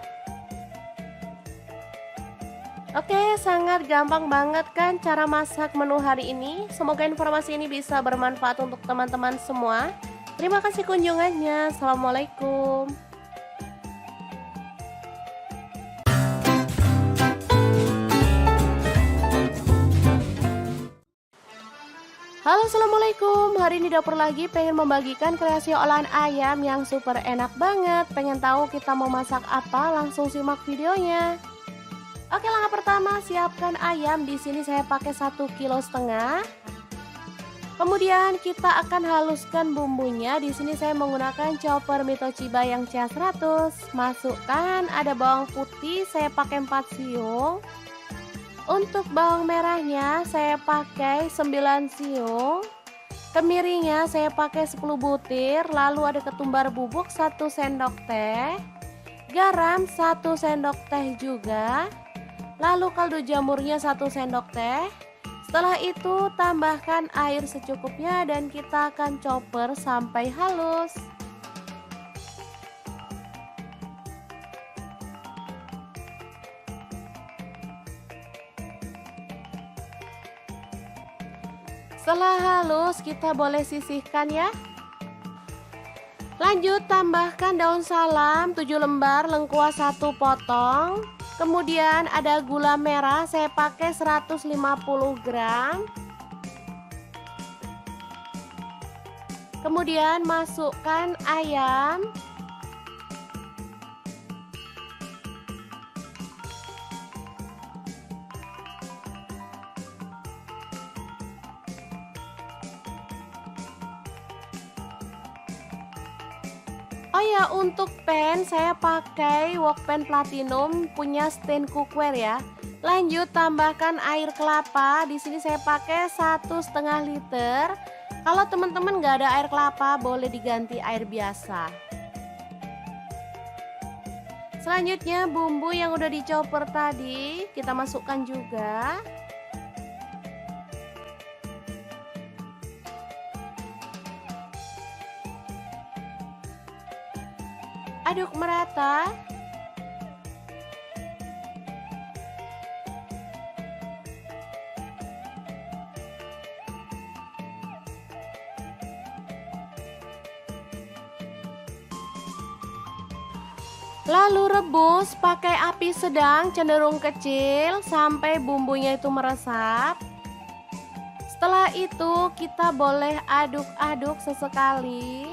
Oke, sangat gampang banget kan cara masak menu hari ini. Semoga informasi ini bisa bermanfaat untuk teman-teman semua. Terima kasih kunjungannya. Assalamualaikum. Halo, assalamualaikum. Hari ini dapur lagi pengen membagikan kreasi olahan ayam yang super enak banget. Pengen tahu kita mau masak apa? Langsung simak videonya. Oke, langkah pertama siapkan ayam. Di sini saya pakai 1,5 kg. Kemudian kita akan haluskan bumbunya. Di sini saya menggunakan chopper Mitochiba yang CH100. Masukkan ada bawang putih, saya pakai 4 siung. Untuk bawang merahnya saya pakai 9 siung. Kemirinya saya pakai 10 butir. Lalu ada ketumbar bubuk 1 sendok teh. Garam 1 sendok teh juga. Lalu kaldu jamurnya 1 sendok teh. Setelah itu tambahkan air secukupnya dan kita akan chopper sampai halus. Setelah halus kita boleh sisihkan ya. Lanjut tambahkan daun salam 7 lembar, lengkuas 1 potong. Kemudian ada gula merah, saya pakai 150 gram. Kemudian masukkan ayam. Oh ya, untuk pan saya pakai wok pan platinum punya stand cookware ya. Lanjut tambahkan air kelapa. Di sini saya pakai 1,5 liter. Kalau teman-teman nggak ada air kelapa, boleh diganti air biasa. Selanjutnya bumbu yang udah dichopper tadi kita masukkan juga. Aduk merata. Lalu rebus pakai api sedang cenderung kecil sampai bumbunya itu meresap. Setelah itu kita boleh aduk-aduk sesekali.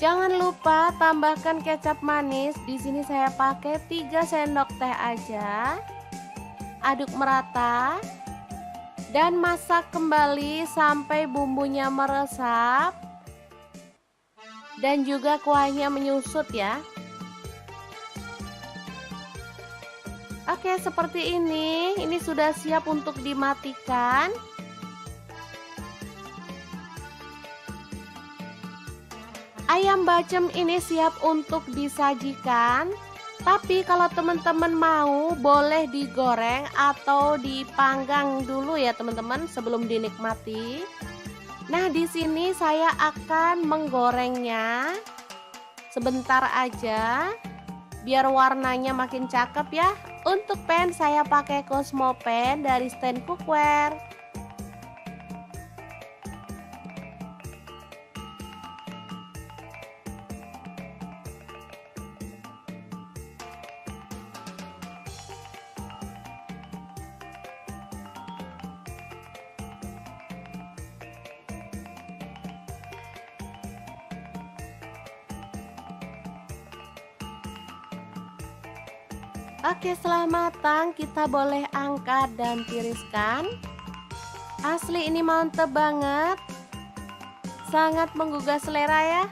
Jangan lupa tambahkan kecap manis. Di sini saya pakai 3 sendok teh aja. Aduk merata dan masak kembali sampai bumbunya meresap dan juga kuahnya menyusut ya. Oke, seperti ini. Ini sudah siap untuk dimatikan. Ayam bacem ini siap untuk disajikan. Tapi kalau teman-teman mau boleh digoreng atau dipanggang dulu ya teman-teman sebelum dinikmati. Nah, di sini saya akan menggorengnya sebentar aja biar warnanya makin cakep ya. Untuk pan saya pakai Cosmo pan dari stand cookware. Oke, setelah matang kita boleh angkat dan tiriskan. Asli ini mantep banget. Sangat menggugah selera ya.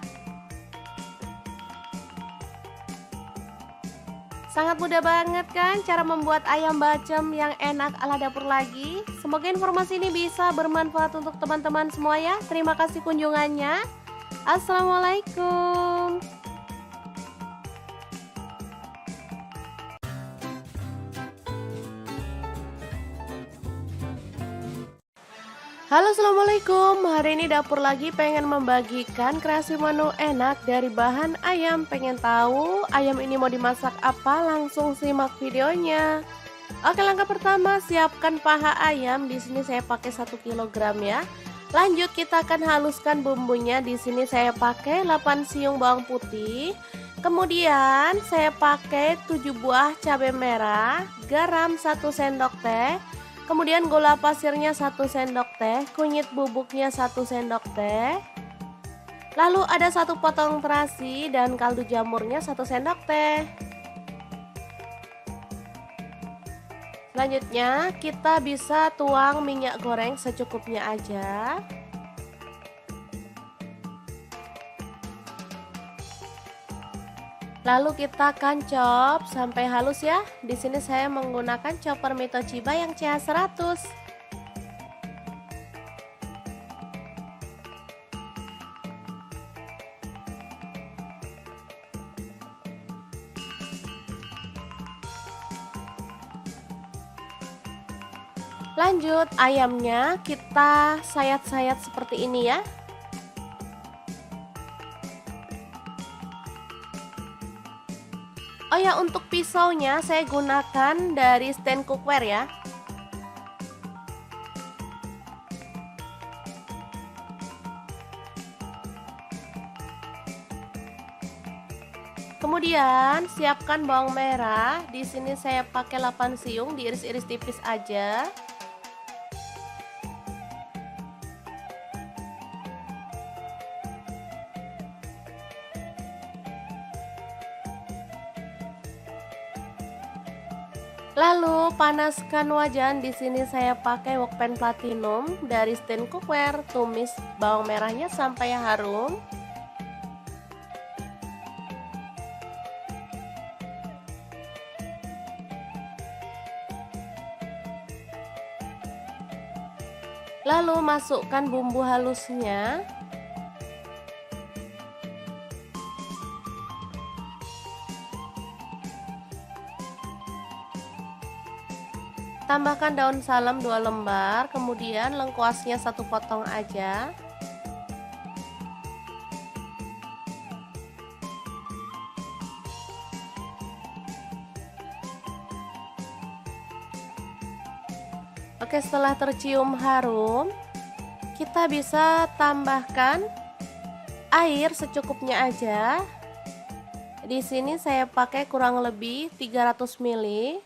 Sangat mudah banget kan cara membuat ayam bacem yang enak ala dapur lagi. Semoga informasi ini bisa bermanfaat untuk teman-teman semua ya. Terima kasih kunjungannya. Assalamualaikum. Halo, assalamualaikum. Hari ini dapur lagi pengen membagikan kreasi menu enak dari bahan ayam. Pengen tahu ayam ini mau dimasak apa? Langsung simak videonya. Oke, langkah pertama siapkan paha ayam. Di sini saya pakai 1 kg ya. Lanjut kita akan haluskan bumbunya. Di sini saya pakai 8 siung bawang putih. Kemudian saya pakai 7 buah cabai merah, garam 1 sendok teh. Kemudian gula pasirnya 1 sendok teh, kunyit bubuknya 1 sendok teh. Lalu ada 1 potong terasi dan kaldu jamurnya 1 sendok teh. Selanjutnya kita bisa tuang minyak goreng secukupnya aja. Lalu kita akan chop sampai halus ya. Di sini saya menggunakan chopper Mitochiba yang CH100. Lanjut ayamnya kita sayat-sayat seperti ini ya. Oh ya, untuk pisaunya saya gunakan dari stand cookware ya. Kemudian siapkan bawang merah. Di sini saya pakai 8 siung, diiris-iris tipis aja. Lalu panaskan wajan. Di sini saya pakai wokpan platinum dari stand cookware. Tumis bawang merahnya sampai harum. Lalu masukkan bumbu halusnya. Tambahkan daun salam 2 lembar, kemudian lengkuasnya 1 potong aja. Oke, setelah tercium harum, kita bisa tambahkan air secukupnya aja. Di sini saya pakai kurang lebih 300 ml.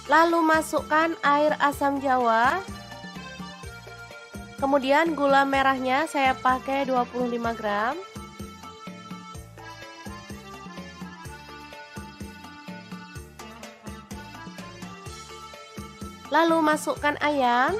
Lalu masukkan air asam jawa. Kemudian gula merahnya saya pakai 25 gram. Lalu masukkan ayam.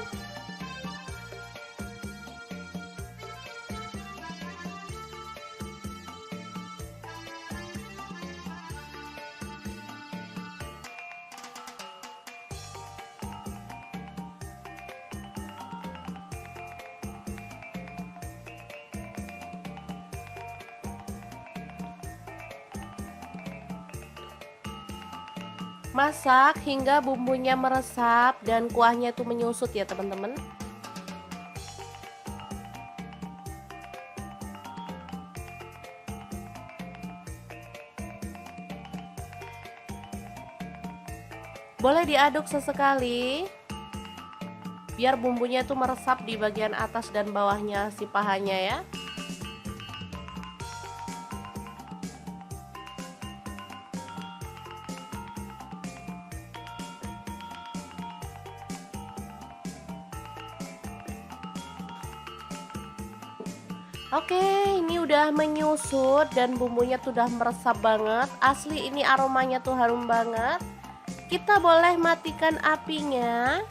Masak hingga bumbunya meresap dan kuahnya itu menyusut ya teman-teman. Boleh diaduk sesekali biar bumbunya itu meresap di bagian atas dan bawahnya si pahanya ya. Oke, ini udah menyusut dan bumbunya tuh udah meresap banget. Asli ini aromanya tuh harum banget. Kita boleh matikan apinya.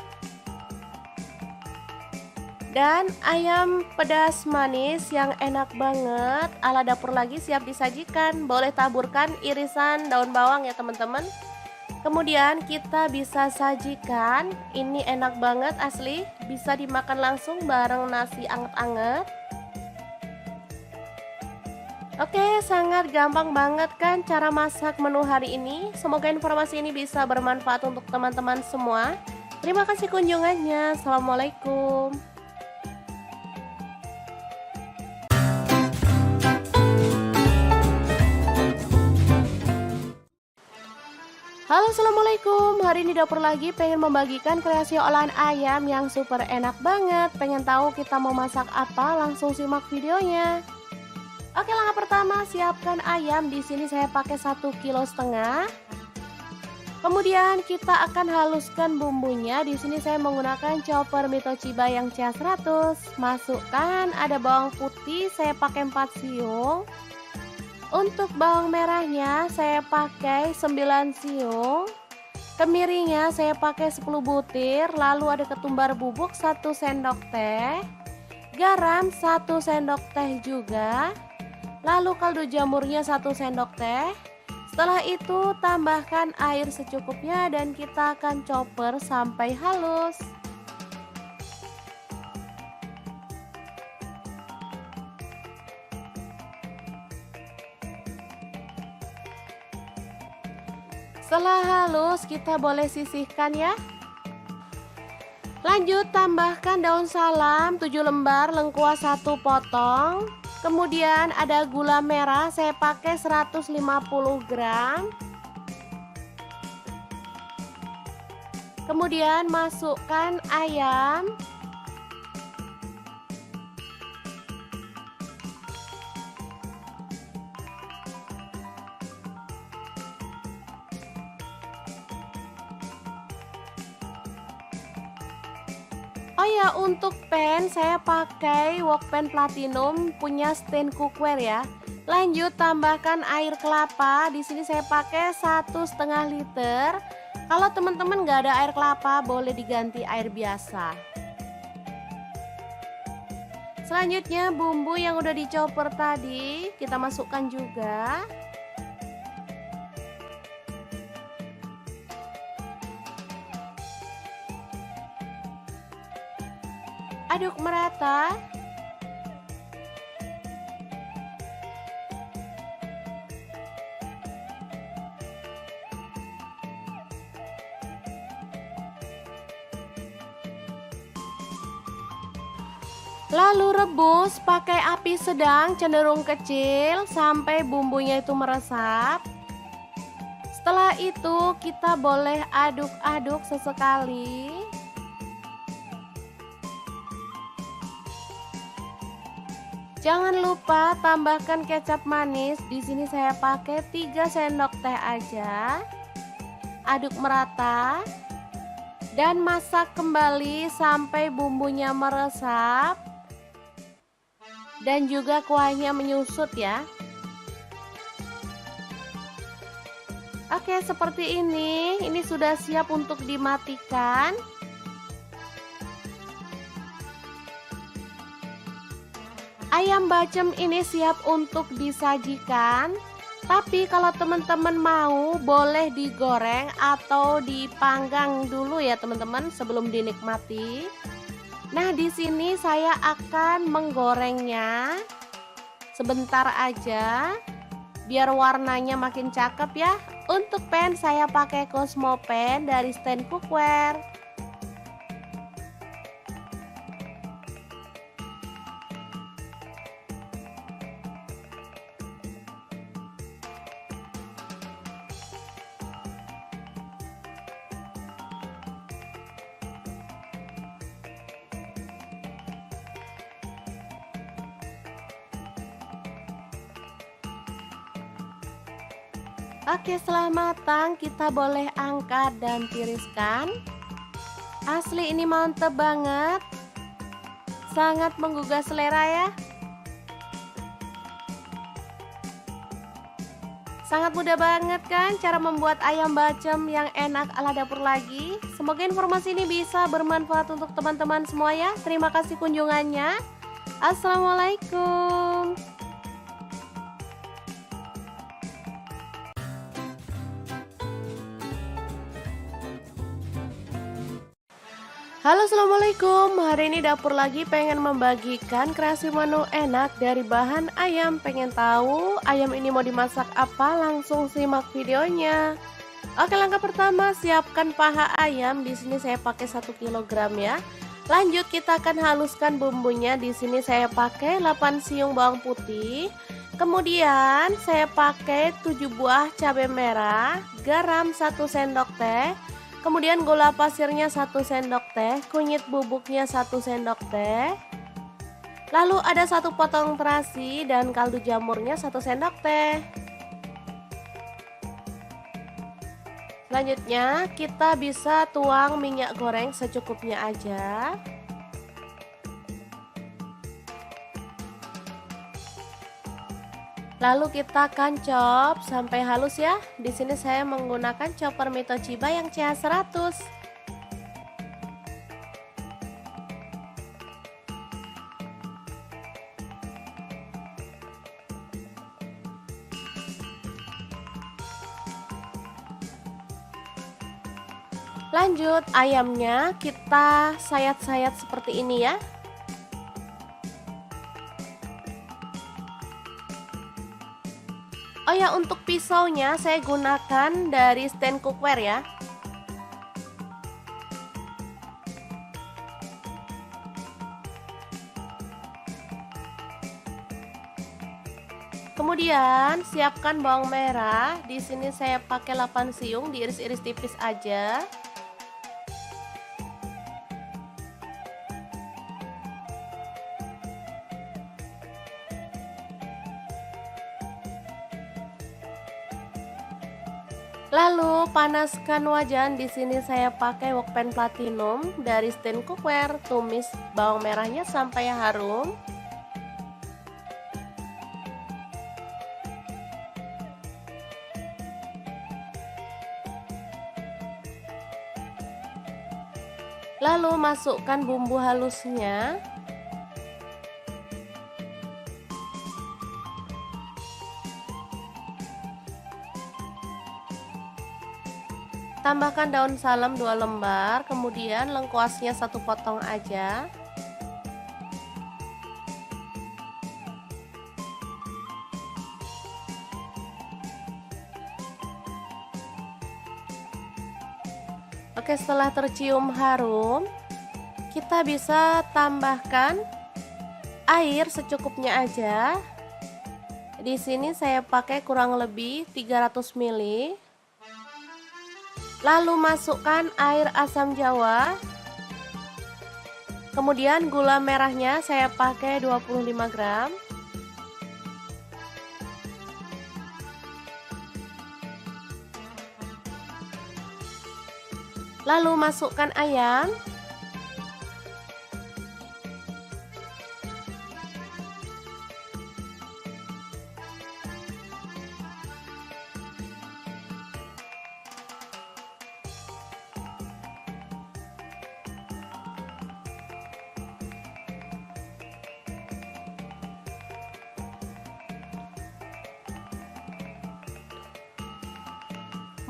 Dan ayam pedas manis yang enak banget ala dapur lagi siap disajikan. Boleh taburkan irisan daun bawang ya teman-teman. Kemudian kita bisa sajikan. Ini enak banget asli, bisa dimakan langsung bareng nasi anget-anget. Oke, sangat gampang banget kan cara masak menu hari ini. Semoga informasi ini bisa bermanfaat untuk teman-teman semua. Terima kasih kunjungannya. Assalamualaikum. Halo, assalamualaikum. Hari ini dapur lagi pengen membagikan kreasi olahan ayam yang super enak banget. Pengen tahu kita mau masak apa? Langsung simak videonya. Oke, langkah pertama siapkan ayam. Di sini saya pakai 1,5 kg. Kemudian kita akan haluskan bumbunya. Di sini saya menggunakan chopper Mito Chiba yang CH100. Masukkan ada bawang putih, saya pakai 4 siung. Untuk bawang merahnya saya pakai 9 siung. Kemirinya saya pakai 10 butir. Lalu ada ketumbar bubuk 1 sendok teh. Garam 1 sendok teh juga. Lalu kaldu jamurnya 1 sendok teh. Setelah itu tambahkan air secukupnya dan kita akan chopper sampai halus. Setelah halus kita boleh sisihkan ya. Lanjut tambahkan daun salam 7 lembar, lengkuas 1 potong. Kemudian ada gula merah, saya pakai 150 gram. Kemudian masukkan ayam. Oh ya, untuk pan saya pakai wok pan platinum punya stand cookware ya. Lanjut tambahkan air kelapa. Di sini saya pakai 1,5 liter. Kalau teman-teman nggak ada air kelapa, boleh diganti air biasa. Selanjutnya bumbu yang udah dicopper tadi kita masukkan juga. Aduk merata. Lalu rebus pakai api sedang cenderung kecil sampai bumbunya itu meresap. Setelah itu kita boleh aduk-aduk sesekali. Jangan lupa tambahkan kecap manis. Di sini saya pakai 3 sendok teh aja. Aduk merata dan masak kembali sampai bumbunya meresap dan juga kuahnya menyusut ya. Oke, seperti ini. Ini sudah siap untuk dimatikan. Ayam bacem ini siap untuk disajikan. Tapi kalau teman-teman mau, boleh digoreng atau dipanggang dulu ya teman-teman sebelum dinikmati. Nah, di sini saya akan menggorengnya sebentar aja biar warnanya makin cakep ya. Untuk pan saya pakai Cosmo pan dari stand cookware. Oke, setelah matang kita boleh angkat dan tiriskan. Asli ini mantep banget. Sangat menggugah selera ya. Sangat mudah banget kan cara membuat ayam bacem yang enak ala dapur lagi. Semoga informasi ini bisa bermanfaat untuk teman-teman semua ya. Terima kasih kunjungannya. Assalamualaikum. Halo, assalamualaikum. Hari ini dapur lagi pengen membagikan kreasi menu enak dari bahan ayam. Pengen tahu ayam ini mau dimasak apa? Langsung simak videonya. Oke, langkah pertama siapkan paha ayam. Di sini saya pakai 1 kg ya. Lanjut kita akan haluskan bumbunya. Di sini saya pakai 8 siung bawang putih. Kemudian saya pakai 7 buah cabai merah, garam 1 sendok teh. Kemudian gula pasirnya 1 sendok teh, kunyit bubuknya 1 sendok teh. Lalu ada 1 potong terasi dan kaldu jamurnya 1 sendok teh. Selanjutnya kita bisa tuang minyak goreng secukupnya aja. Lalu kita akan chop sampai halus ya. Di sini saya menggunakan chopper Mitochiba yang CH100. Lanjut ayamnya kita sayat-sayat seperti ini ya. Oh ya, untuk pisaunya saya gunakan dari stand cookware ya. Kemudian siapkan bawang merah. Di sini saya pakai 8 siung, diiris-iris tipis aja. Lalu panaskan wajan. Di sini saya pakai wokpan platinum dari stand cookware. Tumis bawang merahnya sampai harum. Lalu masukkan bumbu halusnya. Tambahkan daun salam 2 lembar, kemudian lengkuasnya 1 potong aja. Oke, setelah tercium harum, kita bisa tambahkan air secukupnya aja. Di sini saya pakai kurang lebih 300 ml. Lalu masukkan air asam jawa. Kemudian gula merahnya saya pakai 25 gram. Lalu masukkan ayam.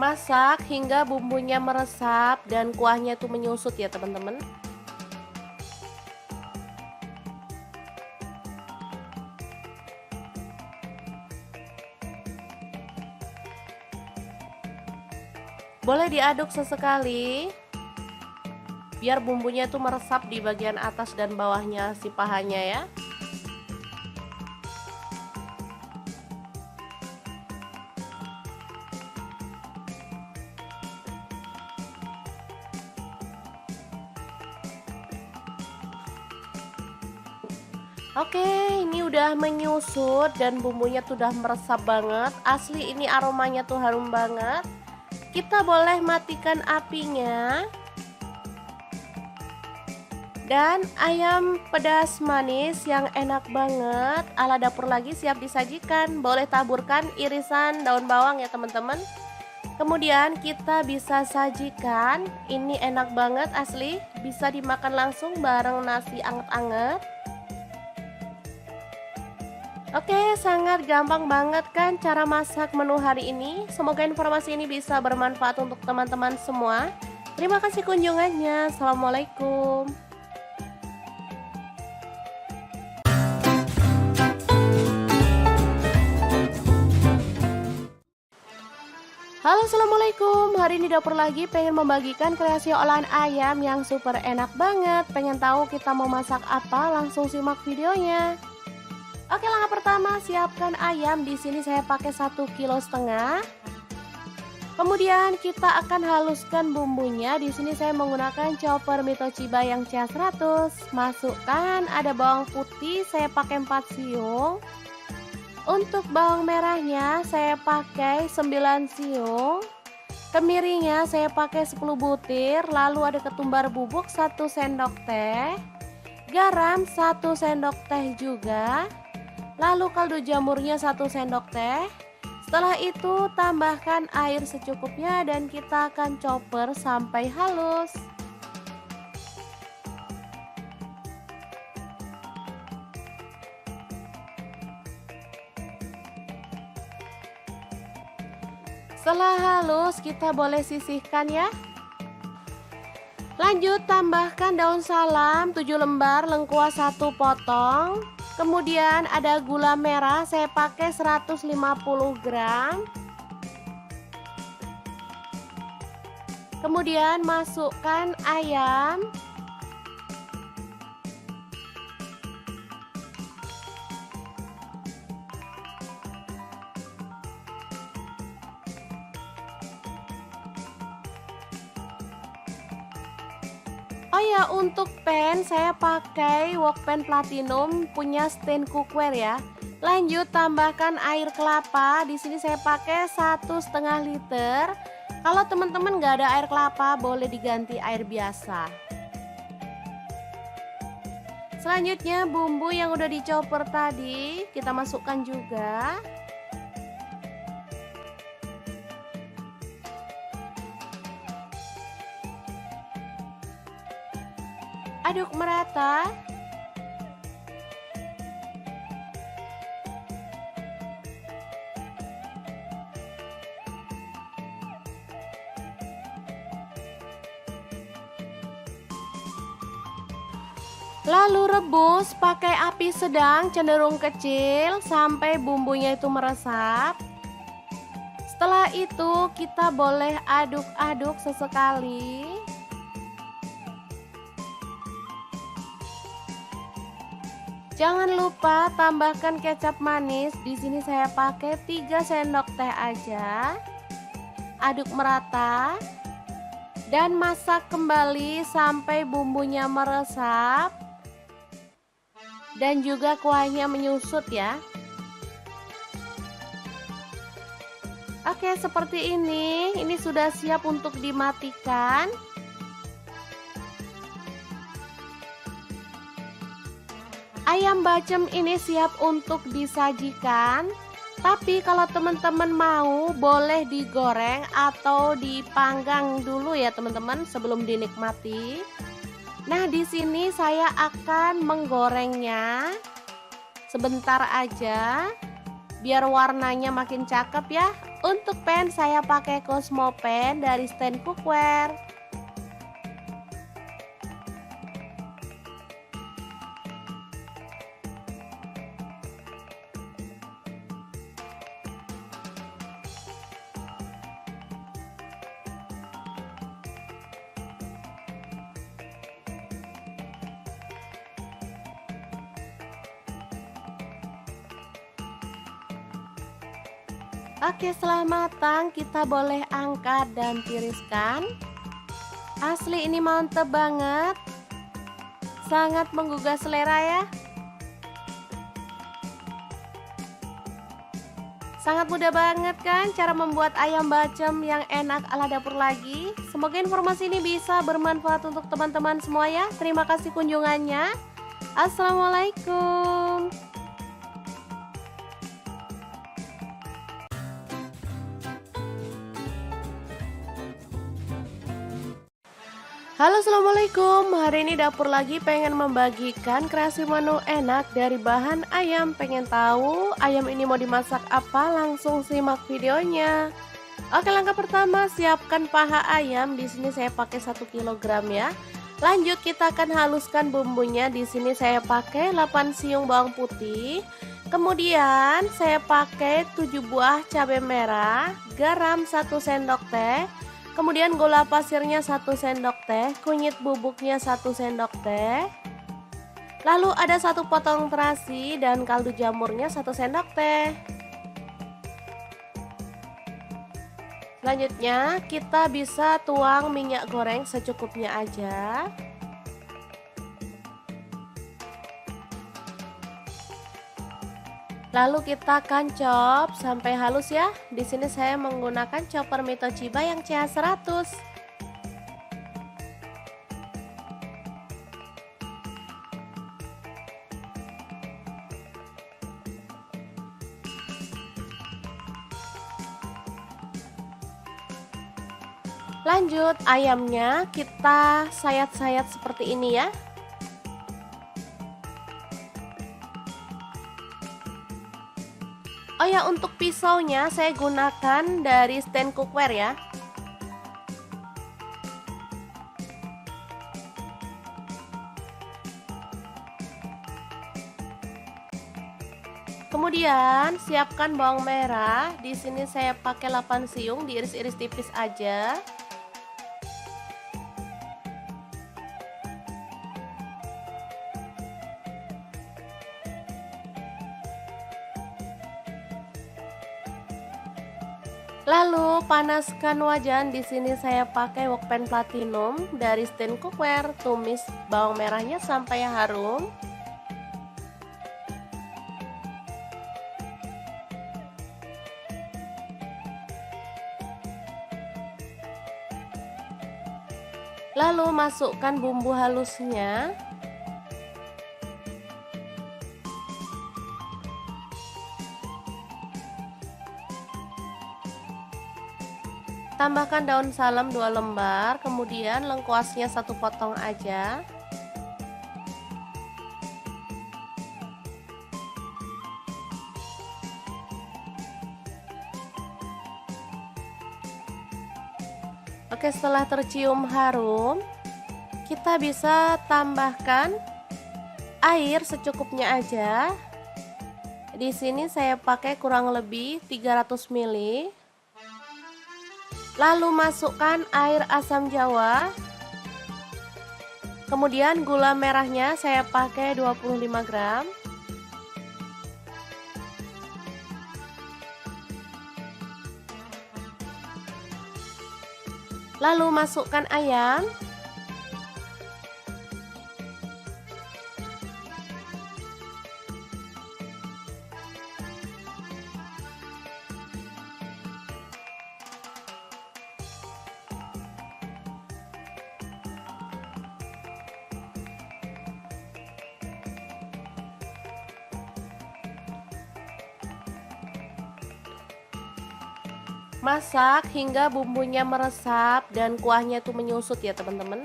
Masak hingga bumbunya meresap dan kuahnya itu menyusut ya teman-teman. Boleh diaduk sesekali biar bumbunya itu meresap di bagian atas dan bawahnya si pahanya ya. Oke, ini udah menyusut dan bumbunya tuh udah meresap banget. Asli ini aromanya tuh harum banget. Kita boleh matikan apinya. Dan ayam pedas manis yang enak banget ala dapur lagi siap disajikan. Boleh taburkan irisan daun bawang ya teman-teman. Kemudian kita bisa sajikan. Ini enak banget asli, bisa dimakan langsung bareng nasi anget-anget. Oke, sangat gampang banget kan cara masak menu hari ini. Semoga informasi ini bisa bermanfaat untuk teman-teman semua. Terima kasih kunjungannya. Assalamualaikum. Halo, assalamualaikum. Hari ini dapur lagi pengen membagikan kreasi olahan ayam yang super enak banget. Pengen tahu kita mau masak apa? Langsung simak videonya. Oke, langkah pertama siapkan ayam. Di sini saya pakai 1,5 kg. Kemudian kita akan haluskan bumbunya. Di sini saya menggunakan chopper Mitoshiba yang CH100. Masukkan ada bawang putih, saya pakai 4 siung. Untuk bawang merahnya saya pakai 9 siung. Kemirinya saya pakai 10 butir. Lalu ada ketumbar bubuk 1 sendok teh. Garam 1 sendok teh juga. Lalu kaldu jamurnya 1 sendok teh. Setelah itu tambahkan air secukupnya dan kita akan chopper sampai halus. Setelah halus kita boleh sisihkan ya. Lanjut tambahkan daun salam 7 lembar, lengkuas 1 potong. Kemudian ada gula merah saya pakai 150 gram. Kemudian masukkan ayam. Oh ya, untuk pan saya pakai wok pan platinum punya stand cookware ya. Lanjut tambahkan air kelapa. Di sini saya pakai 1,5 liter. Kalau teman-teman nggak ada air kelapa boleh diganti air biasa. Selanjutnya bumbu yang udah dichopper tadi kita masukkan juga. Aduk merata. Lalu rebus pakai api sedang cenderung kecil sampai bumbunya itu meresap. Setelah itu kita boleh aduk-aduk sesekali. Jangan lupa tambahkan kecap manis. Di sini saya pakai 3 sendok teh aja. Aduk merata dan masak kembali sampai bumbunya meresap dan juga kuahnya menyusut ya. Oke, seperti ini. Ini sudah siap untuk dimatikan. Ayam bacem ini siap untuk disajikan. Tapi kalau teman-teman mau boleh digoreng atau dipanggang dulu ya teman-teman sebelum dinikmati. Nah, di sini saya akan menggorengnya sebentar aja biar warnanya makin cakep ya. Untuk pan saya pakai Cosmo pan dari stand cookware. Oke, setelah matang kita boleh angkat dan tiriskan. Asli ini mantep banget. Sangat menggugah selera ya. Sangat mudah banget kan cara membuat ayam bacem yang enak ala dapur lagi. Semoga informasi ini bisa bermanfaat untuk teman-teman semua ya. Terima kasih kunjungannya. Assalamualaikum. Halo, assalamualaikum. Hari ini dapur lagi pengen membagikan kreasi menu enak dari bahan ayam. Pengen tahu ayam ini mau dimasak apa? Langsung simak videonya. Oke, langkah pertama siapkan paha ayam. Di sini saya pakai 1 kg ya. Lanjut kita akan haluskan bumbunya. Di sini saya pakai 8 siung bawang putih. Kemudian saya pakai 7 buah cabai merah, garam 1 sendok teh. Kemudian gula pasirnya 1 sendok teh, kunyit bubuknya 1 sendok teh. Lalu ada 1 potong terasi dan kaldu jamurnya 1 sendok teh. Selanjutnya kita bisa tuang minyak goreng secukupnya aja. Lalu kita akan chop sampai halus ya. Di sini saya menggunakan chopper Mitochiba yang CH100. Lanjut ayamnya kita sayat-sayat seperti ini ya. Oh ya, untuk pisaunya saya gunakan dari stand cookware ya. Kemudian siapkan bawang merah. Di sini saya pakai 8 siung, diiris-iris tipis aja. Lalu panaskan wajan. Di sini saya pakai wokpan platinum dari stand cookware. Tumis bawang merahnya sampai harum. Lalu masukkan bumbu halusnya. Tambahkan daun salam 2 lembar, kemudian lengkuasnya 1 potong aja. Oke, setelah tercium harum, kita bisa tambahkan air secukupnya aja. Di sini saya pakai kurang lebih 300 ml. Lalu masukkan air asam jawa. Kemudian gula merahnya saya pakai 25 gram. Lalu masukkan ayam. Masak hingga bumbunya meresap dan kuahnya tuh menyusut ya teman-teman.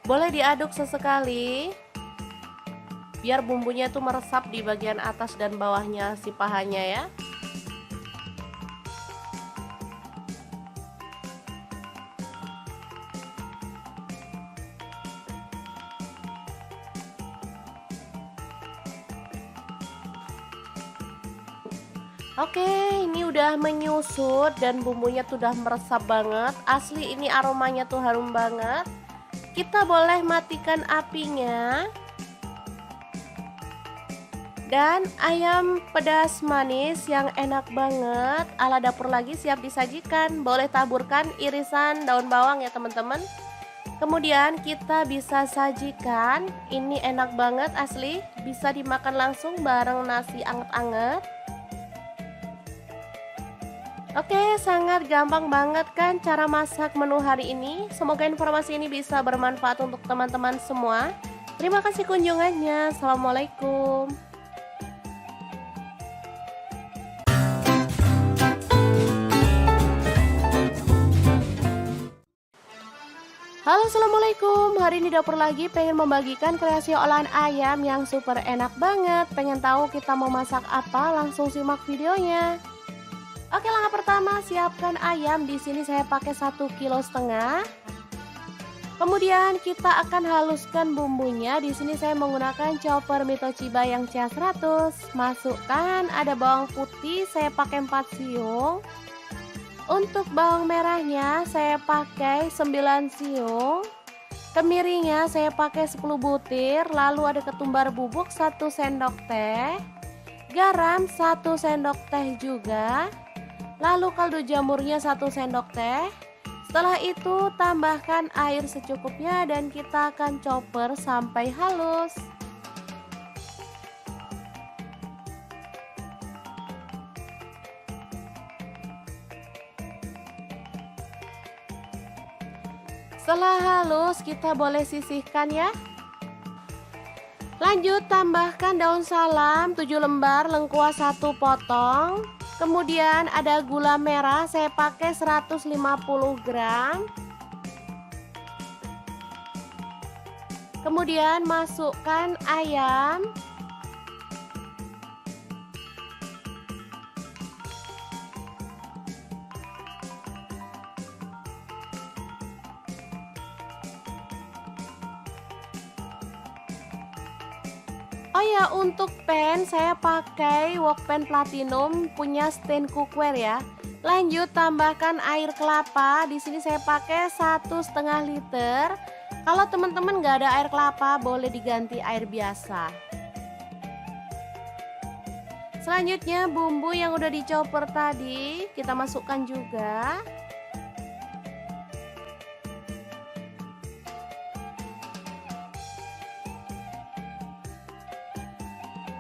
Boleh diaduk sesekali biar bumbunya tuh meresap di bagian atas dan bawahnya si pahanya ya. Oke, ini udah menyusut dan bumbunya tuh udah meresap banget. Asli ini aromanya tuh harum banget. Kita boleh matikan apinya. Dan ayam pedas manis yang enak banget ala dapur lagi siap disajikan. Boleh taburkan irisan daun bawang ya teman-teman. Kemudian kita bisa sajikan. Ini enak banget asli, bisa dimakan langsung bareng nasi anget-anget. Oke, sangat gampang banget kan cara masak menu hari ini. Semoga informasi ini bisa bermanfaat untuk teman-teman semua. Terima kasih kunjungannya. Assalamualaikum. Halo, assalamualaikum. Hari ini dapur lagi pengen membagikan kreasi olahan ayam yang super enak banget. Pengen tahu kita mau masak apa? Langsung simak videonya. Oke, langkah pertama siapkan ayam. Di sini saya pakai 1,5 kg. Kemudian kita akan haluskan bumbunya. Di sini saya menggunakan chopper Mitoshiba yang CH100. Masukkan ada bawang putih, saya pakai 4 siung. Untuk bawang merahnya saya pakai 9 siung. Kemirinya saya pakai 10 butir. Lalu ada ketumbar bubuk 1 sendok teh. Garam 1 sendok teh juga. Lalu kaldu jamurnya 1 sendok teh. Setelah itu tambahkan air secukupnya dan kita akan chopper sampai halus. Setelah halus kita boleh sisihkan ya. Lanjut tambahkan daun salam 7 lembar, lengkuas 1 potong. Kemudian ada gula merah, saya pakai 150 gram. Kemudian masukkan ayam. Oh ya, untuk pan saya pakai wok pan platinum punya stand cookware ya. Lanjut tambahkan air kelapa. Di sini saya pakai 1,5 liter. Kalau teman-teman nggak ada air kelapa, boleh diganti air biasa. Selanjutnya bumbu yang udah dicopper tadi kita masukkan juga.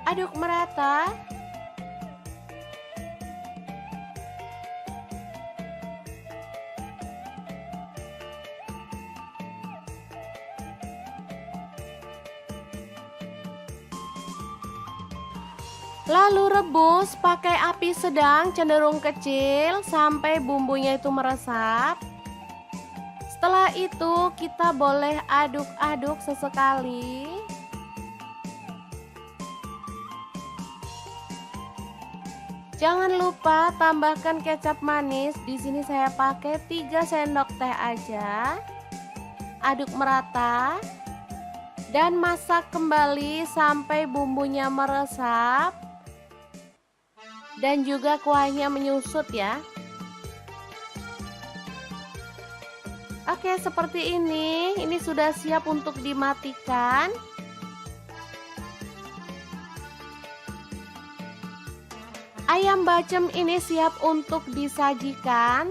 Aduk merata. Lalu rebus pakai api sedang cenderung kecil sampai bumbunya itu meresap. Setelah itu kita boleh aduk-aduk sesekali. Jangan lupa tambahkan kecap manis. Di sini saya pakai 3 sendok teh aja. Aduk merata dan masak kembali sampai bumbunya meresap dan juga kuahnya menyusut ya. Oke, seperti ini. Ini sudah siap untuk dimatikan. Ayam bacem ini siap untuk disajikan.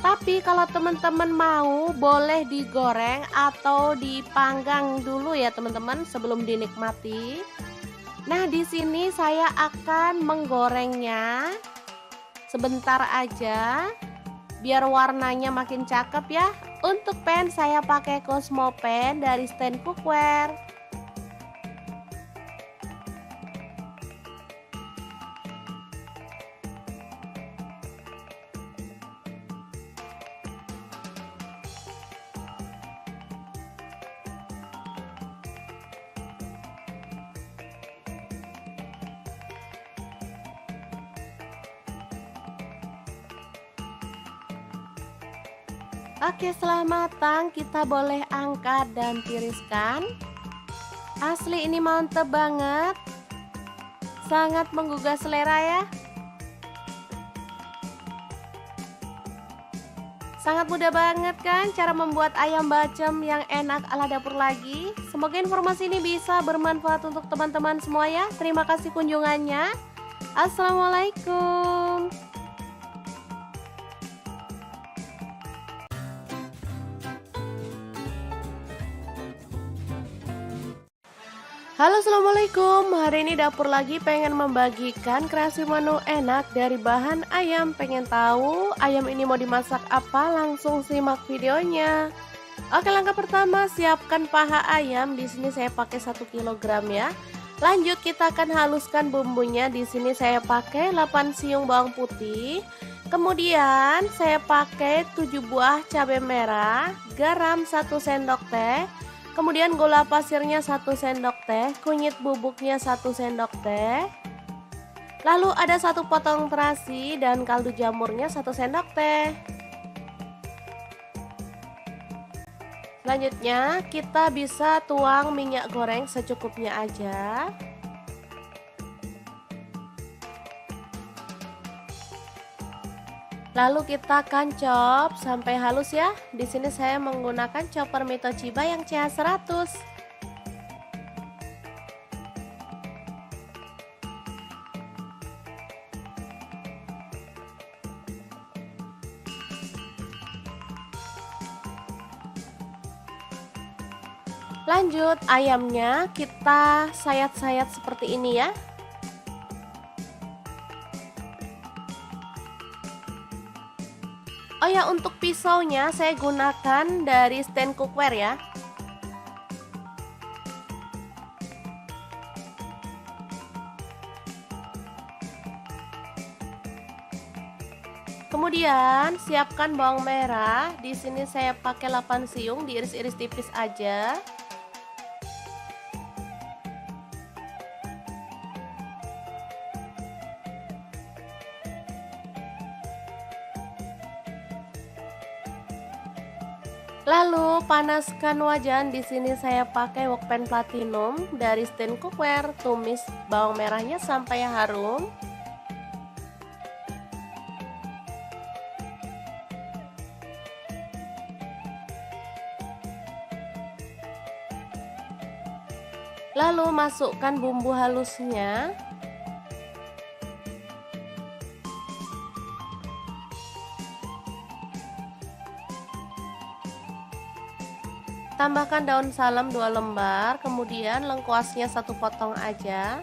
Tapi kalau teman-teman mau, boleh digoreng atau dipanggang dulu ya teman-teman sebelum dinikmati. Nah, di sini saya akan menggorengnya sebentar aja biar warnanya makin cakep ya. Untuk pan saya pakai Cosmo pan dari stand cookware. Oke, setelah matang kita boleh angkat dan tiriskan. Asli ini mantep banget. Sangat menggugah selera ya. Sangat mudah banget kan cara membuat ayam bacem yang enak ala dapur lagi. Semoga informasi ini bisa bermanfaat untuk teman-teman semua ya. Terima kasih kunjungannya. Assalamualaikum. Halo, assalamualaikum. Hari ini dapur lagi pengen membagikan kreasi menu enak dari bahan ayam. Pengen tahu ayam ini mau dimasak apa? Langsung simak videonya. Oke, langkah pertama siapkan paha ayam. Di sini saya pakai 1 kg ya. Lanjut kita akan haluskan bumbunya. Di sini saya pakai 8 siung bawang putih. Kemudian saya pakai 7 buah cabai merah, garam 1 sendok teh. Kemudian gula pasirnya 1 sendok teh, kunyit bubuknya 1 sendok teh. Lalu ada 1 potong terasi dan kaldu jamurnya 1 sendok teh. Selanjutnya kita bisa tuang minyak goreng secukupnya aja. Lalu kita akan chop sampai halus ya. Di sini saya menggunakan chopper Mito Chiba yang CH100. Lanjut ayamnya kita sayat-sayat seperti ini ya. Oh ya, untuk pisaunya saya gunakan dari stand cookware ya. Kemudian siapkan bawang merah. Di sini saya pakai 8 siung, diiris-iris tipis aja. Lalu panaskan wajan. Di sini saya pakai wokpan platinum dari stand cookware. Tumis bawang merahnya sampai harum. Lalu masukkan bumbu halusnya. Tambahkan daun salam 2 lembar, kemudian lengkuasnya 1 potong aja.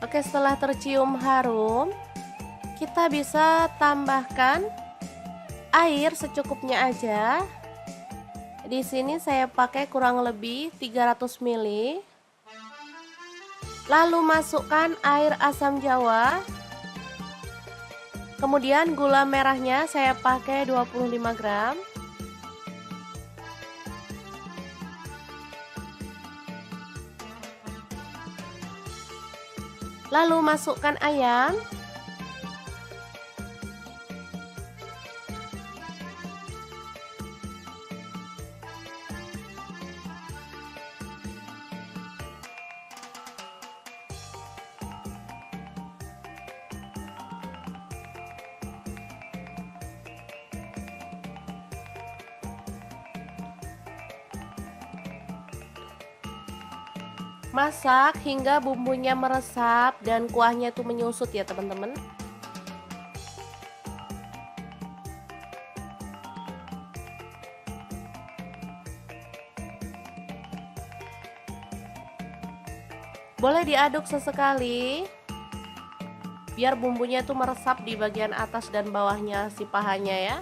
Oke, setelah tercium harum, kita bisa tambahkan air secukupnya aja. Di sini saya pakai kurang lebih 300 ml. Lalu masukkan air asam jawa. Kemudian gula merahnya saya pakai 25 gram. Lalu masukkan ayam. Masak hingga bumbunya meresap dan kuahnya itu menyusut ya teman-teman. Boleh diaduk sesekali biar bumbunya itu meresap di bagian atas dan bawahnya si pahanya ya.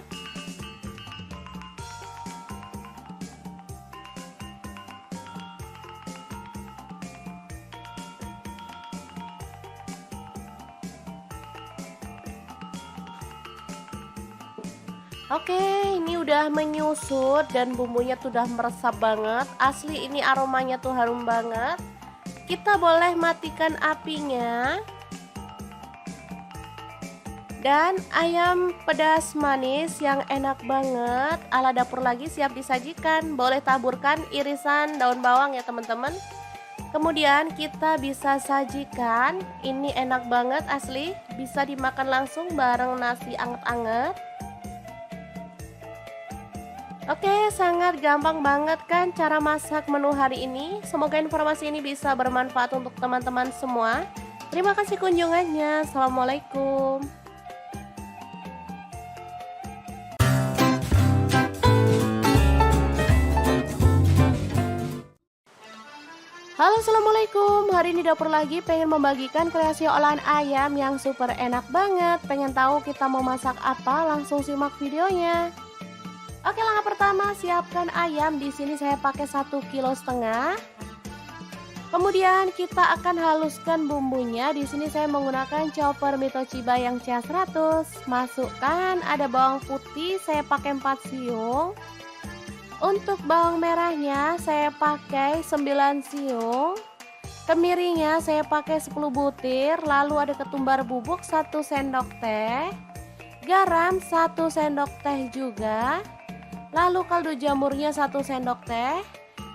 Oke, ini udah menyusut dan bumbunya tuh udah meresap banget. Asli ini aromanya tuh harum banget. Kita boleh matikan apinya. Dan ayam pedas manis yang enak banget ala dapur lagi siap disajikan. Boleh taburkan irisan daun bawang ya teman-teman. Kemudian kita bisa sajikan. Ini enak banget asli, bisa dimakan langsung bareng nasi anget-anget. Oke, sangat gampang banget kan cara masak menu hari ini. Semoga informasi ini bisa bermanfaat untuk teman-teman semua. Terima kasih kunjungannya. Assalamualaikum. Halo, assalamualaikum. Hari ini dapur lagi pengen membagikan kreasi olahan ayam yang super enak banget. Pengen tahu kita mau masak apa? Langsung simak videonya. Oke, langkah pertama siapkan ayam. Di sini saya pakai 1,5 kg. Kemudian kita akan haluskan bumbunya. Di sini saya menggunakan chopper Mitochiba yang CH100. Masukkan ada bawang putih, saya pakai 4 siung. Untuk bawang merahnya saya pakai 9 siung. Kemirinya saya pakai 10 butir. Lalu ada ketumbar bubuk 1 sendok teh. Garam 1 sendok teh juga. Lalu kaldu jamurnya 1 sendok teh.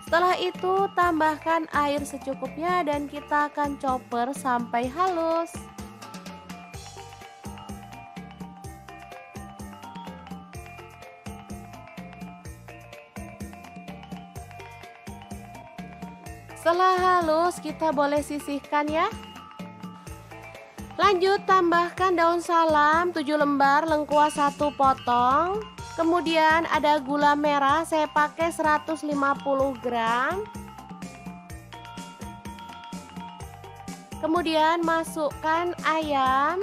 Setelah itu tambahkan air secukupnya dan kita akan chopper sampai halus. Setelah halus kita boleh sisihkan ya. Lanjut tambahkan daun salam 7 lembar, lengkuas 1 potong. Kemudian ada gula merah, saya pakai 150 gram. Kemudian masukkan ayam.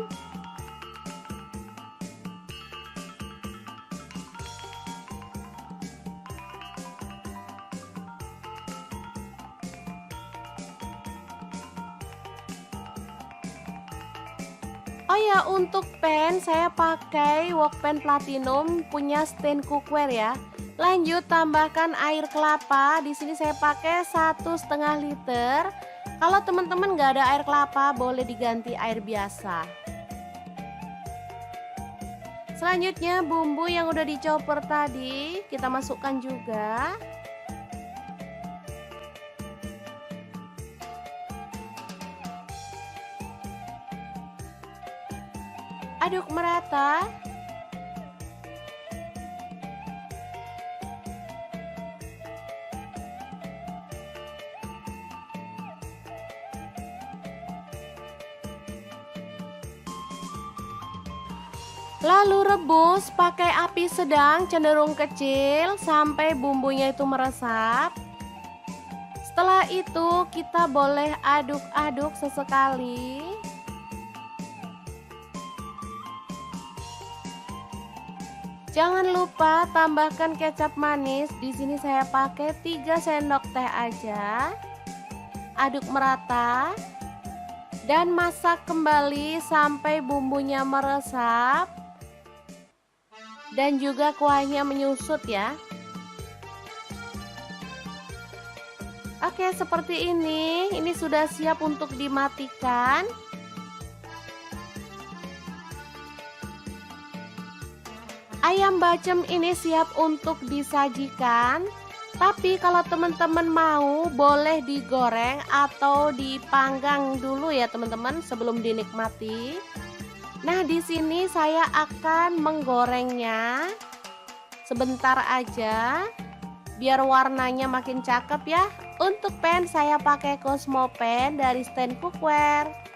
Oh ya, untuk pan saya pakai wok pan platinum punya stand cookware ya. Lanjut tambahkan air kelapa. Di sini saya pakai 1,5 liter. Kalau teman-teman nggak ada air kelapa, boleh diganti air biasa. Selanjutnya bumbu yang udah dichopper tadi kita masukkan juga. Aduk merata. Lalu rebus pakai api sedang cenderung kecil sampai bumbunya itu meresap. Setelah itu kita boleh aduk-aduk sesekali. Jangan lupa tambahkan kecap manis. Di sini saya pakai 3 sendok teh aja. Aduk merata dan masak kembali sampai bumbunya meresap dan juga kuahnya menyusut ya. Oke, seperti ini. Ini sudah siap untuk dimatikan. Ayam bacem ini siap untuk disajikan. Tapi kalau teman-teman mau boleh digoreng atau dipanggang dulu ya teman-teman sebelum dinikmati. Nah, di sini saya akan menggorengnya sebentar aja biar warnanya makin cakep ya. Untuk pan saya pakai Cosmo pan dari stand cookware.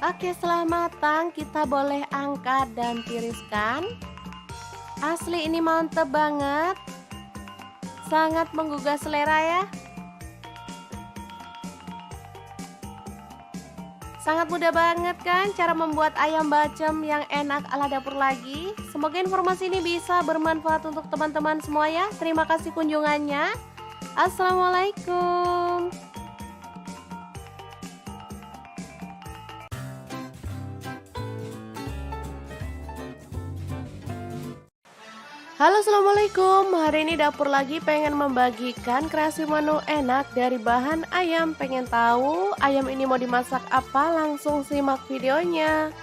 Oke, setelah matang kita boleh angkat dan tiriskan. Asli ini mantep banget. Sangat menggugah selera ya. Sangat mudah banget kan cara membuat ayam bacem yang enak ala dapur lagi. Semoga informasi ini bisa bermanfaat untuk teman-teman semua ya. Terima kasih kunjungannya. Assalamualaikum. Halo, assalamualaikum. Hari ini dapur lagi pengen membagikan kreasi menu enak dari bahan ayam. Pengen tahu ayam ini mau dimasak apa? Langsung simak videonya.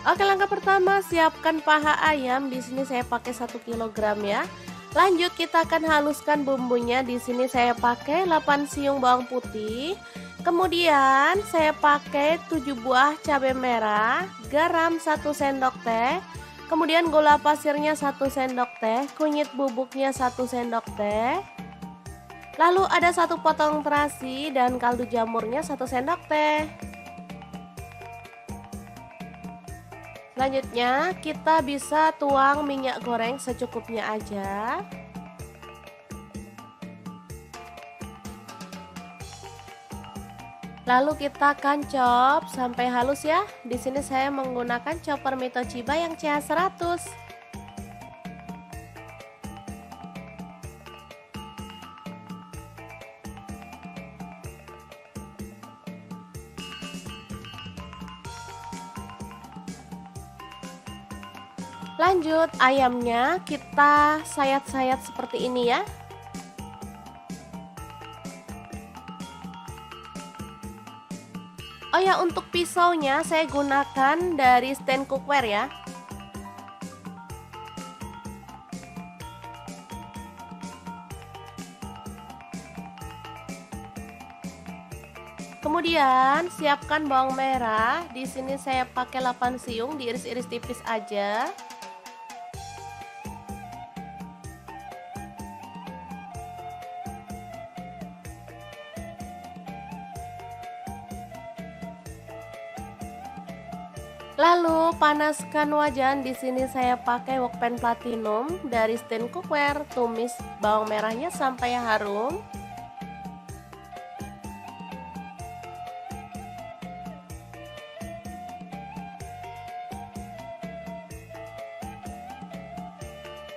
Oke, langkah pertama siapkan paha ayam. Di sini saya pakai 1 kg ya. Lanjut kita akan haluskan bumbunya. Di sini saya pakai 8 siung bawang putih. Kemudian saya pakai 7 buah cabai merah, garam 1 sendok teh. Kemudian gula pasirnya 1 sendok teh, kunyit bubuknya 1 sendok teh. Lalu ada 1 potong terasi dan kaldu jamurnya 1 sendok teh. Selanjutnya kita bisa tuang minyak goreng secukupnya aja. Lalu kita akan chop sampai halus ya. Di sini saya menggunakan chopper Mitochiba yang CH100. Lanjut ayamnya kita sayat-sayat seperti ini ya. Oh ya, untuk pisaunya saya gunakan dari stand cookware ya. Kemudian siapkan bawang merah. Di sini saya pakai 8 siung, diiris-iris tipis aja. Lalu panaskan wajan. Di sini saya pakai wokpan platinum dari stand cookware. Tumis bawang merahnya sampai harum.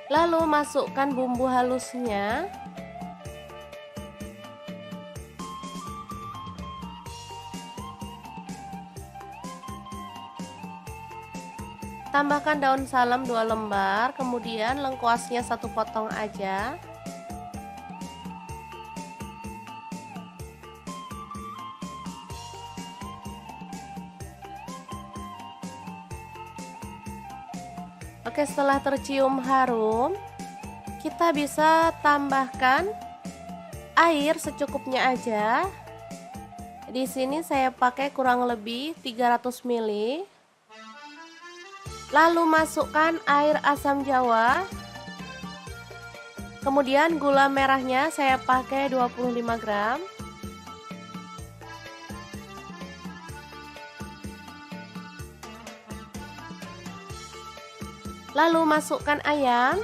Lalu masukkan bumbu halusnya. Tambahkan daun salam 2 lembar, kemudian lengkuasnya 1 potong aja. Oke, setelah tercium harum, kita bisa tambahkan air secukupnya aja. Di sini saya pakai kurang lebih 300 ml. Lalu masukkan air asam jawa. Kemudian gula merahnya saya pakai 25 gram. Lalu masukkan ayam.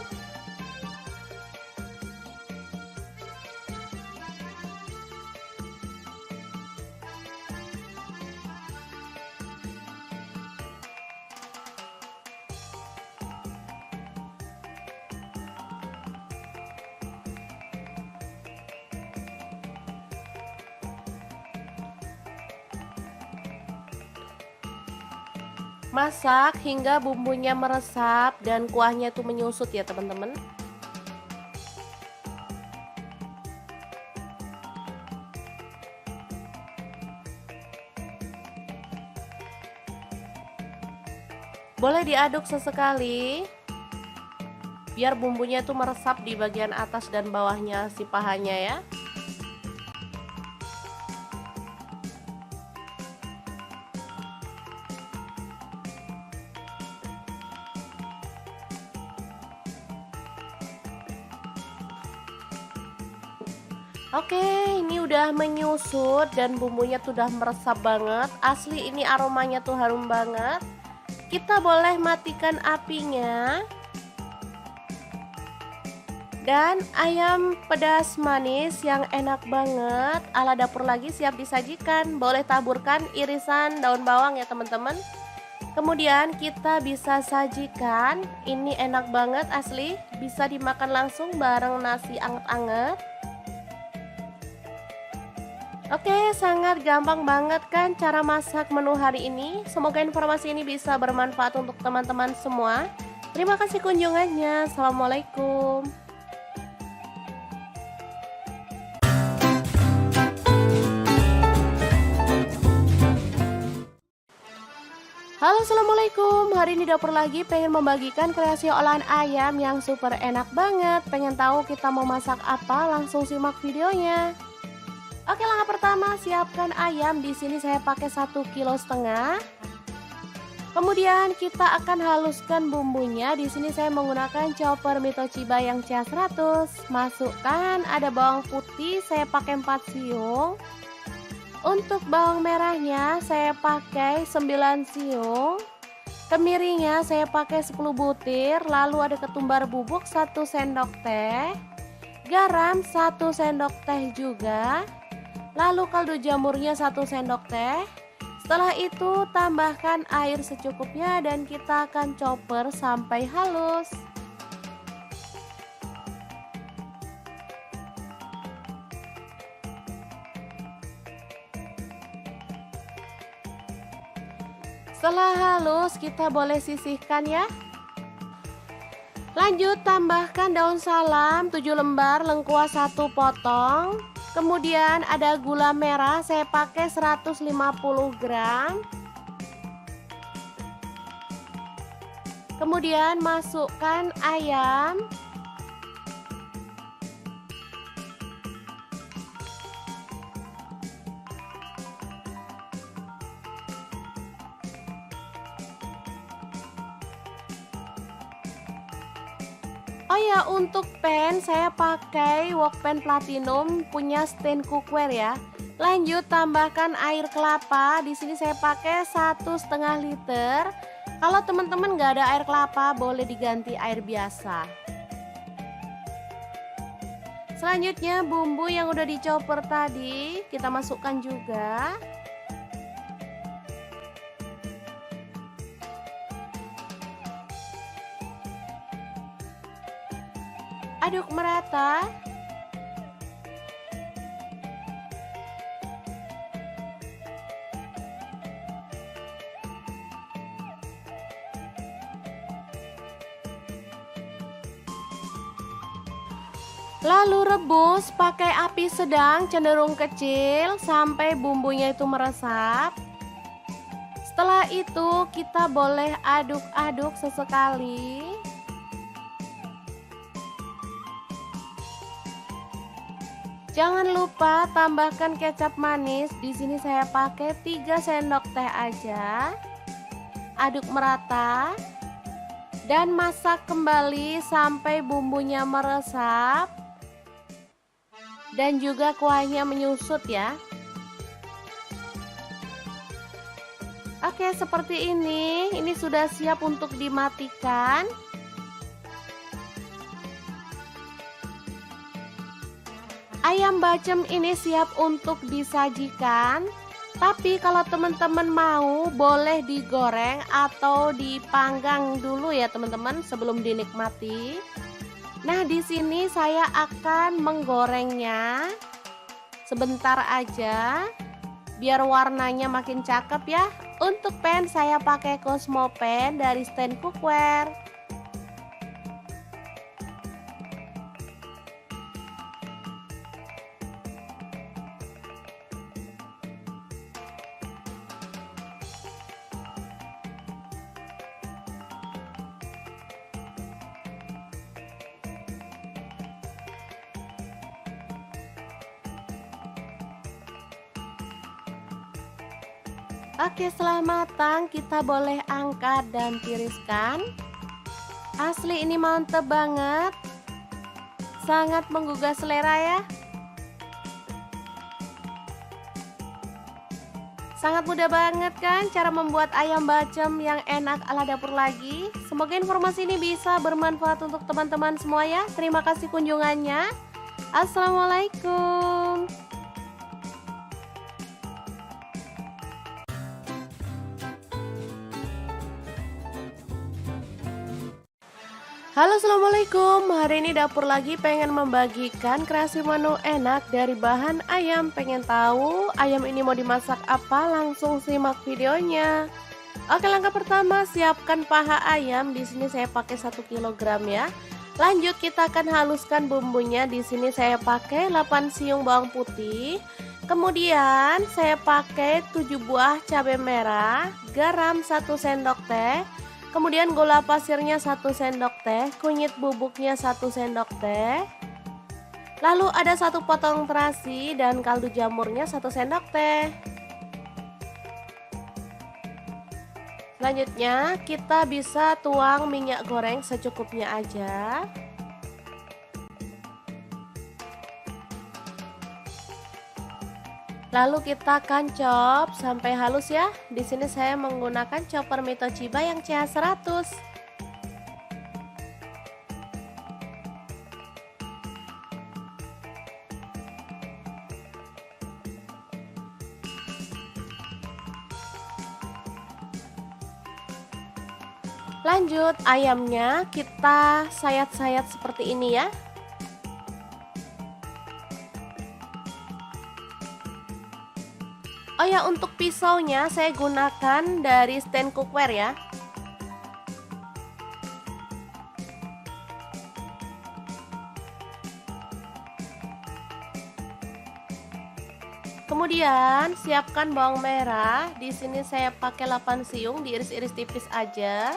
Masak hingga bumbunya meresap dan kuahnya itu menyusut ya teman-teman. Boleh diaduk sesekali biar bumbunya itu meresap di bagian atas dan bawahnya si pahanya ya. Oke, ini udah menyusut dan bumbunya tuh udah meresap banget. Asli ini aromanya tuh harum banget. Kita boleh matikan apinya. Dan ayam pedas manis yang enak banget ala dapur lagi siap disajikan. Boleh taburkan irisan daun bawang ya teman-teman. Kemudian kita bisa sajikan. Ini enak banget asli, bisa dimakan langsung bareng nasi anget-anget. Oke, sangat gampang banget kan cara masak menu hari ini. Semoga informasi ini bisa bermanfaat untuk teman-teman semua. Terima kasih kunjungannya. Assalamualaikum. Halo, assalamualaikum. Hari ini dapur lagi pengen membagikan kreasi olahan ayam yang super enak banget. Pengen tahu kita mau masak apa? Langsung simak videonya. Oke, langkah pertama siapkan ayam. Di sini saya pakai 1,5 kg. Kemudian kita akan haluskan bumbunya. Di sini saya menggunakan chopper Mito Chiba yang CH100. Masukkan ada bawang putih, saya pakai 4 siung. Untuk bawang merahnya saya pakai 9 siung. Kemirinya saya pakai 10 butir. Lalu ada ketumbar bubuk 1 sendok teh. Garam 1 sendok teh juga. Lalu kaldu jamurnya 1 sendok teh. Setelah itu tambahkan air secukupnya dan kita akan chopper sampai halus. Setelah halus kita boleh sisihkan ya. Lanjut tambahkan daun salam 7 lembar, lengkuas 1 potong. Kemudian ada gula merah, saya pakai 150 gram. Kemudian masukkan ayam. Oh ya, untuk pan saya pakai wok pan platinum punya stand cookware ya. Lanjut tambahkan air kelapa. Di sini saya pakai 1,5 liter. Kalau teman-teman nggak ada air kelapa, boleh diganti air biasa. Selanjutnya bumbu yang udah dicopper tadi kita masukkan juga. Aduk merata. Lalu rebus pakai api sedang cenderung kecil sampai bumbunya itu meresap. Setelah itu kita boleh aduk-aduk sesekali. Jangan lupa tambahkan kecap manis. Di sini saya pakai 3 sendok teh aja. Aduk merata dan masak kembali sampai bumbunya meresap dan juga kuahnya menyusut ya. Oke, seperti ini. Ini sudah siap untuk dimatikan. Ayam bacem ini siap untuk disajikan. Tapi kalau teman-teman mau, boleh digoreng atau dipanggang dulu ya teman-teman sebelum dinikmati. Nah, di sini saya akan menggorengnya sebentar aja biar warnanya makin cakep ya. Untuk pan saya pakai Cosmo pan dari stand cookware. Oke, setelah matang kita boleh angkat dan tiriskan. Asli ini mantep banget. Sangat menggugah selera ya. Sangat mudah banget kan cara membuat ayam bacem yang enak ala dapur lagi. Semoga informasi ini bisa bermanfaat untuk teman-teman semua ya. Terima kasih kunjungannya. Assalamualaikum. Halo, assalamualaikum. Hari ini dapur lagi pengen membagikan kreasi menu enak dari bahan ayam. Pengen tahu ayam ini mau dimasak apa? Langsung simak videonya. Oke, langkah pertama siapkan paha ayam. Di sini saya pakai 1 kg ya. Lanjut kita akan haluskan bumbunya. Di sini saya pakai 8 siung bawang putih. Kemudian saya pakai 7 buah cabai merah, garam 1 sendok teh. Kemudian gula pasirnya 1 sendok teh, kunyit bubuknya 1 sendok teh. Lalu ada 1 potong terasi dan kaldu jamurnya 1 sendok teh. Selanjutnya kita bisa tuang minyak goreng secukupnya aja. Lalu kita akan chop sampai halus ya. Di sini saya menggunakan chopper Mito Chiba yang CH100. Lanjut ayamnya kita sayat-sayat seperti ini ya. Oh ya, untuk pisaunya saya gunakan dari stand cookware ya. Kemudian siapkan bawang merah. Di sini saya pakai 8 siung, diiris-iris tipis aja.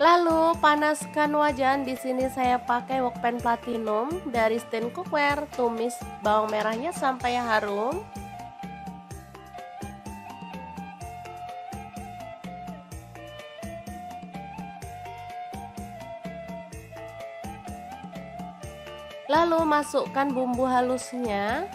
Lalu panaskan wajan. Di sini saya pakai wokpan platinum dari stand cookware. Tumis bawang merahnya sampai harum. Lalu masukkan bumbu halusnya.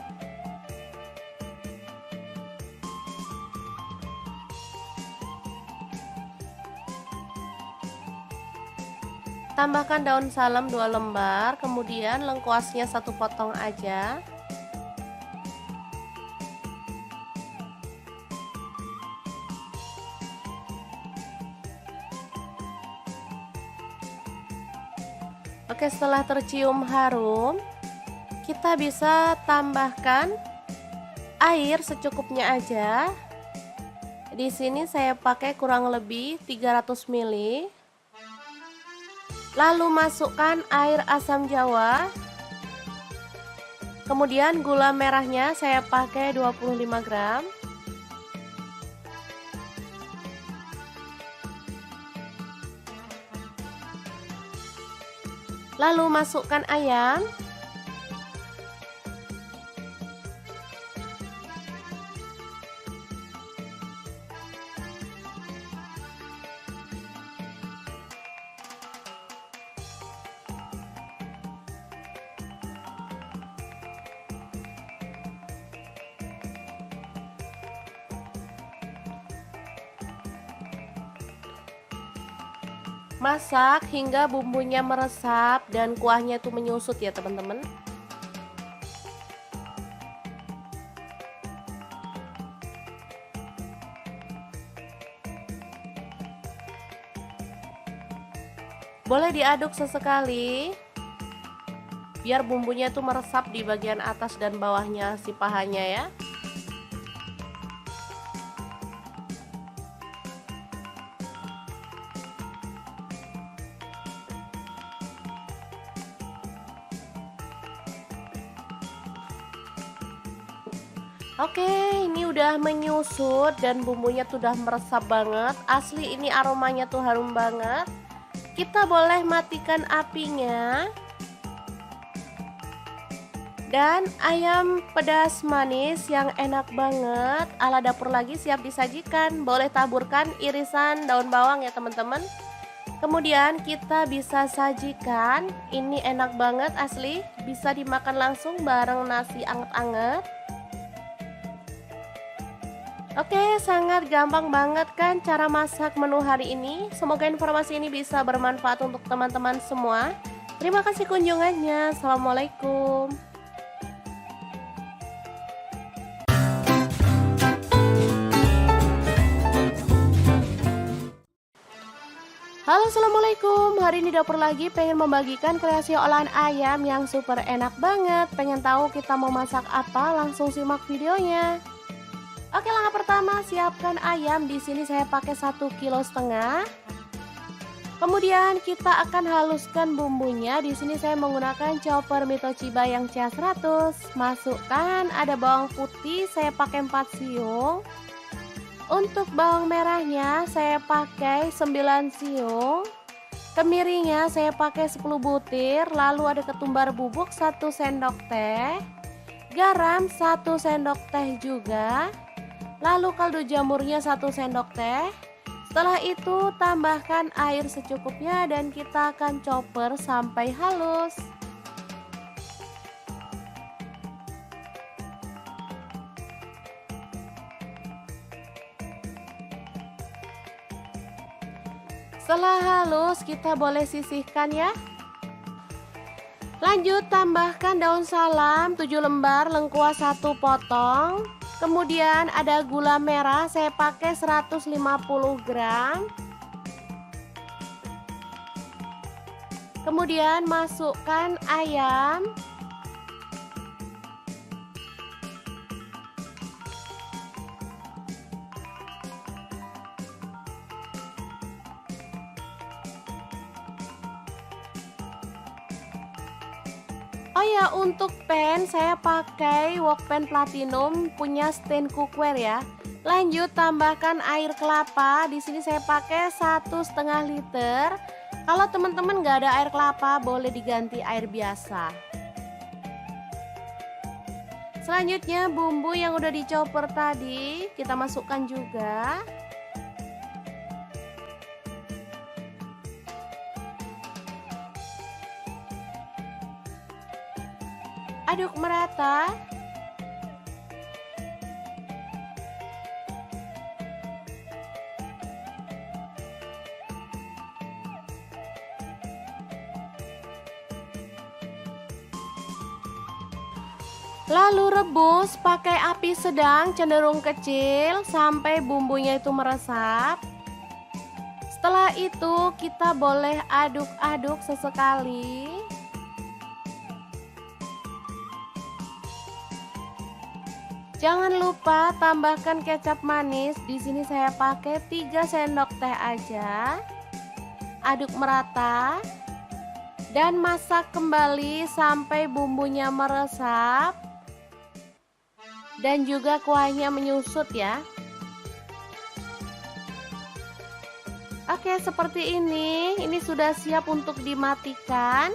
Tambahkan daun salam 2 lembar, kemudian lengkuasnya 1 potong aja. Oke, setelah tercium harum, kita bisa tambahkan air secukupnya aja. Di sini saya pakai kurang lebih 300 ml. Lalu masukkan air asam jawa. Kemudian gula merahnya saya pakai 25 gram. Lalu masukkan ayam. Masak hingga bumbunya meresap dan kuahnya tuh menyusut ya teman-teman. Boleh diaduk sesekali biar bumbunya tuh meresap di bagian atas dan bawahnya si pahanya ya. Oke, ini udah menyusut dan bumbunya tuh udah meresap banget. Asli ini aromanya tuh harum banget. Kita boleh matikan apinya. Dan ayam pedas manis yang enak banget ala dapur lagi siap disajikan. Boleh taburkan irisan daun bawang ya teman-teman. Kemudian kita bisa sajikan. Ini enak banget asli, bisa dimakan langsung bareng nasi anget-anget. Oke, sangat gampang banget kan cara masak menu hari ini. Semoga informasi ini bisa bermanfaat untuk teman-teman semua. Terima kasih kunjungannya. Assalamualaikum. Halo, assalamualaikum. Hari ini dapur lagi pengen membagikan kreasi olahan ayam yang super enak banget. Pengen tahu kita mau masak apa? Langsung simak videonya. Oke, langkah pertama siapkan ayam. Di sini saya pakai 1,5 kg. Kemudian kita akan haluskan bumbunya. Di sini saya menggunakan chopper Mitochiba yang CH100. Masukkan ada bawang putih, saya pakai 4 siung. Untuk bawang merahnya saya pakai 9 siung. Kemirinya saya pakai 10 butir. Lalu ada ketumbar bubuk 1 sendok teh. Garam 1 sendok teh juga. Lalu kaldu jamurnya 1 sendok teh. Setelah itu tambahkan air secukupnya dan kita akan chopper sampai halus. Setelah halus kita boleh sisihkan ya. Lanjut tambahkan daun salam 7 lembar, lengkuas 1 potong. Kemudian ada gula merah, saya pakai 150 gram. Kemudian masukkan ayam. Oh ya, untuk pan saya pakai wok pan platinum punya stand cookware ya. Lanjut tambahkan air kelapa. Di sini saya pakai 1,5 liter. Kalau teman-teman nggak ada air kelapa, boleh diganti air biasa. Selanjutnya bumbu yang udah dichopper tadi kita masukkan juga. Aduk merata. Lalu rebus pakai api sedang cenderung kecil sampai bumbunya itu meresap. Setelah itu kita boleh aduk-aduk sesekali. Jangan lupa tambahkan kecap manis. Di sini saya pakai 3 sendok teh aja. Aduk merata dan masak kembali sampai bumbunya meresap dan juga kuahnya menyusut ya. Oke, seperti ini. Ini sudah siap untuk dimatikan.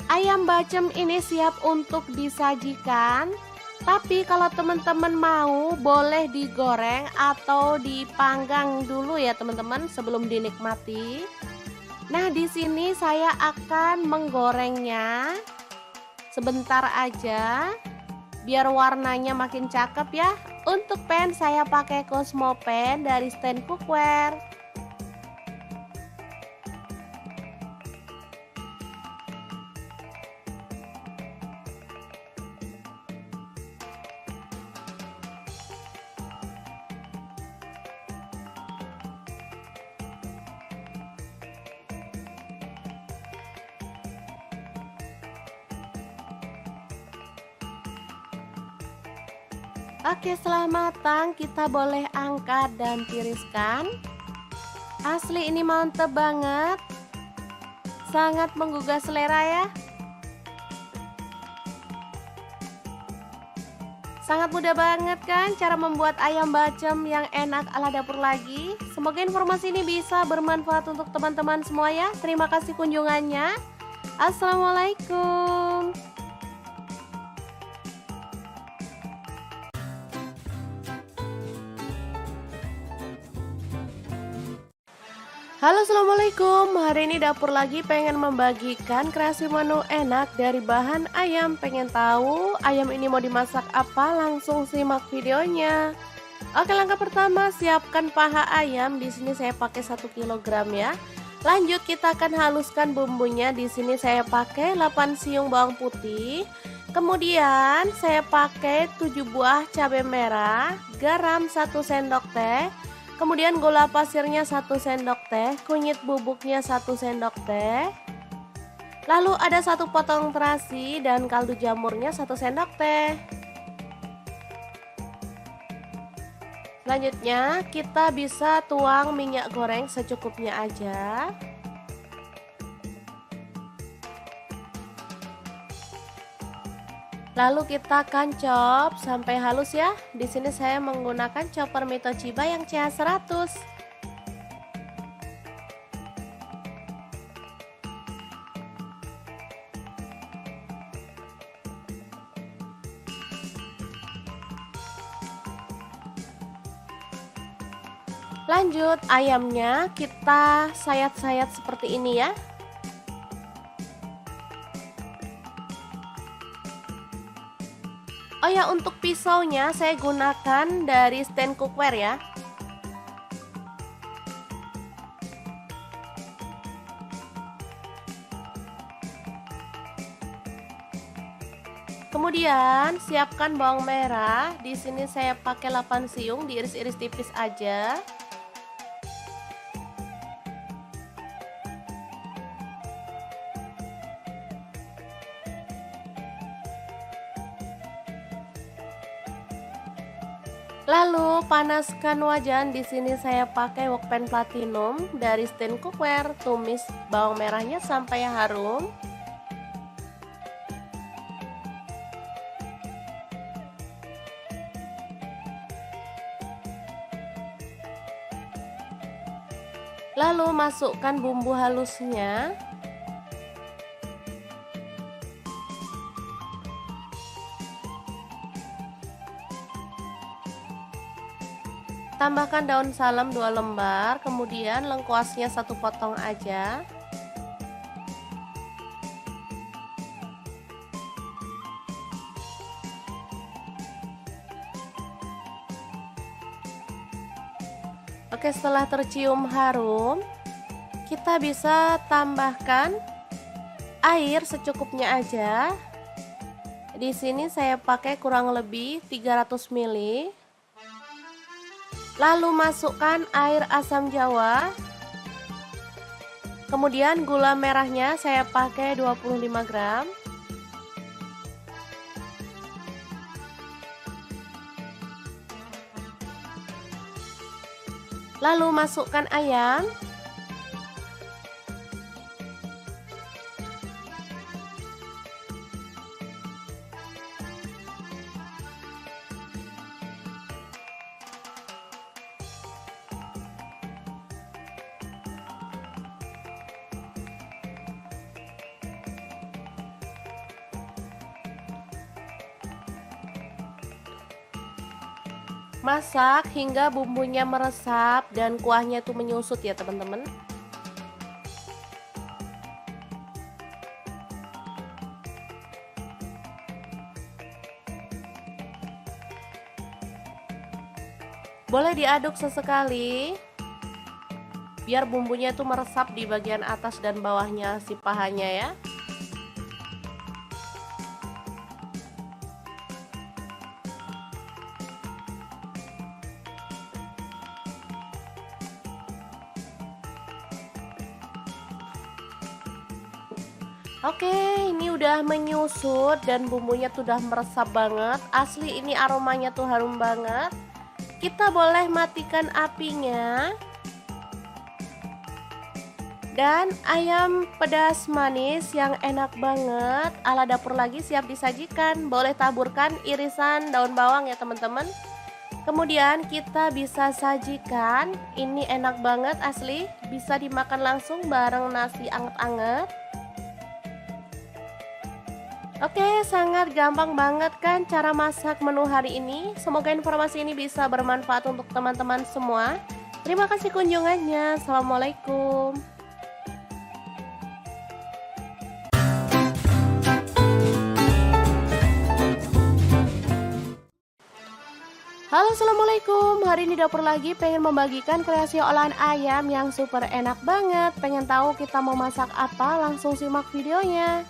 Ayam bacem ini siap untuk disajikan. Tapi kalau teman-teman mau, boleh digoreng atau dipanggang dulu ya teman-teman sebelum dinikmati. Nah, di sini saya akan menggorengnya sebentar aja biar warnanya makin cakep ya. Untuk pan saya pakai Cosmo pan dari stand cookware. Oke, setelah matang kita boleh angkat dan tiriskan. Asli ini mantep banget. Sangat menggugah selera ya. Sangat mudah banget kan cara membuat ayam bacem yang enak ala dapur lagi. Semoga informasi ini bisa bermanfaat untuk teman-teman semua ya. Terima kasih kunjungannya. Assalamualaikum. Halo, assalamualaikum. Hari ini dapur lagi pengen membagikan kreasi menu enak dari bahan ayam. Pengen tahu ayam ini mau dimasak apa? Langsung simak videonya. Oke, langkah pertama siapkan paha ayam. Di sini saya pakai 1 kg ya. Lanjut kita akan haluskan bumbunya. Di sini saya pakai 8 siung bawang putih. Kemudian saya pakai 7 buah cabai merah, garam 1 sendok teh. Kemudian gula pasirnya 1 sendok teh, kunyit bubuknya 1 sendok teh. Lalu ada 1 potong terasi dan kaldu jamurnya 1 sendok teh. Selanjutnya kita bisa tuang minyak goreng secukupnya aja. Lalu kita akan chop sampai halus ya. Di sini saya menggunakan chopper Mitochiba yang CH100. Lanjut ayamnya kita sayat-sayat seperti ini ya. Oh ya, untuk pisaunya saya gunakan dari stand cookware ya. Kemudian siapkan bawang merah. Di sini saya pakai 8 siung, diiris-iris tipis aja. Lalu panaskan wajan. Di sini saya pakai wokpan platinum dari stand cookware. Tumis bawang merahnya sampai harum. Lalu masukkan bumbu halusnya. Tambahkan daun salam 2 lembar, kemudian lengkuasnya 1 potong aja. Oke, setelah tercium harum, kita bisa tambahkan air secukupnya aja. Di sini saya pakai kurang lebih 300 ml. Lalu masukkan air asam jawa. Kemudian gula merahnya saya pakai 25 gram. Lalu masukkan ayam. Masak hingga bumbunya meresap dan kuahnya itu menyusut ya teman-teman. Boleh diaduk sesekali biar bumbunya itu meresap di bagian atas dan bawahnya si pahanya ya. Oke, ini udah menyusut dan bumbunya tuh udah meresap banget. Asli ini aromanya tuh harum banget. Kita boleh matikan apinya. Dan ayam pedas manis yang enak banget ala dapur lagi siap disajikan. Boleh taburkan irisan daun bawang ya teman-teman. Kemudian kita bisa sajikan. Ini enak banget asli, bisa dimakan langsung bareng nasi anget-anget. Oke, sangat gampang banget kan cara masak menu hari ini. Semoga informasi ini bisa bermanfaat untuk teman-teman semua. Terima kasih kunjungannya. Assalamualaikum. Halo, assalamualaikum. Hari ini dapur lagi pengen membagikan kreasi olahan ayam yang super enak banget. Pengen tahu kita mau masak apa? Langsung simak videonya.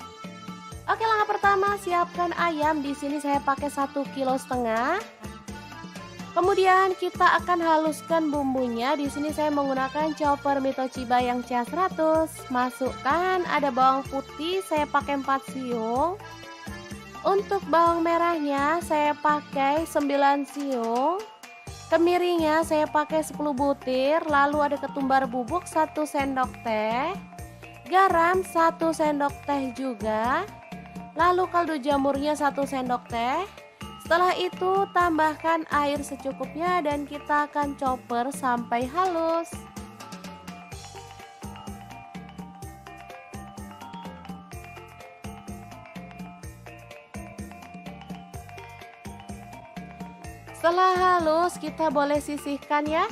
Oke, langkah pertama siapkan ayam. Di sini saya pakai 1,5 kg. Kemudian kita akan haluskan bumbunya. Di sini saya menggunakan chopper Mito Chiba yang CH100. Masukkan ada bawang putih, saya pakai 4 siung. Untuk bawang merahnya saya pakai 9 siung. Kemirinya saya pakai 10 butir. Lalu ada ketumbar bubuk 1 sendok teh. Garam 1 sendok teh juga. Lalu kaldu jamurnya 1 sendok teh. Setelah itu tambahkan air secukupnya dan kita akan chopper sampai halus. Setelah halus kita boleh sisihkan ya.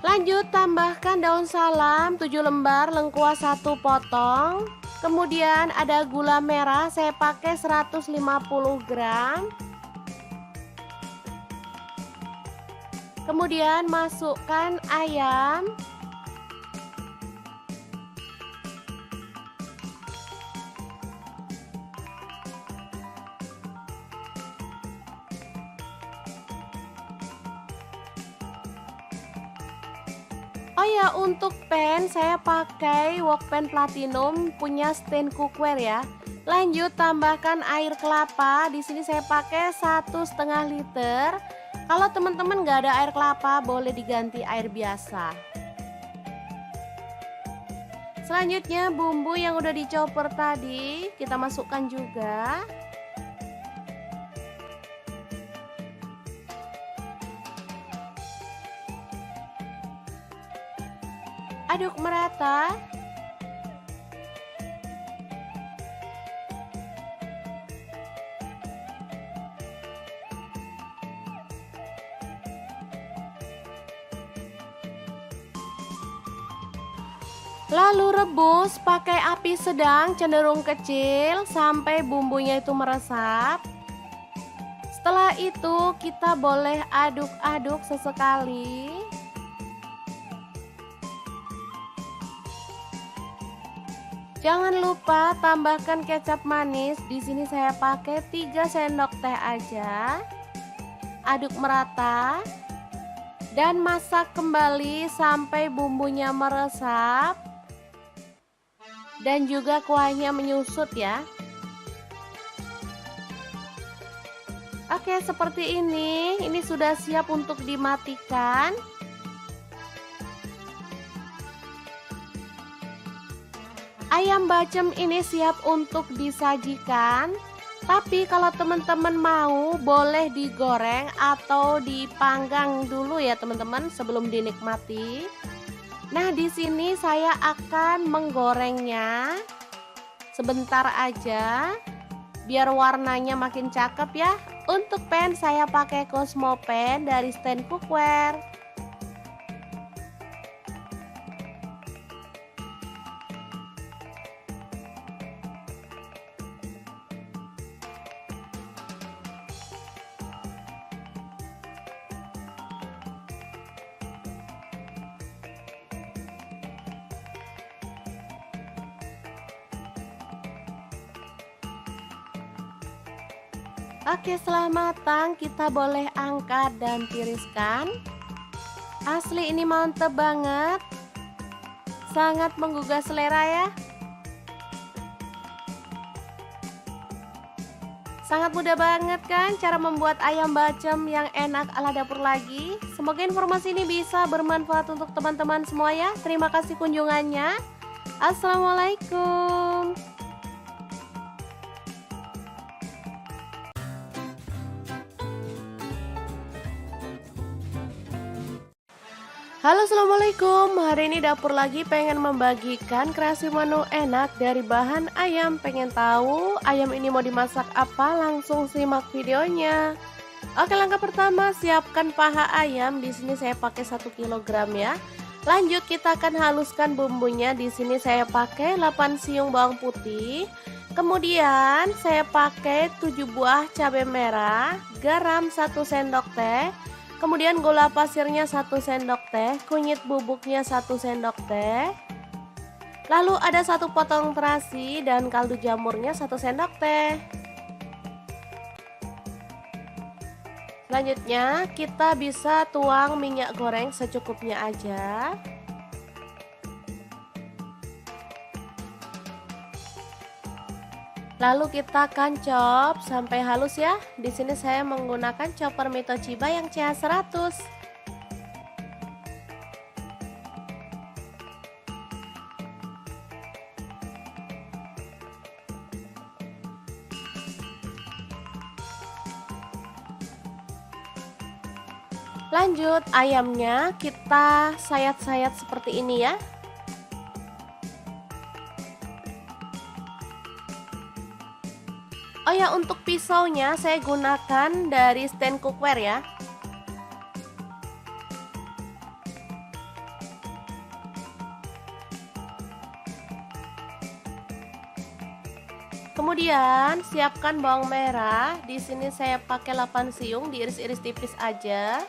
Lanjut tambahkan daun salam 7 lembar, lengkuas 1 potong. Kemudian ada gula merah, saya pakai 150 gram. Kemudian masukkan ayam. Oh ya, untuk pan saya pakai wok pan platinum punya stand cookware ya. Lanjut tambahkan air kelapa. Di sini saya pakai 1,5 liter. Kalau teman-teman nggak ada air kelapa, boleh diganti air biasa. Selanjutnya bumbu yang udah dicopper tadi kita masukkan juga. Aduk merata. Lalu rebus pakai api sedang cenderung kecil sampai bumbunya itu meresap. Setelah itu kita boleh aduk-aduk sesekali. Jangan lupa tambahkan kecap manis. Di sini saya pakai 3 sendok teh aja. Aduk merata dan masak kembali sampai bumbunya meresap dan juga kuahnya menyusut ya. Oke, seperti ini. Ini sudah siap untuk dimatikan. Ayam bacem ini siap untuk disajikan. Tapi kalau teman-teman mau, boleh digoreng atau dipanggang dulu ya teman-teman sebelum dinikmati. Nah, di sini saya akan menggorengnya sebentar aja biar warnanya makin cakep ya. Untuk pan saya pakai Cosmo pan dari stand cookware. Oke, setelah matang kita boleh angkat dan tiriskan. Asli ini mantep banget. Sangat menggugah selera ya. Sangat mudah banget kan cara membuat ayam bacem yang enak ala dapur lagi. Semoga informasi ini bisa bermanfaat untuk teman-teman semua ya. Terima kasih kunjungannya. Assalamualaikum. Halo, assalamualaikum. Hari ini dapur lagi pengen membagikan kreasi menu enak dari bahan ayam. Pengen tahu ayam ini mau dimasak apa? Langsung simak videonya. Oke, langkah pertama siapkan paha ayam. Di sini saya pakai 1 kg ya. Lanjut kita akan haluskan bumbunya. Di sini saya pakai 8 siung bawang putih. Kemudian saya pakai 7 buah cabai merah, garam 1 sendok teh. Kemudian gula pasirnya 1 sendok teh, kunyit bubuknya 1 sendok teh. Lalu ada 1 potong terasi dan kaldu jamurnya 1 sendok teh. Selanjutnya kita bisa tuang minyak goreng secukupnya aja. Lalu kita akan chop sampai halus ya. Di sini saya menggunakan chopper Toshiba yang CH100. Lanjut ayamnya kita sayat-sayat seperti ini ya. Oh ya, untuk pisaunya saya gunakan dari stand cookware ya. Kemudian siapkan bawang merah. Di sini saya pakai 8 siung, diiris-iris tipis aja.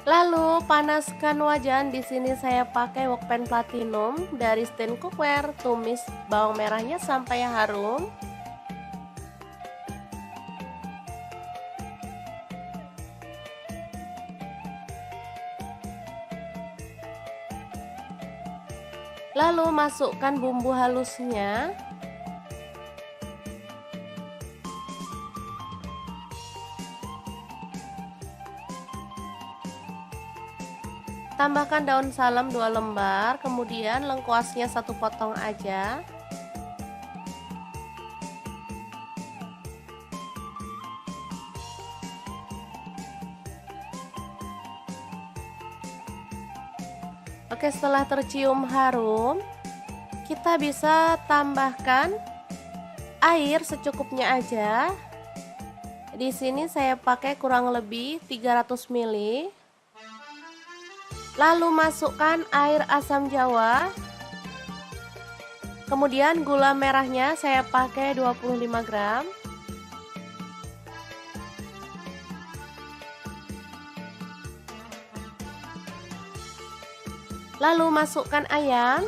Lalu panaskan wajan. Di sini saya pakai wokpan platinum dari stand cookware. Tumis bawang merahnya sampai harum. Lalu masukkan bumbu halusnya. Tambahkan daun salam 2 lembar, kemudian lengkuasnya 1 potong aja. Oke, setelah tercium harum, kita bisa tambahkan air secukupnya aja. Di sini saya pakai kurang lebih 300 ml. Lalu masukkan air asam jawa. Kemudian gula merahnya saya pakai 25 gram. Lalu masukkan ayam.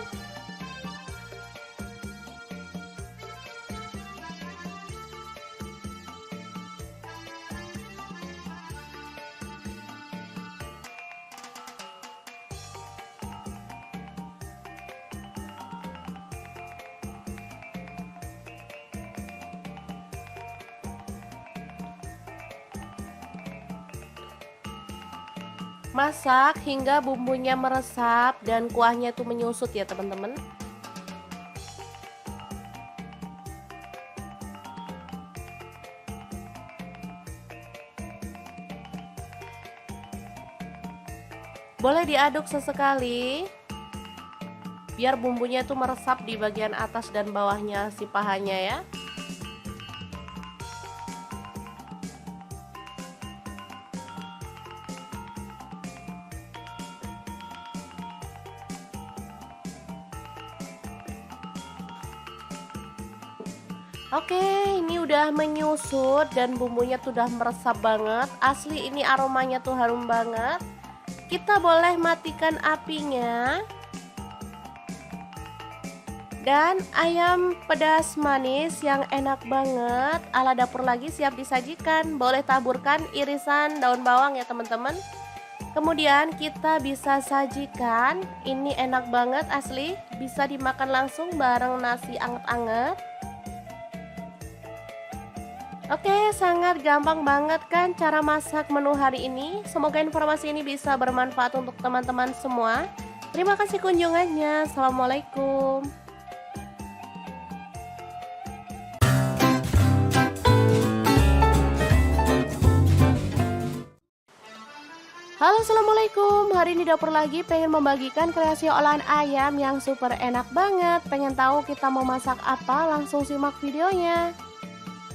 Masak hingga bumbunya meresap dan kuahnya itu menyusut ya teman-teman. Boleh diaduk sesekali biar bumbunya itu meresap di bagian atas dan bawahnya si pahanya ya. Oke, ini udah menyusut dan bumbunya tuh udah meresap banget. Asli ini aromanya tuh harum banget. Kita boleh matikan apinya. Dan ayam pedas manis yang enak banget ala dapur lagi siap disajikan. Boleh taburkan irisan daun bawang ya teman-teman. Kemudian kita bisa sajikan, ini enak banget asli, bisa dimakan langsung bareng nasi anget-anget. Oke, sangat gampang banget kan cara masak menu hari ini. Semoga informasi ini bisa bermanfaat untuk teman-teman semua. Terima kasih kunjungannya. Assalamualaikum. Halo, assalamualaikum. Hari ini dapur lagi pengen membagikan kreasi olahan ayam yang super enak banget. Pengen tahu kita mau masak apa? Langsung simak videonya.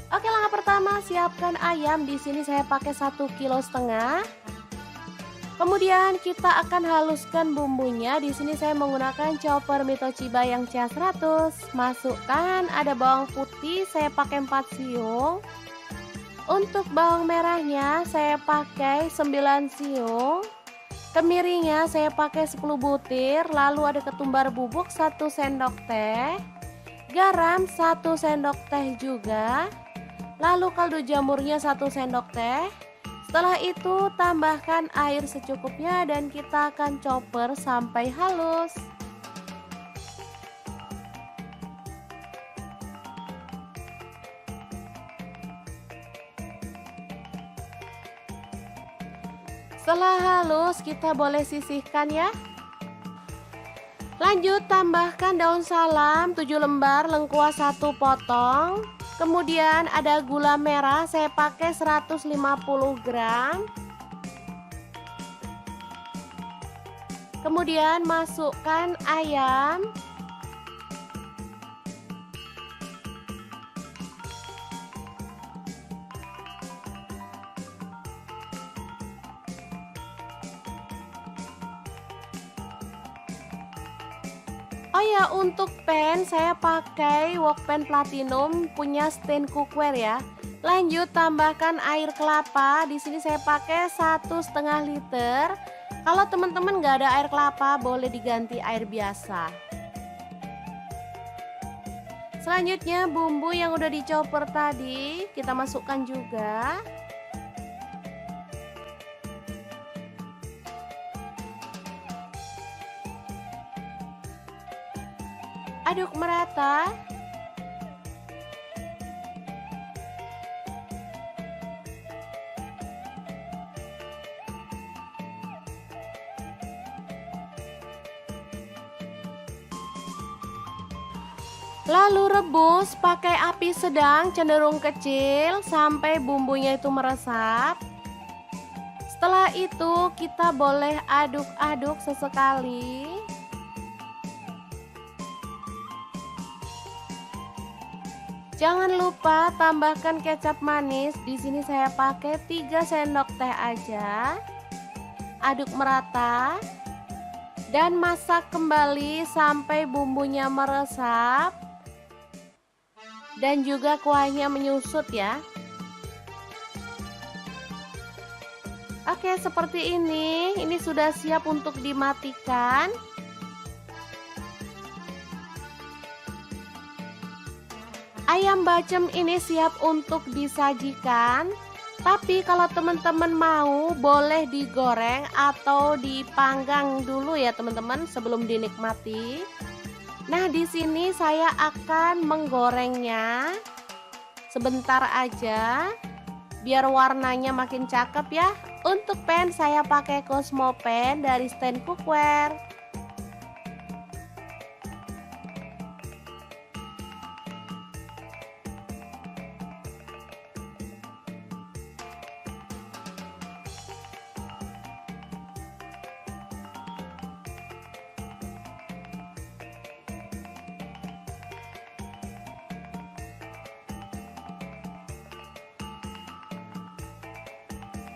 Oke, langkah pertama siapkan ayam. Di sini saya pakai 1,5 kg. Kemudian kita akan haluskan bumbunya. Di sini saya menggunakan chopper Mitochiba yang CH100. Masukkan ada bawang putih, saya pakai 4 siung. Untuk bawang merahnya saya pakai 9 siung. Kemiringnya saya pakai 10 butir. Lalu ada ketumbar bubuk 1 sendok teh. Garam 1 sendok teh juga. Lalu kaldu jamurnya 1 sendok teh. Setelah itu tambahkan air secukupnya dan kita akan chopper sampai halus. Setelah halus kita boleh sisihkan ya. Lanjut tambahkan daun salam 7 lembar, lengkuas 1 potong. Kemudian ada gula merah saya pakai 150 gram. Kemudian masukkan ayam. Oh ya, untuk pan saya pakai wok pan platinum punya stand cookware ya. Lanjut tambahkan air kelapa. Di sini saya pakai 1,5 liter. Kalau teman-teman nggak ada air kelapa boleh diganti air biasa. Selanjutnya bumbu yang udah dichopper tadi kita masukkan juga. Aduk merata. Lalu rebus pakai api sedang cenderung kecil sampai bumbunya itu meresap. Setelah itu kita boleh aduk-aduk sesekali. Jangan lupa tambahkan kecap manis. Di sini saya pakai 3 sendok teh aja. Aduk merata dan masak kembali sampai bumbunya meresap dan juga kuahnya menyusut ya. Oke, seperti ini. Ini sudah siap untuk dimatikan. Ayam bacem ini siap untuk disajikan. Tapi kalau teman-teman mau boleh digoreng atau dipanggang dulu ya teman-teman sebelum dinikmati. Nah, di sini saya akan menggorengnya sebentar aja biar warnanya makin cakep ya. Untuk pan saya pakai Cosmo pan dari stand cookware.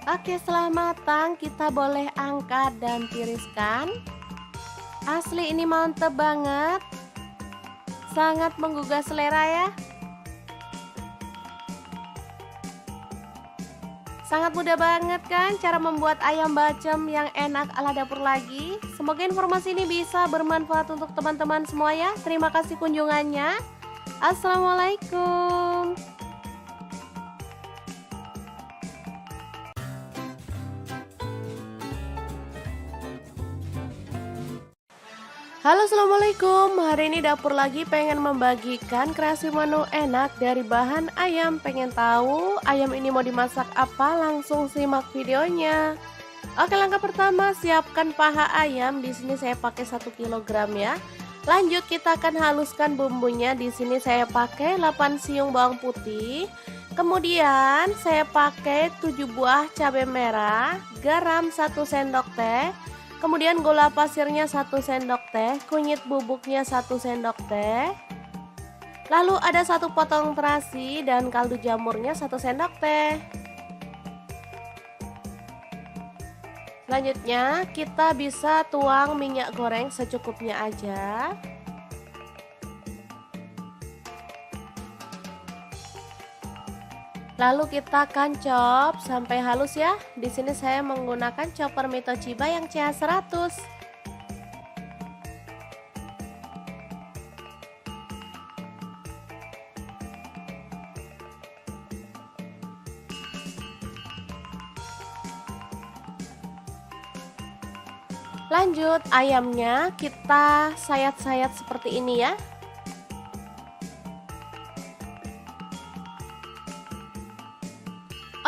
Oke, setelah matang kita boleh angkat dan tiriskan. Asli ini mantep banget. Sangat menggugah selera ya. Sangat mudah banget kan cara membuat ayam bacem yang enak ala dapur lagi. Semoga informasi ini bisa bermanfaat untuk teman-teman semua ya. Terima kasih kunjungannya. Assalamualaikum. Halo, assalamualaikum. Hari ini dapur lagi pengen membagikan kreasi menu enak dari bahan ayam. Pengen tahu ayam ini mau dimasak apa? Langsung simak videonya. Oke, langkah pertama siapkan paha ayam. Di sini saya pakai 1 kg ya. Lanjut kita akan haluskan bumbunya. Di sini saya pakai 8 siung bawang putih. Kemudian saya pakai 7 buah cabai merah, garam 1 sendok teh. Kemudian gula pasirnya 1 sendok teh, kunyit bubuknya 1 sendok teh. Lalu ada 1 potong terasi dan kaldu jamurnya 1 sendok teh. Selanjutnya kita bisa tuang minyak goreng secukupnya aja. Lalu kita akan chop sampai halus ya. Di sini saya menggunakan chopper Mitochiba yang CH100. Lanjut ayamnya kita sayat-sayat seperti ini ya.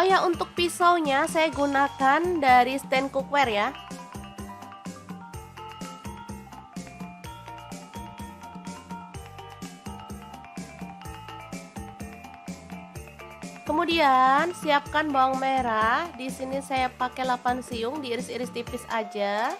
Oh ya, untuk pisaunya saya gunakan dari stand cookware ya. Kemudian siapkan bawang merah. Di sini saya pakai 8 siung, diiris-iris tipis aja.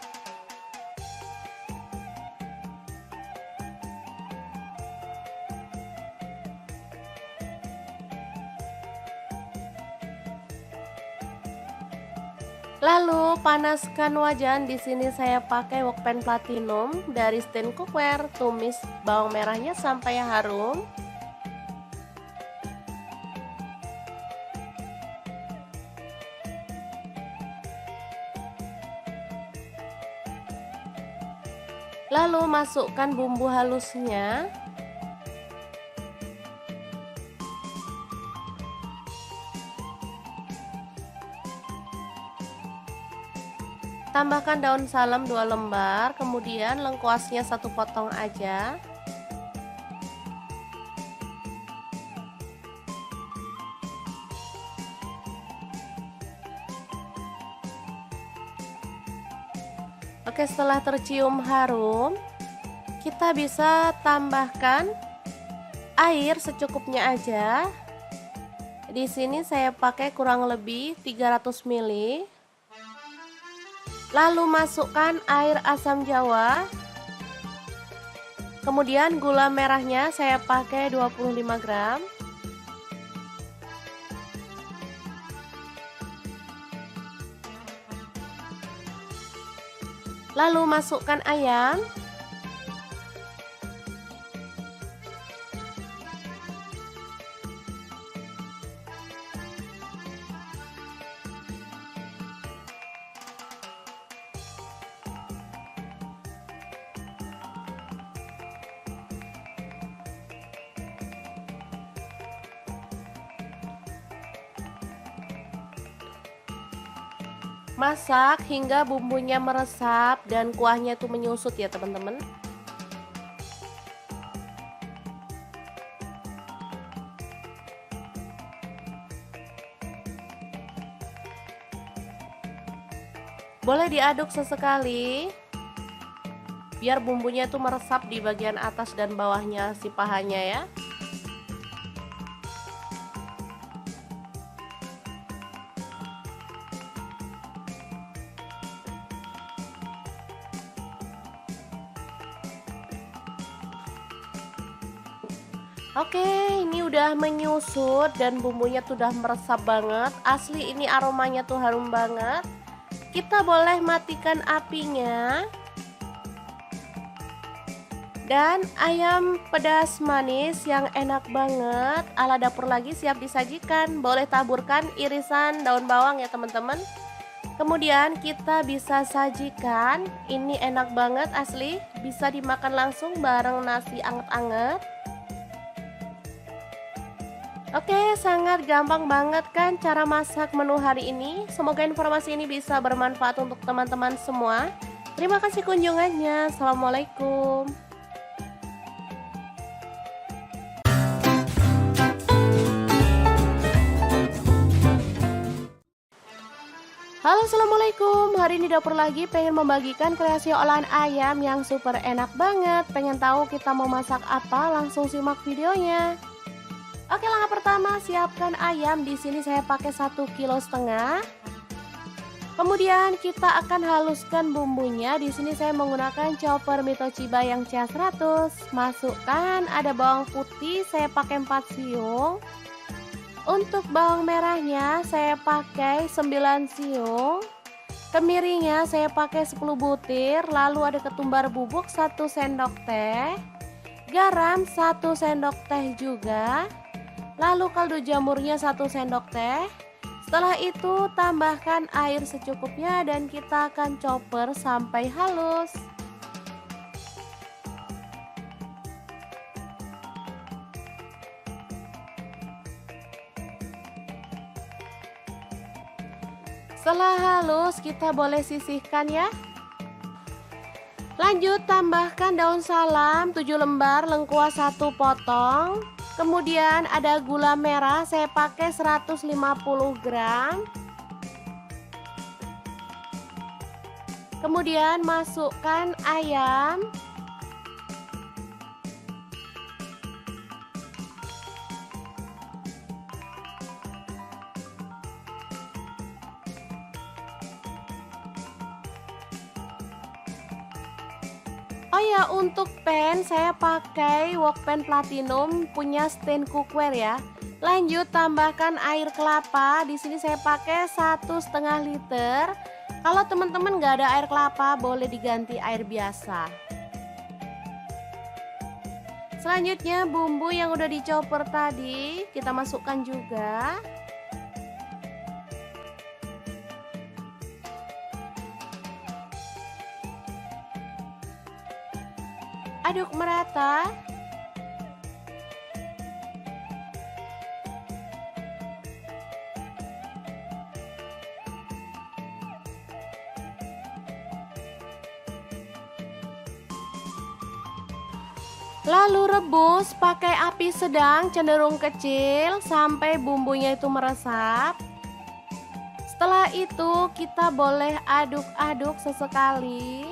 Lalu panaskan wajan. Di sini saya pakai wokpan platinum dari stand cookware. Tumis bawang merahnya sampai harum. Lalu masukkan bumbu halusnya. Tambahkan daun salam 2 lembar, kemudian lengkuasnya 1 potong aja. Oke, setelah tercium harum, kita bisa tambahkan air secukupnya aja. Di sini saya pakai kurang lebih 300 ml. Lalu masukkan air asam jawa. Kemudian gula merahnya saya pakai 25 gram. Lalu masukkan ayam. Masak hingga bumbunya meresap dan kuahnya itu menyusut ya teman-teman. Boleh diaduk sesekali biar bumbunya itu meresap di bagian atas dan bawahnya si pahanya ya. Oke, ini udah menyusut dan bumbunya tuh udah meresap banget. Asli ini aromanya tuh harum banget. Kita boleh matikan apinya. Dan ayam pedas manis yang enak banget ala dapur lagi siap disajikan. Boleh taburkan irisan daun bawang ya teman-teman. Kemudian kita bisa sajikan. Ini enak banget asli, bisa dimakan langsung bareng nasi anget-anget. Oke, sangat gampang banget kan cara masak menu hari ini. Semoga informasi ini bisa bermanfaat untuk teman-teman semua. Terima kasih kunjungannya. Assalamualaikum. Halo, assalamualaikum. Hari ini dapur lagi pengen membagikan kreasi olahan ayam yang super enak banget. Pengen tahu kita mau masak apa? Langsung simak videonya. Oke, langkah pertama siapkan ayam. Di sini saya pakai 1,5 kg. Kemudian kita akan haluskan bumbunya. Di sini saya menggunakan chopper Mitoshiba yang CH100. Masukkan ada bawang putih, saya pakai 4 siung. Untuk bawang merahnya saya pakai 9 siung. Kemirinya saya pakai 10 butir. Lalu ada ketumbar bubuk 1 sendok teh. Garam 1 sendok teh juga. Lalu kaldu jamurnya 1 sendok teh. Setelah itu tambahkan air secukupnya dan kita akan chopper sampai halus. Setelah halus kita boleh sisihkan ya. Lanjut tambahkan daun salam 7 lembar, lengkuas 1 potong. Kemudian ada gula merah saya pakai 150 gram. Kemudian masukkan ayam. Oh ya, untuk pan saya pakai wok pan platinum punya stand cookware ya. Lanjut tambahkan air kelapa. Di sini saya pakai 1,5 liter. Kalau teman-teman nggak ada air kelapa boleh diganti air biasa. Selanjutnya bumbu yang udah dichopper tadi kita masukkan juga. Aduk merata. Lalu rebus pakai api sedang cenderung kecil sampai bumbunya itu meresap. Setelah itu kita boleh aduk-aduk sesekali.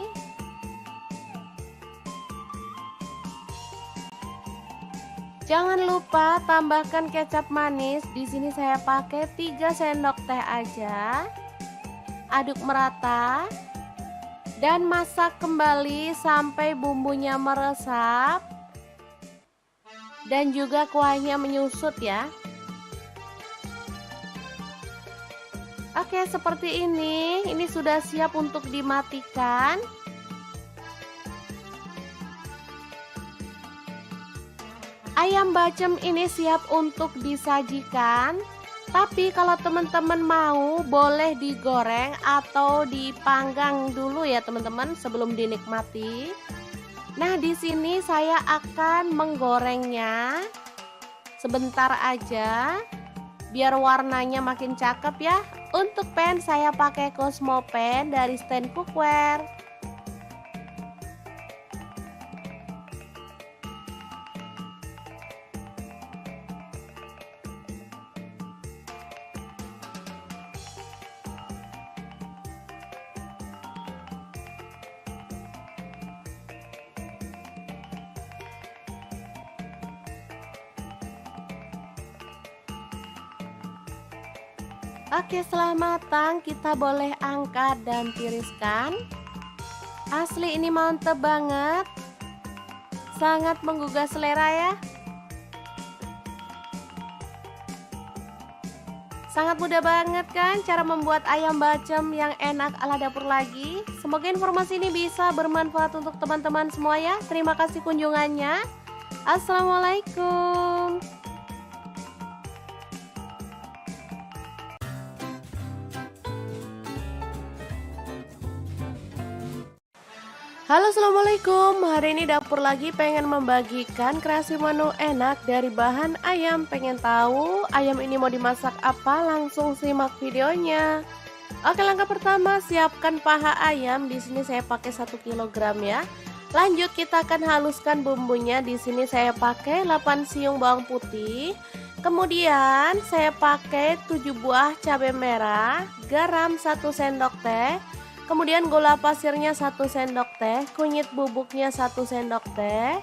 Jangan lupa tambahkan kecap manis. Di sini saya pakai 3 sendok teh aja. Aduk merata dan masak kembali sampai bumbunya meresap dan juga kuahnya menyusut ya. Oke, seperti ini. Ini sudah siap untuk dimatikan. Ayam bacem ini siap untuk disajikan. Tapi kalau teman-teman mau boleh digoreng atau dipanggang dulu ya teman-teman sebelum dinikmati. Nah, di sini saya akan menggorengnya sebentar aja biar warnanya makin cakep ya. Untuk pan saya pakai Cosmo pan dari stand cookware. Oke, setelah matang kita boleh angkat dan tiriskan. Asli ini mantep banget. Sangat menggugah selera ya. Sangat mudah banget kan cara membuat ayam bacem yang enak ala dapur lagi. Semoga informasi ini bisa bermanfaat untuk teman-teman semua ya. Terima kasih kunjungannya. Assalamualaikum. Halo, assalamualaikum. Hari ini dapur lagi pengen membagikan kreasi menu enak dari bahan ayam. Pengen tahu ayam ini mau dimasak apa? Langsung simak videonya. Oke, langkah pertama siapkan paha ayam. Di sini saya pakai 1 kg ya. Lanjut kita akan haluskan bumbunya. Di sini saya pakai 8 siung bawang putih. Kemudian saya pakai 7 buah cabai merah, garam 1 sendok teh. Kemudian gula pasirnya 1 sendok teh, kunyit bubuknya 1 sendok teh.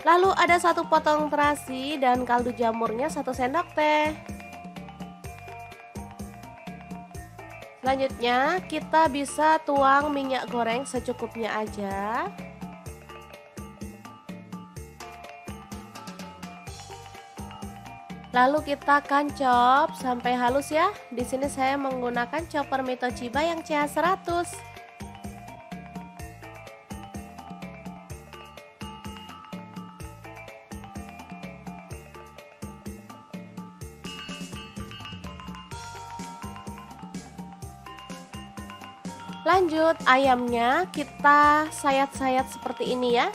Lalu ada 1 potong terasi dan kaldu jamurnya 1 sendok teh. Selanjutnya kita bisa tuang minyak goreng secukupnya aja. Lalu kita akan chop sampai halus ya. Di sini saya menggunakan chopper Mitochiba yang CH100. Lanjut ayamnya kita sayat-sayat seperti ini ya.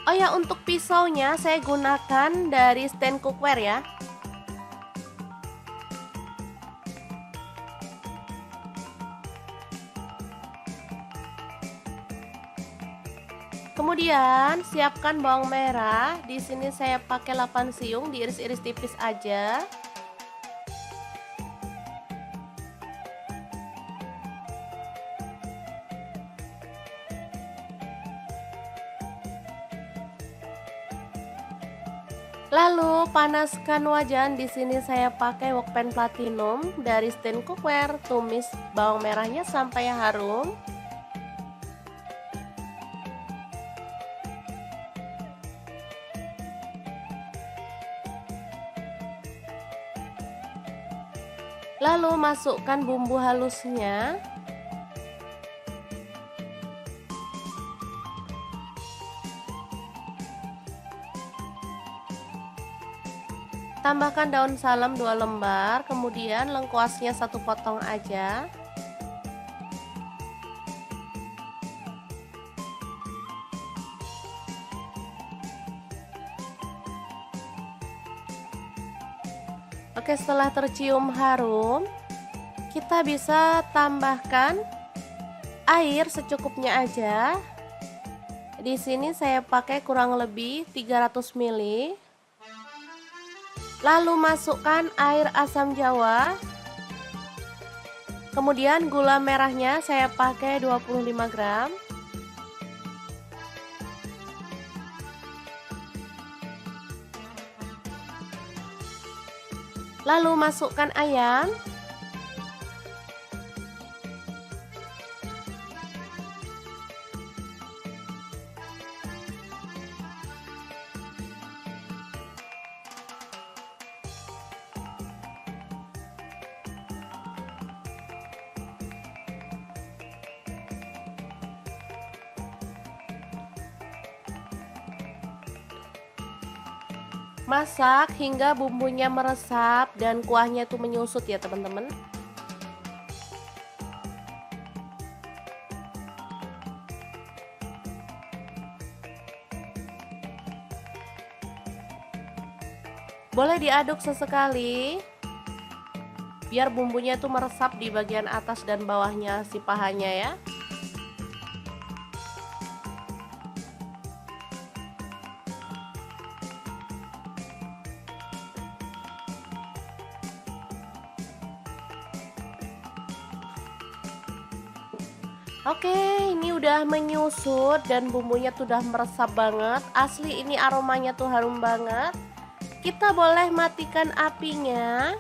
Oh ya, untuk pisaunya saya gunakan dari stand cookware ya. Kemudian siapkan bawang merah. Di sini saya pakai 8 siung, diiris-iris tipis aja. Lalu panaskan wajan. Di sini saya pakai wokpan platinum dari stand cookware. Tumis bawang merahnya sampai harum. Lalu masukkan bumbu halusnya. Tambahkan daun salam 2 lembar, kemudian lengkuasnya 1 potong aja. Oke, setelah tercium harum, kita bisa tambahkan air secukupnya aja. Di sini saya pakai kurang lebih 300 ml. Lalu masukkan air asam jawa. Kemudian gula merahnya saya pakai 25 gram. Lalu masukkan ayam. Masak hingga bumbunya meresap dan kuahnya tuh menyusut ya teman-teman. Boleh diaduk sesekali biar bumbunya tuh meresap di bagian atas dan bawahnya si pahanya ya. Oke, ini udah menyusut dan bumbunya tuh udah meresap banget. Asli ini aromanya tuh harum banget. Kita boleh matikan apinya.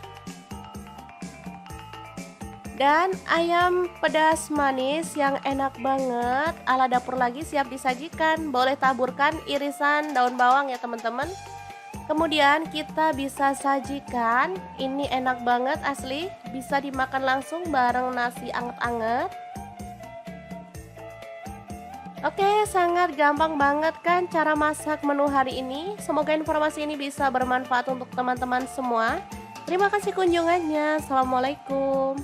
Dan ayam pedas manis yang enak banget ala dapur lagi siap disajikan. Boleh taburkan irisan daun bawang ya teman-teman. Kemudian kita bisa sajikan. Ini enak banget asli, bisa dimakan langsung bareng nasi anget-anget. Oke, sangat gampang banget kan cara masak menu hari ini. Semoga informasi ini bisa bermanfaat untuk teman-teman semua. Terima kasih kunjungannya. Assalamualaikum.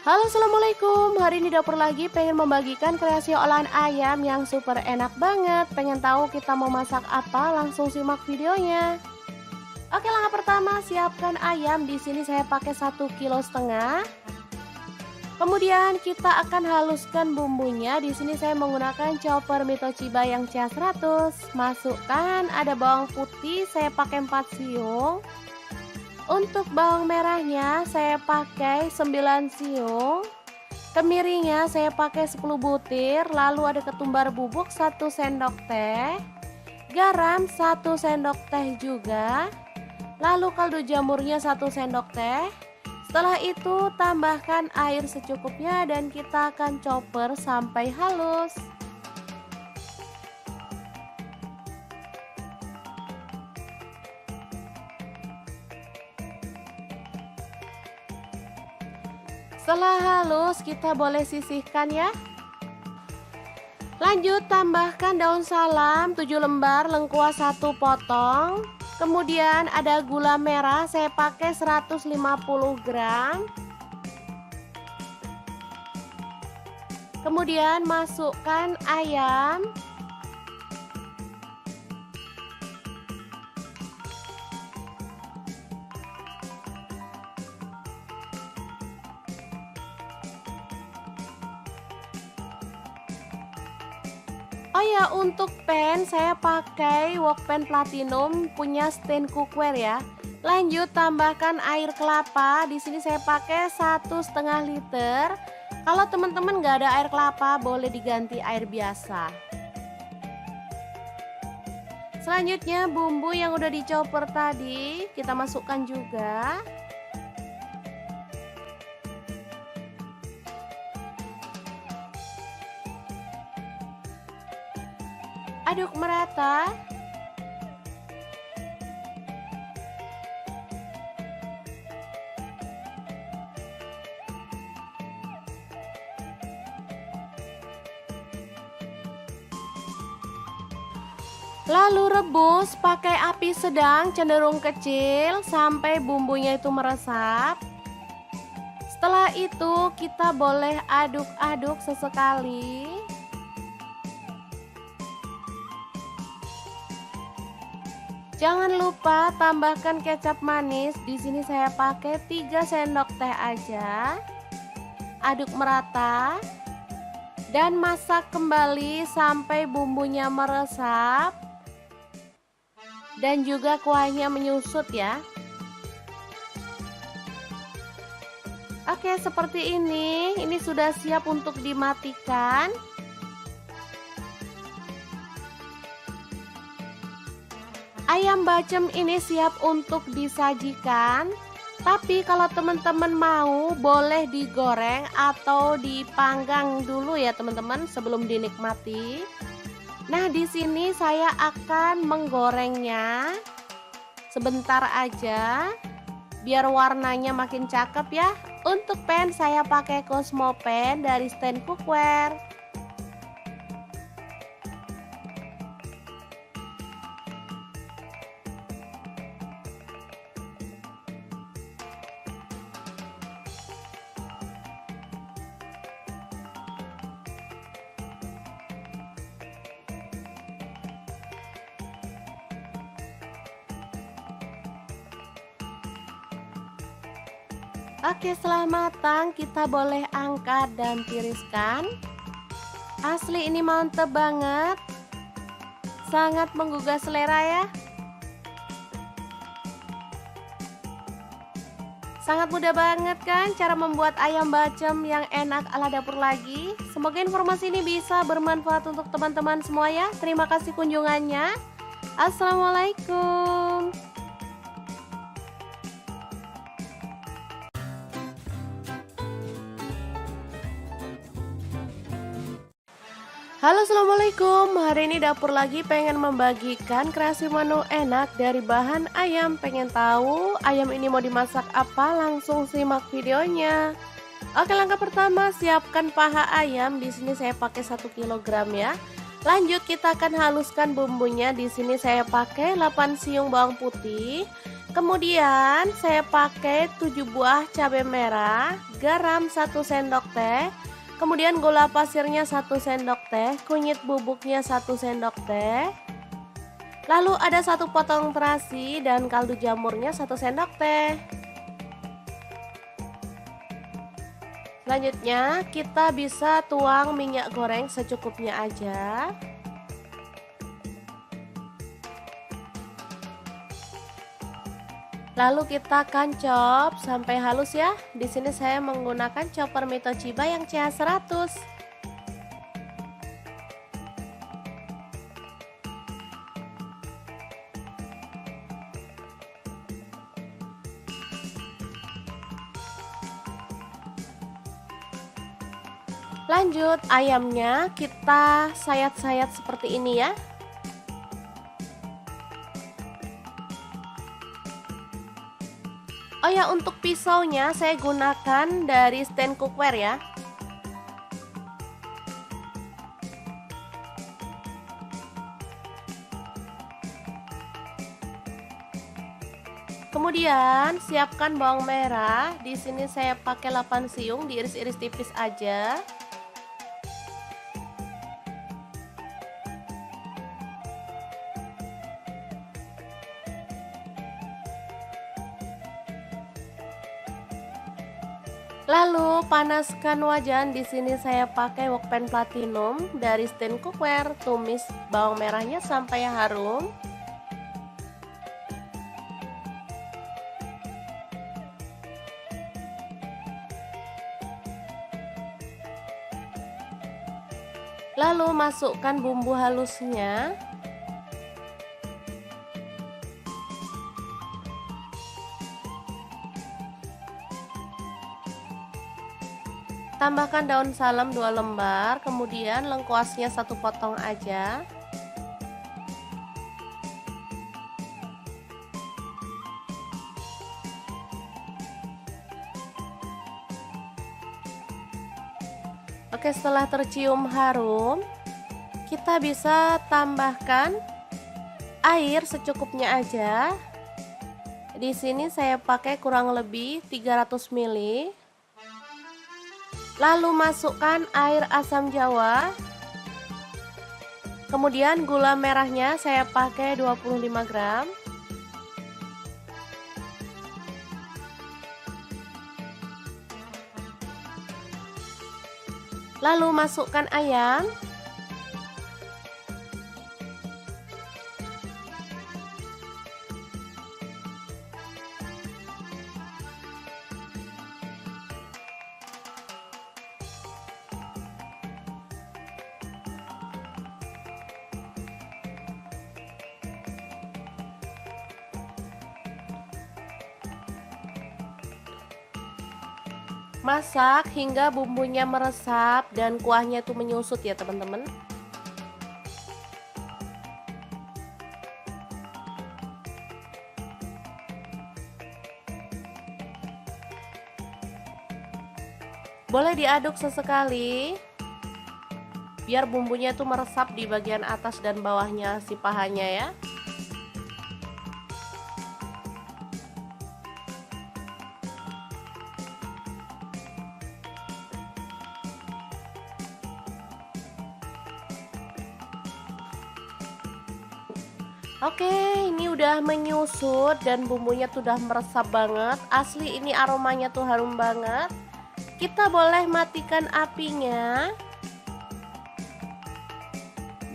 Halo, assalamualaikum. Hari ini dapur lagi pengen membagikan kreasi olahan ayam yang super enak banget. Pengen tahu kita mau masak apa? Langsung simak videonya. Oke, langkah pertama siapkan ayam. Di sini saya pakai 1,5 kg. Kemudian kita akan haluskan bumbunya. Di sini saya menggunakan chopper Mitochiba yang CH100. Masukkan ada bawang putih, saya pakai 4 siung. Untuk bawang merahnya saya pakai 9 siung. Kemiringnya saya pakai 10 butir. Lalu ada ketumbar bubuk 1 sendok teh. Garam 1 sendok teh juga. Lalu kaldu jamurnya 1 sendok teh. Setelah itu tambahkan air secukupnya dan kita akan chopper sampai halus. Setelah halus kita boleh sisihkan ya. Lanjut tambahkan daun salam 7 lembar, lengkuas 1 potong. Kemudian ada gula merah, saya pakai 150 gram. Kemudian masukkan ayam. Oh ya, untuk pan saya pakai wok pan platinum punya stand cookware ya. Lanjut tambahkan air kelapa. Di sini saya pakai 1,5 liter. Kalau teman-teman nggak ada air kelapa, boleh diganti air biasa. Selanjutnya bumbu yang udah dicoper tadi kita masukkan juga. Aduk merata. Lalu rebus pakai api sedang cenderung kecil sampai bumbunya itu meresap. Setelah itu kita boleh aduk-aduk sesekali. Jangan lupa tambahkan kecap manis. Di sini saya pakai 3 sendok teh aja. Aduk merata dan masak kembali sampai bumbunya meresap dan juga kuahnya menyusut ya. Oke, seperti ini. Ini sudah siap untuk dimatikan. Ayam bacem ini siap untuk disajikan. Tapi kalau teman-teman mau, boleh digoreng atau dipanggang dulu ya teman-teman sebelum dinikmati. Nah, di sini saya akan menggorengnya sebentar aja biar warnanya makin cakep ya. Untuk pan saya pakai Cosmo pan dari stand cookware. Oke, setelah matang kita boleh angkat dan tiriskan. Asli ini mantep banget. Sangat menggugah selera ya. Sangat mudah banget kan cara membuat ayam bacem yang enak ala dapur lagi. Semoga informasi ini bisa bermanfaat untuk teman-teman semua ya. Terima kasih kunjungannya. Assalamualaikum. Halo, assalamualaikum. Hari ini dapur lagi pengen membagikan kreasi menu enak dari bahan ayam. Pengen tahu ayam ini mau dimasak apa? Langsung simak videonya. Oke, langkah pertama siapkan paha ayam. Di sini saya pakai 1 kg ya. Lanjut kita akan haluskan bumbunya. Di sini saya pakai 8 siung bawang putih. Kemudian saya pakai 7 buah cabai merah, garam 1 sendok teh. Kemudian gula pasirnya 1 sendok teh, kunyit bubuknya 1 sendok teh. Lalu ada 1 potong terasi dan kaldu jamurnya 1 sendok teh. Selanjutnya kita bisa tuang minyak goreng secukupnya aja. Lalu kita akan chop sampai halus ya. Di sini saya menggunakan chopper Mitochiba yang CH100. Lanjut ayamnya kita sayat-sayat seperti ini ya. Oh ya, untuk pisaunya saya gunakan dari stand cookware ya. Kemudian siapkan bawang merah. Di sini saya pakai 8 siung, diiris-iris tipis aja. Lalu panaskan wajan. Di sini saya pakai wokpan platinum dari stand cookware. Tumis bawang merahnya sampai harum. Lalu masukkan bumbu halusnya. Tambahkan daun salam 2 lembar, kemudian lengkuasnya 1 potong aja. Oke, setelah tercium harum, kita bisa tambahkan air secukupnya aja. Di sini saya pakai kurang lebih 300 ml. Lalu masukkan air asam jawa. Kemudian gula merahnya saya pakai 25 gram. Lalu masukkan ayam. Masak hingga bumbunya meresap dan kuahnya itu menyusut ya teman-teman. Boleh diaduk sesekali biar bumbunya itu meresap di bagian atas dan bawahnya si pahanya ya. Oke, ini udah menyusut dan bumbunya tuh udah meresap banget. Asli ini aromanya tuh harum banget. Kita boleh matikan apinya.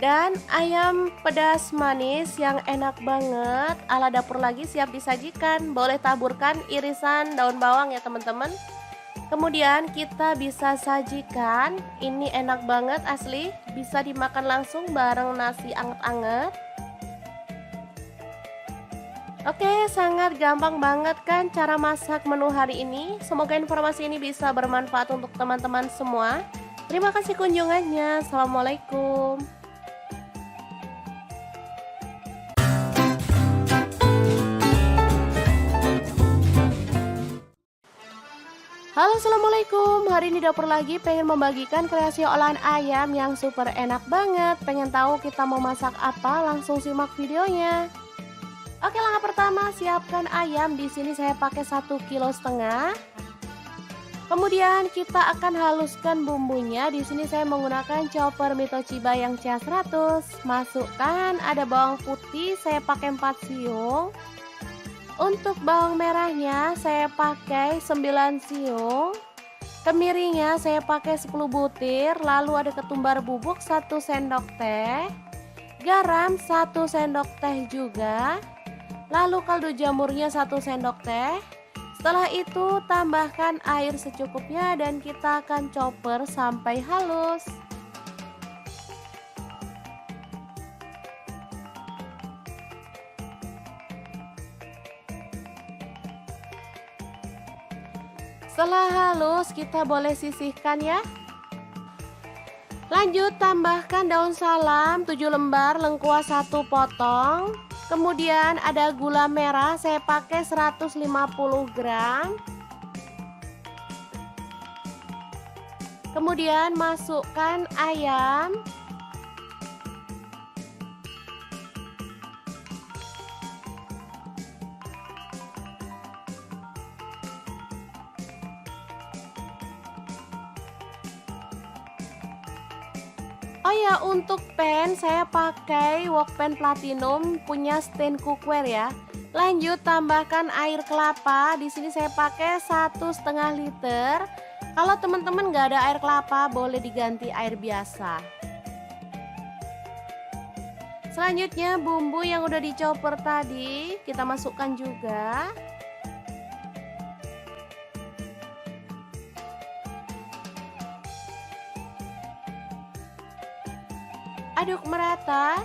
Dan ayam pedas manis yang enak banget ala dapur lagi siap disajikan. Boleh taburkan irisan daun bawang ya teman-teman. Kemudian kita bisa sajikan, ini enak banget asli, bisa dimakan langsung bareng nasi anget-anget. Oke, sangat gampang banget kan cara masak menu hari ini. Semoga informasi ini bisa bermanfaat untuk teman-teman semua. Terima kasih kunjungannya. Assalamualaikum. Halo, assalamualaikum. Hari ini dapur lagi pengen membagikan kreasi olahan ayam yang super enak banget. Pengen tahu kita mau masak apa? Langsung simak videonya. Oke, langkah pertama siapkan ayam. Di sini saya pakai 1,5 kg. Kemudian kita akan haluskan bumbunya. Di sini saya menggunakan chopper Mitoshiba yang CH100. Masukkan ada bawang putih, saya pakai 4 siung. Untuk bawang merahnya saya pakai 9 siung. Kemirinya saya pakai 10 butir. Lalu ada ketumbar bubuk 1 sendok teh. Garam 1 sendok teh juga. Lalu kaldu jamurnya 1 sendok teh. Setelah itu tambahkan air secukupnya dan kita akan chopper sampai halus. Setelah halus kita boleh sisihkan ya. Lanjut tambahkan daun salam 7 lembar, lengkuas 1 potong. Kemudian ada gula merah saya pakai 150 gram. Kemudian masukkan ayam. Oh ya, untuk pan saya pakai wok pan platinum punya stand cookware ya. Lanjut tambahkan air kelapa. Di sini saya pakai 1,5 liter. Kalau teman-teman nggak ada air kelapa, boleh diganti air biasa. Selanjutnya bumbu yang udah dichopper tadi kita masukkan juga. Aduk merata.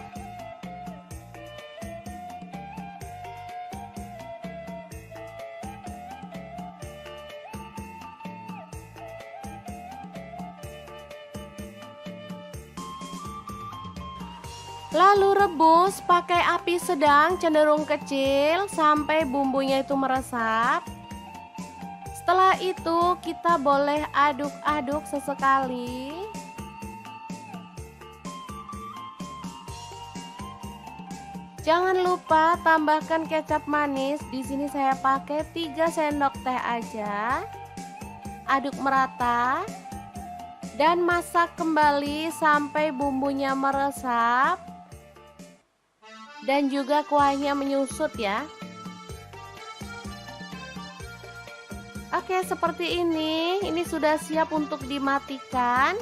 Lalu rebus pakai api sedang cenderung kecil sampai bumbunya itu meresap. Setelah itu kita boleh aduk-aduk sesekali. Jangan lupa tambahkan kecap manis. Di sini saya pakai 3 sendok teh aja. Aduk merata dan masak kembali sampai bumbunya meresap dan juga kuahnya menyusut ya. Oke, seperti ini. Ini sudah siap untuk dimatikan.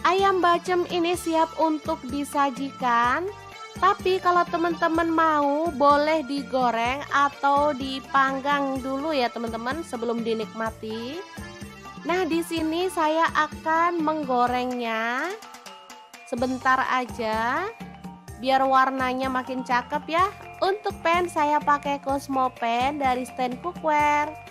Ayam bacem ini siap untuk disajikan. Tapi kalau teman-teman mau boleh digoreng atau dipanggang dulu ya teman-teman sebelum dinikmati. Nah, di sini saya akan menggorengnya sebentar aja biar warnanya makin cakep ya. Untuk pan saya pakai Cosmo pan dari stand cookware.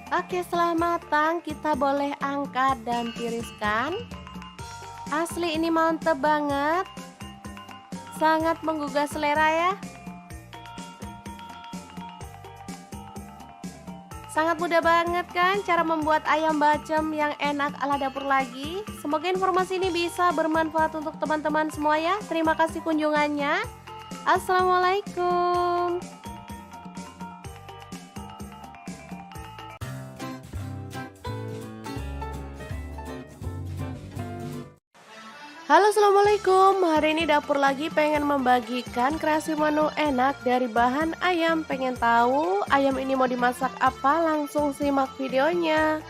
Oke, setelah matang kita boleh angkat dan tiriskan. Asli ini mantep banget. Sangat menggugah selera ya. Sangat mudah banget kan cara membuat ayam bacem yang enak ala dapur lagi. Semoga informasi ini bisa bermanfaat untuk teman-teman semua ya. Terima kasih kunjungannya. Assalamualaikum. Halo, assalamualaikum. Hari ini dapur lagi pengen membagikan kreasi menu enak dari bahan ayam. Pengen tahu ayam ini mau dimasak apa? Langsung simak videonya.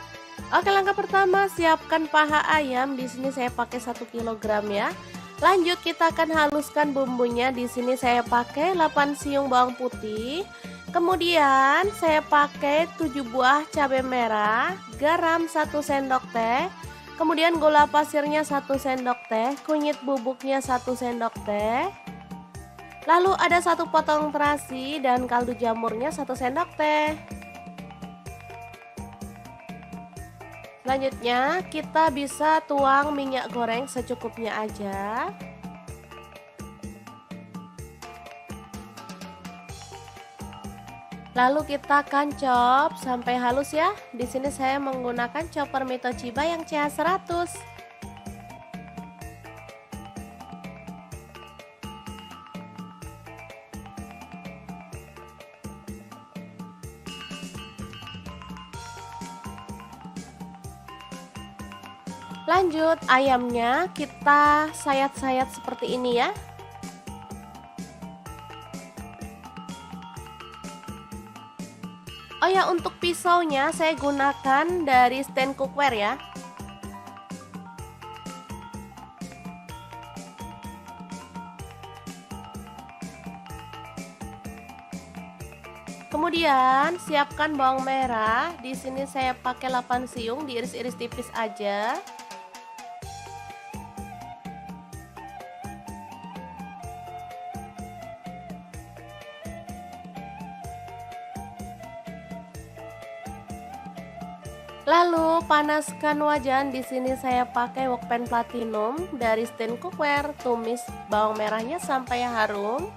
Oke, langkah pertama siapkan paha ayam. Di sini saya pakai 1 kg ya. Lanjut kita akan haluskan bumbunya. Di sini saya pakai 8 siung bawang putih. Kemudian saya pakai 7 buah cabai merah, garam 1 sendok teh. Kemudian gula pasirnya 1 sendok teh, kunyit bubuknya 1 sendok teh. Lalu ada 1 potong terasi dan kaldu jamurnya 1 sendok teh. Selanjutnya kita bisa tuang minyak goreng secukupnya aja. Lalu kita akan chop sampai halus ya. Di sini saya menggunakan chopper Mitochiba yang CH100. Lanjut ayamnya kita sayat-sayat seperti ini ya. Oh ya, untuk pisaunya saya gunakan dari stand cookware ya. Kemudian siapkan bawang merah. Di sini saya pakai 8 siung, diiris-iris tipis aja. Lalu panaskan wajan. Di sini saya pakai wokpan platinum dari stand cookware. Tumis bawang merahnya sampai harum.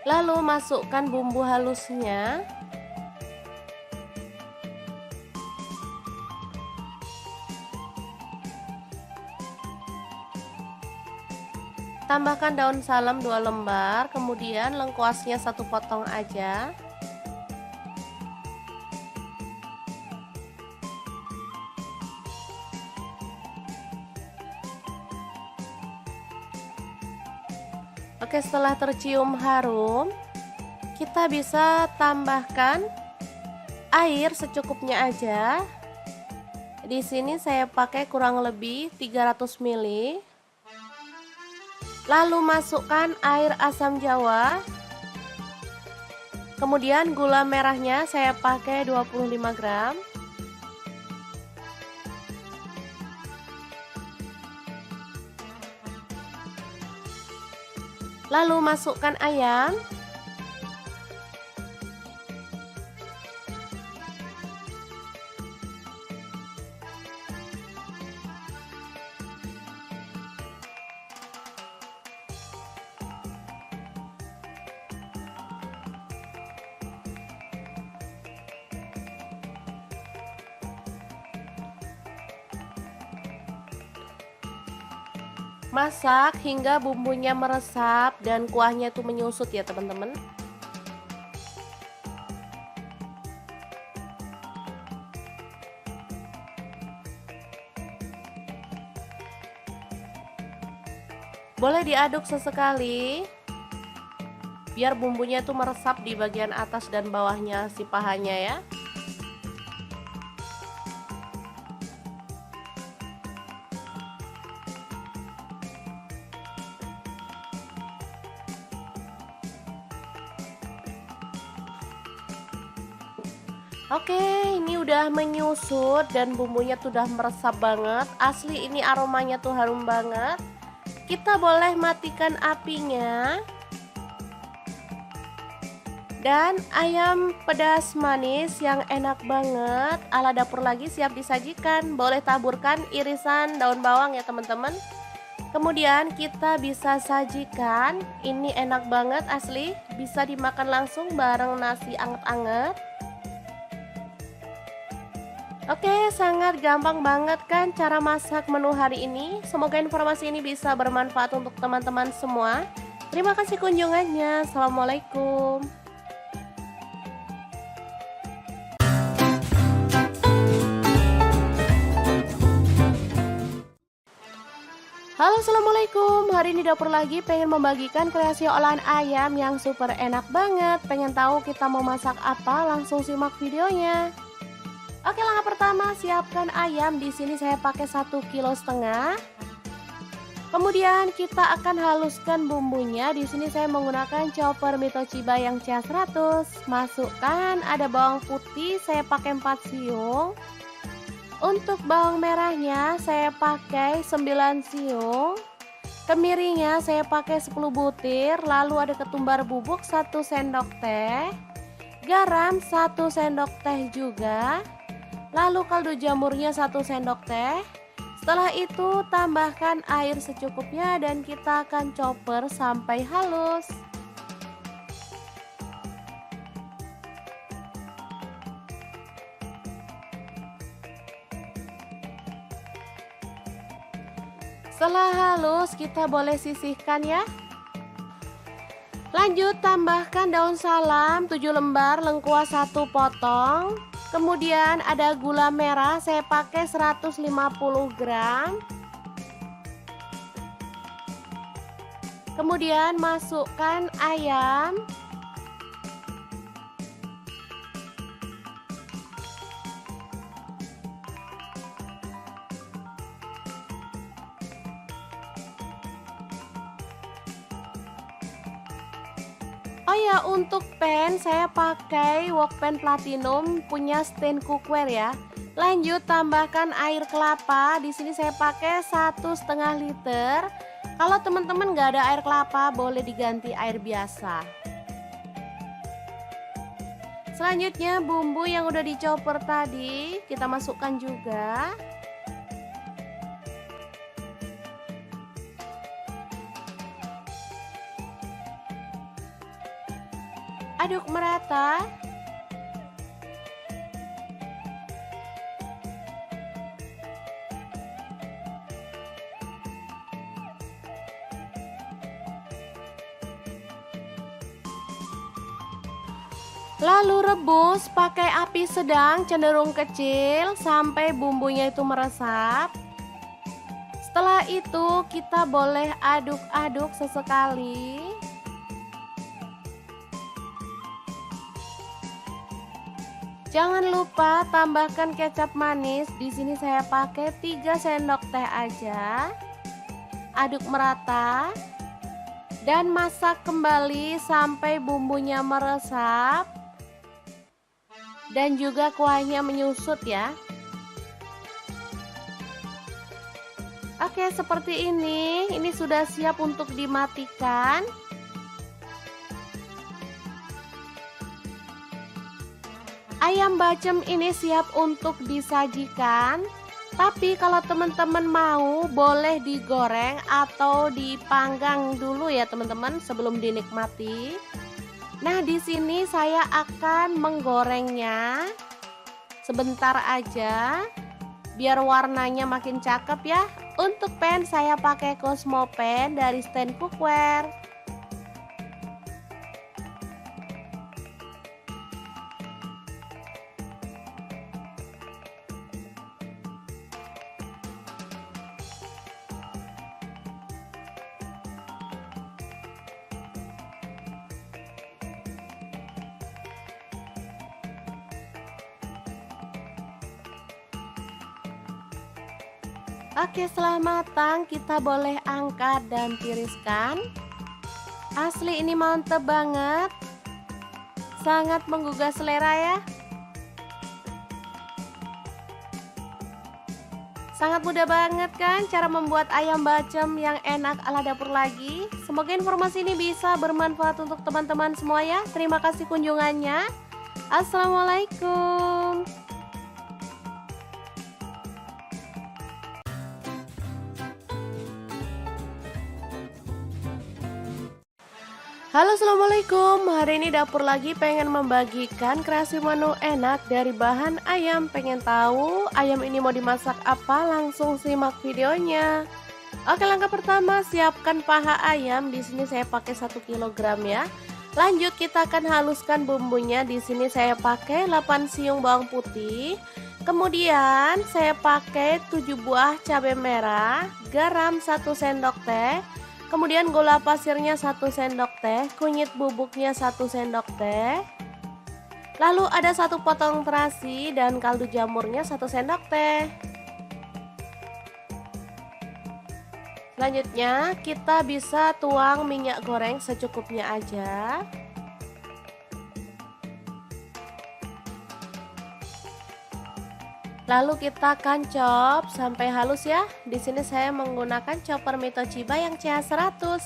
Lalu masukkan bumbu halusnya. Tambahkan daun salam 2 lembar, kemudian lengkuasnya 1 potong aja. Oke, setelah tercium harum, kita bisa tambahkan air secukupnya aja. Di sini saya pakai kurang lebih 300 ml. Lalu masukkan air asam jawa. Kemudian gula merahnya saya pakai 25 gram. Lalu masukkan ayam. Masak hingga bumbunya meresap dan kuahnya tuh menyusut ya teman-teman. Boleh diaduk sesekali biar bumbunya tuh meresap di bagian atas dan bawahnya si pahanya ya. Oke, ini udah menyusut dan bumbunya tuh udah meresap banget. Asli ini aromanya tuh harum banget. Kita boleh matikan apinya. Dan ayam pedas manis yang enak banget ala dapur lagi siap disajikan. Boleh taburkan irisan daun bawang ya teman-teman. Kemudian kita bisa sajikan. Ini enak banget asli, bisa dimakan langsung bareng nasi anget-anget. Oke, sangat gampang banget kan cara masak menu hari ini. Semoga informasi ini bisa bermanfaat untuk teman-teman semua. Terima kasih kunjungannya. Assalamualaikum. Halo, assalamualaikum. Hari ini dapur lagi pengen membagikan kreasi olahan ayam yang super enak banget. Pengen tahu kita mau masak apa? Langsung simak videonya. Oke, langkah pertama siapkan ayam. Di sini saya pakai 1,5 kg. Kemudian kita akan haluskan bumbunya. Di sini saya menggunakan chopper Mitochiba yang CH100. Masukkan ada bawang putih, saya pakai 4 siung. Untuk bawang merahnya saya pakai 9 siung. Kemirinya saya pakai 10 butir. Lalu ada ketumbar bubuk 1 sendok teh. Garam 1 sendok teh juga. Lalu kaldu jamurnya 1 sendok teh. Setelah itu tambahkan air secukupnya dan kita akan chopper sampai halus. Setelah halus kita boleh sisihkan ya. Lanjut tambahkan daun salam 7 lembar, lengkuas 1 potong. Kemudian ada gula merah, saya pakai 150 gram. Kemudian masukkan ayam. Oh ya, untuk pan saya pakai wok pan platinum punya stand cookware ya. Lanjut tambahkan air kelapa. Di sini saya pakai 1,5 liter. Kalau teman-teman nggak ada air kelapa, boleh diganti air biasa. Selanjutnya bumbu yang udah dichopper tadi kita masukkan juga. Aduk merata. Lalu rebus pakai api sedang cenderung kecil sampai bumbunya itu meresap. Setelah itu kita boleh aduk-aduk sesekali. Jangan lupa tambahkan kecap manis. Di sini saya pakai 3 sendok teh aja. Aduk merata dan masak kembali sampai bumbunya meresap dan juga kuahnya menyusut ya. Oke, seperti ini. Ini sudah siap untuk dimatikan. Ayam bacem ini siap untuk disajikan. Tapi kalau teman-teman mau, boleh digoreng atau dipanggang dulu ya teman-teman sebelum dinikmati. Nah, di sini saya akan menggorengnya sebentar aja biar warnanya makin cakep ya. Untuk pan saya pakai Cosmo pan dari stand cookware. Oke, setelah matang kita boleh angkat dan tiriskan. Asli ini mantep banget. Sangat menggugah selera ya. Sangat mudah banget kan cara membuat ayam bacem yang enak ala dapur lagi. Semoga informasi ini bisa bermanfaat untuk teman-teman semua ya. Terima kasih kunjungannya. Assalamualaikum. Halo, assalamualaikum. Hari ini dapur lagi pengen membagikan kreasi menu enak dari bahan ayam. Pengen tahu ayam ini mau dimasak apa? Langsung simak videonya. Oke, langkah pertama siapkan paha ayam. Di sini saya pakai 1 kg ya. Lanjut kita akan haluskan bumbunya. Di sini saya pakai 8 siung bawang putih. Kemudian saya pakai 7 buah cabai merah, garam 1 sendok teh. Kemudian gula pasirnya 1 sendok teh, kunyit bubuknya 1 sendok teh. Lalu ada 1 potong terasi dan kaldu jamurnya 1 sendok teh. Selanjutnya kita bisa tuang minyak goreng secukupnya aja. Lalu kita akan chop sampai halus ya. Di sini saya menggunakan chopper Mitochiba yang CH100.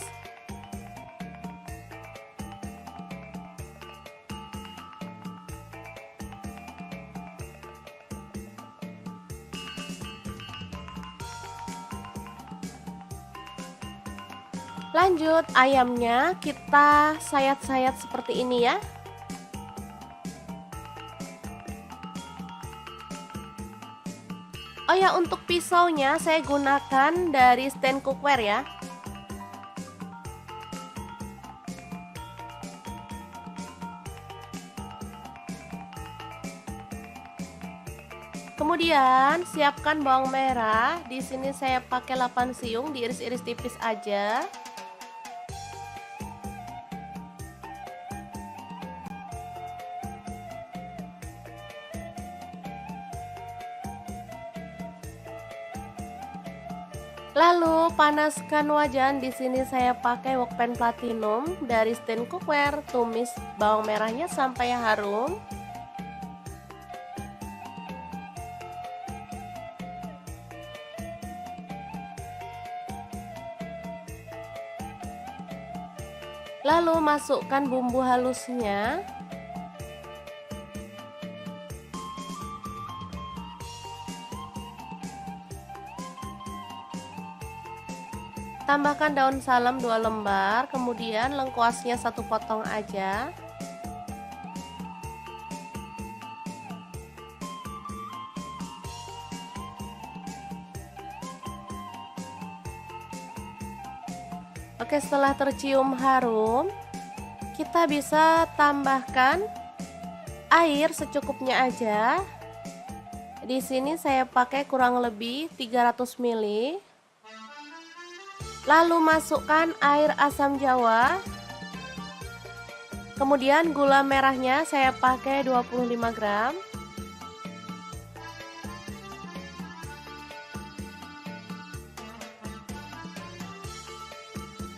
Lanjut ayamnya kita sayat-sayat seperti ini ya. Oh ya, untuk pisaunya saya gunakan dari stand cookware ya. Kemudian siapkan bawang merah. Di sini saya pakai 8 siung, diiris-iris tipis aja. Lalu panaskan wajan. Di sini saya pakai wokpan platinum dari stand cookware. Tumis bawang merahnya sampai harum. Lalu masukkan bumbu halusnya. Tambahkan daun salam 2 lembar, kemudian lengkuasnya 1 potong aja. Oke, setelah tercium harum, kita bisa tambahkan air secukupnya aja. Di sini saya pakai kurang lebih 300 ml. Lalu masukkan air asam jawa. Kemudian gula merahnya saya pakai 25 gram.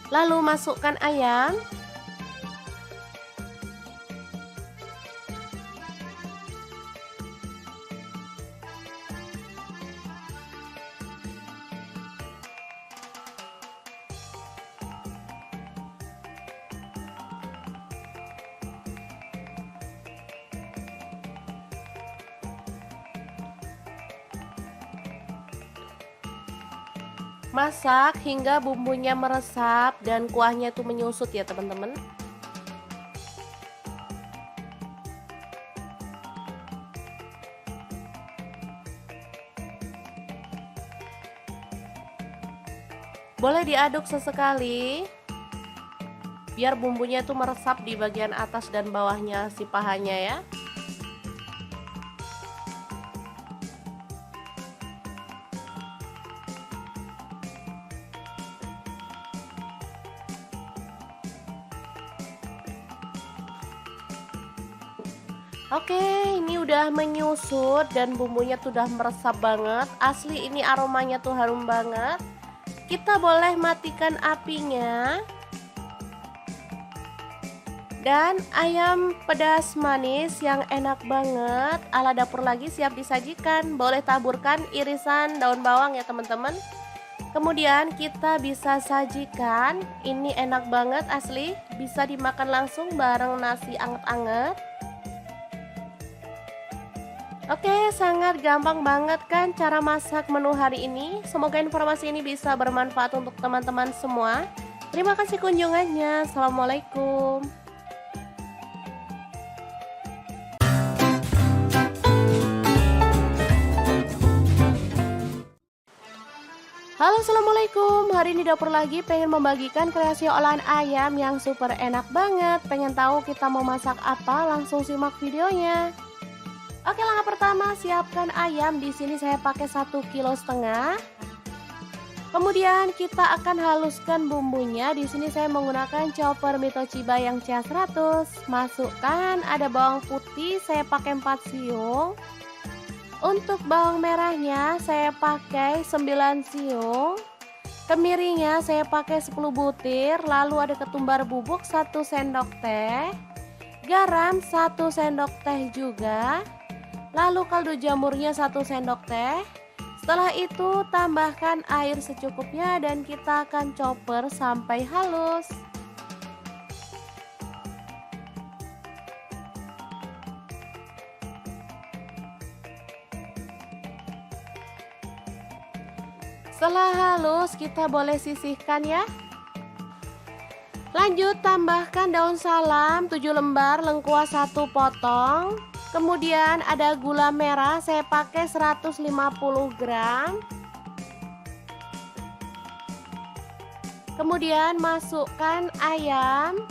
Lalu masukkan ayam. Masak hingga bumbunya meresap dan kuahnya itu menyusut ya teman-teman. Boleh diaduk sesekali biar bumbunya itu meresap di bagian atas dan bawahnya si pahanya ya. Oke, ini udah menyusut dan bumbunya tuh udah meresap banget. Asli ini aromanya tuh harum banget. Kita boleh matikan apinya. Dan ayam pedas manis yang enak banget ala dapur lagi siap disajikan. Boleh taburkan irisan daun bawang ya teman-teman. Kemudian kita bisa sajikan. Ini enak banget asli, bisa dimakan langsung bareng nasi anget-anget. Oke, sangat gampang banget kan cara masak menu hari ini. Semoga informasi ini bisa bermanfaat untuk teman-teman semua. Terima kasih kunjungannya. Assalamualaikum. Halo, assalamualaikum. Hari ini dapur lagi pengen membagikan kreasi olahan ayam yang super enak banget. Pengen tahu kita mau masak apa? Langsung simak videonya. Oke, langkah pertama siapkan ayam. Di sini saya pakai 1,5 kg. Kemudian kita akan haluskan bumbunya. Di sini saya menggunakan chopper Mitoshiba yang CH100. Masukkan ada bawang putih, saya pakai 4 siung. Untuk bawang merahnya saya pakai 9 siung. Kemirinya saya pakai 10 butir. Lalu ada ketumbar bubuk 1 sendok teh. Garam 1 sendok teh juga. Lalu kaldu jamurnya 1 sendok teh. Setelah itu tambahkan air secukupnya dan kita akan chopper sampai halus. Setelah halus kita boleh sisihkan ya. Lanjut tambahkan daun salam 7 lembar, lengkuas 1 potong. Kemudian ada gula merah, saya pakai 150 gram. Kemudian masukkan ayam.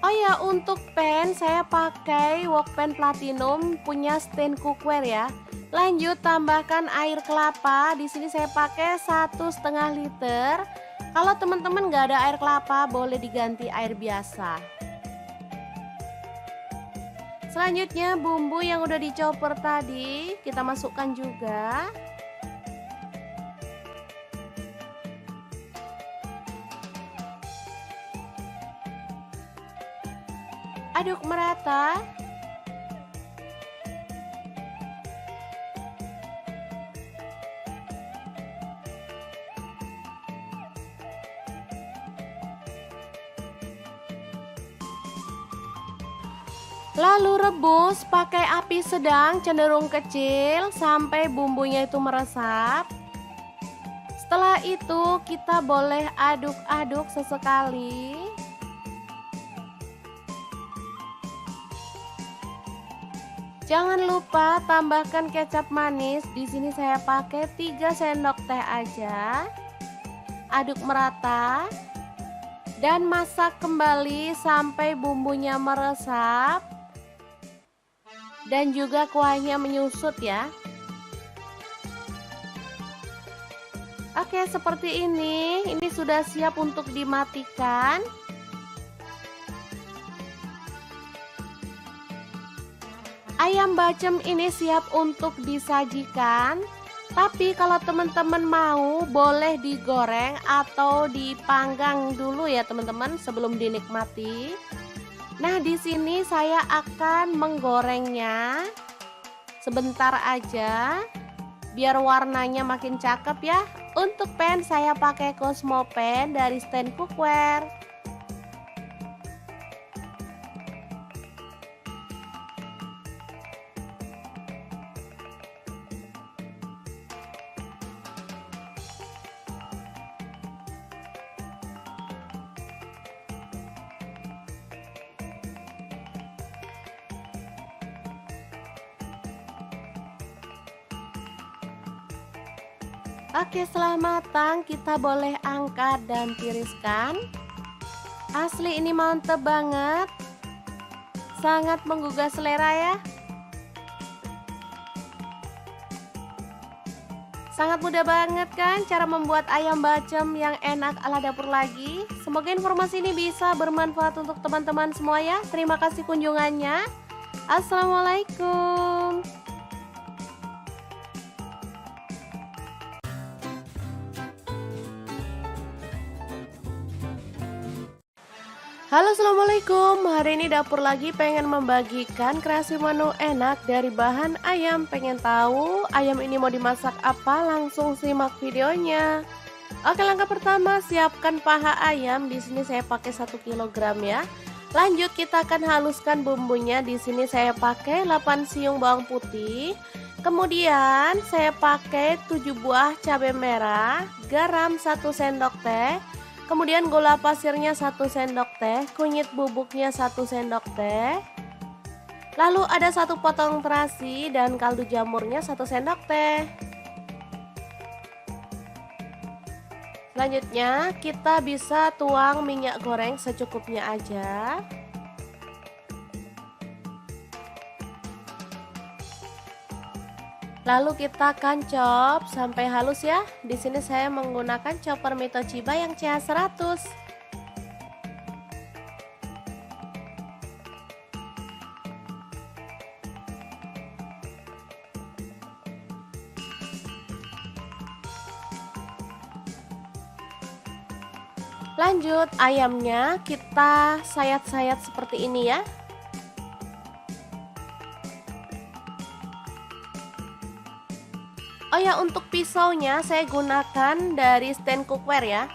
Oh ya, untuk pan saya pakai wok pan platinum punya stand cookware ya. Lanjut tambahkan air kelapa. Di sini saya pakai 1,5 liter. Kalau teman-teman nggak ada air kelapa, boleh diganti air biasa. Selanjutnya bumbu yang udah dichopper tadi kita masukkan juga. Aduk merata. Lalu rebus pakai api sedang cenderung kecil sampai bumbunya itu meresap. Setelah itu kita boleh aduk-aduk sesekali. Jangan lupa tambahkan kecap manis. Di sini saya pakai 3 sendok teh aja. Aduk merata dan masak kembali sampai bumbunya meresap dan juga kuahnya menyusut ya. Oke, seperti ini. Ini sudah siap untuk dimatikan. Ayam bacem ini siap untuk disajikan. Tapi kalau teman-teman mau, boleh digoreng atau dipanggang dulu ya teman-teman sebelum dinikmati. Nah, di sini saya akan menggorengnya sebentar aja biar warnanya makin cakep ya. Untuk pan saya pakai Cosmo pan dari stand cookware. Oke, setelah matang kita boleh angkat dan tiriskan. Asli ini mantep banget. Sangat menggugah selera ya. Sangat mudah banget kan cara membuat ayam bacem yang enak ala dapur lagi. Semoga informasi ini bisa bermanfaat untuk teman-teman semua ya. Terima kasih kunjungannya. Assalamualaikum. Halo, assalamualaikum. Hari ini dapur lagi pengen membagikan kreasi menu enak dari bahan ayam. Pengen tahu ayam ini mau dimasak apa? Langsung simak videonya. Oke, langkah pertama siapkan paha ayam. Di sini saya pakai 1 kg ya. Lanjut kita akan haluskan bumbunya. Di sini saya pakai 8 siung bawang putih. Kemudian saya pakai 7 buah cabai merah, garam 1 sendok teh. Kemudian gula pasirnya 1 sendok teh, kunyit bubuknya 1 sendok teh. Lalu ada 1 potong terasi dan kaldu jamurnya 1 sendok teh. Selanjutnya kita bisa tuang minyak goreng secukupnya aja. Lalu kita akan chop sampai halus ya. Di sini saya menggunakan chopper Mitochiba yang CH100. Lanjut ayamnya kita sayat-sayat seperti ini ya. Oh ya, untuk pisaunya saya gunakan dari stand cookware ya.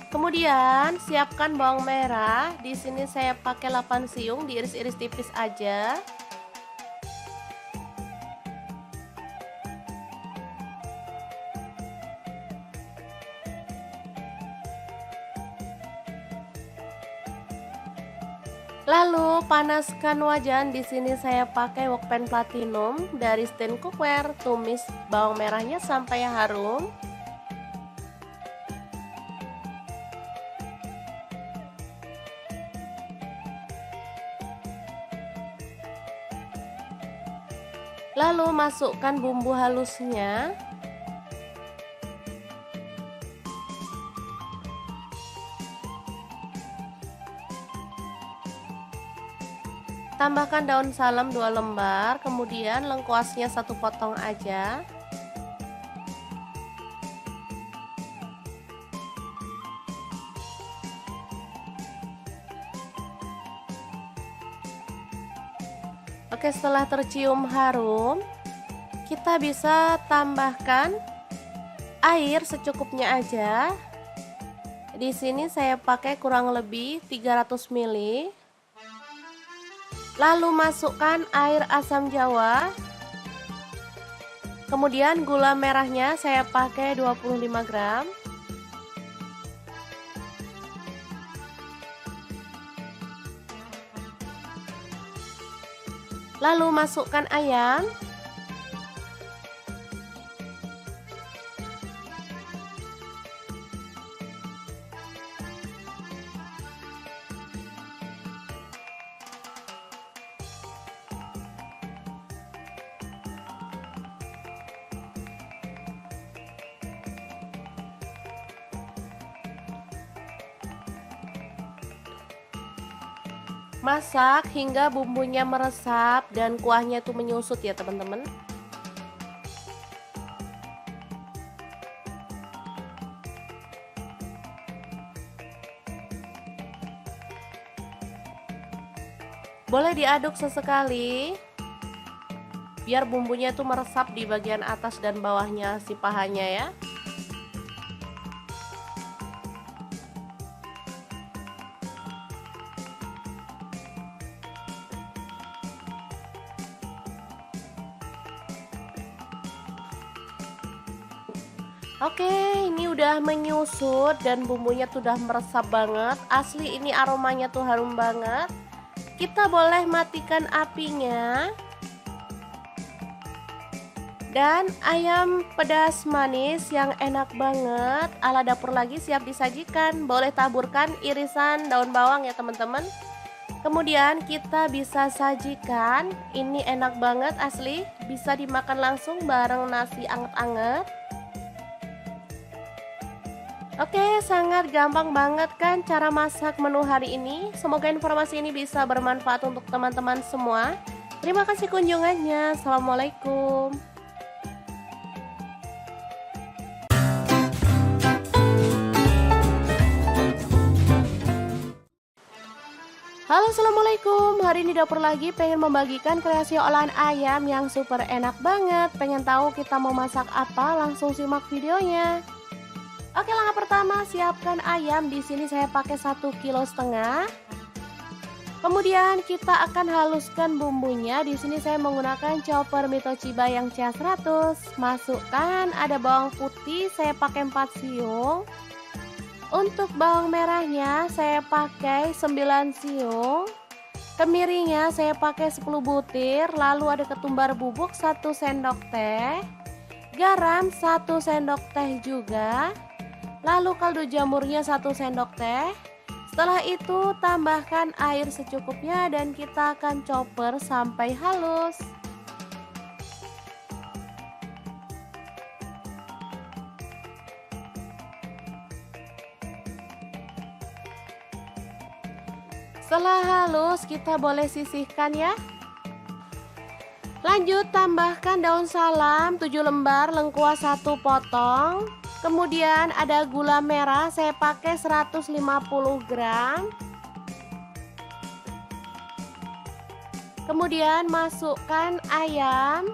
Kemudian siapkan bawang merah. Di sini saya pakai 8 siung, diiris-iris tipis aja. Lalu panaskan wajan. Di sini saya pakai wokpan platinum dari stand cookware. Tumis bawang merahnya sampai harum. Lalu masukkan bumbu halusnya. Tambahkan daun salam 2 lembar, kemudian lengkuasnya 1 potong aja. Oke, setelah tercium harum, kita bisa tambahkan air secukupnya aja. Di sini saya pakai kurang lebih 300 ml. Lalu masukkan air asam jawa. Kemudian gula merahnya saya pakai 25 gram. Lalu masukkan ayam. Masak hingga bumbunya meresap dan kuahnya tuh menyusut ya teman-teman. Boleh diaduk sesekali biar bumbunya tuh meresap di bagian atas dan bawahnya si pahanya ya. Oke, ini udah menyusut dan bumbunya tuh udah meresap banget. Asli ini aromanya tuh harum banget. Kita boleh matikan apinya. Dan ayam pedas manis yang enak banget ala dapur lagi siap disajikan. Boleh taburkan irisan daun bawang ya teman-teman. Kemudian kita bisa sajikan. Ini enak banget asli, bisa dimakan langsung bareng nasi anget-anget. Oke, sangat gampang banget kan cara masak menu hari ini. Semoga informasi ini bisa bermanfaat untuk teman-teman semua. Terima kasih kunjungannya. Assalamualaikum. Halo, assalamualaikum. Hari ini dapur lagi pengen membagikan kreasi olahan ayam yang super enak banget. Pengen tahu kita mau masak apa? Langsung simak videonya. Oke, langkah pertama siapkan ayam. Di sini saya pakai 1,5 kg. Kemudian kita akan haluskan bumbunya. Di sini saya menggunakan chopper Mito Chiba yang CH100. Masukkan ada bawang putih, saya pakai 4 siung. Untuk bawang merahnya saya pakai 9 siung. Kemiringnya saya pakai 10 butir. Lalu ada ketumbar bubuk 1 sendok teh. Garam 1 sendok teh juga. Lalu kaldu jamurnya 1 sendok teh. Setelah itu tambahkan air secukupnya dan kita akan chopper sampai halus. Setelah halus kita boleh sisihkan ya. Lanjut tambahkan daun salam 7 lembar, lengkuas 1 potong. Kemudian ada gula merah, saya pakai 150 gram. Kemudian masukkan ayam.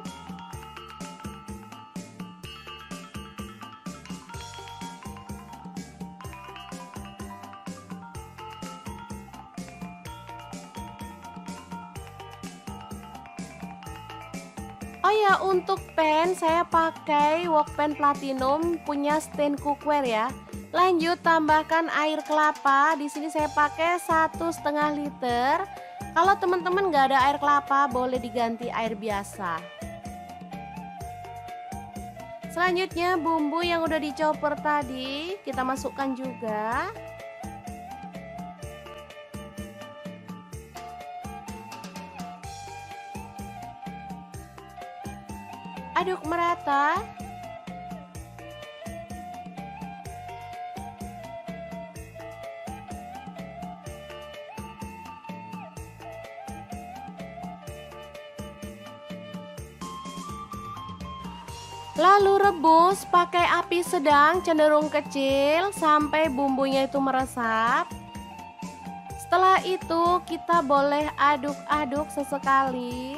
Oh ya, untuk pan saya pakai wok pan platinum punya stand cookware ya. Lanjut tambahkan air kelapa. Di sini saya pakai 1,5 liter. Kalau teman-teman nggak ada air kelapa, boleh diganti air biasa. Selanjutnya bumbu yang udah dichopper tadi kita masukkan juga. Aduk merata. Lalu rebus pakai api sedang cenderung kecil sampai bumbunya itu meresap. Setelah itu kita boleh aduk-aduk sesekali.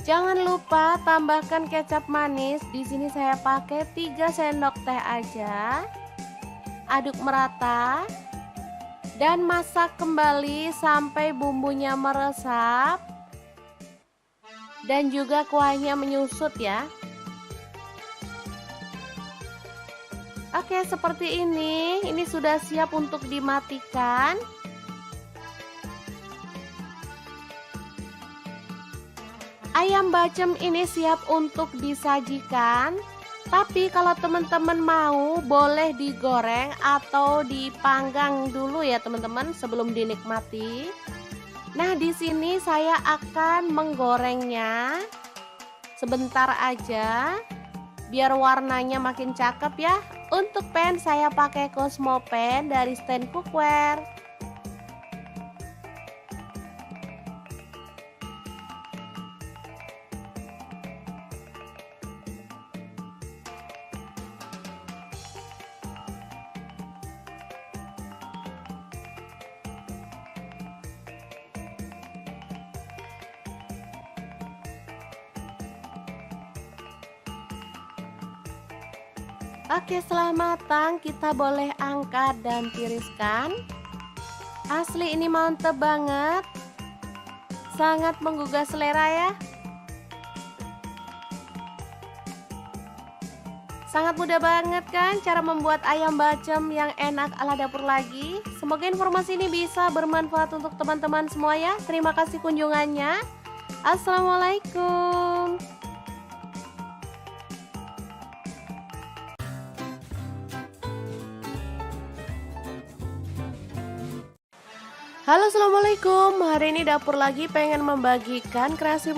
Jangan lupa tambahkan kecap manis. Di sini saya pakai 3 sendok teh aja. Aduk merata dan masak kembali sampai bumbunya meresap dan juga kuahnya menyusut ya. Oke, seperti ini. Ini sudah siap untuk dimatikan. Ayam bacem ini siap untuk disajikan. Tapi kalau teman-teman mau, boleh digoreng atau dipanggang dulu ya teman-teman sebelum dinikmati. Nah, di sini saya akan menggorengnya sebentar aja biar warnanya makin cakep ya. Untuk pan saya pakai Cosmo pan dari stand cookware. Oke, setelah matang kita boleh angkat dan tiriskan. Asli ini mantep banget. Sangat menggugah selera ya. Sangat mudah banget kan cara membuat ayam bacem yang enak ala dapur lagi. Semoga informasi ini bisa bermanfaat untuk teman-teman semua ya. Terima kasih kunjungannya. Assalamualaikum. Halo, assalamualaikum. Hari ini dapur lagi pengen membagikan kreasi